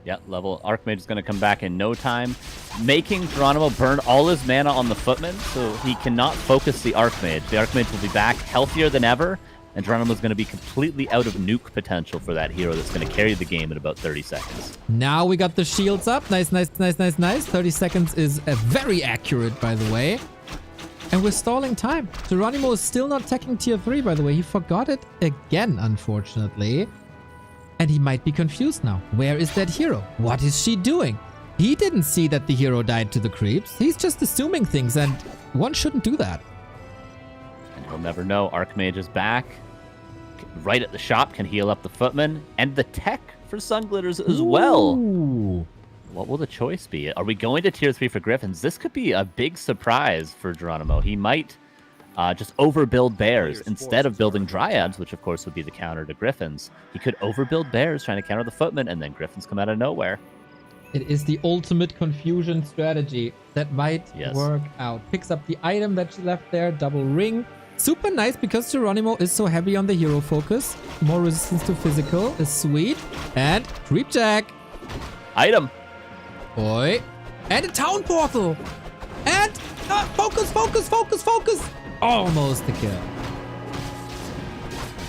[SPEAKER 15] Yeah, level Archmage is going to come back in no time, making Geranimo burn all his mana on the Footman, so he cannot focus the Archmage. The Archmage will be back healthier than ever, and Geranimo is going to be completely out of nuke potential for that hero that's going to carry the game in about 30 seconds.
[SPEAKER 2] Now we got the shields up. Nice. 30 seconds is very accurate, by the way. And we're stalling time. Geranimo is still not teching tier 3, by the way. He forgot it again, unfortunately. And he might be confused now. Where is that hero? What is she doing? He didn't see that the hero died to the creeps. He's just assuming things, and one shouldn't do that.
[SPEAKER 15] And he'll never know. Archmage is back. Right at the shop, can heal up the Footman. And the tech for Sunglitters as well. What will the choice be? Are we going to tier 3 for Griffins? This could be a big surprise for Geranimo. He might just overbuild bears instead of building dryads, which of course would be the counter to Griffins. He could overbuild bears trying to counter the Footman, and then Griffins come out of nowhere.
[SPEAKER 2] It is the ultimate confusion strategy that might work out. Picks up the item that she left there, double ring. Super nice because Geranimo is so heavy on the hero focus. More resistance to physical is sweet. And creep jack.
[SPEAKER 15] Item.
[SPEAKER 2] Boy. And a town portal. And focus. Almost the kill.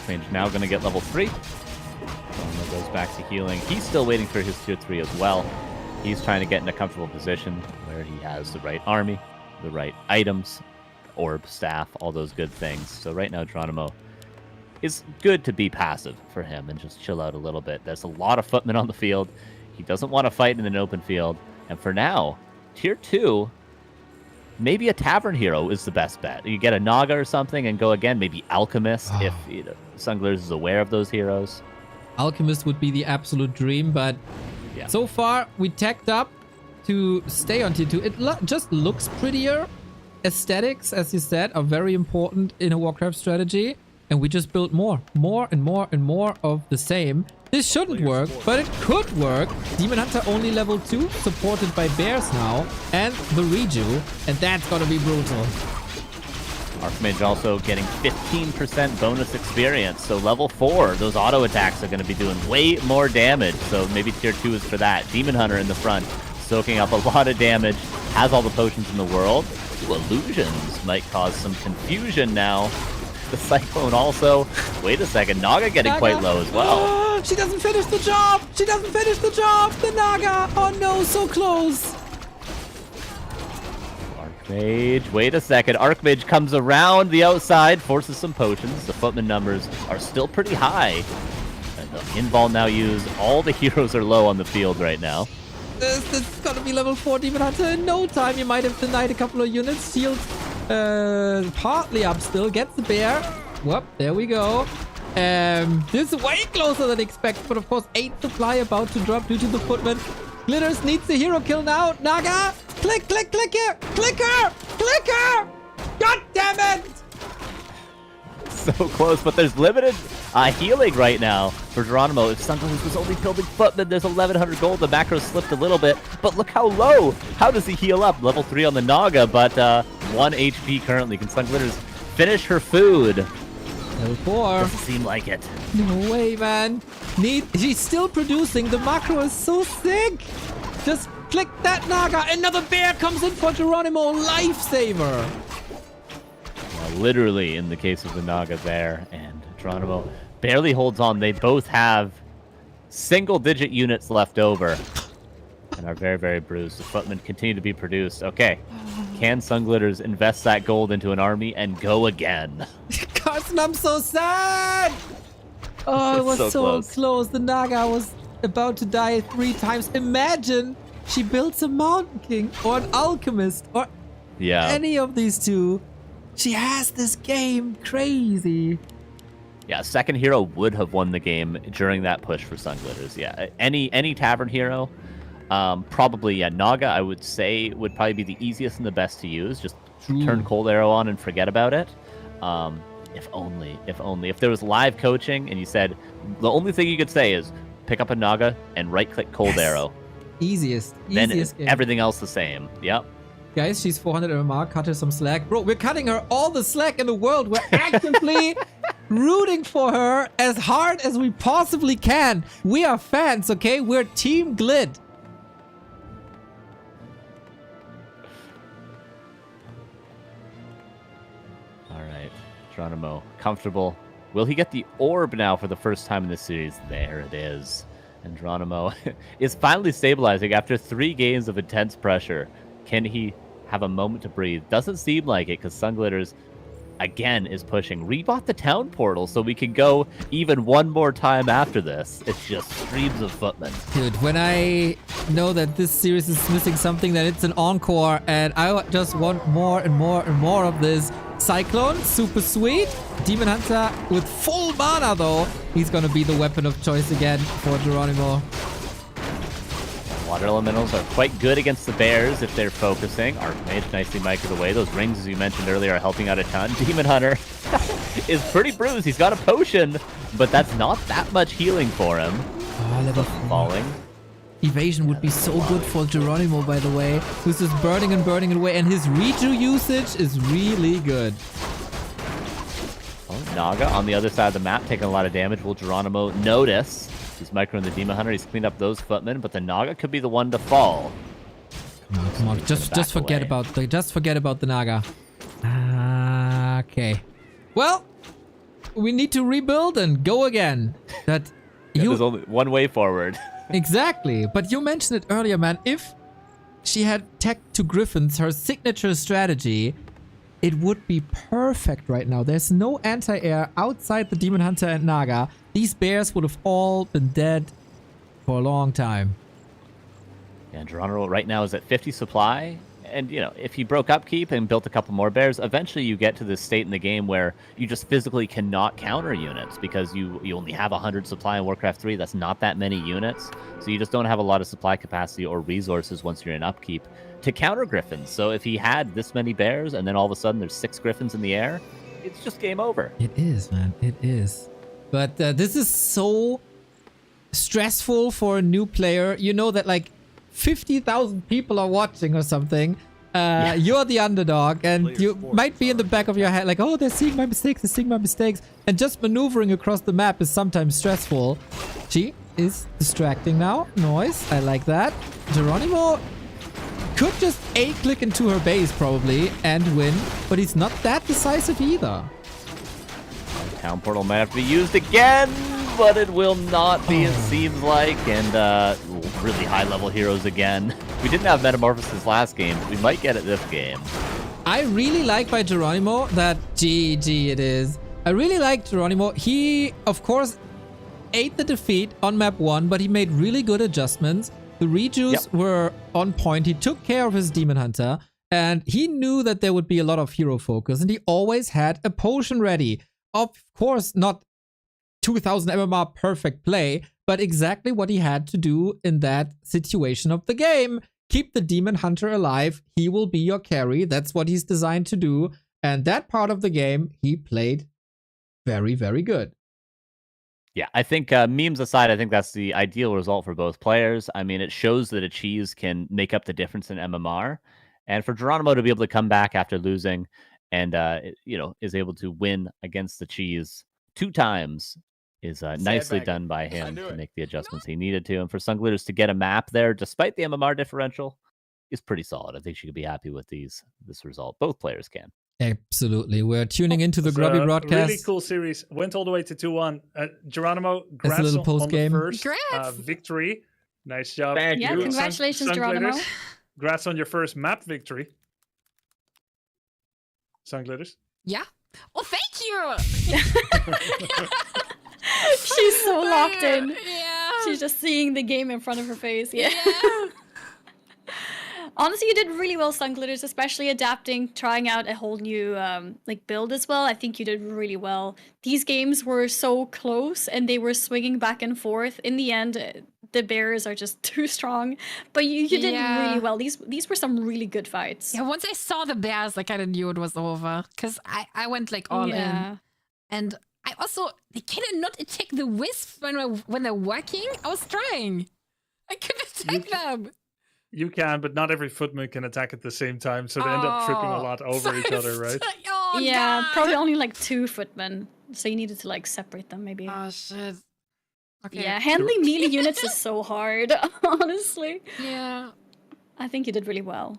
[SPEAKER 15] Archmage now going to get level 3. Geranimo goes back to healing. He's still waiting for his tier 3 as well. He's trying to get in a comfortable position where he has the right army, the right items, orb, staff, all those good things. So right now, Geranimo is good to be passive for him and just chill out a little bit. There's a lot of Footmen on the field. He doesn't want to fight in an open field. And for now, tier 2, maybe a tavern hero is the best bet. You get a Naga or something and go again. Maybe Alchemist if Sunglitters is aware of those heroes.
[SPEAKER 2] Alchemist would be the absolute dream, but so far we teched up to stay on tier 2. It just looks prettier. Aesthetics, as you said, are very important in a Warcraft strategy, and we just build more of the same. This shouldn't work, but it could work. Demon Hunter only level 2, supported by bears now, and the Reju, and that's gonna be brutal.
[SPEAKER 15] Archmage also getting 15% bonus experience, so level 4, those auto attacks are going to be doing way more damage, so maybe tier 2 is for that. Demon Hunter in the front, soaking up a lot of damage, has all the potions in the world. Ooh, illusions might cause some confusion now. The Cyclone also. Wait a second, Naga getting quite low as well.
[SPEAKER 2] She doesn't finish the job! She doesn't finish the job! The Naga! Oh no, so close!
[SPEAKER 15] Archmage, wait a second. Archmage comes around the outside, forces some potions. The footman numbers are still pretty high. And the invul now used. All the heroes are low on the field right now.
[SPEAKER 2] This is gonna be level 4 Demon Hunter in no time. You might have denied a couple of units. Shield partly up still. Gets the bear. Whoop, there we go. This is way closer than expected, but of course 8 supply about to drop due to the footman. Glitters needs the hero kill now. Naga! Click, click, click here! Click her! Click her! God damn it!
[SPEAKER 15] So close, but there's limited healing right now for Geranimo. If Sunglitters was only building footman, there's 1100 gold. The macro slipped a little bit, but look how low. How does he heal up? Level 3 on the Naga, but 1 HP currently. Can Sunglitters finish her food?
[SPEAKER 2] Level 4.
[SPEAKER 15] Doesn't seem like it.
[SPEAKER 2] No way, man. She's still producing. The macro is so sick. Just click that Naga. Another bear comes in for Geranimo. Lifesaver.
[SPEAKER 15] Literally in the case of the Naga there, and Geranimo barely holds on. They both have single-digit units left over and are very, very bruised. The footmen continue to be produced. Okay, can Sunglitters invest that gold into an army and go again?
[SPEAKER 2] Carson, I'm so sad. Oh, it was so close. The Naga was about to die 3 times. Imagine she builds a Mountain King or an Alchemist or any of these two. She has this game crazy.
[SPEAKER 15] Yeah, second hero would have won the game during that push for Sunglitters. Yeah, any tavern hero, probably Naga. I would say would probably be the easiest and the best to use. Just turn Cold Arrow on and forget about it. If only. If there was live coaching and you said the only thing you could say is pick up a Naga and right-click Cold Arrow.
[SPEAKER 2] Easiest
[SPEAKER 15] Then
[SPEAKER 2] game.
[SPEAKER 15] everything else the same. Yep.
[SPEAKER 2] Guys, she's 400 MMR. Cut her some slack. Bro, we're cutting her all the slack in the world. We're actively rooting for her as hard as we possibly can. We are fans, okay? We're Team Glid.
[SPEAKER 15] All right. Geranimo, comfortable. Will he get the orb now for the first time in this series? There it is. And Geranimo is finally stabilizing after 3 games of intense pressure. Can he have a moment to breathe? Doesn't seem like it, because Sunglitters, again, is pushing. Rebought the town portal so we can go even one more time after this. It's just streams of footmen.
[SPEAKER 2] Dude, when I know that this series is missing something, that it's an encore, and I just want more and more and more of this. Cyclone, super sweet. Demon Hunter with full mana, though. He's gonna be the weapon of choice again for Geranimo.
[SPEAKER 15] Water elementals are quite good against the bears if they're focusing. Archmage nicely mic'd away. Those rings, as you mentioned earlier, are helping out a ton. Demon Hunter is pretty bruised. He's got a potion, but that's not that much healing for him.
[SPEAKER 2] Oh, level 4.
[SPEAKER 15] Falling.
[SPEAKER 2] Evasion would be so good for Geranimo, by the way. Who's just burning and burning away, and his Reju usage is really good.
[SPEAKER 15] Oh, Naga on the other side of the map taking a lot of damage. Will Geranimo notice? He's microing the Demon Hunter. He's cleaned up those footmen, but the Naga could be the one to fall.
[SPEAKER 2] Come on. Just forget about the Naga. Okay. Well, we need to rebuild and go again.
[SPEAKER 15] There's only one way forward.
[SPEAKER 2] Exactly. But you mentioned it earlier, man. If she had tech to Griffins, her signature strategy, it would be perfect right now. There's no anti-air outside the Demon Hunter and Naga. These bears would have all been dead for a long time.
[SPEAKER 15] Yeah, Geranimo right now is at 50 supply. And, if he broke upkeep and built a couple more bears, eventually you get to this state in the game where you just physically cannot counter units because you only have 100 supply in Warcraft 3. That's not that many units. So you just don't have a lot of supply capacity or resources once you're in upkeep to counter Griffins. So if he had this many bears and then all of a sudden there's 6 Griffins in the air, it's just game over.
[SPEAKER 2] It is, man. It is. But this is so stressful for a new player. You know that like 50,000 people are watching or something. You're the underdog, and you might be in the back of your head like, oh, they're seeing my mistakes, and just maneuvering across the map is sometimes stressful. She is distracting now. Noise, I like that. Geranimo could just A-click into her base probably and win, but he's not that decisive either.
[SPEAKER 15] Town portal might have to be used again, but it will not be, it seems like. And really high-level heroes again. We didn't have Metamorphosis last game, but we might get it this game.
[SPEAKER 2] I really like by Geranimo that GG it is. I really like Geranimo. He, of course, ate the defeat on map 1, but he made really good adjustments. The rejuice were on point. He took care of his Demon Hunter, and he knew that there would be a lot of hero focus, and he always had a potion ready. Of course, not 2000 MMR perfect play, but exactly what he had to do in that situation of the game. Keep the Demon Hunter alive. He will be your carry. That's what he's designed to do. And that part of the game, he played very, very good.
[SPEAKER 15] Yeah, I think memes aside, I think that's the ideal result for both players. I mean, it shows that a cheese can make up the difference in MMR. And for Geranimo to be able to come back after losing and, is able to win against the cheese 2 times is nicely done by him to make the adjustments he needed to. And for Sunglitters to get a map there, despite the MMR differential, is pretty solid. I think she could be happy with this result. Both players can.
[SPEAKER 2] Absolutely. We're tuning into the Grubby broadcast.
[SPEAKER 16] Really cool series. Went all the way to 2-1. Geranimo,
[SPEAKER 2] That's a little
[SPEAKER 16] congrats on the
[SPEAKER 2] post-game.
[SPEAKER 16] first victory. Nice job.
[SPEAKER 18] Thank you. Congratulations, Geranimo.
[SPEAKER 16] Congrats on your first map victory. Sunglitters.
[SPEAKER 4] Yeah. Well, thank you.
[SPEAKER 18] She's so locked in.
[SPEAKER 4] Yeah.
[SPEAKER 18] She's just seeing the game in front of her face. Yeah. Honestly, you did really well, Sunglitters, especially adapting, trying out a whole new build as well. I think you did really well. These games were so close, and they were swinging back and forth. In the end, the bears are just too strong. But you did really well. These were some really good fights.
[SPEAKER 4] Yeah, once I saw the bears, I kind of knew it was over. Because I went all in. And I also, they cannot not attack the wisps when they're working. I was trying. I couldn't attack them.
[SPEAKER 16] You can, but not every footman can attack at the same time, so they end up tripping a lot over each other, right?
[SPEAKER 18] Yeah, probably only 2 footmen. So you needed to separate them, maybe.
[SPEAKER 4] Oh shit. Okay.
[SPEAKER 18] Yeah, handling melee units is so hard, honestly.
[SPEAKER 4] Yeah.
[SPEAKER 18] I think you did really well.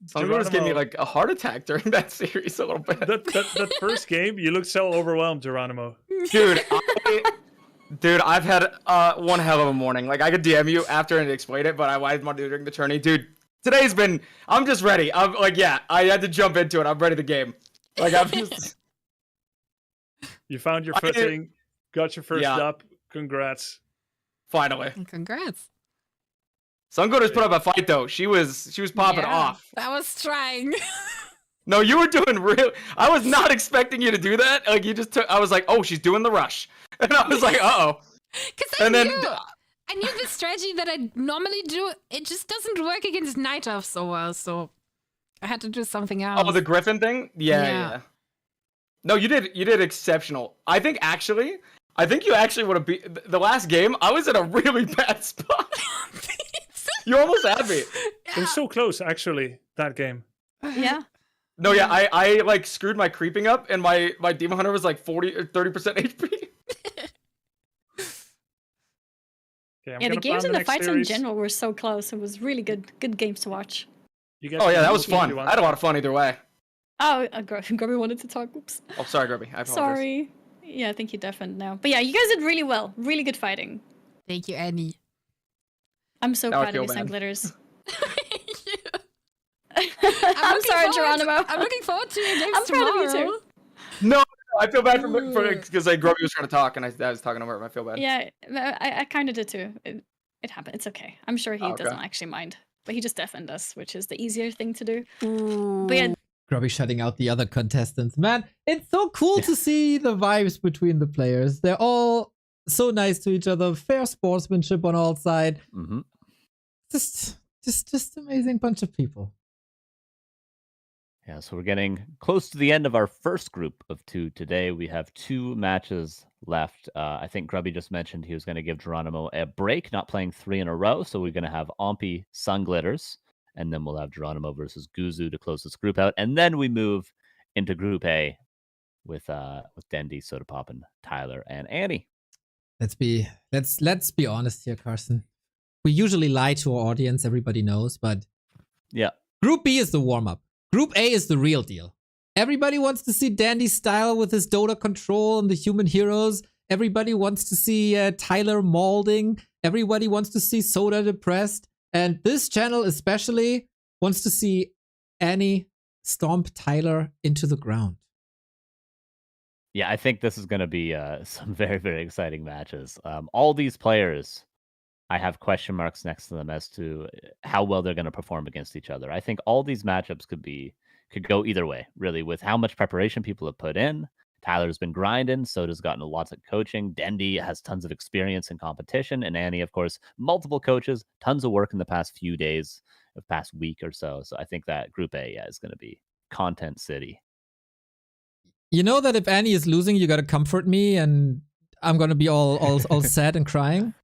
[SPEAKER 17] Sunglitters gave me a heart attack during that series a little bit.
[SPEAKER 16] That first game, you looked so overwhelmed, Geranimo.
[SPEAKER 17] Dude, I've had one hell of a morning. I could DM you after and explain it, but I wanted to do it during the tourney. Dude, today's been, I'm just ready. I'm I had to jump into it. I'm ready to game. I'm just...
[SPEAKER 16] You found your footing, got your first up. Congrats.
[SPEAKER 17] Finally.
[SPEAKER 4] Congrats.
[SPEAKER 17] Sunglitters put up a fight though. She was popping off.
[SPEAKER 4] I was trying.
[SPEAKER 17] No, you were doing real. I was not expecting you to do that. You just took. I was like, oh, she's doing the rush, and I was like, uh-oh.
[SPEAKER 4] Because I knew the strategy that I normally do. It just doesn't work against Night Elf so well. So I had to do something else.
[SPEAKER 17] Oh, the Griffin thing? Yeah. No, you did exceptional. I think you actually would have beat the last game. I was in a really bad spot. You almost had me.
[SPEAKER 16] It was so close, actually, that game.
[SPEAKER 18] Yeah.
[SPEAKER 17] No, yeah, I screwed my creeping up, and my Demon Hunter was 40 or 30% HP.
[SPEAKER 16] Okay,
[SPEAKER 18] the games and the fights in general were so close. It was really good games to watch.
[SPEAKER 17] Oh yeah, that was fun. I had a lot of fun either way.
[SPEAKER 18] Oh, Grubby wanted to talk. Oops.
[SPEAKER 17] Oh, sorry, Grubby. I apologize.
[SPEAKER 18] Sorry. Yeah, I think you deafened now. But yeah, you guys did really well. Really good fighting.
[SPEAKER 4] Thank you, Annie.
[SPEAKER 18] I'm so proud of you, Sunglitters. I'm sorry, Geranimo.
[SPEAKER 4] I'm looking forward to your games
[SPEAKER 18] I'm
[SPEAKER 4] tomorrow.
[SPEAKER 18] proud of you too.
[SPEAKER 17] No, I feel bad for because Grubby was trying to talk and I was talking over him. I feel bad.
[SPEAKER 18] Yeah, I kind of did too. It happened. It's okay. I'm sure he doesn't actually mind. But he just deafened us, which is the easier thing to do. But yeah.
[SPEAKER 2] Grubby shutting out the other contestants. Man, it's so cool to see the vibes between the players. They're all so nice to each other. Fair sportsmanship on all sides.
[SPEAKER 15] Mm-hmm.
[SPEAKER 2] Just amazing bunch of people.
[SPEAKER 15] Yeah, so we're getting close to the end of our first group of 2 today. We have 2 matches left. I think Grubby just mentioned he was going to give Geranimo a break, not playing 3 in a row. So we're going to have Ompi, Sunglitters, and then we'll have Geranimo versus Guzu to close this group out. And then we move into Group A with Dendi, Sodapoppin, Tyler, and Annie.
[SPEAKER 2] Let's be honest here, Carson. We usually lie to our audience, everybody knows, but
[SPEAKER 15] yeah.
[SPEAKER 2] Group B is the warm-up. Group A is the real deal. Everybody wants to see Dandy's style with his Dota control and the human heroes. Everybody wants to see Tyler mauling. Everybody wants to see Soda depressed. And this channel especially wants to see Annie stomp Tyler into the ground.
[SPEAKER 15] Yeah, I think this is going to be some very, very exciting matches. All these players, I have question marks next to them as to how well they're going to perform against each other. I think all these matchups could go either way, really, with how much preparation people have put in. Tyler's been grinding, Soda's gotten lots of coaching, Dendi has tons of experience in competition, and Annie, of course, multiple coaches, tons of work in the past few days, the past week or so. So I think that Group A is going to be content city.
[SPEAKER 2] You know that if Annie is losing, you got to comfort me, and I'm going to be all sad and crying.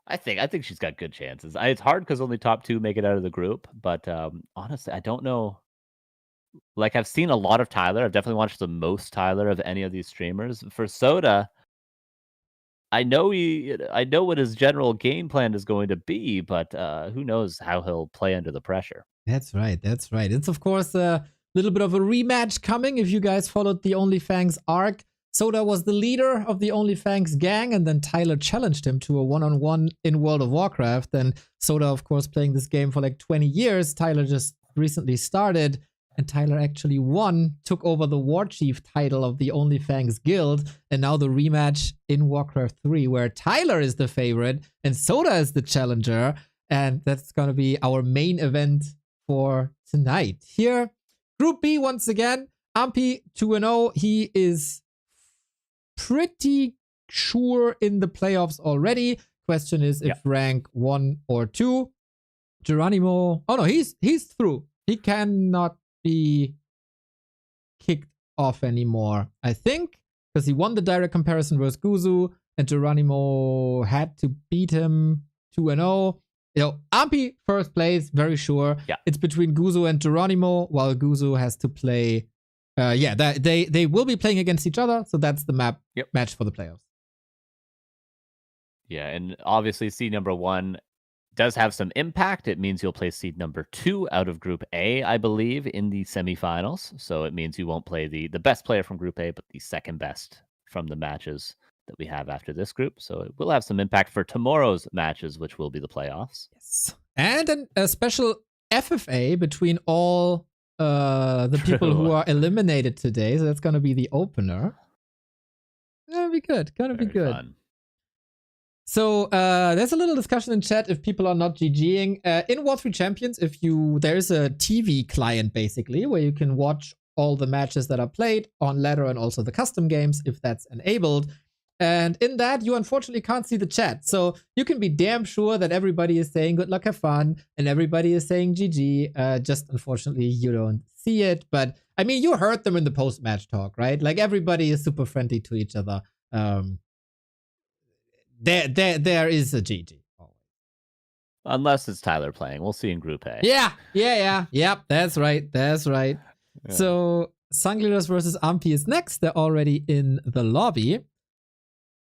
[SPEAKER 15] I think she's got good chances. It's hard because only top 2 make it out of the group, but honestly, I don't know. Like, I've seen a lot of Tyler. I've definitely watched the most Tyler of any of these streamers. For Soda, I know what his general game plan is going to be, but who knows how he'll play under the pressure.
[SPEAKER 2] That's right. It's, of course, a little bit of a rematch coming. If you guys followed the Onlyfangs arc, Soda was the leader of the Onlyfangs gang, and then Tyler challenged him to a one-on-one in World of Warcraft. And Soda, of course, playing this game for like 20 years. Tyler just recently started, and Tyler actually won, took over the War Chief title of the Onlyfangs guild, and now the rematch in Warcraft 3, where Tyler is the favorite and Soda is the challenger. And that's going to be our main event for tonight. Here, Group B once again, Ampi 2-0. He is pretty sure in the playoffs already. Question is if rank 1 or 2. Geranimo, oh no, he's through. He cannot be kicked off anymore, I think, because he won the direct comparison versus Guzu, and Geranimo had to beat him 2-0. You know, Ampi first place, very sure.
[SPEAKER 15] Yeah.
[SPEAKER 2] It's between Guzu and Geranimo, while Guzu has to play. They will be playing against each other, so that's the match for the playoffs.
[SPEAKER 15] Yeah, and obviously seed number 1 does have some impact. It means you'll play seed number 2 out of Group A, I believe, in the semifinals. So it means you won't play the best player from Group A, but the second best from the matches that we have after this group. So it will have some impact for tomorrow's matches, which will be the playoffs.
[SPEAKER 2] Yes. And a special FFA between all the people who are eliminated today. So that's going to be the opener. Gonna be good. Gonna be good.
[SPEAKER 15] Fun.
[SPEAKER 2] So there's a little discussion in chat if people are not GGing. In War 3 Champions, there's a TV client basically where you can watch all the matches that are played on ladder and also the custom games if that's enabled. And in that, you unfortunately can't see the chat. So you can be damn sure that everybody is saying good luck, have fun, and everybody is saying GG. Just unfortunately, you don't see it. But I mean, you heard them in the post-match talk, right? Like everybody is super friendly to each other. There is a GG.
[SPEAKER 15] Unless it's Tyler playing. We'll see in Group A.
[SPEAKER 2] Yep, that's right.
[SPEAKER 15] Yeah.
[SPEAKER 2] So Sunglitters versus Ampi is next. They're already in the lobby.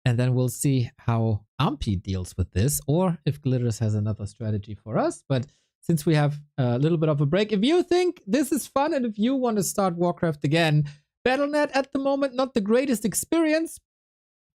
[SPEAKER 2] And then we'll see how Ampi deals with this, or if Glitters has another strategy for us. But since we have a little bit of a break, if you think this is fun and if you want to start Warcraft again, Battle.net at the moment, not the greatest experience.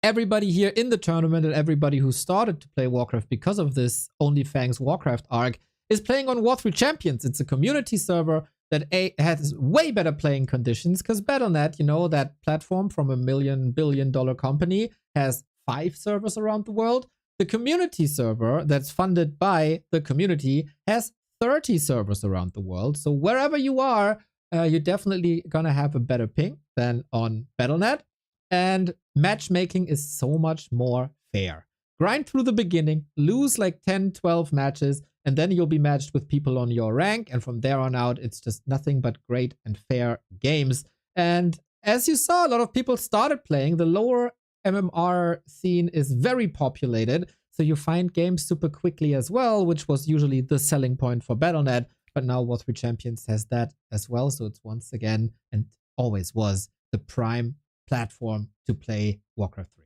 [SPEAKER 2] Everybody here in the tournament and everybody who started to play Warcraft because of this Onlyfangs Warcraft arc is playing on War 3 Champions. It's a community server that has way better playing conditions because Battle.net, you know, that platform from $1 billion company, has 5 servers around the world. The community server that's funded by the community has 30 servers around the world. So wherever you are, you're definitely going to have a better ping than on Battle.net. And matchmaking is so much more fair. Grind through the beginning, lose like 10, 12 matches, and then you'll be matched with people on your rank, and from there on out, it's just nothing but great and fair games. And as you saw, a lot of people started playing. The lower MMR scene is very populated, so you find games super quickly as well, which was usually the selling point for Battle.net. But now War 3 Champions has that as well, so it's once again, and always was, the prime platform to play Warcraft 3.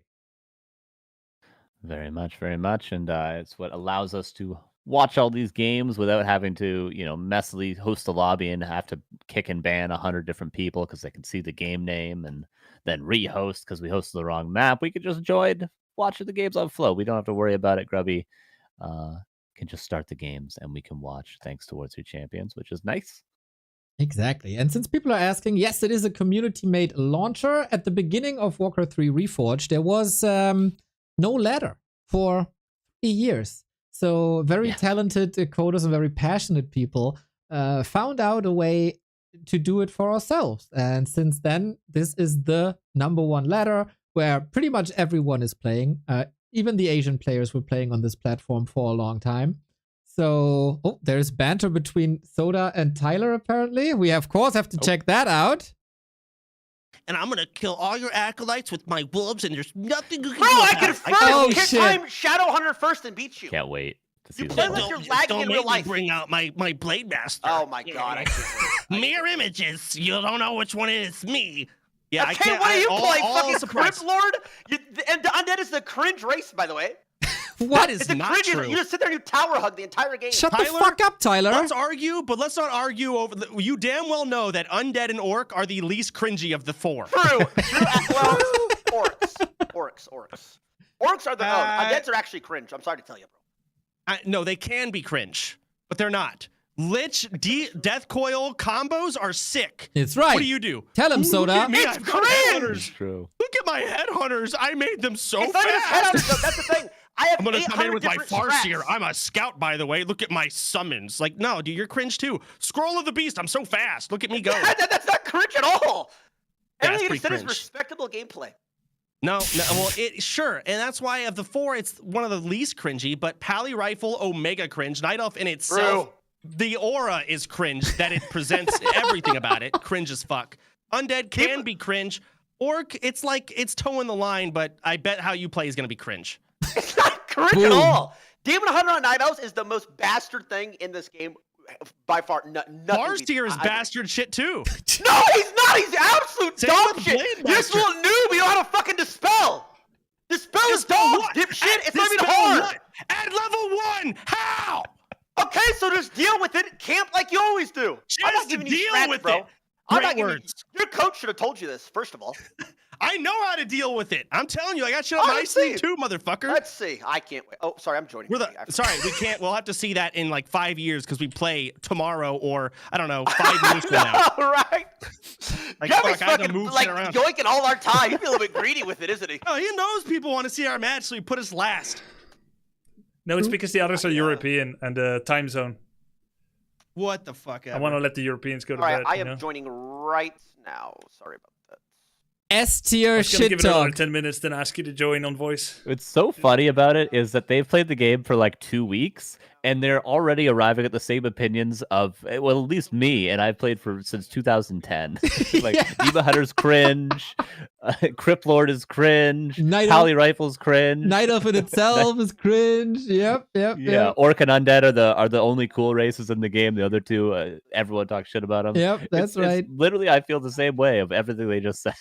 [SPEAKER 15] Very much, and it's what allows us to watch all these games without having to, messily host a lobby and have to kick and ban 100 different people because they can see the game name and then rehost because we hosted the wrong map. We could just join, watch the games on flow. We don't have to worry about it. Grubby can just start the games and we can watch thanks to War 3 Champions, which is nice.
[SPEAKER 2] Exactly. And since people are asking, yes, it is a community-made launcher. At the beginning of Warcraft 3 Reforged, there was no ladder for 3 years. So very talented coders and very passionate people found out a way to do it for ourselves. And since then, this is the #1 ladder where pretty much everyone is playing. Even the Asian players were playing on this platform for a long time. So, there's banter between Soda and Tyler, apparently. We, of course, have to check that out.
[SPEAKER 19] And I'm gonna kill all your acolytes with my wolves, and there's nothing you can
[SPEAKER 9] Bro,
[SPEAKER 19] do
[SPEAKER 9] I
[SPEAKER 19] about
[SPEAKER 9] can
[SPEAKER 19] it.
[SPEAKER 9] first time Shadowhunter first and beat you.
[SPEAKER 15] Can't wait to see
[SPEAKER 9] You
[SPEAKER 15] the
[SPEAKER 9] play
[SPEAKER 15] results.
[SPEAKER 9] like you're lagging in real
[SPEAKER 19] Don't make me
[SPEAKER 9] life.
[SPEAKER 19] bring out my Blade Master.
[SPEAKER 9] Oh my god. I can't wait.
[SPEAKER 19] Mirror images. You don't know which one is me. Yeah, I
[SPEAKER 9] Okay,
[SPEAKER 19] can't.
[SPEAKER 9] what do you play?
[SPEAKER 19] all
[SPEAKER 9] Fucking
[SPEAKER 19] surprise.
[SPEAKER 9] Crypt Lord? And the Undead is the cringe race, by the way.
[SPEAKER 19] That is
[SPEAKER 9] It's a
[SPEAKER 19] not
[SPEAKER 9] cringe.
[SPEAKER 19] true.
[SPEAKER 9] You just sit there and you tower hug the entire game.
[SPEAKER 2] Shut the fuck up, Tyler.
[SPEAKER 19] Let's argue, but let's not argue over the. You damn well know that Undead and Orc are the least cringy of the four.
[SPEAKER 9] True. Well, orcs. Orcs are the Undeads are actually cringe. I'm sorry to tell you, bro.
[SPEAKER 19] No, they can be cringe, but they're not. Lich, Death Coil combos are sick.
[SPEAKER 2] It's right.
[SPEAKER 19] What do?
[SPEAKER 2] Tell him,
[SPEAKER 19] Ooh,
[SPEAKER 2] Soda.
[SPEAKER 19] Look at me.
[SPEAKER 9] It's
[SPEAKER 19] I've got
[SPEAKER 9] cringe.
[SPEAKER 19] headhunters.
[SPEAKER 15] True.
[SPEAKER 19] Look at my headhunters. I made them so
[SPEAKER 9] It's not even
[SPEAKER 19] fast.
[SPEAKER 9] headhunters, though. That's the thing. I have
[SPEAKER 19] I'm gonna come in
[SPEAKER 9] 800
[SPEAKER 19] with my
[SPEAKER 9] different
[SPEAKER 19] Farseer.
[SPEAKER 9] strats.
[SPEAKER 19] I'm a scout, by the way. Look at my summons. Like, no, dude, you're cringe too. Scroll of the Beast. I'm so fast. Look at me go.
[SPEAKER 9] That's not cringe at all.
[SPEAKER 19] Yeah,
[SPEAKER 9] Everything you
[SPEAKER 19] it's
[SPEAKER 9] said
[SPEAKER 19] pretty
[SPEAKER 9] is
[SPEAKER 19] cringe.
[SPEAKER 9] respectable gameplay.
[SPEAKER 19] No, well, sure, and that's why of the four, it's one of the least cringy. But Pally Rifle, Omega cringe. Night Elf in itself, the aura is cringe that it presents. Everything about it, cringe as fuck. Undead can be cringe. Orc, it's like it's toeing the line, but I bet how you play is gonna be cringe.
[SPEAKER 9] It's not cringe at all. Demon Hunter on Night Elves is the most bastard thing in this game by far. Nothing.
[SPEAKER 19] Farseer is bastard shit too.
[SPEAKER 9] No, he's not. He's absolute
[SPEAKER 19] Same
[SPEAKER 9] dog
[SPEAKER 19] with
[SPEAKER 9] shit.
[SPEAKER 19] Blade
[SPEAKER 9] You're this
[SPEAKER 19] Master.
[SPEAKER 9] little noob. You know how to fucking dispel. Dispel is
[SPEAKER 19] Dispel
[SPEAKER 9] dog,
[SPEAKER 19] what?
[SPEAKER 9] dipshit. It's not even
[SPEAKER 19] Dispel
[SPEAKER 9] hard.
[SPEAKER 19] what? At level 1, how?
[SPEAKER 9] Okay, so just deal with it. Camp like you always do. I'm not
[SPEAKER 19] Just
[SPEAKER 9] giving you
[SPEAKER 19] deal
[SPEAKER 9] strats,
[SPEAKER 19] with
[SPEAKER 9] bro.
[SPEAKER 19] it.
[SPEAKER 9] I'm
[SPEAKER 19] Great
[SPEAKER 9] not giving
[SPEAKER 19] words.
[SPEAKER 9] Your coach should have told you this, first of all.
[SPEAKER 19] I know how to deal with it. I'm telling you, I got shit on
[SPEAKER 9] Oh,
[SPEAKER 19] my
[SPEAKER 9] let's see.
[SPEAKER 19] sleeve too, motherfucker.
[SPEAKER 9] Let's see. I can't wait. Oh, sorry, I'm joining.
[SPEAKER 19] Sorry, we can't. We'll have to see that in like 5 years because we play tomorrow or I don't know 5 years from now.
[SPEAKER 9] Right.
[SPEAKER 19] Like,
[SPEAKER 9] Gabby's
[SPEAKER 19] fuck, I had to
[SPEAKER 9] fucking
[SPEAKER 19] move
[SPEAKER 9] like
[SPEAKER 19] shit around.
[SPEAKER 9] yoinking all our time. He's a little bit greedy with it, isn't he?
[SPEAKER 19] Oh, he knows people want to see our match, so he put us last.
[SPEAKER 16] No, it's because the others are European and the time zone.
[SPEAKER 19] What the fuck?
[SPEAKER 16] I want to let the Europeans go to
[SPEAKER 9] All right,
[SPEAKER 16] bed.
[SPEAKER 9] I
[SPEAKER 16] you
[SPEAKER 9] am
[SPEAKER 16] know?
[SPEAKER 9] joining right now. Sorry about that.
[SPEAKER 2] S tier
[SPEAKER 16] I was gonna
[SPEAKER 2] shit
[SPEAKER 16] give it another
[SPEAKER 2] talk.
[SPEAKER 16] 10 minutes, then ask you to join on voice.
[SPEAKER 15] What's so funny about it is that they've played the game for like 2 weeks and they're already arriving at the same opinions of, well, at least me, and I've played since 2010. Like, Diva Hunter's cringe, Crypt Lord is cringe, Pally Rifle's cringe.
[SPEAKER 2] Night Elf in itself is cringe. Yep.
[SPEAKER 15] Yeah, Orc and Undead are the only cool races in the game. The other two, everyone talks shit about them.
[SPEAKER 2] Yep, that's right.
[SPEAKER 15] Literally, I feel the same way of everything they just said.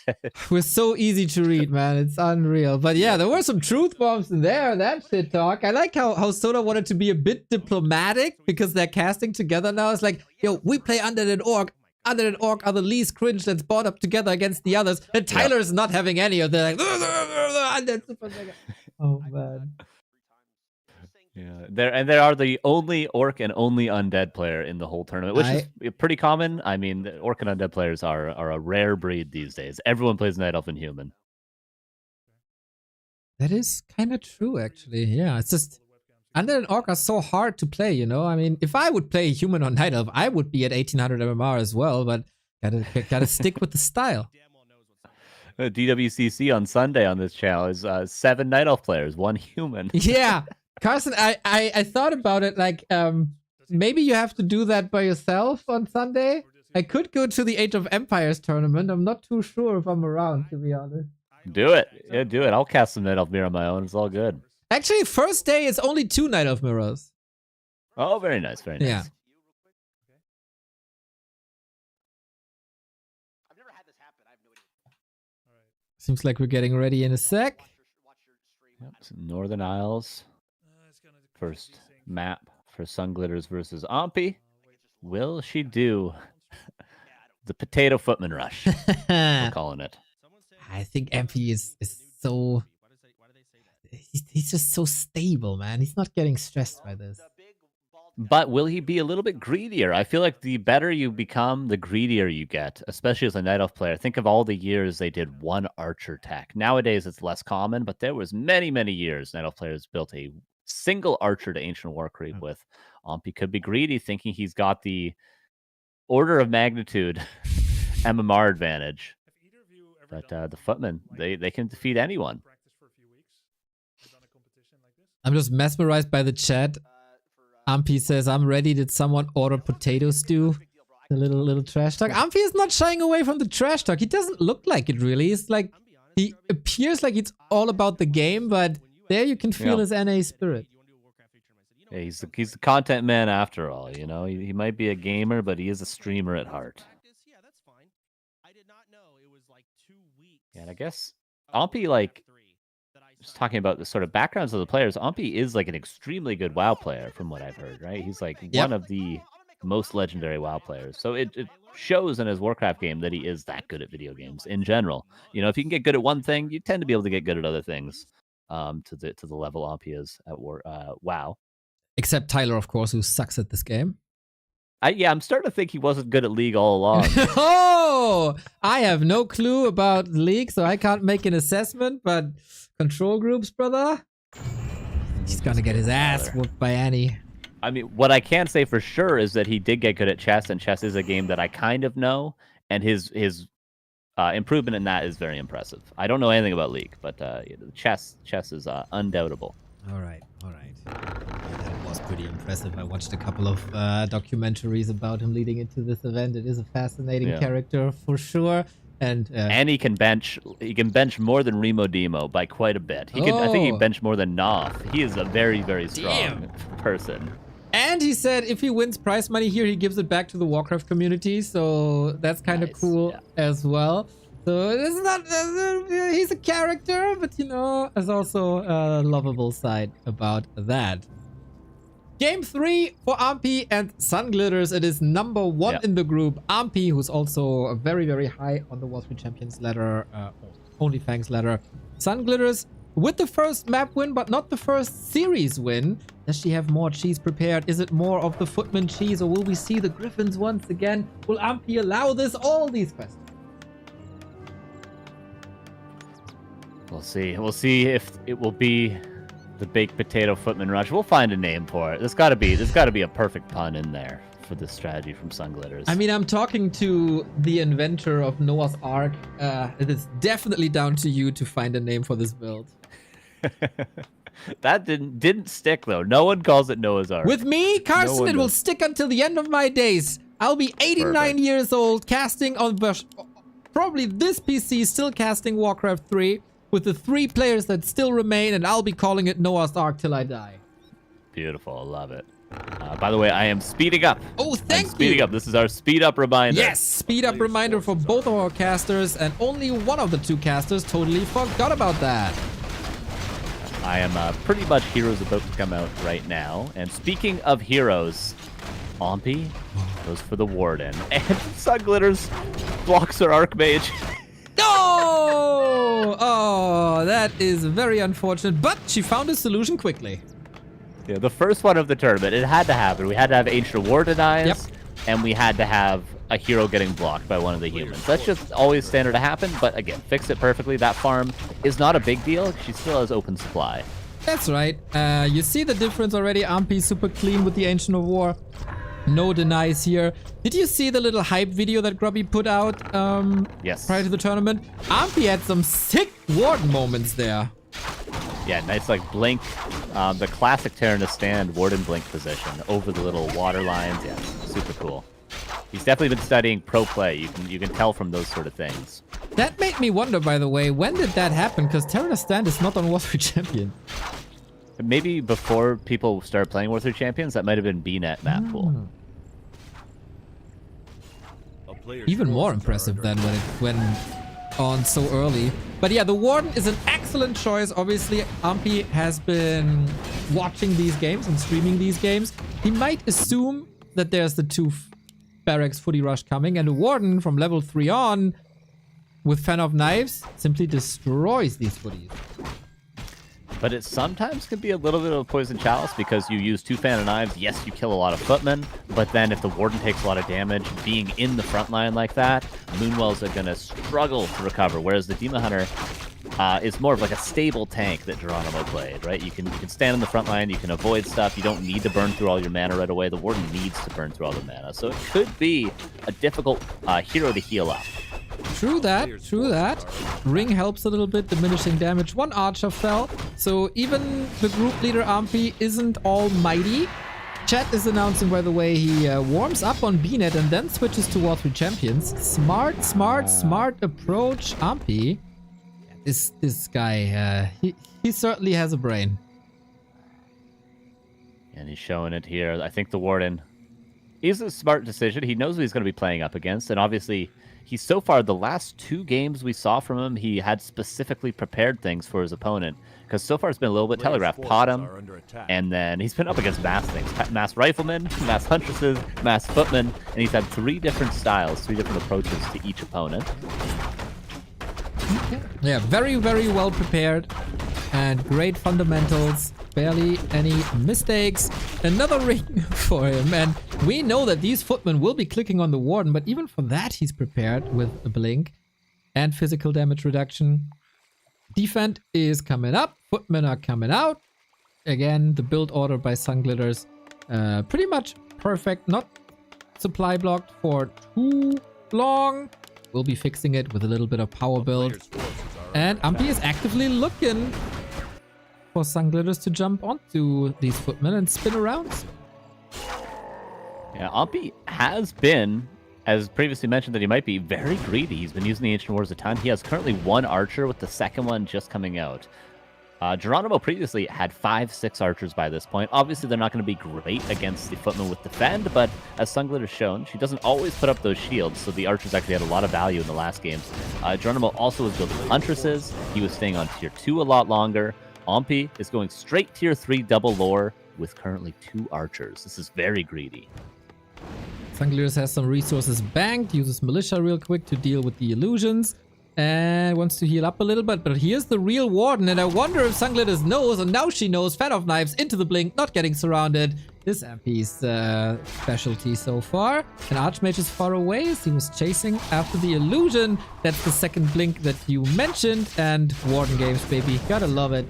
[SPEAKER 2] We're so easy to read, man. It's unreal. But yeah, there were some truth bombs in there. That shit talk. I like how Soda wanted to be a bit diplomatic because they're casting together now. It's like, yo, we play Undead and Orc. Undead and Orc are the least cringe that's brought up together against the others. And Tyler is not having any of them. Like, Undead super mega. Oh, man.
[SPEAKER 15] Yeah, there are the only Orc and only Undead player in the whole tournament, which is pretty common. I mean, the Orc and Undead players are a rare breed these days. Everyone plays Night Elf and Human.
[SPEAKER 2] That is kind of true, actually. Yeah, it's just Undead and Orc are so hard to play, you know? I mean, if I would play Human on Night Elf, I would be at 1800 MMR as well, but gotta stick with the style.
[SPEAKER 15] DWCC on Sunday on this channel is 7 Night Elf players, 1 Human.
[SPEAKER 2] Yeah, Carson, I thought about it, like, maybe you have to do that by yourself on Sunday. I could go to the Age of Empires tournament. I'm not too sure if I'm around, to be honest.
[SPEAKER 15] Do it. Yeah, do it. I'll cast some Night Elf Mirror on my own. It's all good.
[SPEAKER 2] Actually, first day is only 2 Night Elf Mirrors.
[SPEAKER 15] Oh, very nice. Very nice.
[SPEAKER 2] Yeah. Seems like we're getting ready in a sec.
[SPEAKER 15] Yep, Northern Isles. First map for Sunglitters versus Ompi. Will she do the potato footman rush? We're calling it.
[SPEAKER 2] I think Infi is so... He's just so stable, man. He's not getting stressed by this.
[SPEAKER 15] But will he be a little bit greedier? I feel like the better you become, the greedier you get, especially as a Night Elf player. Think of all the years they did one archer tech. Nowadays, it's less common, but there was many, many years Night Elf players built a single archer to Ancient War Creep with. Ompi could be greedy, thinking he's got the order of magnitude MMR advantage. But the footmen, they can defeat anyone.
[SPEAKER 2] I'm just mesmerized by the chat. Ampi says, I'm ready. Did someone order potato stew? The little trash talk. Ampi is not shying away from the trash talk. He doesn't look like it really. It's like, he appears like it's all about the game, but there you can feel his NA spirit.
[SPEAKER 15] Yeah, he's the content man after all, you know? He might be a gamer, but he is a streamer at heart. Yeah, and I guess Ompi, like, just talking about the sort of backgrounds of the players, Ompi is like an extremely good WoW player from what I've heard, right? He's like one of the most legendary WoW players. So it shows in his Warcraft game that he is that good at video games in general. You know, if you can get good at one thing, you tend to be able to get good at other things to the level Ompi is at WoW.
[SPEAKER 2] Except Tyler, of course, who sucks at this game.
[SPEAKER 15] Yeah, I'm starting to think he wasn't good at League all along.
[SPEAKER 2] Oh, I have no clue about League, so I can't make an assessment, but control groups, brother? He's gonna get his ass whooped by Annie.
[SPEAKER 15] I mean, what I can say for sure is that he did get good at chess, and chess is a game that I kind of know, and his improvement in that is very impressive. I don't know anything about League, but chess is undoubtable.
[SPEAKER 2] All right. That was pretty impressive. I watched a couple of documentaries about him leading into this event. It is a fascinating character for sure. And
[SPEAKER 15] he can bench more than Remo Demo by quite a bit. I think he can bench more than Noth. He is a very, very strong person.
[SPEAKER 2] And he said if he wins prize money here, he gives it back to the Warcraft community. So that's kind of cool as well. So it's not, he's a character, but you know, there's also a lovable side about that. Game 3 for Ampi and Sunglitters. It is number 1 in the group. Ampi, who's also very, very high on the Wall Street Champions ladder, Onlyfangs ladder. Sunglitters with the first map win, but not the first series win. Does she have more cheese prepared? Is it more of the footman cheese, or will we see the Griffins once again? Will Ampi allow this? All these questions.
[SPEAKER 15] We'll see. We'll see if it will be the baked potato footman rush. We'll find a name for it. There's got to be a perfect pun in there for this strategy from Sunglitters.
[SPEAKER 2] I mean, I'm talking to the inventor of Noah's Ark. It is definitely down to you to find a name for this build.
[SPEAKER 15] That didn't stick though. No one calls it Noah's Ark.
[SPEAKER 2] With me, Carson, it will stick until the end of my days. I'll be 89 years old, casting on probably this PC, still casting Warcraft 3. With the 3 players that still remain, and I'll be calling it Noah's Ark till I die.
[SPEAKER 15] Beautiful, I love it. By the way, I am speeding up.
[SPEAKER 2] Oh, thank you.
[SPEAKER 15] Speeding up. This is our speed up reminder.
[SPEAKER 2] Yes, speed up reminder for both of our casters, and only one of the 2 casters totally forgot about that.
[SPEAKER 15] I am pretty much Heroes about to come out right now. And speaking of heroes, Ompi goes for the Warden, and Sunglitters blocks her Archmage.
[SPEAKER 2] No! Oh, that is very unfortunate, but she found a solution quickly.
[SPEAKER 15] Yeah, the first one of the tournament, it had to happen. We had to have Ancient War denies, and we had to have a hero getting blocked by one of the humans. That's just always standard to happen, but again, fixed it perfectly. That farm is not a big deal. She still has open supply.
[SPEAKER 2] That's right. You see the difference already. Ampi super clean with the Ancient of War. No denies here. Did you see the little hype video that Grubby put out prior to the tournament? Ampi had some sick Warden moments there.
[SPEAKER 15] Yeah, nice like blink The classic Terran stand Warden Blink position over the little water lines. Yeah, super cool. He's definitely been studying pro play. You can tell from those sort of things.
[SPEAKER 2] That made me wonder, by the way, when did that happen? Because Terran stand is not on War 3 Champion.
[SPEAKER 15] Maybe before people started playing War 3 Champions, that might have been BNet map pool.
[SPEAKER 2] Even more impressive than when it went on so early. But yeah, the Warden is an excellent choice. Obviously, Ampi has been watching these games and streaming these games. He might assume that there's the 2 barracks footy rush coming, and the Warden from level 3 on with Fan of Knives simply destroys these footies.
[SPEAKER 15] But it sometimes can be a little bit of a poison chalice because you use 2 Fan of Knives. Yes, you kill a lot of footmen, but then if the Warden takes a lot of damage, being in the front line like that, Moonwells are going to struggle to recover, whereas the Demon Hunter is more of like a stable tank that Geranimo played, right? You can stand in the front line, you can avoid stuff, you don't need to burn through all your mana right away. The Warden needs to burn through all the mana, so it could be a difficult hero to heal up.
[SPEAKER 2] True that, true that. Ring helps a little bit, diminishing damage. 1 archer fell, so even the group leader Ampi isn't almighty. Chat is announcing, by the way, he warms up on BNet and then switches to War 3 Champions. Smart approach, Ampi. This guy, he certainly has a brain.
[SPEAKER 15] And he's showing it here. I think the Warden, he's a smart decision. He knows who he's going to be playing up against, and obviously he's so far, the last 2 games we saw from him, he had specifically prepared things for his opponent. Because so far it's been a little bit telegraphed. Pot him, and then he's been up against mass things. Mass riflemen, mass huntresses, mass footmen, and he's had 3 different styles, 3 different approaches to each opponent.
[SPEAKER 2] Yeah, very, very well prepared. And great fundamentals. Barely any mistakes. Another ring for him. And we know that these footmen will be clicking on the Warden, but even for that he's prepared with a blink and physical damage reduction. Defend is coming up. Footmen are coming out. Again, the build order by Sunglitters. Pretty much perfect. Not supply blocked for too long. We'll be fixing it with a little bit of power build. And Ampi is actively looking for Sunglitters to jump onto these footmen and spin around.
[SPEAKER 15] Yeah, Ampi has been, as previously mentioned, that he might be very greedy. He's been using the Ancient Wars a ton. He has currently 1 archer with the second one just coming out. Geranimo previously had 5-6 archers by this point. Obviously, they're not going to be great against the footmen with defend, but as Sunglitter's shown, she doesn't always put up those shields, so the archers actually had a lot of value in the last games. Geranimo also was building huntresses. He was staying on tier 2 a lot longer. Ampi is going straight tier 3 double lore with currently 2 archers. This is very greedy.
[SPEAKER 2] Sunglitters has some resources banked, uses militia real quick to deal with the illusions, and wants to heal up a little bit. But here's the real Warden, and I wonder if Sunglitters knows, and now she knows, Fan of Knives into the blink, not getting surrounded. This MP's specialty so far. And Archmage is far away as he was chasing after the illusion. That's the second blink that you mentioned, and Warden games, baby. Gotta love it.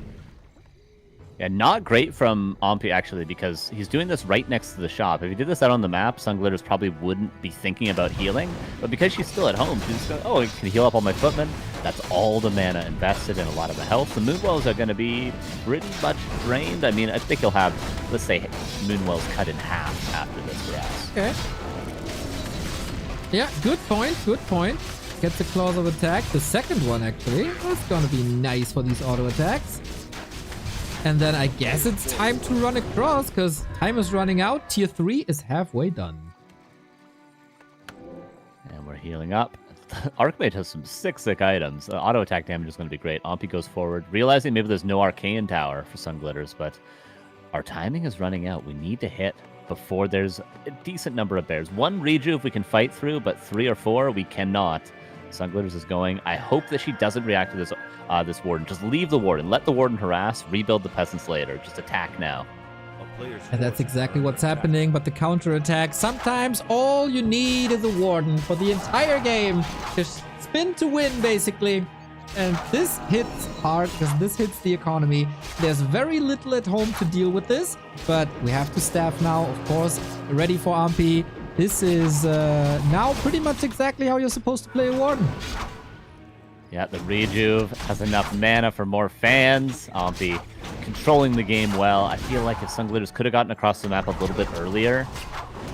[SPEAKER 15] Yeah, not great from Ampi, actually, because he's doing this right next to the shop. If he did this out on the map, Sunglitters probably wouldn't be thinking about healing. But because she's still at home, she's just going, oh, I can heal up all my footmen. That's all the mana invested in a lot of the health. The Moonwells are going to be pretty much drained. I mean, I think he'll have, let's say, Moonwells cut in half after this for us.
[SPEAKER 2] Okay. Yeah, good point, good point. Gets a clause of attack. The second one, actually. That's going to be nice for these auto attacks. And then I guess it's time to run across, because time is running out. Tier 3 is halfway done.
[SPEAKER 15] And we're healing up. Archmage has some sick items. Auto attack damage is going to be great. Ampi goes forward, realizing maybe there's no Arcane Tower for Sunglitters, but our timing is running out. We need to hit before there's a decent number of bears. 1 rejuve we can fight through, but 3 or 4 we cannot. Sunglitters is going. I hope that she doesn't react to this this Warden. Just leave the Warden. Let the Warden harass. Rebuild the peasants later. Just attack now.
[SPEAKER 2] And that's exactly what's happening, but the counter-attack, sometimes all you need is a Warden for the entire game. Just spin to win, basically. And this hits hard, because this hits the economy. There's very little at home to deal with this, but we have to staff now, of course. Ready for Ampi. This is now pretty much exactly how you're supposed to play a Warden.
[SPEAKER 15] Yeah, the Rejuve has enough mana for more fans. Ampi controlling the game well. I feel like if Sunglitters could have gotten across the map a little bit earlier,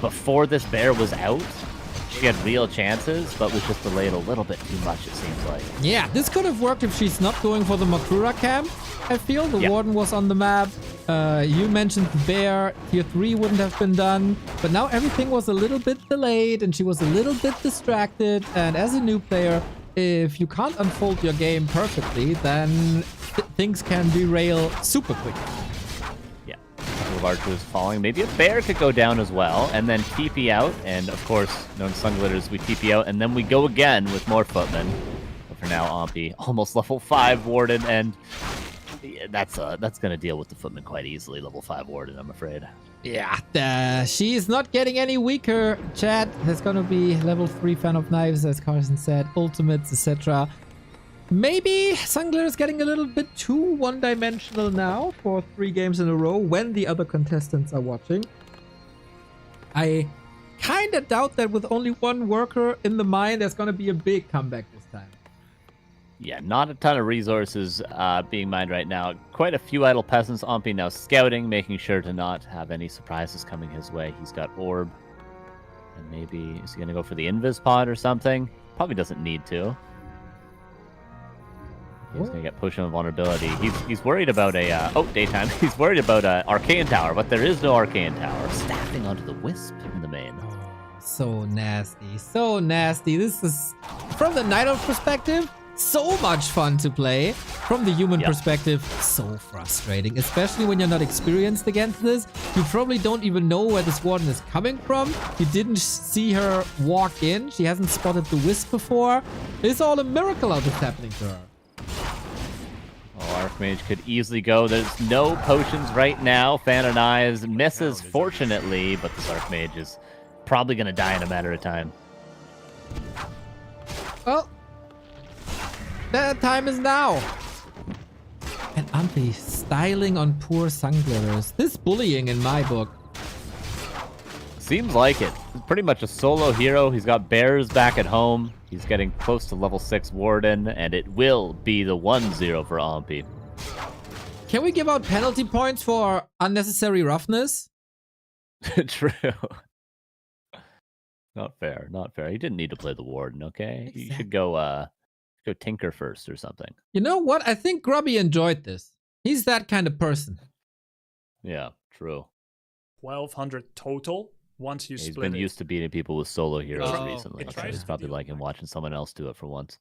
[SPEAKER 15] before this bear was out, she had real chances, but was just delayed a little bit too much, it seems like.
[SPEAKER 2] Yeah, this could have worked if she's not going for the Makura camp. I feel the Warden was on the map. You mentioned the bear. Tier 3 wouldn't have been done. But now everything was a little bit delayed and she was a little bit distracted. And as a new player, if you can't unfold your game perfectly, then things can derail super quick.
[SPEAKER 15] Yeah, a couple of archers falling. Maybe a bear could go down as well, and then TP out. And of course, knowing Sunglitters, we TP out, and then we go again with more footmen. But for now, Ompi, almost level 5 Warden, and that's gonna deal with the footmen quite easily. Level 5 Warden, I'm afraid.
[SPEAKER 2] Yeah, she is not getting any weaker, chat. There's gonna be level 3 Fan of Knives, as Carson said, ultimates, etc. Maybe Sunglitters is getting a little bit too one-dimensional now for 3 games in a row when the other contestants are watching. I kind of doubt that with only one worker in the mine, there's gonna be a big comeback this time.
[SPEAKER 15] Yeah, not a ton of resources being mined right now. Quite a few idle peasants. Ompi now scouting, making sure to not have any surprises coming his way. He's got orb. And maybe, is he going to go for the invis pod or something? Probably doesn't need to. He's going to get potion of vulnerability. He's worried about a, daytime. He's worried about a arcane tower, but there is no arcane tower. Staffing onto the wisp in the main.
[SPEAKER 2] So nasty, so nasty. This is, from the Night Elf perspective, so much fun to play. From the human perspective, so frustrating, especially when you're not experienced against this. You probably don't even know where this warden is coming from. You didn't see her walk in. She hasn't spotted the wisp before. It's all a miracle how this is happening to her.
[SPEAKER 15] Oh, Archmage could easily go. There's no potions right now. Fan of Knives misses, fortunately, but this Archmage is probably going to die in a matter of time.
[SPEAKER 2] Well, that time is now. And Ampi styling on poor Sunglitters. This bullying in my book.
[SPEAKER 15] Seems like it. He's pretty much a solo hero. He's got bears back at home. He's getting close to level 6 Warden, and it will be the 1-0 for Ompi.
[SPEAKER 2] Can we give out penalty points for unnecessary roughness?
[SPEAKER 15] True. Not fair, not fair. He didn't need to play the Warden, okay? Exactly. You should go Tinker first or something.
[SPEAKER 2] You know what? I think Grubby enjoyed this. He's that kind of person.
[SPEAKER 15] Yeah, true.
[SPEAKER 16] 1,200 total once you split it.
[SPEAKER 15] He's been used to beating people with solo heroes recently. So he's probably liking watching someone else do it for once.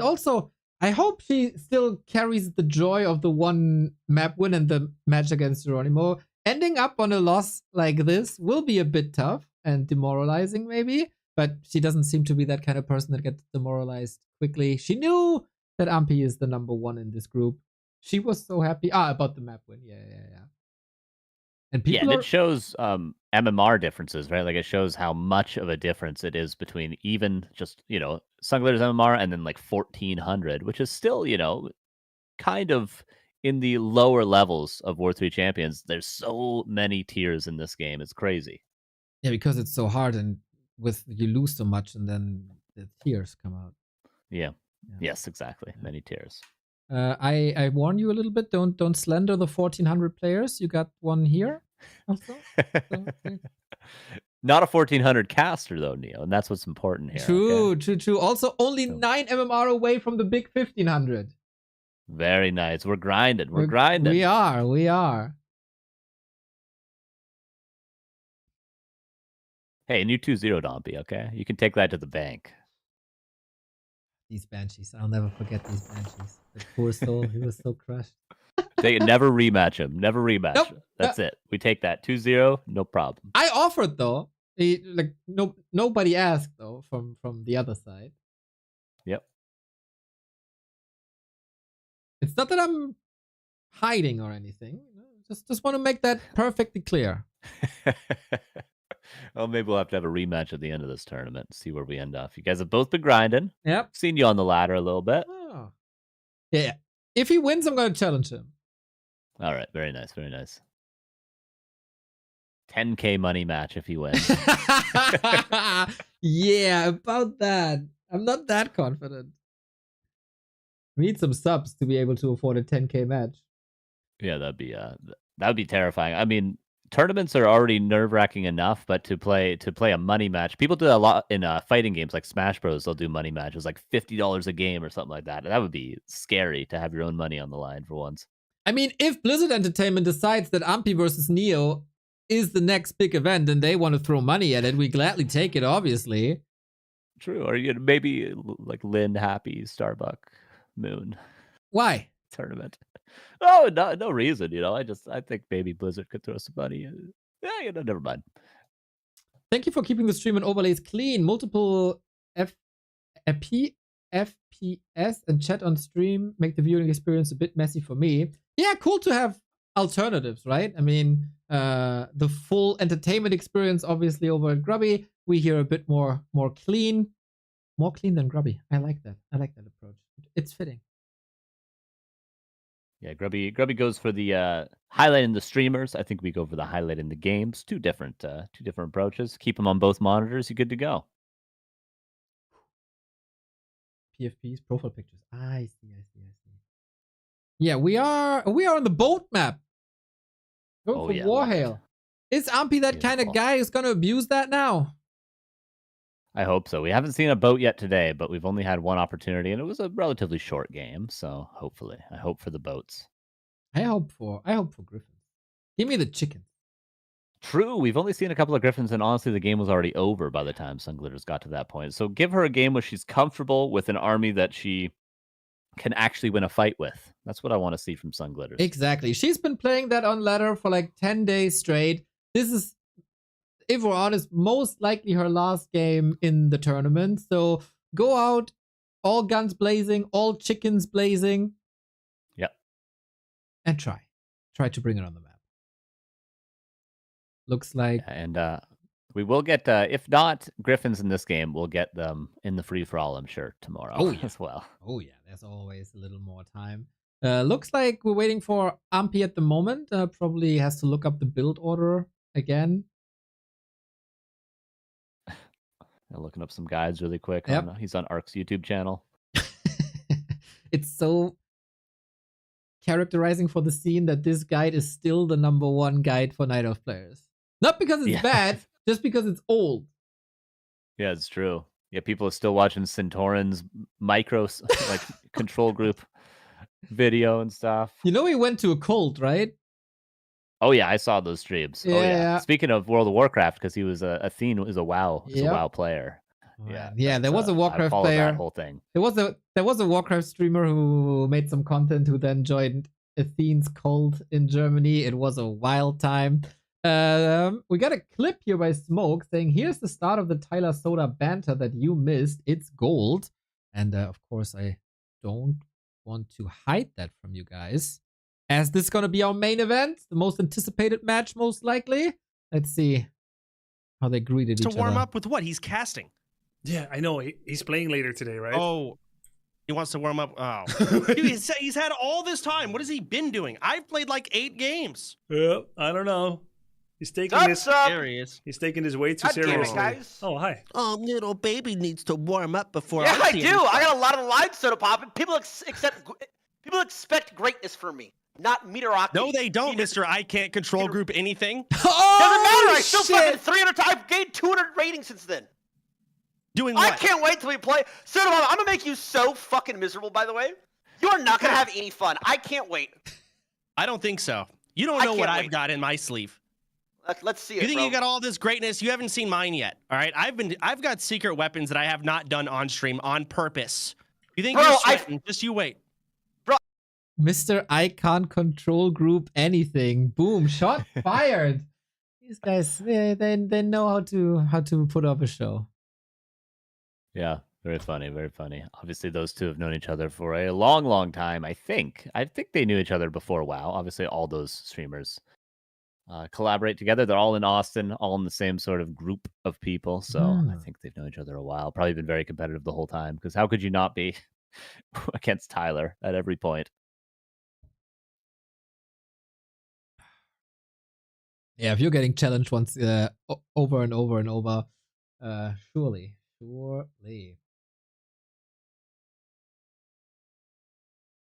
[SPEAKER 2] Also, I hope she still carries the joy of the one map win and the match against Geranimo. Ending up on a loss like this will be a bit tough and demoralizing maybe, but she doesn't seem to be that kind of person that gets demoralized quickly. She knew that Ampi is the number 1 in this group. She was so happy. About the map win. Yeah. And people
[SPEAKER 15] it shows MMR differences, right? Like it shows how much of a difference it is between even just, Sunglitters MMR and then like 1,400, which is still, kind of in the lower levels of War 3 champions. There's so many tiers in this game. It's crazy.
[SPEAKER 2] Yeah, because it's so hard and you lose so much and then the tiers come out.
[SPEAKER 15] Yeah. Yes, exactly. Many tiers.
[SPEAKER 2] I warn you a little bit. Don't slender the 1,400 players. You got one here also.
[SPEAKER 15] Not a 1,400 caster though, Neo, and that's what's important here.
[SPEAKER 2] True. Also, only 9 MMR away from the big 1,500.
[SPEAKER 15] Very nice. We're grinding. We're grinding.
[SPEAKER 2] We are.
[SPEAKER 15] Hey, and you 2-0 Dompy, okay? You can take that to the bank.
[SPEAKER 2] These Banshees. I'll never forget these Banshees. The poor soul. He was so crushed.
[SPEAKER 15] Never rematch him. Never rematch.
[SPEAKER 2] Nope.
[SPEAKER 15] That's it. We take that 2-0. No problem.
[SPEAKER 2] I offered though. Nobody asked though from the other side.
[SPEAKER 15] Yep.
[SPEAKER 2] It's not that I'm hiding or anything. Just want to make that perfectly clear.
[SPEAKER 15] Well, maybe we'll have to have a rematch at the end of this tournament and see where we end up. You guys have both been grinding.
[SPEAKER 2] Yep.
[SPEAKER 15] Seen you on the ladder a little bit.
[SPEAKER 2] Oh. Yeah. If he wins, I'm going to challenge him.
[SPEAKER 15] All right. Very nice. Very nice. 10K money match if he wins.
[SPEAKER 2] Yeah, about that. I'm not that confident. We need some subs to be able to afford a 10k match.
[SPEAKER 15] Yeah, that'd be terrifying. I mean, tournaments are already nerve-wracking enough, but to play a money match, people do a lot in fighting games like Smash Bros. They'll do money matches like $50 a game or something like that. That would be scary to have your own money on the line for once.
[SPEAKER 2] I mean, if Blizzard Entertainment decides that Ampi versus Neo is the next big event and they want to throw money at it, we gladly take it, obviously.
[SPEAKER 15] True, or maybe like Lynn Happy Starbuck Moon.
[SPEAKER 2] Why?
[SPEAKER 15] Tournament. Oh, no reason, I think maybe Blizzard could throw some money. Yeah, never mind.
[SPEAKER 2] Thank you for keeping the stream and overlays clean. Multiple FPS and chat on stream make the viewing experience a bit messy for me. Yeah, cool to have alternatives, right? I mean, the full entertainment experience, obviously, over at Grubby, we hear a bit more clean. More clean than Grubby. I like that. I like that approach. It's fitting.
[SPEAKER 15] Yeah, Grubby goes for the highlighting the streamers. I think we go for the highlighting the games. Two different approaches. Keep them on both monitors. You're good to go.
[SPEAKER 2] PFP's profile pictures. I see. Yeah, we are on the boat map. Go for Warhail. Is Ampi that kind of guy who's gonna abuse that now?
[SPEAKER 15] I hope so. We haven't seen a boat yet today, but we've only had one opportunity, and it was a relatively short game. So hopefully, I hope for the boats.
[SPEAKER 2] I hope for Griffins. Give me the chickens.
[SPEAKER 15] True, we've only seen a couple of Griffins, and honestly, the game was already over by the time Sunglitters got to that point. So give her a game where she's comfortable with an army that she can actually win a fight with. That's what I want to see from Sunglitters.
[SPEAKER 2] Exactly. She's been playing that on ladder for like 10 days straight. This is, if we're honest, most likely her last game in the tournament. So go out, all guns blazing, all chickens blazing.
[SPEAKER 15] Yep.
[SPEAKER 2] And try to bring it on the map. Looks like.
[SPEAKER 15] And we will get, if not Griffins in this game, we'll get them in the free-for-all, I'm sure, tomorrow as well.
[SPEAKER 2] Oh, yeah. There's always a little more time. Looks like we're waiting for Ampi at the moment. Probably has to look up the build order again.
[SPEAKER 15] Looking up some guides really quick.
[SPEAKER 2] Yep.
[SPEAKER 15] He's on Ark's YouTube channel.
[SPEAKER 2] It's so characterizing for the scene that this guide is still the #1 guide for Night Elf players. Not because it's bad, just because it's old.
[SPEAKER 15] Yeah, it's true. Yeah, people are still watching Centauran's micro like control group video and stuff.
[SPEAKER 2] You know he went to a cult, right?
[SPEAKER 15] Oh yeah, I saw those streams.
[SPEAKER 2] Yeah.
[SPEAKER 15] Oh yeah. Speaking of World of Warcraft, because he was a WoW, a
[SPEAKER 2] Yep.
[SPEAKER 15] WoW player.
[SPEAKER 2] Yeah, there was a Warcraft
[SPEAKER 15] I
[SPEAKER 2] player.
[SPEAKER 15] That whole thing.
[SPEAKER 2] There was a Warcraft streamer who made some content who then joined Athene's cult in Germany. It was a wild time. We got a clip here by Smoke saying, "Here's the start of the Tyler Soda banter that you missed. It's gold." And of course, I don't want to hide that from you guys, as this is gonna be our main event, the most anticipated match, most likely. Let's see how they greeted each other.
[SPEAKER 19] To warm up with what? He's casting.
[SPEAKER 16] Yeah, I know. He's playing later today, right?
[SPEAKER 19] Oh, he wants to warm up. Oh, dude, he's had all this time. What has he been doing? I've played like 8 games.
[SPEAKER 16] Yeah, I don't know. He's taking this.
[SPEAKER 19] There he is.
[SPEAKER 16] He's taking his way too
[SPEAKER 9] God damn it,
[SPEAKER 16] seriously.
[SPEAKER 9] guys.
[SPEAKER 16] Oh, hi.
[SPEAKER 19] Little baby needs to warm up before.
[SPEAKER 9] Yeah, I do. I got a lot of lines, Sodapoppin. People expect greatness from me, not mediocrity.
[SPEAKER 19] No, they don't, Mister. I can't control group anything.
[SPEAKER 9] Doesn't matter. I still fucking 300. I've gained 200 ratings since then.
[SPEAKER 19] Doing what?
[SPEAKER 9] I can't wait till we play. Sodapoppin, I'm gonna make you so fucking miserable. By the way, you are not gonna have any fun. I can't wait.
[SPEAKER 19] I don't think so. You don't know what I've got in my sleeve.
[SPEAKER 9] Let's see it.
[SPEAKER 19] You think
[SPEAKER 9] bro.
[SPEAKER 19] you got all this greatness? You haven't seen mine yet. All right, I've got secret weapons that I have not done on stream on purpose. You think you're sweating? Just you wait.
[SPEAKER 2] Mr. I can't control group anything. Boom, shot fired. These guys, they know how to put up a show.
[SPEAKER 15] Yeah, very funny, very funny. Obviously, those two have known each other for a long, long time. I think they knew each other before WoW. Obviously, all those streamers collaborate together. They're all in Austin, all in the same sort of group of people. So I think they've known each other a while. Probably been very competitive the whole time. Because how could you not be against Tyler at every point?
[SPEAKER 2] Yeah, if you're getting challenged once over and over and over, surely.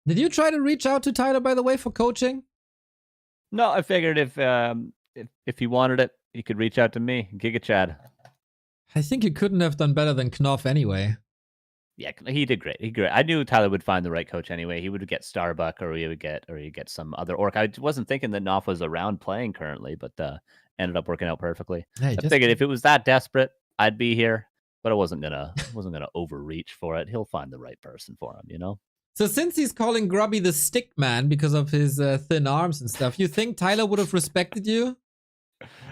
[SPEAKER 2] Did you try to reach out to Tyler, by the way, for coaching?
[SPEAKER 15] No, I figured if he wanted it, he could reach out to me. Giga Chad.
[SPEAKER 2] I think you couldn't have done better than Knopf anyway.
[SPEAKER 15] Yeah, he did great. He great. I knew Tyler would find the right coach anyway. He would get Starbuck, or he'd get some other orc. I wasn't thinking that Knopf was around playing currently, but ended up working out perfectly.
[SPEAKER 2] Hey,
[SPEAKER 15] I figured if it was that desperate, I'd be here, but I wasn't gonna overreach for it. He'll find the right person for him, you know.
[SPEAKER 2] So since he's calling Grubby the stick man because of his thin arms and stuff, you think Tyler would have respected you?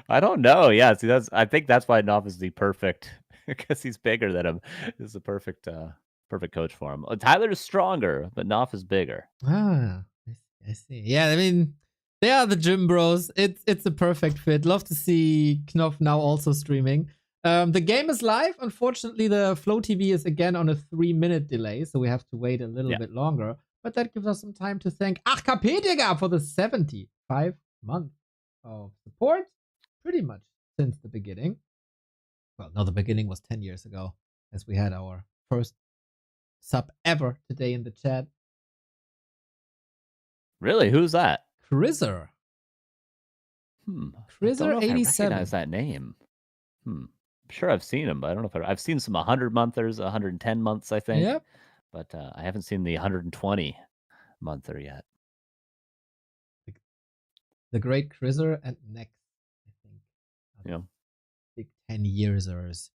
[SPEAKER 15] I don't know. Yeah, see, I think that's why Knopf is the perfect, because he's bigger than him. Is the perfect coach for him. Tyler is stronger, but Knopf is bigger.
[SPEAKER 2] Ah, I see. Yeah, I mean, they are the gym bros. It's a perfect fit. Love to see Knopf now also streaming. The game is live. Unfortunately, the Flow TV is again on a 3-minute delay, so we have to wait a little bit longer. But that gives us some time to thank Achkapediga for the 75 months of support. Pretty much since the beginning. Well, no, the beginning was 10 years ago, as we had our first sub ever today in the chat.
[SPEAKER 15] Really? Who's that?
[SPEAKER 2] Krizer. Krizer 87.
[SPEAKER 15] I recognize that name. I'm sure I've seen him, but I don't know if I've seen some 100-monthers, 110 months, I think.
[SPEAKER 2] Yep.
[SPEAKER 15] But I haven't seen the 120-monther yet.
[SPEAKER 2] The great Krizer and next, I think.
[SPEAKER 15] Yeah.
[SPEAKER 2] Big 10-yearsers.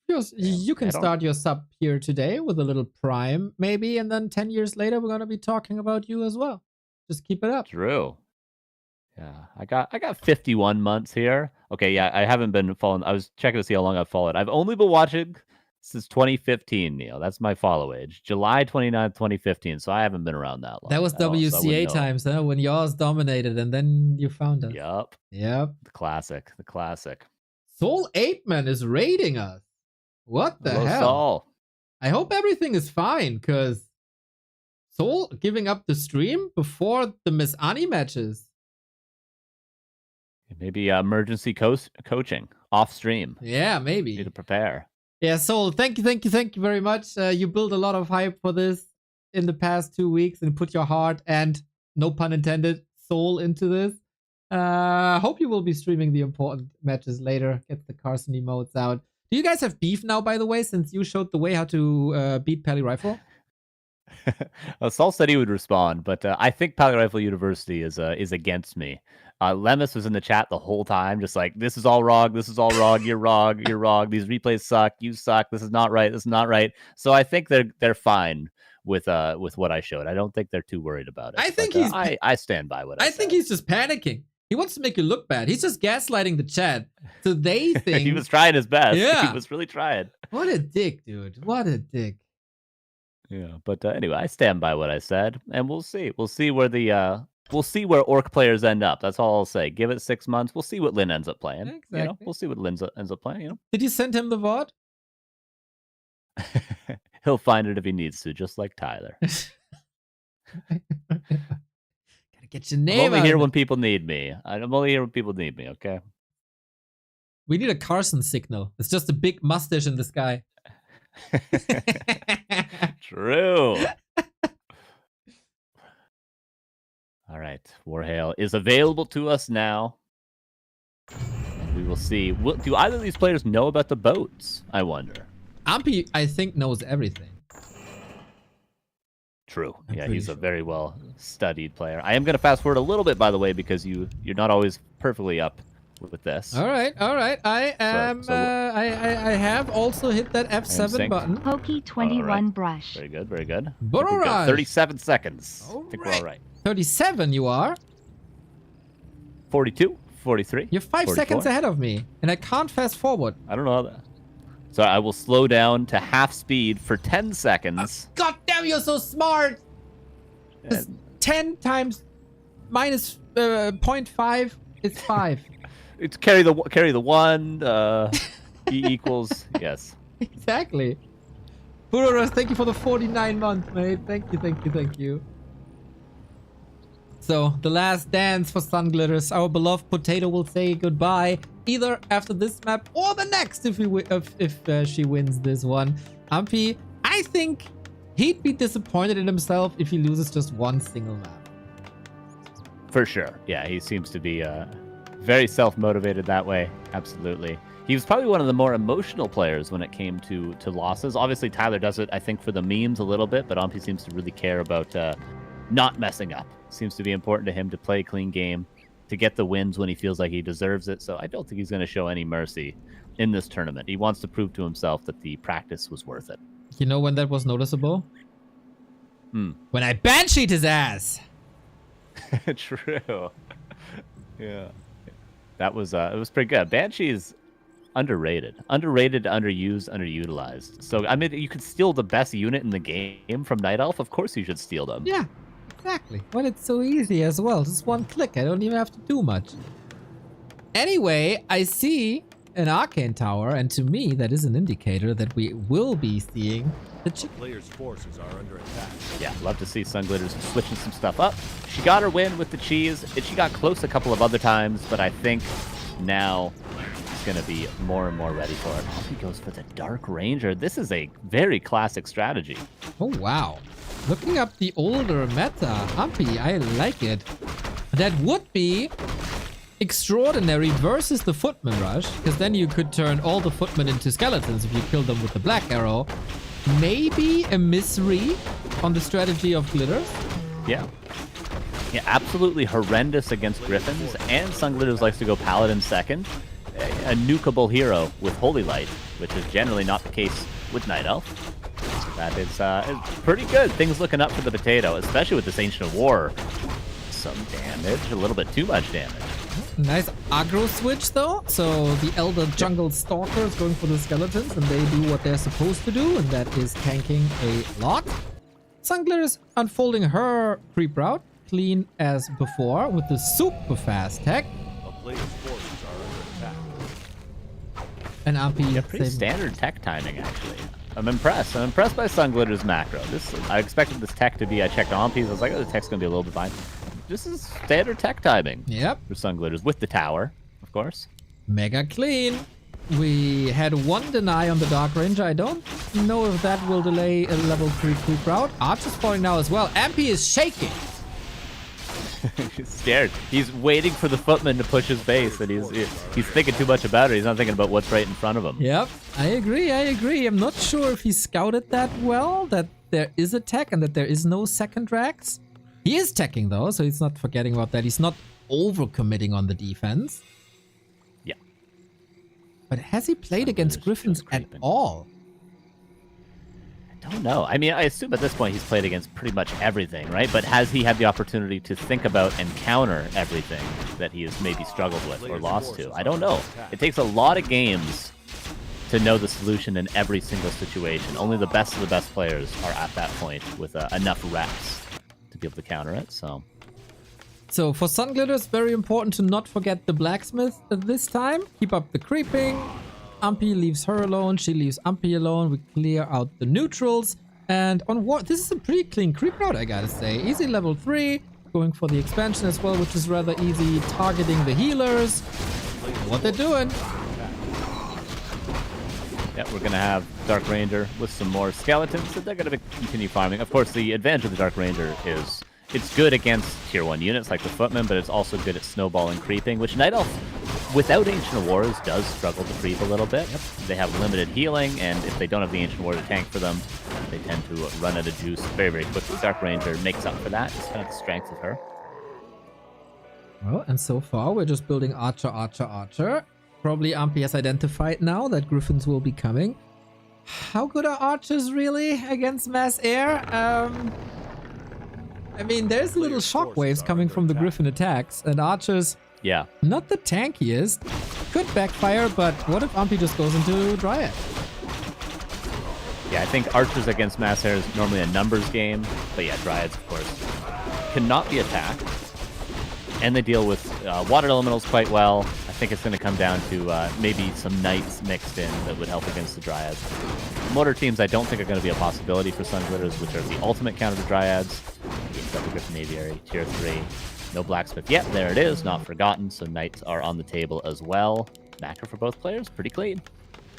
[SPEAKER 2] You can start your sub here today with a little prime, maybe, and then 10 years later, we're going to be talking about you as well. Just keep it up.
[SPEAKER 15] True. Yeah, I got 51 months here. Okay, yeah, I haven't been following. I was checking to see how long I've followed. I've only been watching since 2015, Neil. That's my follow age. July 29th, 2015. So I haven't been around that long.
[SPEAKER 2] That was WCA times, huh? When yours dominated and then you found us.
[SPEAKER 15] Yep.
[SPEAKER 2] The
[SPEAKER 15] classic.
[SPEAKER 2] Soul Apeman is raiding us. What the hell?
[SPEAKER 15] Soul.
[SPEAKER 2] I hope everything is fine, because Soul giving up the stream before the Miss Annie matches.
[SPEAKER 15] Maybe emergency coaching off stream.
[SPEAKER 2] Yeah, maybe.
[SPEAKER 15] Need to prepare.
[SPEAKER 2] Yeah, Soul, thank you very much. You built a lot of hype for this in the past 2 weeks and put your heart and, no pun intended, soul into this. Hope you will be streaming the important matches later. Get the Carson emotes out. Do you guys have beef now, by the way, since you showed the way how to beat Pally Rifle?
[SPEAKER 15] Saul said he would respond, but I think Pally Rifle University is against me. Lemus was in the chat the whole time, just like, this is all wrong, you're wrong, these replays suck, you suck, this is not right. So I think they're fine with what I showed. I don't think they're too worried about it.
[SPEAKER 2] I think
[SPEAKER 15] I stand by what I
[SPEAKER 2] think he's just panicking. He wants to make you look bad. He's just gaslighting the chat. So they think
[SPEAKER 15] he was trying his best.
[SPEAKER 2] Yeah.
[SPEAKER 15] He was really trying.
[SPEAKER 2] What a dick, dude. What a dick.
[SPEAKER 15] Yeah, but anyway, I stand by what I said, and we'll see. We'll see where orc players end up. That's all I'll say. Give it 6 months. We'll see what Lin ends up playing.
[SPEAKER 2] Exactly.
[SPEAKER 15] You know, we'll see what Lin ends up playing. You know,
[SPEAKER 2] did you send him the VOD?
[SPEAKER 15] He'll find it if he needs to, just like Tyler.
[SPEAKER 2] Gotta get your name.
[SPEAKER 15] I'm only here when people need me. I'm only here when people need me. Okay.
[SPEAKER 2] We need a Carson signal. It's just a big mustache in the sky.
[SPEAKER 15] True. All right, Warhail is available to us now. And we will see. Do either of these players know about the boats? I wonder.
[SPEAKER 2] Ampi, I think, knows everything.
[SPEAKER 15] True. Yeah, he's a very well studied player. I am going to fast forward a little bit, by the way, because you're not always perfectly up with this.
[SPEAKER 2] All right. I am. I have also hit that F7 button.
[SPEAKER 3] Pokey 21 brush.
[SPEAKER 15] Very good.
[SPEAKER 2] But all right.
[SPEAKER 15] 37 seconds. I think we're all right.
[SPEAKER 2] 37 you are.
[SPEAKER 15] 42, 43.
[SPEAKER 2] You're 5 seconds ahead of me, and I can't fast forward.
[SPEAKER 15] I don't know how that. So I will slow down to half speed for 10 seconds.
[SPEAKER 2] God damn, you're so smart. 10 times minus 0.5 is 5.
[SPEAKER 15] It's carry the one. E equals yes.
[SPEAKER 2] Exactly. Furoros, thank you for the 49 months, mate. Thank you. So, the last dance for Sunglitters. Our beloved potato will say goodbye either after this map or the next if she wins this one. Ampi, I think he'd be disappointed in himself if he loses just one single map.
[SPEAKER 15] For sure. Yeah, he seems to be very self-motivated that way. Absolutely. He was probably one of the more emotional players when it came to losses. Obviously, Tyler does it, I think, for the memes a little bit, but Onfi seems to really care about not messing up. Seems to be important to him to play a clean game, to get the wins when he feels like he deserves it. So I don't think he's going to show any mercy in this tournament. He wants to prove to himself that the practice was worth it.
[SPEAKER 2] You know when that was noticeable? When I bansheed his ass!
[SPEAKER 15] True. Yeah. That was it was pretty good. Banshee's underrated, underused, underutilized. So I mean, you could steal the best unit in the game from Night Elf. Of course, you should steal them.
[SPEAKER 2] Yeah, exactly. Well, it's so easy as well. Just one click. I don't even have to do much. Anyway, I see an Arcane Tower, and to me, that is an indicator that we will be seeing the
[SPEAKER 5] Players' forces are under attack.
[SPEAKER 15] Yeah, love to see Sunglitters switching some stuff up. She got her win with the cheese, and she got close a couple of other times, but I think now she's going to be more and more ready for it. He goes for the Dark Ranger. This is a very classic strategy.
[SPEAKER 2] Oh, wow. Looking up the older meta, Ampi, I like it. That would be extraordinary versus the Footman Rush, because then you could turn all the Footmen into skeletons if you kill them with the Black Arrow. Maybe a misread on the strategy of Glitters?
[SPEAKER 15] Yeah. Yeah, absolutely horrendous against Griffins, and Sunglitters likes to go Paladin second. A nukeable hero with Holy Light, which is generally not the case with Night Elf. So that is pretty good. Things looking up for the potato, especially with this Ancient of War. Some damage, a little bit too much damage.
[SPEAKER 2] Nice aggro switch though. So the Elder Jungle Stalker is going for the skeletons, and they do what they're supposed to do, and that is tanking a lot. Sunglitters unfolding her creep route, clean as before, with the super fast tech.
[SPEAKER 5] A player's forces are under attack.
[SPEAKER 2] And Ampi,
[SPEAKER 15] yeah, pretty standard tech timing actually. I'm impressed. I'm impressed by Sunglitter's macro. I expected this tech to be. I checked Onpi's. I was like, oh, the tech's gonna be a little bit fine. This is standard tech timing.
[SPEAKER 2] Yep.
[SPEAKER 15] For Sunglitters with the tower, of course.
[SPEAKER 2] Mega clean. We had one deny on the Dark Ranger. I don't know if that will delay a level 3 creep route. Archer's falling now as well. Ampi is shaking.
[SPEAKER 15] He's scared. He's waiting for the Footman to push his base, and he's thinking too much about it. He's not thinking about what's right in front of him.
[SPEAKER 2] Yep, I agree. I'm not sure if he scouted that well, that there is a tech and that there is no second Drax. He is teching though, so he's not forgetting about that. He's not overcommitting on the defense.
[SPEAKER 15] Yeah.
[SPEAKER 2] But has he played against Griffins at all?
[SPEAKER 15] I don't know. I mean, I assume at this point he's played against pretty much everything, right? But has he had the opportunity to think about and counter everything that he has maybe struggled with or lost to? I don't know. It takes a lot of games to know the solution in every single situation. Only the best of the best players are at that point with enough reps to be able to counter it, so
[SPEAKER 2] for Sunglitters, very important to not forget the blacksmith this time. Keep up the creeping. Ampi leaves her alone, she leaves Ampi alone. We clear out the neutrals. And on war, this is a pretty clean creep route, I gotta say. Easy level 3, going for the expansion as well, which is rather easy, targeting the healers. What they're doing.
[SPEAKER 15] Yeah, we're going to have Dark Ranger with some more skeletons, so they're going to continue farming. Of course, the advantage of the Dark Ranger is it's good against tier 1 units like the Footman, but it's also good at snowballing creeping, which Night Elf, without Ancient of Wars, does struggle to creep a little bit. Yep. They have limited healing, and if they don't have the Ancient War to tank for them, they tend to run out of juice very, very quickly. Dark Ranger makes up for that. It's kind of the strength of her.
[SPEAKER 2] Well, and so far, we're just building Archer. Probably Ampi has identified now that Griffins will be coming. How good are Archers really against mass air? I mean, there's little shockwaves coming from the Griffin attacks, and Archers,
[SPEAKER 15] yeah,
[SPEAKER 2] not the tankiest. Could backfire, but what if Ampi just goes into Dryad?
[SPEAKER 15] Yeah, I think Archers against mass air is normally a numbers game, but yeah, Dryads, of course, cannot be attacked. And they deal with water elementals quite well. I think it's going to come down to maybe some knights mixed in that would help against the Dryads. Mortar teams I don't think are going to be a possibility for Sunglitters, which are the ultimate counter to Dryads. You've got the Griffin Aviary, tier 3. No blacksmith yet. There it is, not forgotten. So knights are on the table as well. Macro for both players, pretty clean.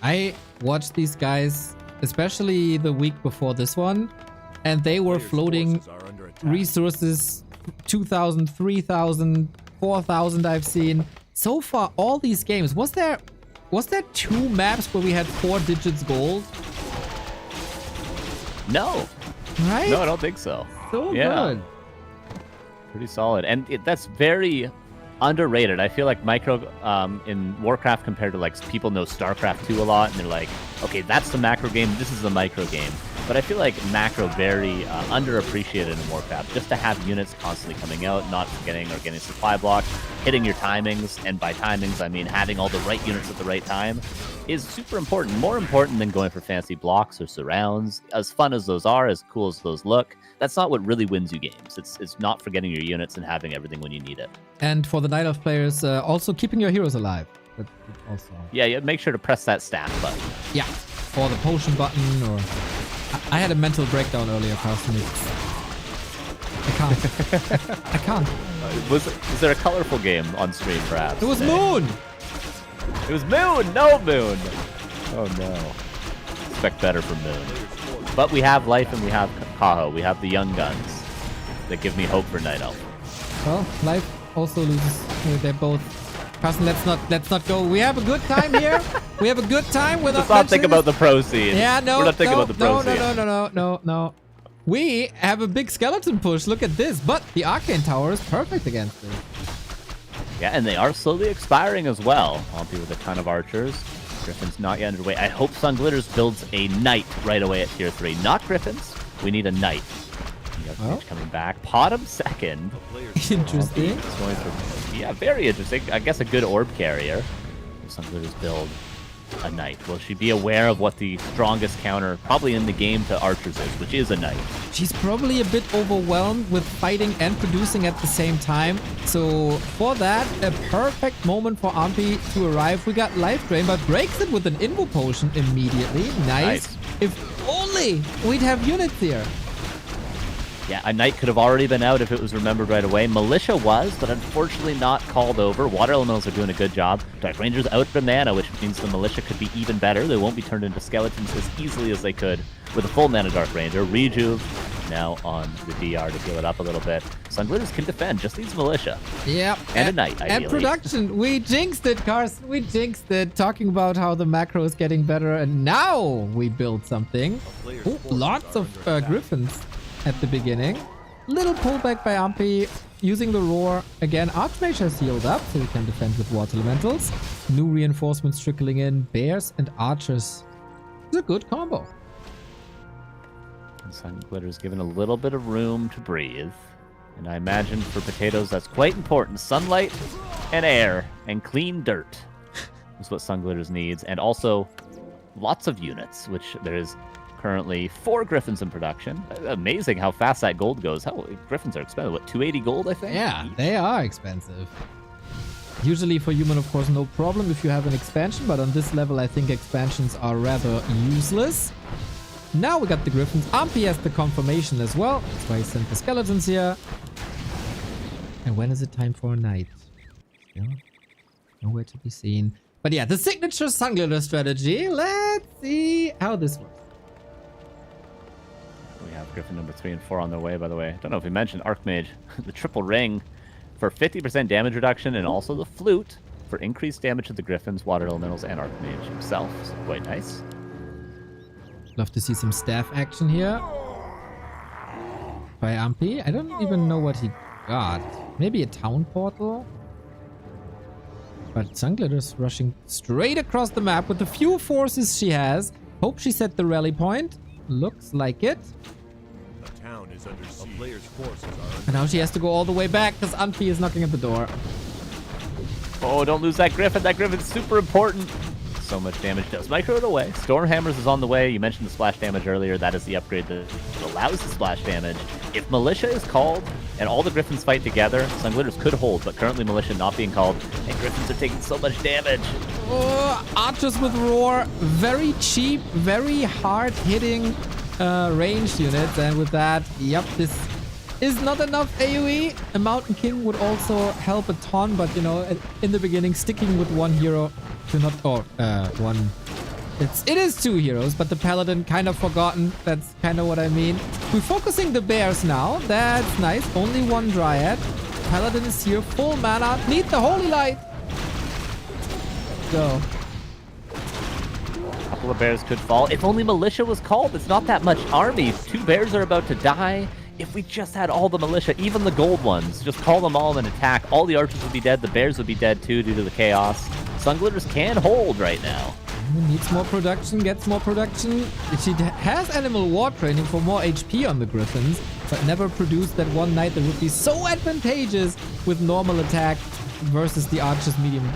[SPEAKER 2] I watched these guys, especially the week before this one. and they were floating resources 2,000, 3,000, 4,000 I've seen. So far, all these games, was there 2 maps where we had 4 digits gold?
[SPEAKER 15] No.
[SPEAKER 2] Right?
[SPEAKER 15] No, I don't think so.
[SPEAKER 2] So
[SPEAKER 15] yeah.
[SPEAKER 2] good.
[SPEAKER 15] Pretty solid. And that's very underrated. I feel like micro in Warcraft compared to like people know StarCraft 2 a lot, and they're like, okay, that's the macro game, this is the micro game. But I feel like macro very underappreciated in Warcraft. Just to have units constantly coming out, not forgetting or getting supply blocks, hitting your timings, and by timings I mean having all the right units at the right time, is super important. More important than going for fancy blocks or surrounds. As fun as those are, as cool as those look, that's not what really wins you games. It's not forgetting your units and having everything when you need it.
[SPEAKER 2] And for the Night Elf players, also keeping your heroes alive. That's also.
[SPEAKER 15] Yeah, make sure to press that staff button.
[SPEAKER 2] Yeah, or the potion button, or... I had a mental breakdown earlier, Carsten. I can't. I can't.
[SPEAKER 15] Was there a colorful game on stream, perhaps?
[SPEAKER 2] It was Moon!
[SPEAKER 15] It was Moon! No Moon! Oh no. Expect better from Moon. But we have Life and we have Kaho. We have the young guns that give me hope for Night Elf.
[SPEAKER 2] Well, Life also loses. They're both... Carsten, let's not go. We have a good time here. We have a good time with.
[SPEAKER 15] Let's not think about the pro scene.
[SPEAKER 2] Yeah, no,
[SPEAKER 15] we're not thinking about the pro scene.
[SPEAKER 2] No. We have a big skeleton push. Look at this. But the Arcane Tower is perfect against it.
[SPEAKER 15] Yeah, and they are slowly expiring as well. Ompi with a ton of archers. Griffin's not yet underway. I hope Sunglitters builds a knight right away at tier 3. Not Griffins. We need a knight. Oh. Coming back. Potom second.
[SPEAKER 2] Interesting.
[SPEAKER 15] Yeah, very interesting. I guess a good orb carrier. Sunglitters build a knight. Will she be aware of what the strongest counter probably in the game to archers is, which is a knight?
[SPEAKER 2] She's probably a bit overwhelmed with fighting and producing at the same time. So for that, a perfect moment for Ampi to arrive. We got life drain, but breaks it with an invo potion immediately. Nice. If only we'd have units here.
[SPEAKER 15] Yeah, a knight could have already been out if it was remembered right away. Militia was, but unfortunately not called over. Water Elementals are doing a good job. Dark Ranger's out of mana, which means the Militia could be even better. They won't be turned into skeletons as easily as they could with a full mana Dark Ranger. Rejuve now on the DR to heal it up a little bit. Sunglitters can defend, just needs Militia.
[SPEAKER 2] Yep.
[SPEAKER 15] And a knight, ideally.
[SPEAKER 2] And production. We jinxed it, Carson. We jinxed it. Talking about how the macro is getting better, and now we build something. Ooh, lots of Griffins at the beginning. Little pullback by Ampi, using the roar. Again, Archmage has healed up, so he can defend with Water Elementals. New reinforcements trickling in. Bears and Archers. It's a good combo.
[SPEAKER 15] And Sunglitter's given a little bit of room to breathe. And I imagine for potatoes that's quite important. Sunlight and air and clean dirt is what Sunglitters needs. And also lots of units, which there is currently 4 Griffins in production. Amazing how fast that gold goes. Griffins are expensive. What, 280 gold, I think?
[SPEAKER 2] Yeah, they are expensive. Usually for human, of course, no problem if you have an expansion, but on this level, I think expansions are rather useless. Now we got the Griffins. Ampi has the confirmation as well. That's why he sent the skeletons here. And when is it time for a knight? Yeah. Nowhere to be seen. But yeah, the signature Sunglitter strategy. Let's see how this works.
[SPEAKER 15] We have Griffin number 3 and 4 on their way, by the way. I don't know if we mentioned Archmage, the triple ring for 50% damage reduction, and also the flute for increased damage to the Griffins, Water Elementals, and Archmage himself. So quite nice.
[SPEAKER 2] Love to see some staff action here by Ampi. I don't even know what he got. Maybe a town portal? But Sunglitter's rushing straight across the map with the few forces she has. Hope she set the rally point. Looks like it.
[SPEAKER 5] The town is under siege. A player's forces are under
[SPEAKER 2] And now she has to go all the way back because Ampi is knocking at the door.
[SPEAKER 15] Oh, don't lose that Griffin. That Griffin's super important. So much damage. Does micro it away. Stormhammers is on the way. You mentioned the splash damage earlier. That is the upgrade that allows the splash damage. If Militia is called and all the Griffins fight together, Sunglitters could hold, but currently Militia not being called, and Griffins are taking so much damage.
[SPEAKER 2] Oh, Archers with Roar. Very cheap, very hard-hitting ranged units. And with that, yep, this is not enough AoE. A Mountain King would also help a ton, but, you know, in the beginning, sticking with one hero to not... one It is 2 heroes, but the Paladin kind of forgotten. That's kind of what I mean. We're focusing the bears now. That's nice. Only 1 Dryad. Paladin is here. Full mana. Need the Holy Light. Go.
[SPEAKER 15] A couple of bears could fall. If only Militia was called. It's not that much army. 2 bears are about to die. If we just had all the Militia, even the gold ones, just call them all and attack. All the archers would be dead. The bears would be dead too due to the chaos. Sunglitters can hold right now.
[SPEAKER 2] Needs more production, gets more production. She has animal war training for more HP on the griffins, but never produced that one knight that would be so advantageous with normal attack versus the archer's medium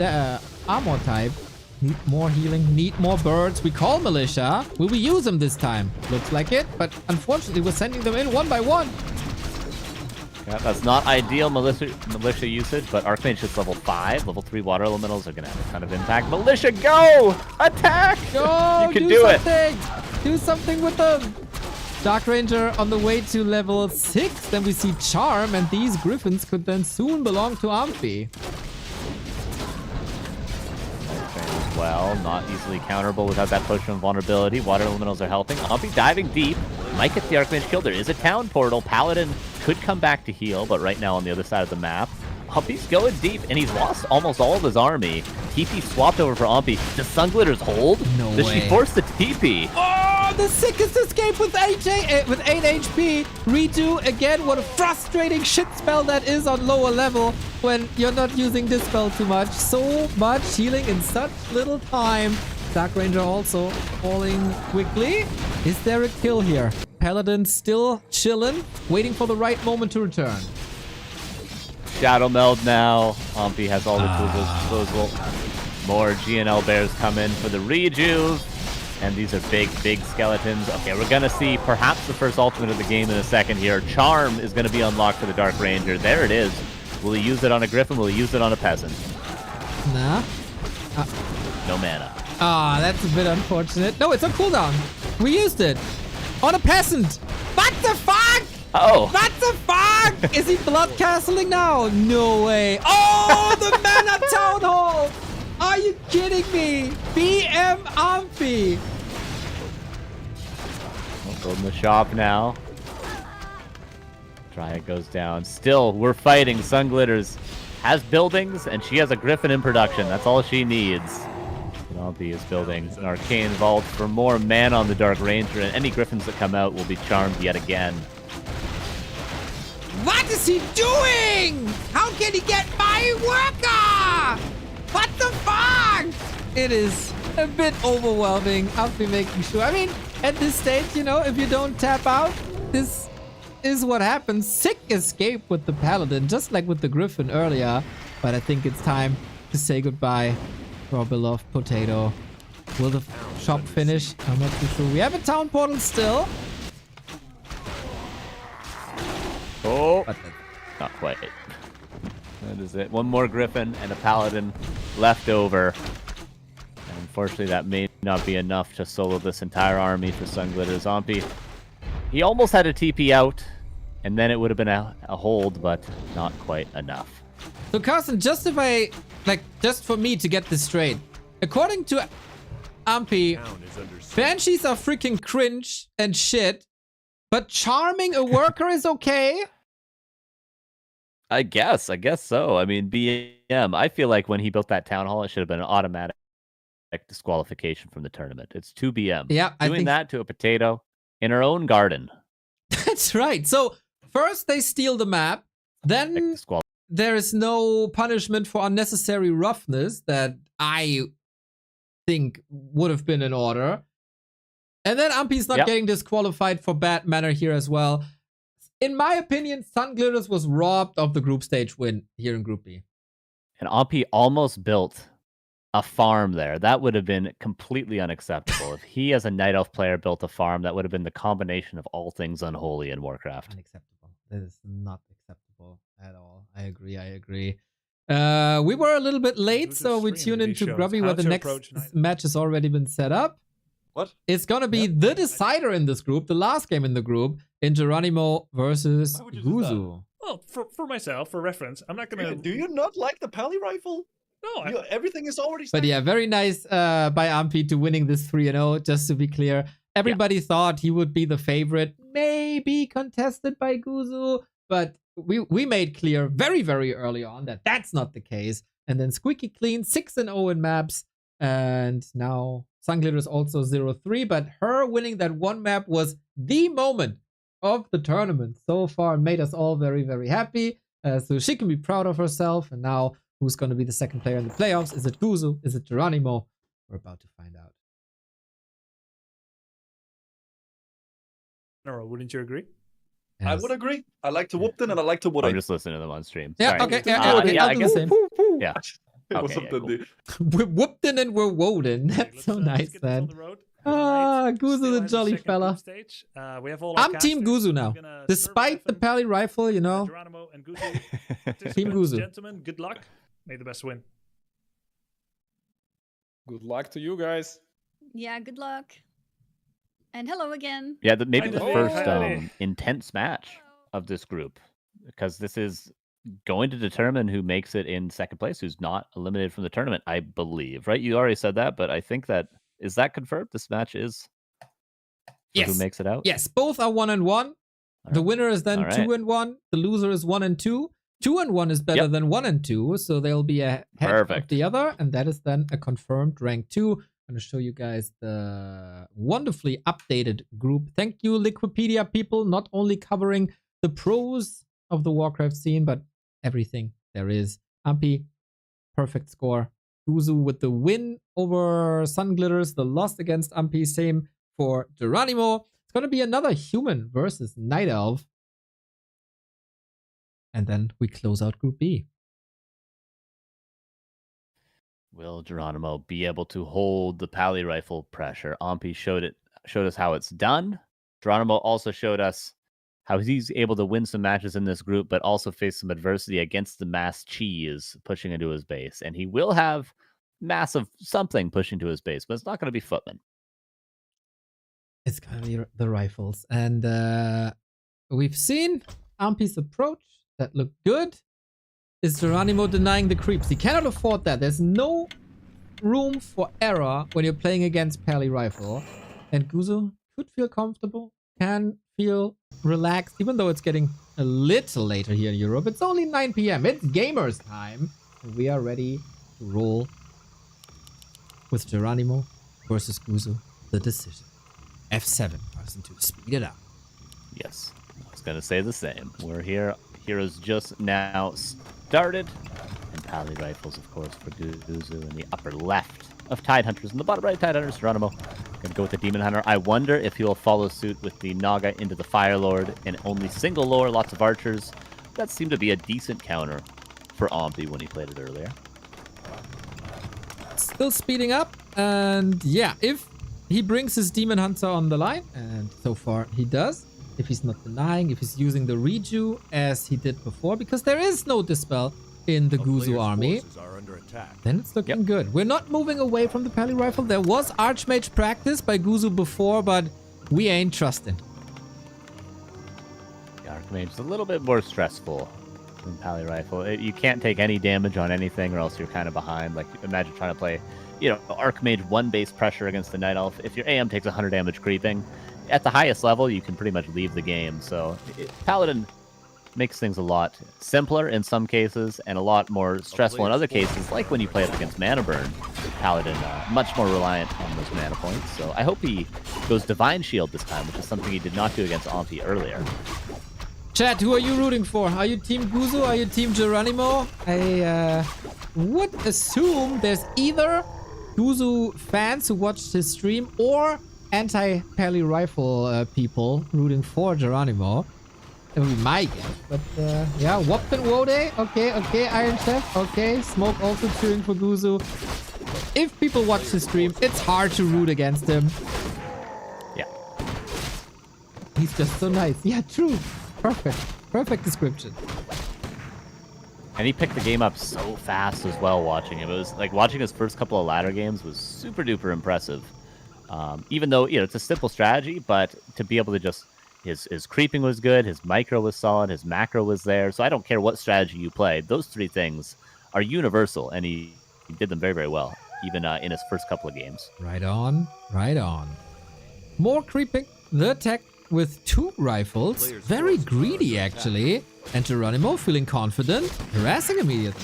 [SPEAKER 2] armor type. Need more healing, need more birds. We call Militia. Will we use them this time? Looks like it, but unfortunately we're sending them in 1 by 1.
[SPEAKER 15] Yeah, that's not ideal militia usage, but Archmage is level 5. Level 3 water elementals are going to have a ton of impact. Militia, go! Attack!
[SPEAKER 2] Go!
[SPEAKER 15] You can do it!
[SPEAKER 2] Do something with them! Dark Ranger on the way to level 6. Then we see Charm, and these griffins could then soon belong to Infi.
[SPEAKER 15] Well, not easily counterable without that potion of vulnerability. Water elementals are helping. Infi diving deep. Might get the Archmage killed. There is a town portal. Paladin could come back to heal, but right now on the other side of the map, Infi's going deep, and he's lost almost all of his army. TP swapped over for Infi. Does Sunglitters hold?
[SPEAKER 2] No
[SPEAKER 15] Does
[SPEAKER 2] way.
[SPEAKER 15] she force the TP?
[SPEAKER 2] Oh, the sickest escape with 8 HP. Redo again. What a frustrating shit spell that is on lower level when you're not using this spell too much. So much healing in such little time. Dark Ranger also falling quickly. Is there a kill here? Paladin still chilling, waiting for the right moment to return.
[SPEAKER 15] Shadow Meld now. Infi has all the tools at his disposal. More GNL bears come in for the rejuve. And these are big, big skeletons. Okay, we're going to see perhaps the first ultimate of the game in a second here. Charm is going to be unlocked for the Dark Ranger. There it is. Will he use it on a Griffin? Will he use it on a Peasant?
[SPEAKER 2] Nah.
[SPEAKER 15] No mana.
[SPEAKER 2] Ah, that's a bit unfortunate. No, it's on cooldown. We used it. On a Peasant. What the fuck?
[SPEAKER 15] Oh.
[SPEAKER 2] What the fuck? Is he blood castling now? No way. Oh, the mana town hall. Are you kidding me? BM Infi.
[SPEAKER 15] We'll build in the shop now. Dryad goes down. Still, we're fighting. Sunglitters has buildings, and she has a Griffin in production. That's all she needs. Infi is building an Arcane Vault for more mana on the Dark Ranger, and any Griffins that come out will be charmed yet again.
[SPEAKER 2] What is he doing? How can he get my worker? What the fuck? It is a bit overwhelming. I'll be making sure. I mean, at this stage, you know, if you don't tap out, this is what happens. Sick escape with the Paladin, just like with the Griffin earlier. But I think it's time to say goodbye to our beloved Potato. Will the shop finish? I'm not too sure. We have a town portal still.
[SPEAKER 15] Oh, not quite. That is it. One more Griffin and a Paladin left over. And unfortunately, that may not be enough to solo this entire army for Sunglitters. Infi, he almost had a TP out, and then it would have been a hold, but not quite enough.
[SPEAKER 2] So Carson, just for me to get this straight, according to Infi, Banshees are freaking cringe and shit, but charming a worker is okay?
[SPEAKER 15] I guess so. I mean, BM, I feel like when he built that town hall, it should have been an automatic disqualification from the tournament. It's 2 BM.
[SPEAKER 2] Yeah, I
[SPEAKER 15] doing
[SPEAKER 2] think
[SPEAKER 15] that to a Potato in her own garden.
[SPEAKER 2] That's right. So first they steal the map, then there is no punishment for unnecessary roughness that I think would have been in order. And then Infi's not getting disqualified for bad manner here as well. In my opinion, Sunglitters was robbed of the group stage win here in Group B.
[SPEAKER 15] And Infi almost built a farm there. That would have been completely unacceptable. If he, as a Night Elf player, built a farm, that would have been the combination of all things unholy in Warcraft.
[SPEAKER 2] Unacceptable. That is not acceptable at all. I agree. We were a little bit late, so we tune into Grubby where the next match has already been set up.
[SPEAKER 11] What?
[SPEAKER 2] It's gonna be the decider in this group, the last game in the group, in Geranimo versus Guzu.
[SPEAKER 16] Well, for myself, for reference, I'm not gonna.
[SPEAKER 11] Do you not like the Pally rifle?
[SPEAKER 16] No,
[SPEAKER 11] everything is already.
[SPEAKER 2] But yeah, very nice by Ampi to winning this 3-0. Just to be clear, everybody thought he would be the favorite, maybe contested by Guzu, but we made clear very, very early on that that's not the case. And then squeaky clean, 6-0 in maps, and now Sunglitters also 0-3. But her winning that one map was the moment of the tournament so far, made us all very, very happy. So she can be proud of herself. And now, who's going to be the second player in the playoffs? Is it Guzu? Is it Geranimo? We're about to find out.
[SPEAKER 16] Nora, wouldn't you agree?
[SPEAKER 2] Yes.
[SPEAKER 11] I would agree. I like to whoop them and I like to wood.
[SPEAKER 15] I'm just listening to them on stream.
[SPEAKER 2] Yeah,
[SPEAKER 15] Sorry.
[SPEAKER 2] okay. Yeah,
[SPEAKER 15] I
[SPEAKER 2] do
[SPEAKER 15] guess.
[SPEAKER 2] the same.
[SPEAKER 15] Yeah. Okay,
[SPEAKER 11] Cool.
[SPEAKER 2] We're whooped-in and we're woden. That's so nice, man. Guzu the jolly fella.
[SPEAKER 16] We have all
[SPEAKER 2] I'm Team Guzu now. Despite the Pally rifle, you know.
[SPEAKER 16] Geranimo and Guzu.
[SPEAKER 2] Team Guzu.
[SPEAKER 16] Gentlemen, good luck. May the best win.
[SPEAKER 17] Good luck to you guys.
[SPEAKER 18] Yeah, good luck. And hello again.
[SPEAKER 15] Yeah, maybe the
[SPEAKER 16] Hi,
[SPEAKER 15] first
[SPEAKER 16] Annie.
[SPEAKER 15] intense match of this group, because this is going to determine who makes it in second place, who's not eliminated from the tournament, I believe. Right? You already said that, but I think is that confirmed? This match is
[SPEAKER 2] Yes.
[SPEAKER 15] who makes it out?
[SPEAKER 2] Yes, both are 1-1. The winner is then
[SPEAKER 15] All right.
[SPEAKER 2] 2-1. The loser is 1-2. 2-1 is better than 1-2, so they'll be ahead of
[SPEAKER 15] Perfect.
[SPEAKER 2] the other, and that is then a confirmed rank 2. I'm going to show you guys the wonderfully updated group. Thank you, Liquipedia people, not only covering the pros of the Warcraft scene, but everything there is. Ampi, perfect score. Guzu with the win over Sunglitters, the loss against Ampi, same for Geranimo. It's going to be another human versus Night Elf. And then we close out Group B.
[SPEAKER 15] Will Geranimo be able to hold the Pally rifle pressure? Ampi showed us how it's done. Geranimo also showed us how he's able to win some matches in this group, but also face some adversity against the mass cheese pushing into his base. And he will have massive something pushing to his base, but it's not going to be Footman.
[SPEAKER 2] It's going to be the rifles. And we've seen Ampi's approach. That looked good. Is Geranimo denying the creeps? He cannot afford that. There's no room for error when you're playing against Pally Rifle. And Guzu could feel comfortable, can feel relaxed, even though it's getting a little later here in Europe. It's only 9 p.m. It's gamers time. And we are ready to roll with Geranimo versus Guzu. The decision. F7 person to speed it up.
[SPEAKER 15] Yes, I was going to say the same. We're here. Heroes just now started. And Pally rifles, of course, for Guzu in the upper left of Tidehunters. In the bottom right, Tidehunters, Geranimo. Gonna go with the Demon Hunter. I wonder if he will follow suit with the Naga into the Fire Lord and only single lore, lots of archers. That seemed to be a decent counter for Ampi when he played it earlier.
[SPEAKER 2] Still speeding up. And yeah, if he brings his Demon Hunter on the line, and so far he does, if he's not denying, if he's using the Reju as he did before, because there is no Dispel in the Guzu army, then it's looking good. We're not moving away from the Pally Rifle. There was Archmage practice by Guzu before, but we ain't trusting.
[SPEAKER 15] The Archmage is a little bit more stressful than Pally Rifle. You can't take any damage on anything or else you're kind of behind. Like, imagine trying to play, Archmage 1 base pressure against the Night Elf. If your AM takes 100 damage creeping, at the highest level, you can pretty much leave the game. So Paladin makes things a lot simpler in some cases and a lot more stressful in other cases, like when you play it against Mana Burn. Paladin, much more reliant on those mana points. So I hope he goes Divine Shield this time, which is something he did not do against Ampi earlier.
[SPEAKER 2] Chat, who are you rooting for? Are you Team Guzu? Are you Team Geranimo? I would assume there's either Guzu fans who watched his stream or anti-Pally Rifle people rooting for Geranimo. That would be my guess. But yeah, Wop and Wode. Okay, Iron Chef. Okay, Smoke also cheering for Guzu. If people watch the stream, it's hard to root against him.
[SPEAKER 15] Yeah.
[SPEAKER 2] He's just so nice. Yeah, true. Perfect description.
[SPEAKER 15] And he picked the game up so fast as well watching him. It was like watching his first couple of ladder games was super duper impressive. Even though, it's a simple strategy, but to be able to just, his creeping was good, his micro was solid, his macro was there. So I don't care what strategy you play. Those 3 things are universal, and he He did them very, very well, even in his first couple of games.
[SPEAKER 2] Right on, right on. More creeping. The tech with 2 rifles. Very greedy, actually. And Geranimo feeling confident, harassing immediately.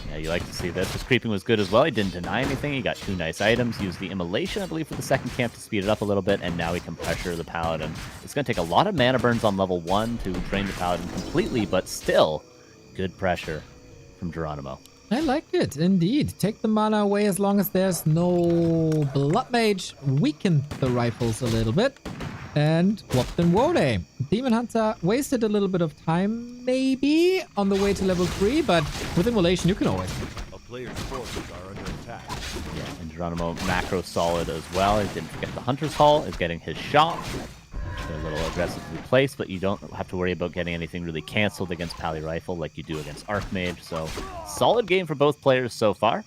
[SPEAKER 15] Yeah, you like to see this. His creeping was good as well. He didn't deny anything. He got 2 nice items. Used the immolation, I believe, for the second camp to speed it up a little bit. And now he can pressure the Paladin. It's going to take a lot of mana burns on level 1 to drain the Paladin completely, but still, good pressure from Geranimo.
[SPEAKER 2] I like it, indeed. Take the mana away as long as there's no Blood Mage. Weaken the rifles a little bit. And whopped and Wode. Demon Hunter wasted a little bit of time, maybe, on the way to level 3, but with Immolation, you can always.
[SPEAKER 5] A player's forces are under attack.
[SPEAKER 15] Yeah, and Geranimo macro solid as well. He didn't forget the Hunter's Hall, is getting his shot. They're a little aggressively placed, but you don't have to worry about getting anything really canceled against Pally Rifle like you do against Archmage. So, solid game for both players so far.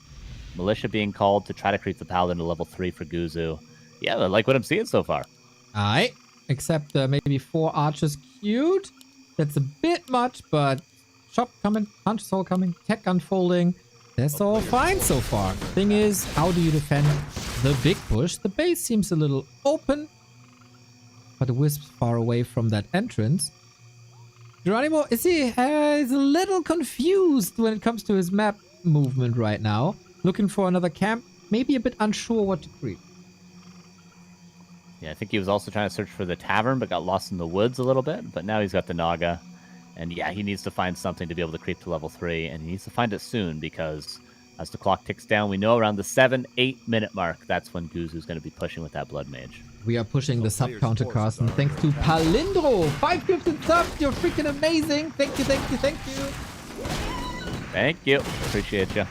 [SPEAKER 15] Militia being called to try to creep the Paladin to level 3 for Guzu. Yeah, I like what I'm seeing so far.
[SPEAKER 2] Aye, except maybe 4 archers queued. That's a bit much, but shop coming, Hunter's Hall coming, tech unfolding. That's all fine so far. Thing is, how do you defend the big push? The base seems a little open, but the Wisp's far away from that entrance. Geranimo, he's a little confused when it comes to his map movement right now. Looking for another camp, maybe a bit unsure what to creep.
[SPEAKER 15] Yeah, I think he was also trying to search for the tavern, but got lost in the woods a little bit. But now he's got the Naga. And yeah, he needs to find something to be able to creep to level 3. And he needs to find it soon, because as the clock ticks down, we know around the 7-8 minute mark, that's when Guzu's going to be pushing with that Blood Mage.
[SPEAKER 2] We are pushing the sub counter, Carson. Thanks to Palindro. 5 gifted subs. You're freaking amazing. Thank you, thank you, thank you.
[SPEAKER 15] Thank you. Appreciate you.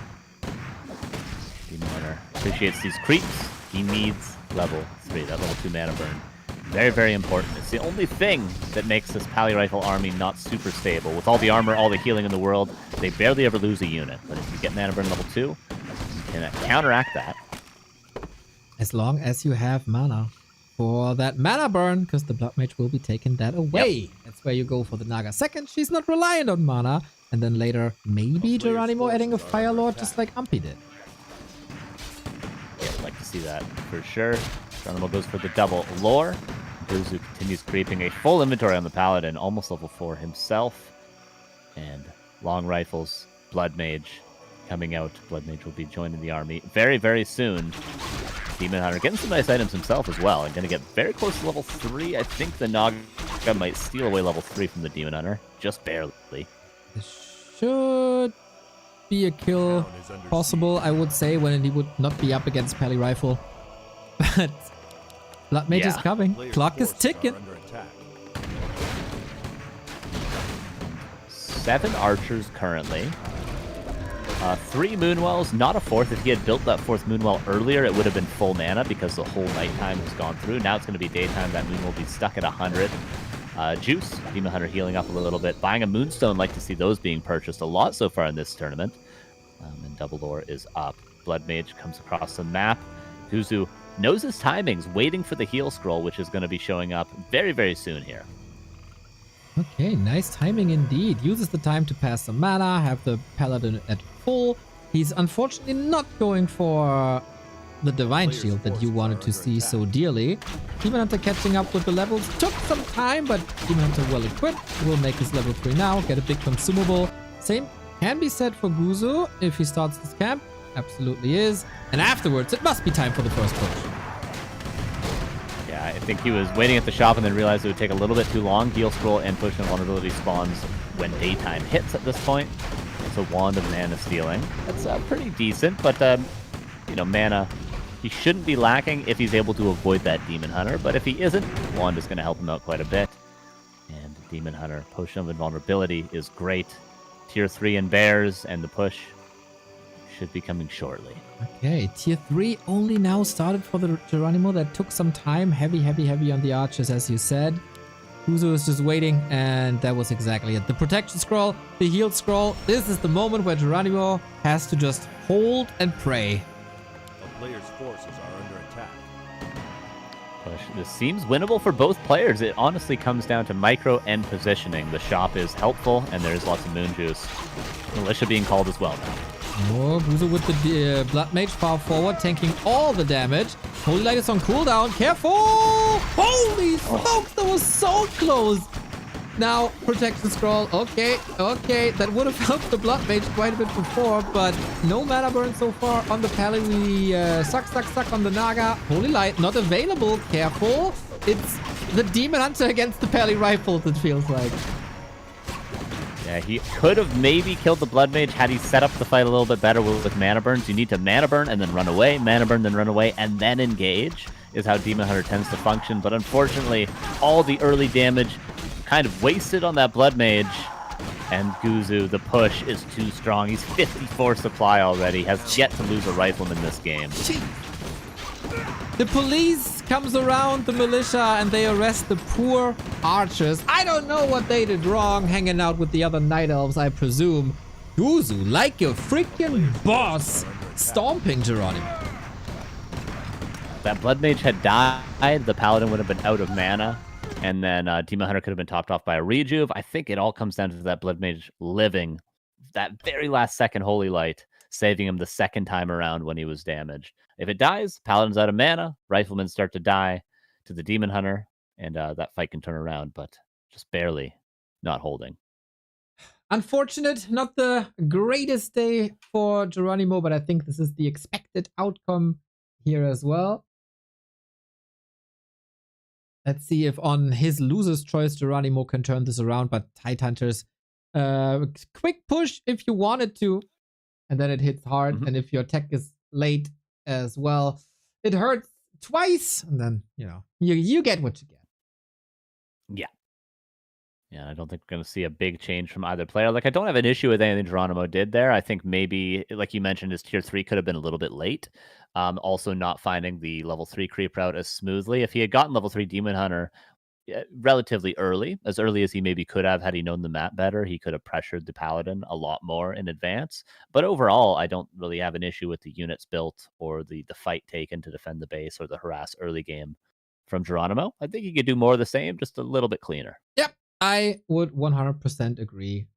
[SPEAKER 15] Demon Hunter appreciates these creeps. He needs level 3, that level 2 mana burn. Very, very important. It's the only thing that makes this Pally Rifle army not super stable. With all the armor, all the healing in the world, they barely ever lose a unit. But if you get mana burn level 2, you can counteract that.
[SPEAKER 2] As long as you have mana for that mana burn, because the Blood Mage will be taking that away. Yep. That's where you go for the Naga second. She's not reliant on mana. And then later, maybe Geranimo adding a Fire Lord just like Umpy did.
[SPEAKER 15] Yeah, I'd like to see that for sure. Geranimo goes for the double lore. Guzu continues creeping a full inventory on the Paladin, almost level 4 himself. And long rifles, Blood Mage coming out. Blood Mage will be joining the army very, very soon. Demon Hunter getting some nice items himself as well, and going to get very close to level 3. I think the Naga might steal away level 3 from the Demon Hunter, just barely.
[SPEAKER 2] This should be a kill possible, I would say, when he would not be up against Pally Rifle. But Blood Mage is coming. Clock is ticking.
[SPEAKER 15] 7 archers currently. 3 Moonwells, not a 4th. If he had built that 4th Moonwell earlier, it would have been full mana because the whole nighttime has gone through. Now it's going to be daytime. That moon will be stuck at 100. Juice, Demon Hunter healing up a little bit. Buying a Moonstone, like to see those being purchased a lot so far in this tournament. And Double Lore is up. Blood Mage comes across the map. Guzu knows his timings, waiting for the heal scroll, which is going to be showing up very, very soon here.
[SPEAKER 2] Okay, nice timing indeed. Uses the time to pass some mana, have the Paladin at full. He's unfortunately not going for the Divine Shield that you wanted to see so dearly. Demon Hunter catching up with the levels. Took some time, but Demon Hunter well equipped. Will make his level 3 now, get a big consumable. Same can be said for Guzu if he starts this camp. Absolutely is. And afterwards, it must be time for the first push.
[SPEAKER 15] Yeah, I think he was waiting at the shop and then realized it would take a little bit too long. Heal scroll and push and vulnerability spawns when daytime hits at this point. It's a Wand of Mana stealing. That's pretty decent, but, you know, mana, he shouldn't be lacking if he's able to avoid that Demon Hunter. But if he isn't, Wand is going to help him out quite a bit. And Demon Hunter, Potion of Invulnerability is great. Tier 3 in bears, and the push should be coming shortly.
[SPEAKER 2] Okay, tier 3 only now started for the Geranimo. That took some time. Heavy on the archers, as you said. Guzu is just waiting, and that was exactly it. The protection scroll, the heal scroll. This is the moment where Geranimo has to just hold and pray.
[SPEAKER 5] A player's forces are under attack.
[SPEAKER 15] Push. This seems winnable for both players. It honestly comes down to micro and positioning. The shop is helpful, and there's lots of moon juice. Militia being called as well now.
[SPEAKER 2] Oh, Guzu with the Blood Mage far forward, tanking all the damage. Holy Light is on cooldown. Careful! Holy smokes, that was so close. Now, Protection Scroll. Okay, okay. That would have helped the Blood Mage quite a bit before, but no mana burn so far on the Pally. We suck on the Naga. Holy Light not available. Careful. It's the Demon Hunter against the Pally Rifles, it feels like.
[SPEAKER 15] Yeah, he could have maybe killed the Blood Mage had he set up the fight a little bit better with mana burns. You need to mana burn and then run away, mana burn, then run away, and then engage is how Demon Hunter tends to function. But unfortunately, all the early damage kind of wasted on that Blood Mage. And Guzu, the push is too strong. He's 54 supply already, has yet to lose a rifleman this game.
[SPEAKER 2] The police comes around the militia and they arrest the poor archers. I don't know what they did wrong, hanging out with the other night elves, I presume. Guzu, like your freaking boss, stomping Geranimo.
[SPEAKER 15] If that Blood Mage had died, the Paladin would have been out of mana. And then Demon Hunter could have been topped off by a rejuve. I think it all comes down to that Blood Mage living that very last second Holy Light, saving him the second time around when he was damaged. If it dies, Paladin's out of mana, Riflemen start to die to the Demon Hunter, and that fight can turn around, but just barely not holding.
[SPEAKER 2] Unfortunate, not the greatest day for Geranimo, but I think this is the expected outcome here as well. Let's see if on his loser's choice, Geranimo can turn this around, but Tidehunters, quick push if you wanted to, and then it hits hard, and if your tech is late as well, it hurts twice, and then, you know, you get what you get.
[SPEAKER 15] Yeah. Yeah, I don't think we're going to see a big change from either player. Like, I don't have an issue with anything Geranimo did there. I think maybe, like you mentioned, his tier 3 could have been a little bit late. Also not finding the level 3 creep route as smoothly. If he had gotten level 3 Demon Hunter relatively early, as early as he maybe could have had he known the map better, he could have pressured the Paladin a lot more in advance. But overall, I don't really have an issue with the units built or the fight taken to defend the base or the harass early game from Geranimo. I think he could do more of the same, just a little bit cleaner.
[SPEAKER 2] Yep. I would 100% agree.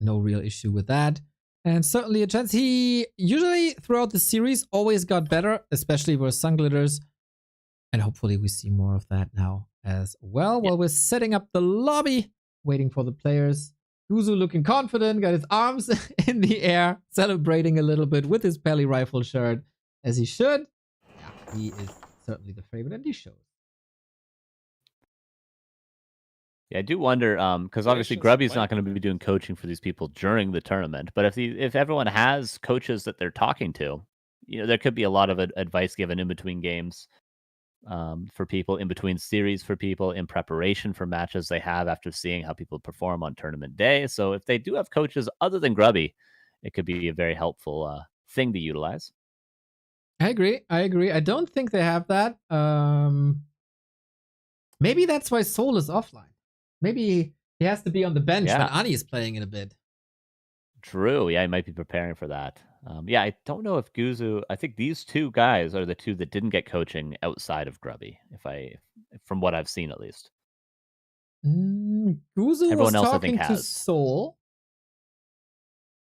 [SPEAKER 2] No real issue with that. And certainly a chance. He usually throughout the series always got better, especially with Sunglitters. And hopefully we see more of that now as well. While we're setting up the lobby, waiting for the players. Guzu looking confident, got his arms in the air, celebrating a little bit with his Pally Rifle shirt, as he should. Yeah, he is certainly the favorite, and he shows.
[SPEAKER 15] Yeah, I do wonder, because obviously Grubby's not going to be doing coaching for these people during the tournament. But if everyone has coaches that they're talking to, you know, there could be a lot of advice given in between games for people, in between series for people, in preparation for matches they have after seeing how people perform on tournament day. So if they do have coaches other than Grubby, it could be a very helpful thing to utilize.
[SPEAKER 2] I agree. I don't think they have that. Maybe that's why Soul is offline. Maybe he has to be on the bench when Annie is playing in a bit.
[SPEAKER 15] True. Yeah, he might be preparing for that. Yeah, I don't know if Guzu. I think these two guys are the two that didn't get coaching outside of Grubby, from what I've seen at least.
[SPEAKER 2] Guzu
[SPEAKER 15] Everyone
[SPEAKER 2] was
[SPEAKER 15] else, I
[SPEAKER 2] talking
[SPEAKER 15] think,
[SPEAKER 2] to
[SPEAKER 15] has.
[SPEAKER 2] Soul.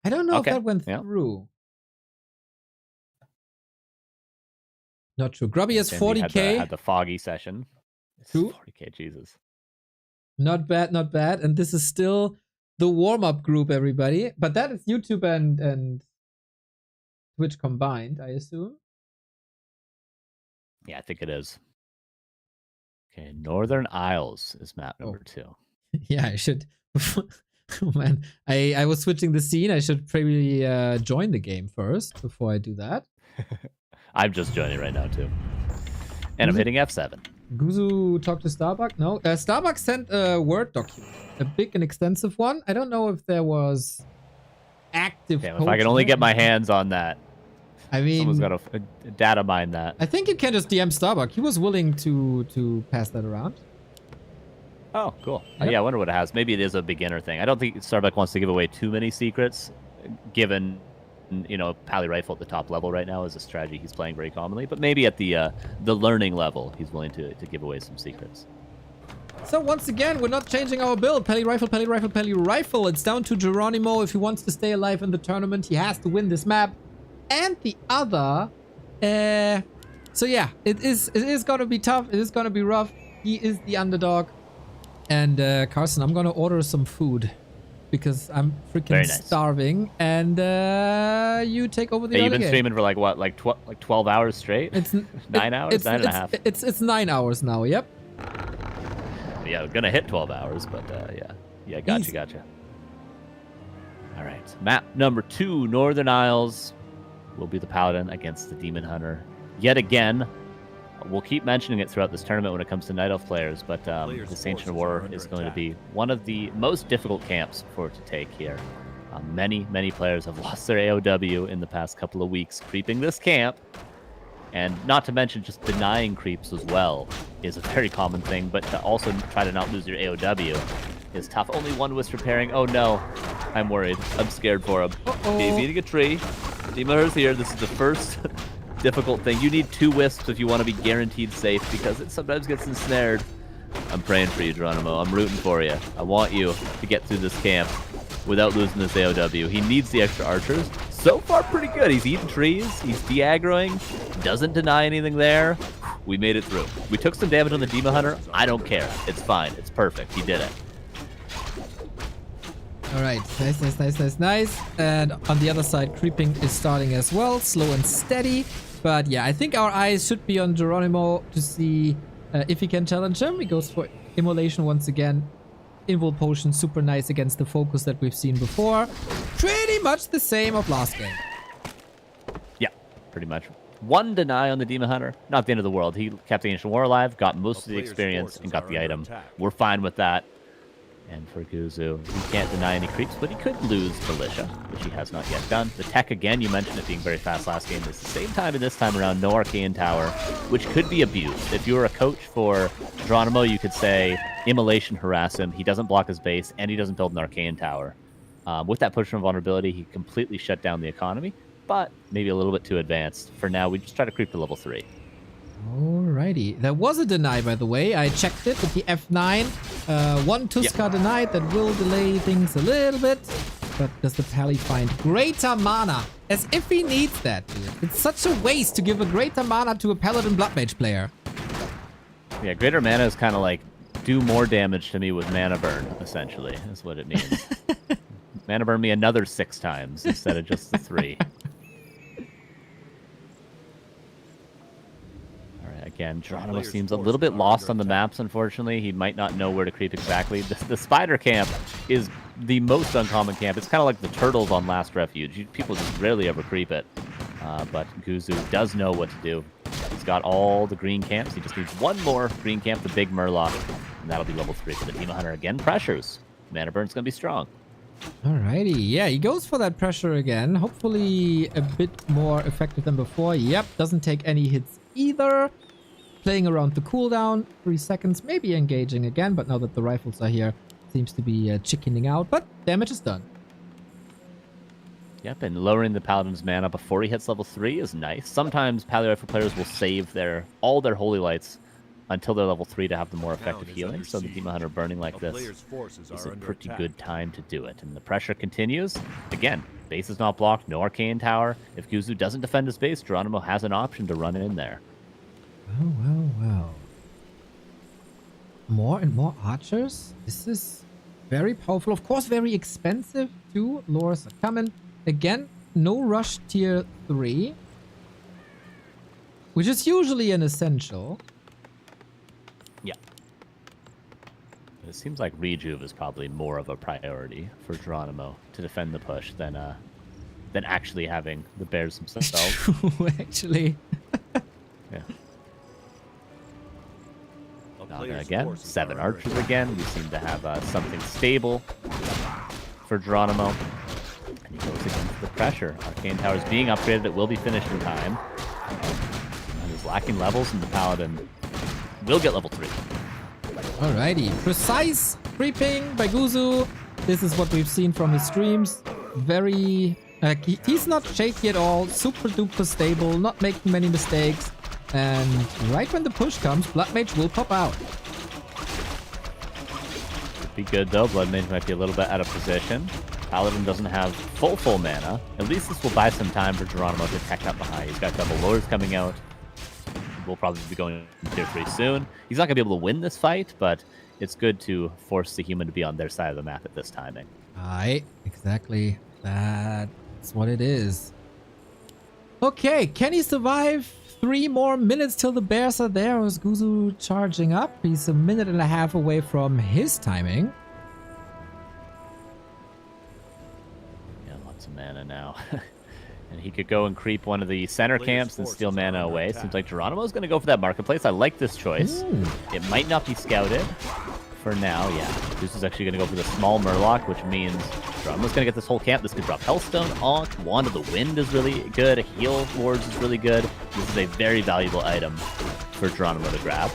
[SPEAKER 2] I don't know if that went through. Not true. Grubby has 40k.
[SPEAKER 15] Had the foggy session. It's 40k, Jesus.
[SPEAKER 2] Not bad, not bad. And this is still the warm-up group, everybody. But that is YouTube and Twitch combined, I assume.
[SPEAKER 15] Yeah, I think it is. Okay, Northern Isles is map number 2.
[SPEAKER 2] Yeah, I should. Oh, man, I was switching the scene. I should probably join the game first before I do that.
[SPEAKER 15] I'm just joining right now, too. And I'm hitting F7.
[SPEAKER 2] Guzu talked to Starbuck? No. Starbuck sent a Word document. A big and extensive one. I don't know if there was active
[SPEAKER 15] Damn, if I can only get my hands on that.
[SPEAKER 2] I mean,
[SPEAKER 15] someone's got to data mine that.
[SPEAKER 2] I think you can just DM Starbuck. He was willing to pass that around.
[SPEAKER 15] Oh, cool.
[SPEAKER 2] Yep.
[SPEAKER 15] Yeah, I wonder what it has. Maybe it is a beginner thing. I don't think Starbuck wants to give away too many secrets, given, you know, Pally Rifle at the top level right now is a strategy he's playing very commonly. But maybe at the learning level, he's willing to give away some secrets.
[SPEAKER 2] So once again, we're not changing our build. Pally Rifle, Pally Rifle, Pally Rifle. It's down to Geranimo. If he wants to stay alive in the tournament, he has to win this map. And the other... so yeah, it is gonna be tough. It is gonna be rough. He is the underdog. And Carson, I'm gonna order some food. Because I'm freaking starving. And you take over the other
[SPEAKER 15] You've been
[SPEAKER 2] game.
[SPEAKER 15] streaming for like what? Like 12 hours straight?
[SPEAKER 2] It's
[SPEAKER 15] 9 hours? 9.5?
[SPEAKER 2] It's 9 hours now, yep.
[SPEAKER 15] Yeah, we're gonna hit 12 hours, but yeah, gotcha. All right, map number 2, Northern Isles, will be the Paladin against the Demon Hunter. Yet again, we'll keep mentioning it throughout this tournament when it comes to Night Elf players, but this Ancient War is going to be one of the most difficult camps for it to take here. Many players have lost their AOW in the past couple of weeks creeping this camp. And not to mention just denying creeps as well is a very common thing, but to also try to not lose your AOW is tough. Only one Wisp repairing. Oh no, I'm worried. I'm scared for him. He's eating a tree. Demon Hunter's here. This is the first difficult thing. You need 2 Wisps if you want to be guaranteed safe because it sometimes gets ensnared. I'm praying for you, Geranimo. I'm rooting for you. I want you to get through this camp without losing this AOW. He needs the extra archers. So far, pretty good. He's eating trees. He's de-aggroing. Doesn't deny anything there. We made it through. We took some damage on the Demon Hunter. I don't care. It's fine. It's perfect. He did it.
[SPEAKER 2] Alright, nice. And on the other side, creeping is starting as well. Slow and steady. But yeah, I think our eyes should be on Geranimo to see if he can challenge him. He goes for Immolation once again. Invul Potion, super nice against the focus that we've seen before. Pretty much the same of last game.
[SPEAKER 15] Yeah, pretty much. 1 deny on the Demon Hunter. Not the end of the world. He kept the Ancient War alive, got most of the experience, and got the item. We're fine with that. And for Guzu, he can't deny any creeps, but he could lose Militia, which he has not yet done. The tech, again, you mentioned it being very fast last game. It's the same time and this time around, no Arcane Tower, which could be abused. If you were a coach for Geranimo, you could say, Immolation, harass him. He doesn't block his base, and he doesn't build an Arcane Tower. With that push from vulnerability, he completely shut down the economy, but maybe a little bit too advanced. For now, we just try to creep to level 3.
[SPEAKER 2] Alrighty. There was a deny, by the way. I checked it with the F9. 1 Tuska denied. That will delay things a little bit. But does the Pally find greater mana? As if he needs that, dude. It's such a waste to give a greater mana to a Paladin Blood Mage player.
[SPEAKER 15] Yeah, greater mana is kind of like do more damage to me with mana burn, essentially, is what it means. Mana burn me another 6 times instead of just the 3. Again, Geranimo seems a little bit lost on the maps, unfortunately. He might not know where to creep exactly. The spider camp is the most uncommon camp. It's kind of like the turtles on Last Refuge. People just rarely ever creep it. But Guzu does know what to do. He's got all the green camps. He just needs 1 more green camp, the big Murloc, and that'll be level 3 for the Demon Hunter. Again, pressures. Mana burn's going to be strong.
[SPEAKER 2] Alrighty, yeah, he goes for that pressure again. Hopefully a bit more effective than before. Yep, doesn't take any hits either. Playing around the cooldown, 3 seconds, maybe engaging again, but now that the rifles are here, seems to be chickening out, but damage is done.
[SPEAKER 15] Yep, and lowering the Paladin's mana before he hits level 3 is nice. Sometimes Pally Rifle players will save all their Holy Lights until they're level 3 to have the more effective healing, so the Demon Hunter burning like this is a pretty good time to do it. And the pressure continues. Again, base is not blocked, no Arcane Tower. If Guzu doesn't defend his base, Geranimo has an option to run in there.
[SPEAKER 2] Well. More and more archers. This is very powerful. Of course, very expensive too. Lures are coming. Again, no rush tier 3. Which is usually an essential.
[SPEAKER 15] Yeah. It seems like Rejuve is probably more of a priority for Geranimo to defend the push than actually having the bears themselves.
[SPEAKER 2] True, actually.
[SPEAKER 15] Yeah. Again, 7 archers again. We seem to have something stable for Geranimo. And he goes against the pressure. Arcane Tower is being upgraded. It will be finished in time. And he's lacking levels, and the Paladin will get level 3.
[SPEAKER 2] Alrighty. Precise creeping by Guzu. This is what we've seen from his streams. Very... he's not shaky at all. Super duper stable. Not making many mistakes. And right when the push comes, Blood Mage will pop out.
[SPEAKER 15] Could be good though. Blood Mage might be a little bit out of position. Paladin doesn't have full mana. At least this will buy some time for Geranimo to tech up behind. He's got double lords coming out. We'll probably be going tier 3 soon. He's not going to be able to win this fight, but it's good to force the human to be on their side of the map at this timing.
[SPEAKER 2] Aye, exactly. That's what it is. Okay, can he survive 3 more minutes till the bears are there? Or is Guzu charging up? He's a minute and a half away from his timing.
[SPEAKER 15] Yeah, lots of mana now. And he could go and creep one of the center camps and steal mana away. It seems like Geranimo is going to go for that marketplace. I like this choice.
[SPEAKER 2] Ooh.
[SPEAKER 15] It might not be scouted for now. Yeah, this is actually going to go for the small Murloc, which means Geranimo's going to get this whole camp. This could drop Hellstone, Ankh, Wand of the Wind is really good. Heal Wards is really good. This is a very valuable item for Geranimo to grab.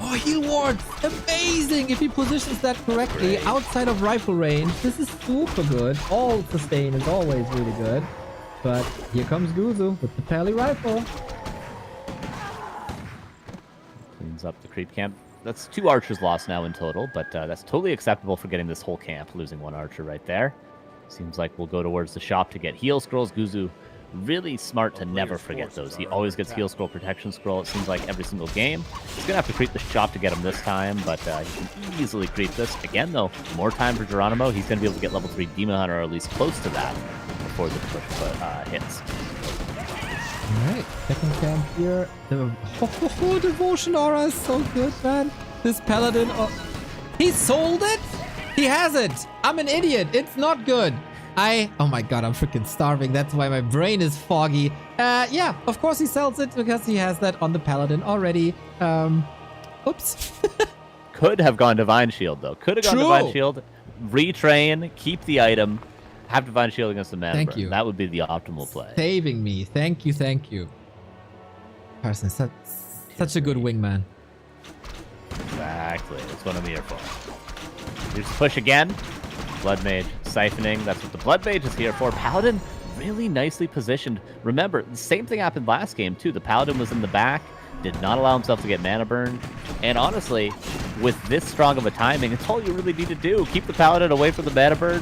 [SPEAKER 2] Oh, heal wards! Amazing! If he positions that correctly outside of rifle range, this is super good. All sustain is always really good. But here comes Guzu with the Pally rifle.
[SPEAKER 15] Cleans up the creep camp. That's 2 archers lost now in total, but that's totally acceptable for getting this whole camp, losing 1 archer right there. Seems like we'll go towards the shop to get heal scrolls. Guzu, really smart to never forget those. He always gets heal scroll, protection scroll, it seems like every single game. He's going to have to creep the shop to get him this time, but he can easily creep this. Again, though, more time for Geranimo. He's going to be able to get level 3 Demon Hunter, or at least close to that, before the push hits.
[SPEAKER 2] Alright, second camp here. The Devotion Aura is so good, man. This Paladin... he sold it? He has it! I'm an idiot. It's not good. Oh my god, I'm freaking starving. That's why my brain is foggy. Yeah, of course he sells it because he has that on the Paladin already. Oops.
[SPEAKER 15] Could have gone Divine Shield, though. Could have gone Divine Shield. Retrain, keep the item, have Divine Shield against the mana
[SPEAKER 2] Thank
[SPEAKER 15] burn.
[SPEAKER 2] you.
[SPEAKER 15] That would be the optimal play.
[SPEAKER 2] Saving me. Thank you, thank you. Carson, such a good wingman.
[SPEAKER 15] Exactly. That's what I'm here for. Here's push again. Blood Mage siphoning. That's what the Blood Mage is here for. Paladin really nicely positioned. Remember, the same thing happened last game, too. The Paladin was in the back, did not allow himself to get mana burned. And honestly, with this strong of a timing, it's all you really need to do. Keep the Paladin away from the mana burn,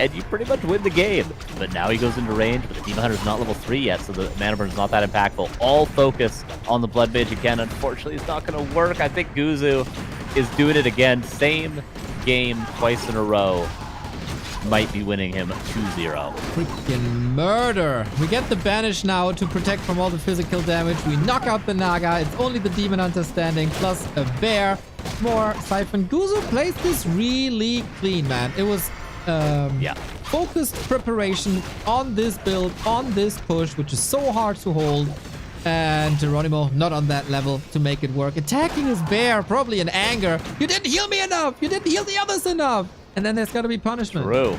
[SPEAKER 15] and you pretty much win the game. But now he goes into range, but the Demon Hunter's not level 3 yet, so the mana burn's not that impactful. All focus on the Blood Mage again. Unfortunately, it's not going to work. I think Guzu is doing it again. Same game twice in a row. Might be winning him 2-0.
[SPEAKER 2] Freaking murder. We get the Banish now to protect from all the physical damage. We knock out the Naga. It's only the Demon Hunter standing, plus a bear. More Siphon. Guzu plays this really clean, man. It was focused preparation on this build, on this push, which is so hard to hold. And Geranimo not on that level to make it work. Attacking his bear, probably in anger. You didn't heal me enough. You didn't heal the others enough. And then there's got to be punishment.
[SPEAKER 15] True.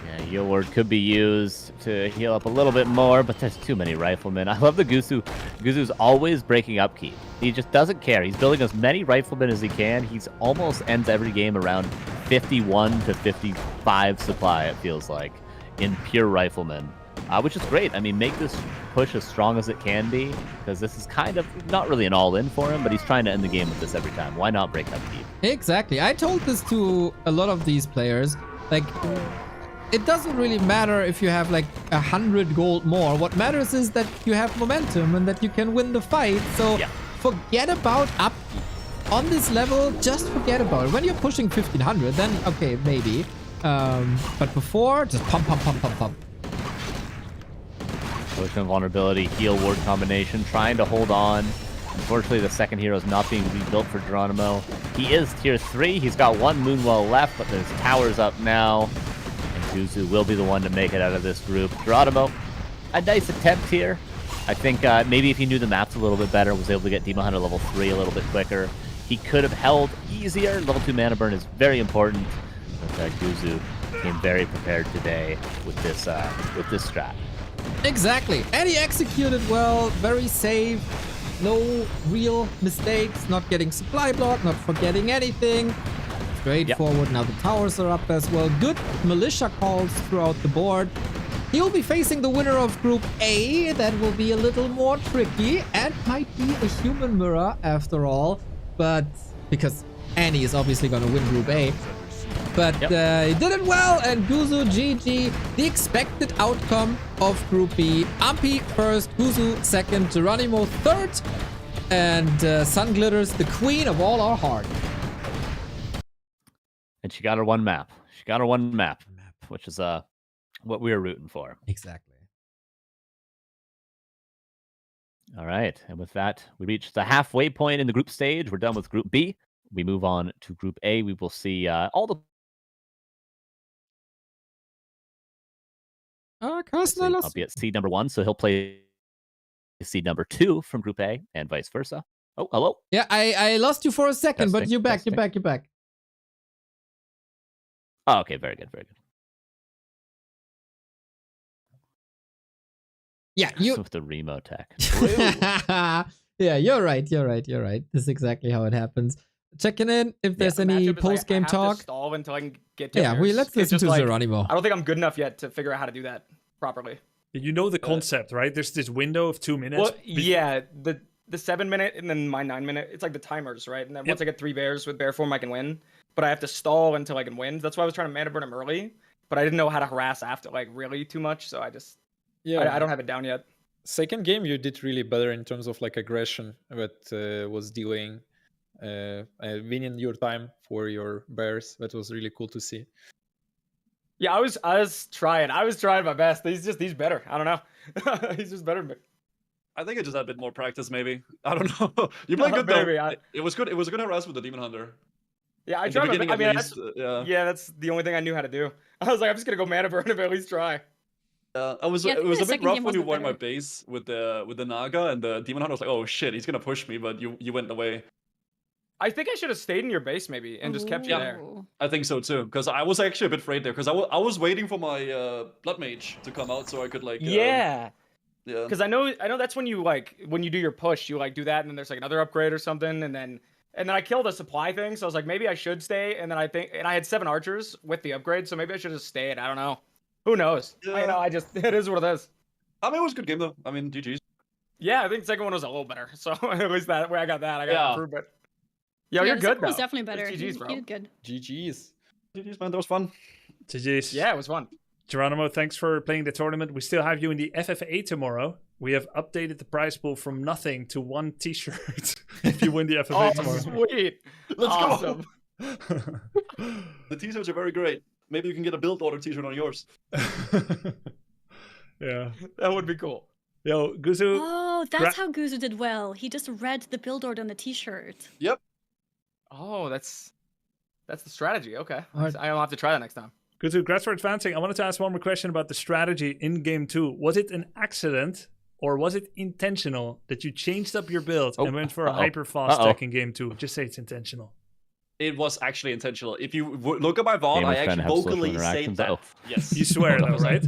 [SPEAKER 15] Yeah, Heal Word could be used to heal up a little bit more, but there's too many riflemen. I love the Guzu. Guzu's always breaking upkeep. He just doesn't care. He's building as many riflemen as he can. He's almost ends every game around 51 to 55 supply, it feels like, in pure riflemen. Which is great. I mean, make this push as strong as it can be, because this is kind of not really an all-in for him, but he's trying to end the game with this every time. Why not break upkeep?
[SPEAKER 2] Exactly. I told this to a lot of these players. Like, it doesn't really matter if you have like 100 gold more. What matters is that you have momentum and that you can win the fight. So forget about upkeep. On this level, just forget about it. When you're pushing 1500, then okay, maybe. But before, just pump.
[SPEAKER 15] Pushing vulnerability, heal ward combination, trying to hold on. Unfortunately, the second hero is not being rebuilt for Geranimo. He is tier 3. He's got one Moonwell left, but there's towers up now. And Guzu will be the one to make it out of this group. Geranimo, a nice attempt here. I think maybe if he knew the maps a little bit better, was able to get Demon Hunter level 3 a little bit quicker, he could have held easier. Level 2 mana burn is very important. But Guzu came very prepared today with this strat.
[SPEAKER 2] Exactly. And he executed well, very safe, no real mistakes, not getting supply block, not forgetting anything. Straightforward. Now the towers are up as well. Good militia calls throughout the board. He'll be facing the winner of Group A. That will be a little more tricky and might be a human mirror after all. But because Annie is obviously going to win Group A. But he did it well, and Guzu, GG, the expected outcome of Group B. Ampi first, Guzu second, Geranimo third, and Sunglitters, the queen of all our heart.
[SPEAKER 15] And she got her one map. She got her one map, which is what we were rooting for.
[SPEAKER 2] Exactly.
[SPEAKER 15] All right, and with that, we reached the halfway point in the group stage. We're done with Group B. We move on to Group A. We will see all the...
[SPEAKER 2] Carson, I lost.
[SPEAKER 15] I'll be at seed number 1, so he'll play seed number 2 from Group A, and vice versa. Oh, hello.
[SPEAKER 2] Yeah, I lost you for a second, but you're back, you're back, you're back.
[SPEAKER 15] Oh, okay, very good, very good.
[SPEAKER 2] Yeah, you
[SPEAKER 15] with the Remo tech.
[SPEAKER 2] Yeah, you're right. This is exactly how it happens. Checking in if there's any post-game talk.
[SPEAKER 17] Stall until I can get to
[SPEAKER 2] let's listen to Geranimo.
[SPEAKER 17] I don't think I'm good enough yet to figure out how to do that properly.
[SPEAKER 16] You know the concept, right? There's this window of 2 minutes.
[SPEAKER 17] Well, yeah, the 7 minute and then my 9 minute. It's like the timers, right? And then once I get 3 bears with bear form, I can win. But I have to stall until I can win. That's why I was trying to mana burn him early. But I didn't know how to harass after, like, really too much. So I just, I don't have it down yet.
[SPEAKER 20] Second game, you did really better in terms of like aggression that was delaying, winning your time for your bears. That was really cool to see.
[SPEAKER 17] Yeah, I was trying my best. He's better. I don't know. He's just better than me.
[SPEAKER 6] I think I just had a bit more practice, maybe. I don't know. You played good though.
[SPEAKER 17] Maybe,
[SPEAKER 6] It was good. It was a good harass with the Demon Hunter.
[SPEAKER 17] Yeah, I tried. I mean, that's the only thing I knew how to do. I was like, I'm just gonna go mana burn and at least try.
[SPEAKER 6] It was a bit rough when you won my base with the Naga, and the Demon Hunter was like, oh shit, he's gonna push me, but you went away.
[SPEAKER 17] I think I should have stayed in your base maybe and just kept you there.
[SPEAKER 6] I think so too, because I was actually a bit afraid there, because I was waiting for my Blood Mage to come out so I could like.
[SPEAKER 17] Yeah. Because I know that's when you do your push, you like do that, and then there's like another upgrade or something, and then I killed a supply thing, so I was like, maybe I should stay, and then I had 7 archers with the upgrade, so maybe I should have stayed. I don't know. Who knows?
[SPEAKER 6] Yeah.
[SPEAKER 17] It is what it is.
[SPEAKER 6] I mean, it was a good game though. I mean, GG's.
[SPEAKER 17] Yeah, I think the second one was a little better. So at least that way I got that. I got to improve it. Yo, you're
[SPEAKER 18] the
[SPEAKER 17] good
[SPEAKER 18] second
[SPEAKER 17] though.
[SPEAKER 18] was definitely better.
[SPEAKER 17] GG's, bro.
[SPEAKER 18] You did good.
[SPEAKER 20] GG's.
[SPEAKER 6] GG's, man. That was fun.
[SPEAKER 16] GG's.
[SPEAKER 17] Yeah, it was fun.
[SPEAKER 16] Geranimo, thanks for playing the tournament. We still have you in the FFA tomorrow. We have updated the prize pool from nothing to 1 t-shirt if you win the FFA tomorrow.
[SPEAKER 17] Sweet. Let's go.
[SPEAKER 6] The t-shirts are very great. Maybe you can get a build order t-shirt on yours.
[SPEAKER 16] Yeah.
[SPEAKER 17] That would be cool.
[SPEAKER 16] Yo, Guzu.
[SPEAKER 18] Oh, that's how Guzu did well. He just read the build order on the t-shirt.
[SPEAKER 6] Yep.
[SPEAKER 17] Oh, that's the strategy. Okay.
[SPEAKER 16] Right.
[SPEAKER 17] I'll have to try that next time.
[SPEAKER 16] Guzu, congrats for advancing. I wanted to ask one more question about the strategy in Game 2. Was it an accident or was it intentional that you changed up your build and went for a hyper-fast tech in Game 2? Just say it's intentional.
[SPEAKER 6] It was actually intentional. If you look at my VOD, I actually vocally say that. Yes.
[SPEAKER 16] You swear though, right?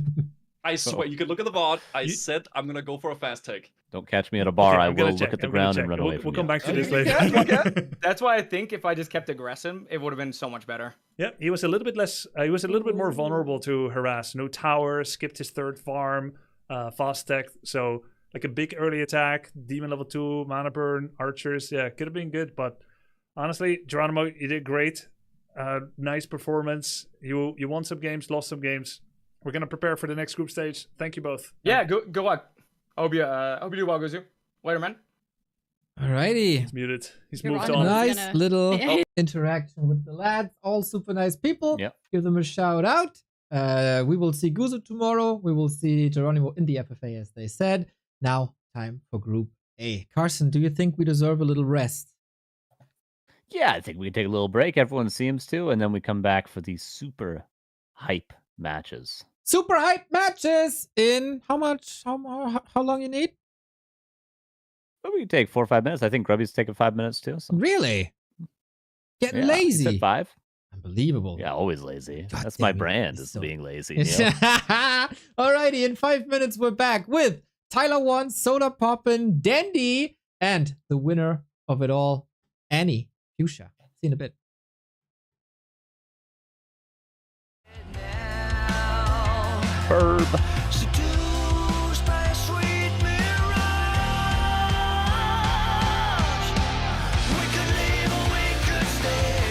[SPEAKER 6] I swear. You can look at the VOD. I said I'm going to go for a fast take.
[SPEAKER 15] Don't catch me at a bar. I will
[SPEAKER 16] check.
[SPEAKER 15] look at the ground and run away from
[SPEAKER 16] We'll come back to this
[SPEAKER 17] later.
[SPEAKER 16] later.
[SPEAKER 17] That's why I think if I just kept aggressive, it would have been so much better.
[SPEAKER 16] Yeah, he was a little bit less. He was a little bit more vulnerable to harass. No tower, skipped his 3rd farm, fast tech. So like a big early attack, demon level 2, mana burn, archers. Yeah, could have been good, but honestly, Geranimo, you did great. Nice performance. You won some games, lost some games. We're gonna prepare for the next group stage. Thank you both.
[SPEAKER 17] Yeah, good luck. I hope you do well, Guzu. Later, man.
[SPEAKER 2] Alrighty.
[SPEAKER 16] He's muted. He's moved on.
[SPEAKER 2] Nice little interaction with the lads. All super nice people.
[SPEAKER 15] Yep.
[SPEAKER 2] Give them a shout out. We will see Guzu tomorrow. We will see Geranimo in the FFA, as they said. Now, time for Group A. Carson, do you think we deserve a little rest?
[SPEAKER 15] Yeah, I think we can take a little break. Everyone seems to, and then we come back for these super hype matches.
[SPEAKER 2] Super hype matches in how much? How long you need?
[SPEAKER 15] Well, we can take 4 or 5 minutes. I think Grubby's taking 5 minits too. So.
[SPEAKER 2] Really? Getting
[SPEAKER 15] Yeah, he said
[SPEAKER 2] lazy.
[SPEAKER 15] 5.
[SPEAKER 2] Unbelievable.
[SPEAKER 15] Yeah, always lazy.
[SPEAKER 2] God
[SPEAKER 15] That's my
[SPEAKER 2] damn it,
[SPEAKER 15] brand,
[SPEAKER 2] he's
[SPEAKER 15] is
[SPEAKER 2] so-
[SPEAKER 15] being lazy. You know?
[SPEAKER 2] Alrighty, in 5 minutes we're back with Tyler1, Sodapoppin, Dendi, and the winner of it all, AnnieFuchsia. See you in a bit.
[SPEAKER 15] Verb.
[SPEAKER 1] Seduced by a sweet mirage. We could leave or we could stay.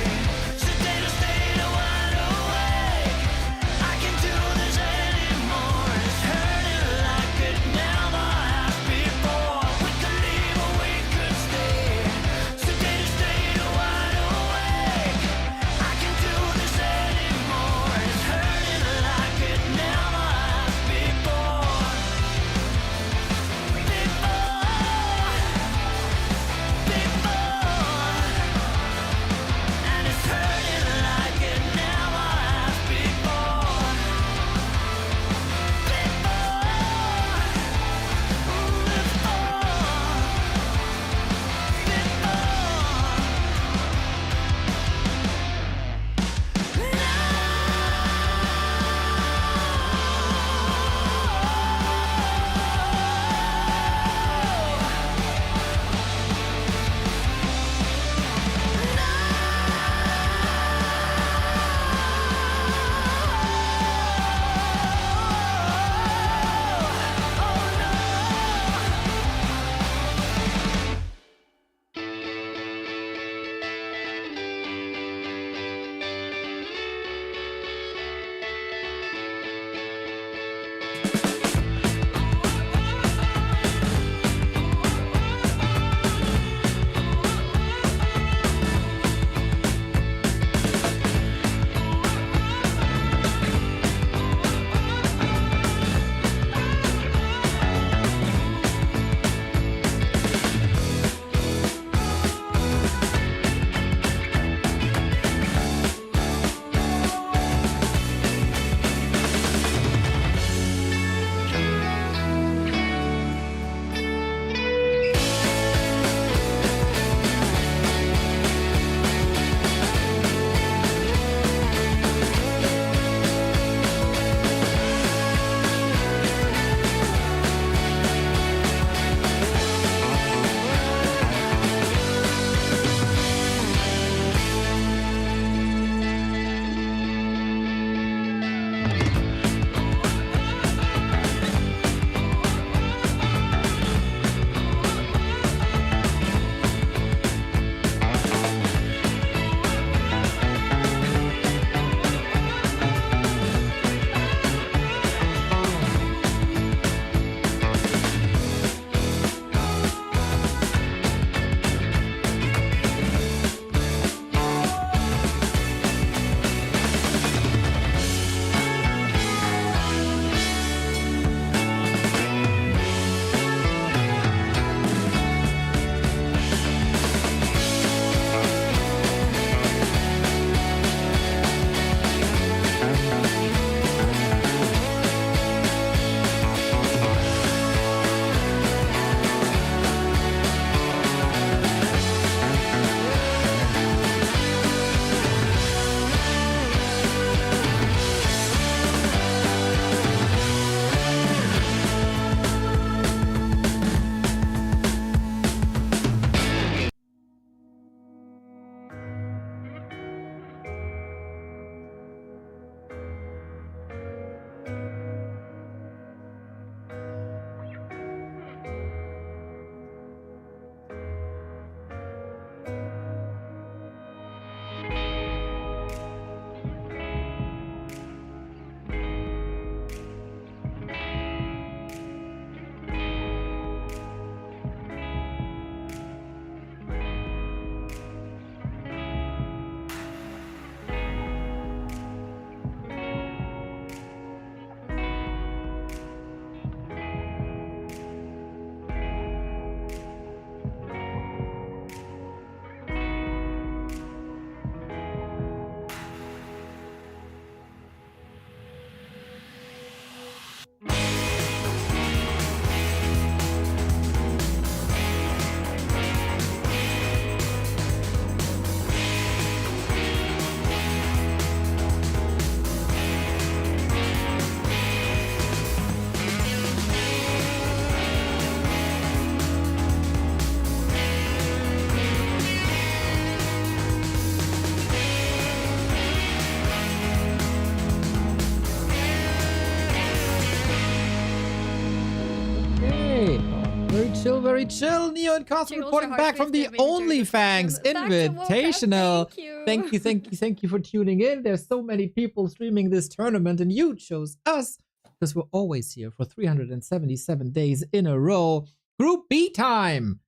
[SPEAKER 2] very chill. Neo and Carson
[SPEAKER 18] Jiggles
[SPEAKER 2] reporting
[SPEAKER 18] your
[SPEAKER 2] back from the
[SPEAKER 18] heart space gave me the
[SPEAKER 2] Onlyfangs
[SPEAKER 18] Back to
[SPEAKER 2] Invitational.
[SPEAKER 18] Thank you.
[SPEAKER 2] Thank you for tuning in. There's so many people streaming this tournament, and you chose us because we're always here for 377 days in a row. Group B time.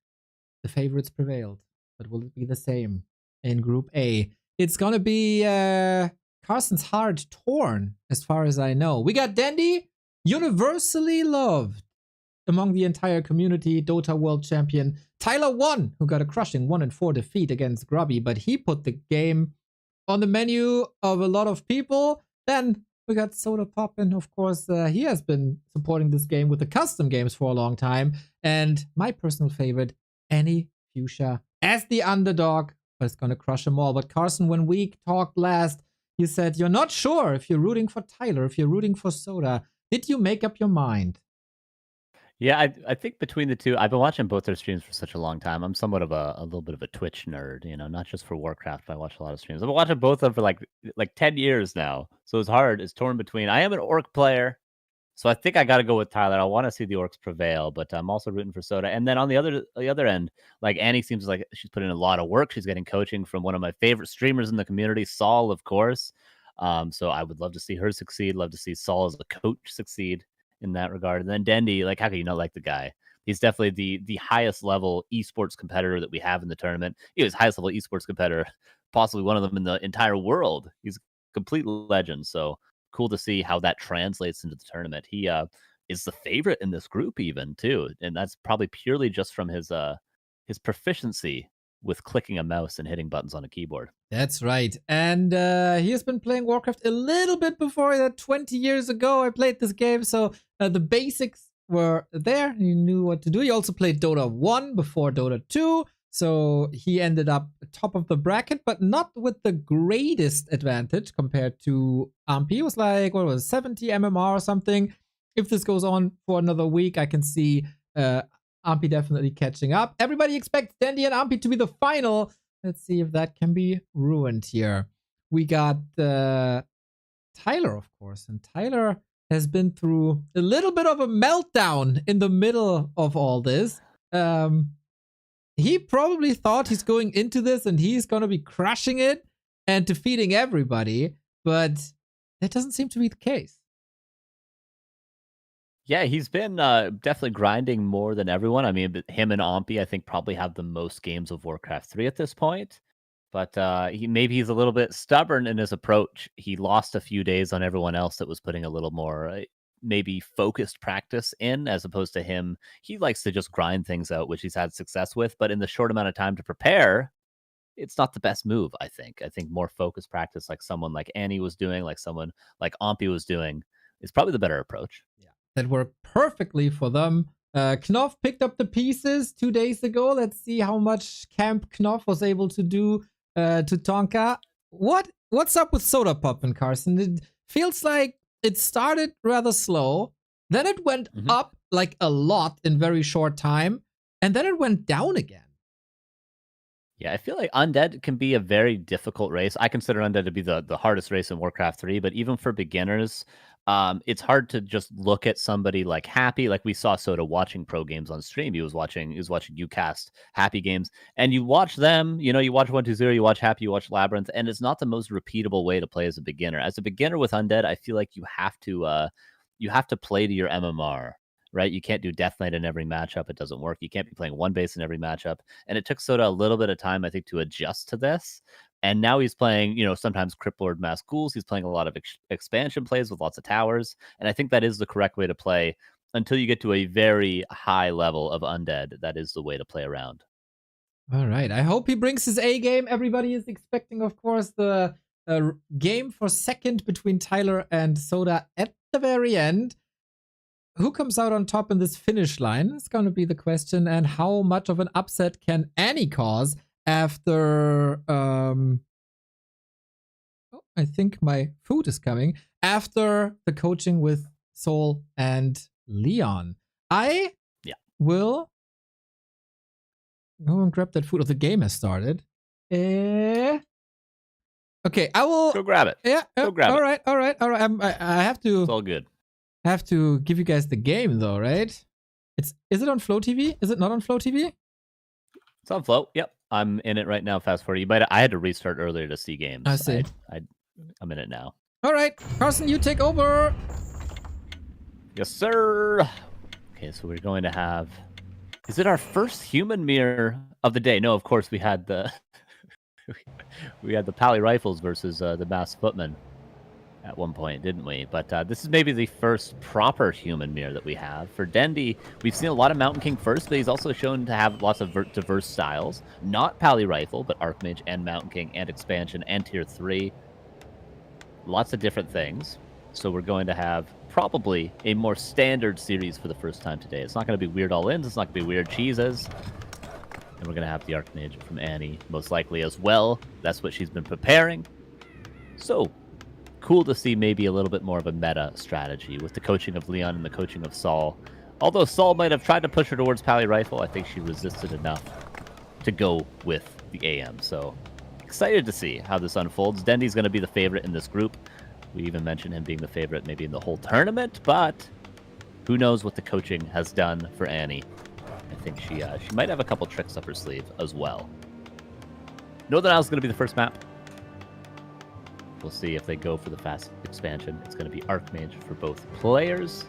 [SPEAKER 2] The favorites prevailed, but will it be the same in Group A? It's gonna be Carson's heart torn, as far as I know. We got Dendi, universally loved among the entire community, Dota World Champion. Tyler1, who got a crushing 1-4 defeat against Grubby, but he put the game on the menu of a lot of people. Then we got Sodapoppin, of course. He has been supporting this game with the custom games for a long time. And my personal favorite, AnnieFuchsia, as the underdog, but it's going to crush them all. But Carson, when we talked last, you said you're not sure if you're rooting for Tyler, if you're rooting for Soda. Did you make up your mind?
[SPEAKER 15] Yeah, I think between the two, I've been watching both their streams for such a long time. I'm somewhat of a little bit of a Twitch nerd, you know, not just for Warcraft, but I watch a lot of streams. I've been watching both of them for like 10 years now. So it's hard. It's torn between. I am an Orc player, so I think I got to go with Tyler. I want to see the Orcs prevail, but I'm also rooting for Soda. And then on the other end, like Annie seems like she's put in a lot of work. She's getting coaching from one of my favorite streamers in the community, Saul, of course. So I would love to see her succeed. Love to see Saul as a coach succeed in that regard. And then Dendi, like, how can you not like the guy? He's definitely the highest level esports competitor that we have in the tournament. He was highest level esports competitor, possibly one of them in the entire world. He's a complete legend. So cool to see how that translates into the tournament. He is the favorite in this group even too. And that's probably purely just from his proficiency with clicking a mouse and hitting buttons on a keyboard.
[SPEAKER 2] That's right. And he has been playing Warcraft a little bit before that. 20 years ago, I played this game. So the basics were there. He knew what to do. He also played Dota 1 before Dota 2. So he ended up top of the bracket, but not with the greatest advantage compared to Ampi. He was like, what was it, 70 MMR or something. If this goes on for another week, I can see Ampi definitely catching up. Everybody expects Dendi and Ampi to be the final. Let's see if that can be ruined here. We got Tyler, of course. And Tyler has been through a little bit of a meltdown in the middle of all this. He probably thought he's going into this and he's going to be crushing it and defeating everybody. But that doesn't seem to be the case.
[SPEAKER 15] Yeah, he's been definitely grinding more than everyone. I mean, him and Ampi, I think, probably have the most games of Warcraft 3 at this point. But he's a little bit stubborn in his approach. He lost a few days on everyone else that was putting a little more maybe focused practice in, as opposed to him. He likes to just grind things out, which he's had success with. But in the short amount of time to prepare, it's not the best move, I think. I think more focused practice, like someone like Annie was doing, like someone like Ampi was doing, is probably the better approach.
[SPEAKER 2] Yeah. That worked perfectly for them. Knopf picked up the pieces 2 days ago. Let's see how much Camp Knopf was able to do to Tonka. What's up with Sodapoppin, Carson? It feels like it started rather slow, then it went up like a lot in very short time, and then it went down again.
[SPEAKER 15] Yeah, I feel like Undead can be a very difficult race. I consider Undead to be the hardest race in Warcraft 3, but even for beginners, it's hard to just look at somebody like Happy. Like we saw Soda watching pro games on stream. He was watching you cast Happy games, and you watch them. You know, you watch 1-2-0, you watch Happy, you watch Labyrinth, and it's not the most repeatable way to play as a beginner. As a beginner with Undead, I feel like you have to play to your MMR. Right? You can't do Death Knight in every matchup. It doesn't work. You can't be playing one base in every matchup. And it took Soda a little bit of time, I think, to adjust to this. And now he's playing, sometimes Cryptlord Mass Ghouls. He's playing a lot of expansion plays with lots of towers. And I think that is the correct way to play until you get to a very high level of Undead. That is the way to play around.
[SPEAKER 2] All right. I hope he brings his A game. Everybody is expecting, of course, the game for second between Tyler and Soda at the very end. Who comes out on top in this finish line is going to be the question, and how much of an upset can Annie cause after I think my food is coming, after the coaching with Soul and Leon. I will go and grab that food. The game has started. Okay, I will
[SPEAKER 15] go grab it.
[SPEAKER 2] Yeah,
[SPEAKER 15] go grab it.
[SPEAKER 2] All right. I have to.
[SPEAKER 15] It's all good.
[SPEAKER 2] I have to give you guys the game though, right? Is it on Flow TV? Is it not on Flow TV?
[SPEAKER 15] It's on Flow. Yep. I'm in it right now. Fast forward. I had to restart earlier to see games.
[SPEAKER 2] I see.
[SPEAKER 15] I'm in it now.
[SPEAKER 2] All right, Carson, you take over.
[SPEAKER 15] Yes, sir. Okay, so we're going to have... Is it our first human mirror of the day? No, of course we had the... we had the Pally Rifles versus the Masked Footmen at one point, didn't we? But this is maybe the first proper human mirror that we have. For Dendi, we've seen a lot of Mountain King first, but he's also shown to have lots of diverse styles. Not Pally Rifle, but Archmage and Mountain King and Expansion and Tier 3. Lots of different things. So we're going to have probably a more standard series for the first time today. It's not going to be weird all-ins. It's not going to be weird cheeses. And we're going to have the Archmage from Annie, most likely as well. That's what she's been preparing. So, cool to see maybe a little bit more of a meta strategy with the coaching of Leon and the coaching of Saul. Although Saul might have tried to push her towards Pally Rifle, I think she resisted enough to go with the AM. So, excited to see how this unfolds. Dendi's going to be the favorite in this group. We even mentioned him being the favorite maybe in the whole tournament, but who knows what the coaching has done for Annie. I think she might have a couple tricks up her sleeve as well. Northern Isle is going to be the first map. We'll see if they go for the fast expansion. It's going to be Archmage for both players.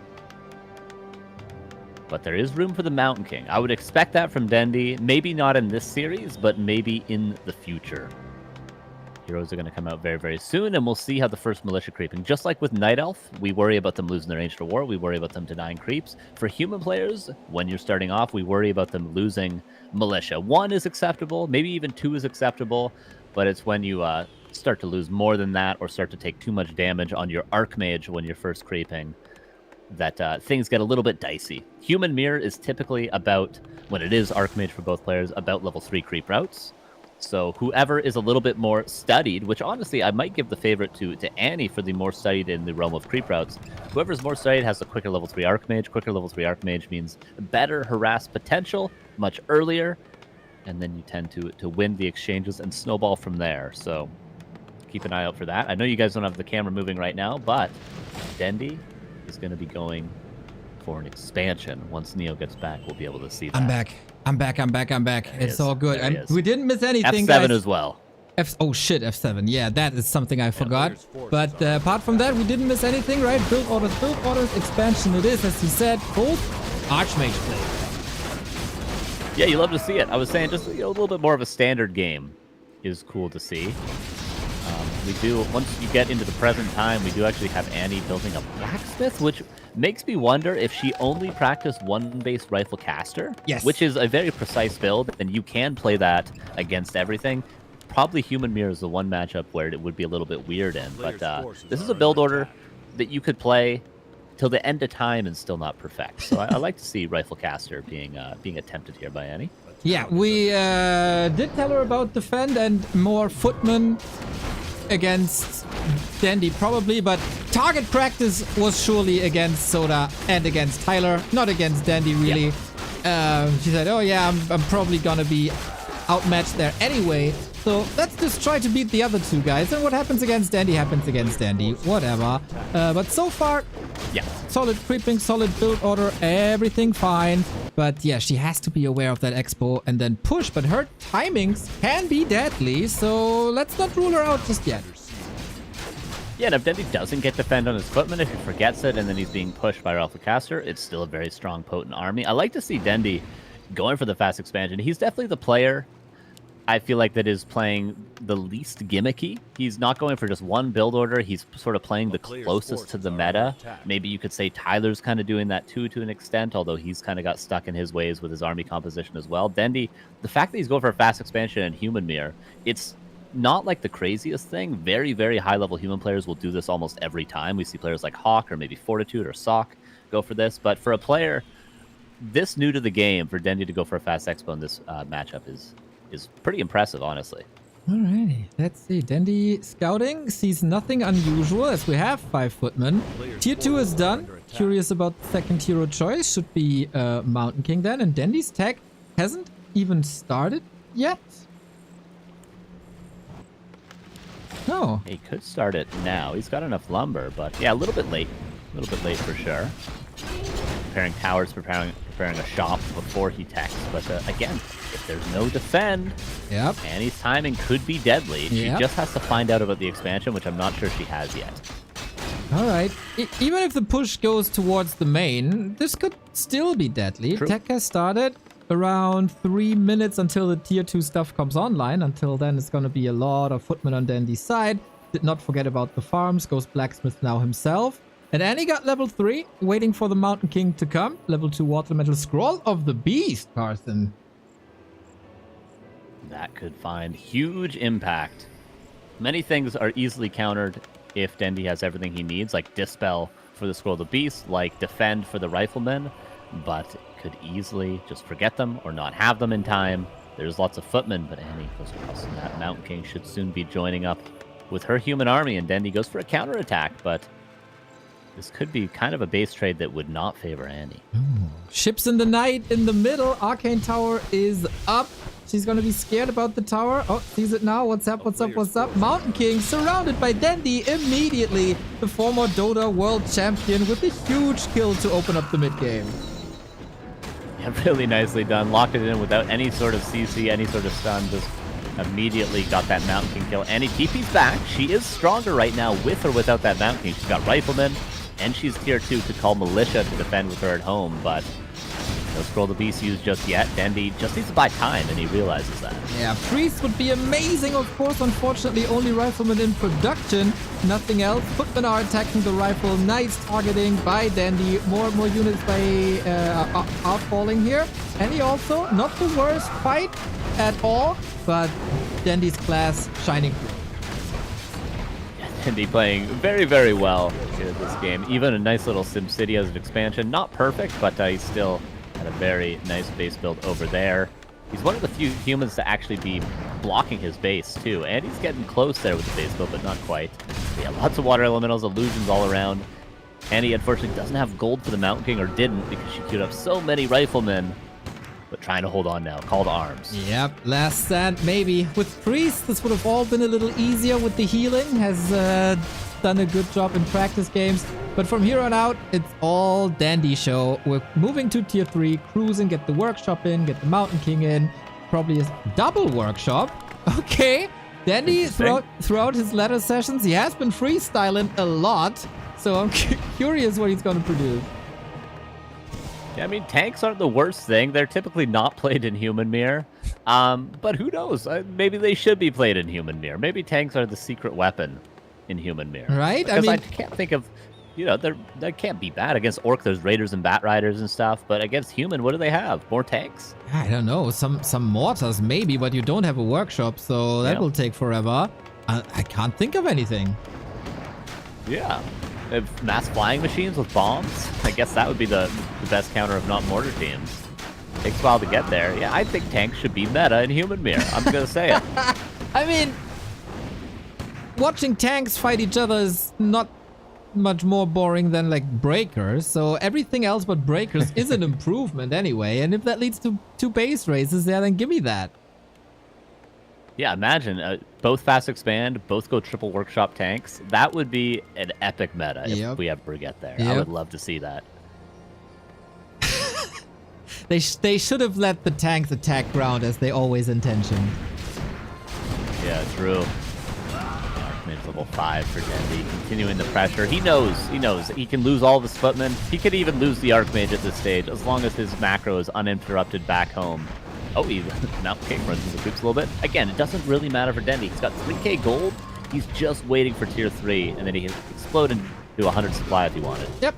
[SPEAKER 15] But there is room for the Mountain King. I would expect that from Dendi. Maybe not in this series, but maybe in the future. Heroes are going to come out very, very soon, and we'll see how the first militia creeping. Just like with Night Elf, we worry about them losing their range for war. We worry about them denying creeps. For human players, when you're starting off, we worry about them losing militia. 1 is acceptable, maybe even 2 is acceptable, but it's when you start to lose more than that or start to take too much damage on your Archmage when you're first creeping that things get a little bit dicey. Human Mirror is typically about, when it is Archmage for both players, about level 3 creep routes. So whoever is a little bit more studied, which honestly I might give the favorite to Annie for the more studied in the realm of creep routes. Whoever's more studied has the quicker level 3 Archmage. Quicker level 3 Archmage means better harass potential much earlier, and then you tend to win the exchanges and snowball from there. So keep an eye out for that. I know you guys don't have the camera moving right now, but Dendi is going to be going for an expansion. Once Neo gets back, we'll be able to see that.
[SPEAKER 2] I'm back. It's all good. We didn't miss anything,
[SPEAKER 15] F7
[SPEAKER 2] guys.
[SPEAKER 15] as well.
[SPEAKER 2] Oh shit, F7. Yeah, that is something I forgot. But apart from that, we didn't miss anything, right? Build orders, expansion. It is, as you said, both Archmage play.
[SPEAKER 15] Yeah, you love to see it. I was saying just a little bit more of a standard game is cool to see. We do, once you get into the present time, we do actually have Annie building a blacksmith, which makes me wonder if she only practiced 1-base rifle caster,
[SPEAKER 2] yes,
[SPEAKER 15] which is a very precise build, and you can play that against everything. Probably Human Mirror is the one matchup where it would be a little bit weird in, but this is a build order that you could play till the end of time and still not perfect. So I like to see rifle caster being attempted here by Annie.
[SPEAKER 2] Yeah, we did tell her about defend and more footmen against Dendi probably, but target practice was surely against Soda and against Tyler, not against Dendi really. Yep. She said, oh yeah, I'm probably gonna be outmatched there anyway, so let's just try to beat the other two guys, and what happens against Dendi happens against Dendi, whatever. But so far,
[SPEAKER 15] yeah,
[SPEAKER 2] solid creeping, solid build order, everything fine. But yeah, she has to be aware of that expo and then push, but her timings can be deadly, so let's not rule her out just yet.
[SPEAKER 15] Yeah, and if Dendi doesn't get defend on his footman, if he forgets it and then he's being pushed by Ralph Caster, it's still a very strong, potent army. I like to see Dendi going for the fast expansion. He's definitely the player I feel like that is playing the least gimmicky. He's not going for just one build order. He's sort of playing the closest to the meta. Maybe you could say Tyler's kind of doing that too, to an extent, although he's kind of got stuck in his ways with his army composition as well. Dendi, the fact that he's going for a fast expansion and Human Mirror, it's not like the craziest thing. Very, very high-level human players will do this almost every time. We see players like Hawk or maybe Fortitude or Sock go for this. But for a player this new to the game, for Dendi to go for a fast expo in this matchup is pretty impressive, honestly.
[SPEAKER 2] Alrighty, let's see. Dendi scouting sees nothing unusual as we have 5 footmen. Tier 2 is done. Curious about the second hero choice. Should be Mountain King then. And Dendi's tech hasn't even started yet. No.
[SPEAKER 15] He could start it now. He's got enough lumber, but yeah, a little bit late. A little bit late for sure. preparing towers, preparing a shop before he techs. But again, if there's no defend, Annie's timing could be deadly. She just has to find out about the expansion, which I'm not sure she has yet.
[SPEAKER 2] Alright. Even if the push goes towards the main, this could still be deadly. Tech has started around 3 minutes until the tier 2 stuff comes online. Until then, it's going to be a lot of footmen on Dendi's side. Did not forget about the farms. Goes Blacksmith now himself. And Annie got level 3, waiting for the Mountain King to come. Level 2 Water Metal Scroll of the Beast, Carson.
[SPEAKER 15] That could find huge impact. Many things are easily countered if Dendi has everything he needs, like Dispel for the Scroll of the Beast, like Defend for the Riflemen, but could easily just forget them or not have them in time. There's lots of footmen, but Annie goes across that. Mountain King should soon be joining up with her human army, and Dendi goes for a counterattack, but this could be kind of a base trade that would not favor Annie.
[SPEAKER 2] Ships in the night in the middle. Arcane Tower is up. She's gonna be scared about the tower. Oh, sees it now. What's up? What's up? What's up? Mountain King surrounded by Dendi immediately. The former Dota world champion with a huge kill to open up the mid game.
[SPEAKER 15] Yeah, really nicely done. Locked it in without any sort of CC, any sort of stun. Just immediately got that Mountain King kill. Annie TP's back. She is stronger right now with or without that Mountain King. She's got Riflemen, and she's tier 2, could call Militia to defend with her at home, but no Scroll of the Beast used just yet. Dendi just needs to buy time, and he realizes that.
[SPEAKER 2] Yeah, Priest would be amazing, of course. Unfortunately, only Riflemen in production. Nothing else. Footmen are attacking the rifle. Nice targeting by Dendi. More and more units by outfalling here. And he also, not the worst fight at all, but Dendi's class shining through.
[SPEAKER 15] Dendi playing very, very well in this game. Even a nice little SimCity as an expansion. Not perfect, but he's still at a very nice base build over there. He's one of the few humans to actually be blocking his base, too. And he's getting close there with the base build, but not quite. Yeah, lots of water elementals, illusions all around. And he unfortunately doesn't have gold for the Mountain King, or didn't, because she queued up so many Riflemen. But trying to hold on now. Call to arms.
[SPEAKER 2] Yep, last stand, maybe. With Priest, this would have all been a little easier with the healing. Has done a good job in practice games. But from here on out, it's all Dendi show. We're moving to tier 3, cruising, get the workshop in, get the Mountain King in. Probably a double workshop. Okay. Dendi, throughout his latter sessions, he has been freestyling a lot. So I'm curious what he's going to produce.
[SPEAKER 15] Yeah, I mean, tanks aren't the worst thing. They're typically not played in Human Mirror. But who knows? Maybe they should be played in Human Mirror. Maybe tanks are the secret weapon in Human Mirror.
[SPEAKER 2] Right?
[SPEAKER 15] Because I can't think of, they can't be bad. Against Orc, there's Raiders and Bat Riders and stuff. But against Human, what do they have? More tanks?
[SPEAKER 2] I don't know. Some mortars maybe, but you don't have a workshop, so that will take forever. I can't think of anything.
[SPEAKER 15] Yeah. Mass flying machines with bombs? I guess that would be the best counter of not mortar teams. Takes a while to get there. Yeah, I think tanks should be meta in Human Mirror. I'm gonna say it.
[SPEAKER 2] I mean, watching tanks fight each other is not much more boring than like breakers. So everything else but breakers is an improvement anyway. And if that leads to 2 base races, then give me that.
[SPEAKER 15] Yeah, imagine both fast expand, both go triple workshop tanks. That would be an epic meta if we ever get there. I would love to see that.
[SPEAKER 2] They should have let the tanks attack ground as they always intentioned.
[SPEAKER 15] Yeah, true. Archmage's level 5 for Dendi, continuing the pressure. He knows he can lose all of his footmen. He could even lose the Archmage at this stage, as long as his macro is uninterrupted back home. Oh, Mountain King runs into the groups a little bit. Again, it doesn't really matter for Dendi. He's got 3k gold. He's just waiting for tier 3, and then he can explode into 100 supply if he wanted.
[SPEAKER 2] Yep.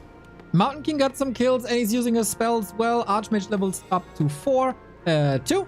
[SPEAKER 2] Mountain King got some kills, and he's using his spells well. Archmage levels up to 2.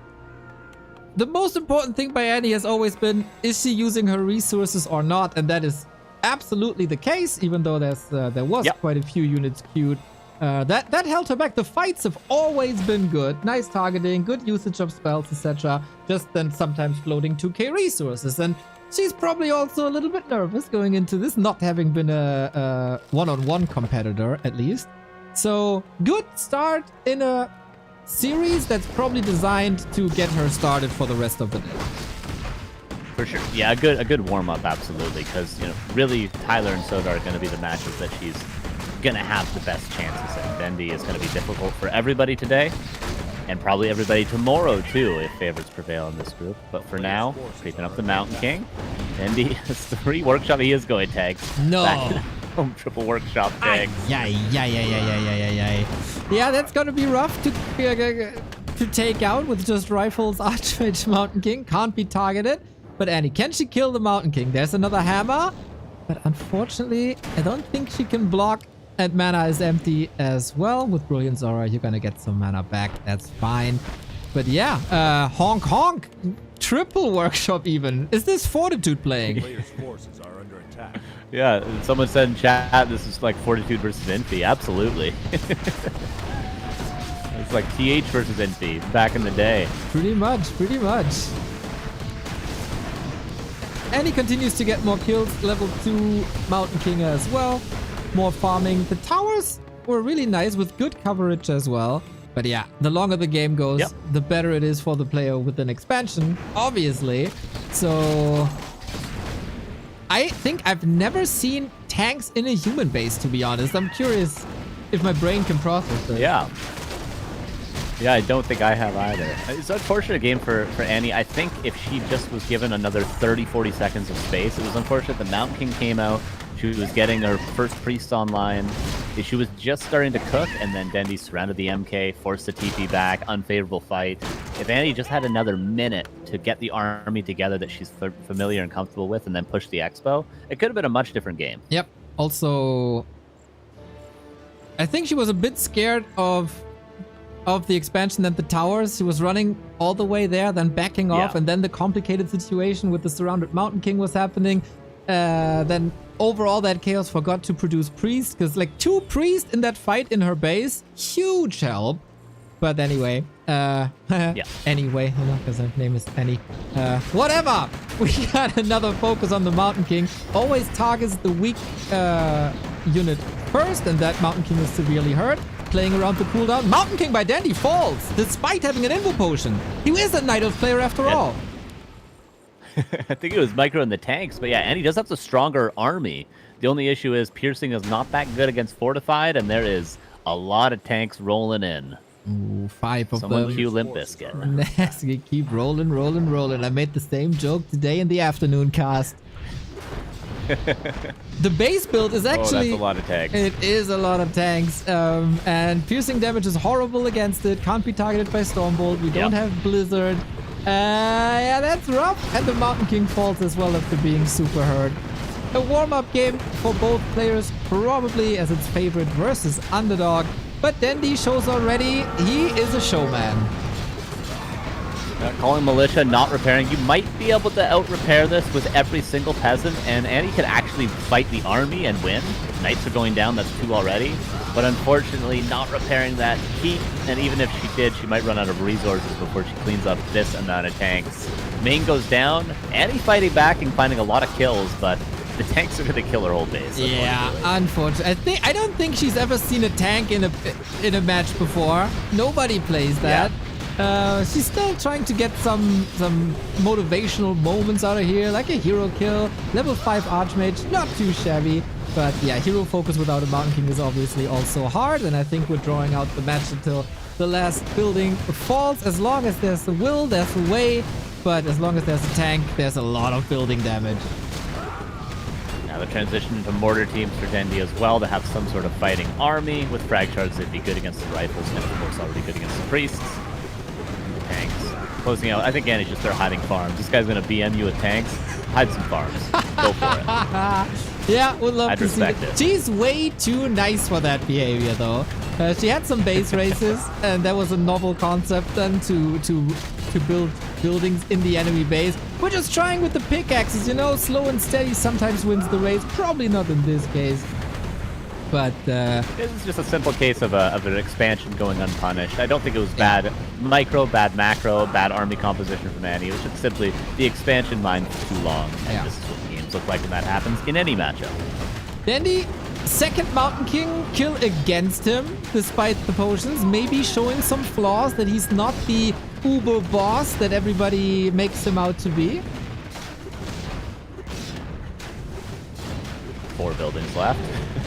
[SPEAKER 2] The most important thing by Annie has always been, is she using her resources or not? And that is absolutely the case, even though there was quite a few units queued. That held her back. The fights have always been good. Nice targeting, good usage of spells, etc. Just then sometimes floating 2k resources. And she's probably also a little bit nervous going into this, not having been a one-on-one competitor, at least. So, good start in a series that's probably designed to get her started for the rest of the day.
[SPEAKER 15] For sure. Yeah, a good warm-up, absolutely. Because, really, Tyler and Soda are going to be the matches that she's going to have the best chances. And Dendi is going to be difficult for everybody today. And probably everybody tomorrow, too, if favorites prevail in this group. But for now, creeping up the Mountain King. Dendi has 3 workshop. He is going tags.
[SPEAKER 2] No.
[SPEAKER 15] Back home, triple workshop tags.
[SPEAKER 2] Yeah, that's gonna be rough to take out with just rifles. Archmage Mountain King can't be targeted. But Annie, can she kill the Mountain King? There's another hammer. But unfortunately, I don't think she can block. And mana is empty as well. With Brilliant Zora, you're gonna get some mana back. That's fine. But yeah, honk honk. Triple workshop even. Is this Fortitude playing?
[SPEAKER 5] Forces are under attack.
[SPEAKER 15] Yeah, someone said in chat this is like Fortitude versus Infi. Absolutely. It's like TH versus Infi back in the day.
[SPEAKER 2] Pretty much. And he continues to get more kills. Level 2 Mountain King as well. More farming. The towers were really nice with good coverage as well. But yeah, the longer the game goes, the better it is for the player with an expansion, obviously. So I think I've never seen tanks in a human base, to be honest. I'm curious if my brain can process it.
[SPEAKER 15] Yeah, I don't think I have either. It's an unfortunate game for Annie. I think if she just was given another 30-40 seconds of space, it was unfortunate the Mountain King came out. She was getting her first priest online. She was just starting to cook, and then Dendi surrounded the MK, forced the TP back, unfavorable fight. If Annie just had another minute to get the army together that she's familiar and comfortable with, and then push the expo, it could have been a much different game.
[SPEAKER 2] Yep. Also, I think she was a bit scared of the expansion and the towers. She was running all the way there, then backing off, and then the complicated situation with the surrounded Mountain King was happening. Then overall that Chaos forgot to produce priests, because like 2 priests in that fight in her base, huge help. But anyway, anyway, because her name is Annie. Whatever! We got another focus on the Mountain King. Always targets the weak unit first, and that Mountain King is severely hurt. Playing around the cooldown. Mountain King by Dendi falls, despite having an Invo Potion. He is a Night Elf player after all.
[SPEAKER 15] I think it was Micro in the tanks, but yeah, Annie does have the stronger army. The only issue is piercing is not that good against fortified, and there is a lot of tanks rolling in.
[SPEAKER 2] Ooh, 5 of
[SPEAKER 15] Someone
[SPEAKER 2] them.
[SPEAKER 15] cue Limp Bizkit.
[SPEAKER 2] Nasty, keep rolling. I made the same joke today in the afternoon cast. The base build is actually...
[SPEAKER 15] that's a lot of tanks.
[SPEAKER 2] It is a lot of tanks. And piercing damage is horrible against it. Can't be targeted by Stormbolt. We don't have Blizzard. Yeah, that's rough. And the Mountain King falls as well after being super hurt. A warm-up game for both players, probably as its favorite versus underdog. But Dendi shows already he is a showman.
[SPEAKER 15] Calling militia, not repairing. You might be able to out-repair this with every single peasant, and Annie could actually fight the army and win. Knights are going down, that's 2 already. But unfortunately, not repairing that heat, and even if she did, she might run out of resources before she cleans up this amount of tanks. Main goes down, Annie fighting back and finding a lot of kills, but the tanks are going to kill her whole base.
[SPEAKER 2] Yeah, unfortunately. I don't think she's ever seen a tank in a match before. Nobody plays that. Yeah. She's still trying to get some motivational moments out of here, like a hero kill, level 5 Archmage, not too shabby. But yeah, hero focus without a Mountain King is obviously also hard, and I think we're drawing out the match until the last building falls. As long as there's the will, there's the way, but as long as there's a tank, there's a lot of building damage.
[SPEAKER 15] Now the transition into mortar teams for Dendi as well to have some sort of fighting army. With frag charges, they'd be good against the rifles, and of course already good against the priests. Tanks. Closing out. I think Annie's just there hiding farms. This guy's gonna BM you with tanks. Hide some farms. Go for it.
[SPEAKER 2] Yeah, would love
[SPEAKER 15] I'd
[SPEAKER 2] to see
[SPEAKER 15] respect
[SPEAKER 2] it.
[SPEAKER 15] it.
[SPEAKER 2] She's way too nice for that behavior, though. She had some base races, and that was a novel concept then to build buildings in the enemy base. We're just trying with the pickaxes, you know, slow and steady sometimes wins the race. Probably not in this case. But
[SPEAKER 15] it's just a simple case of an expansion going unpunished. I don't think it was bad micro, bad macro, bad army composition from Annie. It was just simply the expansion mine was too long, and this is what games look like when that happens in any matchup.
[SPEAKER 2] Dendi, second Mountain King kill against him, despite the potions, maybe showing some flaws that he's not the uber boss that everybody makes him out to be.
[SPEAKER 15] 4 buildings left,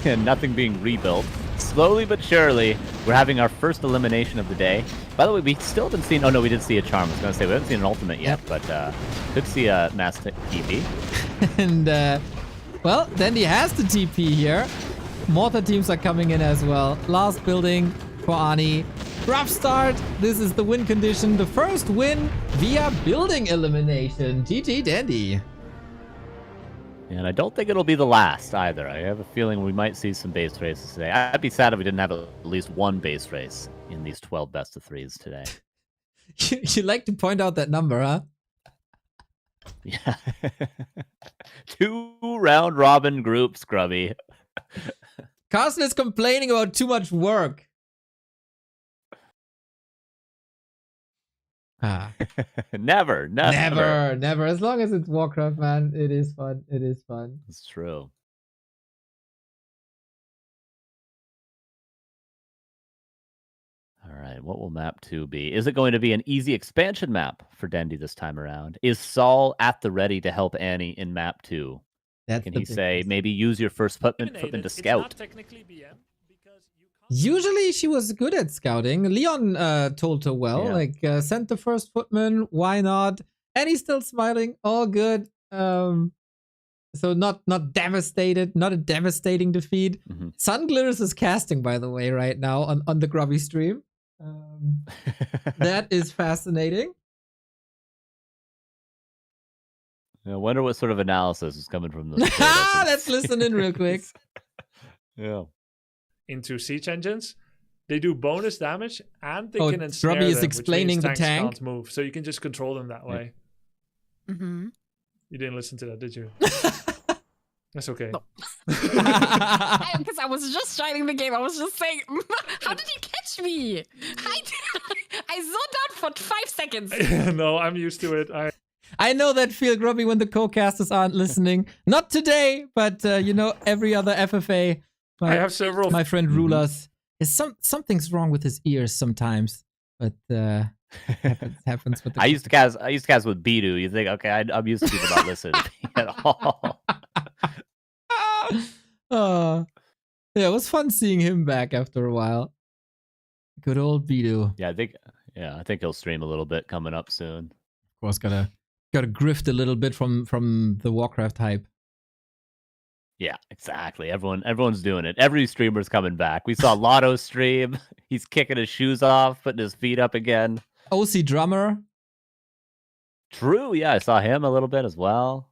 [SPEAKER 15] and nothing being rebuilt. Slowly but surely, we're having our first elimination of the day. By the way, we still haven't seen... Oh, no, we did see a charm. I was going to say, we haven't seen an ultimate yet, but could see a mass TP.
[SPEAKER 2] And, well, Dendi has the TP here. Mortar teams are coming in as well. Last building for Annie. Rough start. This is the win condition. The first win via building elimination. GG Dendi.
[SPEAKER 15] And I don't think it'll be the last either. I have a feeling we might see some base races today. I'd be sad if we didn't have at least one base race in these 12 best of 3s today.
[SPEAKER 2] You like to point out that number, huh?
[SPEAKER 15] Yeah. 2 round robin groups, Grubby.
[SPEAKER 2] Carson is complaining about too much work.
[SPEAKER 15] Never.
[SPEAKER 2] Never. As long as it's Warcraft, man, it is fun. It is fun.
[SPEAKER 15] It's true. All right, what will map 2 be? Is it going to be an easy expansion map for Dendi this time around? Is Saul at the ready to help Annie in map 2? Can he say, maybe use your first footman to scout?
[SPEAKER 2] Usually she was good at scouting. Leon told her well, like send the first footman, why not? And he's still smiling, all good. So not devastated, not a devastating defeat. Sunglitters is casting, by the way, right now on the Grubby stream. That is fascinating.
[SPEAKER 15] I wonder what sort of analysis is coming from this.
[SPEAKER 2] Let's listen in real quick.
[SPEAKER 15] Yeah.
[SPEAKER 16] Into siege engines, they do bonus damage and they
[SPEAKER 2] Oh,
[SPEAKER 16] can ensnare
[SPEAKER 2] Grubby is
[SPEAKER 16] them,
[SPEAKER 2] explaining
[SPEAKER 16] which means
[SPEAKER 2] the
[SPEAKER 16] tanks
[SPEAKER 2] tank.
[SPEAKER 16] can't move, so you can just control them that way.
[SPEAKER 4] Mm-hmm.
[SPEAKER 16] You didn't listen to that, did you? That's okay.
[SPEAKER 4] Because I was just starting the game. I was just saying, how did he catch me? I zoned out for 5 seconds.
[SPEAKER 16] No, I'm used to it.
[SPEAKER 2] I know that feel, Grubby, when the co-casters aren't listening. Not today, but every other FFA.
[SPEAKER 16] I have several.
[SPEAKER 2] My friend Rulas is something's wrong with his ears sometimes, but happens with.
[SPEAKER 15] I used to cast with Bidu. You think, okay, I'm used to people not listening to me at all.
[SPEAKER 2] Yeah, it was fun seeing him back after a while. Good old Bidu.
[SPEAKER 15] Yeah, I think he'll stream a little bit coming up soon.
[SPEAKER 2] Of course, gotta grift a little bit from the Warcraft hype.
[SPEAKER 15] Yeah, exactly. Everyone's doing it. Every streamer's coming back. We saw Lotto stream. He's kicking his shoes off, putting his feet up again.
[SPEAKER 2] OC Drummer.
[SPEAKER 15] True, yeah, I saw him a little bit as well.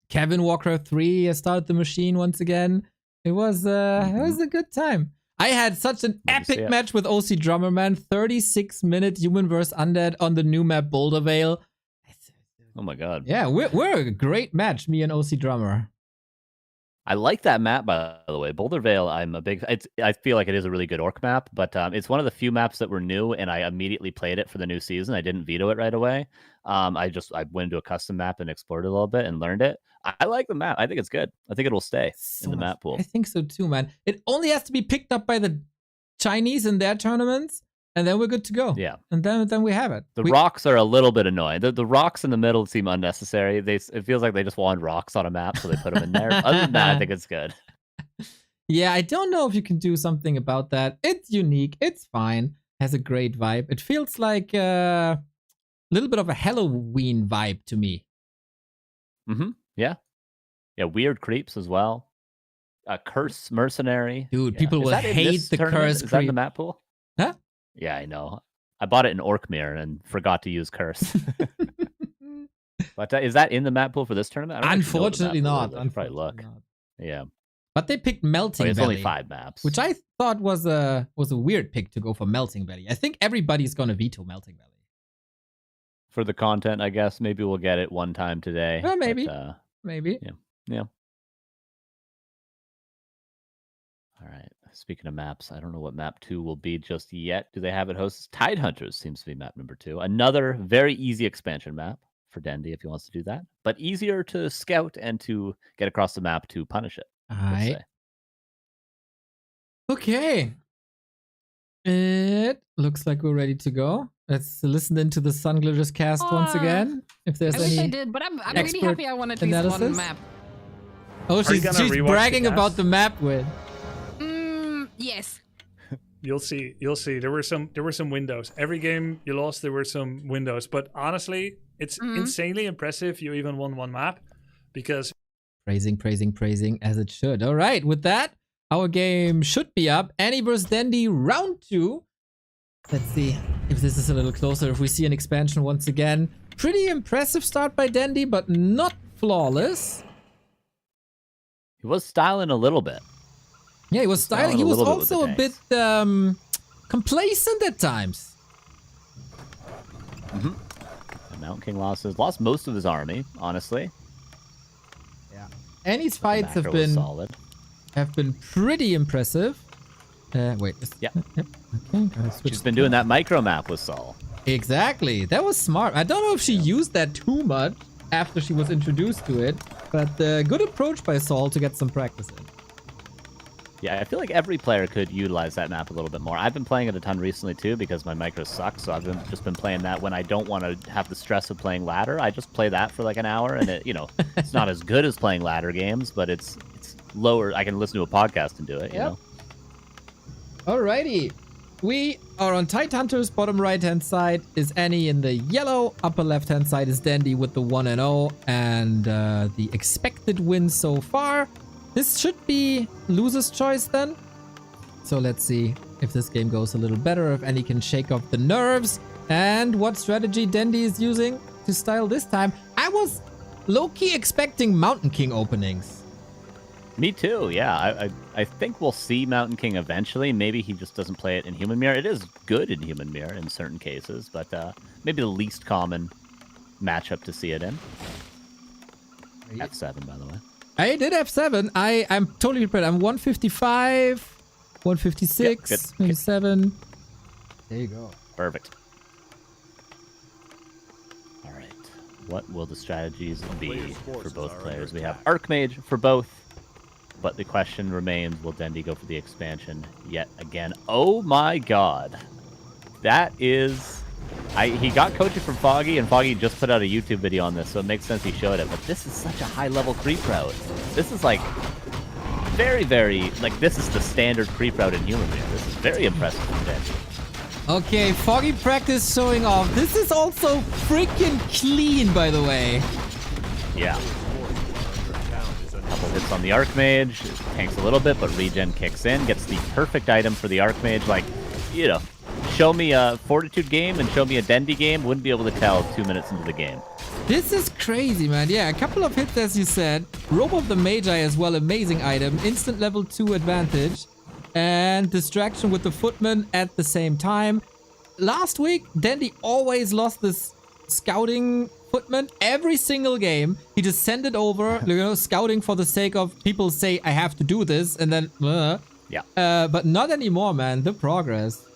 [SPEAKER 2] Kevin Warcraft 3 started the machine once again. It was a good time. I had such an epic match with OC Drummer, man. 36-minute Human vs. Undead on the new map Boulder Vale.
[SPEAKER 15] Oh my god.
[SPEAKER 2] Yeah, we're a great match, me and OC Drummer.
[SPEAKER 15] I like that map, by the way. Boulder Vale, I feel like it is a really good orc map, but it's one of the few maps that were new, and I immediately played it for the new season. I didn't veto it right away. I went into a custom map and explored it a little bit and learned it. I like the map. I think it's good. I think it will stay in the map pool.
[SPEAKER 2] I think so too, man. It only has to be picked up by the Chinese in their tournaments, and then we're good to go.
[SPEAKER 15] Yeah.
[SPEAKER 2] And then we have it.
[SPEAKER 15] The rocks are a little bit annoying. The rocks in the middle seem unnecessary. It feels like they just wanted rocks on a map, so they put them in there. Other than that, I think it's good.
[SPEAKER 2] Yeah, I don't know if you can do something about that. It's unique. It's fine. Has a great vibe. It feels like a little bit of a Halloween vibe to me.
[SPEAKER 15] Mm-hmm. Yeah. Yeah, weird creeps as well. A curse mercenary.
[SPEAKER 2] Dude, people will hate the curse
[SPEAKER 15] creep. Is that in the
[SPEAKER 2] creep.
[SPEAKER 15] map pool?
[SPEAKER 2] Huh?
[SPEAKER 15] Yeah, I know. I bought it in Orkmere and forgot to use curse. But is that in the map pool for this tournament?
[SPEAKER 2] Unfortunately not.
[SPEAKER 15] Probably look. Yeah.
[SPEAKER 2] But they picked Melting
[SPEAKER 15] It's
[SPEAKER 2] Valley.
[SPEAKER 15] only 5 maps.
[SPEAKER 2] Which I thought was a weird pick to go for Melting Valley. I think everybody's gonna veto Melting Valley.
[SPEAKER 15] For the content, I guess. Maybe we'll get it one time today.
[SPEAKER 2] Maybe.
[SPEAKER 15] But,
[SPEAKER 2] maybe.
[SPEAKER 15] Yeah. All right. Speaking of maps, I don't know what map 2 will be just yet. Do they have it hosted? Tide Hunters seems to be map number 2. Another very easy expansion map for Dendi if he wants to do that. But easier to scout and to get across the map to punish it.
[SPEAKER 2] Alright. Okay. It looks like we're ready to go. Let's listen into the Sunglitters cast once again. If there's
[SPEAKER 4] I
[SPEAKER 2] any
[SPEAKER 4] wish I did, but I'm really happy I won at least one map.
[SPEAKER 2] Oh,
[SPEAKER 16] Are you
[SPEAKER 2] she's
[SPEAKER 16] gonna rewatch
[SPEAKER 2] bragging
[SPEAKER 16] the cast?
[SPEAKER 2] about the map win.
[SPEAKER 4] Yes.
[SPEAKER 16] You'll see. You'll see. There were some windows. Every game you lost, there were some windows. But honestly, it's insanely impressive you even won one map, because
[SPEAKER 2] Praising, praising, praising, as it should. All right, with that, our game should be up. Annie vs. Dendi, round 2. Let's see if this is a little closer, if we see an expansion once again. Pretty impressive start by Dendi, but not flawless.
[SPEAKER 15] He was styling a little bit.
[SPEAKER 2] Yeah, he was styling. He was
[SPEAKER 15] a little bit with
[SPEAKER 2] also
[SPEAKER 15] the
[SPEAKER 2] a bit complacent at times.
[SPEAKER 15] The Mountain King lost most of his army, honestly.
[SPEAKER 2] Yeah. Annie's fights
[SPEAKER 15] macro was solid.
[SPEAKER 2] have been pretty impressive. Wait.
[SPEAKER 15] Yeah.
[SPEAKER 2] Yep. Okay, gotta switch.
[SPEAKER 15] She's been doing that micro map with Sol.
[SPEAKER 2] Exactly. That was smart. I don't know if she used that too much after she was introduced to it, but good approach by Sol to get some practice in.
[SPEAKER 15] Yeah, I feel like every player could utilize that map a little bit more. I've been playing it a ton recently too because my micros suck, so I've just been playing that when I don't want to have the stress of playing ladder. I just play that for like an hour, and it, it's not as good as playing ladder games, but it's lower. I can listen to a podcast and do it. You know.
[SPEAKER 2] Alrighty. We are on Tidehunters. Bottom right-hand side is Annie in the yellow. Upper left-hand side is Dendi with the 1-0 and the expected win so far. This should be loser's choice then. So let's see if this game goes a little better, if Annie can shake off the nerves, and what strategy Dendi is using to style this time. I was low-key expecting Mountain King openings.
[SPEAKER 15] Me too, yeah. I think we'll see Mountain King eventually. Maybe he just doesn't play it in Human Mirror. It is good in Human Mirror in certain cases, but maybe the least common matchup to see it in. F7, by the way.
[SPEAKER 2] I did F7. I'm totally prepared. I'm 155, 156,
[SPEAKER 15] Yep, good.
[SPEAKER 2] 27. There you go.
[SPEAKER 15] Perfect. All right. What will the strategies be for both players? We have Archmage for both, but the question remains, will Dendi go for the expansion yet again? Oh my god. That is... he got coaching from Foggy, and Foggy just put out a YouTube video on this, so it makes sense he showed it. But this is such a high-level creep route. This is like very, very... Like, this is the standard creep route in Human Mirror. This is very impressive from Dendi.
[SPEAKER 2] Okay, Foggy practice showing off. This is also freaking clean, by the way.
[SPEAKER 15] Yeah. Couple hits on the Archmage. Tanks a little bit, but regen kicks in. Gets the perfect item for the Archmage. Like, show me a Fortitude game and show me a Dendi game. Wouldn't be able to tell 2 minutes into the game.
[SPEAKER 2] This is crazy, man. Yeah, a couple of hits, as you said. Robe of the Magi as well, amazing item. Instant level 2 advantage. And distraction with the Footman at the same time. Last week, Dendi always lost this scouting Footman every single game. He just sent it over, scouting for the sake of people say, I have to do this, and then,
[SPEAKER 15] Yeah.
[SPEAKER 2] But not anymore, man. The progress.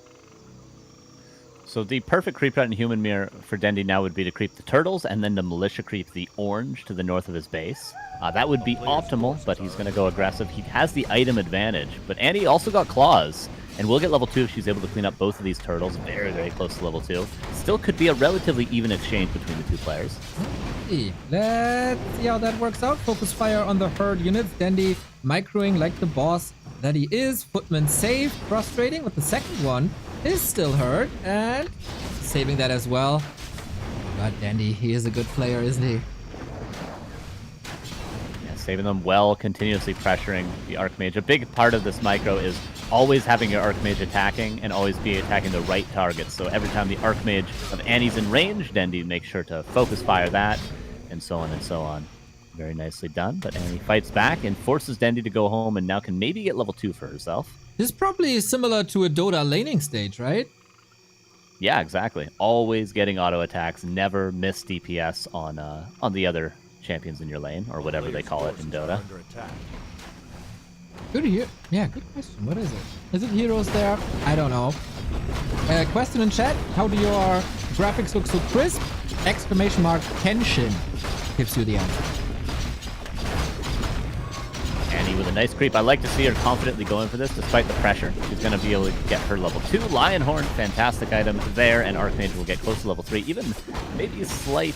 [SPEAKER 15] So the perfect creep route in Human Mirror for Dendi now would be to creep the turtles and then to militia creep the orange to the north of his base. That would be optimal, but he's going to go aggressive. He has the item advantage, but Annie also got claws, and will get level 2 if she's able to clean up both of these turtles. Very, very close to level 2. Still could be a relatively even exchange between the two players.
[SPEAKER 2] Let's see how that works out. Focus fire on the herd units. Dendi microing like the boss that he is. Footman saved. Frustrating, but the second one is still hurt, and saving that as well. God, Dendi, he is a good player, isn't he?
[SPEAKER 15] Yeah, saving them well, continuously pressuring the Archmage. A big part of this micro is always having your Archmage attacking and always be attacking the right targets. So every time the Archmage of Annie's in range, Dendi makes sure to focus fire that, and so on and so on. Very nicely done, but Annie fights back and forces Dendi to go home and now can maybe get level 2 for herself.
[SPEAKER 2] This probably is similar to a Dota laning stage, right?
[SPEAKER 15] Yeah, exactly. Always getting auto attacks, never miss DPS on the other champions in your lane, or whatever they call it in Dota.
[SPEAKER 2] Good here. Yeah, good question. What is it? Is it heroes there? I don't know. Question in chat. How do your graphics look so crisp? Exclamation mark Kenshin gives you the answer.
[SPEAKER 15] Annie with a nice creep. I like to see her confidently going for this despite the pressure. She's going to be able to get her level 2. Lionhorn, fantastic item there, and Archmage will get close to level 3. Even maybe a slight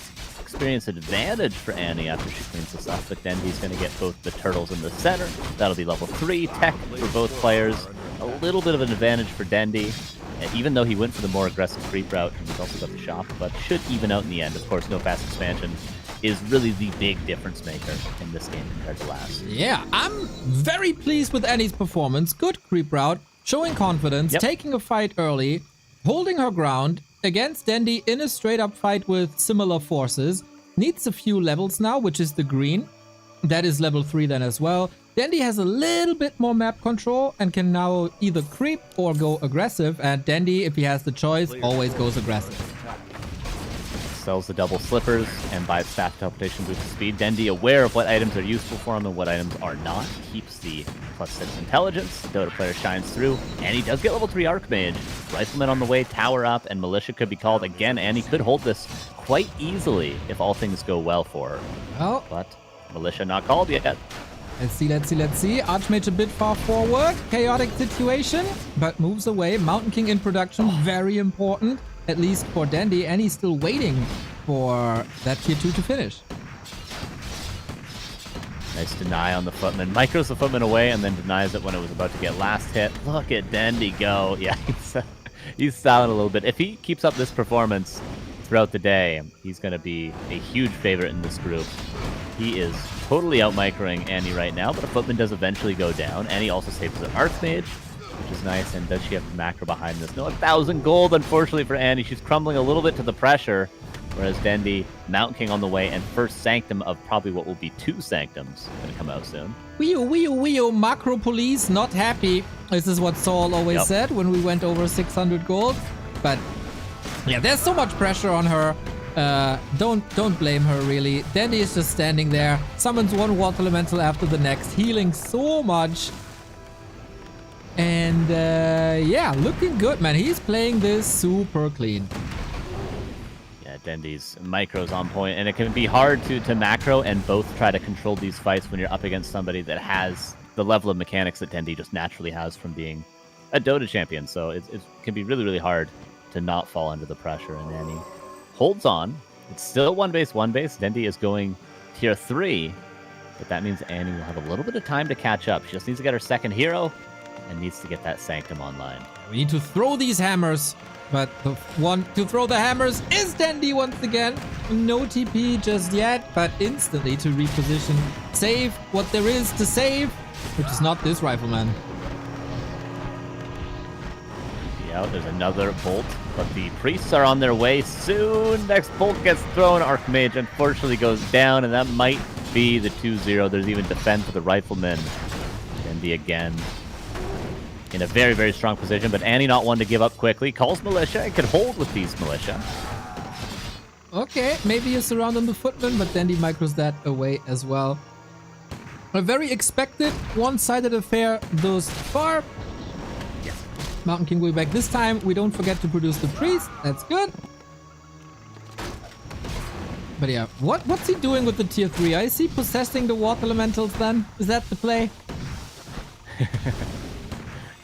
[SPEAKER 15] experience advantage for Annie after she cleans this up, but Dendi's going to get both the turtles in the center. That'll be level 3 tech for both players. A little bit of an advantage for Dendi, even though he went for the more aggressive creep route and he's also got the shop, but should even out in the end. Of course, no fast expansion is really the big difference maker in this game compared to last.
[SPEAKER 2] Yeah, I'm very pleased with Annie's performance. Good creep route, showing confidence, taking a fight early, holding her ground against Dendi in a straight-up fight with similar forces. Needs a few levels now, which is the green. That is level 3 then as well. Dendi has a little bit more map control and can now either creep or go aggressive. And Dendi, if he has the choice, always goes aggressive.
[SPEAKER 15] Sells the double slippers and buys staff teleportation boost speed. Dendi, aware of what items are useful for him and what items are not, keeps the +6 intelligence. The Dota player shines through, and he does get level 3 Archmage. Rifleman on the way, tower up, and Militia could be called again, and he could hold this quite easily if all things go well for her.
[SPEAKER 2] Oh.
[SPEAKER 15] But Militia not called yet.
[SPEAKER 2] Let's see, let's see, let's see. Archmage a bit far forward. Chaotic situation, but moves away. Mountain King in production, very important. At least for Dendi, and he's still waiting for that tier 2 to finish.
[SPEAKER 15] Nice deny on the footman. Micros the footman away and then denies it when it was about to get last hit. Look at Dendi go. Yeah, he's styling a little bit. If he keeps up this performance throughout the day, he's going to be a huge favorite in this group. He is totally out-microing Annie right now, but a footman does eventually go down. Annie also saves an Archmage, which is nice. And does she have the macro behind this? No, 1,000 gold, unfortunately, for Annie. She's crumbling a little bit to the pressure, whereas Dendi, Mountain King on the way, and first Sanctum of probably what will be 2 Sanctums going to come out soon.
[SPEAKER 2] Wee-oo, macro police, not happy. This is what Saul always said when we went over 600 gold. But yeah, there's so much pressure on her. Don't blame her, really. Dendi is just standing there, summons one water elemental after the next, healing so much. And yeah, looking good, man. He's playing this super clean.
[SPEAKER 15] Yeah, Dendi's micro's on point, and it can be hard to macro and both try to control these fights when you're up against somebody that has the level of mechanics that Dendi just naturally has from being a Dota champion. So it can be really, really hard to not fall under the pressure. And Annie holds on. It's still 1-base, 1-base. Dendi is going tier 3, but that means Annie will have a little bit of time to catch up. She just needs to get her second hero and needs to get that Sanctum online.
[SPEAKER 2] We need to throw these hammers, but the one to throw the hammers is Dendi once again. No TP just yet, but instantly to reposition. Save what there is to save, which is not this Rifleman.
[SPEAKER 15] Yeah, there's another bolt, but the priests are on their way soon. Next bolt gets thrown. Archmage unfortunately goes down, and that might be the 2-0. There's even defend for the Rifleman. Dendi again in a very, very strong position, but Annie not one to give up quickly. Calls Militia and can hold with these Militia.
[SPEAKER 2] Okay, maybe you surround on the footman, but Dendi micros that away as well. A very expected one-sided affair thus far. Mountain King will be back this time. We don't forget to produce the priest. That's good. But yeah, what's he doing with the tier 3? Is he possessing the water elementals then? Is that the play?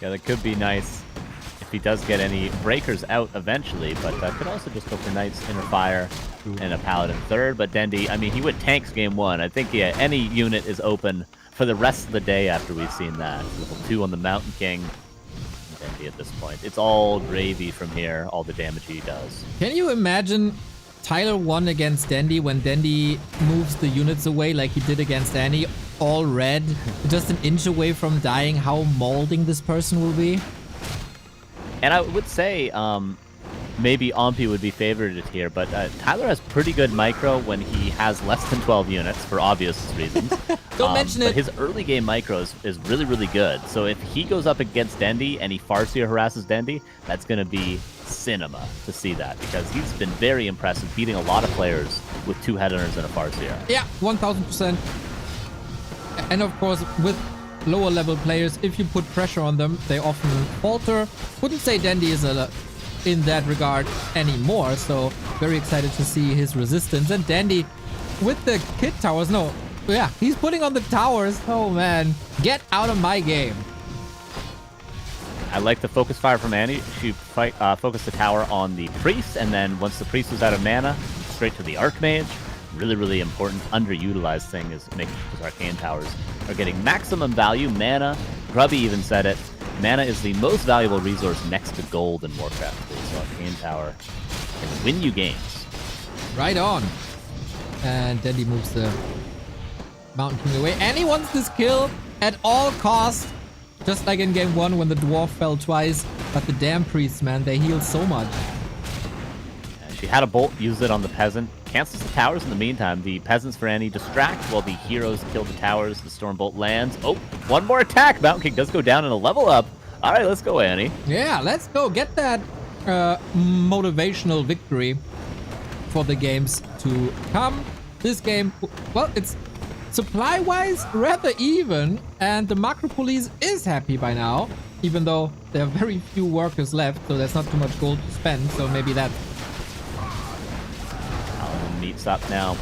[SPEAKER 15] Yeah, that could be nice if he does get any breakers out eventually, but could also just go for Knight's Inner Fire and a Paladin third. But Dendi, I mean, he went tanks game 1. I think, yeah, any unit is open for the rest of the day after we've seen that. Level 2 on the Mountain King. Dendi at this point. It's all gravy from here, all the damage he does.
[SPEAKER 2] Can you imagine Tyler1 against Dendi when Dendi moves the units away like he did against Annie? All red, just an inch away from dying, how molding this person will be.
[SPEAKER 15] And I would say maybe Ompi would be favored here, but Tyler has pretty good micro when he has less than 12 units for obvious reasons.
[SPEAKER 2] Don't mention it.
[SPEAKER 15] But his early game micros is really, really good. So if he goes up against Dendi and he Farseer harasses Dendi, that's going to be cinema to see that, because he's been very impressive, beating a lot of players with 2 headhunters and a Farseer.
[SPEAKER 2] Yeah, 1000%. And of course, with lower level players, if you put pressure on them, they often falter. Wouldn't say Dendi is in that regard anymore, so very excited to see his resistance. And Dendi with the kit towers, no, yeah, he's putting on the towers. Oh man, get out of my game.
[SPEAKER 15] I like the focus fire from Annie. She focused the tower on the priest, and then once the priest was out of mana, straight to the Archmage. really important, underutilized thing is making sure those arcane towers are getting maximum value. Mana, Grubby even said it, mana is the most valuable resource next to gold in Warcraft 3, so arcane tower can win you games.
[SPEAKER 2] Right on. And Dendi moves the Mountain King away. And he wants this kill at all costs. Just like in game 1 when the dwarf fell twice. But the damn priests, man, they heal so much.
[SPEAKER 15] She had a bolt, used it on the peasant. Cancels the towers in the meantime. The peasants for Annie distract while the heroes kill the towers. The Stormbolt lands. Oh, one more attack. Mountain King does go down in a level up. All right, let's go, Annie.
[SPEAKER 2] Yeah, let's go. Get that motivational victory for the games to come. This game, well, it's supply-wise rather even. And the Macro Police is happy by now. Even though there are very few workers left. So there's not too much gold to spend. So maybe that...
[SPEAKER 15] Meets up now.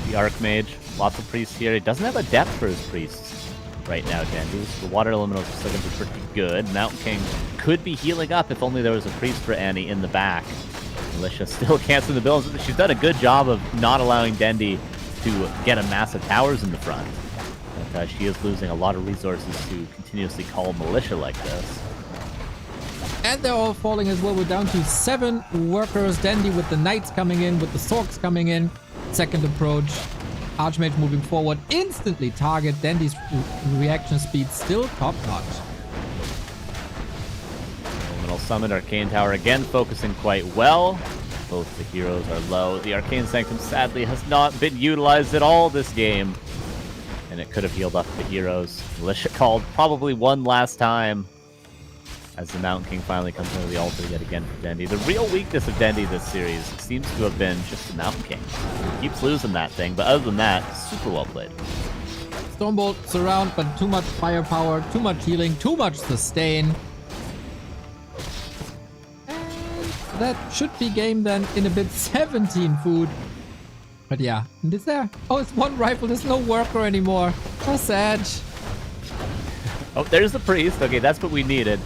[SPEAKER 15] The Archmage, lots of priests here. He doesn't have a depth for his priests right now, Dendi. The Water Elementals are still going to be pretty good. Mountain King could be healing up if only there was a priest for Annie in the back. Militia still canceling the builds. She's done a good job of not allowing Dendi to get a massive towers in the front. But she is losing a lot of resources to continuously call Militia like this.
[SPEAKER 2] And they're all falling as well. We're down to 7 workers. Dendi with the knights coming in, with the Sorks coming in. Second approach. Archmage moving forward. Instantly target. Dendi's reaction speed still top notch.
[SPEAKER 15] Elemental Summon, Arcane Tower again focusing quite well. Both the heroes are low. The Arcane Sanctum sadly has not been utilized at all this game. And it could have healed up the heroes. Militia called probably one last time. As the Mountain King finally comes into the altar yet again for Dendi. The real weakness of Dendi this series seems to have been just the Mountain King. He keeps losing that thing, but other than that, super well played.
[SPEAKER 2] Stormbolt surround, but too much firepower, too much healing, too much sustain. And that should be game then in a bit. 17 food. But yeah, and is there? Oh, it's one rifle. There's no worker anymore. How sad.
[SPEAKER 15] Oh, there's the priest. Okay, that's what we needed.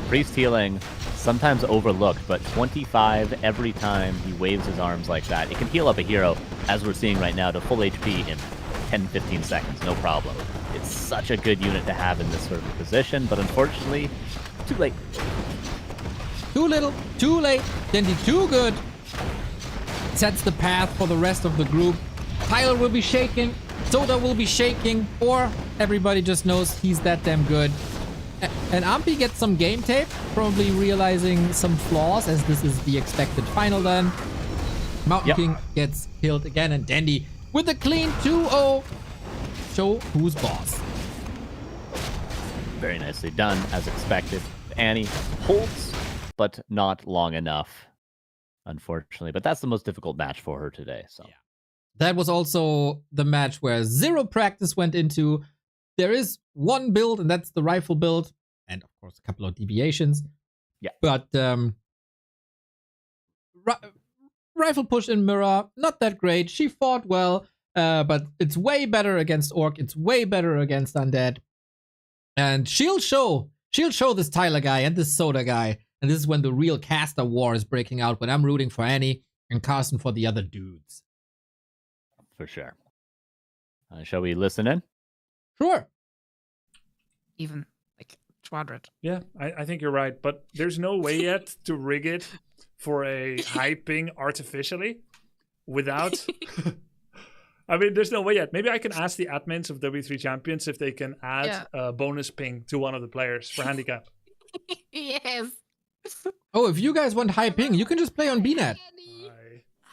[SPEAKER 15] Priest healing, sometimes overlooked, but 25 every time he waves his arms like that. It can heal up a hero, as we're seeing right now, to full HP in 10-15 seconds, no problem. It's such a good unit to have in this sort of position, but unfortunately, too late.
[SPEAKER 2] Too little, too late, Dendi too good. Sets the path for the rest of the group. Tyler will be shaking, Soda will be shaking, or everybody just knows he's that damn good. And Ampi gets some game tape, probably realizing some flaws, as this is the expected final then. Mountain King gets killed again, and Dendi with a clean 2-0. Show who's boss.
[SPEAKER 15] Very nicely done, as expected. Annie holds, but not long enough, unfortunately. But that's the most difficult match for her today. So
[SPEAKER 2] that was also the match where 0 practice went into. There is one build, and that's the rifle build. And, of course, a couple of deviations.
[SPEAKER 15] Yeah.
[SPEAKER 2] But rifle push in Mirror, not that great. She fought well, but it's way better against Orc. It's way better against Undead. And she'll show this Tyler guy and this Soda guy. And this is when the real caster war is breaking out, when I'm rooting for Annie and Carson for the other dudes.
[SPEAKER 15] For sure. Shall we listen in?
[SPEAKER 2] Sure.
[SPEAKER 4] Even like Quadrant.
[SPEAKER 16] Yeah, I think you're right, but there's no way yet to rig it for a high ping artificially without. I mean, there's no way yet. Maybe I can ask the admins of W3 Champions if they can add a bonus ping to one of the players for handicap.
[SPEAKER 4] Yes.
[SPEAKER 2] Oh, if you guys want high ping, you can just play on BNet.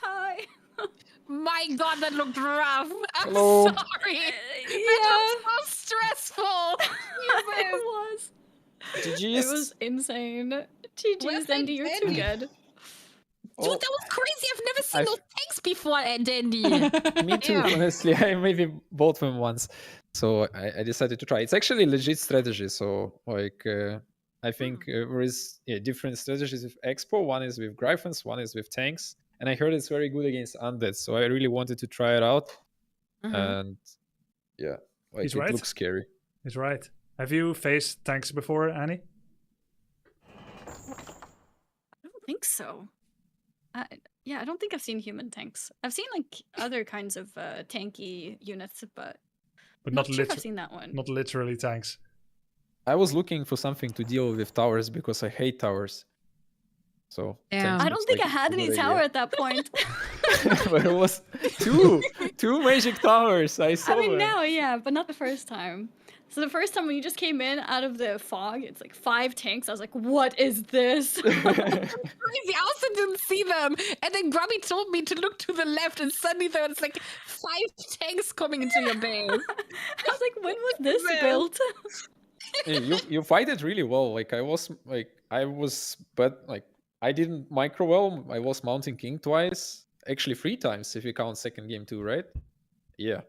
[SPEAKER 4] Hi. My God, that looked rough. I'm
[SPEAKER 12] Hello.
[SPEAKER 4] sorry. That was so stressful.
[SPEAKER 18] It was.
[SPEAKER 12] GG's.
[SPEAKER 18] It was insane. GG's, Dendi, you're too good.
[SPEAKER 4] Dude, that was crazy. I've never seen those tanks before, Dendi.
[SPEAKER 20] Me too, honestly. I maybe bought them once. So I decided to try. It's actually a legit strategy. So, like, I think there is different strategies with Expo. One is with Gryphons, one is with tanks. And I heard it's very good against Undead. So I really wanted to try it out. And yeah, like,
[SPEAKER 16] He's
[SPEAKER 20] it
[SPEAKER 16] right.
[SPEAKER 20] looks scary.
[SPEAKER 16] He's right. Have you faced tanks before, Annie?
[SPEAKER 18] I don't think so. Yeah, I don't think I've seen human tanks. I've seen like other kinds of tanky units, but
[SPEAKER 16] not
[SPEAKER 18] sure if I've seen that one.
[SPEAKER 16] Not literally tanks.
[SPEAKER 20] I was looking for something to deal with towers because I hate towers. So
[SPEAKER 18] I don't think I had any tower at that point.
[SPEAKER 20] But it was two magic towers. I saw
[SPEAKER 18] I mean,
[SPEAKER 20] them.
[SPEAKER 18] now, yeah, but not the first time. So the first time when you just came in out of the fog, it's like 5 tanks. I was like, what is this?
[SPEAKER 4] Crazy. I also didn't see them. And then Grubby told me to look to the left, and suddenly there was like 5 tanks coming into your base.
[SPEAKER 18] I was like, when was this built?
[SPEAKER 20] Hey, you fight it really well. Like I didn't micro well. I was mounting king twice, actually 3 times if you count second game too, right? Yeah.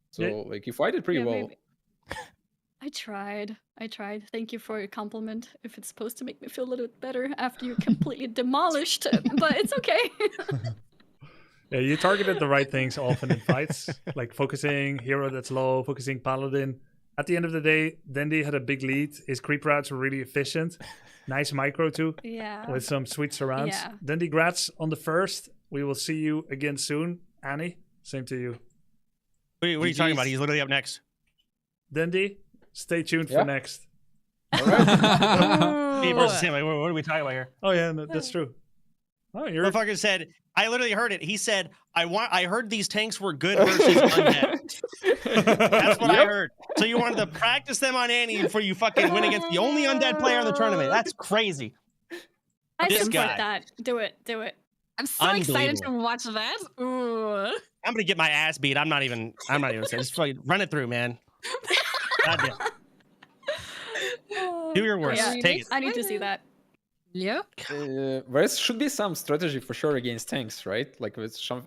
[SPEAKER 20] So like you fight it pretty well.
[SPEAKER 18] Maybe. I tried. Thank you for your compliment. If it's supposed to make me feel a little bit better after you're completely demolished, but it's okay.
[SPEAKER 16] Yeah, you targeted the right things often in fights, like focusing hero that's low, focusing paladin. At the end of the day, Dendi had a big lead. His creep routes were really efficient. Nice micro too.
[SPEAKER 18] Yeah.
[SPEAKER 16] With some sweet surrounds.
[SPEAKER 18] Yeah.
[SPEAKER 16] Dendi, grats on the first. We will see you again soon. Annie, same to you.
[SPEAKER 19] What are you talking about? He's literally up next.
[SPEAKER 16] Dendi, stay tuned for next.
[SPEAKER 19] All right. Me versus him. Like, what are we talking about here?
[SPEAKER 16] Oh yeah, no, that's true. Oh, you're
[SPEAKER 19] Motherfucker said, I literally heard it. He said, I heard these tanks were good versus undead. That's what I heard. So you wanted to practice them on Annie before you fucking win against the only undead player in the tournament. That's crazy.
[SPEAKER 18] I
[SPEAKER 19] This
[SPEAKER 18] support
[SPEAKER 19] guy.
[SPEAKER 18] that. Do it.
[SPEAKER 4] I'm so excited to watch that. Ooh.
[SPEAKER 19] I'm gonna get my ass beat. I'm not even scared. Just fucking run it through, man. Goddamn. Do your worst.
[SPEAKER 18] Yeah,
[SPEAKER 19] Take it.
[SPEAKER 18] I need to see that.
[SPEAKER 4] Yeah.
[SPEAKER 20] There should be some strategy for sure against tanks, right? Like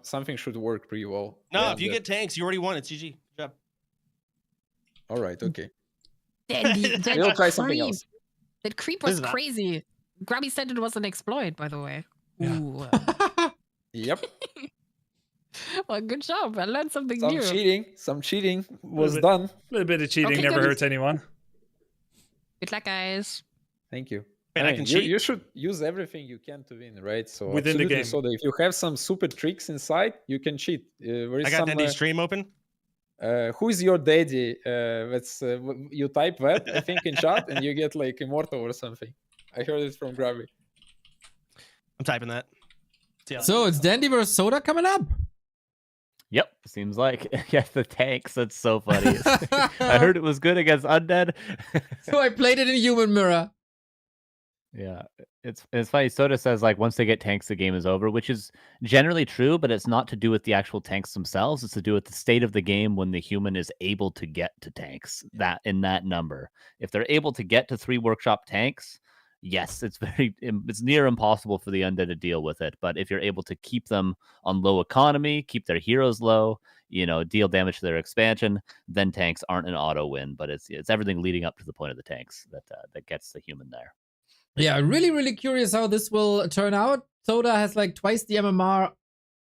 [SPEAKER 20] something should work pretty well.
[SPEAKER 19] No, if you get tanks, you already won. It's GG. Good job.
[SPEAKER 20] All right, okay.
[SPEAKER 4] We'll
[SPEAKER 20] try something else.
[SPEAKER 4] That creep was crazy. Grubby said it was an exploit, by the way.
[SPEAKER 20] Yeah.
[SPEAKER 4] Ooh.
[SPEAKER 20] Yep.
[SPEAKER 4] Well, good job. I learned something
[SPEAKER 20] Some
[SPEAKER 4] new.
[SPEAKER 20] cheating was done.
[SPEAKER 16] A little bit of cheating
[SPEAKER 4] Okay,
[SPEAKER 16] never
[SPEAKER 4] good.
[SPEAKER 16] hurts anyone.
[SPEAKER 4] Good luck, guys.
[SPEAKER 20] Thank you.
[SPEAKER 19] Wait, I can cheat?
[SPEAKER 20] You should use everything you can to win, right? So
[SPEAKER 16] Within the
[SPEAKER 20] absolutely,
[SPEAKER 16] game.
[SPEAKER 20] So that if you have some super tricks inside, you can cheat. There is
[SPEAKER 19] I got
[SPEAKER 20] some,
[SPEAKER 19] Dendi's stream open.
[SPEAKER 20] who is your daddy? That's you type that I think in chat, and you get like immortal or something. I heard it from Grubby.
[SPEAKER 19] I'm typing that.
[SPEAKER 2] So it's Dendi versus Soda coming up.
[SPEAKER 15] Yep, seems like. Yeah, the tanks. That's so funny. I heard it was good against undead.
[SPEAKER 2] So I played it in Human Mirror.
[SPEAKER 15] Yeah, it's funny. Soda says like once they get tanks, the game is over, which is generally true, but it's not to do with the actual tanks themselves. It's to do with the state of the game when the human is able to get to tanks. That in that number, if they're able to get to 3 workshop tanks, yes, it's near impossible for the undead to deal with it. But if you're able to keep them on low economy, keep their heroes low, deal damage to their expansion, then tanks aren't an auto win. But it's everything leading up to the point of the tanks that gets the human there.
[SPEAKER 2] Yeah, really, really curious how this will turn out. Soda has like twice the MMR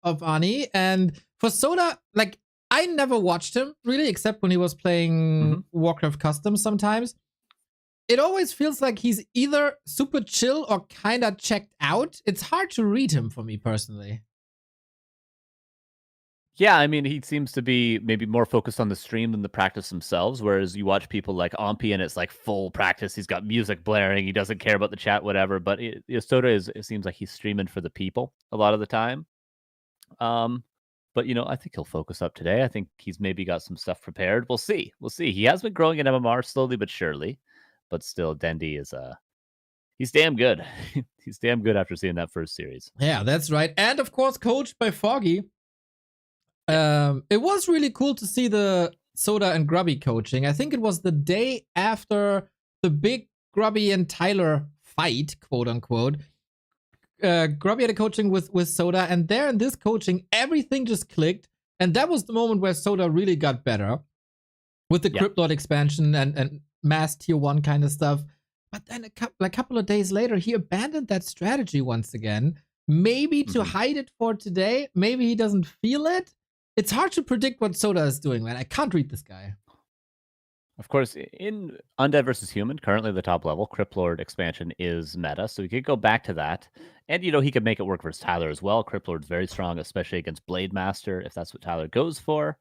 [SPEAKER 2] of Annie. And for Soda, like, I never watched him really, except when he was playing Warcraft Custom sometimes. It always feels like he's either super chill or kind of checked out. It's hard to read him for me personally.
[SPEAKER 15] Yeah, I mean, he seems to be maybe more focused on the stream than the practice themselves, whereas you watch people like Ompi and it's like full practice. He's got music blaring. He doesn't care about the chat, whatever. But Soda it seems like he's streaming for the people a lot of the time. But, I think he'll focus up today. I think he's maybe got some stuff prepared. We'll see. He has been growing in MMR slowly but surely. But still, Dendi is he's damn good. He's damn good after seeing that first series.
[SPEAKER 2] Yeah, that's right. And of course, coached by Foggy. It was really cool to see the Soda and Grubby coaching. I think it was the day after the big Grubby and Tyler fight, quote unquote. Grubby had a coaching with Soda, and there in this coaching, everything just clicked. And that was the moment where Soda really got better with the Crypt Lord expansion and mass tier 1 kind of stuff. But then a couple of days later, he abandoned that strategy once again. Maybe to hide it for today. Maybe he doesn't feel it. It's hard to predict what Soda is doing, man. I can't read this guy.
[SPEAKER 15] Of course, in Undead versus Human, currently the top level, Crypt Lord expansion is meta, so we could go back to that. And, you know, he could make it work versus Tyler as well. Crypt Lord's very strong, especially against Blade Master, if that's what Tyler goes for.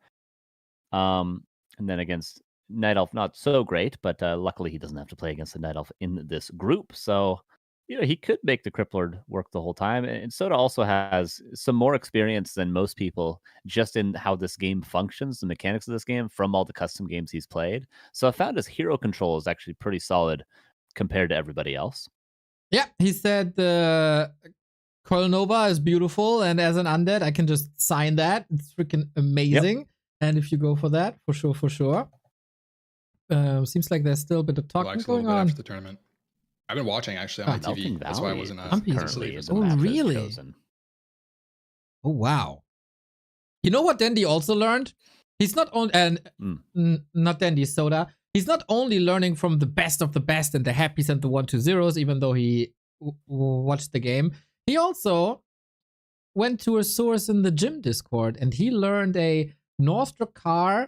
[SPEAKER 15] And then against Night Elf, not so great, but luckily he doesn't have to play against the Night Elf in this group. So, you know, he could make the Crypt Lord work the whole time. And Soda also has some more experience than most people just in how this game functions, the mechanics of this game, from all the custom games he's played. So I found his hero control is actually pretty solid compared to everybody else.
[SPEAKER 2] Yeah, he said Coil Nova is beautiful, and as an undead, I can just sign that. It's freaking amazing.
[SPEAKER 8] Yep.
[SPEAKER 2] And if you go for that, for sure, for sure. Seems like there's still a bit of talking going on.
[SPEAKER 8] After the tournament. I've been watching actually on my TV. That's why I wasn't
[SPEAKER 2] currently. Oh, really? Oh, wow. You know what Dendi also learned? He's not only not Dendi, Soda. He's not only learning from the best of the best and the happies and the 1-2-0s, even though he watched the game. He also went to a source in the gym Discord and he learned a Northrakar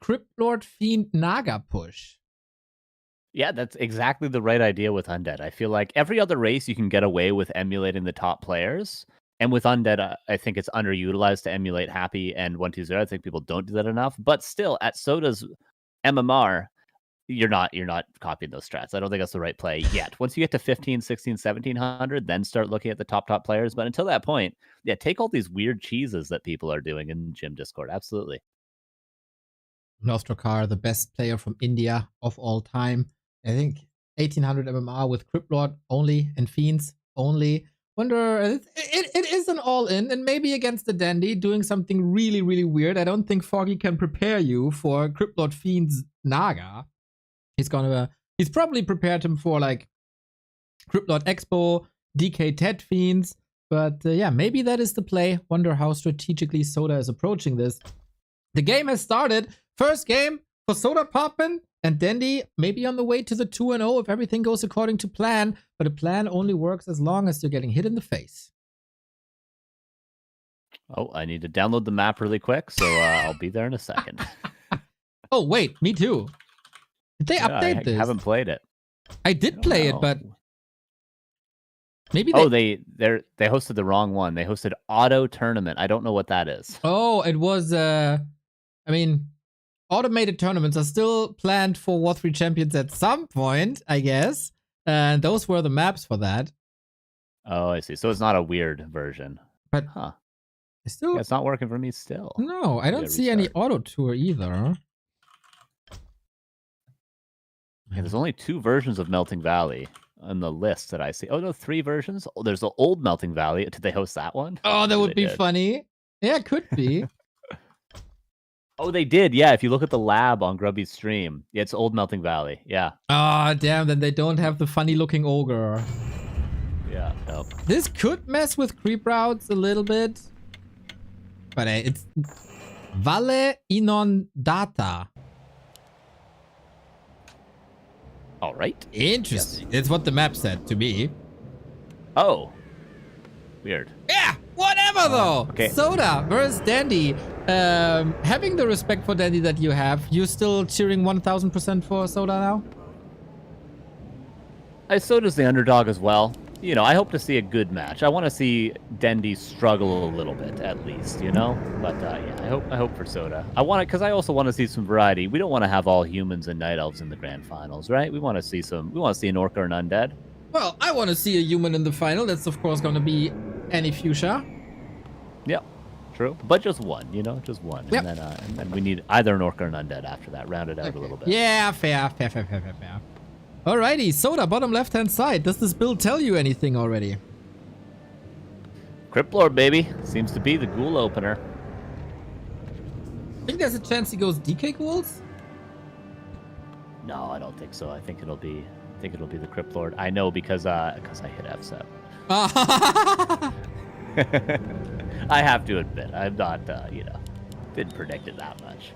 [SPEAKER 2] Crypt Lord Fiend Naga push.
[SPEAKER 15] Yeah, that's exactly the right idea with Undead. I feel like every other race you can get away with emulating the top players. And with Undead, I think it's underutilized to emulate Happy and 1-2-0. I think people don't do that enough. But still, at Soda's MMR, you're not copying those strats. I don't think that's the right play yet. Once you get to 15, 16, 1700, then start looking at the top players. But until that point, yeah, take all these weird cheeses that people are doing in Gym Discord. Absolutely.
[SPEAKER 2] Nostrakar, the best player from India of all time. I think 1800 MMR with Crypt Lord only and Fiends only. Wonder, it is an all-in, and maybe against the Dendi doing something really, really weird. I don't think Foggy can prepare you for Crypt Lord Fiends Naga. He's probably prepared him for like Crypt Lord Expo, DK Ted Fiends, but yeah, maybe that is the play. Wonder how strategically Soda is approaching this. The game has started. First game for Sodapoppin and Dendi, maybe on the way to the 2-0 if everything goes according to plan, but a plan only works as long as you're getting hit in the face.
[SPEAKER 15] Oh, I need to download the map really quick, so I'll be there in a second.
[SPEAKER 2] Oh, wait, me too. Did they update this?
[SPEAKER 15] I haven't played it.
[SPEAKER 2] I did play it, but maybe
[SPEAKER 15] they hosted the wrong one. They hosted Auto Tournament. I don't know what that is.
[SPEAKER 2] Oh, it was I mean, automated tournaments are still planned for War 3 Champions at some point, I guess. And those were the maps for that.
[SPEAKER 15] Oh, I see. So it's not a weird version.
[SPEAKER 2] But
[SPEAKER 15] it's not working for me still.
[SPEAKER 2] No, I don't see any auto tour either.
[SPEAKER 15] Yeah, there's only 2 versions of Melting Valley on the list that I see. Oh, no, 3 versions? Oh, there's the old Melting Valley. Did they host that one?
[SPEAKER 2] Oh, that would be funny. Yeah, it could be.
[SPEAKER 15] Oh, they did. Yeah, if you look at the lab on Grubby's stream, yeah, it's old Melting Valley. Yeah.
[SPEAKER 2] Oh, damn, then they don't have the funny-looking ogre.
[SPEAKER 15] Yeah, nope.
[SPEAKER 2] This could mess with creep routes a little bit. But it's Valle Inondata.
[SPEAKER 15] All right.
[SPEAKER 2] Interesting. It's what the map said to me.
[SPEAKER 15] Oh. Weird.
[SPEAKER 2] Yeah, whatever though.
[SPEAKER 15] Okay.
[SPEAKER 2] Soda versus Dendi. Having the respect for Dendi that you have, you still cheering 1000% for Soda now?
[SPEAKER 15] Soda's the underdog as well. You know, I hope to see a good match. I want to see Dendi struggle a little bit, at least, you know? But, yeah, I hope for Soda. I want it, because I also want to see some variety. We don't want to have all humans and night elves in the grand finals, right? We want to see an orc or an undead.
[SPEAKER 2] Well, I want to see a human in the final. That's, of course, going to be AnnieFuchsia.
[SPEAKER 15] Yep, true. But just one, you know? Just one.
[SPEAKER 2] Yep.
[SPEAKER 15] And then we need either an orc or an undead after that. Round it out a little bit.
[SPEAKER 2] Yeah, fair. Alrighty, Soda, bottom left-hand side. Does this build tell you anything already?
[SPEAKER 15] Crypt Lord, baby. Seems to be the ghoul opener.
[SPEAKER 2] I think there's a chance he goes DK ghouls?
[SPEAKER 15] No, I don't think so. I think it'll be the Crypt Lord. I know because I hit FSEP. I have to admit, I'm not, didn't predict it that much.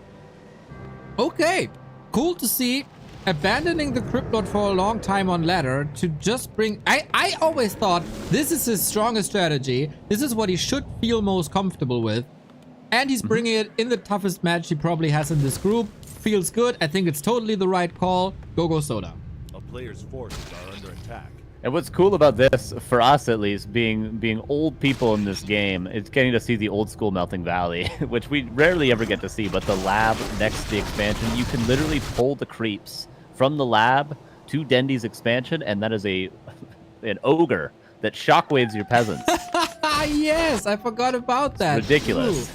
[SPEAKER 2] Okay, cool to see. Abandoning the Crypt Lord for a long time on ladder to just bring... I always thought this is his strongest strategy. This is what he should feel most comfortable with. And he's bringing it in the toughest match he probably has in this group. Feels good. I think it's totally the right call. Go Soda.
[SPEAKER 5] A player's forces are under attack.
[SPEAKER 15] And what's cool about this, for us at least, being old people in this game, it's getting to see the old school Melting Valley, which we rarely ever get to see. But the lab next to the expansion, you can literally pull the creeps from the lab to Dendi's expansion, and that is an ogre that shockwaves your peasants.
[SPEAKER 2] Yes, I forgot about that.
[SPEAKER 15] It's ridiculous.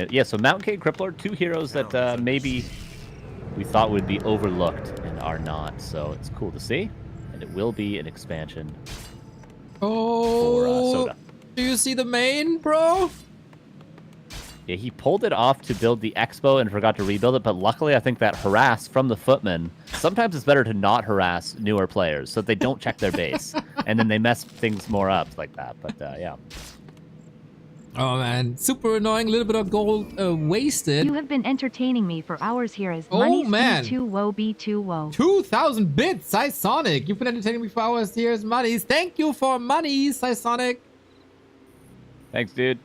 [SPEAKER 15] Yeah, so Mountain King, Cripplord, 2 heroes that maybe we thought would be overlooked and are not. So it's cool to see, and it will be an expansion for Soda.
[SPEAKER 2] Do you see the main, bro?
[SPEAKER 15] Yeah, he pulled it off to build the expo and forgot to rebuild it, but luckily I think that harass from the footman, sometimes it's better to not harass newer players so that they don't check their base, and then they mess things more up like that, but yeah.
[SPEAKER 2] Oh man, super annoying, little bit of gold wasted.
[SPEAKER 3] You have been entertaining me for hours here as
[SPEAKER 2] Oh,
[SPEAKER 3] Money's
[SPEAKER 2] man.
[SPEAKER 3] B2Wo.
[SPEAKER 2] 2,000 bits, Sonic. You've been entertaining me for hours. Here's Monies. Thank you for Monies, Sonic.
[SPEAKER 15] Thanks, dude.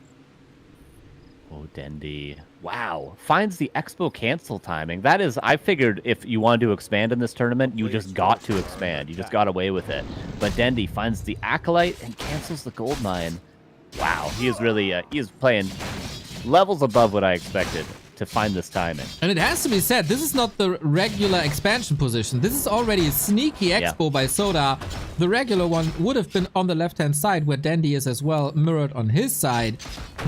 [SPEAKER 15] Oh, Dendi. Wow. Finds the expo cancel timing. That is, I figured if you wanted to expand in this tournament, you just got to expand. You just got away with it. But Dendi finds the Acolyte and cancels the gold mine. Wow. He is really, he is playing levels above what I expected to find this timing.
[SPEAKER 2] And it has to be said, this is not the regular expansion position. This is already a sneaky expo by Soda. The regular one would have been on the left-hand side where Dendi is as well, mirrored on his side.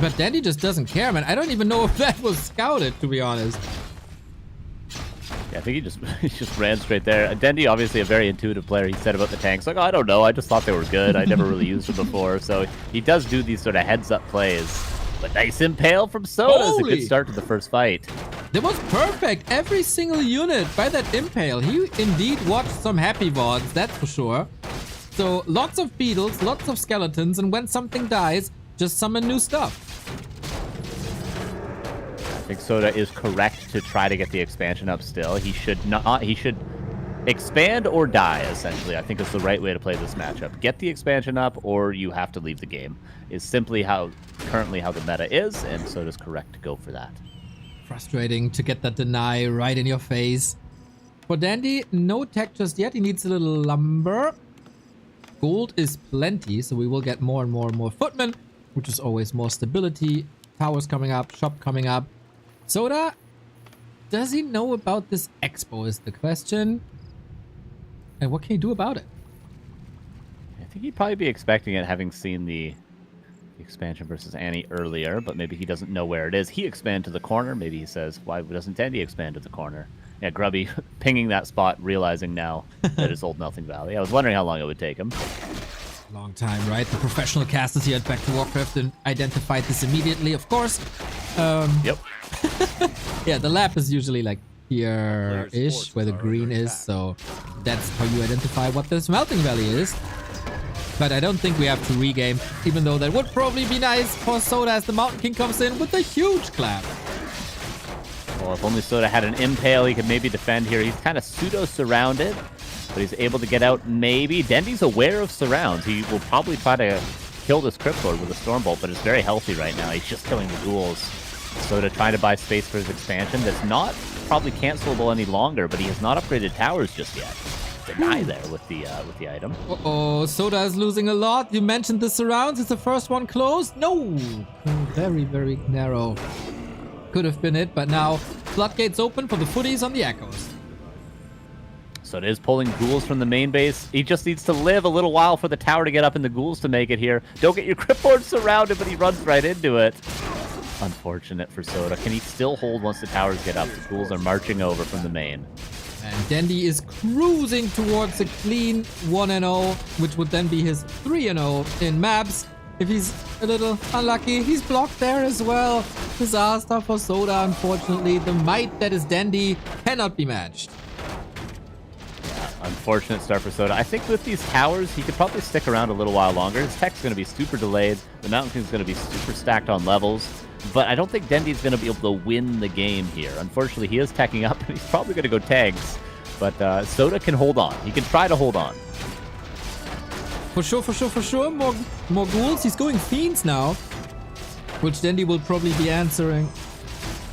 [SPEAKER 2] But Dendi just doesn't care, man. I don't even know if that was scouted, to be honest.
[SPEAKER 15] Yeah, I think he just ran straight there. Dendi, obviously a very intuitive player. He said about the tanks, like, oh, I don't know. I just thought they were good. I never really used them before. So he does do these sort of heads-up plays. But nice impale from Soda is a good start to the first fight.
[SPEAKER 2] That was perfect. Every single unit by that impale. He indeed watched some happy VODs, that's for sure. So lots of beetles, lots of skeletons, and when something dies, just summon new stuff.
[SPEAKER 15] I think Soda is correct to try to get the expansion up still. He should not. He should expand or die, essentially. I think is the right way to play this matchup. Get the expansion up, or you have to leave the game. Is simply currently how the meta is, and Soda's correct to go for that.
[SPEAKER 2] Frustrating to get that deny right in your face. For Dendi, no tech just yet. He needs a little lumber. Gold is plenty, so we will get more and more and more footmen, which is always more stability. Towers coming up, shop coming up. Soda, does he know about this expo is the question. And what can he do about it?
[SPEAKER 15] I think he'd probably be expecting it, having seen the expansion versus Annie earlier, but maybe he doesn't know where it is. He expanded to the corner. Maybe he says, why doesn't Dendi expand to the corner? Yeah, Grubby pinging that spot, realizing now that it's Old Melting Valley. I was wondering how long it would take him.
[SPEAKER 2] Long time, right? The professional casters here at Back to Warcraft identified this immediately, of course.
[SPEAKER 15] Yep.
[SPEAKER 2] Yeah, the lab is usually like here-ish, where the green is, so that's how you identify what this Melting Valley is. But I don't think we have to regame, even though that would probably be nice for Soda as the Mountain King comes in with a huge clap.
[SPEAKER 15] Well, if only Soda had an impale, he could maybe defend here. He's kind of pseudo-surrounded, but he's able to get out maybe. Dendi's aware of surrounds. He will probably try to kill this Cryptlord with a Stormbolt, but it's very healthy right now. He's just killing the ghouls. Soda trying to buy space for his expansion. That's not probably cancelable any longer, but he has not upgraded towers just yet. Deny there with the item.
[SPEAKER 2] Uh-oh, Soda is losing a lot. You mentioned the surrounds. Is the first one closed? No! Very, very narrow. Could have been it, but now floodgates open for the footies on the Echoes.
[SPEAKER 15] Soda is pulling ghouls from the main base. He just needs to live a little while for the tower to get up and the ghouls to make it here. Don't get your Cryptlord surrounded, but he runs right into it. Unfortunate for Soda. Can he still hold once the towers get up? The ghouls are marching over from the main.
[SPEAKER 2] And Dendi is cruising towards a clean 1-0, which would then be his 3-0 in maps. If he's a little unlucky, he's blocked there as well. Disaster for Soda, unfortunately. The might that is Dendi cannot be matched.
[SPEAKER 15] Unfortunate start for Soda. I think with these towers, he could probably stick around a little while longer. His tech's going to be super delayed. The Mountain King's going to be super stacked on levels. But I don't think Dendi's going to be able to win the game here. Unfortunately, he is teching up, and he's probably going to go tanks. But Soda can hold on. He can try to hold on.
[SPEAKER 2] For sure, for sure, for sure. More ghouls. He's going Fiends now. which Dendi will probably be answering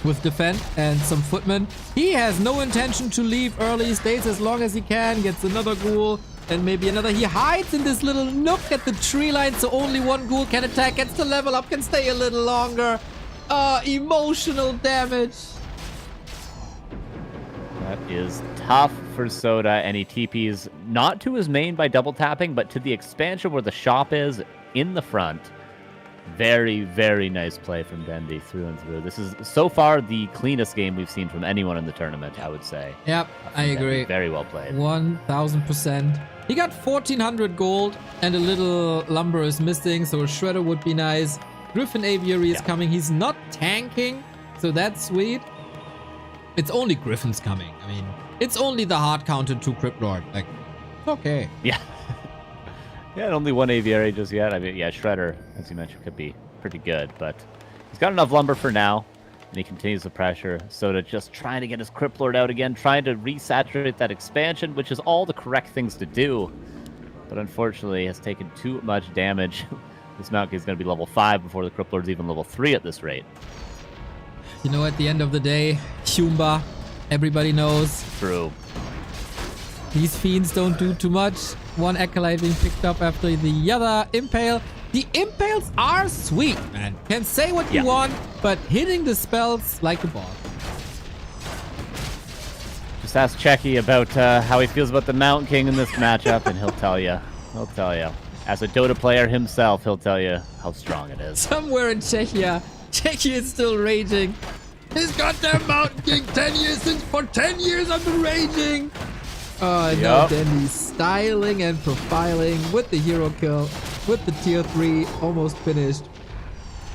[SPEAKER 2] with defend and some footmen. He has no intention to leave early, stays as long as he can, gets another ghoul, and maybe another. He hides in this little nook at the tree line, so only one ghoul can attack, gets the level up, can stay a little longer. Emotional damage.
[SPEAKER 15] That is tough for Soda, and he TPs not to his main by double tapping, but to the expansion where the shop is in the front. Very, very nice play from Dendi through and through. This is so far the cleanest game we've seen from anyone in the tournament, I would say.
[SPEAKER 2] Yep, I agree.
[SPEAKER 15] Very well played.
[SPEAKER 2] 1000%. He got 1400 gold, and a little lumber is missing, so a shredder would be nice. Griffin Aviary is coming. He's not tanking, so that's sweet. It's only Griffin's coming. I mean, it's only the hard counter to Crypt Lord. Like, it's okay.
[SPEAKER 15] Yeah. Yeah, and only one Aviary just yet. I mean, yeah, Shredder, as you mentioned, could be pretty good, but he's got enough lumber for now, and he continues the pressure. Soda just trying to get his Crypt Lord out again, trying to resaturate that expansion, which is all the correct things to do, but unfortunately has taken too much damage. This Mount King is going to be level 5 before the Crypt Lord's even level 3 at this rate.
[SPEAKER 2] You know, at the end of the day, Humba, everybody knows.
[SPEAKER 15] True.
[SPEAKER 2] These fiends don't do too much. One Acolyte being picked up after the other Impale. The Impales are sweet, man. Can say what you want, but hitting the spells like a boss.
[SPEAKER 15] Just ask Checky about how he feels about the Mountain King in this matchup, and he'll tell you. He'll tell you. As a Dota player himself, he'll tell you how strong it is.
[SPEAKER 2] Somewhere in Czechia, Czechia is still raging. His goddamn Mountain King 10 years since for 10 years I've been raging. Oh, no, Dendi's styling and profiling with the hero kill, with the tier 3, almost finished.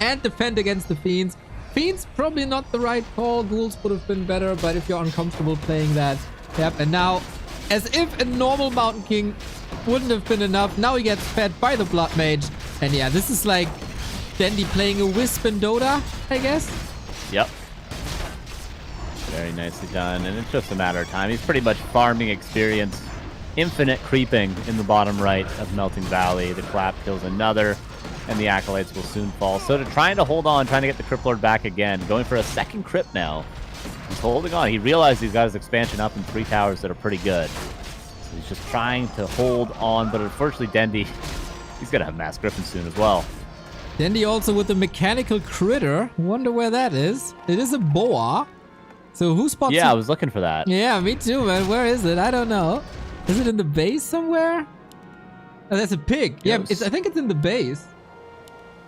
[SPEAKER 2] And defend against the Fiends. Fiends, probably not the right call. Ghouls would have been better, but if you're uncomfortable playing that, yep. And now, as if a normal Mountain King wouldn't have been enough, now he gets fed by the Blood Mage. And yeah, this is like Dendi playing a Wisp in Dota, I guess.
[SPEAKER 15] Yep. Very nicely done, and it's just a matter of time. He's pretty much farming experience. Infinite creeping in the bottom right of Melting Valley. The clap kills another, and the Acolytes will soon fall. So trying to hold on, trying to get the Crypt Lord back again. Going for a second Crypt now. He's holding on. He realized he's got his expansion up in 3 towers that are pretty good. So he's just trying to hold on, but unfortunately Dendi, he's going to have Mass Griffin soon as well.
[SPEAKER 2] Dendi also with the mechanical critter. Wonder where that is. It is a boa. So who spots it?
[SPEAKER 15] Yeah, I was looking for that.
[SPEAKER 2] Yeah, me too, man. Where is it? I don't know. Is it in the base somewhere? Oh, that's a pig. Yeah, I think it's in the base.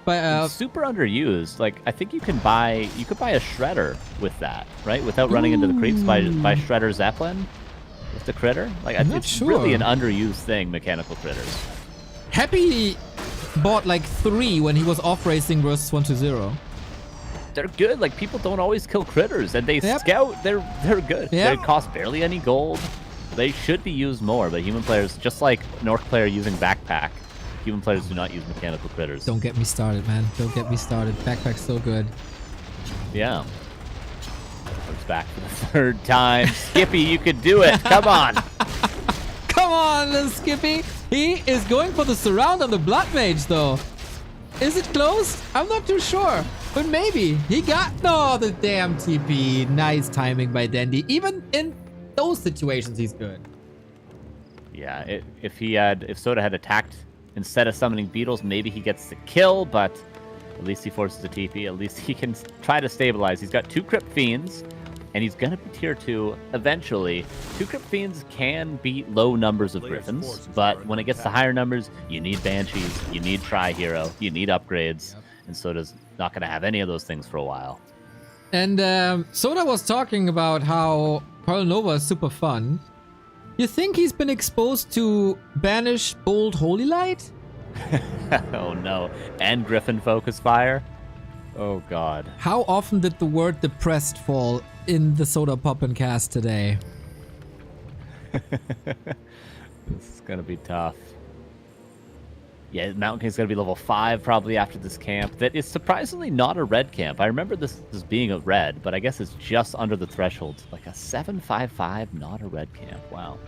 [SPEAKER 2] But
[SPEAKER 15] it's super underused. Like, I think you could buy a Shredder with that, right? Without running into the creeps by Shredder Zeppelin with the critter. Like, it's really an underused thing, mechanical critters.
[SPEAKER 2] Happy bought like 3 when he was off racing versus 1-0.
[SPEAKER 15] They're good. Like, people don't always kill critters, and they scout. They're good. They cost barely any gold. They should be used more, but human players, just like Nork player using backpack, human players do not use mechanical critters.
[SPEAKER 2] Don't get me started, man. Don't get me started. Backpack's so good.
[SPEAKER 15] Yeah. Comes back for the 3rd time. Skippy, you could do it. Come on.
[SPEAKER 2] Come on, little Skippy. He is going for the surround on the Blood Mage, though. Is it close? I'm not too sure. But maybe. He got... No, the damn TP. Nice timing by Dendi. Even in those situations, he's good.
[SPEAKER 15] Yeah, if Soda had attacked instead of summoning beetles, maybe he gets the kill, but at least he forces the TP. At least he can try to stabilize. He's got 2 Crypt Fiends, and he's going to be tier 2 eventually. 2 Crypt Fiends can beat low numbers of Griffins, but when it gets to higher numbers, you need Banshees, you need Tri-Hero, you need upgrades, and Soda's not going to have any of those things for a while.
[SPEAKER 2] And Soda was talking about how Pearl Nova is super fun. You think he's been exposed to Banish Bold Holy Light?
[SPEAKER 15] Oh no. And Griffin Focus Fire? Oh god.
[SPEAKER 2] How often did the word depressed fall in the Sodapoppin cast today?
[SPEAKER 15] This is gonna be tough. Yeah, Mountain King's gonna be level 5 probably after this camp. That is surprisingly not a red camp. I remember this as being a red, but I guess it's just under the threshold. Like a 755, not a red camp. Wow.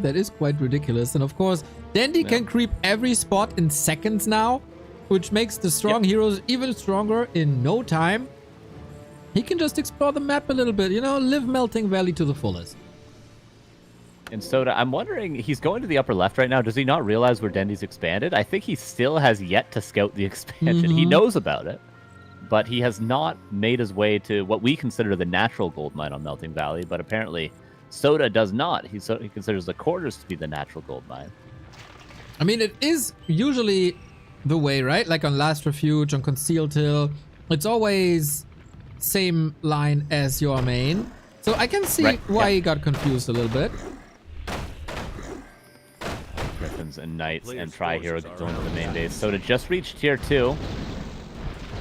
[SPEAKER 2] That is quite ridiculous. And of course, Dendi can creep every spot in seconds now. which makes the strong heroes even stronger in no time. He can just explore the map a little bit, you know, live Melting Valley to the fullest.
[SPEAKER 15] And Soda, I'm wondering, he's going to the upper left right now. Does he not realize where Dendi's expanded? I think he still has yet to scout the expansion. He knows about it, but he has not made his way to what we consider the natural gold mine on Melting Valley, but apparently Soda does not. He considers the quarters to be the natural gold mine.
[SPEAKER 2] I mean, it is usually the way, right? Like on Last Refuge, on Concealed Hill, it's always same line as your main. So I can see why he got confused a little bit.
[SPEAKER 15] Griffins and Knights and Tri-Hero going to the main base. Soda just reached tier 2.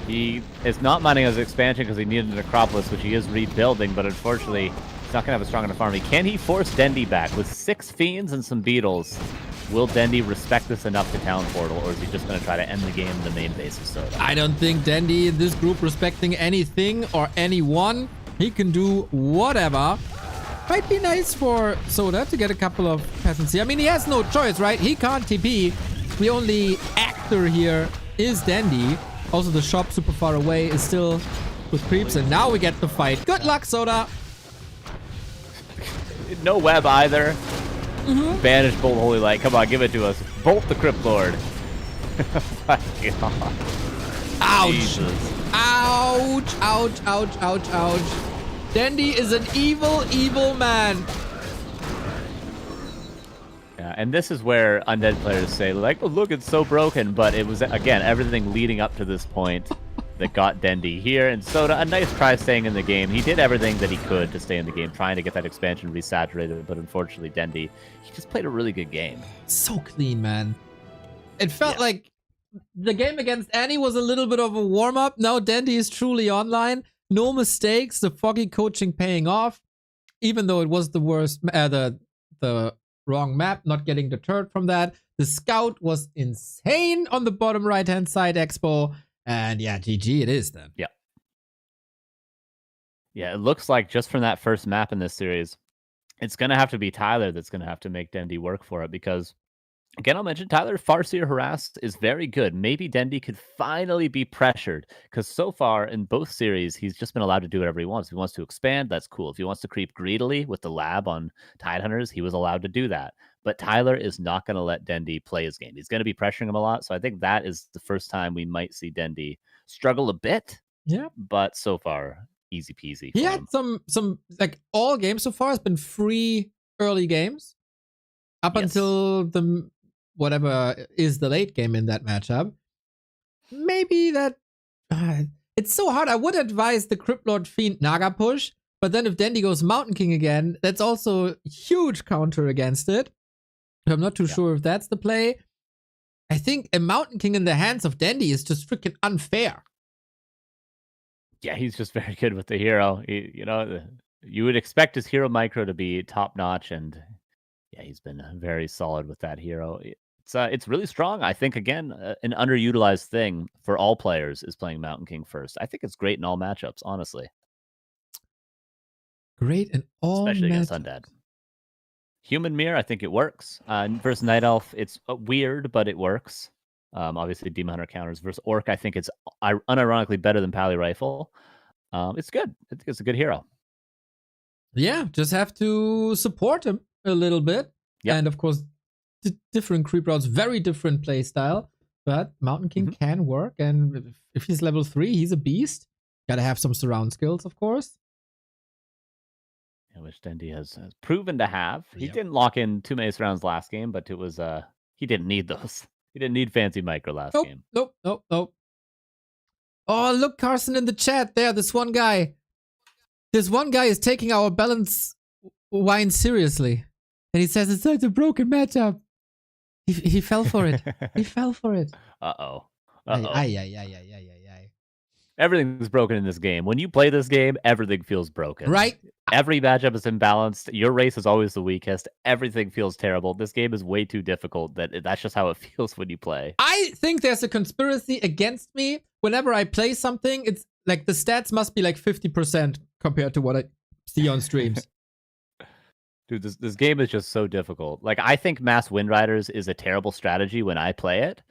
[SPEAKER 15] He is not mining his expansion because he needed an Acropolis, which he is rebuilding, but unfortunately, he's not going to have a strong enough army. Can he force Dendi back with 6 Fiends and some Beetles? Will Dendi respect this enough to Town Portal, or is he just going to try to end the game in the main base of Soda?
[SPEAKER 2] I don't think Dendi in this group respecting anything or anyone. He can do whatever. Might be nice for Soda to get a couple of peasants here. I mean, he has no choice, right? He can't TP. The only actor here is Dendi. Also, the shop super far away is still with creeps, and now we get the fight. Good luck, Soda.
[SPEAKER 15] No web either. Banish Bolt Holy Light. Come on, give it to us. Bolt the Crypt Lord. My God.
[SPEAKER 2] Ouch.
[SPEAKER 15] Jesus.
[SPEAKER 2] Ouch. Ouch. Ouch. Ouch. Ouch. Dendi is an evil, evil man.
[SPEAKER 15] Yeah, and this is where undead players say, like, oh, look, it's so broken. But it was, again, everything leading up to this point that got Dendi here. And Soda, a nice try staying in the game. He did everything that he could to stay in the game, trying to get that expansion resaturated. But unfortunately, Dendi, he just played a really good game.
[SPEAKER 2] So clean, man. It felt like the game against Annie was a little bit of a warm-up. Now Dendi is truly online. No mistakes. The foggy coaching paying off. Even though it was the worst, the wrong map, not getting deterred from that. The scout was insane on the bottom right-hand side, Expo. And yeah, GG it is then.
[SPEAKER 15] Yeah. Yeah, it looks like just from that first map in this series, it's going to have to be Tyler that's going to have to make Dendi work for it because, again, I'll mention Tyler Farseer Harassed is very good. Maybe Dendi could finally be pressured because so far in both series, he's just been allowed to do whatever he wants. If he wants to expand, that's cool. If he wants to creep greedily with the lab on Tidehunters, he was allowed to do that. But Tyler is not going to let Dendi play his game. He's going to be pressuring him a lot. So I think that is the first time we might see Dendi struggle a bit.
[SPEAKER 2] Yeah.
[SPEAKER 15] But so far, easy peasy.
[SPEAKER 2] He had some like all games so far has been free early games up until the whatever is the late game in that matchup. Maybe that it's so hard. I would advise the Crypt Lord Fiend Naga push, but then if Dendi goes Mountain King again, that's also a huge counter against it. I'm not too sure if that's the play. I think a Mountain King in the hands of Dendi is just freaking unfair.
[SPEAKER 15] Yeah, he's just very good with the hero. You know, you would expect his hero micro to be top notch, and yeah, he's been very solid with that hero. It's really strong. I think again, an underutilized thing for all players is playing Mountain King first. I think it's great in all matchups, honestly.
[SPEAKER 2] Great in all
[SPEAKER 15] especially against undead. Human Mirror, I think it works. Versus Night Elf, it's weird, but it works. Obviously, Demon Hunter counters. Versus Orc, I think it's unironically better than Pally Rifle. It's good. I think it's a good hero.
[SPEAKER 2] Yeah, just have to support him a little bit. Yep. And of course, different creep routes, very different play style. But Mountain King can work. And if he's level 3, he's a beast. Gotta have some surround skills, of course.
[SPEAKER 15] Which Dendi has proven to have. He didn't lock in too many surrounds last game, but it was he didn't need those. He didn't need fancy micro last game.
[SPEAKER 2] Nope. Oh, look, Carson in the chat there. This one guy is taking our balance wine seriously. And he says it's such a broken matchup. He fell for it. He fell for it.
[SPEAKER 15] Uh-oh. Everything's broken in this game. When you play this game, everything feels broken.
[SPEAKER 2] Right?
[SPEAKER 15] Every matchup is imbalanced. Your race is always the weakest. Everything feels terrible. This game is way too difficult. That's just how it feels when you play.
[SPEAKER 2] I think there's a conspiracy against me. Whenever I play something, it's like the stats must be like 50% compared to what I see on streams.
[SPEAKER 15] Dude, this game is just so difficult. Like, I think Mass Wind Riders is a terrible strategy when I play it.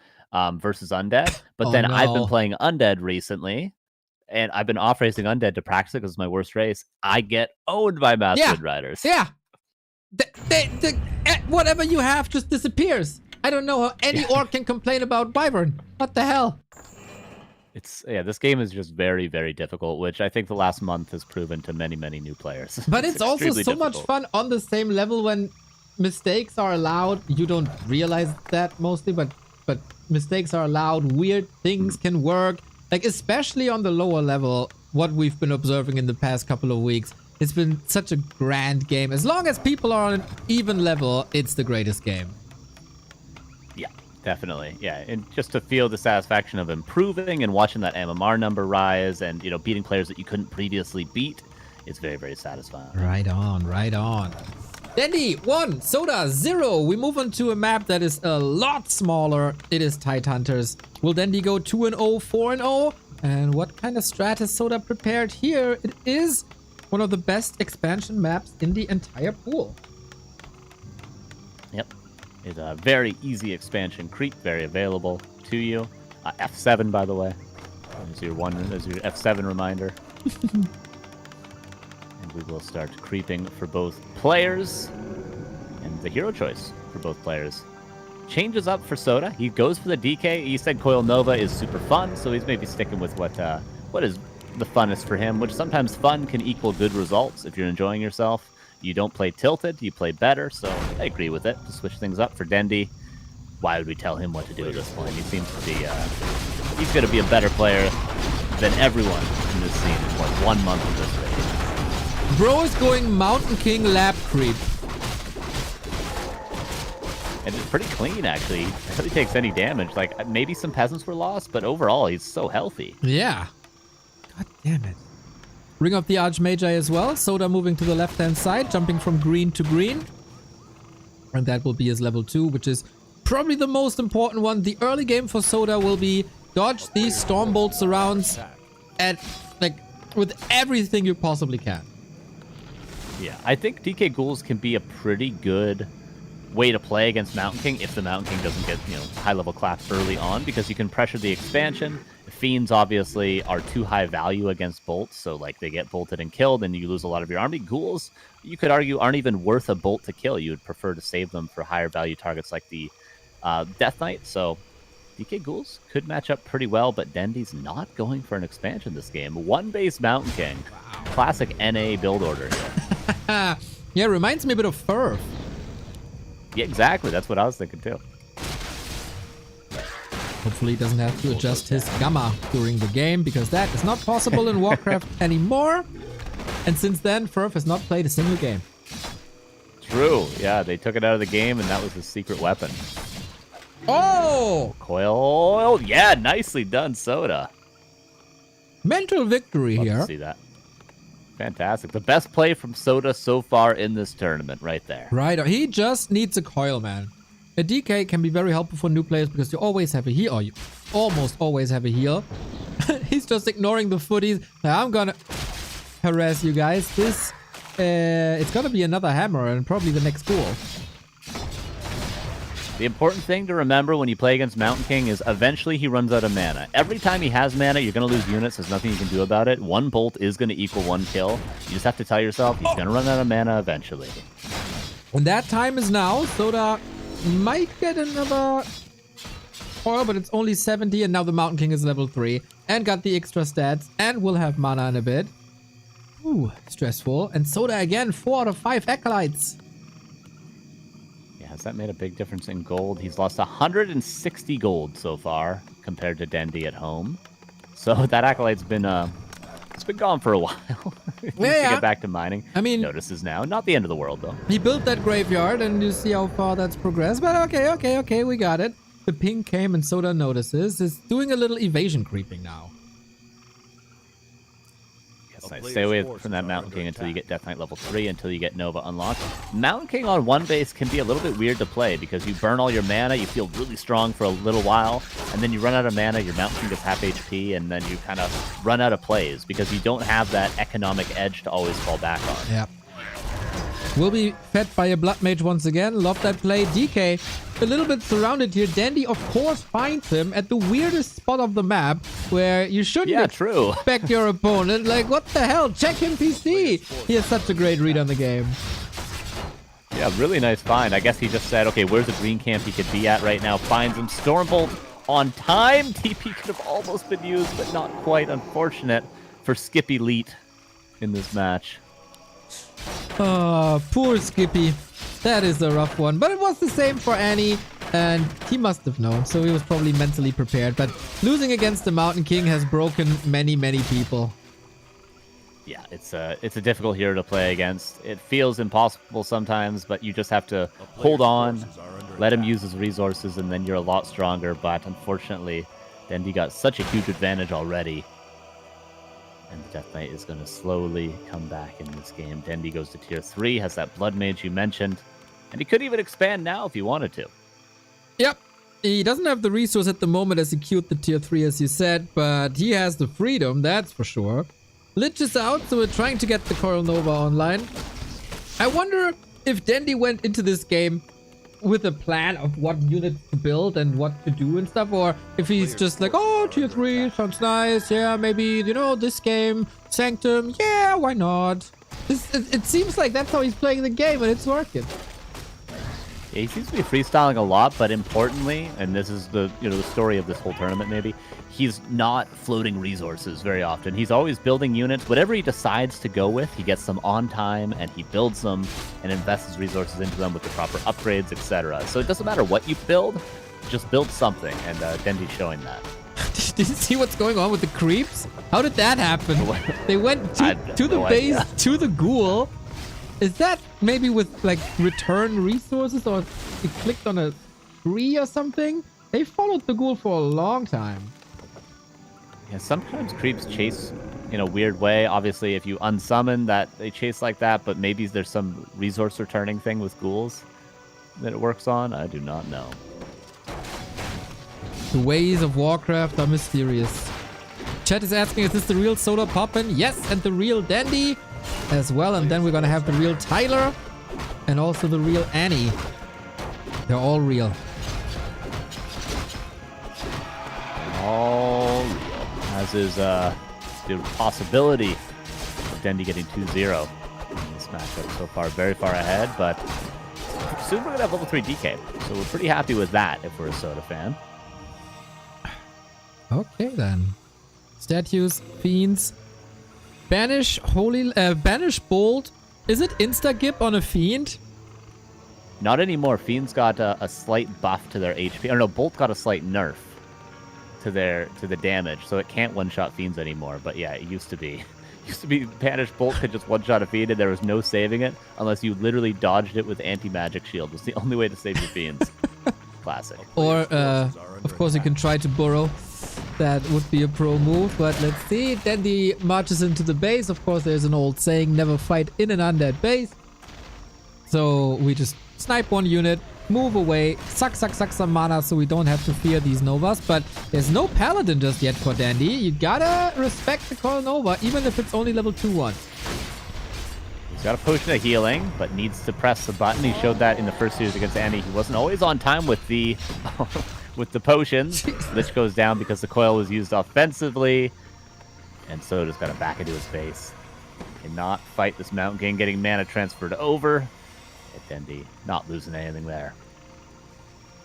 [SPEAKER 15] versus Undead. But
[SPEAKER 2] Oh,
[SPEAKER 15] then I've been
[SPEAKER 2] no.
[SPEAKER 15] playing Undead recently, and I've been off racing Undead to practice it because it's my worst race. I get owned by Master
[SPEAKER 2] Yeah.
[SPEAKER 15] Wind Riders.
[SPEAKER 2] Yeah. Whatever you have just disappears. I don't know how any orc can complain about Wyvern. What the hell?
[SPEAKER 15] This game is just very, very difficult, which I think the last month has proven to many, many new players.
[SPEAKER 2] But it's also so
[SPEAKER 15] extremely
[SPEAKER 2] much
[SPEAKER 15] difficult.
[SPEAKER 2] fun on the same level when mistakes are allowed. You don't realize that mostly, but mistakes are allowed. Weird things can work. Like, especially on the lower level, what we've been observing in the past couple of weeks. It's been such a grand game. As long as people are on an even level, it's the greatest game.
[SPEAKER 15] Yeah, definitely. Yeah, and just to feel the satisfaction of improving and watching that MMR number rise and, you know, beating players that you couldn't previously beat, it's very, very satisfying.
[SPEAKER 2] Right on, right on. Dendi, 1, Soda, 0. We move on to a map that is a lot smaller. It is Tidehunters. Will Dendi go 2-0, 4-0? And what kind of strat has Soda prepared here? It is one of the best expansion maps in the entire pool.
[SPEAKER 15] Yep. It's a very easy expansion creep, very available to you. F7, by the way. There's your F7 reminder. And we will start creeping for both players. And the hero choice for both players changes up for Soda. He goes for the DK. He said Coil Nova is super fun, so he's maybe sticking with what is the funnest for him, which sometimes fun can equal good results. If you're enjoying yourself, you don't play tilted, you play better, so I agree with it to switch things up for Dendi. Why would we tell him what to do at this point? He seems to be, he's going to be a better player than everyone in this scene in like 1 month of this race.
[SPEAKER 2] Bro is going Mountain King lab creep.
[SPEAKER 15] And it's pretty clean, actually. He hardly takes any damage. Like, maybe some peasants were lost, but overall, he's so healthy.
[SPEAKER 2] Yeah. God damn it. Ring of the Archmagi as well. Soda moving to the left-hand side, jumping from green to green. And that will be his level 2, which is probably the most important one. The early game for Soda will be dodge these Stormbolt surrounds at, like, with everything you possibly can.
[SPEAKER 15] Yeah, I think DK Ghouls can be a pretty good way to play against Mountain King if the Mountain King doesn't get, you know, high-level claps early on, because you can pressure the expansion. Fiends obviously are too high value against bolts, so like they get bolted and killed and you lose a lot of your army. Ghouls, you could argue, aren't even worth a bolt to kill. You would prefer to save them for higher value targets like the Death Knight. So DK Ghouls could match up pretty well, but Dendi's not going for an expansion this game. One base Mountain King. Wow. Classic NA build order here.
[SPEAKER 2] Yeah, reminds me a bit of Furf.
[SPEAKER 15] Yeah, exactly. That's what I was thinking too.
[SPEAKER 2] Hopefully he doesn't have to adjust his gamma during the game, because that is not possible in Warcraft anymore. And since then, Furf has not played a single game.
[SPEAKER 15] True. Yeah, they took it out of the game, and that was his secret weapon.
[SPEAKER 2] Oh!
[SPEAKER 15] Coil. Yeah, nicely done, Soda.
[SPEAKER 2] Mental victory
[SPEAKER 15] Love
[SPEAKER 2] here.
[SPEAKER 15] to see that. Fantastic. The best play from Soda so far in this tournament, right there.
[SPEAKER 2] Right. He just needs a coil, man. A DK can be very helpful for new players because you always have a heal, or you almost always have a heal. He's just ignoring the footies. Now I'm gonna harass you guys. This, it's gonna be another hammer and probably the next goal.
[SPEAKER 15] The important thing to remember when you play against Mountain King is eventually he runs out of mana. Every time he has mana, you're going to lose units. There's nothing you can do about it. One bolt is going to equal one kill. You just have to tell yourself he's going to run out of mana eventually.
[SPEAKER 2] And that time is now. Soda might get another coil, but it's only 70, and now the Mountain King is level 3 and got the extra stats and will have mana in a bit. Ooh, stressful. And Soda again, 4 out of 5 Acolytes.
[SPEAKER 15] Has that made a big difference in gold? He's lost 160 gold so far compared to Dendi at home. So that Acolyte's been it's been gone for a while. He needs to get back to mining.
[SPEAKER 2] I mean,
[SPEAKER 15] notices now. Not the end of the world though.
[SPEAKER 2] He built that graveyard and you see how far that's progressed. But okay, we got it. The ping came and Soda notices. It's doing a little evasion creeping now.
[SPEAKER 15] Nice. Stay away from that Mountain King until you get Death Knight level 3, until you get Nova unlocked. Mountain King on one base can be a little bit weird to play because you burn all your mana, you feel really strong for a little while, and then you run out of mana, your Mountain King gets half HP, and then you kind of run out of plays because you don't have that economic edge to always fall back on.
[SPEAKER 2] Yeah. Will be fed by a Blood Mage once again. Love that play. DK a little bit surrounded here. Dendi, of course, finds him at the weirdest spot of the map where you shouldn't expect your opponent. Like, what the hell? Check him PC. He has such a great read on the game.
[SPEAKER 15] Yeah, really nice find. I guess he just said, okay, where's the green camp he could be at right now? Finds him. Stormbolt on time. TP could have almost been used, but not quite. Unfortunate for Skippy Leet in this match.
[SPEAKER 2] Oh, poor Skippy. That is a rough one. But it was the same for Annie, and he must have known, so he was probably mentally prepared. But losing against the Mountain King has broken many, many people.
[SPEAKER 15] Yeah, it's a difficult hero to play against. It feels impossible sometimes, but you just have to hold on, let him use his resources, and then you're a lot stronger. But unfortunately, Dendi got such a huge advantage already. And the Death Knight is going to slowly come back in this game. Dendi goes to tier 3, has that Blood Mage you mentioned. And he could even expand now if he wanted to.
[SPEAKER 2] Yep. He doesn't have the resource at the moment as he queued the tier 3, as you said, but he has the freedom, that's for sure. Lich is out, so we're trying to get the Coral Nova online. I wonder if Dendi went into this game with a plan of what units to build and what to do and stuff, or if he's just like, oh, tier 3 sounds nice, yeah, maybe, you know, this game, Sanctum, yeah, why not? It seems like that's how he's playing the game, and it's working.
[SPEAKER 15] Yeah, he seems to be freestyling a lot, but importantly, and this is the the story of this whole tournament maybe, he's not floating resources very often. He's always building units. Whatever he decides to go with, he gets them on time, and he builds them and invests his resources into them with the proper upgrades, etc. So it doesn't matter what you build, just build something, and Dendi's showing that.
[SPEAKER 2] Did you see what's going on with the creeps? How did that happen? They went to the base, to the ghoul. Is that maybe with like return resources, or he clicked on a tree or something? They followed the ghoul for a long time.
[SPEAKER 15] Yeah, sometimes creeps chase in a weird way. Obviously, if you unsummon that, they chase like that, but maybe there's some resource returning thing with ghouls that it works on. I do not know.
[SPEAKER 2] The ways of Warcraft are mysterious. Chat is asking, is this the real Sodapoppin? Yes, and the real Dendi as well. And then we're gonna have the real Tyler and also the real Annie. They're all real.
[SPEAKER 15] All real. As is the possibility of Dendi getting 2-0 in this matchup so far. Very far ahead, but soon we're gonna have level 3 DK. So we're pretty happy with that if we're a Soda fan.
[SPEAKER 2] Okay then. Statues, Fiends. Banish Banish Bolt. Is it insta-gip on a Fiend?
[SPEAKER 15] Not anymore. Fiends got a slight buff to their HP. Or no, Bolt got a slight nerf to the damage, so it can't one-shot Fiends anymore. But yeah, it used to be. Banish Bolt could just one-shot a Fiend, and there was no saving it unless you literally dodged it with anti-magic shield. It was the only way to save your Fiends. Classic.
[SPEAKER 2] Or, of course, you can try to burrow. That would be a pro move, but let's see. Dendi marches into the base. Of course, there's an old saying, never fight in an undead base. So we just snipe one unit, move away, suck some mana so we don't have to fear these Novas. But there's no Paladin just yet for Dendi. You gotta respect the Coral Nova, even if it's only level 2-1.
[SPEAKER 15] He's got a potion of healing, but needs to press the button. He showed that in the first series against Annie. He wasn't always on time with the... with the potions. Lich goes down because the coil was used offensively. And so just got to back into his base. Cannot fight this Mountain King, getting mana transferred over. Dendi not losing anything there.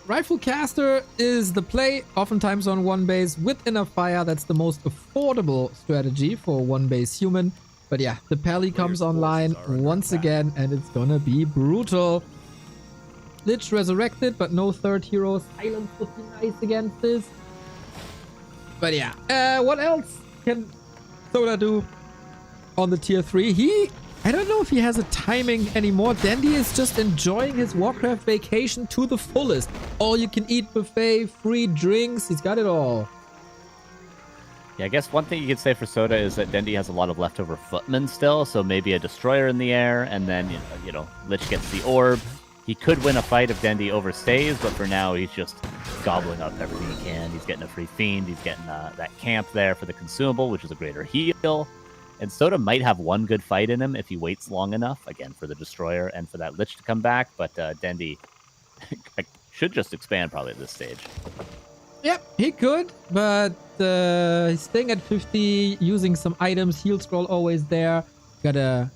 [SPEAKER 2] Rifle Caster is the play, oftentimes on one base with enough fire. That's the most affordable strategy for one base human. But yeah, the Pally comes online once again, and it's gonna be brutal. Lich resurrected, but no third hero. Silence would be nice against this. But yeah, what else can Soda do on the tier 3? I don't know if he has a timing anymore. Dendi is just enjoying his Warcraft vacation to the fullest. All you can eat buffet, free drinks, he's got it all.
[SPEAKER 15] Yeah, I guess one thing you could say for Soda is that Dendi has a lot of leftover footmen still, so maybe a destroyer in the air, and then, Lich gets the orb. He could win a fight if Dendi overstays, but for now he's just gobbling up everything he can. He's getting a free Fiend, he's getting that camp there for the consumable, which is a greater heal. And Soda might have one good fight in him if he waits long enough, again, for the Destroyer and for that Lich to come back. But Dendi should just expand probably at this stage.
[SPEAKER 2] Yep, he could, but he's staying at 50, using some items. Heal scroll always there. Got a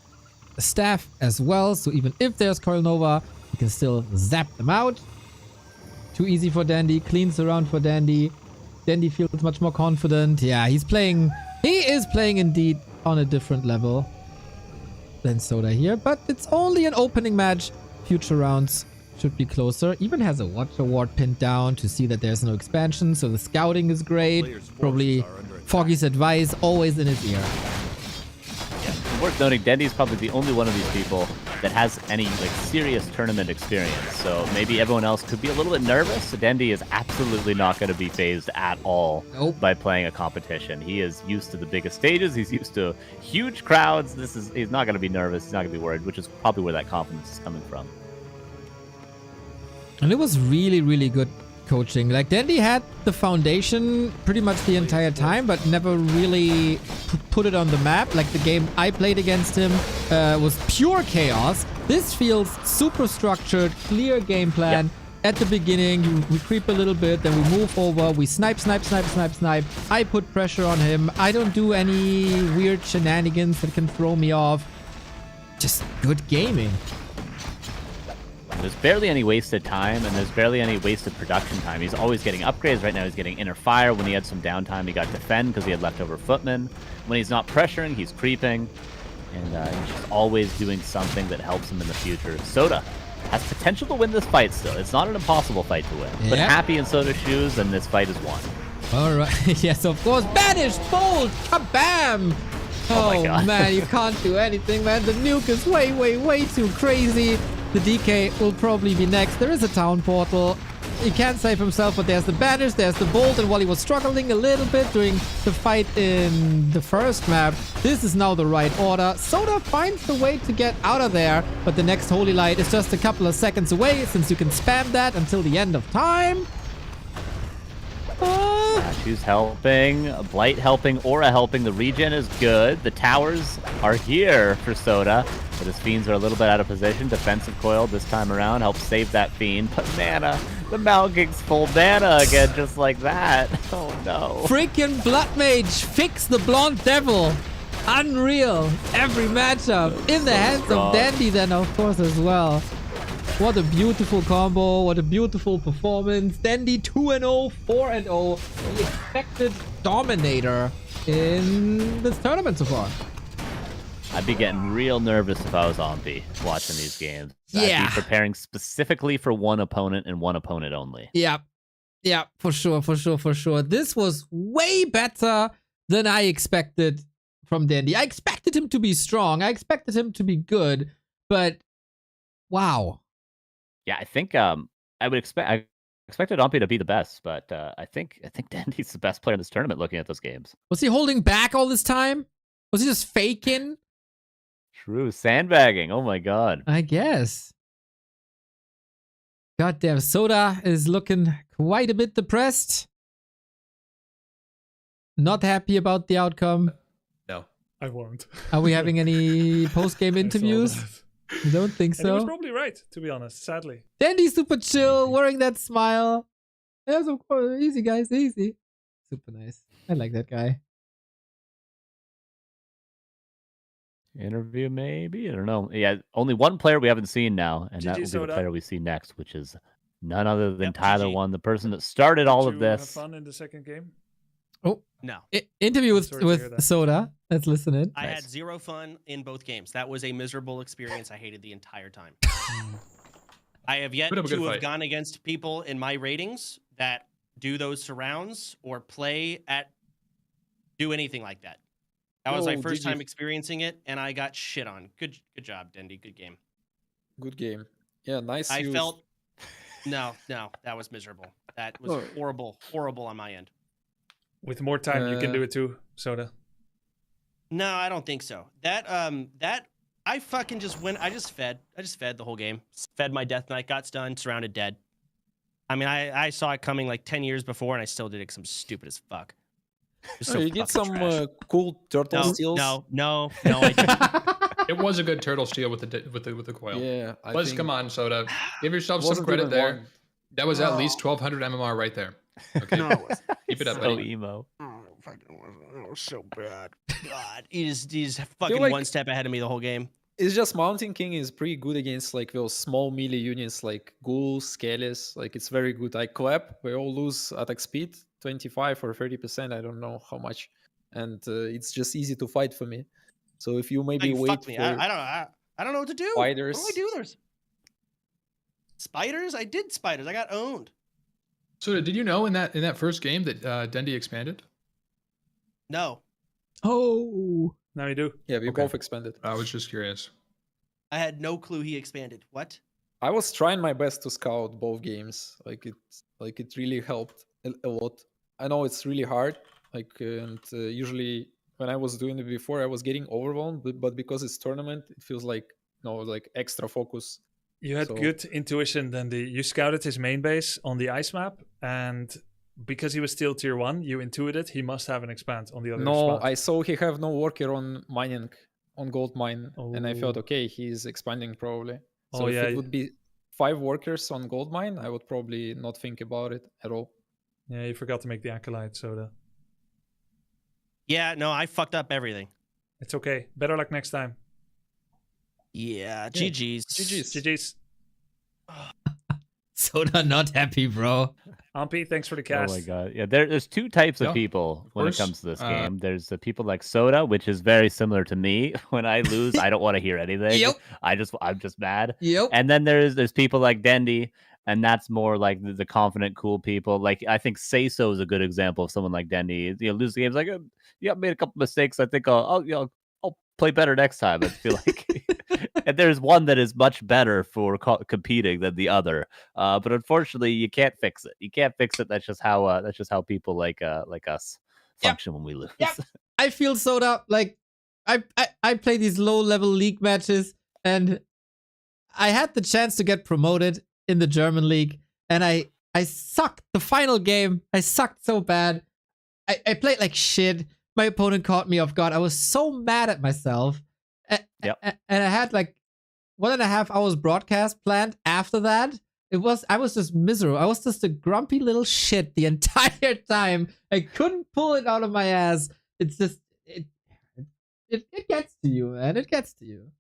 [SPEAKER 2] staff as well, so even if there's Coil Nova, he can still zap them out. Too easy for Dendi. Cleans around for Dendi. Dendi feels much more confident. Yeah, he's playing. He is playing indeed on a different level than Soda here, but it's only an opening match. Future rounds should be closer. Even has a Watch Award pinned down to see that there's no expansion, so the scouting is great. Probably Foggy's advice always in his ear.
[SPEAKER 15] Yeah, worth noting, Dendi's probably the only one of these people that has any like serious tournament experience, so maybe everyone else could be a little bit nervous. Dendi is absolutely not going to be phased at all by playing a competition. He is used to the biggest stages. He's used to huge crowds. He's not going to be nervous. He's not going to be worried, which is probably where that confidence is coming from.
[SPEAKER 2] And it was really, really good coaching. Like, Dendi had the foundation pretty much the entire time, but never really put it on the map. Like, the game I played against him was pure chaos. This feels super structured, clear game plan. At the beginning, we creep a little bit, then we move over, we snipe. I put pressure on him. I don't do any weird shenanigans that can throw me off. Just good gaming.
[SPEAKER 15] There's barely any wasted time, and there's barely any wasted production time. He's always getting upgrades. Right now he's getting Inner Fire. When he had some downtime, he got Defend because he had leftover Footmen. When he's not pressuring, he's creeping. And he's just always doing something that helps him in the future. Soda has potential to win this fight still. It's not an impossible fight to win. But happy in Soda's shoes, and this fight is won.
[SPEAKER 2] Alright, yes, of course. Banished! Bolt! Kabam!
[SPEAKER 15] Oh my God.
[SPEAKER 2] Man, you can't do anything, man. The nuke is way too crazy. The DK will probably be next. There is a town portal. He can't save himself, but there's the banish, there's the bolt, and while he was struggling a little bit during the fight in the first map, this is now the right order. Soda finds the way to get out of there, but the next Holy Light is just a couple of seconds away, since you can spam that until the end of time.
[SPEAKER 15] She's helping, Blight helping, Aura helping. The regen is good. The towers are here for Soda, but his fiends are a little bit out of position. Defensive coil this time around helps save that fiend, but mana, the Mount King's full mana again, just like that. Oh no.
[SPEAKER 2] Freaking Blood Mage, fix the Blonde Devil. Unreal. Every matchup in the hands of Dendi then, of course, as well. What a beautiful combo. What a beautiful performance. Dendi 2-0, 4-0. The expected dominator in this tournament so far.
[SPEAKER 15] I'd be getting real nervous if I was Onfi watching these games.
[SPEAKER 2] Yeah.
[SPEAKER 15] I'd be preparing specifically for one opponent and one opponent only.
[SPEAKER 2] Yeah. Yeah, for sure. This was way better than I expected from Dendi. I expected him to be strong. I expected him to be good. But, wow.
[SPEAKER 15] Yeah, I think I expected Onfi to be the best, but I think Dendi's the best player in this tournament looking at those games.
[SPEAKER 2] Was he holding back all this time? Was he just faking?
[SPEAKER 15] True, sandbagging. Oh my god.
[SPEAKER 2] I guess. Goddamn, Soda is looking quite a bit depressed. Not happy about the outcome.
[SPEAKER 11] No, I won't.
[SPEAKER 2] Are we having any post-game interviews? I don't think so.
[SPEAKER 16] And he was probably right, to be honest, sadly.
[SPEAKER 2] Dendi's super chill, wearing that smile. Yes, of course. Easy, guys, easy. Super nice. I like that guy.
[SPEAKER 15] Interview, maybe? I don't know. Yeah, only one player we haven't seen now, and that will be the player we see next, which is none other than Tyler1, the person that started all of this.
[SPEAKER 16] Have fun in the second game?
[SPEAKER 2] Oh,
[SPEAKER 19] no.
[SPEAKER 2] Interview with Soda. Let's listen in.
[SPEAKER 19] I had zero fun in both games. That was a miserable experience. I hated the entire time. I have yet to have gone against people in my ratings that do those surrounds or do anything like that. That was my first time experiencing it, and I got shit on. Good job, Dendi. Good game.
[SPEAKER 20] Good game. Yeah, nice.
[SPEAKER 19] I felt no, that was miserable. That was horrible on my end.
[SPEAKER 16] With more time, you can do it too, Soda.
[SPEAKER 19] No, I don't think so. That I fucking just went. I just fed the whole game. Fed my Death Knight, got stunned, surrounded, dead. I mean, I saw it coming like 10 years before, and I still did it because I'm stupid as fuck.
[SPEAKER 20] So you did some cool turtle steals.
[SPEAKER 19] No, I didn't.
[SPEAKER 8] It was a good turtle steal with the coil.
[SPEAKER 20] Yeah,
[SPEAKER 8] Come on, Soda, give yourself some credit there.
[SPEAKER 21] That was at least 1200 MMR right there. Okay.
[SPEAKER 19] No, it wasn't.
[SPEAKER 21] Keep it up,
[SPEAKER 15] So
[SPEAKER 21] buddy.
[SPEAKER 15] emo.
[SPEAKER 19] Oh, fucking, it was so bad. God, he's fucking
[SPEAKER 20] like-
[SPEAKER 19] one step ahead of me the whole game.
[SPEAKER 20] It's just Mountain King is pretty good against like those small melee units like ghouls, skellies. Like it's very good. I clap. We all lose attack speed, 25 or 30%. I don't know how much, and it's just easy to fight for me. So if you maybe
[SPEAKER 19] Like,
[SPEAKER 20] wait
[SPEAKER 19] fuck me.
[SPEAKER 20] for
[SPEAKER 19] I don't know what to do.
[SPEAKER 20] spiders,
[SPEAKER 19] What do I do? There's spiders. I did spiders. I got owned.
[SPEAKER 21] So did you know in that first game that Dendi expanded?
[SPEAKER 19] No,
[SPEAKER 2] Oh.
[SPEAKER 16] Now you do.
[SPEAKER 20] yeah, we
[SPEAKER 21] Okay.
[SPEAKER 20] both expanded.
[SPEAKER 21] I was just curious.
[SPEAKER 19] I had no clue he expanded. What?
[SPEAKER 20] I was trying my best to scout both games. Like it really helped a lot. I know it's really hard. Like and usually when I was doing it before, I was getting overwhelmed. But because it's tournament, it feels like like extra focus.
[SPEAKER 16] You had
[SPEAKER 20] So-
[SPEAKER 16] good intuition, Dendi. You scouted his main base on the ice map, and because he was still tier 1, you intuited he must have an expand on the other
[SPEAKER 20] No,
[SPEAKER 16] spot.
[SPEAKER 20] I saw he have no worker on mining, on gold mine, and I thought,
[SPEAKER 16] Oh.
[SPEAKER 20] okay, he's expanding probably. So
[SPEAKER 16] Oh,
[SPEAKER 20] if
[SPEAKER 16] yeah.
[SPEAKER 20] it would be 5 workers on gold mine, I would probably not think about it at all.
[SPEAKER 16] Yeah, you forgot to make the acolyte, Soda.
[SPEAKER 19] Yeah, no, I fucked up everything.
[SPEAKER 16] It's okay. Better luck next time.
[SPEAKER 19] Yeah, GG's.
[SPEAKER 16] GG's.
[SPEAKER 2] Soda not happy, bro.
[SPEAKER 16] Ampy, thanks for the cast.
[SPEAKER 15] Oh my god. Yeah, there's two types of
[SPEAKER 21] Yeah,
[SPEAKER 15] people when it
[SPEAKER 21] course.
[SPEAKER 15] comes to this game. There's the people like Soda, which is very similar to me. When I lose, I don't want to hear anything.
[SPEAKER 2] Yep.
[SPEAKER 15] I'm just mad.
[SPEAKER 2] Yep.
[SPEAKER 15] And then there's people like Dendi, and that's more like the confident, cool people. Like I think Seiso is a good example of someone like Dendi. You know, lose the games like, yeah, I made a couple mistakes. I think I'll play better next time. I feel like. And there's one that is much better for competing than the other. But unfortunately, you can't fix it. You can't fix it. That's just how people like us function when we lose.
[SPEAKER 2] Yep. I feel Soda like I play these low level league matches, and I had the chance to get promoted in the German league, and I sucked the final game. I sucked so bad. I played like shit. My opponent caught me off guard. I was so mad at myself.
[SPEAKER 15] Yep.
[SPEAKER 2] And I had like 1.5 hours broadcast planned after that. I was just miserable. I was just a grumpy little shit the entire time. I couldn't pull it out of my ass. It's just it gets to you, man. It gets to you.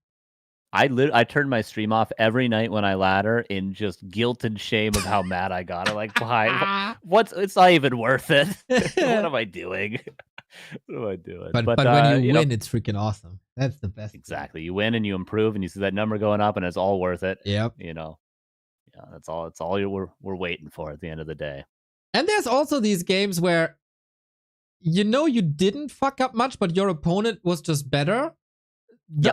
[SPEAKER 15] I turned my stream off every night when I ladder in just guilt and shame of how mad I got. I'm like, why? It's not even worth it. What am I doing? What am I doing?
[SPEAKER 2] But when you
[SPEAKER 15] know,
[SPEAKER 2] win, it's freaking awesome. That's the best.
[SPEAKER 15] exactly. You win and you improve, and you see that number going up, and it's all worth it.
[SPEAKER 2] Yep.
[SPEAKER 15] You know, yeah, that's all. It's all we're waiting for at the end of the day.
[SPEAKER 2] And there's also these games where you didn't fuck up much, but your opponent was just better.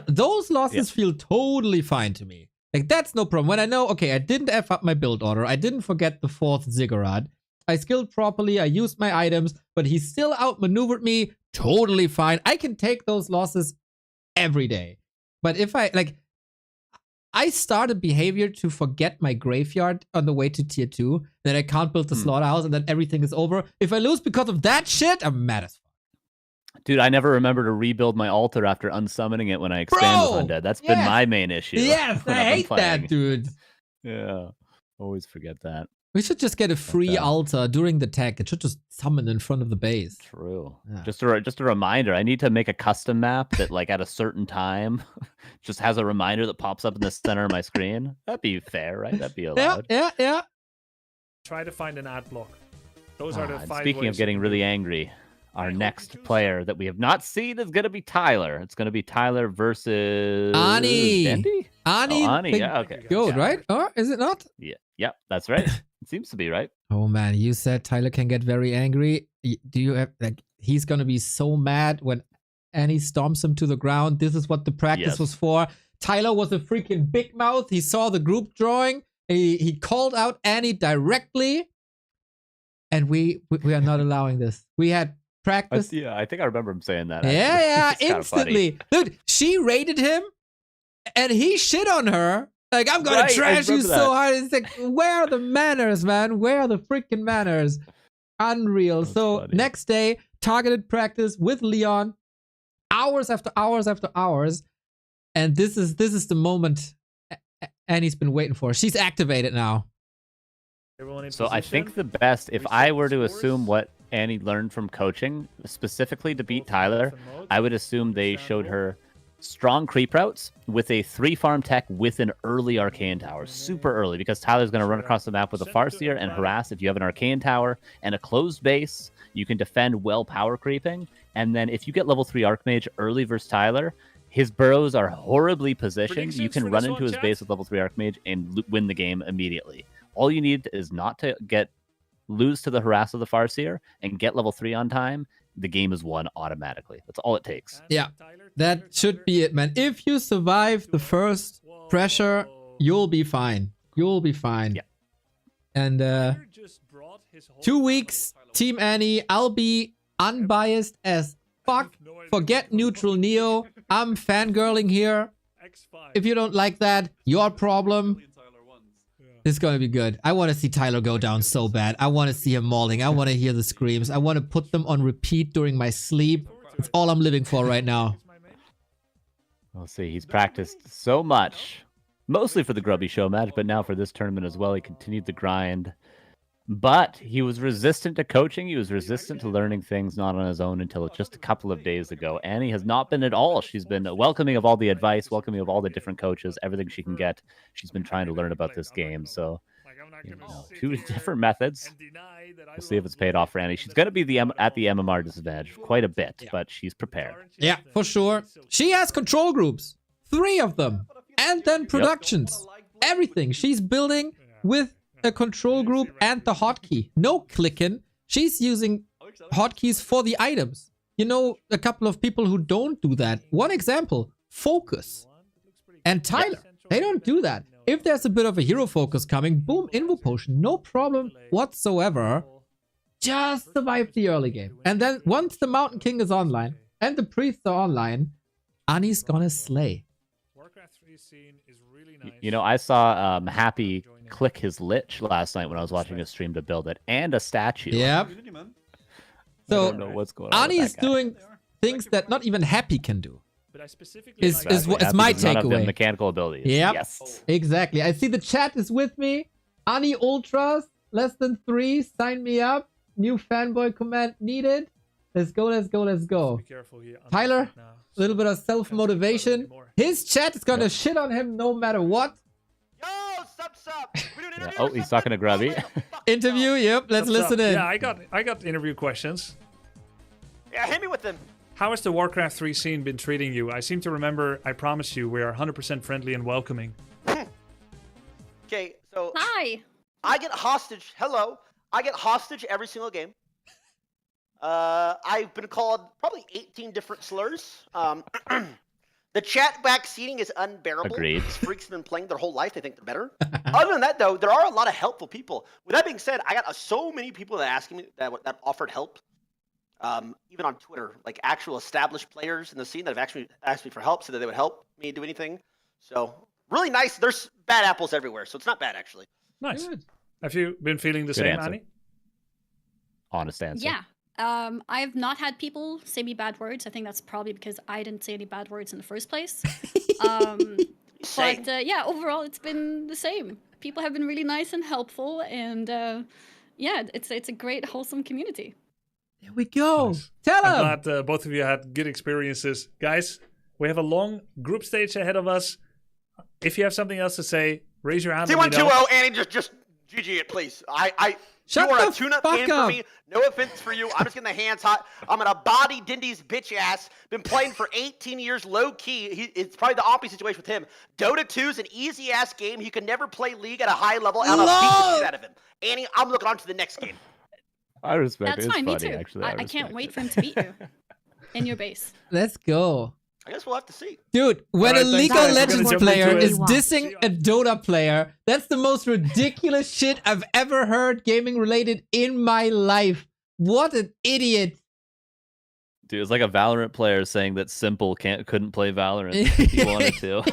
[SPEAKER 2] Those losses feel totally fine to me. Like, that's no problem. When I know, okay, I didn't F up my build order. I didn't forget the 4th Ziggurat. I skilled properly. I used my items, but he still outmaneuvered me. Totally fine. I can take those losses every day. But if I started behavior to forget my graveyard on the way to tier 2, then I can't build the slaughterhouse, and then everything is over. If I lose because of that shit, I'm mad as fuck.
[SPEAKER 15] Dude, I never remember to rebuild my altar after unsummoning it when I expand with Undead. That's been my main issue.
[SPEAKER 2] Yes,
[SPEAKER 15] when
[SPEAKER 2] I
[SPEAKER 15] I've been
[SPEAKER 2] hate
[SPEAKER 15] playing.
[SPEAKER 2] that, dude.
[SPEAKER 15] Yeah, always forget that.
[SPEAKER 2] We should just get a free altar during the tech. It should just summon in front of the base.
[SPEAKER 15] True.
[SPEAKER 2] Yeah.
[SPEAKER 15] Just a reminder. I need to make a custom map that, like, at a certain time, just has a reminder that pops up in the center of my screen. That'd be fair, right? That'd be allowed.
[SPEAKER 2] Yeah.
[SPEAKER 16] Try to find an ad block. Those are the
[SPEAKER 15] And
[SPEAKER 16] 5
[SPEAKER 15] speaking
[SPEAKER 16] ways
[SPEAKER 15] of getting
[SPEAKER 16] you can
[SPEAKER 15] really
[SPEAKER 16] do it.
[SPEAKER 15] angry, our next player that we have not seen is going to be Tyler. It's going to be Tyler versus
[SPEAKER 2] Annie.
[SPEAKER 15] Dendi?
[SPEAKER 2] Annie.
[SPEAKER 15] Oh, Annie.
[SPEAKER 2] big
[SPEAKER 15] Yeah. Okay.
[SPEAKER 2] Goat, right? Or is it not?
[SPEAKER 15] Yeah. Yep. That's right. It seems to be right.
[SPEAKER 2] Oh man, you said Tyler can get very angry. Do you have he's gonna be so mad when Annie stomps him to the ground? This is what the practice was for. Tyler was a freaking big mouth. He saw the group drawing. He called out Annie directly, and we are not allowing this. We had practice.
[SPEAKER 15] Yeah, I think I remember him saying that.
[SPEAKER 2] Yeah,
[SPEAKER 15] It's kinda
[SPEAKER 2] instantly. Dude, she raided him, and he shit on her. Like, I'm gonna
[SPEAKER 15] Right, I
[SPEAKER 2] trash you
[SPEAKER 15] remember
[SPEAKER 2] so
[SPEAKER 15] that.
[SPEAKER 2] hard. It's like, where are the manners, man? Where are the freaking manners? Unreal. So next day, targeted practice with Leon, hours after hours after hours, and this is the moment Annie's been waiting for. She's activated now.
[SPEAKER 16] Everyone in
[SPEAKER 15] So I
[SPEAKER 16] position.
[SPEAKER 15] think the best, if I were to assume what Annie learned from coaching, specifically to beat Tyler, I would assume they showed her strong creep routes with a 3-farm tech with an early Arcane Tower, super early, because Tyler's going to run across the map with a Farseer and harass. If you have an Arcane Tower and a closed base, you can defend well power creeping, and then if you get level 3 Archmage early versus Tyler, his burrows are horribly positioned. You can run into his base with level 3 Archmage and win the game immediately. All you need is not to lose to the harass of the Farseer and get level 3 on time. The game is won automatically. That's all it takes.
[SPEAKER 2] Yeah, that should be it, man. If you survive the first pressure, you'll be fine. You'll be fine.
[SPEAKER 15] Yeah.
[SPEAKER 2] And 2 weeks, Team Annie. I'll be unbiased as fuck. Forget neutral Neo. I'm fangirling here. If you don't like that, your problem. This is gonna be good. I want to see Tyler go down so bad. I want to see him mauling. I want to hear the screams. I want to put them on repeat during my sleep. That's all I'm living for right now.
[SPEAKER 15] We'll see. He's practiced so much, mostly for the Grubby show match, but now for this tournament as well. He continued the grind. But he was resistant to coaching. He was resistant to learning things not on his own until just a couple of days ago. Annie has not been at all. She's been welcoming of all the advice, welcoming of all the different coaches, everything she can get. She's been trying to learn about this game. So, 2 different methods. We'll see if it's paid off for Annie. She's going to be at the MMR disadvantage quite a bit, but she's prepared.
[SPEAKER 2] Yeah, for sure. She has control groups. 3 of them. And then productions. Everything. She's building with a control group and the hotkey. No clicking. She's using hotkeys for the items. You know, a couple of people who don't do that. One example, Focus and Tyler. They don't do that. If there's a bit of a hero focus coming, boom, Invo Potion. No problem whatsoever. Just survive the early game. And then once the Mountain King is online and the priests are online, Annie's gonna slay.
[SPEAKER 15] You know, I saw Happy click his Lich last night when I was watching a stream to build it, and a statue.
[SPEAKER 2] Yep.
[SPEAKER 15] So, I
[SPEAKER 2] So
[SPEAKER 15] don't know what's going on.
[SPEAKER 2] Annie
[SPEAKER 15] with
[SPEAKER 2] is
[SPEAKER 15] that guy.
[SPEAKER 2] doing things that not even Happy can do. Is
[SPEAKER 15] Exactly.
[SPEAKER 2] my
[SPEAKER 15] Happy does not have the
[SPEAKER 2] takeaway.
[SPEAKER 15] mechanical abilities.
[SPEAKER 2] Yep.
[SPEAKER 15] Yes.
[SPEAKER 2] Exactly. I see the chat is with me. Annie Ultras, less than 3, sign me up. New fanboy command needed. Let's go, let's go, let's go. Tyler, a little bit of self-motivation. His chat is gonna shit on him no matter what.
[SPEAKER 15] Yeah. Oh, he's talking to Grubby.
[SPEAKER 2] Interview, yep, let's
[SPEAKER 16] What's up?
[SPEAKER 2] listen in.
[SPEAKER 16] Yeah, I got interview questions.
[SPEAKER 9] Yeah, hit me with them.
[SPEAKER 16] How has the Warcraft 3 scene been treating you? I seem to remember I promised you we are 100% friendly and welcoming.
[SPEAKER 9] Okay, so
[SPEAKER 18] Hi.
[SPEAKER 9] I get hostage. Hello. I get hostage every single game. I've been called probably 18 different slurs. The chat backseating is unbearable.
[SPEAKER 15] Agreed.
[SPEAKER 9] These freaks have been playing their whole life. They think they're better. Other than that, though, there are a lot of helpful people. With that being said, I got so many people that asking me that offered help. Even on Twitter, like actual established players in the scene that have actually asked me for help, so that they would help me do anything. So really nice. There's bad apples everywhere, so it's not bad actually.
[SPEAKER 16] Nice. Have you been feeling the
[SPEAKER 15] Good
[SPEAKER 16] same,
[SPEAKER 15] answer.
[SPEAKER 16] Annie?
[SPEAKER 15] Honest answer.
[SPEAKER 18] Yeah. I've not had people say me bad words. I think that's probably because I didn't say any bad words in the first place. But yeah, overall, it's been the same. People have been really nice and helpful, and yeah, it's a great, wholesome community.
[SPEAKER 2] There we go. Tell
[SPEAKER 16] I'm
[SPEAKER 2] him.
[SPEAKER 16] glad both of you had good experiences. Guys, we have a long group stage ahead of us. If you have something else to say, raise your hand. let me know.
[SPEAKER 9] T120, Annie, just GG it, please.
[SPEAKER 2] Shut
[SPEAKER 9] you are
[SPEAKER 2] the
[SPEAKER 9] a tune-up
[SPEAKER 2] fuck
[SPEAKER 9] game
[SPEAKER 2] up.
[SPEAKER 9] for me. No offense for you. I'm just getting the hands hot. I'm gonna body Dendi's bitch ass. Been playing for 18 years, low key. It's probably the opposite situation with him. Dota 2 is an easy ass game. He could never play League at a high level. And I'm gonna beat the shit out of him. Annie, I'm looking on to the next game.
[SPEAKER 15] I respect
[SPEAKER 18] That's
[SPEAKER 15] it. It's
[SPEAKER 18] fine,
[SPEAKER 15] funny,
[SPEAKER 18] me too.
[SPEAKER 15] actually.
[SPEAKER 18] I can't wait for him to beat you in your base.
[SPEAKER 2] Let's go.
[SPEAKER 9] I guess we'll have to see.
[SPEAKER 2] Dude, when
[SPEAKER 16] Alright,
[SPEAKER 2] a
[SPEAKER 16] thanks,
[SPEAKER 2] League of
[SPEAKER 16] guys. We're gonna
[SPEAKER 2] Legends
[SPEAKER 16] jump
[SPEAKER 2] player
[SPEAKER 16] into it.
[SPEAKER 2] is dissing a Dota player, that's the most ridiculous shit I've ever heard gaming related in my life. What an idiot.
[SPEAKER 15] Dude, it's like a Valorant player saying that Simple couldn't play Valorant if he wanted to.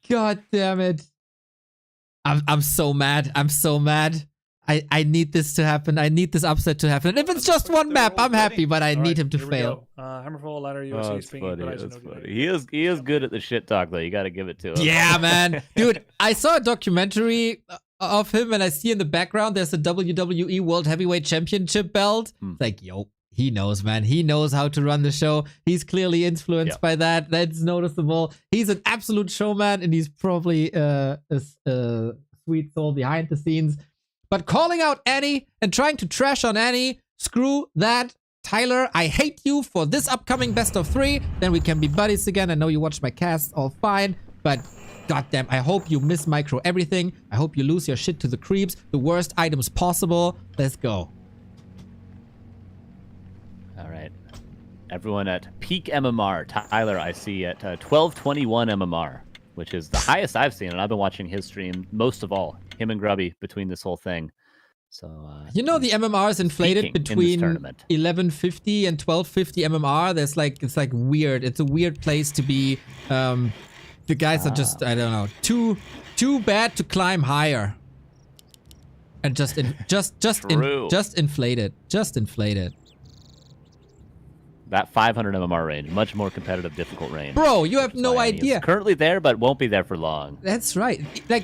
[SPEAKER 2] God damn it. I'm so mad. I'm so mad. I need this to happen. I need this upset to happen. And if it's just one map, I'm happy, but I need him to fail.
[SPEAKER 16] Hammerfall, ladder,
[SPEAKER 15] Oh,
[SPEAKER 16] USC,
[SPEAKER 15] it's
[SPEAKER 16] pinging,
[SPEAKER 15] funny.
[SPEAKER 16] Horizon,
[SPEAKER 15] It's
[SPEAKER 16] no delay.
[SPEAKER 15] funny. He is good at the shit talk though. You got to give it to him.
[SPEAKER 2] Yeah, man. Dude, I saw a documentary of him and I see in the background there's a WWE World Heavyweight Championship belt. It's like, yo, he knows, man. He knows how to run the show. He's clearly influenced by that. That's noticeable. He's an absolute showman, and he's probably a sweet soul behind the scenes. But calling out Annie and trying to trash on Annie, screw that. Tyler, I hate you for this upcoming best of 3. Then we can be buddies again. I know you watched my cast, all fine. But goddamn, I hope you miss micro everything. I hope you lose your shit to the creeps. The worst items possible. Let's go.
[SPEAKER 15] All right. Everyone at peak MMR. Tyler, I see at 1221 MMR, which is the highest I've seen. And I've been watching his stream most of all. Him and Grubby between this whole thing. So
[SPEAKER 2] you know the MMR is inflated between 1150 and 1250 MMR. There's like it's like weird. It's a weird place to be. The guys are just I don't know too bad to climb higher. And just inflate it. Just inflate it.
[SPEAKER 15] That 500 MMR range, much more competitive, difficult range.
[SPEAKER 2] Bro, you have no idea.
[SPEAKER 15] It's currently there, but won't be there for long.
[SPEAKER 2] That's right. Like.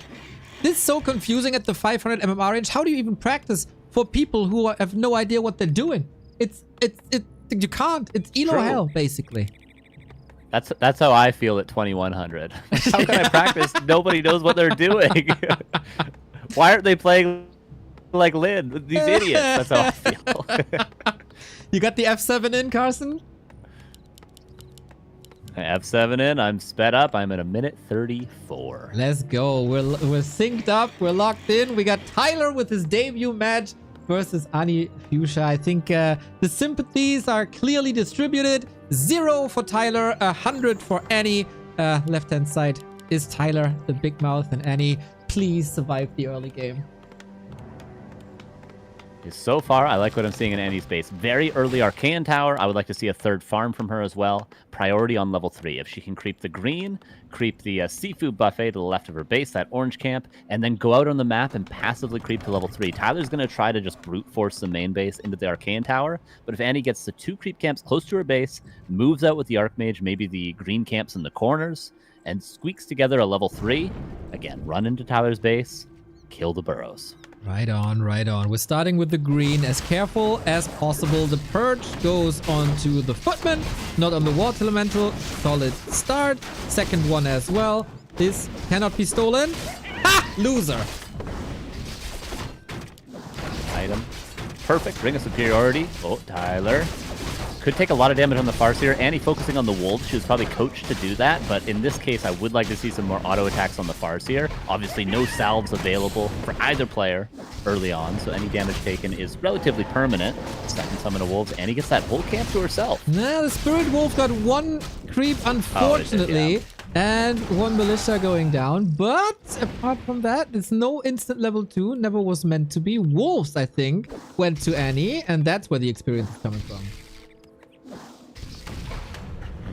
[SPEAKER 2] This is so confusing at the 500 MMR range. How do you even practice for people who have no idea what they're doing? You can't. It's elo hell, basically.
[SPEAKER 15] That's how I feel at 2100. How can I practice? Nobody knows what they're doing. Why aren't they playing like Lin? These idiots. That's how I feel.
[SPEAKER 2] You got the F7 in, Carson?
[SPEAKER 15] F7 in. I'm sped up. I'm at a minute 34.
[SPEAKER 2] Let's go. We're synced up. We're locked in. We got Tyler with his debut match versus AnnieFuchsia. I think the sympathies are clearly distributed. 0 for Tyler, 100 for Annie. Left-hand side is Tyler, the big mouth, and Annie. Please survive the early game.
[SPEAKER 15] So far, I like what I'm seeing in Annie's base. Very early Arcane Tower. I would like to see a third farm from her as well. Priority on level 3. If she can creep the green, creep the seafood buffet to the left of her base, that orange camp, and then go out on the map and passively creep to level 3. Tyler's going to try to just brute force the main base into the Arcane Tower. But if Annie gets the 2 creep camps close to her base, moves out with the Archmage, maybe the green camps in the corners, and squeaks together a level 3, again, run into Tyler's base, kill the burrows.
[SPEAKER 2] Right on, right on. We're starting with the green. As careful as possible. The purge goes onto the footman, not on the water elemental. Solid start. Second one as well. This cannot be stolen. Ha! Loser.
[SPEAKER 15] Item. Perfect. Ring of superiority. Oh, Tyler. Could take a lot of damage on the Farseer. Annie focusing on the wolves. She was probably coached to do that, but in this case, I would like to see some more auto attacks on the Farseer. Obviously, no salves available for either player early on, so any damage taken is relatively permanent. Second summon of wolves. Annie gets that whole camp to herself.
[SPEAKER 2] Nah, the Spirit Wolf got 1 creep, unfortunately, and 1 militia going down. But apart from that, it's no instant level 2. Never was meant to be. Wolves, I think, went to Annie, and that's where the experience is coming from.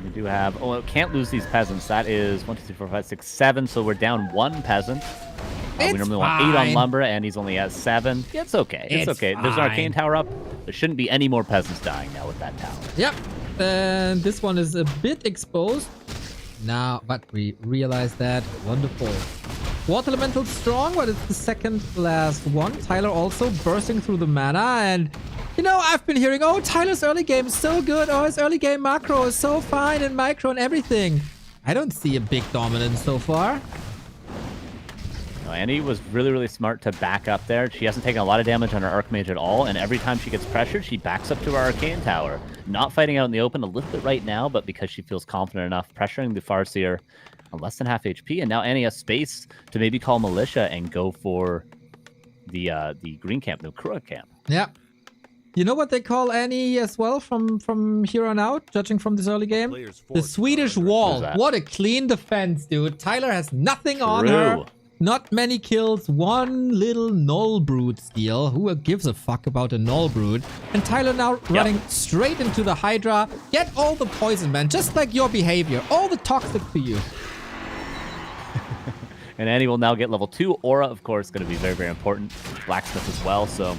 [SPEAKER 15] We do have, can't lose these peasants. That is 1, 2, 3, 4, 5, 6, 7. So we're down 1 peasant. We normally want 8 on lumber, and he's only at 7. Yeah, it's okay. It's okay. There's an Arcane Tower up. There shouldn't be any more peasants dying now with that tower.
[SPEAKER 2] Yep. And this one is a bit exposed. Now, but we realize that. Wonderful. Water Elemental strong, but it's the second last one. Tyler also bursting through the mana, and you know, I've been hearing, oh, Tyler's early game is so good. Oh, his early game macro is so fine and micro and everything. I don't see a big dominance so far.
[SPEAKER 15] No, Annie was really, really smart to back up there. She hasn't taken a lot of damage on her Archmage at all, and every time she gets pressured, she backs up to her Arcane Tower. Not fighting out in the open a little bit right now, but because she feels confident enough, pressuring the Farseer on less than half HP, and now Annie has space to maybe call Militia and go for the green camp, the Kura camp.
[SPEAKER 2] Yeah. You know what they call Annie as well from here on out, judging from this early game? The Swedish Wall. What a clean defense, dude. Tyler has nothing on her. Not many kills. 1 little Null Brood steal. Who gives a fuck about a Null Brood? And Tyler now running straight into the Hydra. Get all the poison, man. Just like your behavior. All the toxic for you.
[SPEAKER 15] And Annie will now get level 2. Aura, of course, going to be very, very important. Blacksmith as well, so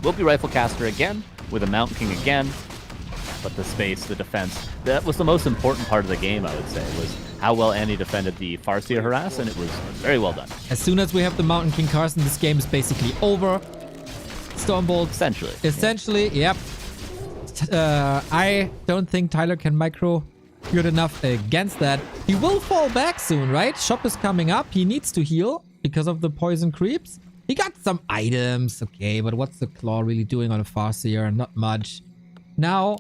[SPEAKER 15] will be Riflecaster again, with a Mountain King again. But the space, the defense, that was the most important part of the game, I would say, was how well Annie defended the Farseer harass, and it was very well done.
[SPEAKER 2] As soon as we have the Mountain King Carson, this game is basically over. Stormbolt.
[SPEAKER 15] Essentially,
[SPEAKER 2] yep. I don't think Tyler can micro good enough against that. He will fall back soon, right? Shop is coming up. He needs to heal because of the poison creeps. He got some items, okay, but what's the Claw really doing on a Farseer? Not much. Now,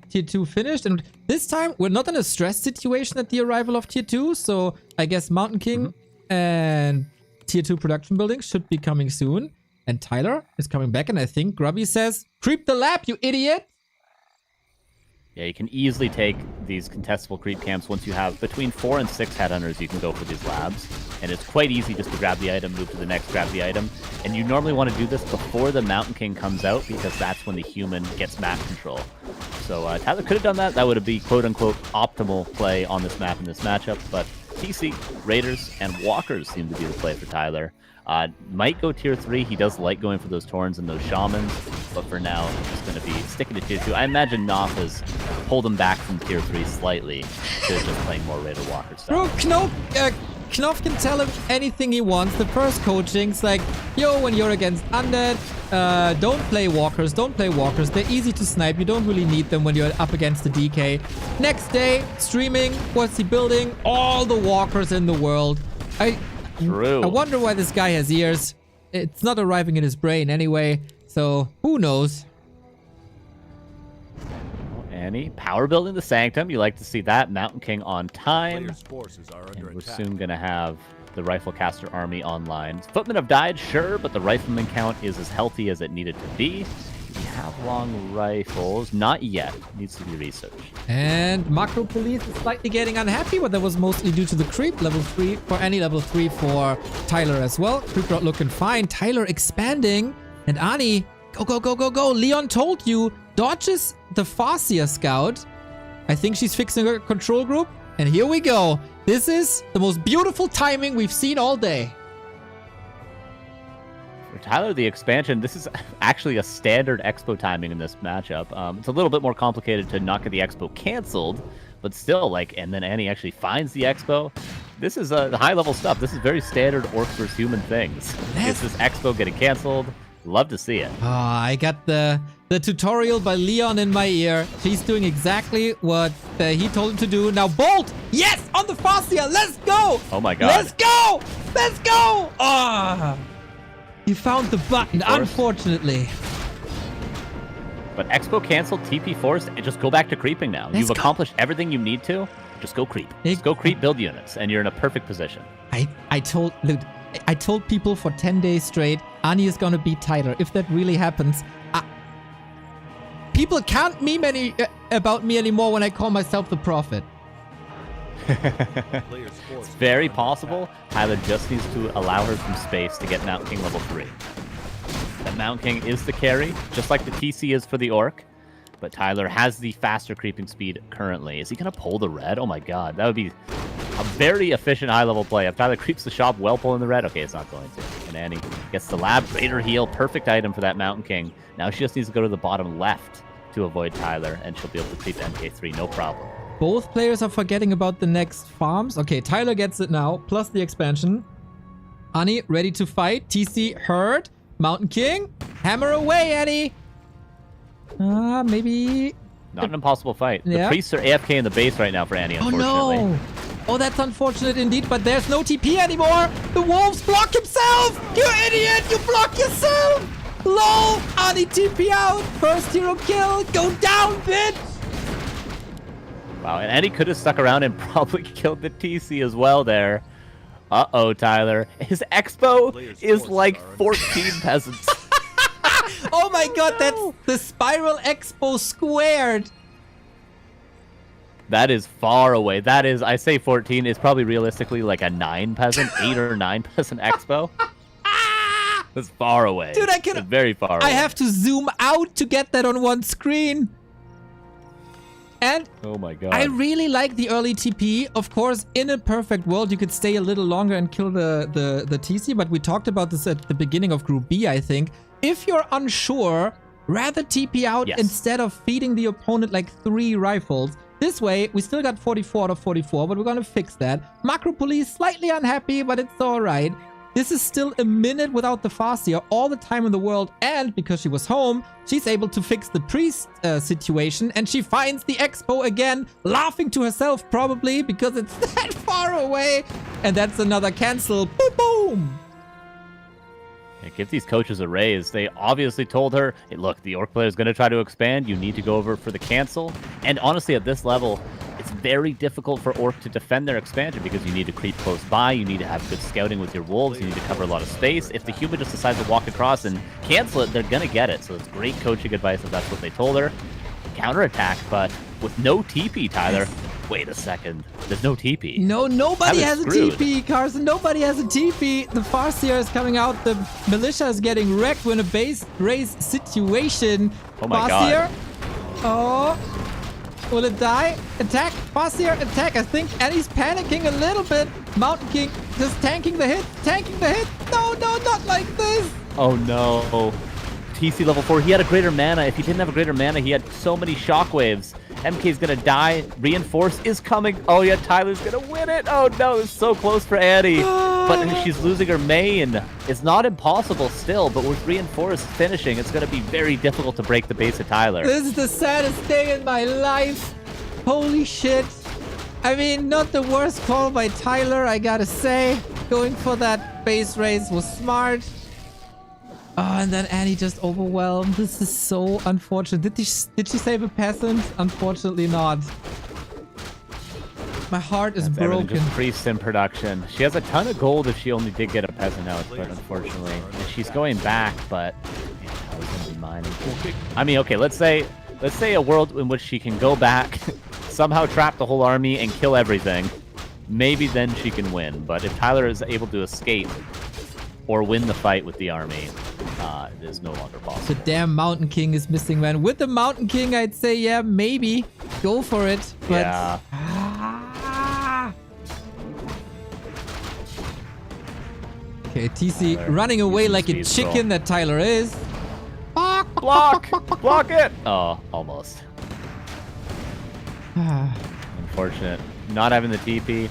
[SPEAKER 2] Tier 2 finished, and this time we're not in a stress situation at the arrival of Tier 2, so I guess Mountain King and Tier 2 production building should be coming soon. And Tyler is coming back, and I think Grubby says, "Creep the lab, you idiot!"
[SPEAKER 15] Yeah, you can easily take these contestable creep camps. Once you have between 4 and 6 headhunters, you can go for these labs. And it's quite easy just to grab the item, move to the next, grab the item. And you normally want to do this before the Mountain King comes out, because that's when the human gets map control. So Tyler could have done that. That would have been quote-unquote optimal play on this map in this matchup. But TC, Raiders, and Walkers seem to be the play for Tyler. Might go Tier 3. He does like going for those Torns and those Shamans, but for now, he's going to be sticking to Tier 2. I imagine Knopf has pulled him back from Tier 3 slightly to just playing more Raider Walker stuff.
[SPEAKER 2] Bro, Knopf can tell him anything he wants. The first coaching's like, yo, when you're against Undead, don't play Walkers, don't play Walkers. They're easy to snipe. You don't really need them when you're up against the DK. Next day, streaming, what's he building? All the Walkers in the world.
[SPEAKER 15] True.
[SPEAKER 2] I wonder why this guy has ears. It's not arriving in his brain anyway, so who knows?
[SPEAKER 15] Annie, power building the Sanctum. You like to see that. Mountain King on time. And we're soon going to have the Rifle Caster army online. Footmen have died, sure, but the Rifleman count is as healthy as it needed to be. We have long rifles. Not yet. Needs to be researched.
[SPEAKER 2] And Macro Police is slightly getting unhappy, but that was mostly due to the creep. Level 3 for Annie, level 3 for Tyler as well. Creep route looking fine. Tyler expanding. And Annie, go, go, go, go, go. Leon told you, dodges the Farseer scout. I think she's fixing her control group. And here we go. This is the most beautiful timing we've seen all day.
[SPEAKER 15] For Tyler, the expansion, this is actually a standard expo timing in this matchup. It's a little bit more complicated to not get the expo canceled, but still, like, and then Annie actually finds the expo. This is the high-level stuff. This is very standard orc versus human things. It's this expo getting canceled. Love to see it.
[SPEAKER 2] Oh, I got the tutorial by Leon in my ear. He's doing exactly what he told him to do. Now, Bolt! Yes! On the Farseer! Let's go!
[SPEAKER 15] Oh my god.
[SPEAKER 2] Let's go! Let's go! Ah! He found the button, unfortunately.
[SPEAKER 15] But Expo canceled, TP forced, and just go back to creeping now. You've accomplished everything you need to. Just go creep. Just go creep, build units, and you're in a perfect position.
[SPEAKER 2] I told people for 10 days straight, Annie is gonna beat Tyler. If that really happens, people can't meme about me anymore when I call myself the prophet.
[SPEAKER 15] It's very possible. Tyler just needs to allow her some space to get Mountain King level 3. That Mountain King is the carry, just like the TC is for the Orc. But Tyler has the faster creeping speed currently. Is he going to pull the red? Oh my god, that would be a very efficient high-level play. If Tyler creeps the shop while pulling the red, okay, it's not going to. And Annie gets the lab, Raider heal, perfect item for that Mountain King. Now she just needs to go to the bottom left to avoid Tyler, and she'll be able to creep MK3, no problem.
[SPEAKER 2] Both players are forgetting about the next farms. Okay, Tyler gets it now, plus the expansion. Annie, ready to fight. TC, heard. Mountain King, hammer away, Annie. Maybe...
[SPEAKER 15] Not an impossible fight.
[SPEAKER 2] Yeah.
[SPEAKER 15] The priests are AFK in the base right now for Annie, unfortunately.
[SPEAKER 2] Oh no! Oh, that's unfortunate indeed, but there's no TP anymore! The wolves block himself! You idiot! You block yourself! LOL! Annie TP out! First hero kill! Go down, bitch!
[SPEAKER 15] Wow, and Annie could have stuck around and probably killed the TC as well there. Uh-oh, Tyler. His expo is like 14 peasants.
[SPEAKER 2] Oh my god, that's the Spiral Expo squared.
[SPEAKER 15] That is far away. That is, I say 14 is probably realistically like a 9 peasant, 8 or 9 peasant expo. That's far away.
[SPEAKER 2] Dude, I can...
[SPEAKER 15] It's very far away.
[SPEAKER 2] I have to zoom out to get that on one screen. And
[SPEAKER 15] oh my god,
[SPEAKER 2] I really like the early TP. Of course, in a perfect world, you could stay a little longer and kill the TC, but we talked about this at the beginning of Group B, I think. If you're unsure, rather TP out instead of feeding the opponent like 3 rifles. This way, we still got 44 out of 44, but we're gonna fix that. Macro Police, slightly unhappy, but it's alright. This is still a minute without the Farseer, all the time in the world, and because she was home, she's able to fix the priest situation, and she finds the Expo again, laughing to herself probably, because it's that far away. And that's another cancel. Boom, boom!
[SPEAKER 15] Yeah, give these coaches a raise. They obviously told her, hey, look, the Orc player is going to try to expand. You need to go over for the cancel. And honestly, at this level, it's very difficult for Orc to defend their expansion because you need to creep close by. You need to have good scouting with your wolves. You need to cover a lot of space. If the human just decides to walk across and cancel it, they're going to get it. So it's great coaching advice if that's what they told her. Counterattack, but with no TP, Tyler. Wait a second. There's no TP.
[SPEAKER 2] No, nobody has
[SPEAKER 15] screwed.
[SPEAKER 2] a TP, Carson. Nobody has a TP. The Farseer is coming out. The militia is getting wrecked. We're in a base race situation.
[SPEAKER 15] Oh my
[SPEAKER 2] Farseer.
[SPEAKER 15] God.
[SPEAKER 2] Oh. Will it die? Attack. Farseer, attack. I think Annie's panicking a little bit. Mountain King just tanking the hit. Tanking the hit. No, no, not like this.
[SPEAKER 15] Oh no. TC level 4. He had a greater mana. If he didn't have a greater mana, he had so many shockwaves. MK's gonna die. Reinforce is coming. Oh yeah, Tyler's gonna win it. Oh no, it's so close for Annie. But she's losing her main. It's not impossible still, but with Reinforce finishing, it's gonna be very difficult to break the base of Tyler.
[SPEAKER 2] This is the saddest day in my life. Holy shit. I mean, not the worst call by Tyler, I gotta say. Going for that base race was smart. Oh, and then Annie just overwhelmed. This is so unfortunate. Did she save a peasant? Unfortunately not. My heart is broken.
[SPEAKER 15] Just priests in production. She has a ton of gold if she only did get a peasant out, but unfortunately, and she's going back. But yeah, I was gonna be mining. I mean, okay, let's say a world in which she can go back, somehow trap the whole army and kill everything. Maybe then she can win. But if Tyler is able to escape or win the fight with the army, it is no longer possible.
[SPEAKER 2] The damn Mountain King is missing, man. With the Mountain King, I'd say, yeah, maybe. Go for it. But
[SPEAKER 15] yeah.
[SPEAKER 2] Okay, TC running away like a chicken that Tyler is.
[SPEAKER 15] Block it! Oh, almost. Unfortunate. Not having the TP.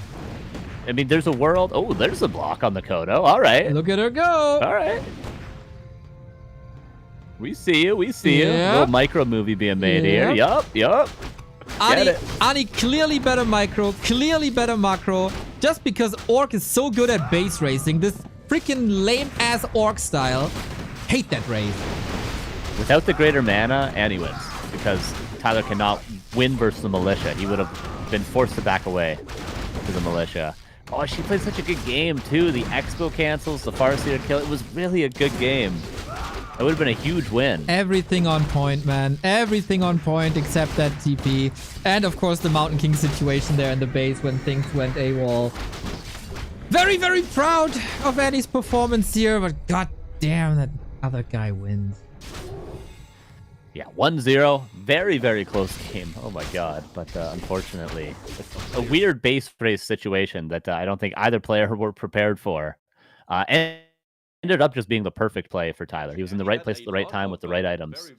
[SPEAKER 15] I mean, there's a world. Oh, there's a block on the Kodo. All right.
[SPEAKER 2] Look at her go.
[SPEAKER 15] All right. We see you. We see you. Little micro movie being made here. Yup.
[SPEAKER 2] Annie clearly better micro, clearly better macro. Just because Orc is so good at base racing, this freaking lame-ass Orc style. Hate that race.
[SPEAKER 15] Without the greater mana, Annie wins. Because Tyler cannot win versus the militia. He would have been forced to back away to the militia. Oh, she played such a good game, too. The Expo cancels, the Farseer kill. It was really a good game. It would have been a huge win.
[SPEAKER 2] Everything on point, man. Everything on point except that TP. And, of course, the Mountain King situation there in the base when things went AWOL. Very, very proud of Annie's performance here, but god damn, that other guy wins.
[SPEAKER 15] Yeah, 1-0. Very, very close game. Oh my god. But unfortunately, it's a weird base race situation that I don't think either player were prepared for. And ended up just being the perfect play for Tyler. He was in the right place at the right time with the right items.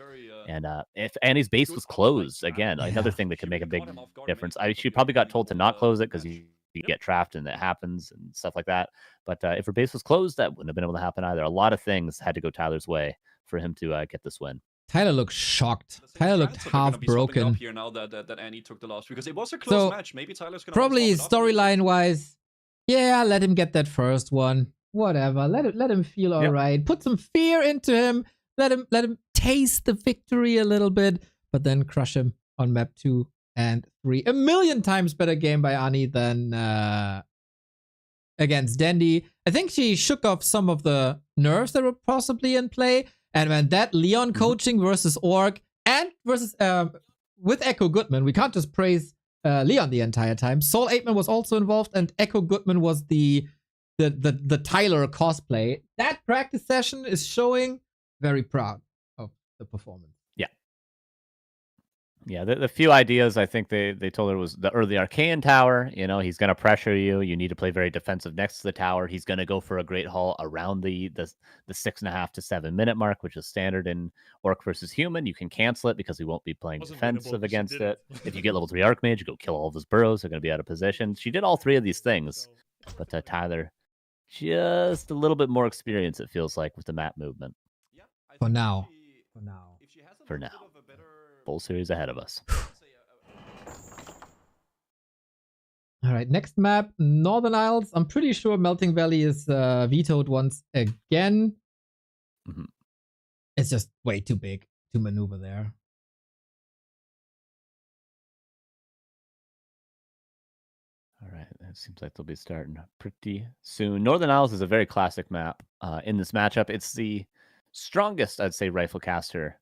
[SPEAKER 15] And if Annie's base was closed, again, another thing that could make a big difference. She probably got told to not close it because you get trapped and it happens and stuff like that. But if her base was closed, that wouldn't have been able to happen either. A lot of things had to go Tyler's way for him to get this win.
[SPEAKER 2] Tyler looked shocked. Tyler looked half broken.
[SPEAKER 6] Up here now that Annie took the loss because it was a close match. Maybe Tyler's gonna
[SPEAKER 2] probably storyline wise, yeah, let him get that first one. Whatever. Let him feel alright. Put some fear into him. Let him taste the victory a little bit, but then crush him on map 2 and 3. A million times better game by Annie than against Dendi. I think she shook off some of the nerves that were possibly in play. And when that Leon coaching versus Orc and versus with Echo Goodman, we can't just praise Leon the entire time. Soul 8man was also involved, and Echo Goodman was the Tyler cosplay. That practice session is showing. Very proud of the performance.
[SPEAKER 15] Yeah, the few ideas I think they told her was the early Arcane Tower. You know, he's going to pressure you. You need to play very defensive next to the tower. He's going to go for a great haul around the 6.5 to 7 minute mark, which is standard in Orc versus Human. You can cancel it because he won't be playing defensive against it. If you get level 3 Archmage, you go kill all of his burrows. They're going to be out of position. She did all 3 of these things, but Tyler, just a little bit more experience, it feels like, with the map movement.
[SPEAKER 2] For now.
[SPEAKER 15] For now. Full series ahead of us.
[SPEAKER 2] All right, next map, Northern Isles. I'm pretty sure Melting Valley is vetoed once again. It's just way too big to maneuver there.
[SPEAKER 15] All right, it seems like they'll be starting pretty soon. Northern Isles is a very classic map in this matchup. It's the strongest, I'd say, rifle caster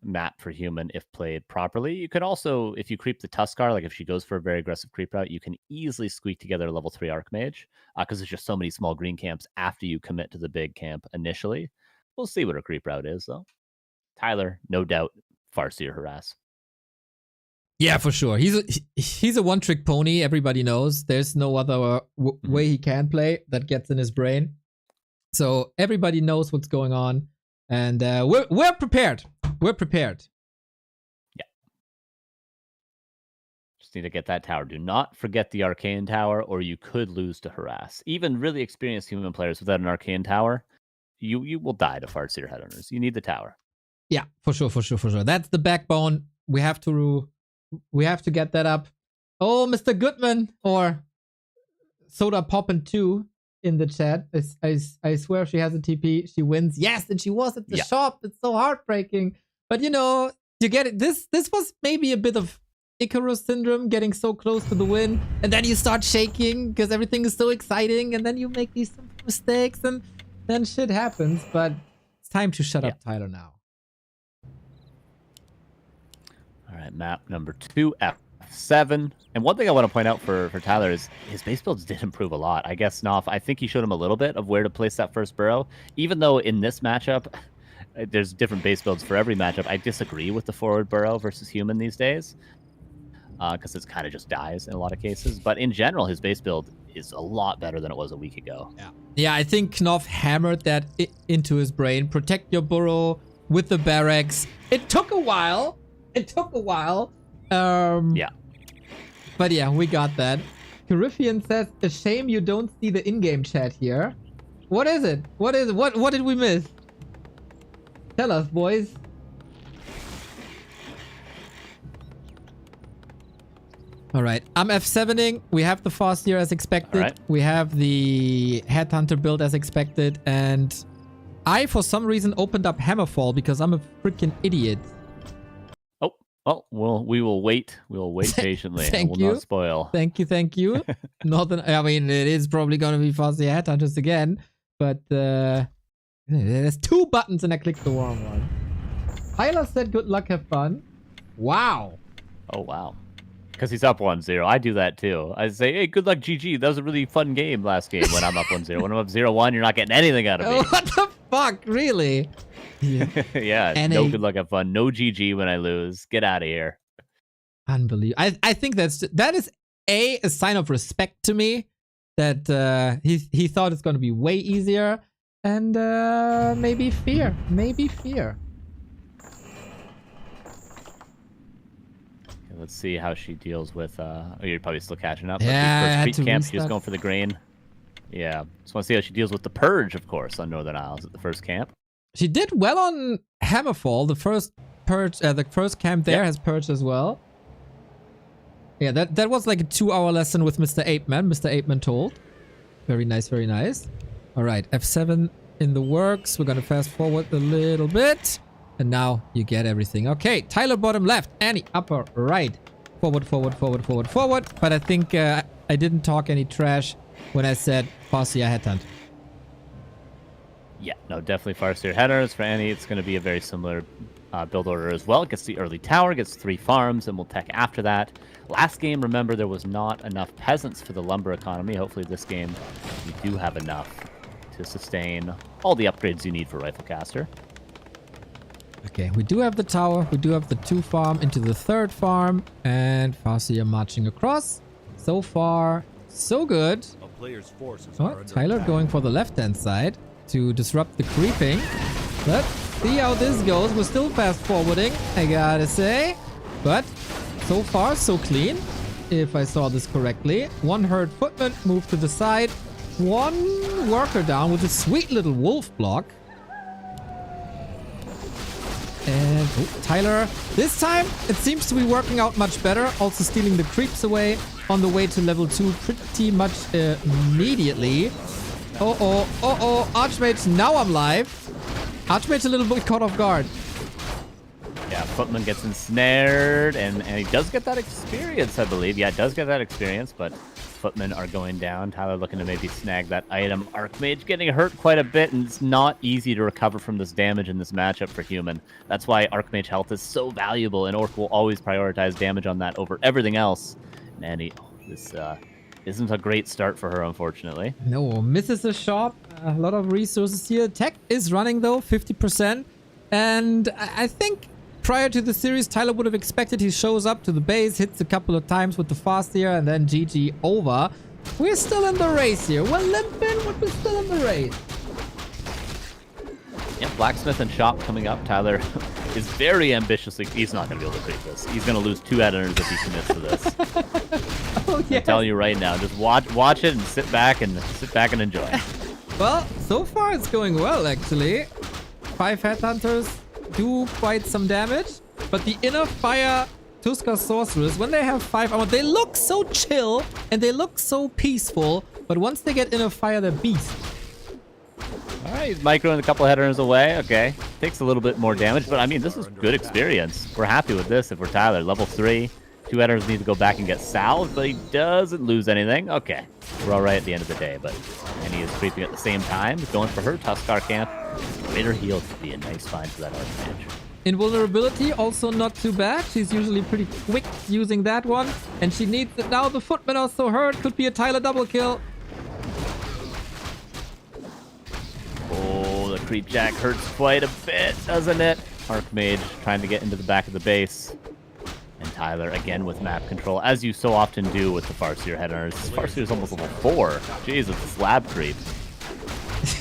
[SPEAKER 15] map for Human if played properly. You can also, if you creep the Tuskar, like if she goes for a very aggressive creep route, you can easily squeak together a level 3 Archmage because there's just so many small green camps after you commit to the big camp initially. We'll see what her creep route is, though. Tyler, no doubt, Farseer harass.
[SPEAKER 2] Yeah, for sure. He's a one-trick pony. Everybody knows. There's no other way he can play that gets in his brain. So everybody knows what's going on, and we're prepared. We're prepared.
[SPEAKER 15] Yeah. Just need to get that tower. Do not forget the Arcane Tower, or you could lose to harass. Even really experienced Human players without an Arcane Tower, you will die to Farseer Headhunters. You need the tower.
[SPEAKER 2] Yeah, for sure. That's the backbone. We have to get that up. Oh, Mr. Goodman or Sodapoppin 2 in the chat. I swear she has a TP. She wins. Yes, and she was at the shop. It's so heartbreaking. But you know, you get it. This was maybe a bit of Icarus syndrome, getting so close to the win, and then you start shaking because everything is so exciting, and then you make these mistakes, and then shit happens. But it's time to shut up Tyler now.
[SPEAKER 15] All right, map number 2, F7. And one thing I want to point out for Tyler is his base builds did improve a lot. I guess Knopf, I think he showed him a little bit of where to place that first burrow, even though in this matchup, there's different base builds for every matchup. I disagree with the forward burrow versus Human these days because it kind of just dies in a lot of cases. But in general, his base build is a lot better than it was a week ago.
[SPEAKER 2] Yeah, I think Knopf hammered that into his brain. Protect your burrow with the barracks. It took a while.
[SPEAKER 15] Yeah.
[SPEAKER 2] But yeah, we got that. Carifian says, a shame you don't see the in-game chat here. What is it? What did we miss? Tell us, boys. All right, I'm F7ing. We have the Farseer as expected.
[SPEAKER 15] Right.
[SPEAKER 2] We have the Headhunter build as expected. And I, for some reason, opened up Hammerfall because I'm a freaking idiot.
[SPEAKER 15] Oh, well, we will wait. We will wait patiently.
[SPEAKER 2] Thank
[SPEAKER 15] I will
[SPEAKER 2] you.
[SPEAKER 15] not spoil.
[SPEAKER 2] Thank you. I mean, it is probably going to be Farseer Headhunters again. But there's 2 buttons and I clicked the wrong one. Tyler said good luck, have fun. Wow.
[SPEAKER 15] Oh, wow. Because he's up 1-0. I do that too. I say, hey, good luck, GG. That was a really fun game last game when I'm up 1-0. When I'm up 0-1, you're not getting anything out of me.
[SPEAKER 2] What the fuck? Really?
[SPEAKER 15] Yeah, no good luck, have fun. No GG when I lose. Get out of here.
[SPEAKER 2] Unbelievable. I think that is a sign of respect to me that he thought it's going to be way easier, and maybe fear.
[SPEAKER 15] Let's see how she deals with. Oh, you're probably still catching up.
[SPEAKER 2] Yeah,
[SPEAKER 15] first camp, she was going for the grain. Yeah, just want to see how she deals with the purge, of course, on Northern Isles at the first camp.
[SPEAKER 2] She did well on Hammerfall. The first purge, the first camp there has purged as well. Yeah, that was like a 2-hour lesson with Mr. Apeman. Mr. Apeman told. Very nice, very nice. All right, F7 in the works. We're gonna fast forward a little bit. And now you get everything. Okay, Tyler bottom left, Annie upper right. Forward. But I think I didn't talk any trash when I said Farseer Headhunt.
[SPEAKER 15] Yeah, no, definitely Farseer Headhunters. For Annie, it's going to be a very similar build order as well. It gets the early tower, gets 3 farms, and we'll tech after that. Last game, remember, there was not enough peasants for the lumber economy. Hopefully this game, you do have enough to sustain all the upgrades you need for Rifle Caster.
[SPEAKER 2] Okay, we do have the tower. We do have the 2 farm into the 3rd farm. And Farseer marching across. So far, so good. Oh, Tyler going for the left-hand side to disrupt the creeping. Let's see how this goes. We're still fast-forwarding, I gotta say. But so far, so clean, if I saw this correctly. 1 herd footman moved to the side. 1 worker down with a sweet little wolf block. And Tyler, this time it seems to be working out much better. Also stealing the creeps away on the way to level 2 pretty much immediately. Archmage, now I'm live. Archmage a little bit caught off guard.
[SPEAKER 15] Yeah, Footman gets ensnared, and he does get that experience, I believe. Yeah, does get that experience, but Footmen are going down. Tyler looking to maybe snag that item. Archmage getting hurt quite a bit, and it's not easy to recover from this damage in this matchup for Human. That's why Archmage health is so valuable, and Orc will always prioritize damage on that over everything else. And Annie, this isn't a great start for her, unfortunately.
[SPEAKER 2] No, misses a shot. A lot of resources here. Tech is running, though, 50%. And I think prior to the series, Tyler would have expected he shows up to the base, hits a couple of times with the Farseer, and then GG over. We're still in the race here. We're limping, but we're still in the race.
[SPEAKER 15] Yeah, Blacksmith and Shop coming up. Tyler is very ambitiously... He's not going to be able to creep this. He's going to lose 2 editors if he commits to this.
[SPEAKER 2] Oh, yeah.
[SPEAKER 15] I'm telling you right now. Just watch it and sit back and enjoy.
[SPEAKER 2] Well, so far it's going well, actually. 5 headhunters do quite some damage, but the inner fire Tuska sorcerers, when they have 5 armor, they look so chill and they look so peaceful, but once they get inner fire, they're beasts.
[SPEAKER 15] All right, he's microing a couple headers away. Okay, takes a little bit more damage, but I mean, this is good experience. We're happy with this if we're Tyler. Level 3, 2 headers need to go back and get salved, but he doesn't lose anything. Okay, we're all right at the end of the day, but and he is creeping at the same time. He's going for her Tuskar camp. Greater heal could be a nice find for that Archmage.
[SPEAKER 2] Invulnerability, also not too bad. She's usually pretty quick using that one. And she needs it now. The Footman also hurt. Could be a Tyler double kill.
[SPEAKER 15] Oh, the Creep Jack hurts quite a bit, doesn't it? Archmage trying to get into the back of the base. And Tyler again with map control, as you so often do with the Farseer headers. Farseer is almost level 4. Jesus, the slab creep.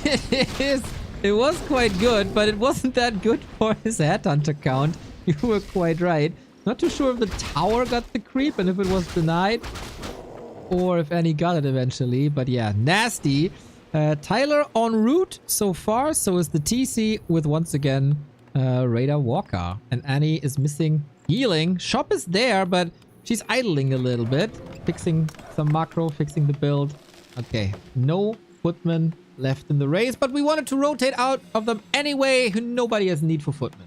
[SPEAKER 2] It is. It was quite good, but it wasn't that good for his headhunter count. You were quite right. Not too sure if the tower got the creep and if it was denied, or if Annie got it eventually. But yeah, nasty. Tyler en route so far. So is the TC with once again Radar Walker. And Annie is missing healing. Shop is there, but she's idling a little bit. Fixing some macro, fixing the build. Okay, no Footman left in the race, but we wanted to rotate out of them anyway. Nobody has need for Footman.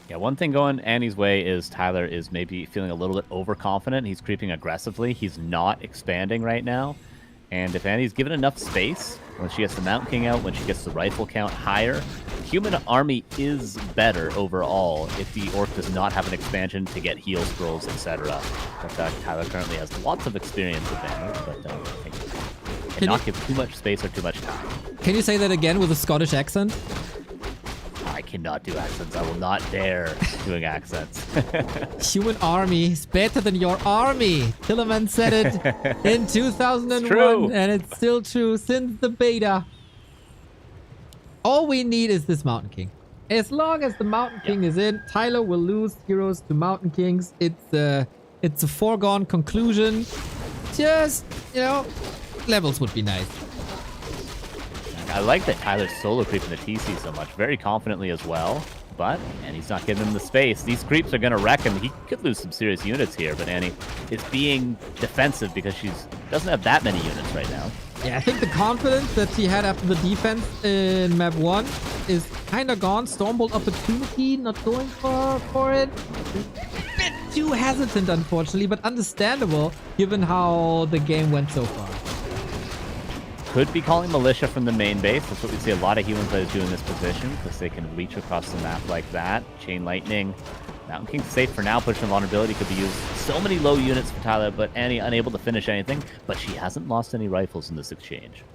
[SPEAKER 15] Yeah, one thing going Annie's way is Tyler is maybe feeling a little bit overconfident. He's creeping aggressively. He's not expanding right now. And if Annie's given enough space, when she gets the Mountain King out, when she gets the rifle count higher, Human army is better overall if the Orc does not have an expansion to get heal scrolls, etc. In fact, Tyler currently has lots of experience advantage, but I think cannot give too much space or too much time.
[SPEAKER 2] Can you say that again with a Scottish accent?
[SPEAKER 15] I cannot do accents. I will not dare doing accents.
[SPEAKER 2] Human army is better than your army. Tillerman said it in 2001, and it's still true since the beta. All we need is this Mountain King. As long as the Mountain King is in, Tyler will lose heroes to Mountain Kings. It's a foregone conclusion. Just, you know, levels would be nice.
[SPEAKER 15] I like that Tyler's solo creeping the TC so much, very confidently as well. But, and he's not giving him the space. These creeps are going to wreck him. He could lose some serious units here, but Annie is being defensive because she doesn't have that many units right now.
[SPEAKER 2] Yeah, I think the confidence that she had after the defense in map 1 is kind of gone. Stormbolt opportunity, not going for it. A bit too hesitant, unfortunately, but understandable given how the game went so far.
[SPEAKER 15] Could be calling militia from the main base. That's what we see a lot of human players do in this position because they can reach across the map like that. Chain lightning. Mountain King's safe for now. Push and vulnerability could be used. So many low units for Tyler, but Annie unable to finish anything. But she hasn't lost any rifles in this exchange.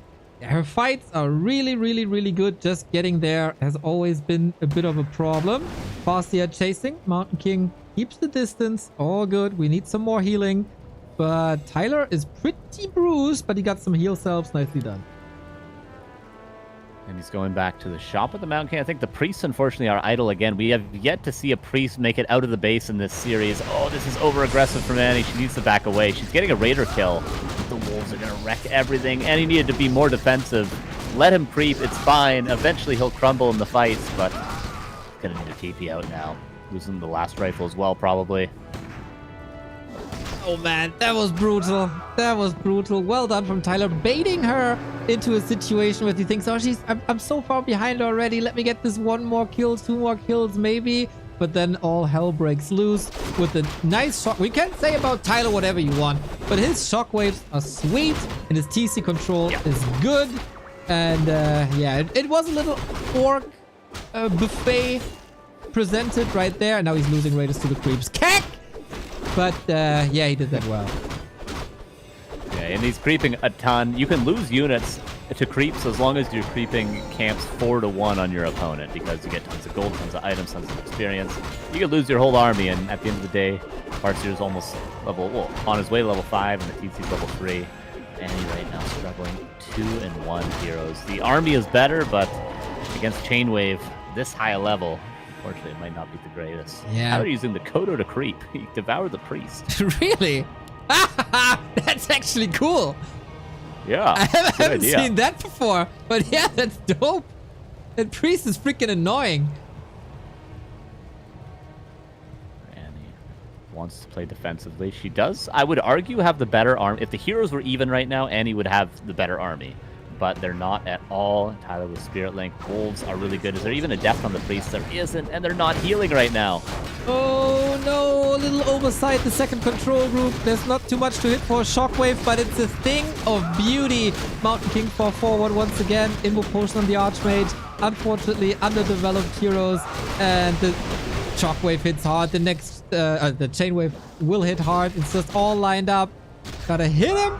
[SPEAKER 2] Her fights are really, really, really good. Just getting there has always been a bit of a problem. Fastia chasing. Mountain King keeps the distance. All good. We need some more healing. But Tyler is pretty bruised, but he got some heal selves. Nicely done.
[SPEAKER 15] And he's going back to the shop at the Mountain King. I think the priests, unfortunately, are idle again. We have yet to see a priest make it out of the base in this series. Oh, this is over-aggressive from Annie. She needs to back away. She's getting a raider kill. The wolves are going to wreck everything. Annie needed to be more defensive. Let him creep. It's fine. Eventually, he'll crumble in the fights, but he's going to need a TP out now. Losing the last rifle as well, probably.
[SPEAKER 2] Oh man, that was brutal. That was brutal. Well done from Tyler, baiting her into a situation where he thinks, oh, I'm so far behind already. Let me get this one more kill, 2 more kills maybe. But then all hell breaks loose with a nice shock. We can't say about Tyler whatever you want, but his shockwaves are sweet and his TC control is good. And yeah, it was a little orc buffet presented right there. And now he's losing raiders to the creeps. Keck! But yeah, he did that well.
[SPEAKER 15] Yeah, and he's creeping a ton. You can lose units to creeps as long as you're creeping camps 4-1 on your opponent, because you get tons of gold, tons of items, tons of experience. You could lose your whole army, and at the end of the day, Farseer's almost level, well, on his way to level 5, and the TC's level 3. Annie right now struggling 2-1 heroes. The army is better, but against Chainwave, this high a level, unfortunately, it might not be the greatest.
[SPEAKER 2] Yeah.
[SPEAKER 15] How are you using the Kodo to creep? He devoured the priest.
[SPEAKER 2] Really? That's actually cool.
[SPEAKER 15] Yeah.
[SPEAKER 2] I haven't seen that before, but yeah, that's dope. That priest is freaking annoying.
[SPEAKER 15] Annie wants to play defensively. She does, I would argue, have the better arm. If the heroes were even right now, Annie would have the better army. But they're not at all. Tyler with Spirit Link. Wolves are really good. Is there even a death on the priest? There isn't, and they're not healing right now.
[SPEAKER 2] Oh no, a little oversight. The second control group. There's not too much to hit for a shockwave, but it's a thing of beauty. Mountain King for forward once again. Immo potion on the Archmage. Unfortunately, underdeveloped heroes, and the shockwave hits hard. The next, the chainwave will hit hard. It's just all lined up. Gotta hit him.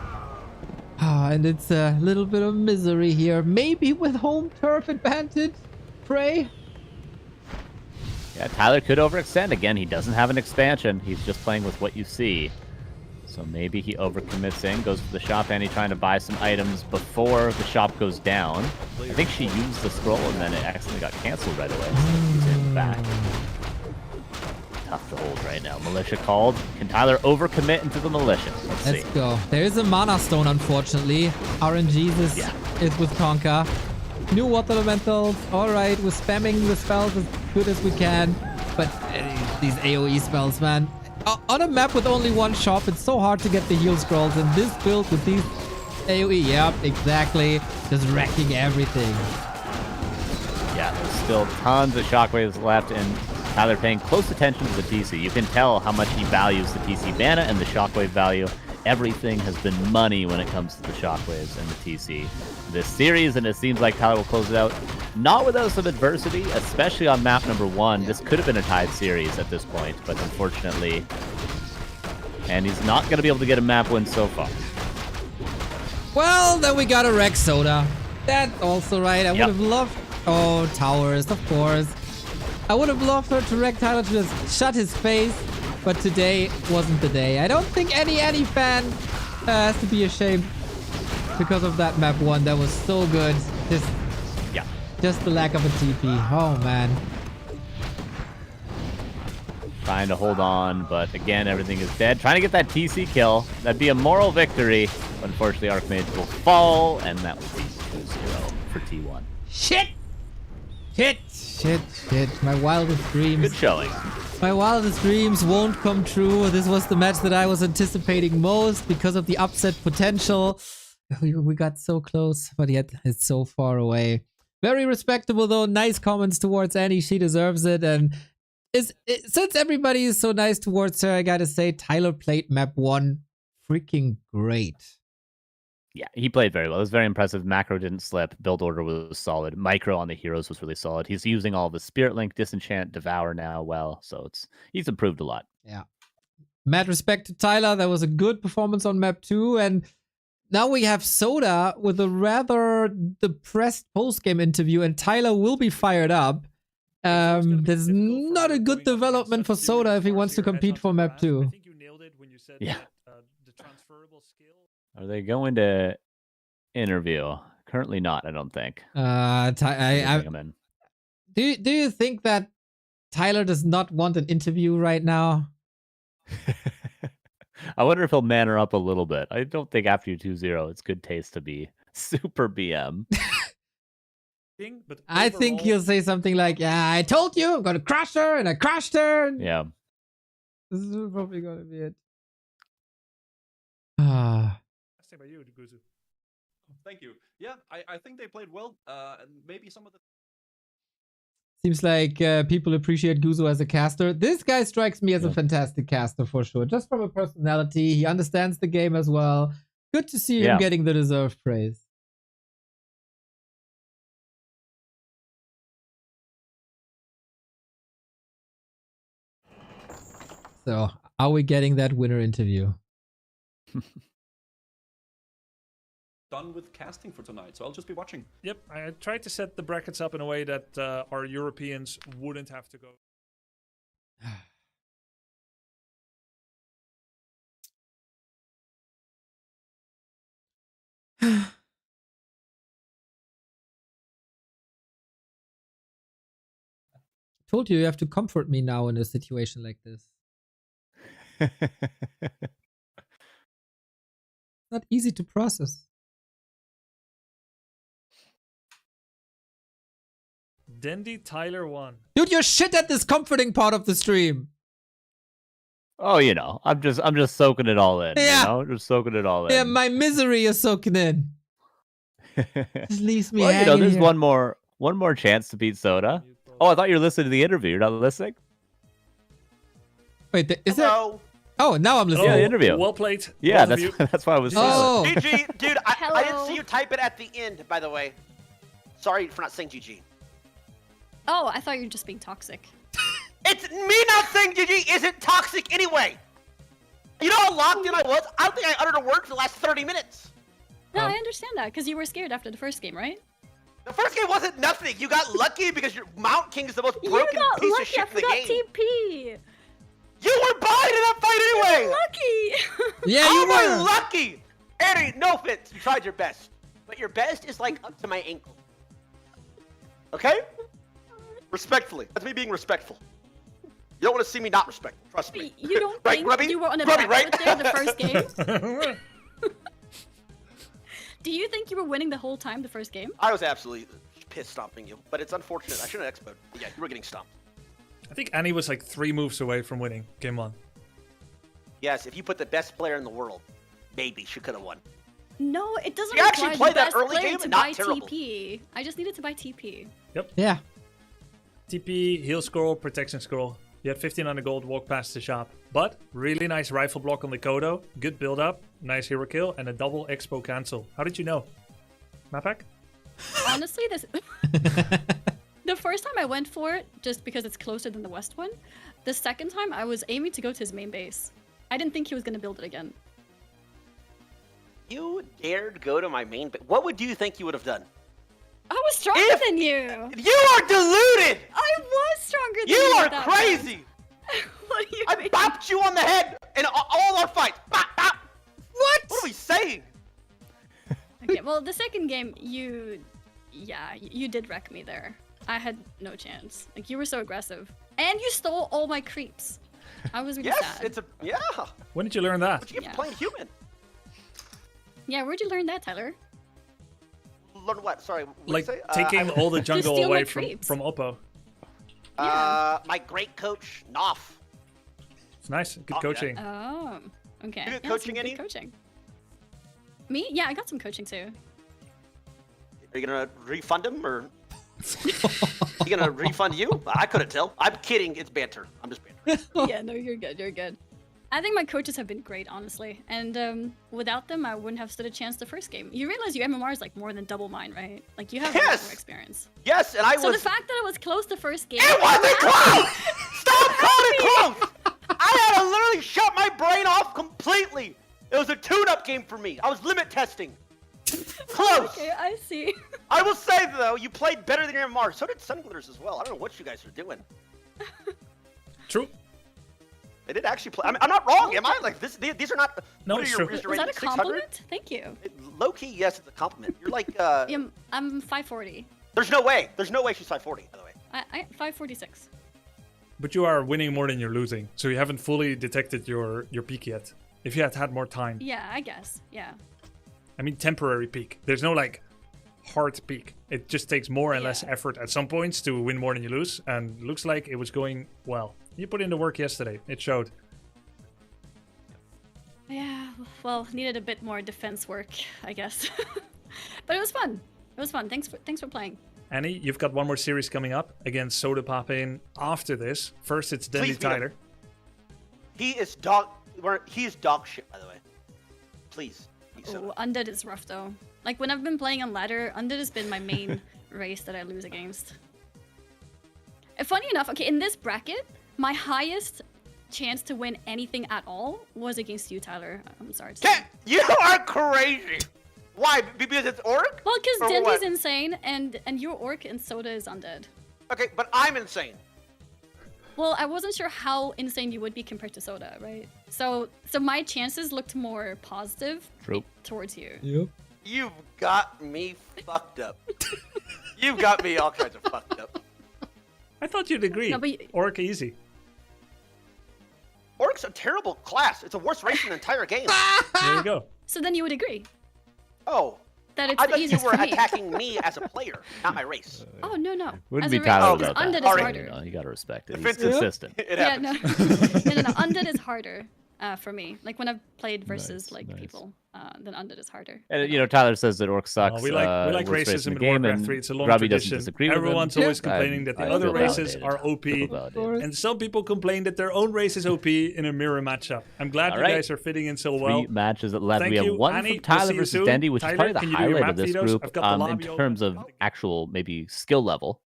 [SPEAKER 2] Ah, and it's a little bit of misery here. Maybe with home turf advantage. Pray.
[SPEAKER 15] Yeah, Tyler could overextend. Again, he doesn't have an expansion. He's just playing with what you see. So maybe he overcommits in, goes to the shop, Annie trying to buy some items before the shop goes down. I think she used the scroll and then it accidentally got canceled right away. So she's in back. Tough to hold right now. Militia called. Can Tyler overcommit into the militia?
[SPEAKER 2] Let's go. There is a mana stone, unfortunately. RNGesus is with Tonka. New water elementals. Alright, we're spamming the spells as good as we can. But these AoE spells, man. On a map with only one shop, it's so hard to get the heal scrolls. And this build with these AoE, yep, exactly. Just wrecking everything.
[SPEAKER 15] Yeah, there's still tons of shockwaves left, and Tyler paying close attention to the TC. You can tell how much he values the TC mana and the shockwave value. Everything has been money when it comes to the shockwaves and the TC this series, and it seems like Tyler will close it out. Not without some adversity, especially on map number 1. This could have been a tied series at this point, but unfortunately, and he's not going to be able to get a map win so far.
[SPEAKER 2] Well, then we got a wreck Soda. That's also right. I would have loved... Oh, towers, of course. I would have loved her to wreck Tyler to just shut his face, but today wasn't the day. I don't think any Annie fan has to be ashamed because of that map 1. That was so good. Just the lack of a TP. Oh, man.
[SPEAKER 15] Trying to hold on, but again, everything is dead. Trying to get that TC kill. That'd be a moral victory. Unfortunately, Archmage will fall, and that will be 2-0 for T1.
[SPEAKER 2] Shit! Shit. My wildest dreams.
[SPEAKER 15] Good showing.
[SPEAKER 2] My wildest dreams won't come true. This was the match that I was anticipating most because of the upset potential. We got so close, but yet it's so far away. Very respectable though. Nice comments towards Annie. She deserves it. And since everybody is so nice towards her, I gotta say Tyler played map 1 freaking great.
[SPEAKER 15] Yeah, he played very well. It was very impressive. Macro didn't slip. Build order was solid. Micro on the heroes was really solid. He's using all of the Spirit Link, Disenchant, Devour now well. So he's improved a lot.
[SPEAKER 2] Yeah. Mad respect to Tyler. That was a good performance on map 2. And now we have Soda with a rather depressed post-game interview, and Tyler will be fired up. There's not a good development for Soda if he wants to compete for map 2.
[SPEAKER 15] Yeah. Are they going to interview? Currently not, I don't think.
[SPEAKER 2] Do you think that Tyler does not want an interview right now?
[SPEAKER 15] I wonder if he'll manner up a little bit. I don't think after you 2-0, it's good taste to be super BM.
[SPEAKER 16] But
[SPEAKER 2] I think he'll say something like, yeah, I told you I'm going to crush her, and I crushed her.
[SPEAKER 15] Yeah.
[SPEAKER 2] This is probably going to be it.
[SPEAKER 6] Thank you. Yeah, I think they played well. And maybe some of the...
[SPEAKER 2] Seems like people appreciate Guzo as a caster. This guy strikes me as a fantastic caster for sure. Just from a personality, he understands the game as well. Good to see him getting the deserved praise. So, are we getting that winner interview?
[SPEAKER 6] Done with casting for tonight, so I'll just be watching.
[SPEAKER 16] Yep, I tried to set the brackets up in a way that our Europeans wouldn't have to go.
[SPEAKER 2] Told you have to comfort me now in a situation like this. Not easy to process.
[SPEAKER 16] Dendi Tyler1.
[SPEAKER 2] Dude, you're shit at this comforting part of the stream.
[SPEAKER 15] Oh, you know, I'm just soaking it all in.
[SPEAKER 2] Yeah.
[SPEAKER 15] You know? Just soaking it all in.
[SPEAKER 2] Yeah, my misery is soaking in. Just leaves me
[SPEAKER 15] well, you know,
[SPEAKER 2] hanging
[SPEAKER 15] there's
[SPEAKER 2] here.
[SPEAKER 15] one more chance to beat Soda. Oh, I thought you were listening to the interview. You're not listening?
[SPEAKER 2] Wait, is there? Oh, now I'm listening.
[SPEAKER 15] Yeah, the interview.
[SPEAKER 16] Well played.
[SPEAKER 15] Yeah, that's why I was silent.
[SPEAKER 9] GG, dude, I didn't see you type it at the end, by the way. Sorry for not saying GG.
[SPEAKER 18] Oh, I thought you were just being toxic.
[SPEAKER 9] It's me not saying GG isn't toxic anyway. You know how locked in I was? I don't think I uttered a word for the last 30 minutes.
[SPEAKER 18] No, I understand that, because you were scared after the first game, right?
[SPEAKER 9] The first game wasn't nothing. You got lucky because your Mount King is the most broken piece of shit in the game.
[SPEAKER 18] TP.
[SPEAKER 9] You were buying in that fight anyway.
[SPEAKER 18] Lucky.
[SPEAKER 2] Yeah,
[SPEAKER 9] How
[SPEAKER 2] you
[SPEAKER 9] am I
[SPEAKER 2] were
[SPEAKER 9] lucky. Annie, no offense. You tried your best, but your best is like up to my ankle. Okay? Respectfully. That's me being respectful. You don't want to see me not respectful. Trust me.
[SPEAKER 18] You don't
[SPEAKER 9] right,
[SPEAKER 18] think
[SPEAKER 9] Grubby?
[SPEAKER 18] you were on a
[SPEAKER 9] Grubby,
[SPEAKER 18] back foot
[SPEAKER 9] right?
[SPEAKER 18] there the first game? Do you think you were winning the whole time the first game?
[SPEAKER 9] I was absolutely pissed stomping you, but it's unfortunate. I shouldn't have expoed. But yeah, you were getting stomped.
[SPEAKER 16] I think Annie was like 3 moves away from winning game 1.
[SPEAKER 9] Yes, if you put the best player in the world, maybe she could have won.
[SPEAKER 18] No, it doesn't
[SPEAKER 9] You actually
[SPEAKER 18] require
[SPEAKER 9] played
[SPEAKER 18] the
[SPEAKER 9] that
[SPEAKER 18] best
[SPEAKER 9] early
[SPEAKER 18] player
[SPEAKER 9] game
[SPEAKER 18] to
[SPEAKER 9] and
[SPEAKER 18] buy
[SPEAKER 9] not terrible.
[SPEAKER 18] TP. I just needed to buy TP.
[SPEAKER 16] Yep.
[SPEAKER 2] Yeah.
[SPEAKER 16] TP, heal scroll, protection scroll. You had 1500 gold, walk past the shop. But really nice rifle block on the Kodo, good build up, nice hero kill, and a double expo cancel. How did you know? Mapak?
[SPEAKER 18] Honestly, this the first time I went for it, just because it's closer than the west one. The second time, I was aiming to go to his main base. I didn't think he was going to build it again.
[SPEAKER 9] You dared go to my main base. What would you think you would have done?
[SPEAKER 18] I was stronger than you!
[SPEAKER 9] You are deluded!
[SPEAKER 18] I was stronger than you!
[SPEAKER 9] You are
[SPEAKER 18] at that
[SPEAKER 9] crazy!
[SPEAKER 18] What do you
[SPEAKER 9] I
[SPEAKER 18] mean?
[SPEAKER 9] bopped you on the head in all our fights. Bop, bop. What are we saying?
[SPEAKER 18] Okay, well, the second game, you did wreck me there. I had no chance. Like, you were so aggressive. And you stole all my creeps. I was really sad.
[SPEAKER 9] Yeah.
[SPEAKER 16] When did you learn that?
[SPEAKER 9] But you get playing human.
[SPEAKER 18] Yeah, where'd you learn that, Tyler?
[SPEAKER 9] Learn what? Sorry. What
[SPEAKER 16] Like
[SPEAKER 9] did you say?
[SPEAKER 16] taking all the jungle
[SPEAKER 18] steal my
[SPEAKER 16] away
[SPEAKER 18] creeps.
[SPEAKER 16] from Oppo.
[SPEAKER 9] My great coach, Noff.
[SPEAKER 16] It's nice. Good
[SPEAKER 9] Oh,
[SPEAKER 16] coaching.
[SPEAKER 18] Oh, okay.
[SPEAKER 9] You get
[SPEAKER 18] Yeah,
[SPEAKER 9] coaching,
[SPEAKER 18] some good
[SPEAKER 9] Annie?
[SPEAKER 18] coaching. Me? Yeah, I got some coaching too.
[SPEAKER 9] Are you gonna refund him or? You gonna refund you? I couldn't tell. I'm kidding. It's banter. I'm just bantering.
[SPEAKER 18] Yeah, no, you're good. You're good. I think my coaches have been great, honestly. And without them, I wouldn't have stood a chance the first game. You realize your MMR is like more than double mine, right? Like you have a lot more experience.
[SPEAKER 9] Yes, and
[SPEAKER 18] So the fact that it was close the first game.
[SPEAKER 9] It wasn't close! Stop calling it close! I had to literally shut my brain off completely It was a tune-up game for me. I was limit testing. Close.
[SPEAKER 18] Okay, I see.
[SPEAKER 9] I will say though, you played better than your MR. So did Sunglitters as well. I don't know what you guys are doing.
[SPEAKER 16] True.
[SPEAKER 9] They did actually play. I'm not wrong, am I? Like these are not.
[SPEAKER 16] No,
[SPEAKER 9] what are
[SPEAKER 16] it's
[SPEAKER 9] your,
[SPEAKER 16] true.
[SPEAKER 9] is your
[SPEAKER 18] Was that a
[SPEAKER 9] rating 600?
[SPEAKER 18] compliment? Thank you.
[SPEAKER 9] Low key, yes, it's a compliment. You're like.
[SPEAKER 18] Yeah, I'm 540.
[SPEAKER 9] There's no way. There's no way she's 540. By the way.
[SPEAKER 18] I 546.
[SPEAKER 16] But you are winning more than you're losing, so you haven't fully detected your peak yet. If you had more time.
[SPEAKER 18] Yeah, I guess. Yeah.
[SPEAKER 16] I mean, temporary peak. There's no like hard peak. It just takes more and less effort at some points to win more than you lose. And looks like it was going well. You put in the work yesterday. It showed.
[SPEAKER 18] Yeah. Well, needed a bit more defense work, I guess. But it was fun. It was fun. Thanks for playing.
[SPEAKER 16] Annie, you've got one more series coming up against Sodapoppin after this. First, it's Dendi Tyler.
[SPEAKER 9] He is dog shit, by the way. Please.
[SPEAKER 18] Oh, Undead is rough though. Like when I've been playing on ladder, Undead has been my main race that I lose against. And funny enough, okay, in this bracket, my highest chance to win anything at all was against you, Tyler. I'm sorry to say.
[SPEAKER 9] You are crazy. Why? Because it's Orc?
[SPEAKER 18] Well, because
[SPEAKER 9] Or
[SPEAKER 18] Dendi's
[SPEAKER 9] what?
[SPEAKER 18] insane, and you're Orc, and Soda is Undead.
[SPEAKER 9] Okay, but I'm insane.
[SPEAKER 18] Well, I wasn't sure how insane you would be compared to Soda, right? So my chances looked more positive towards you.
[SPEAKER 2] Yep.
[SPEAKER 9] You've got me fucked up. You've got me all kinds of fucked up.
[SPEAKER 16] I thought you'd agree.
[SPEAKER 18] No, but
[SPEAKER 16] Orc easy.
[SPEAKER 9] Orc's a terrible class. It's a worse race in the entire game.
[SPEAKER 16] There you go.
[SPEAKER 18] So then you would agree
[SPEAKER 9] Oh.
[SPEAKER 18] that it's
[SPEAKER 9] I
[SPEAKER 18] the
[SPEAKER 9] thought you
[SPEAKER 18] easiest
[SPEAKER 9] were
[SPEAKER 18] for me.
[SPEAKER 9] attacking me as a player, not my race.
[SPEAKER 18] Oh no.
[SPEAKER 15] Wouldn't
[SPEAKER 18] As
[SPEAKER 15] be
[SPEAKER 18] a race,
[SPEAKER 15] Tyler
[SPEAKER 18] because
[SPEAKER 15] about
[SPEAKER 18] Undead
[SPEAKER 15] that.
[SPEAKER 18] is
[SPEAKER 15] Sorry.
[SPEAKER 18] harder.
[SPEAKER 15] No, you gotta respect it.
[SPEAKER 9] If
[SPEAKER 15] He's
[SPEAKER 9] it's-
[SPEAKER 15] consistent.
[SPEAKER 9] It
[SPEAKER 18] Yeah,
[SPEAKER 9] happens.
[SPEAKER 18] no. Undead is harder for me. Like when I've played versus people, then Undead is harder.
[SPEAKER 15] And you know, Tyler says that Orc sucks.
[SPEAKER 16] We like
[SPEAKER 15] worst race
[SPEAKER 16] racism in
[SPEAKER 15] the game,
[SPEAKER 16] Warcraft
[SPEAKER 15] and
[SPEAKER 16] 3. It's a long
[SPEAKER 15] Grubby doesn't
[SPEAKER 16] tradition.
[SPEAKER 15] disagree with him.
[SPEAKER 16] Everyone's always complaining that the
[SPEAKER 15] I
[SPEAKER 16] other
[SPEAKER 15] feel
[SPEAKER 16] races
[SPEAKER 15] validated.
[SPEAKER 16] are OP,
[SPEAKER 15] I feel validated.
[SPEAKER 16] and some people complain that their own race is OP in a mirror matchup. I'm glad
[SPEAKER 15] All
[SPEAKER 16] you
[SPEAKER 15] right.
[SPEAKER 16] guys are fitting in so well.
[SPEAKER 15] 3 matches at 11.
[SPEAKER 16] Thank
[SPEAKER 15] We have
[SPEAKER 16] you,
[SPEAKER 15] one
[SPEAKER 16] Annie.
[SPEAKER 15] from Tyler
[SPEAKER 16] We'll see you
[SPEAKER 15] versus
[SPEAKER 16] soon.
[SPEAKER 15] Dendi, which
[SPEAKER 16] Tyler,
[SPEAKER 15] is probably the
[SPEAKER 16] can you do your
[SPEAKER 15] highlight
[SPEAKER 16] map
[SPEAKER 15] of this
[SPEAKER 16] vetos?
[SPEAKER 15] group
[SPEAKER 16] I've got the
[SPEAKER 15] in
[SPEAKER 16] lobby
[SPEAKER 15] terms of actual maybe skill level.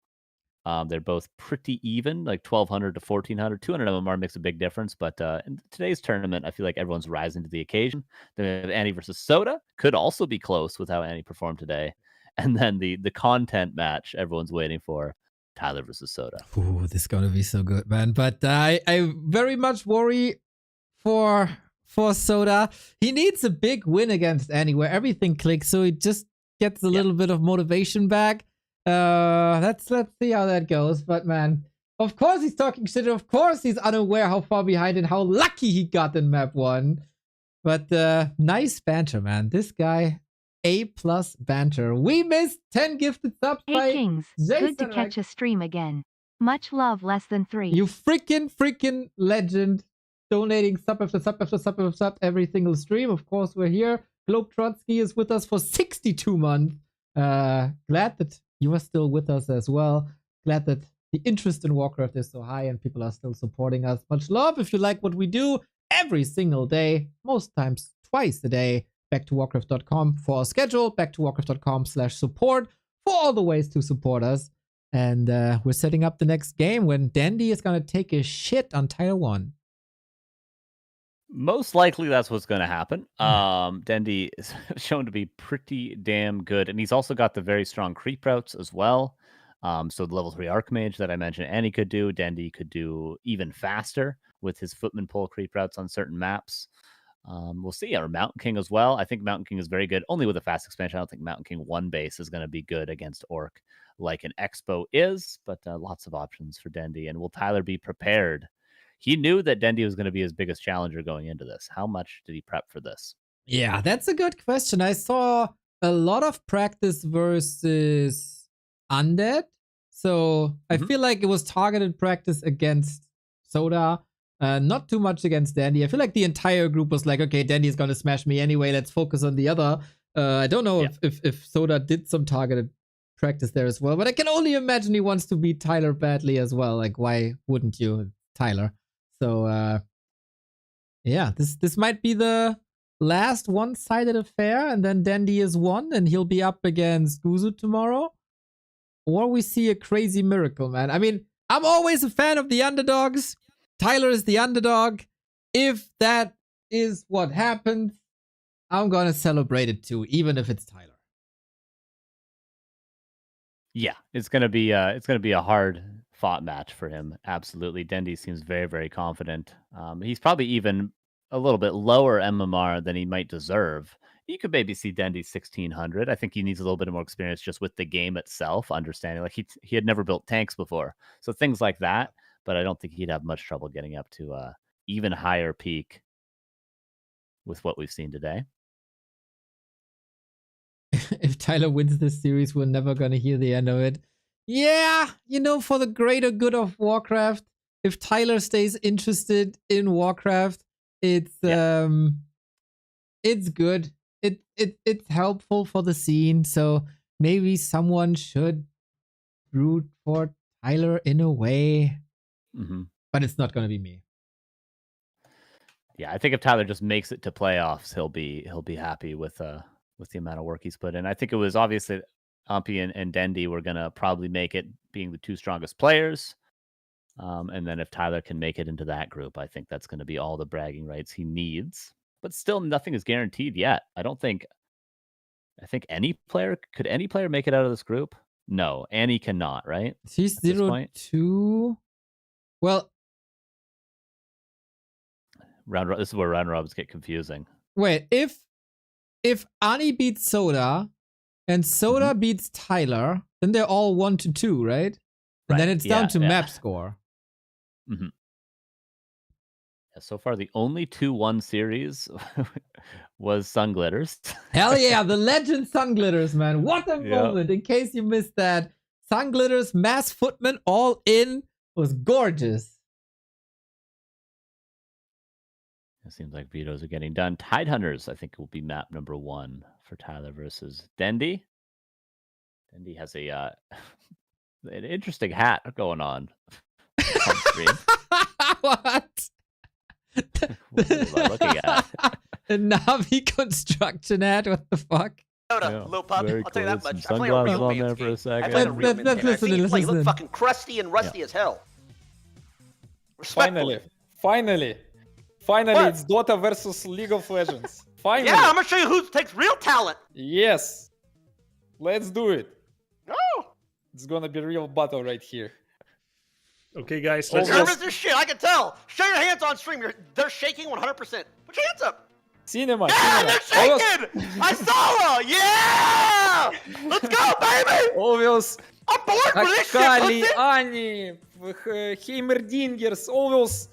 [SPEAKER 15] They're both pretty even, like 1,200 to 1,400. 200 MMR makes a big difference, but in today's tournament, I feel like everyone's rising to the occasion. Then we have Annie versus Soda. Could also be close with how Annie performed today. And then the content match everyone's waiting for, Tyler versus Soda.
[SPEAKER 2] Ooh, this is gonna be so good, man. But I very much worry for Soda. He needs a big win against Annie where everything clicks, so he just gets a little bit of motivation back. Let's see how that goes. But man, of course he's talking shit. Of course he's unaware how far behind and how lucky he got in map 1. But nice banter, man. This guy, A+ banter. We missed 10 gifted subs by
[SPEAKER 3] Hey Kings, good to
[SPEAKER 2] Jason,
[SPEAKER 3] catch a stream again. Much love, less than 3.
[SPEAKER 2] You freaking legend. Donating sub after sub after sub after sub every single stream. Of course, we're here. Globe Trotsky is with us for 62 months. Glad that you are still with us as well. Glad that the interest in Warcraft is so high and people are still supporting us. Much love if you like what we do every single day, most times twice a day. Back to Warcraft.com for our schedule. Back to Warcraft.com/support for all the ways to support us. And we're setting up the next game when Dendi is going to take a shit on Tyler1.
[SPEAKER 15] Most likely that's what's going to happen. Dendi is shown to be pretty damn good. And he's also got the very strong creep routes as well. So the level 3 Archmage that I mentioned Annie could do, Dendi could do even faster with his Footman Pole creep routes on certain maps. We'll see. Or Mountain King as well. I think Mountain King is very good. Only with a fast expansion. I don't think Mountain King 1 base is going to be good against Orc like an Expo is. But lots of options for Dendi. And will Tyler be prepared? He knew that Dendi was going to be his biggest challenger going into this. How much did he prep for this?
[SPEAKER 2] Yeah, that's a good question. I saw a lot of practice versus Undead. So I feel like it was targeted practice against Soda. Not too much against Dendi. I feel like the entire group was like, okay, Dendi is going to smash me anyway. Let's focus on the other. I don't know if Soda did some targeted practice there as well. But I can only imagine he wants to beat Tyler badly as well. Like, why wouldn't you, Tyler? So, yeah, this might be the last one-sided affair, and then Dendi is won, and he'll be up against Guzu tomorrow. Or we see a crazy miracle, man. I mean, I'm always a fan of the underdogs. Tyler is the underdog. If that is what happens, I'm gonna celebrate it too, even if it's Tyler.
[SPEAKER 15] Yeah, it's gonna be a hard fought match for him. Absolutely, Dendi seems very, very confident. He's probably even a little bit lower MMR than he might deserve. You could maybe see Dendi 1600. I think he needs a little bit more experience just with the game itself, understanding like he had never built tanks before, so things like that. But I don't think he'd have much trouble getting up to even higher peak with what we've seen today.
[SPEAKER 2] If Tyler wins this series, we're never gonna hear the end of it. Yeah, for the greater good of Warcraft, if Tyler stays interested in Warcraft, it's good. It's helpful for the scene, so maybe someone should root for Tyler in a way. But it's not gonna be me.
[SPEAKER 15] Yeah, I think if Tyler just makes it to playoffs, he'll be happy with the amount of work he's put in. I think it was obviously Ampi and Dendi were gonna probably make it, being the two strongest players. And then if Tyler can make it into that group, I think that's gonna be all the bragging rights he needs. But still, nothing is guaranteed yet. I think any player make it out of this group? No, Annie cannot, right?
[SPEAKER 2] She's 0-2. Well,
[SPEAKER 15] this is where round robins get confusing.
[SPEAKER 2] Wait, if Annie beats Soda and Soda beats Tyler, then they're all 1-2, right? And then it's down to map score.
[SPEAKER 15] Yeah, so far, the only 2-1 series was Sunglitters.
[SPEAKER 2] Hell yeah, the legend Sunglitters, man. What a moment. In case you missed that, Sunglitters mass footman all in was gorgeous.
[SPEAKER 15] It seems like vetoes are getting done. Tidehunters, I think, will be map number 1 for Tyler versus Dendi. Dendi has an interesting hat going on screen.
[SPEAKER 2] What?
[SPEAKER 15] What am I looking at?
[SPEAKER 2] A Navi construction hat? What the fuck?
[SPEAKER 9] Little pup, I'll tell you that much. I play a
[SPEAKER 15] Sunglasses
[SPEAKER 9] real
[SPEAKER 15] on
[SPEAKER 9] man's
[SPEAKER 15] there for
[SPEAKER 9] game.
[SPEAKER 15] a second.
[SPEAKER 9] I play a real man's game. I've seen you play. You look
[SPEAKER 2] listen.
[SPEAKER 9] fucking crusty and rusty as hell. Respectfully.
[SPEAKER 20] Finally,
[SPEAKER 9] What?
[SPEAKER 20] it's Dota versus League of Legends. Finally.
[SPEAKER 9] Yeah, I'm gonna show you who takes real talent.
[SPEAKER 20] Yes. Let's do it.
[SPEAKER 9] No.
[SPEAKER 20] It's gonna be a real battle right here.
[SPEAKER 16] Okay, guys,
[SPEAKER 9] Let's nervous as shit. I can tell. Show your hands on stream. They're shaking 100%. Put your hands up.
[SPEAKER 20] Cinema.
[SPEAKER 9] Yeah, they're shaking. I saw her. Yeah. Let's go, baby.
[SPEAKER 20] Always.
[SPEAKER 9] I'm bored for this
[SPEAKER 20] Akali,
[SPEAKER 9] shit.
[SPEAKER 20] Annie, Heimerdingers, always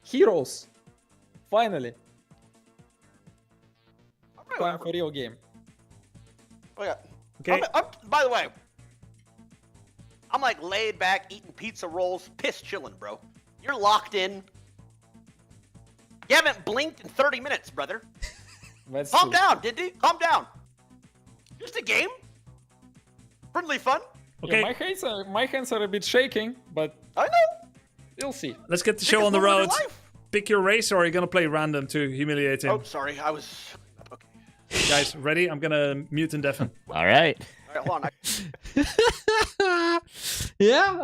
[SPEAKER 20] heroes. Finally. Time for real game.
[SPEAKER 9] Oh, yeah.
[SPEAKER 16] Okay.
[SPEAKER 9] By the way, I'm like laid back eating pizza rolls, piss chilling, bro. You're locked in. You haven't blinked in 30 minutes, brother. Calm down, Dendi. Calm down. Just a game. Friendly fun.
[SPEAKER 20] Okay. Yeah, my hands are a bit shaking, but
[SPEAKER 9] I know.
[SPEAKER 20] You'll see.
[SPEAKER 16] Let's get the show on the road. Pick your race, or are you gonna play random to humiliate him?
[SPEAKER 9] Oh, sorry. I was. Okay.
[SPEAKER 16] Guys, ready? I'm gonna mute and deafen.
[SPEAKER 15] All right.
[SPEAKER 9] All right, hold on.
[SPEAKER 2] Yeah,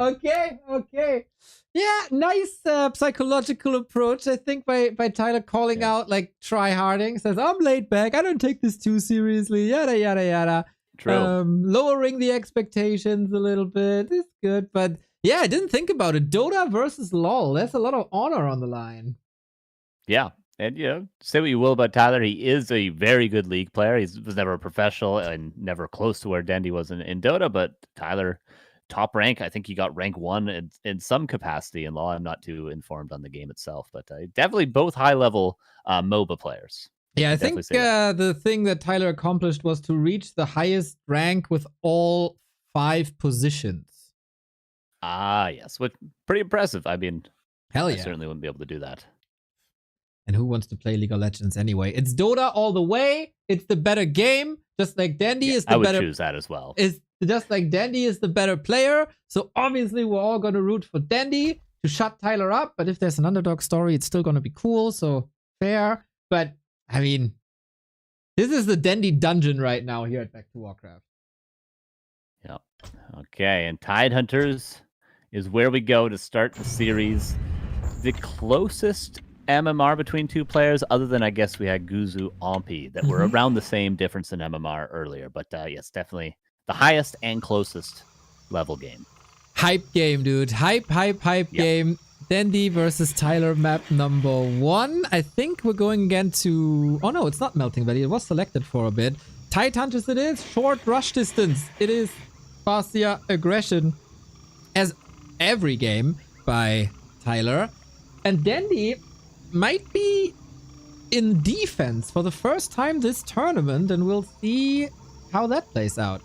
[SPEAKER 2] okay. Yeah, nice psychological approach, I think, by Tyler calling out, like, try-harding. Says, I'm laid back, I don't take this too seriously, yada, yada, yada.
[SPEAKER 15] True.
[SPEAKER 2] Lowering the expectations a little bit is good, but yeah, I didn't think about it. Dota versus LoL, there's a lot of honor on the line.
[SPEAKER 15] Yeah. And, say what you will about Tyler, he is a very good League player. He was never a professional and never close to where Dendi was in Dota, but Tyler, top rank, I think he got rank 1 in some capacity in LoL. I'm not too informed on the game itself, but definitely both high-level MOBA players.
[SPEAKER 2] Yeah, I think the thing that Tyler accomplished was to reach the highest rank with all 5 positions.
[SPEAKER 15] Ah, yes. Which, pretty impressive. I mean,
[SPEAKER 2] hell yeah.
[SPEAKER 15] I certainly wouldn't be able to do that.
[SPEAKER 2] And who wants to play League of Legends anyway? It's Dota all the way. It's the better game. Just like Dendi is the better.
[SPEAKER 15] I would choose that as well.
[SPEAKER 2] It's just like Dendi is the better player. So obviously we're all going to root for Dendi to shut Tyler up. But if there's an underdog story, it's still going to be cool. So fair. But I mean, this is the Dendi dungeon right now here at Back to Warcraft.
[SPEAKER 15] Yep. Okay. And Tidehunters is where we go to start the series. The closest MMR between two players, other than I guess we had Guzu Ompi that were
[SPEAKER 2] Mhm.
[SPEAKER 15] around the same difference in MMR earlier. But yes, definitely the highest and closest level game.
[SPEAKER 2] Hype game, dude. Hype game. Dendi versus Tyler map number 1. I think we're going again to... Oh no, it's not Melting Valley. It was selected for a bit. Tight Hunters it is. Short rush distance. It is Fascia Aggression. As every game by Tyler. And Dendi might be in defense for the first time this tournament. And we'll see how that plays out.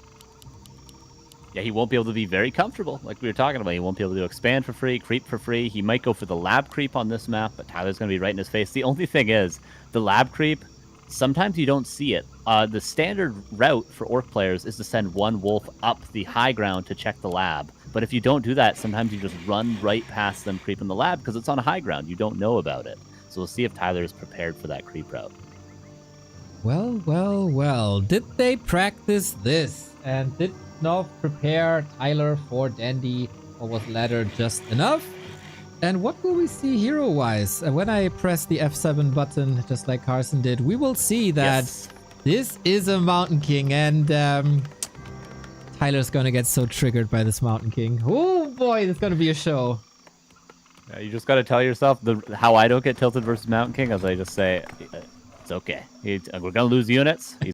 [SPEAKER 15] Yeah, he won't be able to be very comfortable, like we were talking about. He won't be able to expand for free, creep for free. He might go for the lab creep on this map, but Tyler's going to be right in his face. The only thing is, the lab creep, sometimes you don't see it. The standard route for Orc players is to send one wolf up the high ground to check the lab. But if you don't do that, sometimes you just run right past them creeping the lab because it's on high ground. You don't know about it. So we'll see if Tyler is prepared for that creep route.
[SPEAKER 2] Well. Did they practice this? And did Nov prepare Tyler for Dendi? Or was ladder just enough? And what will we see hero-wise? When I press the F7 button, just like Carson did, we will see that this is a Mountain King. And Tyler's gonna get so triggered by this Mountain King. Oh boy, it's gonna be a show.
[SPEAKER 15] Yeah, you just got to tell yourself how I don't get tilted versus Mountain King, as I just say, it's okay. We're going to lose units. He's